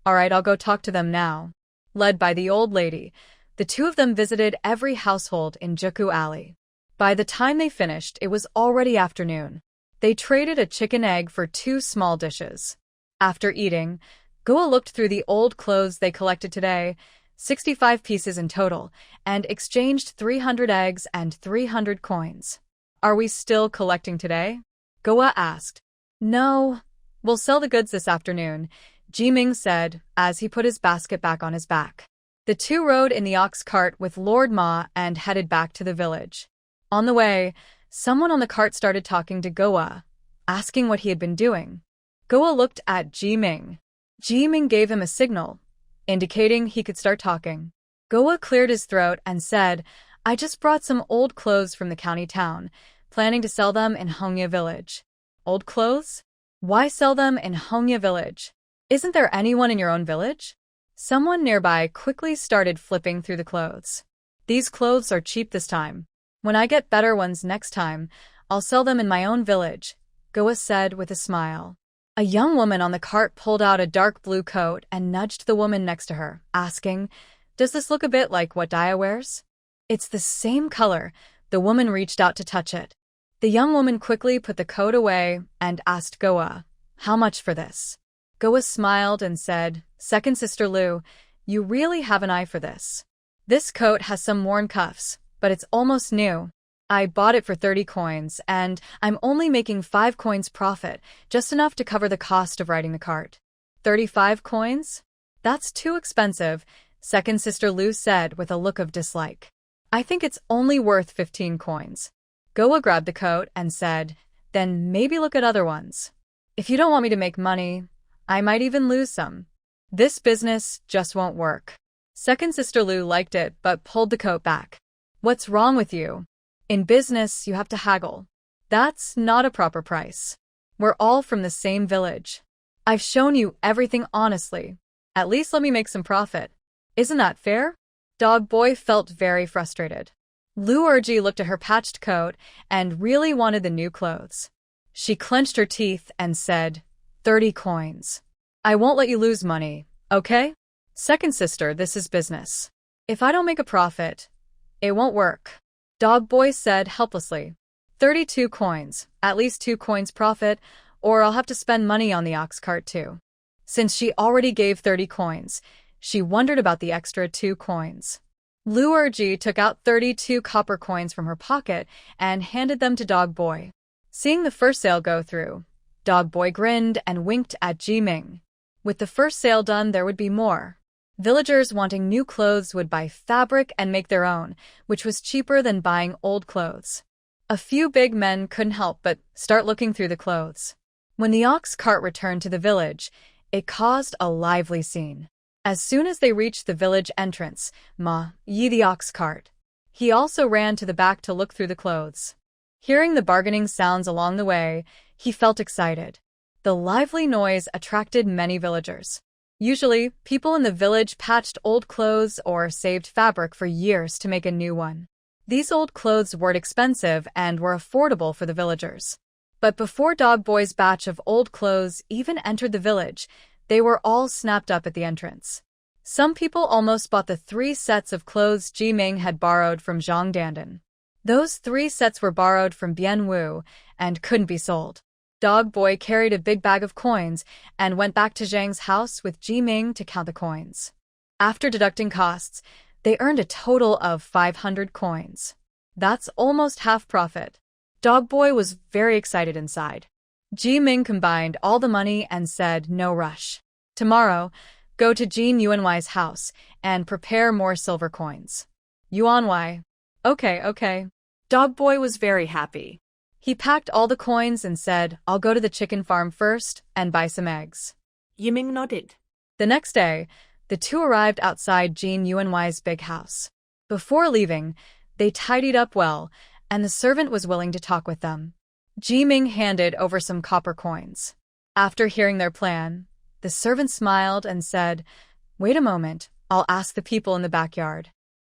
All right, I'll go talk to them now. Led by the old lady, the two of them visited every household in Juku Alley. By the time they finished, it was already afternoon. They traded a chicken egg for 2 small dishes. After eating, Goa looked through the old clothes they collected today, 65 pieces in total, and exchanged 300 eggs and 300 coins. Are we still collecting today? Goa asked. No, we'll sell the goods this afternoon, Jiming said as he put his basket back on his back. The two rode in the ox cart with Lord Ma and headed back to the village. On the way, someone on the cart started talking to Goa, asking what he had been doing. Goa looked at Jiming. Jiming gave him a signal, indicating he could start talking. Goa cleared his throat and said, I just brought some old clothes from the county town, planning to sell them in Hongya village. Old clothes? Why sell them in Hongya village? Isn't there anyone in your own village? Someone nearby quickly started flipping through the clothes. These clothes are cheap this time. When I get better ones next time, I'll sell them in my own village, Goa said with a smile. A young woman on the cart pulled out a dark blue coat and nudged the woman next to her, asking, Does this look a bit like what Daya wears? It's the same color. The woman reached out to touch it. The young woman quickly put the coat away and asked Goa, How much for this? Goa smiled and said, Second Sister Lu, you really have an eye for this. This coat has some worn cuffs, but it's almost new. I bought it for 30 coins, and I'm only making 5 coins profit, just enough to cover the cost of riding the cart. 35 coins? That's too expensive, Second Sister Lu said with a look of dislike. I think it's only worth 15 coins. Goa grabbed the coat and said, Then maybe look at other ones. If you don't want me to make money, I might even lose some. This business just won't work. Second Sister Lu liked it but pulled the coat back. What's wrong with you? In business, you have to haggle. That's not a proper price. We're all from the same village. I've shown you everything honestly. At least let me make some profit. Isn't that fair? Dog Boy felt very frustrated. Lu Erji looked at her patched coat and really wanted the new clothes. She clenched her teeth and said, 30 coins. I won't let you lose money, okay? Second sister, this is business. If I don't make a profit, it won't work. Dog Boy said helplessly. 32 coins, at least 2 coins profit, or I'll have to spend money on the ox cart too. Since she already gave 30 coins, she wondered about the extra 2 coins. Lu Erji took out 32 copper coins from her pocket and handed them to Dog Boy. Seeing the first sale go through, Dog Boy grinned and winked at Jiming. With the first sale done, there would be more. Villagers wanting new clothes would buy fabric and make their own, which was cheaper than buying old clothes. A few big men couldn't help but start looking through the clothes. When the ox cart returned to the village, it caused a lively scene. As soon as they reached the village entrance, Ma Yi the ox cart. He also ran to the back to look through the clothes. Hearing the bargaining sounds along the way, he felt excited. The lively noise attracted many villagers. Usually, people in the village patched old clothes or saved fabric for years to make a new one. These old clothes weren't expensive and were affordable for the villagers. But before Dog Boy's batch of old clothes even entered the village, they were all snapped up at the entrance. Some people almost bought the 3 sets of clothes Ji Ming had borrowed from Zhang Dandan. Those 3 sets were borrowed from Bian Wu and couldn't be sold. Dog Boy carried a big bag of coins and went back to Zhang's house with Ji Ming to count the coins. After deducting costs, they earned a total of 500 coins. That's almost half profit. Dog Boy was very excited inside. Ji Ming combined all the money and said, "No rush. Tomorrow, go to Jin Yuanwai's house and prepare more silver coins." Yuanwai. Okay. Dog Boy was very happy. He packed all the coins and said, "I'll go to the chicken farm first and buy some eggs." Yiming nodded. The next day, the two arrived outside Jin Yuanwai's big house. Before leaving, they tidied up well, and the servant was willing to talk with them. Ji Ming handed over some copper coins. After hearing their plan, the servant smiled and said, "Wait a moment, I'll ask the people in the backyard."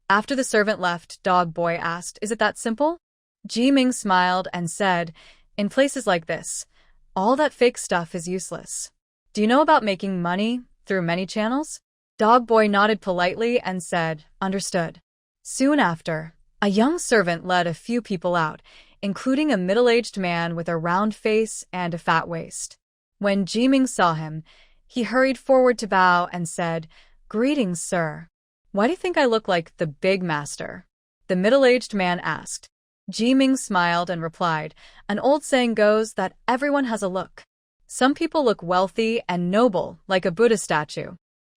After the servant left, Dog Boy asked, "Is it that simple?" Ji Ming smiled and said, "In places like this, all that fake stuff is useless. Do you know about making money through many channels?" Dog Boy nodded politely and said, "Understood." Soon after, a young servant led a few people out, including a middle-aged man with a round face and a fat waist. When Ji Ming saw him, he hurried forward to bow and said, "Greetings, sir. Why do you think I look like the big master?" The middle-aged man asked. Ji Ming smiled and replied, "An old saying goes that everyone has a look. Some people look wealthy and noble, like a Buddha statue.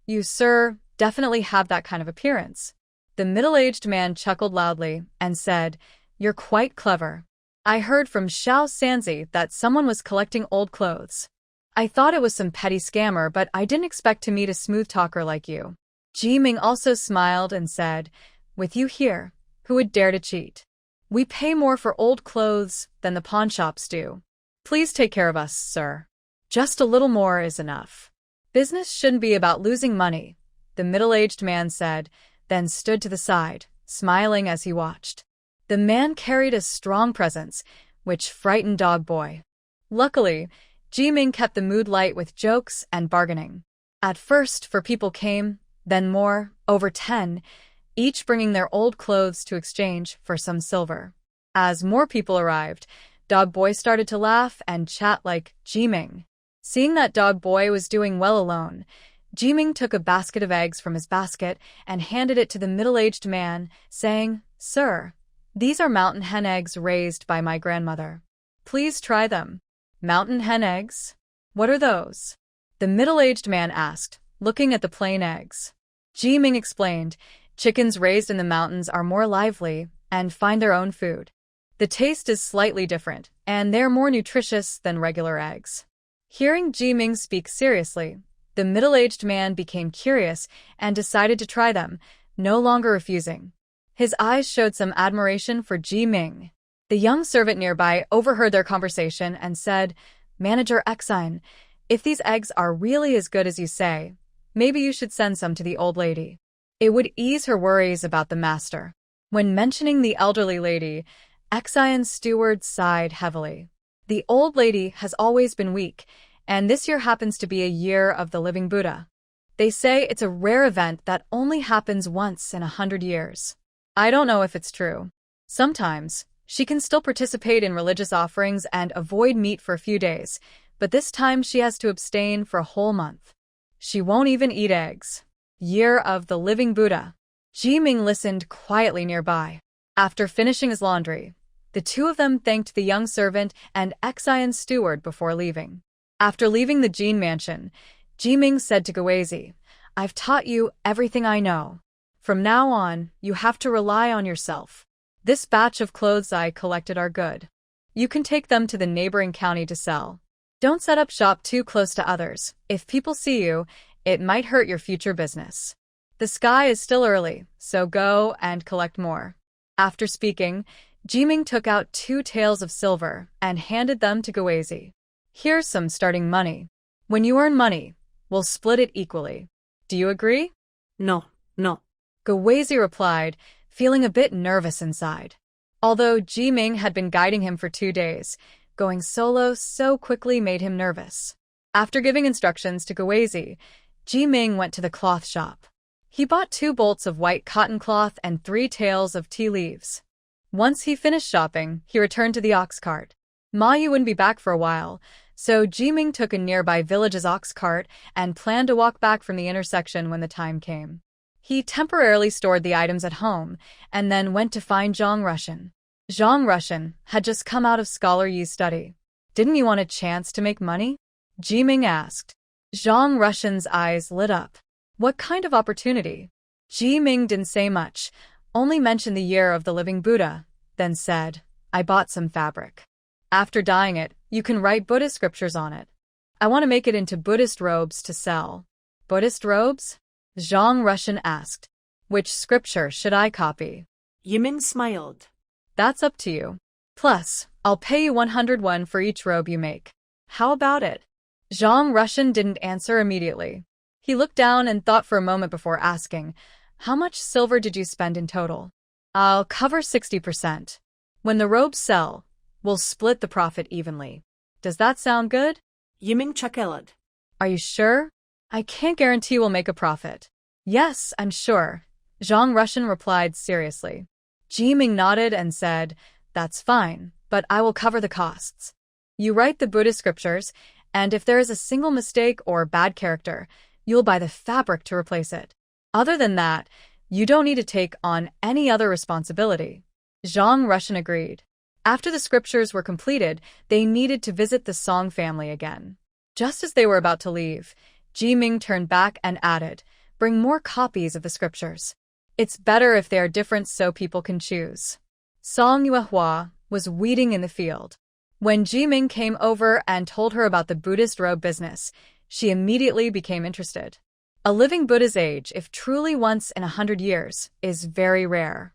You, sir, definitely have that kind of appearance." The middle-aged man chuckled loudly and said, "You're quite clever. I heard from Xiao Sanzi that someone was collecting old clothes. I thought it was some petty scammer, but I didn't expect to meet a smooth talker like you." Ji Ming also smiled and said, "With you here, who would dare to cheat? We pay more for old clothes than the pawnshops do. Please take care of us, sir. Just a little more is enough." "Business shouldn't be about losing money," the middle-aged man said, then stood to the side, smiling as he watched. The man carried a strong presence, which frightened Dog Boy. Luckily, Ji Ming kept the mood light with jokes and bargaining. At first, 4 people came, then more, over 10, each bringing their old clothes to exchange for some silver. As more people arrived, Dog Boy started to laugh and chat like Ji Ming. Seeing that Dog Boy was doing well alone, Ji Ming took a basket of eggs from his basket and handed it to the middle-aged man, saying, "Sir, these are mountain hen eggs raised by my grandmother. Please try them." "Mountain hen eggs? What are those?" the middle-aged man asked, looking at the plain eggs. Ji Ming explained, "Chickens raised in the mountains are more lively and find their own food. The taste is slightly different, and they're more nutritious than regular eggs." Hearing Ji Ming speak seriously, the middle-aged man became curious and decided to try them, no longer refusing. His eyes showed some admiration for Ji Ming. The young servant nearby overheard their conversation and said, "Manager Exine, if these eggs are really as good as you say, maybe you should send some to the old lady. It would ease her worries about the master." When mentioning the elderly lady, Exine's steward sighed heavily. The old lady has always been weak, and this year happens to be a year of the living Buddha. They say it's a rare event that only happens once in 100 years. I don't know if it's true. Sometimes, she can still participate in religious offerings and avoid meat for a few days, but this time she has to abstain for a whole month. She won't even eat eggs. Year of the living Buddha. Ji Ming listened quietly nearby. After finishing his laundry, the two of them thanked the young servant and Exine's steward before leaving. After leaving the Jin mansion, Ji Ming said to Guozi, "I've taught you everything I know. From now on, you have to rely on yourself. This batch of clothes I collected are good. You can take them to the neighboring county to sell. Don't set up shop too close to others. If people see you, it might hurt your future business. The sky is still early, so go and collect more." After speaking, Ji Ming took out 2 taels of silver and handed them to Guozi. "Here's some starting money. When you earn money, we'll split it equally. Do you agree?" No. Guozi replied, feeling a bit nervous inside. Although Ji Ming had been guiding him for 2 days, going solo so quickly made him nervous. After giving instructions to Gawezi, Ji-Ming went to the cloth shop. He bought 2 bolts of white cotton cloth and 3 tails of tea leaves. Once he finished shopping, he returned to the ox cart. Ma Yu wouldn't be back for a while, so Ji-Ming took a nearby village's ox cart and planned to walk back from the intersection when the time came. He temporarily stored the items at home and then went to find Zhang Rushan. Zhang Rushan had just come out of Scholar Yi's study. "Didn't you want a chance to make money?" Ji-Ming asked. Zhang Rushan's eyes lit up. What kind of opportunity? Ji-Ming didn't say much, only mentioned the year of the living Buddha, then said, "I bought some fabric. After dyeing it, you can write Buddhist scriptures on it. I want to make it into Buddhist robes to sell." "Buddhist robes?" Zhang Rushan asked. "Which scripture should I copy?" Ji-Ming smiled. "That's up to you. Plus, I'll pay you 101 for each robe you make. How about it?" Zhang Rushan didn't answer immediately. He looked down and thought for a moment before asking, "How much silver did you spend in total?" "I'll cover 60%. When the robes sell, we'll split the profit evenly. Does that sound good?" Ji-Ming chuckled. "Are you sure? I can't guarantee we'll make a profit." "Yes, I'm sure," Zhang Rushan replied seriously. Ji-Ming nodded and said, "That's fine, but I will cover the costs. You write the Buddhist scriptures, and if there is a single mistake or bad character, you'll buy the fabric to replace it. Other than that, you don't need to take on any other responsibility." Zhang Rushan agreed. After the scriptures were completed, they needed to visit the Song family again. Just as they were about to leave, Ji-Ming turned back and added, "Bring more copies of the scriptures. It's better if they are different so people can choose." Song Yuehua was weeding in the field. When Ji-Ming came over and told her about the Buddhist robe business, she immediately became interested. A living Buddha's age, if truly once in 100 years, is very rare.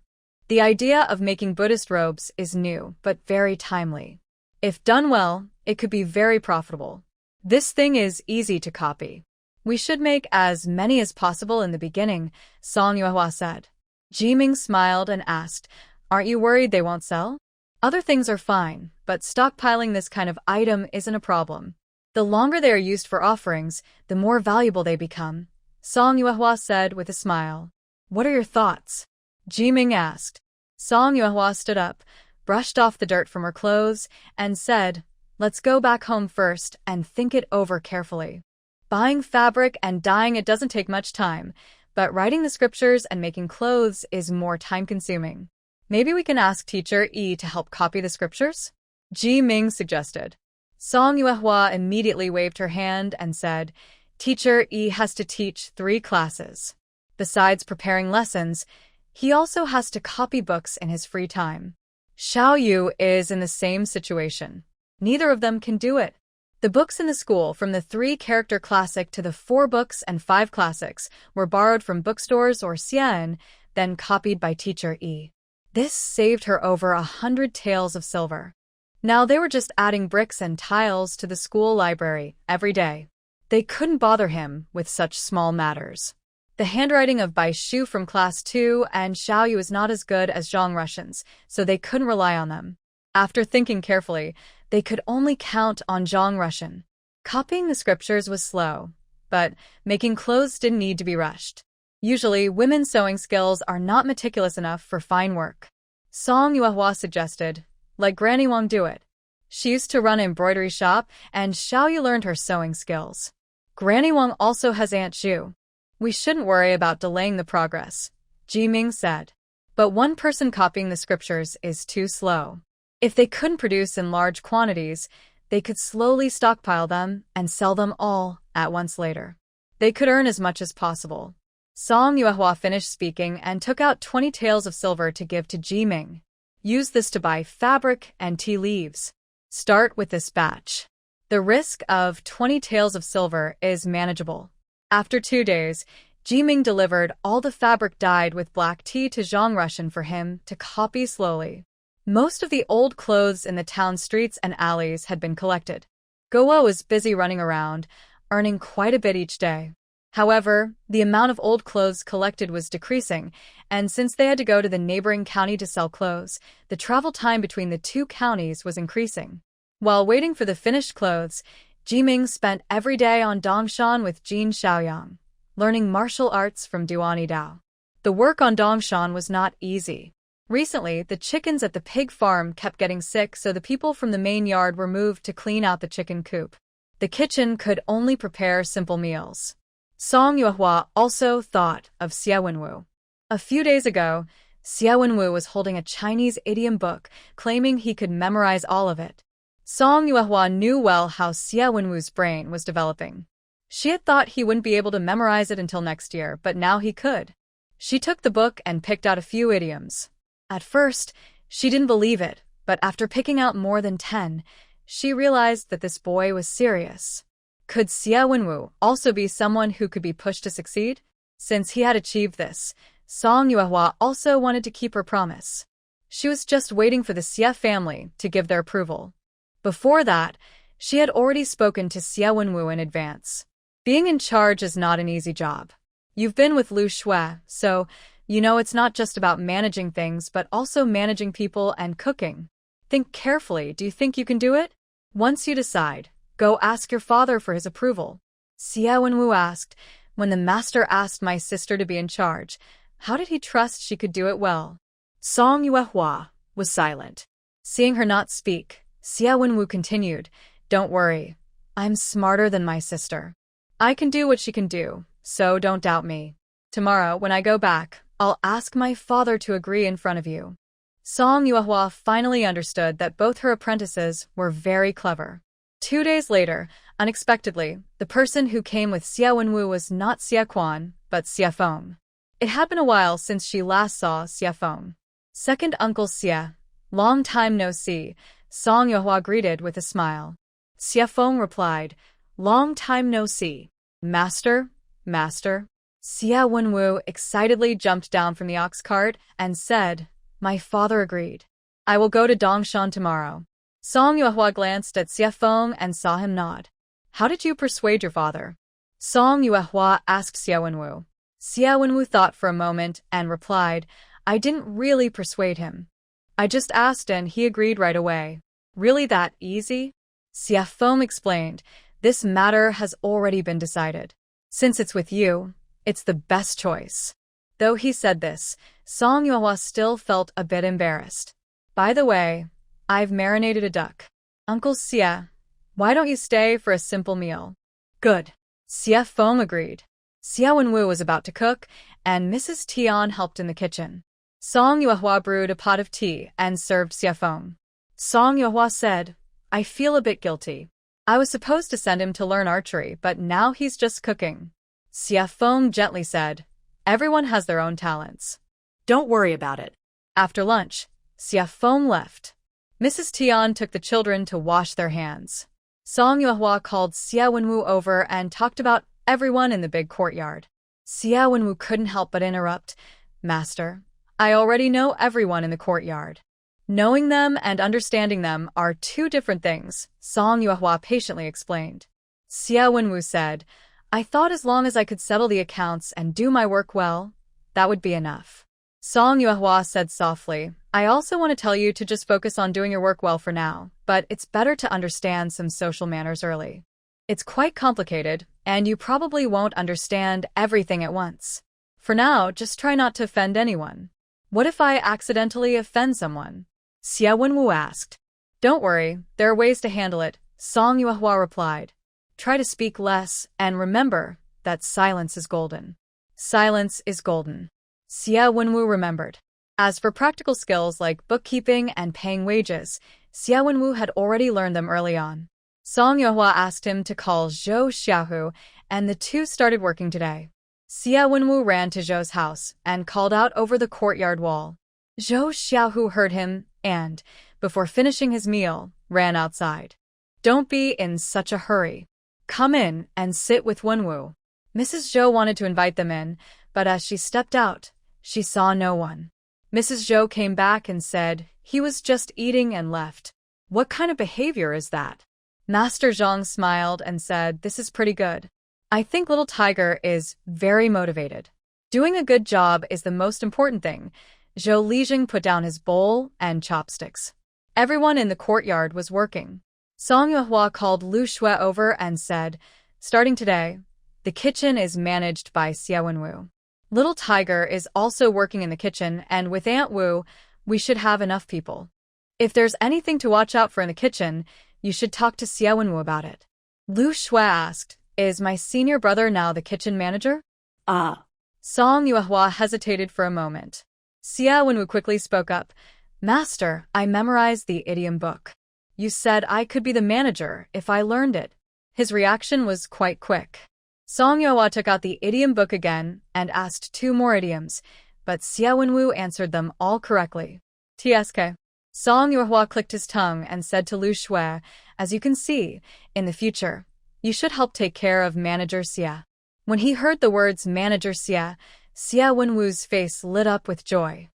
The idea of making Buddhist robes is new but very timely. If done well, it could be very profitable. This thing is easy to copy. "We should make as many as possible in the beginning," Song Yuehua said. Ji-Ming smiled and asked, "Aren't you worried they won't sell?" "Other things are fine, but stockpiling this kind of item isn't a problem. The longer they are used for offerings, the more valuable they become," Song Yuehua said with a smile. "What are your thoughts?" Ji-Ming asked. Song Yuehua stood up, brushed off the dirt from her clothes, and said, "Let's go back home first and think it over carefully. Buying fabric and dyeing it doesn't take much time, but writing the scriptures and making clothes is more time-consuming. Maybe we can ask Teacher Yi to help copy the scriptures?" Ji-Ming suggested. Song Yuehua immediately waved her hand and said, "Teacher Yi has to teach 3 classes. Besides preparing lessons, he also has to copy books in his free time. Xiao Yu is in the same situation. Neither of them can do it. The books in the school, from the 3-character classic to the 4 books and 5 classics, were borrowed from bookstores or xian, then copied by Teacher Yi. This saved her over 100 taels of silver. Now they were just adding bricks and tiles to the school library every day. They couldn't bother him with such small matters. The handwriting of Bai Shu from Class 2 and Xiao Yu is not as good as Zhang Rushan's, so they couldn't rely on them. After thinking carefully, they could only count on Zhang Rushan. Copying the scriptures was slow, but making clothes didn't need to be rushed. Usually, women's sewing skills are not meticulous enough for fine work. Song Yuehua suggested, "Let Granny Wang do it. She used to run an embroidery shop, and Xiao Yu learned her sewing skills. Granny Wang also has Aunt Zhu. We shouldn't worry about delaying the progress," Ji-Ming said. "But one person copying the scriptures is too slow. If they couldn't produce in large quantities, they could slowly stockpile them and sell them all at once later. They could earn as much as possible." Song Yuehua finished speaking and took out 20 taels of silver to give to Ji-Ming. "Use this to buy fabric and tea leaves. Start with this batch. The risk of 20 taels of silver is manageable." After 2 days, Ji-Ming delivered all the fabric dyed with black tea to Zhang Rushan for him to copy slowly. Most of the old clothes in the town streets and alleys had been collected. Goa was busy running around, earning quite a bit each day. However, the amount of old clothes collected was decreasing, and since they had to go to the neighboring county to sell clothes, the travel time between the 2 counties was increasing. While waiting for the finished clothes, Jiming spent every day on Dongshan with Jin Xiaoyang, learning martial arts from Duani Dao. The work on Dongshan was not easy. Recently, the chickens at the pig farm kept getting sick, so the people from the main yard were moved to clean out the chicken coop. The kitchen could only prepare simple meals. Song Yuehua also thought of Xie Wenwu. A few days ago, Xie Wenwu was holding a Chinese idiom book, claiming he could memorize all of it. Song Yuehua knew well how Xie Wenwu's brain was developing. She had thought he wouldn't be able to memorize it until next year, but now he could. She took the book and picked out a few idioms. At first, she didn't believe it, but after picking out more than 10, she realized that this boy was serious. Could Xie Wenwu also be someone who could be pushed to succeed? Since he had achieved this, Song Yuehua also wanted to keep her promise. She was just waiting for the Xie family to give their approval. Before that, she had already spoken to Xie Wenwu in advance. Being in charge is not an easy job. You've been with Lu Shui, so you know it's not just about managing things but also managing people and cooking. Think carefully, do you think you can do it? Once you decide, go ask your father for his approval. Xie Wenwu asked, when the master asked my sister to be in charge, how did he trust she could do it well? Song Yuehua was silent. Seeing her not speak, Xie Wenwu continued, don't worry, I'm smarter than my sister. I can do what she can do, so don't doubt me. Tomorrow, when I go back, I'll ask my father to agree in front of you. Song Yuehua finally understood that both her apprentices were very clever. 2 days later, unexpectedly, the person who came with Xie Wenwu was not Xie Quan, but Xie Feng. It had been a while since she last saw Xie Feng. Second Uncle Xie, long time no see, Song Yuehua greeted with a smile. Xie Feng replied, long time no see. Master, master. Xie Wenwu excitedly jumped down from the ox cart and said, my father agreed. I will go to Dongshan tomorrow. Song Yuehua glanced at Xie Feng and saw him nod. How did you persuade your father? Song Yuehua asked Xie Wenwu. Xie Wenwu thought for a moment and replied, I didn't really persuade him. I just asked and he agreed right away. Really that easy? Xie Feng explained, this matter has already been decided. Since it's with you, it's the best choice. Though he said this, Song Yuehua still felt a bit embarrassed. By the way, I've marinated a duck. Uncle Xie, why don't you stay for a simple meal? Good. Xie Feng agreed. Xie Wenwu was about to cook, and Mrs. Tian helped in the kitchen. Song Yuehua brewed a pot of tea and served Xie Feng. Song Yuehua said, I feel a bit guilty. I was supposed to send him to learn archery, but now he's just cooking. Xie Feng gently said, everyone has their own talents. Don't worry about it. After lunch, Xie Feng left. Mrs. Tian took the children to wash their hands. Song Yuehua called Xie Wenwu over and talked about everyone in the big courtyard. Xie Wenwu couldn't help but interrupt, Master, I already know everyone in the courtyard. Knowing them and understanding them are two different things, Song Yuehua patiently explained. Xie Wenwu said, I thought as long as I could settle the accounts and do my work well, that would be enough. Song Yuehua said softly, I also want to tell you to just focus on doing your work well for now, but it's better to understand some social manners early. It's quite complicated, and you probably won't understand everything at once. For now, just try not to offend anyone. What if I accidentally offend someone? Xie Wenwu asked. Don't worry, there are ways to handle it, Song Yuehua replied. Try to speak less, and remember that silence is golden. Silence is golden. Xie Wenwu remembered. As for practical skills like bookkeeping and paying wages, Xie Wenwu had already learned them early on. Song Yuehua asked him to call Zhou Xiaohu, and the two started working today. Xie Wenwu ran to Zhou's house and called out over the courtyard wall. Zhou Xiaohu heard him and, before finishing his meal, ran outside. Don't be in such a hurry. Come in and sit with Wenwu. Mrs. Zhou wanted to invite them in, but as she stepped out, she saw no one. Mrs. Zhou came back and said, he was just eating and left. What kind of behavior is that? Master Zhang smiled and said, this is pretty good. I think little tiger is very motivated. Doing a good job is the most important thing. Zhou Lijing put down his bowl and chopsticks. Everyone in the courtyard was working. Song Yuehua called Lu Shui over and said, "Starting today, the kitchen is managed by Xia Wenwu. Little Tiger is also working in the kitchen, and with Aunt Wu, we should have enough people. If there's anything to watch out for in the kitchen, you should talk to Xia Wenwu about it." Lu Shui asked, "Is my senior brother now the kitchen manager?" Ah. Song Yuehua hesitated for a moment. Xia Wenwu quickly spoke up, "Master, I memorized the idiom book. You said I could be the manager if I learned it." His reaction was quite quick. Song Yuehua took out the idiom book again and asked 2 more idioms, but Xia Wenwu answered them all correctly. TSK. Song Yuehua clicked his tongue and said to Lu Shui, "As you can see, in the future, you should help take care of Manager Xia." When he heard the words Manager Xia, Xia Wenwu's face lit up with joy.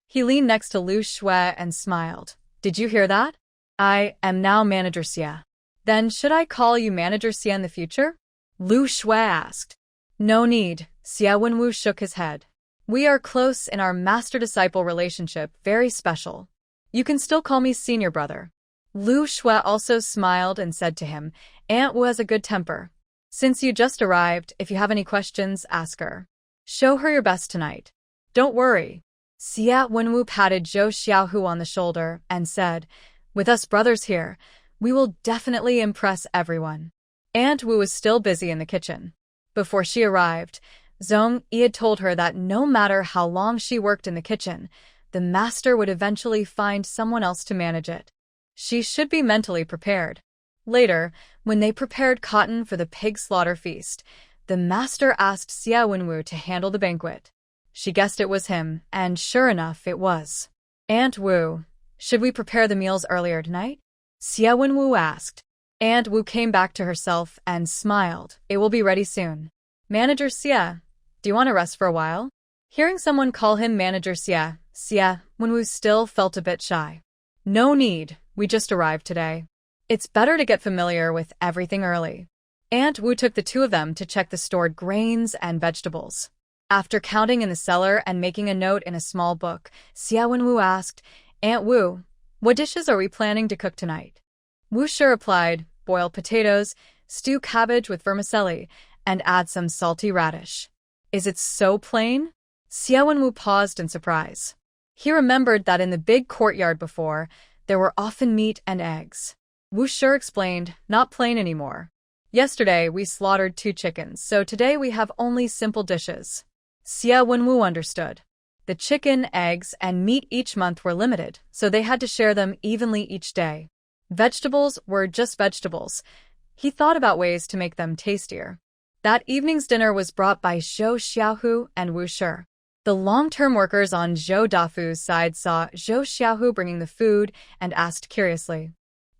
He leaned next to Lu Shui and smiled. "Did you hear that? I am now Manager Xia. Then should I call you Manager Xia in the future?" Lu Shui asked. "No need," Xia Wenwu shook his head. "We are close in our master-disciple relationship, very special. You can still call me senior brother." Lu Shui also smiled and said to him, "Aunt Wu has a good temper. Since you just arrived, if you have any questions, ask her. Show her your best tonight. Don't worry." Xia Wenwu patted Zhou Xiaohu on the shoulder and said, "With us brothers here, we will definitely impress everyone." Aunt Wu was still busy in the kitchen. Before she arrived, Zhong Yi had told her that no matter how long she worked in the kitchen, the master would eventually find someone else to manage it. She should be mentally prepared. Later, when they prepared cotton for the pig slaughter feast, the master asked Xia Wenwu to handle the banquet. She guessed it was him, and sure enough, it was. "Aunt Wu, should we prepare the meals earlier tonight?" Xia Wenwu asked. Aunt Wu came back to herself and smiled. "It will be ready soon." "Manager Xia, do you want to rest for a while?" Hearing someone call him Manager Xia, Xia Wenwu still felt a bit shy. "No need, we just arrived today. It's better to get familiar with everything early." Aunt Wu took the 2 of them to check the stored grains and vegetables. After counting in the cellar and making a note in a small book, Xia Wenwu asked, "Aunt Wu, what dishes are we planning to cook tonight?" Wu Shi replied, "Boiled potatoes, stew cabbage with vermicelli, and add some salty radish." "Is it so plain?" Xia Wenwu paused in surprise. He remembered that in the big courtyard before, there were often meat and eggs. Wu Shi explained, "Not plain anymore. Yesterday we slaughtered 2 chickens, so today we have only simple dishes." Xia Wenwu understood. The chicken, eggs, and meat each month were limited, so they had to share them evenly each day. Vegetables were just vegetables. He thought about ways to make them tastier. That evening's dinner was brought by Zhou Xiaohu and Wu Shi. The long-term workers on Zhou Dafu's side saw Zhou Xiaohu bringing the food and asked curiously.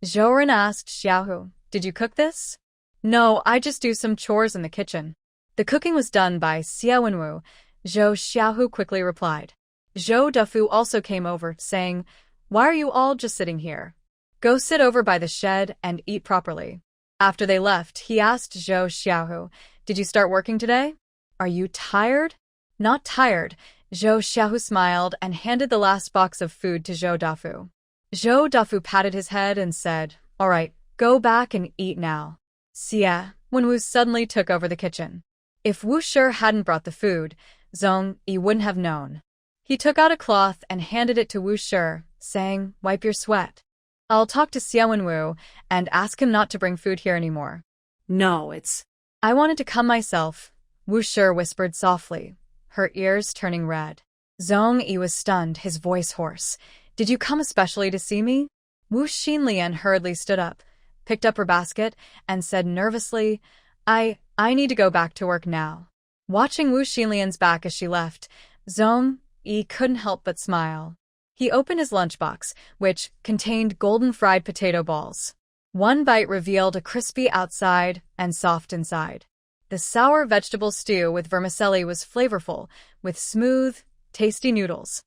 Zhou Ren asked Xiaohu, "Did you cook this?" "No, I just do some chores in the kitchen." The cooking was done by Xia Wenwu. Zhou Xiaohu quickly replied. Zhou Dafu also came over, saying, "Why are you all just sitting here? Go sit over by the shed and eat properly." After they left, he asked Zhou Xiaohu, "Did you start working today? Are you tired?" "Not tired." Zhou Xiaohu smiled and handed the last box of food to Zhou Dafu. Zhou Dafu patted his head and said, "All right, go back and eat now." Xia Wenwu suddenly took over the kitchen. If Wu Shi hadn't brought the food, Zhong Yi wouldn't have known. He took out a cloth and handed it to Wu Shi, saying, "Wipe your sweat. I'll talk to Xia Wenwu and ask him not to bring food here anymore." "No, it's—" "I wanted to come myself," Wu Shi whispered softly, her ears turning red. Zhong Yi was stunned, his voice hoarse. "Did you come especially to see me?" Wu Xinlian hurriedly stood up, picked up her basket, and said nervously, I need to go back to work now." Watching Wu Xinlian's back as she left, Zhong Yi couldn't help but smile. He opened his lunchbox, which contained golden fried potato balls. One bite revealed a crispy outside and soft inside. The sour vegetable stew with vermicelli was flavorful, with smooth, tasty noodles.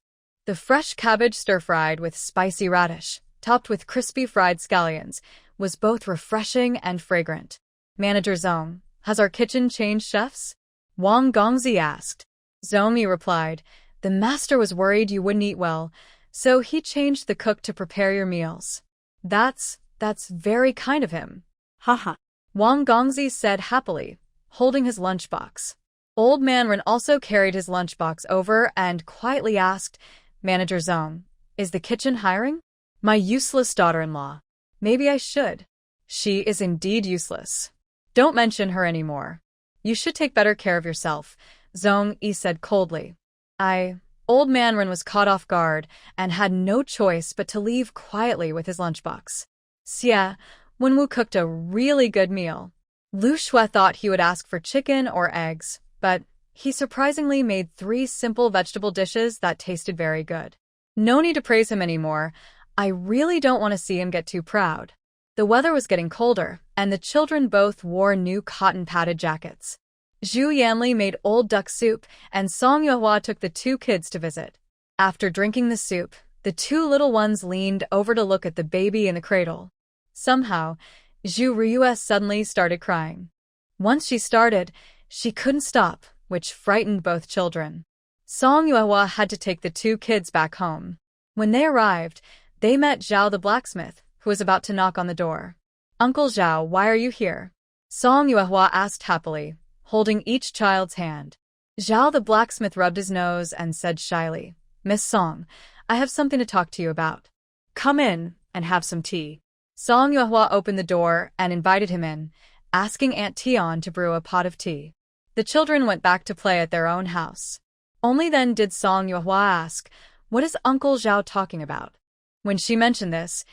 The fresh cabbage stir-fried with spicy radish, topped with crispy fried scallions, was both refreshing and fragrant. "Manager Zhong, has our kitchen changed chefs?" Wang Gongzi asked. Zhong Yi replied, "The master was worried you wouldn't eat well, so he changed the cook to prepare your meals." "That's That's very kind of him. Haha. Wang Gongzi said happily, holding his lunchbox. Old Manren also carried his lunchbox over and quietly asked, Manager Zong, is the kitchen hiring? My useless daughter-in-law. Maybe I should. She is indeed useless. Don't mention her anymore. You should take better care of yourself, Zong Yi said coldly. Old Manren was caught off guard and had no choice but to leave quietly with his lunchbox. Xie, Wenwu cooked a really good meal. Lu Shui thought he would ask for chicken or eggs, but he surprisingly made 3 simple vegetable dishes that tasted very good. No need to praise him anymore. I really don't want to see him get too proud. The weather was getting colder, and the children both wore new cotton-padded jackets. Zhu Yanli made old duck soup, and Song Yuehua took the 2 kids to visit. After drinking the soup, the 2 little ones leaned over to look at the baby in the cradle. Somehow, Zhu Riyue suddenly started crying. Once she started, she couldn't stop, which frightened both children. Song Yuehua had to take the 2 kids back home. When they arrived, they met Zhao the blacksmith, who was about to knock on the door. Uncle Zhao, why are you here? Song Yuehua asked happily, holding each child's hand. Zhao the blacksmith rubbed his nose and said shyly, Miss Song, I have something to talk to you about. Come in and have some tea. Song Yuehua opened the door and invited him in, asking Aunt Tian to brew a pot of tea. The children went back to play at their own house. Only then did Song Yuehua ask, what is Uncle Zhao talking about? When she mentioned this,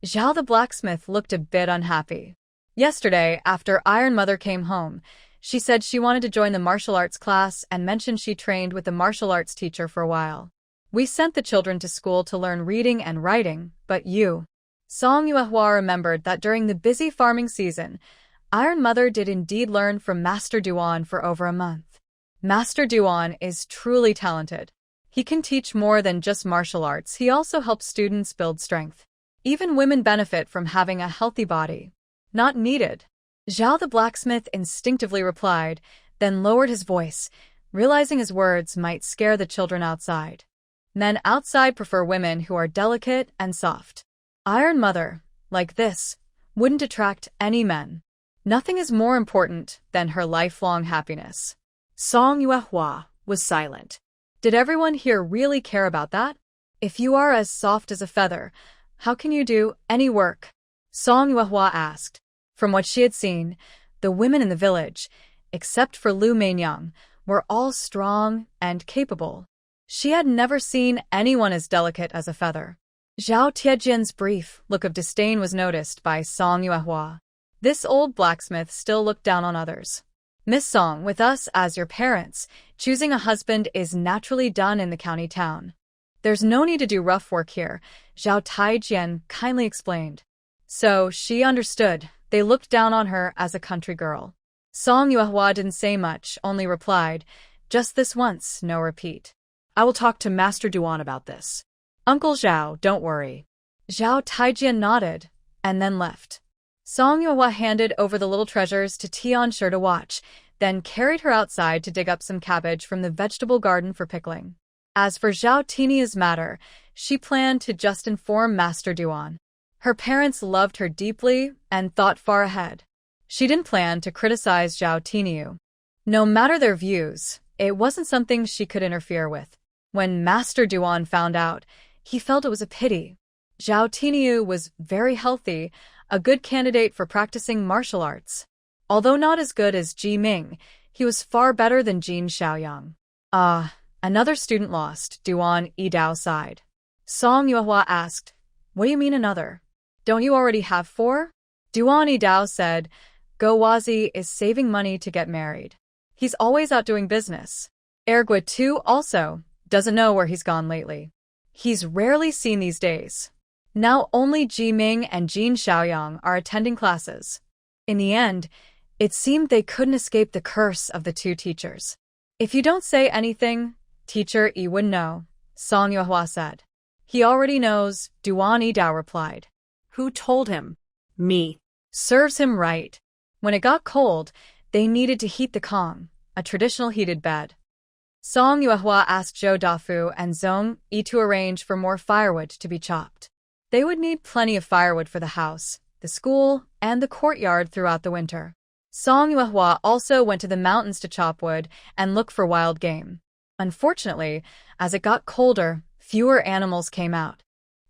Zhao the blacksmith looked a bit unhappy. Yesterday, after Iron Mother came home, she said she wanted to join the martial arts class and mentioned she trained with the martial arts teacher for a while. We sent the children to school to learn reading and writing, but you... Song Yuehua remembered that during the busy farming season, Iron Mother did indeed learn from Master Duan for over a month. Master Duan is truly talented. He can teach more than just martial arts, he also helps students build strength. Even women benefit from having a healthy body. Not needed. Zhao the blacksmith instinctively replied, then lowered his voice, realizing his words might scare the children outside. Men outside prefer women who are delicate and soft. Iron Mother, like this, wouldn't attract any men. Nothing is more important than her lifelong happiness. Song Yuehua was silent. Did everyone here really care about that? If you are as soft as a feather, how can you do any work? Song Yuehua asked. From what she had seen, the women in the village, except for Lu Meinyang, were all strong and capable. She had never seen anyone as delicate as a feather. Zhao Tiejian's brief look of disdain was noticed by Song Yuehua. This old blacksmith still looked down on others. Miss Song, with us as your parents, choosing a husband is naturally done in the county town. There's no need to do rough work here, Zhao Taijian kindly explained. So she understood. They looked down on her as a country girl. Song Yuehua didn't say much, only replied, just this once, no repeat. I will talk to Master Duan about this. Uncle Zhao, don't worry. Zhao Taijian nodded, and then left. Song Yuehua handed over the little treasures to Tian Shi to watch, then carried her outside to dig up some cabbage from the vegetable garden for pickling. As for Zhao Tinia's matter, she planned to just inform Master Duan. Her parents loved her deeply and thought far ahead. She didn't plan to criticize Zhao Tiniu. No matter their views, it wasn't something she could interfere with. When Master Duan found out, he felt it was a pity. Zhao Tiniu was very healthy, a good candidate for practicing martial arts. Although not as good as Ji Ming, he was far better than Jin Xiaoyang. Another student lost, Duan Yidao sighed. Song Yuehua asked, what do you mean another? Don't you already have 4? Duan Yidao said, Go Wazi is saving money to get married. He's always out doing business. Ergua too also doesn't know where he's gone lately. He's rarely seen these days. Now only Ji Ming and Jin Xiaoyang are attending classes. In the end, it seemed they couldn't escape the curse of the 2 teachers. If you don't say anything, Teacher Yi would know, Song Yuehua said. He already knows, Duan Yidao replied. Who told him? Me. Serves him right. When it got cold, they needed to heat the kong, a traditional heated bed. Song Yuehua asked Zhou Dafu and Zong Yi to arrange for more firewood to be chopped. They would need plenty of firewood for the house, the school, and the courtyard throughout the winter. Song Yuehua also went to the mountains to chop wood and look for wild game. Unfortunately, as it got colder, fewer animals came out.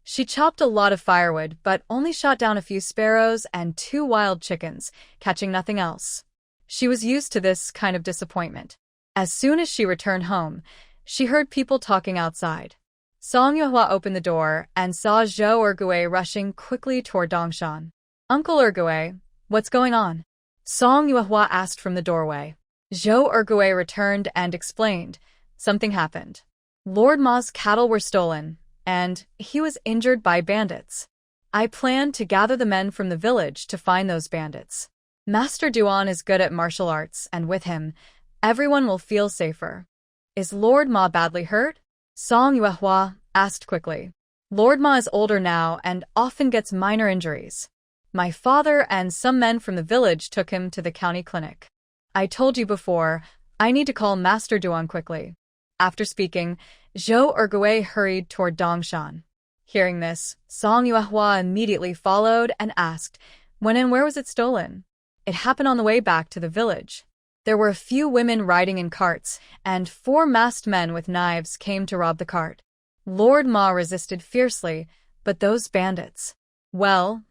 She chopped a lot of firewood, but only shot down a few sparrows and 2 wild chickens, catching nothing else. She was used to this kind of disappointment. As soon as she returned home, she heard people talking outside. Song Yuehua opened the door and saw Zhou Ergui rushing quickly toward Dongshan. "Uncle Ergui, what's going on?" Song Yuehua asked from the doorway. Zhou Ergui returned and explained. Something happened. Lord Ma's cattle were stolen, and he was injured by bandits. I planned to gather the men from the village to find those bandits. Master Duan is good at martial arts, and with him, everyone will feel safer. Is Lord Ma badly hurt? Song Yuehua asked quickly. Lord Ma is older now and often gets minor injuries. My father and some men from the village took him to the county clinic. I told you before, I need to call Master Duan quickly. After speaking, Zhou Ergui hurried toward Dongshan. Hearing this, Song Yuehua immediately followed and asked, when and where was it stolen? It happened on the way back to the village. There were a few women riding in carts, and 4 masked men with knives came to rob the cart. Lord Ma resisted fiercely, but those bandits... Well,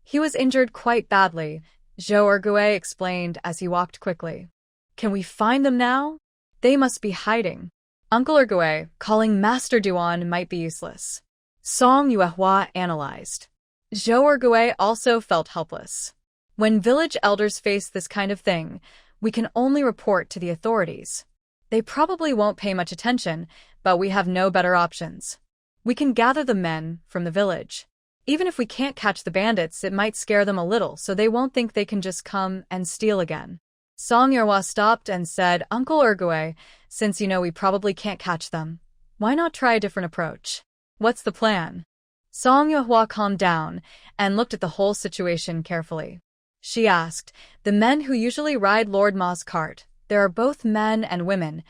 he was injured quite badly, Zhou Ergui explained as he walked quickly. Can we find them now? They must be hiding. Uncle Ergui, calling Master Duan might be useless. Song Yuehua analyzed. Zhou Ergui also felt helpless. When village elders face this kind of thing, we can only report to the authorities. They probably won't pay much attention, but we have no better options. We can gather the men from the village. Even if we can't catch the bandits, it might scare them a little so they won't think they can just come and steal again. Song Yuehua stopped and said, Uncle Ergui, since you know we probably can't catch them, why not try a different approach? What's the plan? Song Yuehua calmed down and looked at the whole situation carefully. She asked, the men who usually ride Lord Ma's cart, there are both men and women.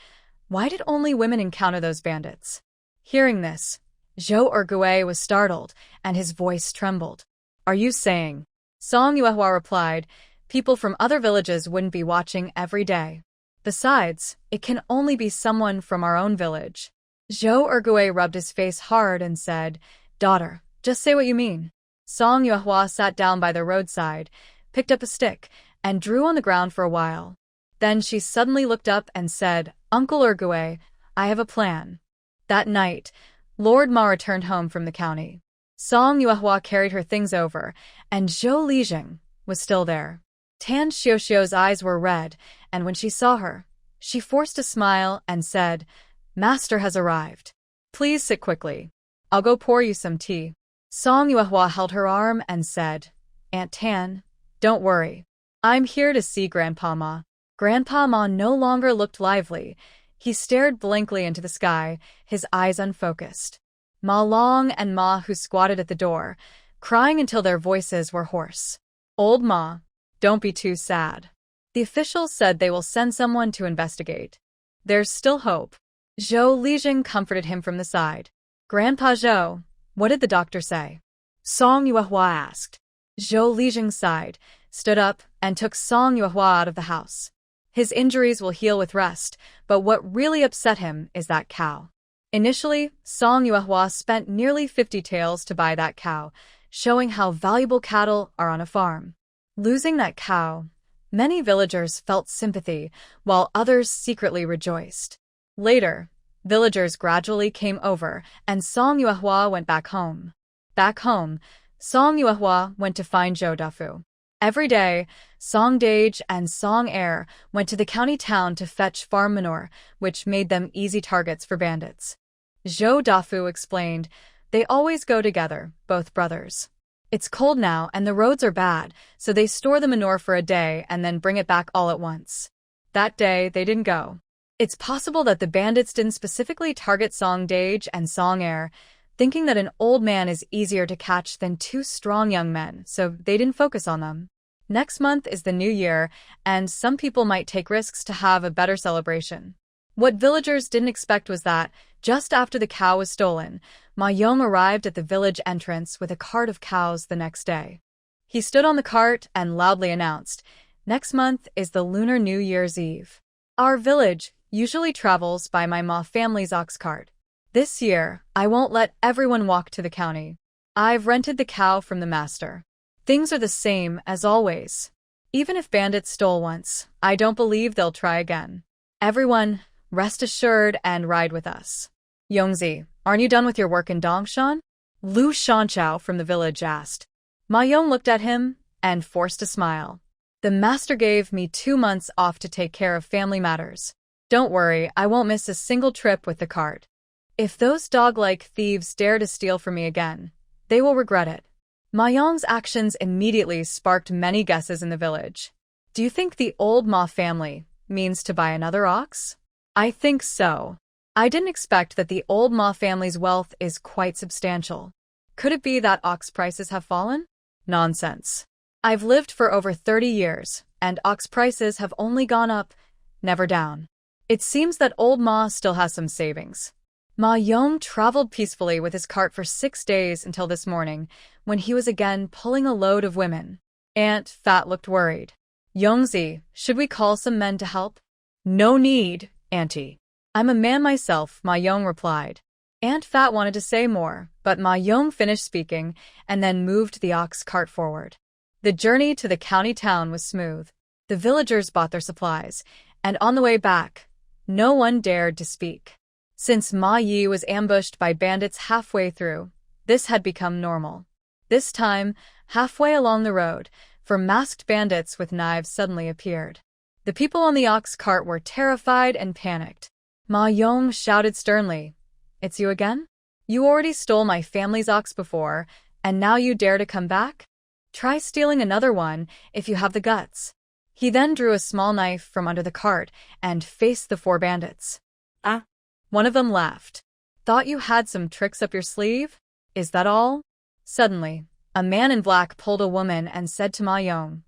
Why did only women encounter those bandits? Hearing this, Zhou Ergui was startled and his voice trembled. Are you saying? Song Yuehua replied, people from other villages wouldn't be watching every day. Besides, it can only be someone from our own village. Zhou Ergui rubbed his face hard and said, Daughter, just say what you mean. Song Yuehua sat down by the roadside, picked up a stick, and drew on the ground for a while. Then she suddenly looked up and said, Uncle Ergui, I have a plan. That night, Lord Ma returned home from the county. Song Yuehua carried her things over, and Zhou Lijing was still there. Tan Xiuxiu's eyes were red, and when she saw her, she forced a smile and said, Master has arrived. Please sit quickly. I'll go pour you some tea. Song Yuehua held her arm and said, Aunt Tan, don't worry. I'm here to see Grandpa Ma. Grandpa Ma no longer looked lively. He stared blankly into the sky, his eyes unfocused. Ma Long and Ma Hu squatted at the door, crying until their voices were hoarse. Old Ma, don't be too sad. The officials said they will send someone to investigate. There's still hope. Zhou Lijing comforted him from the side. Grandpa Zhou, what did the doctor say? Song Yuehua asked. Zhou Lijing sighed, stood up, and took Song Yuehua out of the house. His injuries will heal with rest, but what really upset him is that cow. Initially, Song Yuehua spent nearly 50 taels to buy that cow, showing how valuable cattle are on a farm. Losing that cow, many villagers felt sympathy, while others secretly rejoiced. Later, villagers gradually came over, and Song Yuehua went back home. Back home, Song Yuehua went to find Zhou Dafu. Every day, Song Dage and Song Air went to the county town to fetch farm manure, which made them easy targets for bandits. Zhou Dafu explained, they always go together, both brothers. It's cold now and the roads are bad, so they store the manure for a day and then bring it back all at once. That day, they didn't go. It's possible that the bandits didn't specifically target Song Dage and Song Air, thinking that an old man is easier to catch than 2 strong young men, so they didn't focus on them. Next month is the new year, and some people might take risks to have a better celebration. What villagers didn't expect was that, just after the cow was stolen, Ma Yong arrived at the village entrance with a cart of cows the next day. He stood on the cart and loudly announced, "Next month is the Lunar New Year's Eve. Our village usually travels by my Ma family's ox cart. This year, I won't let everyone walk to the county. I've rented the cow from the master. Things are the same as always. Even if bandits stole once, I don't believe they'll try again. Everyone, rest assured and ride with us." "Yongzi, aren't you done with your work in Dongshan?" Lu Shanchao from the village asked. Ma Yong looked at him and forced a smile. "The master gave me 2 months off to take care of family matters. Don't worry, I won't miss a single trip with the cart. If those dog-like thieves dare to steal from me again, they will regret it." Ma Yong's actions immediately sparked many guesses in the village. "Do you think the old Ma family means to buy another ox?" "I think so. I didn't expect that the old Ma family's wealth is quite substantial. Could it be that ox prices have fallen?" "Nonsense. I've lived for over 30 years, and ox prices have only gone up, never down. It seems that old Ma still has some savings." Ma Yong traveled peacefully with his cart for 6 days until this morning, when he was again pulling a load of women. Aunt Fat looked worried. "Yongzi, should we call some men to help?" "No need, Auntie. I'm a man myself," Ma Yong replied. Aunt Fat wanted to say more, but Ma Yong finished speaking and then moved the ox cart forward. The journey to the county town was smooth. The villagers bought their supplies, and on the way back, no one dared to speak. Since Ma Yi was ambushed by bandits halfway through, this had become normal. This time, halfway along the road, 4 masked bandits with knives suddenly appeared. The people on the ox cart were terrified and panicked. Ma Yong shouted sternly, "It's you again? You already stole my family's ox before, and now you dare to come back? Try stealing another one if you have the guts." He then drew a small knife from under the cart and faced the 4 bandits. "Ah." One of them laughed. "Thought you had some tricks up your sleeve? Is that all?" Suddenly, a man in black pulled a woman and said to Ma Yong,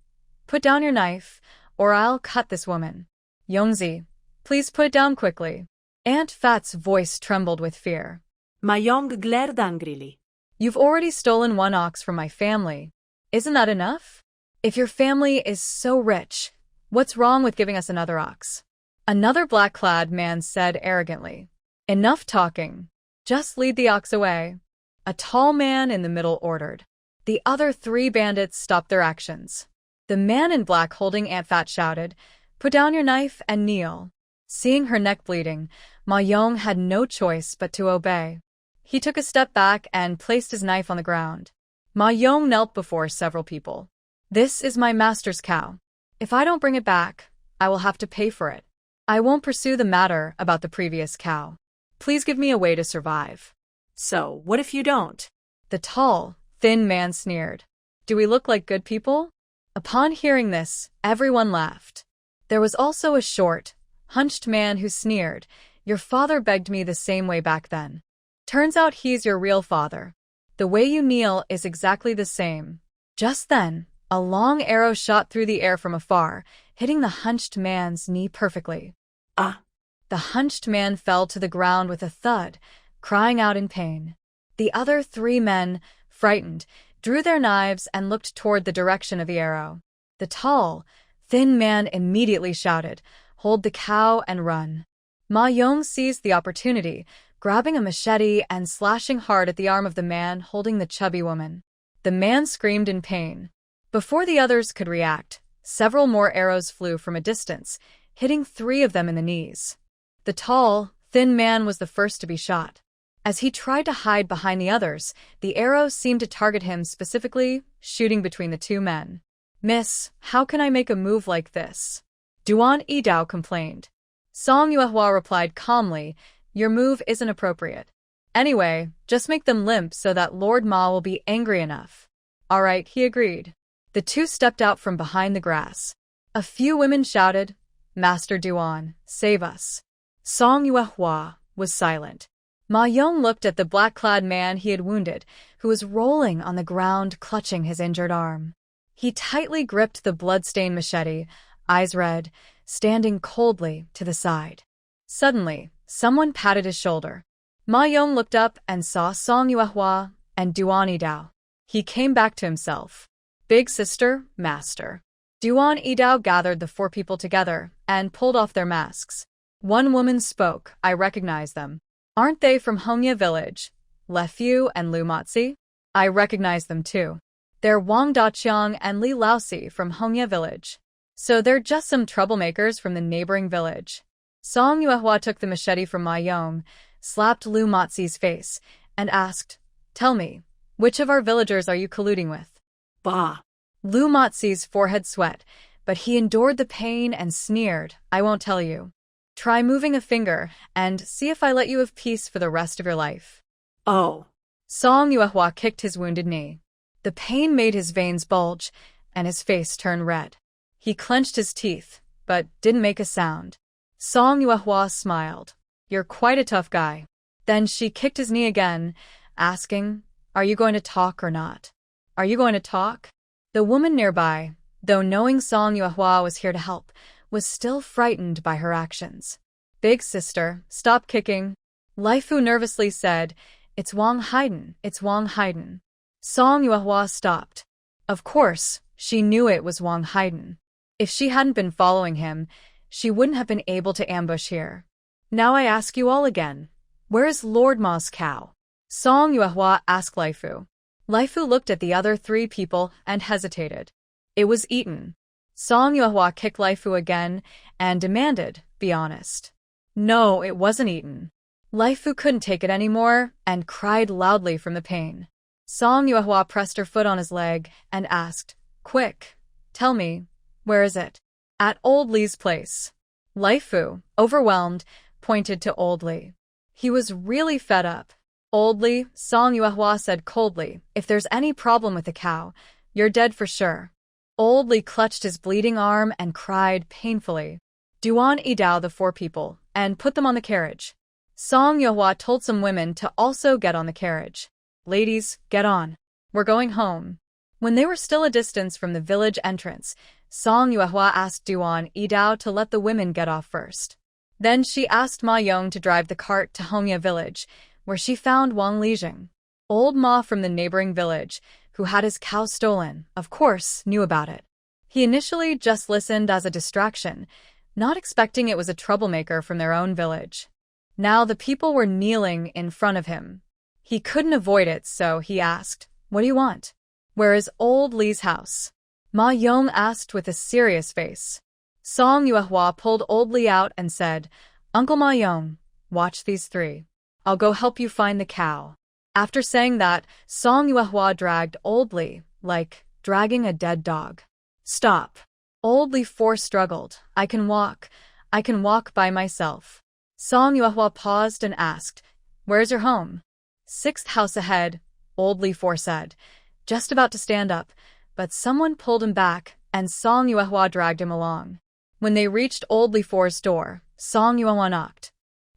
"Put down your knife, or I'll cut this woman. Yongzi, please put it down quickly." Aunt Fat's voice trembled with fear. Ma Yong glared angrily. "You've already stolen 1 ox from my family. Isn't that enough? If your family is so rich, what's wrong with giving us another ox?" Another black-clad man said arrogantly, "Enough talking. Just lead the ox away." A tall man in the middle ordered. The other 3 bandits stopped their actions. The man in black holding Aunt Fat shouted, "Put down your knife and kneel." Seeing her neck bleeding, Ma Yong had no choice but to obey. He took a step back and placed his knife on the ground. Ma Yong knelt before several people. "This is my master's cow. If I don't bring it back, I will have to pay for it. I won't pursue the matter about the previous cow. Please give me a way to survive." "So, what if you don't?" The tall, thin man sneered. "Do we look like good people?" Upon hearing this, everyone laughed. There was also a short, hunched man who sneered, "Your father begged me the same way back then. Turns out he's your real father. The way you kneel is exactly the same." Just then, a long arrow shot through the air from afar, hitting the hunched man's knee perfectly. "Ah." The hunched man fell to the ground with a thud, crying out in pain. The other 3 men, frightened, drew their knives and looked toward the direction of the arrow. The tall, thin man immediately shouted, "Hold the cow and run." Ma Yong seized the opportunity, grabbing a machete and slashing hard at the arm of the man holding the chubby woman. The man screamed in pain. Before the others could react, several more arrows flew from a distance, hitting 3 of them in the knees. The tall, thin man was the first to be shot. As he tried to hide behind the others, the arrow seemed to target him specifically, shooting between the 2 men. "Miss, how can I make a move like this?" Duan Yidao complained. Song Yuehua replied calmly, "Your move isn't appropriate. Anyway, just make them limp so that Lord Ma will be angry enough." "All right," he agreed. The 2 stepped out from behind the grass. A few women shouted, "Master Duan, save us." Song Yuehua was silent. Ma Yong looked at the black-clad man he had wounded, who was rolling on the ground clutching his injured arm. He tightly gripped the blood-stained machete, eyes red, standing coldly to the side. Suddenly, someone patted his shoulder. Ma Yong looked up and saw Song Yuehua and Duan Yidao. He came back to himself. Big sister, master. Duan Idao gathered the 4 people together and pulled off their masks. One woman spoke. I recognize them. Aren't they from Hongya village? Lefu and Lu Matsi? I recognize them too. They're Wang Daqiang and Li Laosi from Hongya village. So they're just some troublemakers from the neighboring village. Song Yuehua took the machete from Ma Yong, slapped Lu Matsi's face, and asked, "Tell me, which of our villagers are you colluding with?" Bah. Lu Matsi's forehead sweat, but he endured the pain and sneered, "I won't tell you. Try moving a finger and see if I let you have peace for the rest of your life." Oh. Song Yuehua kicked his wounded knee. The pain made his veins bulge, and his face turn red. He clenched his teeth, but didn't make a sound. Song Yuehua smiled. "You're quite a tough guy." Then she kicked his knee again, asking, "Are you going to talk or not? Are you going to talk?" The woman nearby, though knowing Song Yuehua was here to help, was still frightened by her actions. "Big sister, stop kicking." Laifu nervously said, "It's Wang Haiden, it's Wang Haiden." Song Yuehua stopped. Of course, she knew it was Wang Haiden. If she hadn't been following him, she wouldn't have been able to ambush here. "Now I ask you all again, where is Lord Ma's cow?" Song Yuehua asked Laifu. Laifu looked at the other 3 people and hesitated. It was eaten. Song Yuehua kicked Laifu again and demanded, "Be honest." "No, it wasn't eaten." Laifu couldn't take it anymore and cried loudly from the pain. Song Yuehua pressed her foot on his leg and asked, "Quick, tell me, where is it?" "At Old Li's place." Laifu, overwhelmed, pointed to Old Li. He was really fed up. "Old Li," Song Yuehua said coldly, "if there's any problem with the cow, you're dead for sure." Old Li clutched his bleeding arm and cried painfully. Duan Idao the 4 people and put them on the carriage. Song Yuehua told some women to also get on the carriage. "Ladies, get on. We're going home." When they were still a distance from the village entrance, Song Yuehua asked Duan Idao to let the women get off first. Then she asked Ma Yong to drive the cart to Hongya village, where she found Wang Lijing. Old Ma from the neighboring village, who had his cow stolen, of course, knew about it. He initially just listened as a distraction, not expecting it was a troublemaker from their own village. Now the people were kneeling in front of him. He couldn't avoid it, so he asked, "What do you want?" "Where is Old Li's house?" Ma Yong asked with a serious face. Song Yuehua pulled Old Li out and said, "Uncle Ma Yong, watch these 3. I'll go help you find the cow." After saying that, Song Yuehua dragged Old Li, like dragging a dead dog. "Stop." Old Li struggled. I can walk by myself." Song Yuehua paused and asked, "Where's your home?" "6th house ahead," Old Li said, just about to stand up, but someone pulled him back, and Song Yuehua dragged him along. When they reached Old Li's door, Song Yuehua knocked.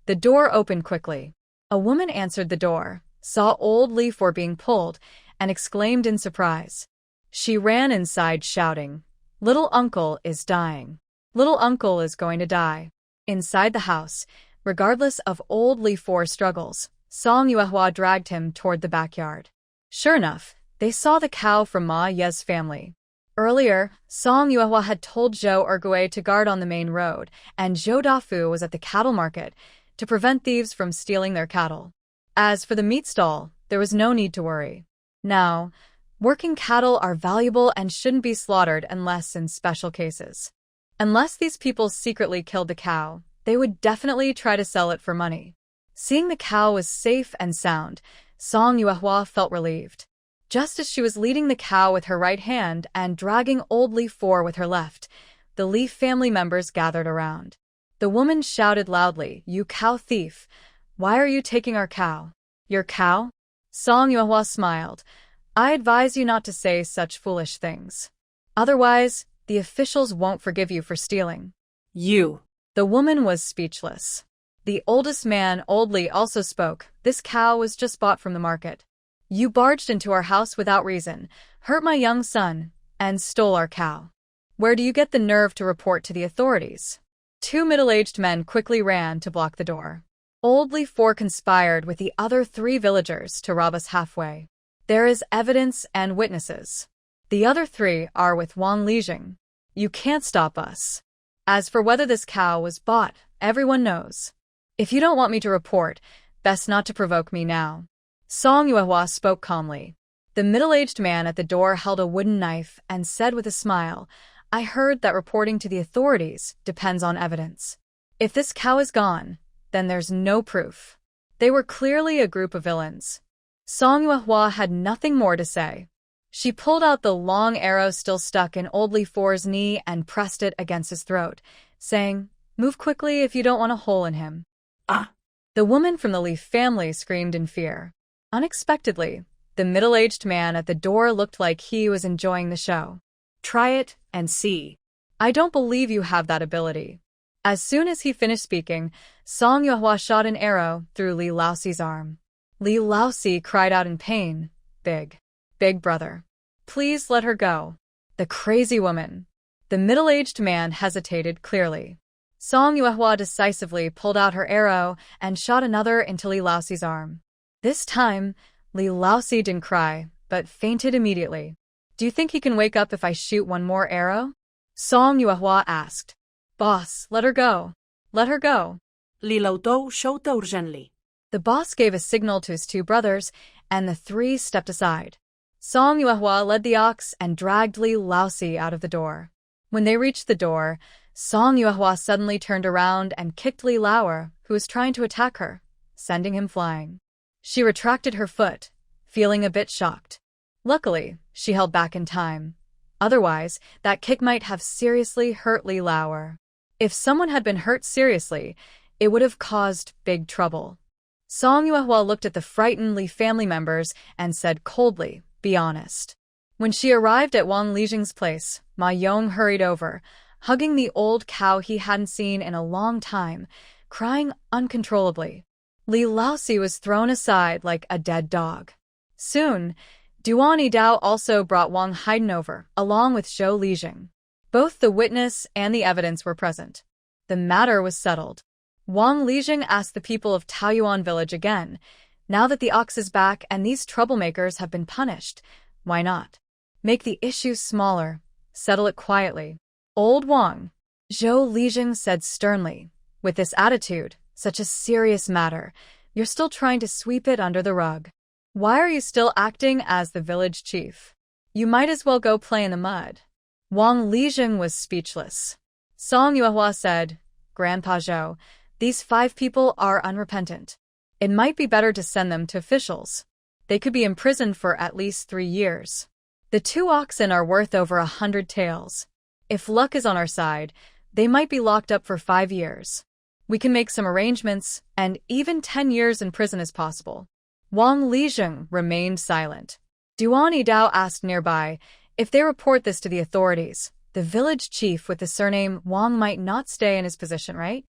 The door opened quickly. A woman answered the door, saw Old Li being pulled, and exclaimed in surprise. She ran inside shouting, "Little uncle is dying. Little uncle is going to die." Inside the house, regardless of Old Li's struggles, Song Yuehua dragged him toward the backyard. Sure enough, they saw the cow from Ma Ye's family. Earlier, Song Yuehua had told Zhou Ergui to guard on the main road, and Zhou Dafu was at the cattle market to prevent thieves from stealing their cattle. As for the meat stall, there was no need to worry. Now, working cattle are valuable and shouldn't be slaughtered unless in special cases. Unless these people secretly killed the cow, they would definitely try to sell it for money. Seeing the cow was safe and sound, Song Yuehua felt relieved. Just as she was leading the cow with her right hand and dragging Old Li with her left, the Li family members gathered around. The woman shouted loudly, "You cow thief! Why are you taking our cow?" "Your cow?" Song Yuehua smiled. "I advise you not to say such foolish things. Otherwise, the officials won't forgive you for stealing." "You." The woman was speechless. The oldest man, Old Li, also spoke. "This cow was just bought from the market. You barged into our house without reason, hurt my young son, and stole our cow. Where do you get the nerve to report to the authorities?" 2 middle-aged men quickly ran to block the door. Old Li conspired with the other 3 villagers to rob us halfway. There is evidence and witnesses. The other 3 are with Wang Lijing. You can't stop us. As for whether this cow was bought, everyone knows. If you don't want me to report, best not to provoke me now. Song Yuehua spoke calmly. The middle-aged man at the door held a wooden knife and said with a smile, I heard that reporting to the authorities depends on evidence. If this cow is gone, then there's no proof. They were clearly a group of villains. Song Yuehua had nothing more to say. She pulled out the long arrow still stuck in old Li For's knee and pressed it against his throat, saying, Move quickly if you don't want a hole in him. Ah! The woman from the Li family screamed in fear. Unexpectedly, the middle-aged man at the door looked like he was enjoying the show. Try it and see. I don't believe you have that ability. As soon as he finished speaking, Song Yuehua shot an arrow through Li Laoxi's arm. Li Laoxi cried out in pain, Big brother. Please let her go. The crazy woman. The middle-aged man hesitated clearly. Song Yuehua decisively pulled out her arrow and shot another into Li Laoxi's arm. This time, Li Laoxi didn't cry, but fainted immediately. Do you think he can wake up if I shoot one more arrow? Song Yuehua asked. Boss, let her go. Let her go. Li Laotou shouted urgently. The boss gave a signal to his 2 brothers, and the 3 stepped aside. Song Yuehua led the ox and dragged Li Laoxi out of the door. When they reached the door, Song Yuehua suddenly turned around and kicked Li Laoer, who was trying to attack her, sending him flying. She retracted her foot, feeling a bit shocked. Luckily, she held back in time. Otherwise, that kick might have seriously hurt Li Laoer. If someone had been hurt seriously, it would have caused big trouble. Song Yuehua looked at the frightened Li family members and said coldly, Be honest. When she arrived at Wang Lijing's place, Ma Yong hurried over, hugging the old cow he hadn't seen in a long time, crying uncontrollably. Li Laoxi was thrown aside like a dead dog. Soon, Duan Yidao also brought Wang Haiden over, along with Zhou Lijing. Both the witness and the evidence were present. The matter was settled. Wang Lijing asked the people of Taoyuan village again, now that the ox is back and these troublemakers have been punished, why not? Make the issue smaller, settle it quietly. Old Wang, Zhou Lijing said sternly, with this attitude, such a serious matter, you're still trying to sweep it under the rug. Why are you still acting as the village chief? You might as well go play in the mud. Wang Lijing was speechless. Song Yuehua said, Grandpa Zhou, these 5 people are unrepentant. It might be better to send them to officials. They could be imprisoned for at least 3 years. The 2 oxen are worth over 100 taels. If luck is on our side, they might be locked up for 5 years. We can make some arrangements, and even 10 years in prison is possible. Wang Lijing remained silent. Duan Yidao asked nearby, if they report this to the authorities, the village chief with the surname Wang might not stay in his position, right?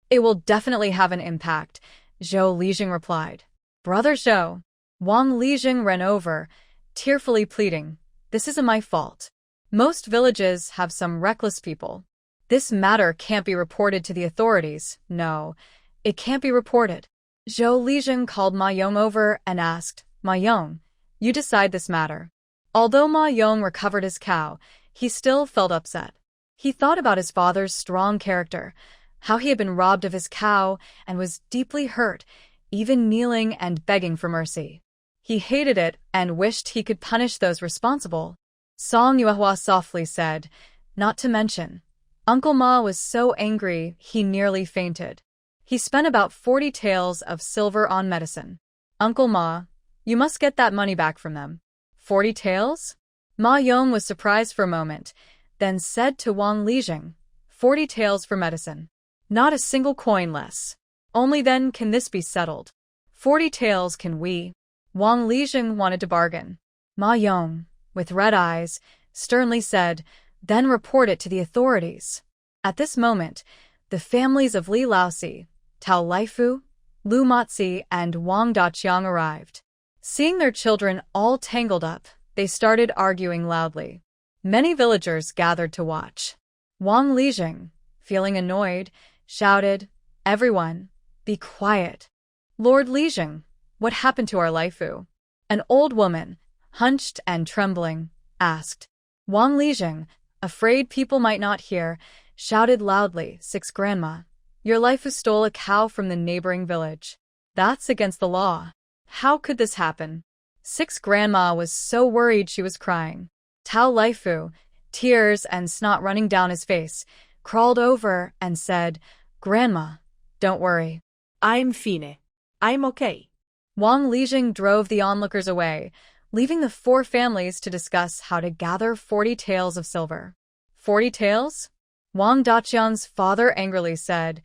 It will definitely have an impact, Zhou Lijing replied. Brother Zhou. Wang Lijing ran over, tearfully pleading, this isn't my fault. Most villages have some reckless people. This matter can't be reported to the authorities. No, it can't be reported. Zhou Lijing called Ma Yong over and asked, Ma Yong, you decide this matter. Although Ma Yong recovered his cow, he still felt upset. He thought about his father's strong character, how he had been robbed of his cow and was deeply hurt, even kneeling and begging for mercy. He hated it and wished he could punish those responsible. Song Yuehua softly said, not to mention, Uncle Ma was so angry he nearly fainted. He spent about 40 taels of silver on medicine. Uncle Ma, you must get that money back from them. 40 taels? Ma Yong was surprised for a moment, then said to Wang Lijing, 40 taels for medicine. Not a single coin less. Only then can this be settled. 40 taels can we? Wang Lijing wanted to bargain. Ma Yong, with red eyes, sternly said, then report it to the authorities. At this moment, the families of Li Laoxi, Tao Laifu, Lu Matzi, and Wang Daqiang arrived. Seeing their children all tangled up, they started arguing loudly. Many villagers gathered to watch. Wang Lijing, feeling annoyed, shouted, everyone, be quiet. Lord Lijing, what happened to our Laifu? An old woman, hunched and trembling, asked. Wang Lijing, afraid people might not hear, shouted loudly, 6 Grandma. Your life who stole a cow from the neighboring village. That's against the law. How could this happen? 6 Grandma was so worried she was crying. Tao Laifu, tears and snot running down his face, crawled over and said, Grandma, don't worry. I'm fine. I'm okay. Wang Lijing drove the onlookers away, leaving the 4 families to discuss how to gather 40 taels of silver. 40 taels? Wang Daqian's father angrily said,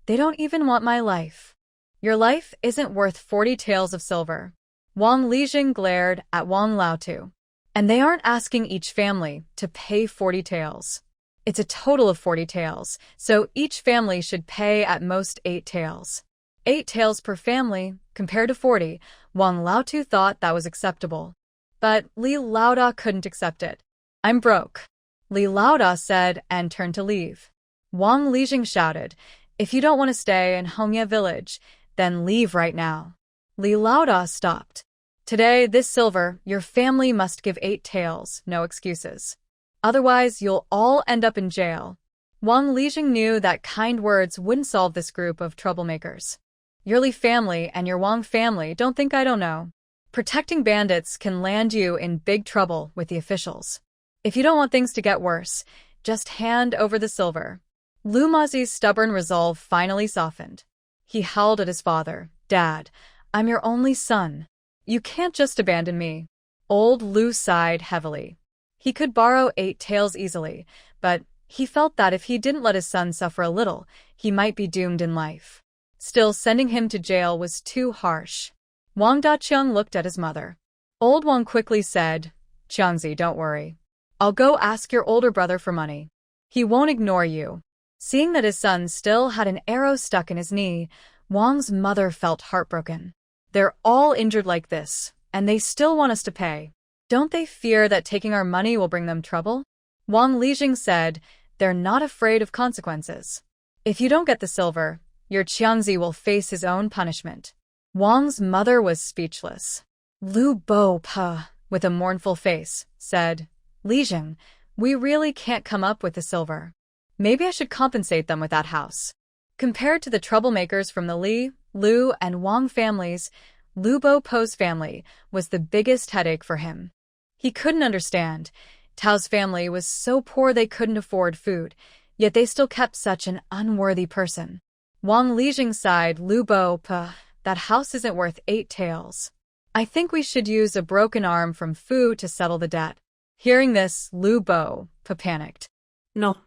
They don't even want my life. Your life isn't worth 40 taels of silver. Wang Lijing glared at Wang Laotu. And they aren't asking each family to pay 40 taels. It's a total of 40 taels, so each family should pay at most 8 taels. 8 taels per family, compared to 40, Wang Laotu thought that was acceptable. But Li Laoda couldn't accept it. I'm broke, Li Laoda said and turned to leave. Wang Lijing shouted, If you don't want to stay in Hongye village, then leave right now. Li Laoda stopped. Today, this silver, your family must give 8 taels, no excuses. Otherwise, you'll all end up in jail. Wang Lijing knew that kind words wouldn't solve this group of troublemakers. Your Li family and your Wang family don't think I don't know. Protecting bandits can land you in big trouble with the officials. If you don't want things to get worse, just hand over the silver. Lu Mazi's stubborn resolve finally softened. He howled at his father, Dad, I'm your only son. You can't just abandon me. Old Lu sighed heavily. He could borrow 8 taels easily, but he felt that if he didn't let his son suffer a little, he might be doomed in life. Still, sending him to jail was too harsh. Wang Daqiang looked at his mother. Old Wang quickly said, Qiangzi, don't worry. I'll go ask your older brother for money. He won't ignore you. Seeing that his son still had an arrow stuck in his knee, Wang's mother felt heartbroken. They're all injured like this, and they still want us to pay. Don't they fear that taking our money will bring them trouble? Wang Lijing said, They're not afraid of consequences. If you don't get the silver, your Qiangzi will face his own punishment. Wang's mother was speechless. Lu Bo Pa, with a mournful face, said, Lijing, we really can't come up with the silver. Maybe I should compensate them with that house. Compared to the troublemakers from the Li, Lu, and Wang families, Lu Bo Po's family was the biggest headache for him. He couldn't understand. Tao's family was so poor they couldn't afford food, yet they still kept such an unworthy person. Wang Lijing sighed, Lu Bo Pa, that house isn't worth 8 taels. I think we should use a broken arm from Fu to settle the debt. Hearing this, Lu Bo Pa panicked. No.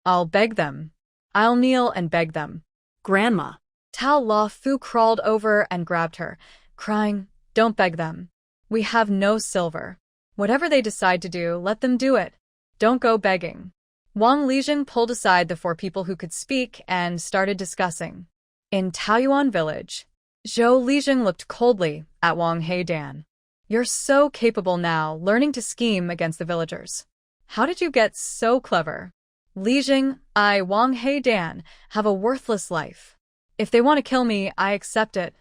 I'll beg them. I'll kneel and beg them. Grandma. Tao La Fu crawled over and grabbed her, crying, Don't beg them. We have no silver. Whatever they decide to do, let them do it. Don't go begging. Wang Lijing pulled aside the 4 people who could speak and started discussing. In Taoyuan village, Zhou Lijing looked coldly at Wang Heidan. You're so capable now, learning to scheme against the villagers. How did you get so clever? Lijing, I, Wang Heidan, have a worthless life. If they want to kill me, I accept it.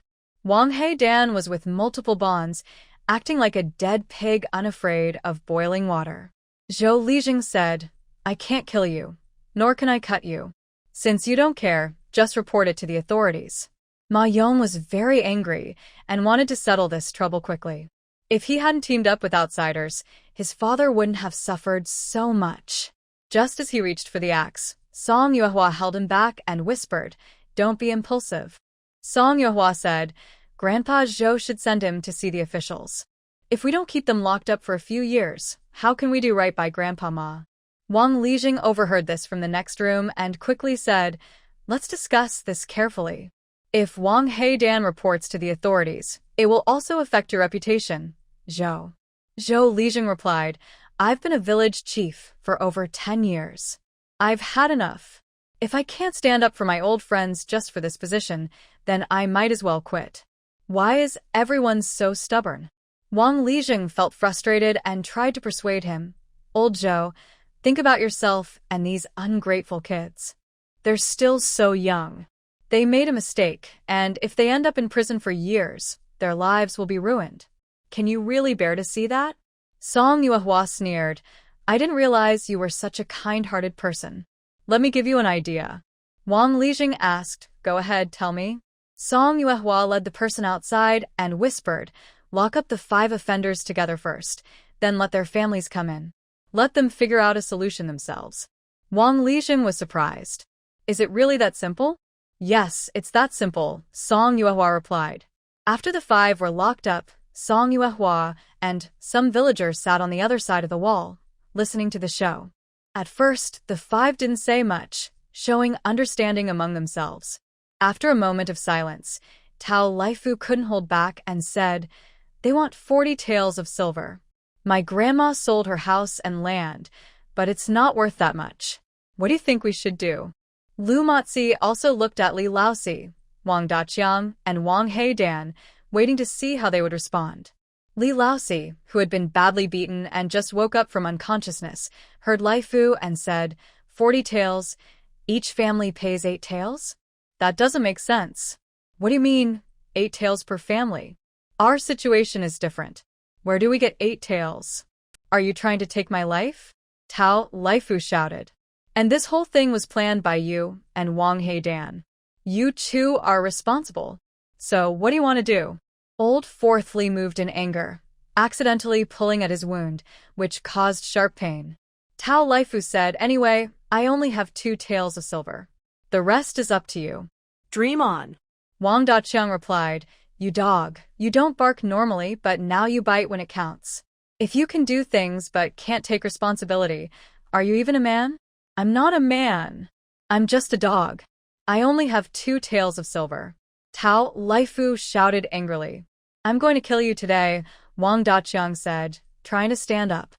Wang Heidan was with multiple bonds, acting like a dead pig unafraid of boiling water. Zhou Lijing said, I can't kill you, nor can I cut you. Since you don't care, just report it to the authorities. Ma Yong was very angry and wanted to settle this trouble quickly. If he hadn't teamed up with outsiders, his father wouldn't have suffered so much. Just as he reached for the axe, Song Yuehua held him back and whispered, Don't be impulsive. Song Yuehua said, Grandpa Zhou should send him to see the officials. If we don't keep them locked up for a few years, how can we do right by Grandpa Ma? Wang Lijing overheard this from the next room and quickly said, Let's discuss this carefully. If Wang Heidan reports to the authorities, it will also affect your reputation, Zhou. Zhou Lijing replied, I've been a village chief for over 10 years. I've had enough. If I can't stand up for my old friends just for this position, then I might as well quit. Why is everyone so stubborn? Wang Lijing felt frustrated and tried to persuade him. Old Zhou, think about yourself and these ungrateful kids. They're still so young. They made a mistake, and if they end up in prison for years, their lives will be ruined. Can you really bear to see that? Song Yuehua sneered. I didn't realize you were such a kind-hearted person. Let me give you an idea. Wang Lijing asked. Go ahead, tell me. Song Yuehua led the person outside and whispered, lock up the 5 offenders together first, then let their families come in. Let them figure out a solution themselves. Wang Lijing was surprised. Is it really that simple? Yes, it's that simple, Song Yuehua replied. After the 5 were locked up, Song Yuehua and some villagers sat on the other side of the wall, listening to the show. At first, the 5 didn't say much, showing understanding among themselves. After a moment of silence, Tao Laifu couldn't hold back and said, they want 40 taels of silver. My grandma sold her house and land, but it's not worth that much. What do you think we should do? Lu Matzi also looked at Li Laosi, Wang Daqiang, and Wang Heidan, waiting to see how they would respond. Li Laosi, who had been badly beaten and just woke up from unconsciousness, heard Laifu and said, 40 taels, each family pays 8 taels? That doesn't make sense. What do you mean, 8 taels per family? Our situation is different. Where do we get 8 taels? Are you trying to take my life? Tao Laifu shouted. And this whole thing was planned by you and Wang Heidan. You two are responsible. So what do you want to do? Old Fourth Li moved in anger, accidentally pulling at his wound, which caused sharp pain. Tao Laifu said, anyway, I only have 2 taels of silver. The rest is up to you. Dream on. Wang Daqiang replied, you dog, you don't bark normally, but now you bite when it counts. If you can do things but can't take responsibility, are you even a man? I'm not a man. I'm just a dog. I only have 2 taels of silver. Tao Laifu shouted angrily. I'm going to kill you today, Wang Daqiang said, trying to stand up.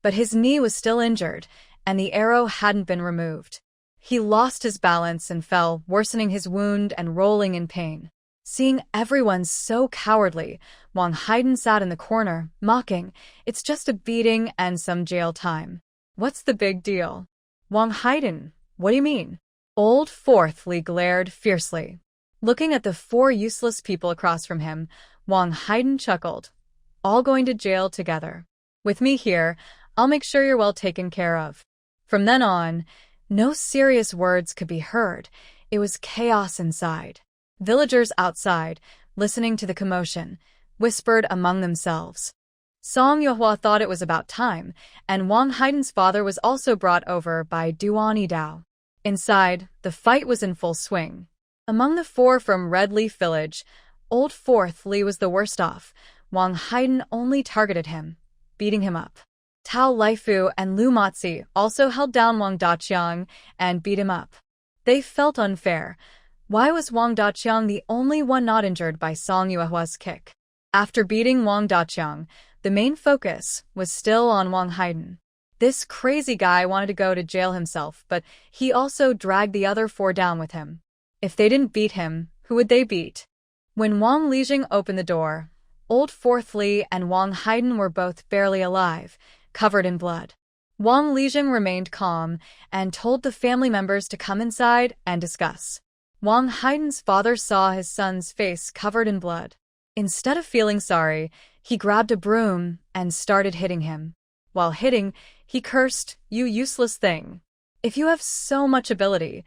But his knee was still injured, and the arrow hadn't been removed. He lost his balance and fell, worsening his wound and rolling in pain. Seeing everyone so cowardly, Wang Heidan sat in the corner, mocking, it's just a beating and some jail time. What's the big deal? Wang Heidan, what do you mean? Old Fourth Li glared fiercely. Looking at the 4 useless people across from him, Wang Heidan chuckled. All going to jail together. With me here, I'll make sure you're well taken care of. From then on, no serious words could be heard. It was chaos inside. Villagers outside, listening to the commotion, whispered among themselves. Song Yuehua thought it was about time, and Wang Heidan's father was also brought over by Duan Dao. Inside, the fight was in full swing. Among the 4 from Red Leaf Village, Old Fourth Li was the worst off. Wang Heidan only targeted him, beating him up. Tao Laifu and Lu Matzi also held down Wang Daqiang and beat him up. They felt unfair. Why was Wang Daqiang the only one not injured by Song Yuehua's kick? After beating Wang Daqiang, the main focus was still on Wang Heidan. This crazy guy wanted to go to jail himself, but he also dragged the other 4 down with him. If they didn't beat him, who would they beat? When Wang Lijing opened the door, Old Fourth Li and Wang Heidan were both barely alive, covered in blood. Wang Lijing remained calm and told the family members to come inside and discuss. Wang Heidan's father saw his son's face covered in blood. Instead of feeling sorry, he grabbed a broom and started hitting him. While hitting, he cursed, you useless thing. If you have so much ability,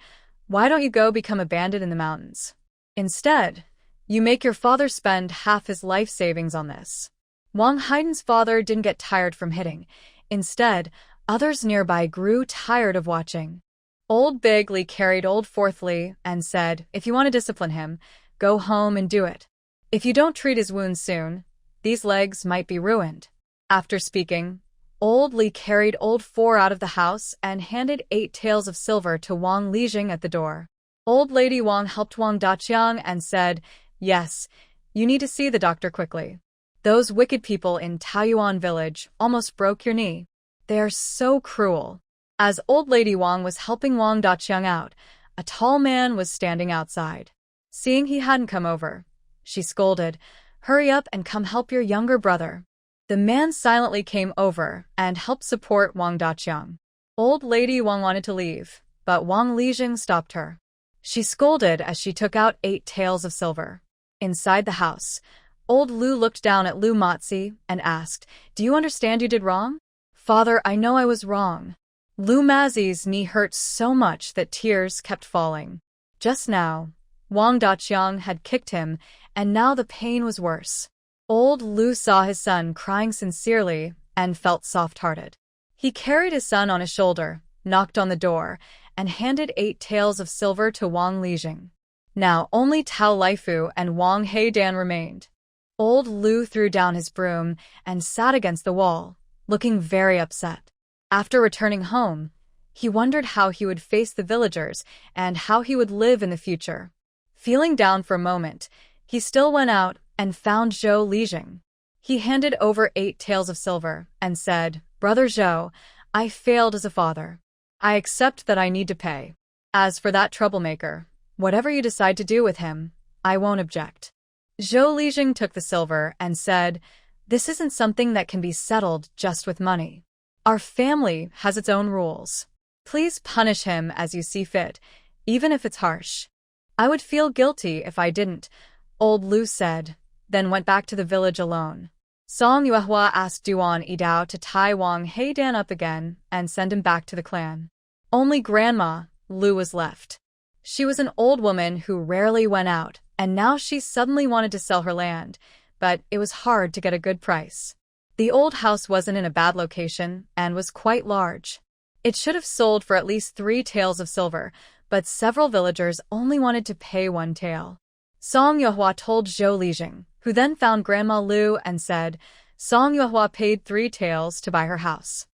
why don't you go become a bandit in the mountains? Instead, you make your father spend half his life savings on this. Wang Heidan's father didn't get tired from hitting. Instead, others nearby grew tired of watching. Old Big Li carried Old Fourth Li and said, if you want to discipline him, go home and do it. If you don't treat his wounds soon, these legs might be ruined. After speaking, Old Li carried Old Four out of the house and handed 8 taels of silver to Wang Lijing at the door. Old Lady Wang helped Wang Daqiang and said, yes, you need to see the doctor quickly. Those wicked people in Taoyuan village almost broke your knee. They are so cruel. As Old Lady Wang was helping Wang Daqiang out, a tall man was standing outside. Seeing he hadn't come over, she scolded, hurry up and come help your younger brother. The man silently came over and helped support Wang Daqiang. Old Lady Wang wanted to leave, but Wang Lijing stopped her. She scolded as she took out 8 taels of silver. Inside the house, Old Lu looked down at Lu Matzi and asked, "Do you understand you did wrong?" "Father, I know I was wrong." Lu Mazi's knee hurt so much that tears kept falling. Just now, Wang Daqiang had kicked him, and now the pain was worse. Old Lu saw his son crying sincerely and felt soft-hearted. He carried his son on his shoulder, knocked on the door, and handed 8 taels of silver to Wang Lijing. Now only Tao Laifu and Wang Heidan remained. Old Lu threw down his broom and sat against the wall, looking very upset. After returning home, he wondered how he would face the villagers and how he would live in the future. Feeling down for a moment, he still went out and found Zhou Lijing. He handed over 8 taels of silver and said, "Brother Zhou, I failed as a father. I accept that I need to pay. As for that troublemaker, whatever you decide to do with him, I won't object." Zhou Lijing took the silver and said, "This isn't something that can be settled just with money. Our family has its own rules. Please punish him as you see fit, even if it's harsh." "I would feel guilty if I didn't," Old Lu said, then went back to the village alone. Song Yuehua asked Duan Yidao to tie Wang Heidan up again and send him back to the clan. Only Grandma Lu was left. She was an old woman who rarely went out, and now she suddenly wanted to sell her land, but it was hard to get a good price. The old house wasn't in a bad location and was quite large. It should have sold for at least 3 taels of silver, but several villagers only wanted to pay 1 tael. Song Yuehua told Zhou Lijing, who then found Grandma Lu and said, Song Yuehua paid 3 taels to buy her house.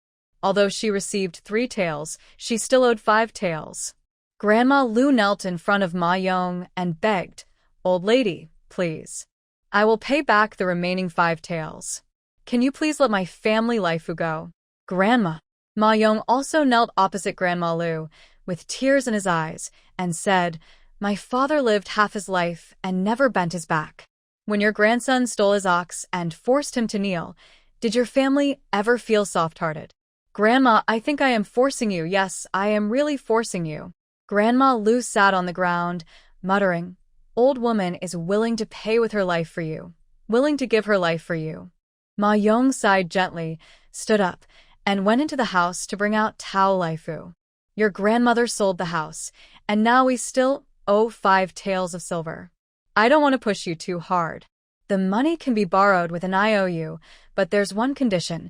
Although she received 3 taels, she still owed 5 taels. Grandma Lu knelt in front of Ma Yong and begged, "Old lady, please. I will pay back the remaining 5 taels. Can you please let my family life go?" "Grandma." Ma Yong also knelt opposite Grandma Lu, with tears in his eyes, and said, "My father lived half his life and never bent his back. When your grandson stole his ox and forced him to kneel, did your family ever feel soft-hearted?" "Grandma, I think I am forcing you. Yes, I am really forcing you." Grandma Lu sat on the ground, muttering, "Old woman is willing to pay with her life for you, willing to give her life for you." Ma Yong sighed gently, stood up, and went into the house to bring out Tao Laifu. "Your grandmother sold the house, and now we still owe 5 taels of silver. I don't want to push you too hard. The money can be borrowed with an IOU, but there's one condition.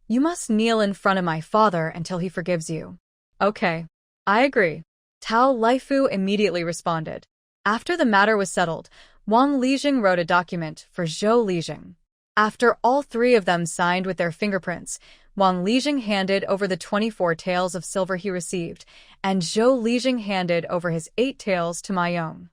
You must kneel in front of my father until he forgives you." "Okay, I agree." Tao Laifu immediately responded. After the matter was settled, Wang Lijing wrote a document for Zhou Lijing. After all 3 of them signed with their fingerprints, Wang Lijing handed over the 24 taels of silver he received, and Zhou Lijing handed over his 8 taels to Ma Yong.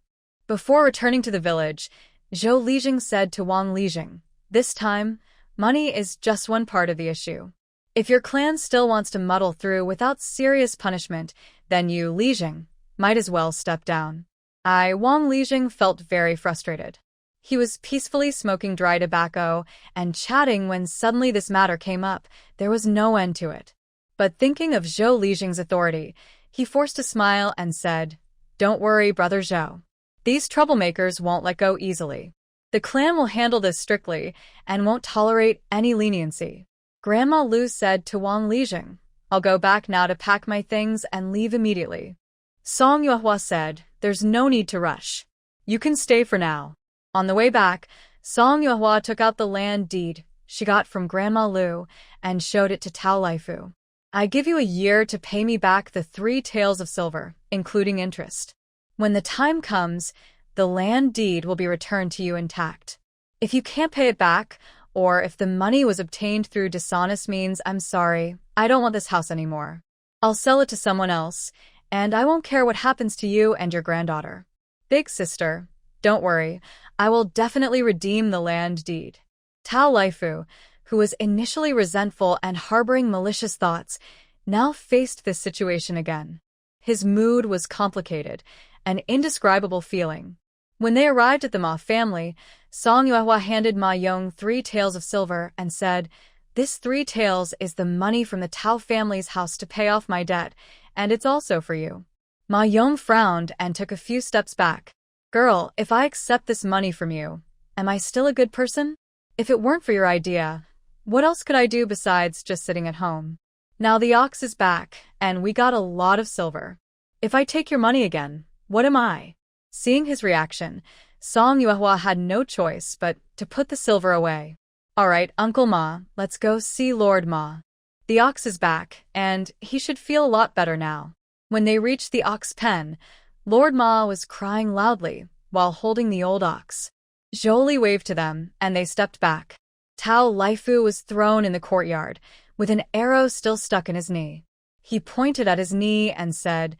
Before returning to the village, Zhou Lijing said to Wang Lijing, "This time, money is just one part of the issue. If your clan still wants to muddle through without serious punishment, then you, Lijing, might as well step down." Wang Lijing felt very frustrated. He was peacefully smoking dry tobacco and chatting when suddenly this matter came up. There was no end to it. But thinking of Zhou Lijing's authority, he forced a smile and said, "Don't worry, Brother Zhou. These troublemakers won't let go easily. The clan will handle this strictly and won't tolerate any leniency." Grandma Lu said to Wang Lijing, "I'll go back now to pack my things and leave immediately." Song Yuehua said, "There's no need to rush. You can stay for now." On the way back, Song Yuehua took out the land deed she got from Grandma Lu and showed it to Tao Laifu. "I give you a year to pay me back the 3 taels of silver, including interest. When the time comes, the land deed will be returned to you intact. If you can't pay it back, or if the money was obtained through dishonest means, I'm sorry, I don't want this house anymore. I'll sell it to someone else, and I won't care what happens to you and your granddaughter. Big sister, don't worry, I will definitely redeem the land deed." Tao Laifu, who was initially resentful and harboring malicious thoughts, now faced this situation again. His mood was complicated, an indescribable feeling. When they arrived at the Ma family, Song Yuehua handed Ma Yong 3 taels of silver and said, "This 3 taels is the money from the Tao family's house to pay off my debt, and it's also for you." Ma Yong frowned and took a few steps back. "Girl, if I accept this money from you, Am I still a good person? If it weren't for your idea, what else could I do besides just sitting at home? Now the ox is back, and we got a lot of silver. If I take your money again, what am I? Seeing his reaction, Song Yuehua had no choice but to put the silver away. All right, Uncle Ma, let's go see Lord Ma. The ox is back, and he should feel a lot better now. When they reached the ox pen, Lord Ma was crying loudly while holding the old ox. Zhou waved to them, and they stepped back. Tao Laifu was thrown in the courtyard, with an arrow still stuck in his knee. He pointed at his knee and said,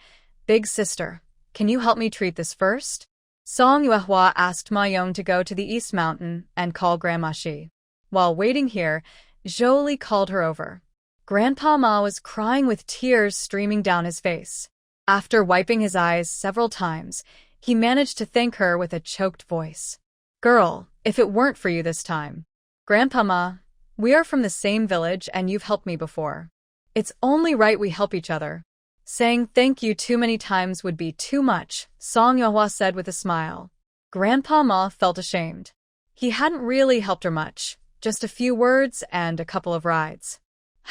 "Big sister, can you help me treat this first?" Song Yuehua asked Ma Yong to go to the East Mountain and call Grandma Shi. While waiting here, Zhou called her over. Grandpa Ma was crying with tears streaming down his face. After wiping his eyes several times, he managed to thank her with a choked voice. "Girl, if it weren't for you this time. Grandpa Ma, we are from the same village and you've helped me before. It's only right we help each other." Saying thank you too many times would be too much, Song Yuehua said with a smile. Grandpa Ma felt ashamed. He hadn't really helped her much, just a few words and a couple of rides.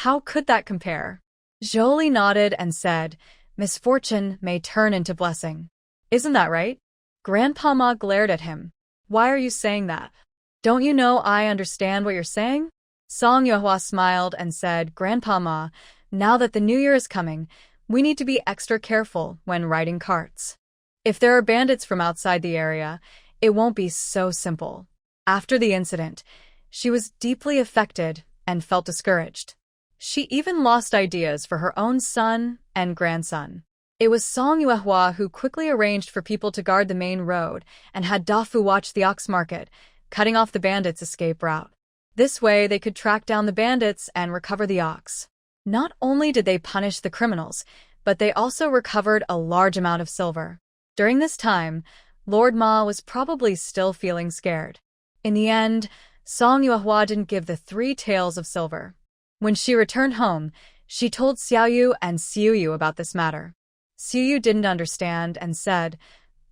How could that compare? Zhou nodded and said, "Misfortune may turn into blessing. Isn't that right?" Grandpa Ma glared at him. "Why are you saying that? Don't you know I understand what you're saying?" Song Yuehua smiled and said, "Grandpa Ma, now that the new year is coming, we need to be extra careful when riding carts. If there are bandits from outside the area, it won't be so simple." After the incident, she was deeply affected and felt discouraged. She even lost ideas for her own son and grandson. It was Song Yuehua who quickly arranged for people to guard the main road and had Dafu watch the ox market, cutting off the bandits' escape route. This way, they could track down the bandits and recover the ox. Not only did they punish the criminals, but they also recovered a large amount of silver. During this time, Lord Ma was probably still feeling scared. In the end, Song Yuehua didn't give the 3 taels of silver. When she returned home, she told Xiaoyu and Xiuyu about this matter. Xiuyu didn't understand and said,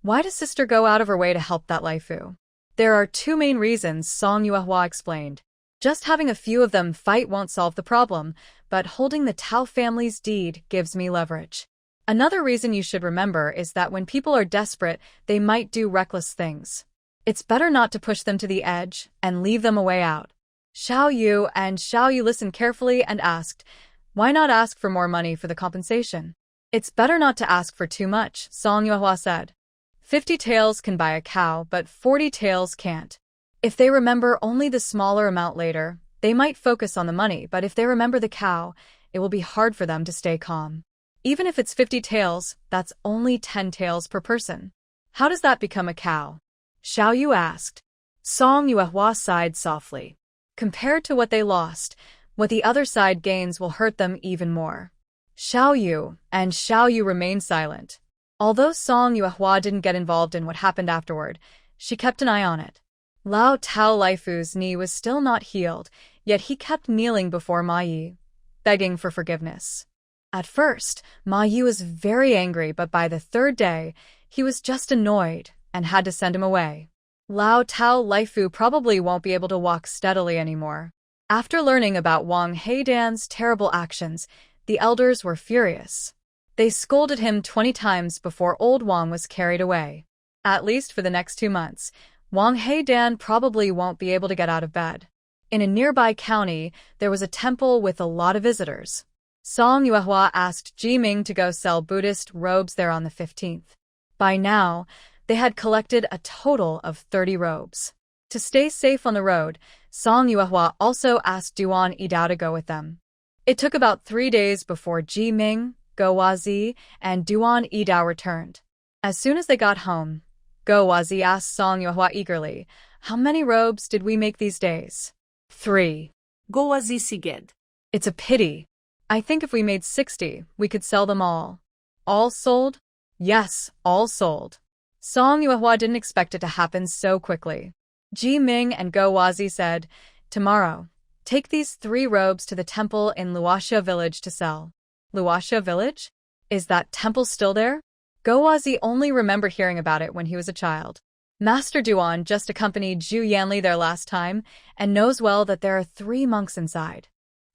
"Why does sister go out of her way to help that Laifu?" "There are 2 main reasons," Song Yuehua explained. "Just having a few of them fight won't solve the problem, but holding the Tao family's deed gives me leverage. Another reason you should remember is that when people are desperate, they might do reckless things. It's better not to push them to the edge and leave them a way out." Xiaoyu listened carefully and asked, "Why not ask for more money for the compensation?" "It's better not to ask for too much," Song Yuehua said. 50 taels can buy a cow, but 40 taels can't. If they remember only the smaller amount later, they might focus on the money, but if they remember the cow, it will be hard for them to stay calm. Even if it's 50 taels, that's only 10 taels per person. How does that become a cow? Xiaoyu asked. Song Yuehua sighed softly. Compared to what they lost, what the other side gains will hurt them even more. Xiaoyu remained silent. Although Song Yuehua didn't get involved in what happened afterward, she kept an eye on it. Lao Tao Laifu's knee was still not healed, yet he kept kneeling before Ma Yi, begging for forgiveness. At first, Ma Yi was very angry, but by the 3rd day, he was just annoyed and had to send him away. Lao Tao Laifu probably won't be able to walk steadily anymore. After learning about Wang Heidan's terrible actions, the elders were furious. They scolded him 20 times before old Wang was carried away. At least for the next 2 months, Wang Heidan probably won't be able to get out of bed. In a nearby county, there was a temple with a lot of visitors. Song Yuehua asked Ji Ming to go sell Buddhist robes there on the 15th. By now, they had collected a total of 30 robes. To stay safe on the road, Song Yuehua also asked Duan Yidao to go with them. It took about 3 days before Ji Ming, Go Wazi, and Duan Yidao returned. As soon as they got home, Go Wazi asked Song Yuehua eagerly, "How many robes did we make these days?" 3. Go Wazi sighed. "It's a pity. I think if we made 60, we could sell them all." "All sold?" "Yes, all sold." Song Yuehua didn't expect it to happen so quickly. Ji Ming and Go Wazi said, "Tomorrow, take these 3 robes to the temple in Luoxia village to sell." Luoxia village? Is that temple still there? Go Wazi only remembered hearing about it when he was a child. Master Duan just accompanied Zhu Yanli there last time and knows well that there are 3 monks inside.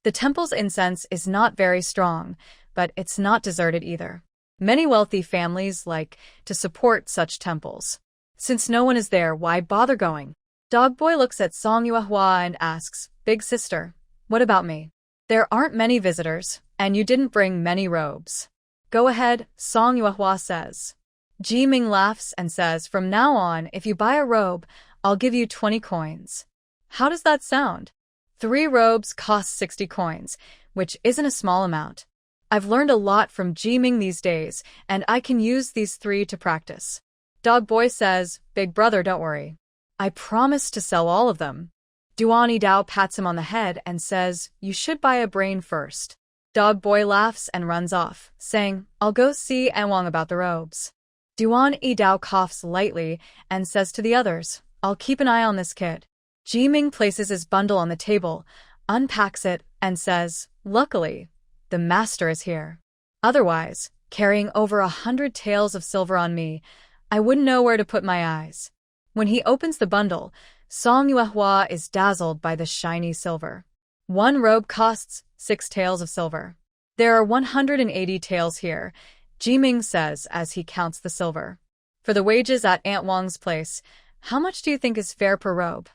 The temple's incense is not very strong, but it's not deserted either. Many wealthy families like to support such temples. Since no one is there, why bother going? Dog Boy looks at Song Yuehua and asks, Big sister, what about me? There aren't many visitors, and you didn't bring many robes. Go ahead, Song Yuehua says. Ji Ming laughs and says, from now on, if you buy a robe, I'll give you 20 coins. How does that sound? 3 robes cost 60 coins, which isn't a small amount. I've learned a lot from Ji Ming these days, and I can use these 3 to practice. Dog Boy says, Big brother, don't worry. I promise to sell all of them. Duan Yidao pats him on the head and says, you should buy a brain first. Dog Boy laughs and runs off, saying, I'll go see Anwang about the robes. Duan Yidao coughs lightly and says to the others, I'll keep an eye on this kid. Ji Ming places his bundle on the table, unpacks it, and says, luckily, the master is here. Otherwise, carrying over 100 taels of silver on me, I wouldn't know where to put my eyes. When he opens the bundle, Song Yuehua is dazzled by the shiny silver. 1 robe costs 6 taels of silver. There are 180 taels here, Ji Ming says as he counts the silver. For the wages at Aunt Wang's place, how much do you think is fair per robe?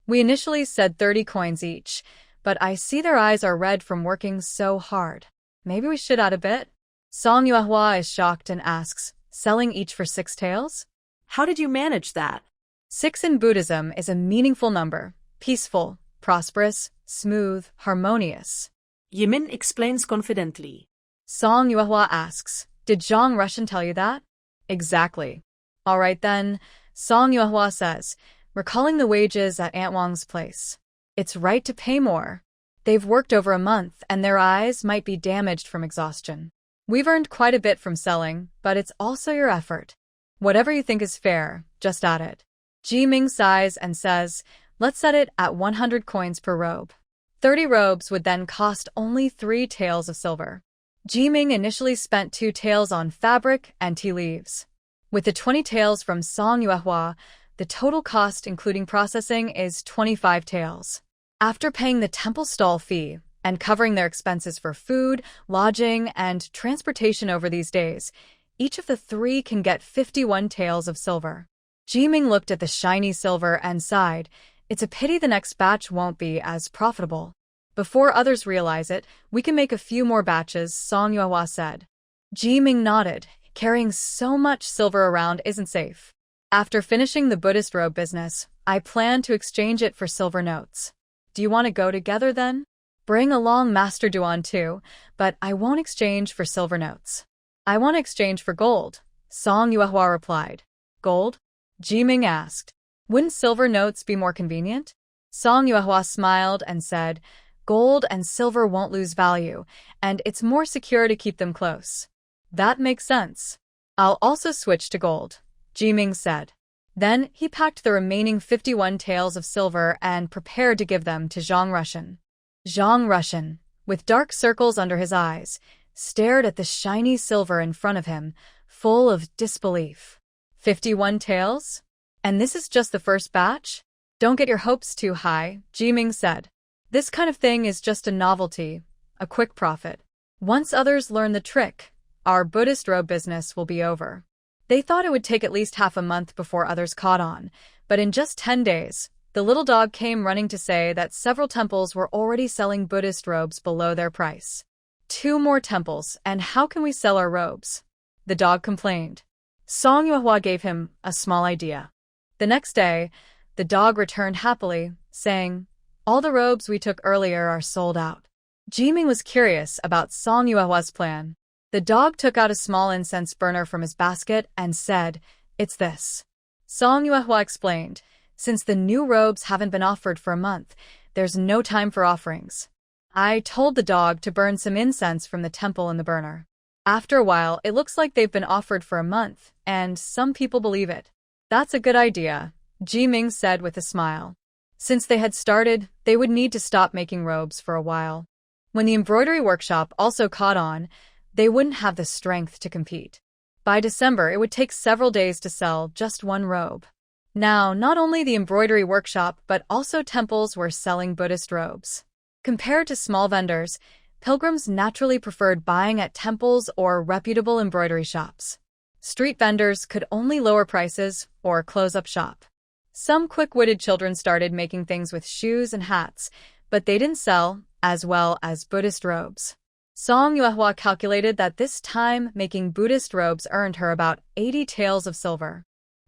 We initially said 30 coins each, but I see their eyes are red from working so hard. Maybe we should add a bit? Song Yuehua is shocked and asks, selling each for 6 taels? How did you manage that? 6 in Buddhism is a meaningful number, peaceful, prosperous, smooth, harmonious. Yimin explains confidently. Song Yuehua asks, did Zhang Russian tell you that? Exactly. All right then, Song Yuehua says, recalling the wages at Aunt Wang's place. It's right to pay more. They've worked over a month and their eyes might be damaged from exhaustion. We've earned quite a bit from selling, but it's also your effort. Whatever you think is fair, just add it. Ji Ming sighs and says, let's set it at 100 coins per robe. 30 robes would then cost only 3 taels of silver. Ji Ming initially spent 2 taels on fabric and tea leaves. With the 20 taels from Song Yuehua, the total cost including processing is 25 taels. After paying the temple stall fee and covering their expenses for food, lodging, and transportation over these days, each of the 3 can get 51 taels of silver. Ji Ming looked at the shiny silver and sighed. It's a pity the next batch won't be as profitable. Before others realize it, we can make a few more batches, Song Yuehua said. Ji Ming nodded. Carrying so much silver around isn't safe. After finishing the Buddhist robe business, I plan to exchange it for silver notes. Do you want to go together then? Bring along Master Duan too, but I won't exchange for silver notes. I want to exchange for gold, Song Yuehua replied. Gold? Ji Ming asked. Wouldn't silver notes be more convenient? Song Yuehua smiled and said, gold and silver won't lose value, and it's more secure to keep them close. That makes sense. I'll also switch to gold, Ji Ming said. Then he packed the remaining 51 taels of silver and prepared to give them to Zhang Russian. Zhang Russian, with dark circles under his eyes, stared at the shiny silver in front of him, full of disbelief. 51 taels? And this is just the first batch? Don't get your hopes too high, Ji Ming said. This kind of thing is just a novelty, a quick profit. Once others learn the trick, our Buddhist robe business will be over. They thought it would take at least half a month before others caught on, but in just 10 days, the little dog came running to say that several temples were already selling Buddhist robes below their price. 2 more temples, and how can we sell our robes? The dog complained. Song Yuehua gave him a small idea. The next day, the dog returned happily, saying, all the robes we took earlier are sold out. Ji Ming was curious about Song Yuehua's plan. The dog took out a small incense burner from his basket and said, it's this. Song Yuehua explained, since the new robes haven't been offered for a month, there's no time for offerings. I told the dog to burn some incense from the temple in the burner. After a while, it looks like they've been offered for a month, and some people believe it. That's a good idea, Ji Ming said with a smile. Since they had started, they would need to stop making robes for a while. When the embroidery workshop also caught on, they wouldn't have the strength to compete. By December, it would take several days to sell just 1 robe. Now, not only the embroidery workshop, but also temples were selling Buddhist robes. Compared to small vendors, pilgrims naturally preferred buying at temples or reputable embroidery shops. Street vendors could only lower prices or close up shop. Some quick-witted children started making things with shoes and hats, but they didn't sell, as well as Buddhist robes. Song Yuehua calculated that this time making Buddhist robes earned her about 80 taels of silver.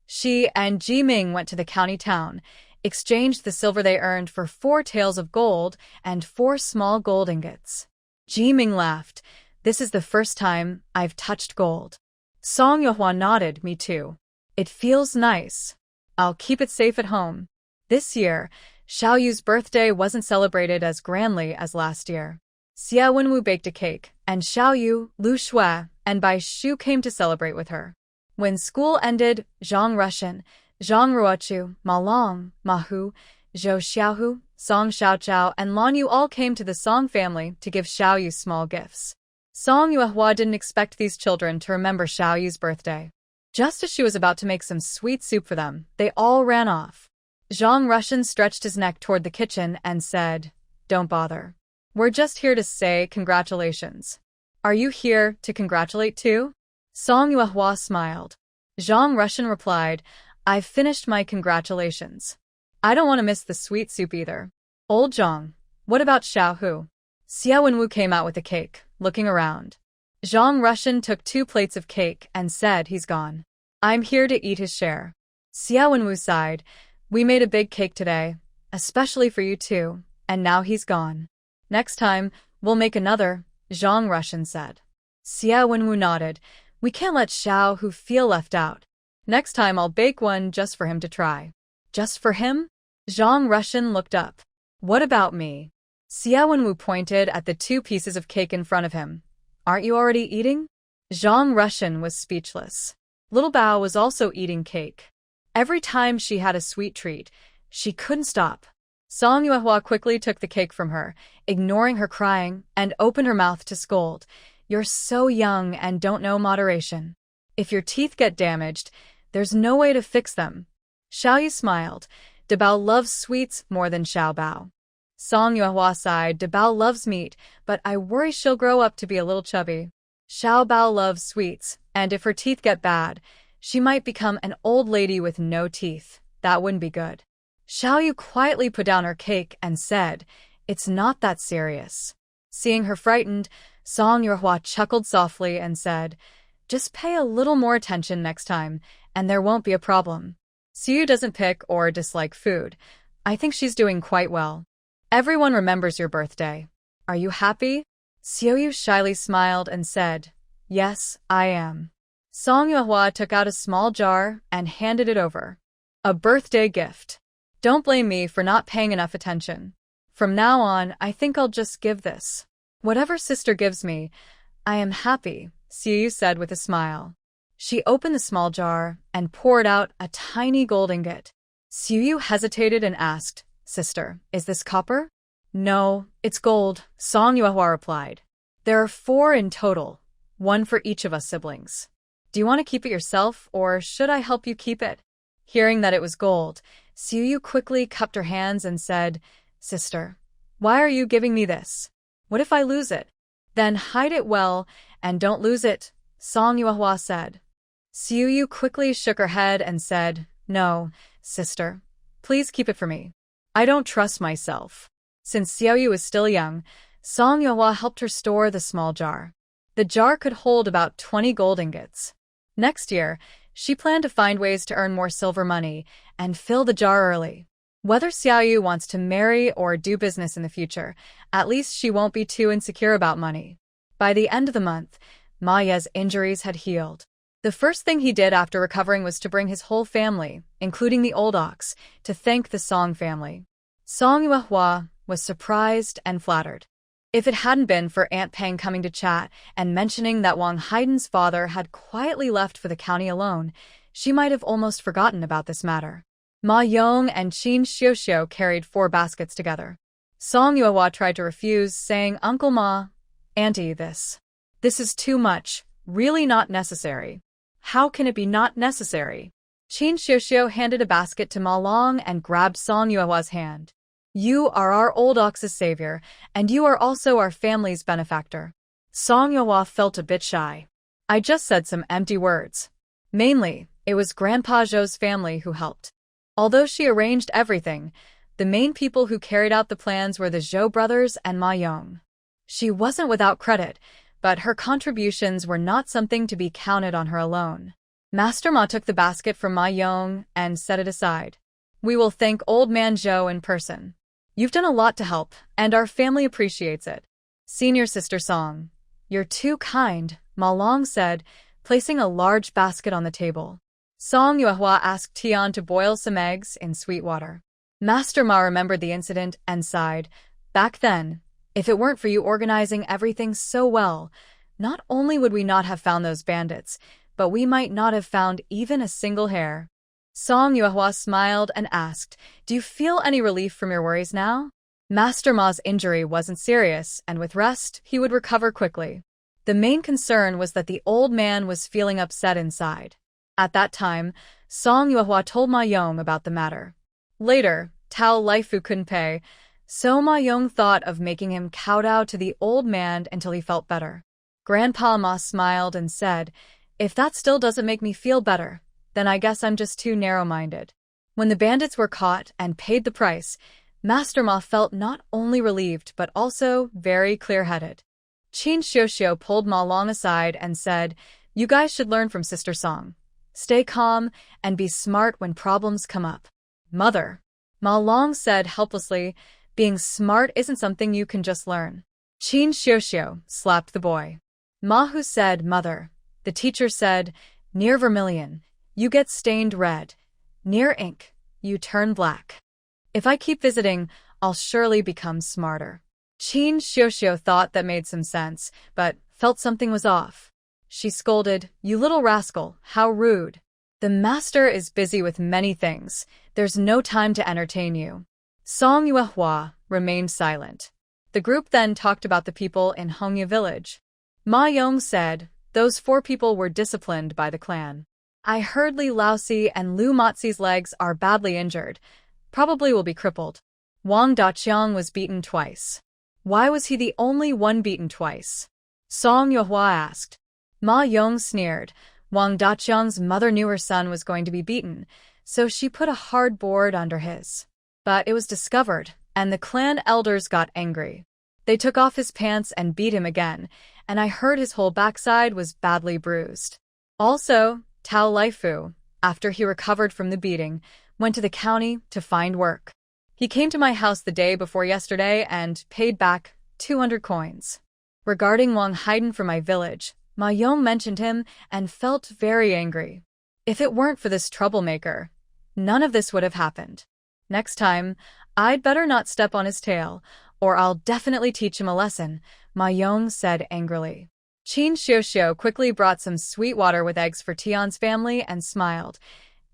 She and Ji Ming went to the county town, exchanged the silver they earned for 4 taels of gold and 4 small gold ingots. Ji Ming laughed. "This is the first time I've touched gold." Song Yuehua nodded, "Me too. It feels nice. I'll keep it safe at home." This year, Xiao Yu's birthday wasn't celebrated as grandly as last year. Xia Wenwu baked a cake, and Xiao Yu, Lu Shui, and Bai Shu came to celebrate with her. When school ended, Zhang Rushan, Zhang Ruochu, Ma Long, Ma Hu, Zhou Xiaohu, Song Xiaochao, and Lan Yu all came to the Song family to give Xiao Yu small gifts. Song Yuehua didn't expect these children to remember Xiao Yu's birthday. Just as she was about to make some sweet soup for them, they all ran off. Zhang Rushan stretched his neck toward the kitchen and said, "Don't bother. We're just here to say congratulations." "Are you here to congratulate too?" Song Yuehua smiled. Zhang Rushan replied, "I've finished my congratulations. I don't want to miss the sweet soup either." "Old Zhang, what about Xiao Hu?" Xia Wenwu came out with the cake, looking around. Zhang Rushan took 2 plates of cake and said he's gone. "I'm here to eat his share." Xia Wenwu sighed. "We made a big cake today, especially for you too, and now he's gone." "Next time, we'll make another," Zhang Rushan said. Xia Wenwu nodded. "We can't let Xiao Hu feel left out. Next time I'll bake one just for him to try." "Just for him?" Zhang Rushan looked up. "What about me?" Xia Wenwu pointed at the 2 pieces of cake in front of him. "Aren't you already eating?" Zhang Rushan was speechless. Little Bao was also eating cake. Every time she had a sweet treat, she couldn't stop. Song Yuehua quickly took the cake from her, ignoring her crying, and opened her mouth to scold. "You're so young and don't know moderation. If your teeth get damaged, there's no way to fix them." Xiao Yu smiled. "Dabao loves sweets more than Xiao Bao." Song Yuehua sighed. "Dabao loves meat, but I worry she'll grow up to be a little chubby. Xiao Bao loves sweets, and if her teeth get bad, she might become an old lady with no teeth. That wouldn't be good." Xiao Yu quietly put down her cake and said, "It's not that serious." Seeing her frightened, Song Yuehua chuckled softly and said, "Just pay a little more attention next time, and there won't be a problem. Xiu doesn't pick or dislike food. I think she's doing quite well. Everyone remembers your birthday. Are you happy?" Xiu Yu shyly smiled and said, "Yes, I am." Song Yuehua took out a small jar and handed it over. "A birthday gift. Don't blame me for not paying enough attention. From now on, I think I'll just give this. Whatever sister gives me, I am happy," Xiu Yu said with a smile. She opened the small jar and poured out a tiny gold ingot. Xiu Yu hesitated and asked, "Sister, is this copper?" "No, it's gold," Song Yuehua replied. "There are 4 in total, 1 for each of us siblings. Do you want to keep it yourself, or should I help you keep it?" Hearing that it was gold, Xiu Yu quickly cupped her hands and said, "Sister, why are you giving me this? What if I lose it?" "Then hide it well, and don't lose it," Song Yuehua said. Xiu Yu quickly shook her head and said, "No, sister, please keep it for me. I don't trust myself." Since Xiao Yu was still young, Song Yuehua helped her store the small jar. The jar could hold about 20 gold ingots. Next year, she planned to find ways to earn more silver money and fill the jar early. Whether Xiao Yu wants to marry or do business in the future, at least she won't be too insecure about money. By the end of the month, Ma Ye's injuries had healed. The first thing he did after recovering was to bring his whole family, including the old ox, to thank the Song family. Song Yuehua was surprised and flattered. If it hadn't been for Aunt Peng coming to chat and mentioning that Wang Haiden's father had quietly left for the county alone, she might have almost forgotten about this matter. Ma Yong and Qin Xiuxiu carried 4 baskets together. Song Yuehua tried to refuse, saying, "Uncle Ma, Auntie, this is too much, really not necessary." "How can it be not necessary?" Qin Xiuxiu handed a basket to Ma Long and grabbed Song Yuehua's hand. You are our old ox's savior, and you are also our family's benefactor. Song Yuehua felt a bit shy. I just said some empty words. Mainly, it was Grandpa Zhou's family who helped. Although she arranged everything, the main people who carried out the plans were the Zhou brothers and Ma Yong. She wasn't without credit, but her contributions were not something to be counted on her alone. Master Ma took the basket from Ma Yong and set it aside. We will thank Old Man Zhou in person. You've done a lot to help, and our family appreciates it. Senior Sister Song. You're too kind, Ma Long said, placing a large basket on the table. Song Yuehua asked Tian to boil some eggs in sweet water. Master Ma remembered the incident and sighed. Back then, if it weren't for you organizing everything so well, not only would we not have found those bandits, but we might not have found even a single hair. Song Yuehua smiled and asked, Do you feel any relief from your worries now? Master Ma's injury wasn't serious, and with rest, he would recover quickly. The main concern was that the old man was feeling upset inside. At that time, Song Yuehua told Ma Yong about the matter. Later, Tao Laifu couldn't pay, so Ma Yong thought of making him kowtow to the old man until he felt better. Grandpa Ma smiled and said, If that still doesn't make me feel better, then I guess I'm just too narrow-minded. When the bandits were caught and paid the price, Master Ma felt not only relieved but also very clear-headed. Qin Xiuxiu pulled Ma Long aside and said, You guys should learn from Sister Song. Stay calm and be smart when problems come up. Mother, Ma Long said helplessly, being smart isn't something you can just learn. Qin Xiuxiu slapped the boy. Ma Hu said, Mother. The teacher said, Near vermilion, you get stained red. Near ink, you turn black. If I keep visiting, I'll surely become smarter. Qin Xiuxiu thought that made some sense, but felt something was off. She scolded, You little rascal, how rude. The master is busy with many things. There's no time to entertain you. Song Yuehua remained silent. The group then talked about the people in Hongya village. Ma Yong said, Those 4 people were disciplined by the clan. I heard Li Laosi and Lu Mozi's legs are badly injured. Probably will be crippled. Wang Daqiang was beaten twice. Why was he the only one beaten twice? Song Yuehua asked. Ma Yong sneered. Wang Daqiang's mother knew her son was going to be beaten, so she put a hard board under his. But it was discovered, and the clan elders got angry. They took off his pants and beat him again, and I heard his whole backside was badly bruised. Also, Tao Laifu, after he recovered from the beating, went to the county to find work. He came to my house the day before yesterday and paid back 200 coins. Regarding Wang Haiden from my village, Ma Yong mentioned him and felt very angry. If it weren't for this troublemaker, none of this would have happened. Next time, I'd better not step on his tail, or I'll definitely teach him a lesson, Ma Yong said angrily. Qin Xiuxiu quickly brought some sweet water with eggs for Tian's family and smiled.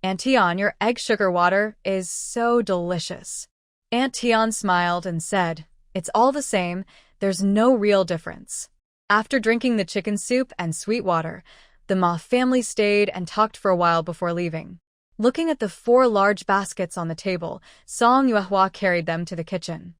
Aunt Tian, your egg sugar water is so delicious. Aunt Tian smiled and said, It's all the same, there's no real difference. After drinking the chicken soup and sweet water, the Ma family stayed and talked for a while before leaving. Looking at the 4 large baskets on the table, Song Yuehua carried them to the kitchen.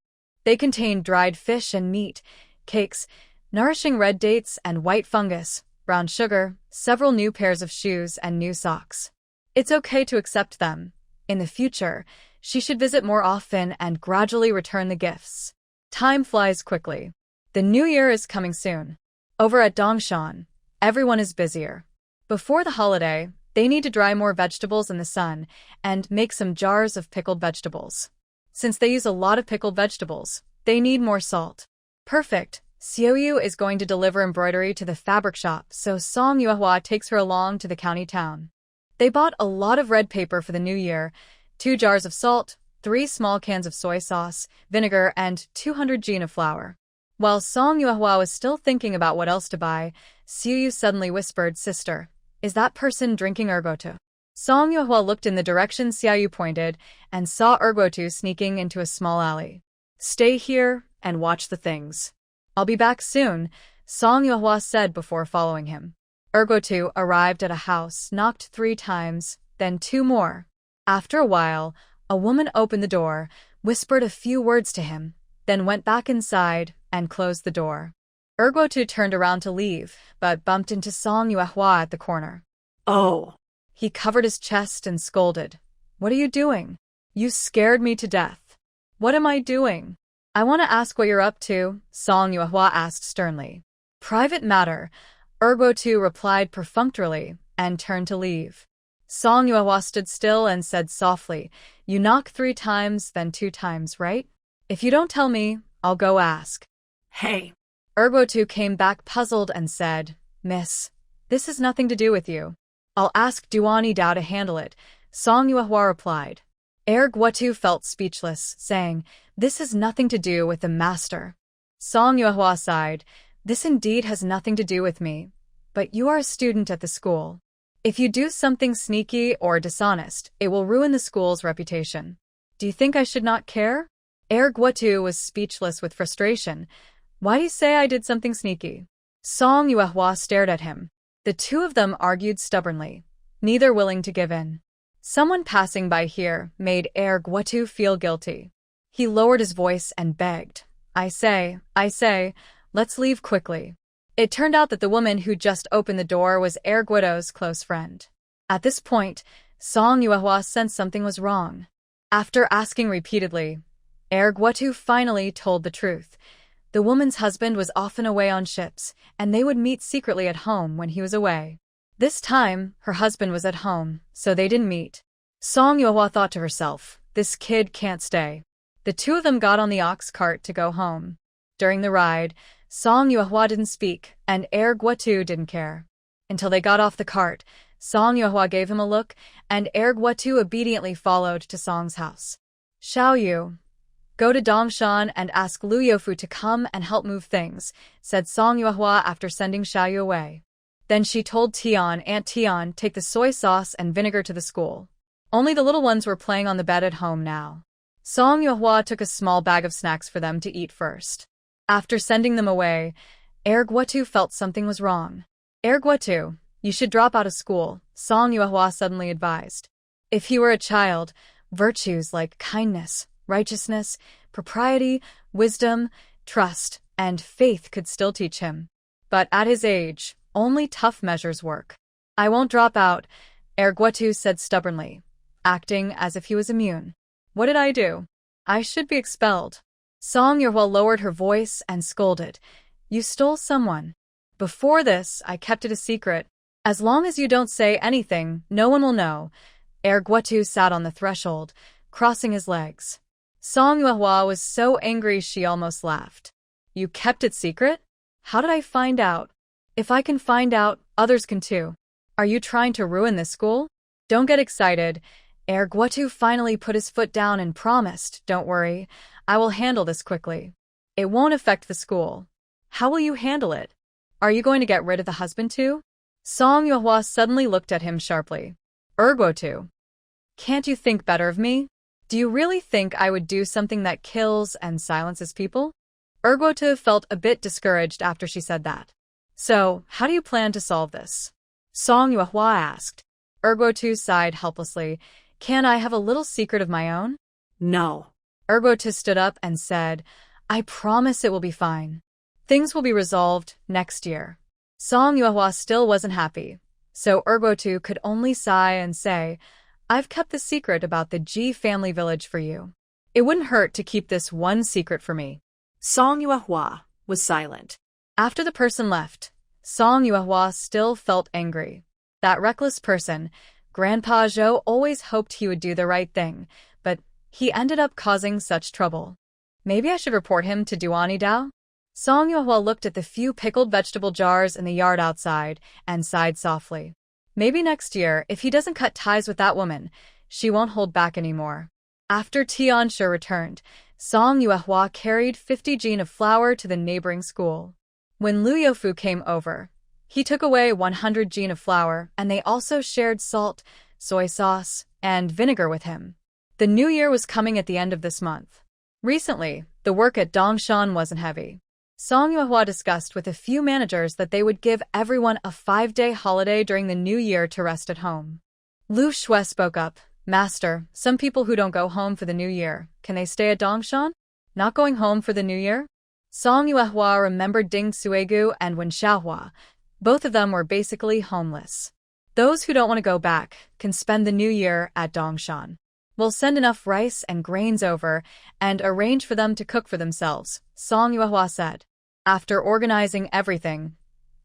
They contained dried fish and meat, cakes, nourishing red dates and white fungus, brown sugar, several new pairs of shoes and new socks. It's okay to accept them. In the future, she should visit more often and gradually return the gifts. Time flies quickly. The new year is coming soon. Over at Dongshan, everyone is busier. Before the holiday, they need to dry more vegetables in the sun and make some jars of pickled vegetables. Since they use a lot of pickled vegetables, they need more salt. Perfect. Xiaoyu is going to deliver embroidery to the fabric shop, so Song Yuehua takes her along to the county town. They bought a lot of red paper for the new year, 2 jars of salt, 3 small cans of soy sauce, vinegar, and 200 jin of flour. While Song Yuehua was still thinking about what else to buy, Xiaoyu suddenly whispered, Sister, is that person drinking ergotu? Song Yuehua looked in the direction Xiaoyu pointed and saw ergotu sneaking into a small alley. Stay here and watch the things. I'll be back soon, Song Yuehua said before following him. Ergotu arrived at a house, knocked 3 times, then 2 more. After a while, a woman opened the door, whispered a few words to him, then went back inside and closed the door. Erguotu turned around to leave, but bumped into Song Yuehua at the corner. Oh. He covered his chest and scolded. What are you doing? You scared me to death. What am I doing? I want to ask what you're up to, Song Yuehua asked sternly. Private matter, Erguotu replied perfunctorily and turned to leave. Song Yuehua stood still and said softly, You knock 3 times, then 2 times, right? If you don't tell me, I'll go ask. Hey. Erguotu came back puzzled and said, Miss, this has nothing to do with you. I'll ask Duani Dao to handle it, Song Yuehua replied. Erguotu felt speechless, saying, This has nothing to do with the master. Song Yuehua sighed, This indeed has nothing to do with me. But you are a student at the school. If you do something sneaky or dishonest, it will ruin the school's reputation. Do you think I should not care? Erguotu was speechless with frustration. Why do you say I did something sneaky? Song Yuehua stared at him. The 2 of them argued stubbornly, neither willing to give in. Someone passing by here made Erguotu feel guilty. He lowered his voice and begged, I say, let's leave quickly. It turned out that the woman who just opened the door was Erguotu's close friend. At this point, Song Yuehua sensed something was wrong. After asking repeatedly, Erguotu finally told the truth. The woman's husband was often away on ships, and they would meet secretly at home when he was away. This time, her husband was at home, so they didn't meet. Song Yuehua thought to herself, this kid can't stay. The 2 of them got on the ox cart to go home. During the ride, Song Yuehua didn't speak, and Erguotu didn't care. Until they got off the cart, Song Yuehua gave him a look, and Erguotu obediently followed to Song's house. Xiaoyu, go to Dongshan and ask Lu Youfu to come and help move things, said Song Yuehua after sending Xiaoyu away. Then she told Aunt Tian, take the soy sauce and vinegar to the school. Only the little ones were playing on the bed at home now. Song Yuehua took a small bag of snacks for them to eat first. After sending them away, Erguotu felt something was wrong. Erguotu, you should drop out of school, Song Yuehua suddenly advised. If he were a child, virtues like kindness, righteousness, propriety, wisdom, trust, and faith could still teach him. But at his age, only tough measures work. I won't drop out, Erguotu said stubbornly, acting as if he was immune. What did I do? I should be expelled. Song Yuehua lowered her voice and scolded. You stole someone. Before this, I kept it a secret. As long as you don't say anything, no one will know. Erguotu sat on the threshold, crossing his legs. Song Yuehua was so angry she almost laughed. You kept it secret? How did I find out? If I can find out, others can too. Are you trying to ruin this school? Don't get excited. Erguotu finally put his foot down and promised, don't worry, I will handle this quickly. It won't affect the school. How will you handle it? Are you going to get rid of the husband too? Song Yuehua suddenly looked at him sharply. Erguotu, can't you think better of me? Do you really think I would do something that kills and silences people? Erguotu felt a bit discouraged after she said that. So, how do you plan to solve this? Song Yuehua asked. Erguotu sighed helplessly. Can I have a little secret of my own? No. Erguotu stood up and said, I promise it will be fine. Things will be resolved next year. Song Yuehua still wasn't happy, so Erguotu could only sigh and say, I've kept the secret about the Ji family village for you. It wouldn't hurt to keep this one secret for me. Song Yuehua was silent. After the person left, Song Yuehua still felt angry. That reckless person, Grandpa Zhou, always hoped he would do the right thing, but he ended up causing such trouble. Maybe I should report him to Duani Dao? Song Yuehua looked at the few pickled vegetable jars in the yard outside and sighed softly. Maybe next year, if he doesn't cut ties with that woman, she won't hold back anymore. After Tianshi returned, Song Yuehua carried 50 jin of flour to the neighboring school. When Lu Youfu came over, he took away 100 jin of flour, and they also shared salt, soy sauce, and vinegar with him. The new year was coming at the end of this month. Recently, the work at Dongshan wasn't heavy. Song Yuehua discussed with a few managers that they would give everyone a 5-day holiday during the new year to rest at home. Lu Shui spoke up. Master, some people who don't go home for the new year, can they stay at Dongshan? Not going home for the new year? Song Yuehua remembered Ding Suigu and Wen Xiaohua. Both of them were basically homeless. Those who don't want to go back can spend the new year at Dongshan. We'll send enough rice and grains over and arrange for them to cook for themselves, Song Yuehua said. After organizing everything,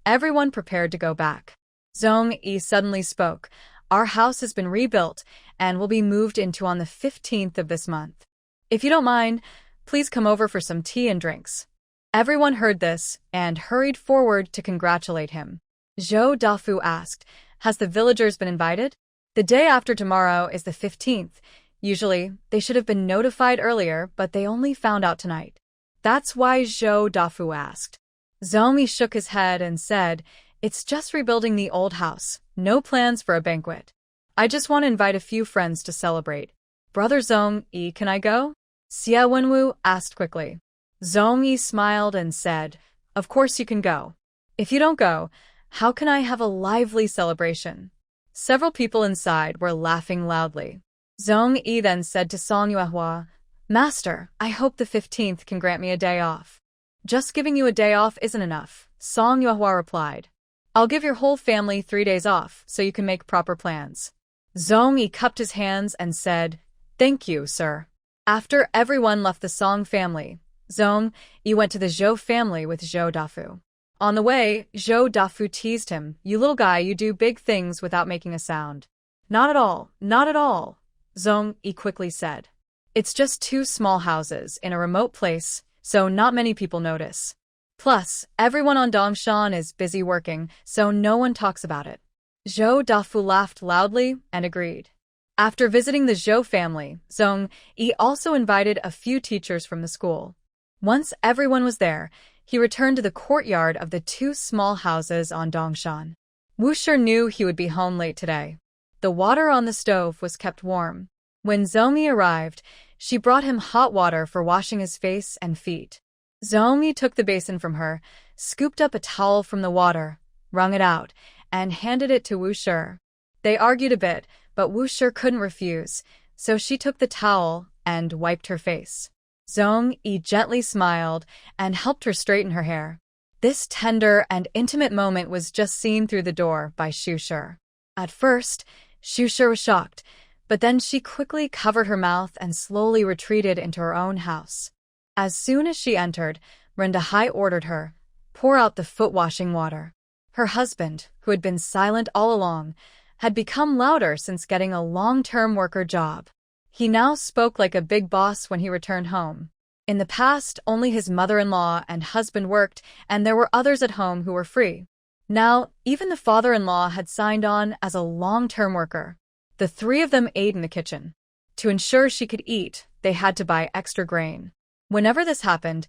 everyone prepared to go back. Zhong Yi suddenly spoke. Our house has been rebuilt and will be moved into on the 15th of this month. If you don't mind, please come over for some tea and drinks. Everyone heard this and hurried forward to congratulate him. Zhou Dafu asked, has the villagers been invited? The day after tomorrow is the 15th. Usually, they should have been notified earlier, but they only found out tonight. That's why Zhou Dafu asked. Zhong Yi shook his head and said, it's just rebuilding the old house, no plans for a banquet. I just want to invite a few friends to celebrate. Brother Zhong Yi, can I go? Xie Wenwu asked quickly. Zhong Yi smiled and said, of course you can go. If you don't go, how can I have a lively celebration? Several people inside were laughing loudly. Zhong Yi then said to Song Yuehua, Master, I hope the 15th can grant me a day off. Just giving you a day off isn't enough, Song Yuehua replied. I'll give your whole family 3 days off so you can make proper plans. Zhong Yi cupped his hands and said, thank you, sir. After everyone left the Song family, Zhong Yi went to the Zhou family with Zhou Dafu. On the way, Zhou Dafu teased him, you little guy, you do big things without making a sound. Not at all, not at all, Zhong Yi quickly said. It's just 2 small houses in a remote place, so not many people notice. Plus, everyone on Dongshan is busy working, so no one talks about it. Zhou Dafu laughed loudly and agreed. After visiting the Zhou family, Zhong Yi also invited a few teachers from the school. Once everyone was there, he returned to the courtyard of the 2 small houses on Dongshan. Wu Shi knew he would be home late today. The water on the stove was kept warm. When Zhong Yi arrived, she brought him hot water for washing his face and feet. Zhong Yi took the basin from her, scooped up a towel from the water, wrung it out, and handed it to Wu Shi. They argued a bit, but Wu Shi couldn't refuse, so she took the towel and wiped her face. Zhong Yi gently smiled and helped her straighten her hair. This tender and intimate moment was just seen through the door by Xu Shi. At first, Xu Shi was shocked, but then she quickly covered her mouth and slowly retreated into her own house. As soon as she entered, Renda Hai ordered her, pour out the foot-washing water. Her husband, who had been silent all along, had become louder since getting a long-term worker job. He now spoke like a big boss when he returned home. In the past, only his mother-in-law and husband worked, and there were others at home who were free. Now, even the father-in-law had signed on as a long-term worker. The 3 of them ate in the kitchen. To ensure she could eat, they had to buy extra grain. Whenever this happened,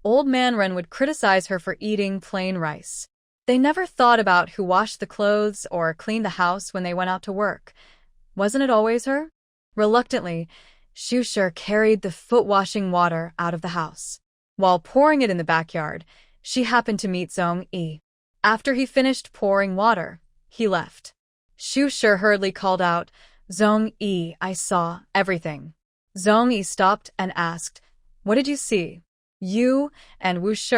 Old Man Ren would criticize her for eating plain rice. They never thought about who washed the clothes or cleaned the house when they went out to work. Wasn't it always her? Reluctantly, Xu Shi carried the foot-washing water out of the house. While pouring it in the backyard, she happened to meet Zhong Yi. After he finished pouring water, he left. Xu Shi hurriedly called out, Zhong Yi, I saw everything. Zhong Yi stopped and asked, what did you see? You and Wu Shi,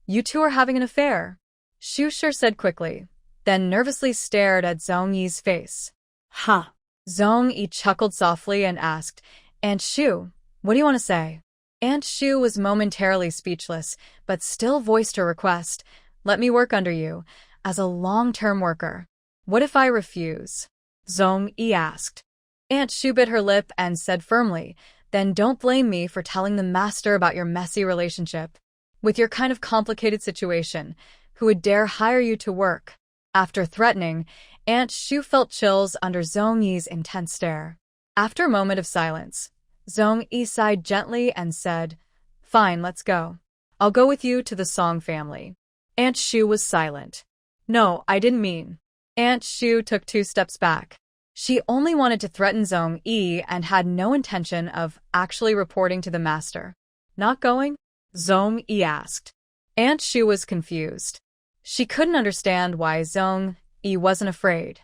you 2 are having an affair. Xu Shi said quickly, then nervously stared at Zhong Yi's face. Ha! Zhong Yi chuckled softly and asked, Aunt Xu, what do you want to say? Aunt Xu was momentarily speechless, but still voiced her request, let me work under you, as a long-term worker. What if I refuse? Zhong Yi asked. Aunt Xu bit her lip and said firmly, then don't blame me for telling the master about your messy relationship. With your kind of complicated situation, who would dare hire you to work? After threatening, Aunt Xu felt chills under Zhong Yi's intense stare. After a moment of silence, Zhong Yi sighed gently and said, fine, let's go. I'll go with you to the Song family. Aunt Xu was silent. No, I didn't mean. Aunt Xu took 2 steps back. She only wanted to threaten Zhong Yi and had no intention of actually reporting to the master. Not going? Zhong Yi asked. Aunt Xu was confused. She couldn't understand why Zhong Yi wasn't afraid.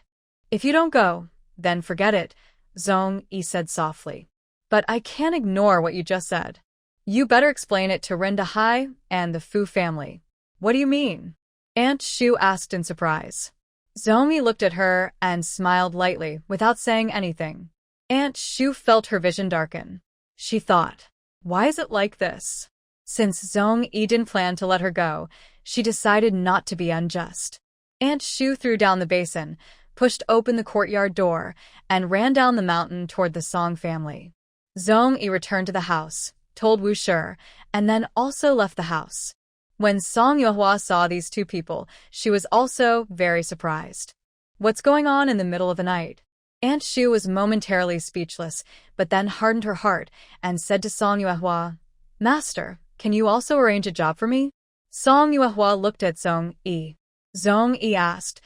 If you don't go, Then forget it, Zhong Yi said softly. But I can't ignore what you just said. You better explain it to Rinda Hai and the Fu family. What do you mean? Aunt Shu asked in surprise. Zhong Yi looked at her and smiled lightly without saying anything. Aunt Shu felt her vision darken. She thought, why is it like this? Since Zhong Yi didn't plan to let her go, she decided not to be unjust. Aunt Shu threw down the basin, pushed open the courtyard door, and ran down the mountain toward the Song family. Zhong Yi returned to the house, told Wu Shi, and then also left the house. When Song Yuehua saw these two people, she was also very surprised. What's going on in the middle of the night? Aunt Shu was momentarily speechless, but then hardened her heart and said to Song Yuehua, Master, can you also arrange a job for me? Song Yuehua looked at Zhong Yi. Zhong Yi asked,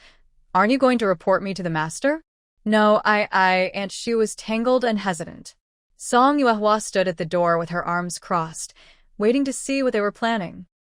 Aren't you going to report me to the master? No, Aunt Shu was tangled and hesitant. Song Yuehua stood at the door with her arms crossed, waiting to see what they were planning.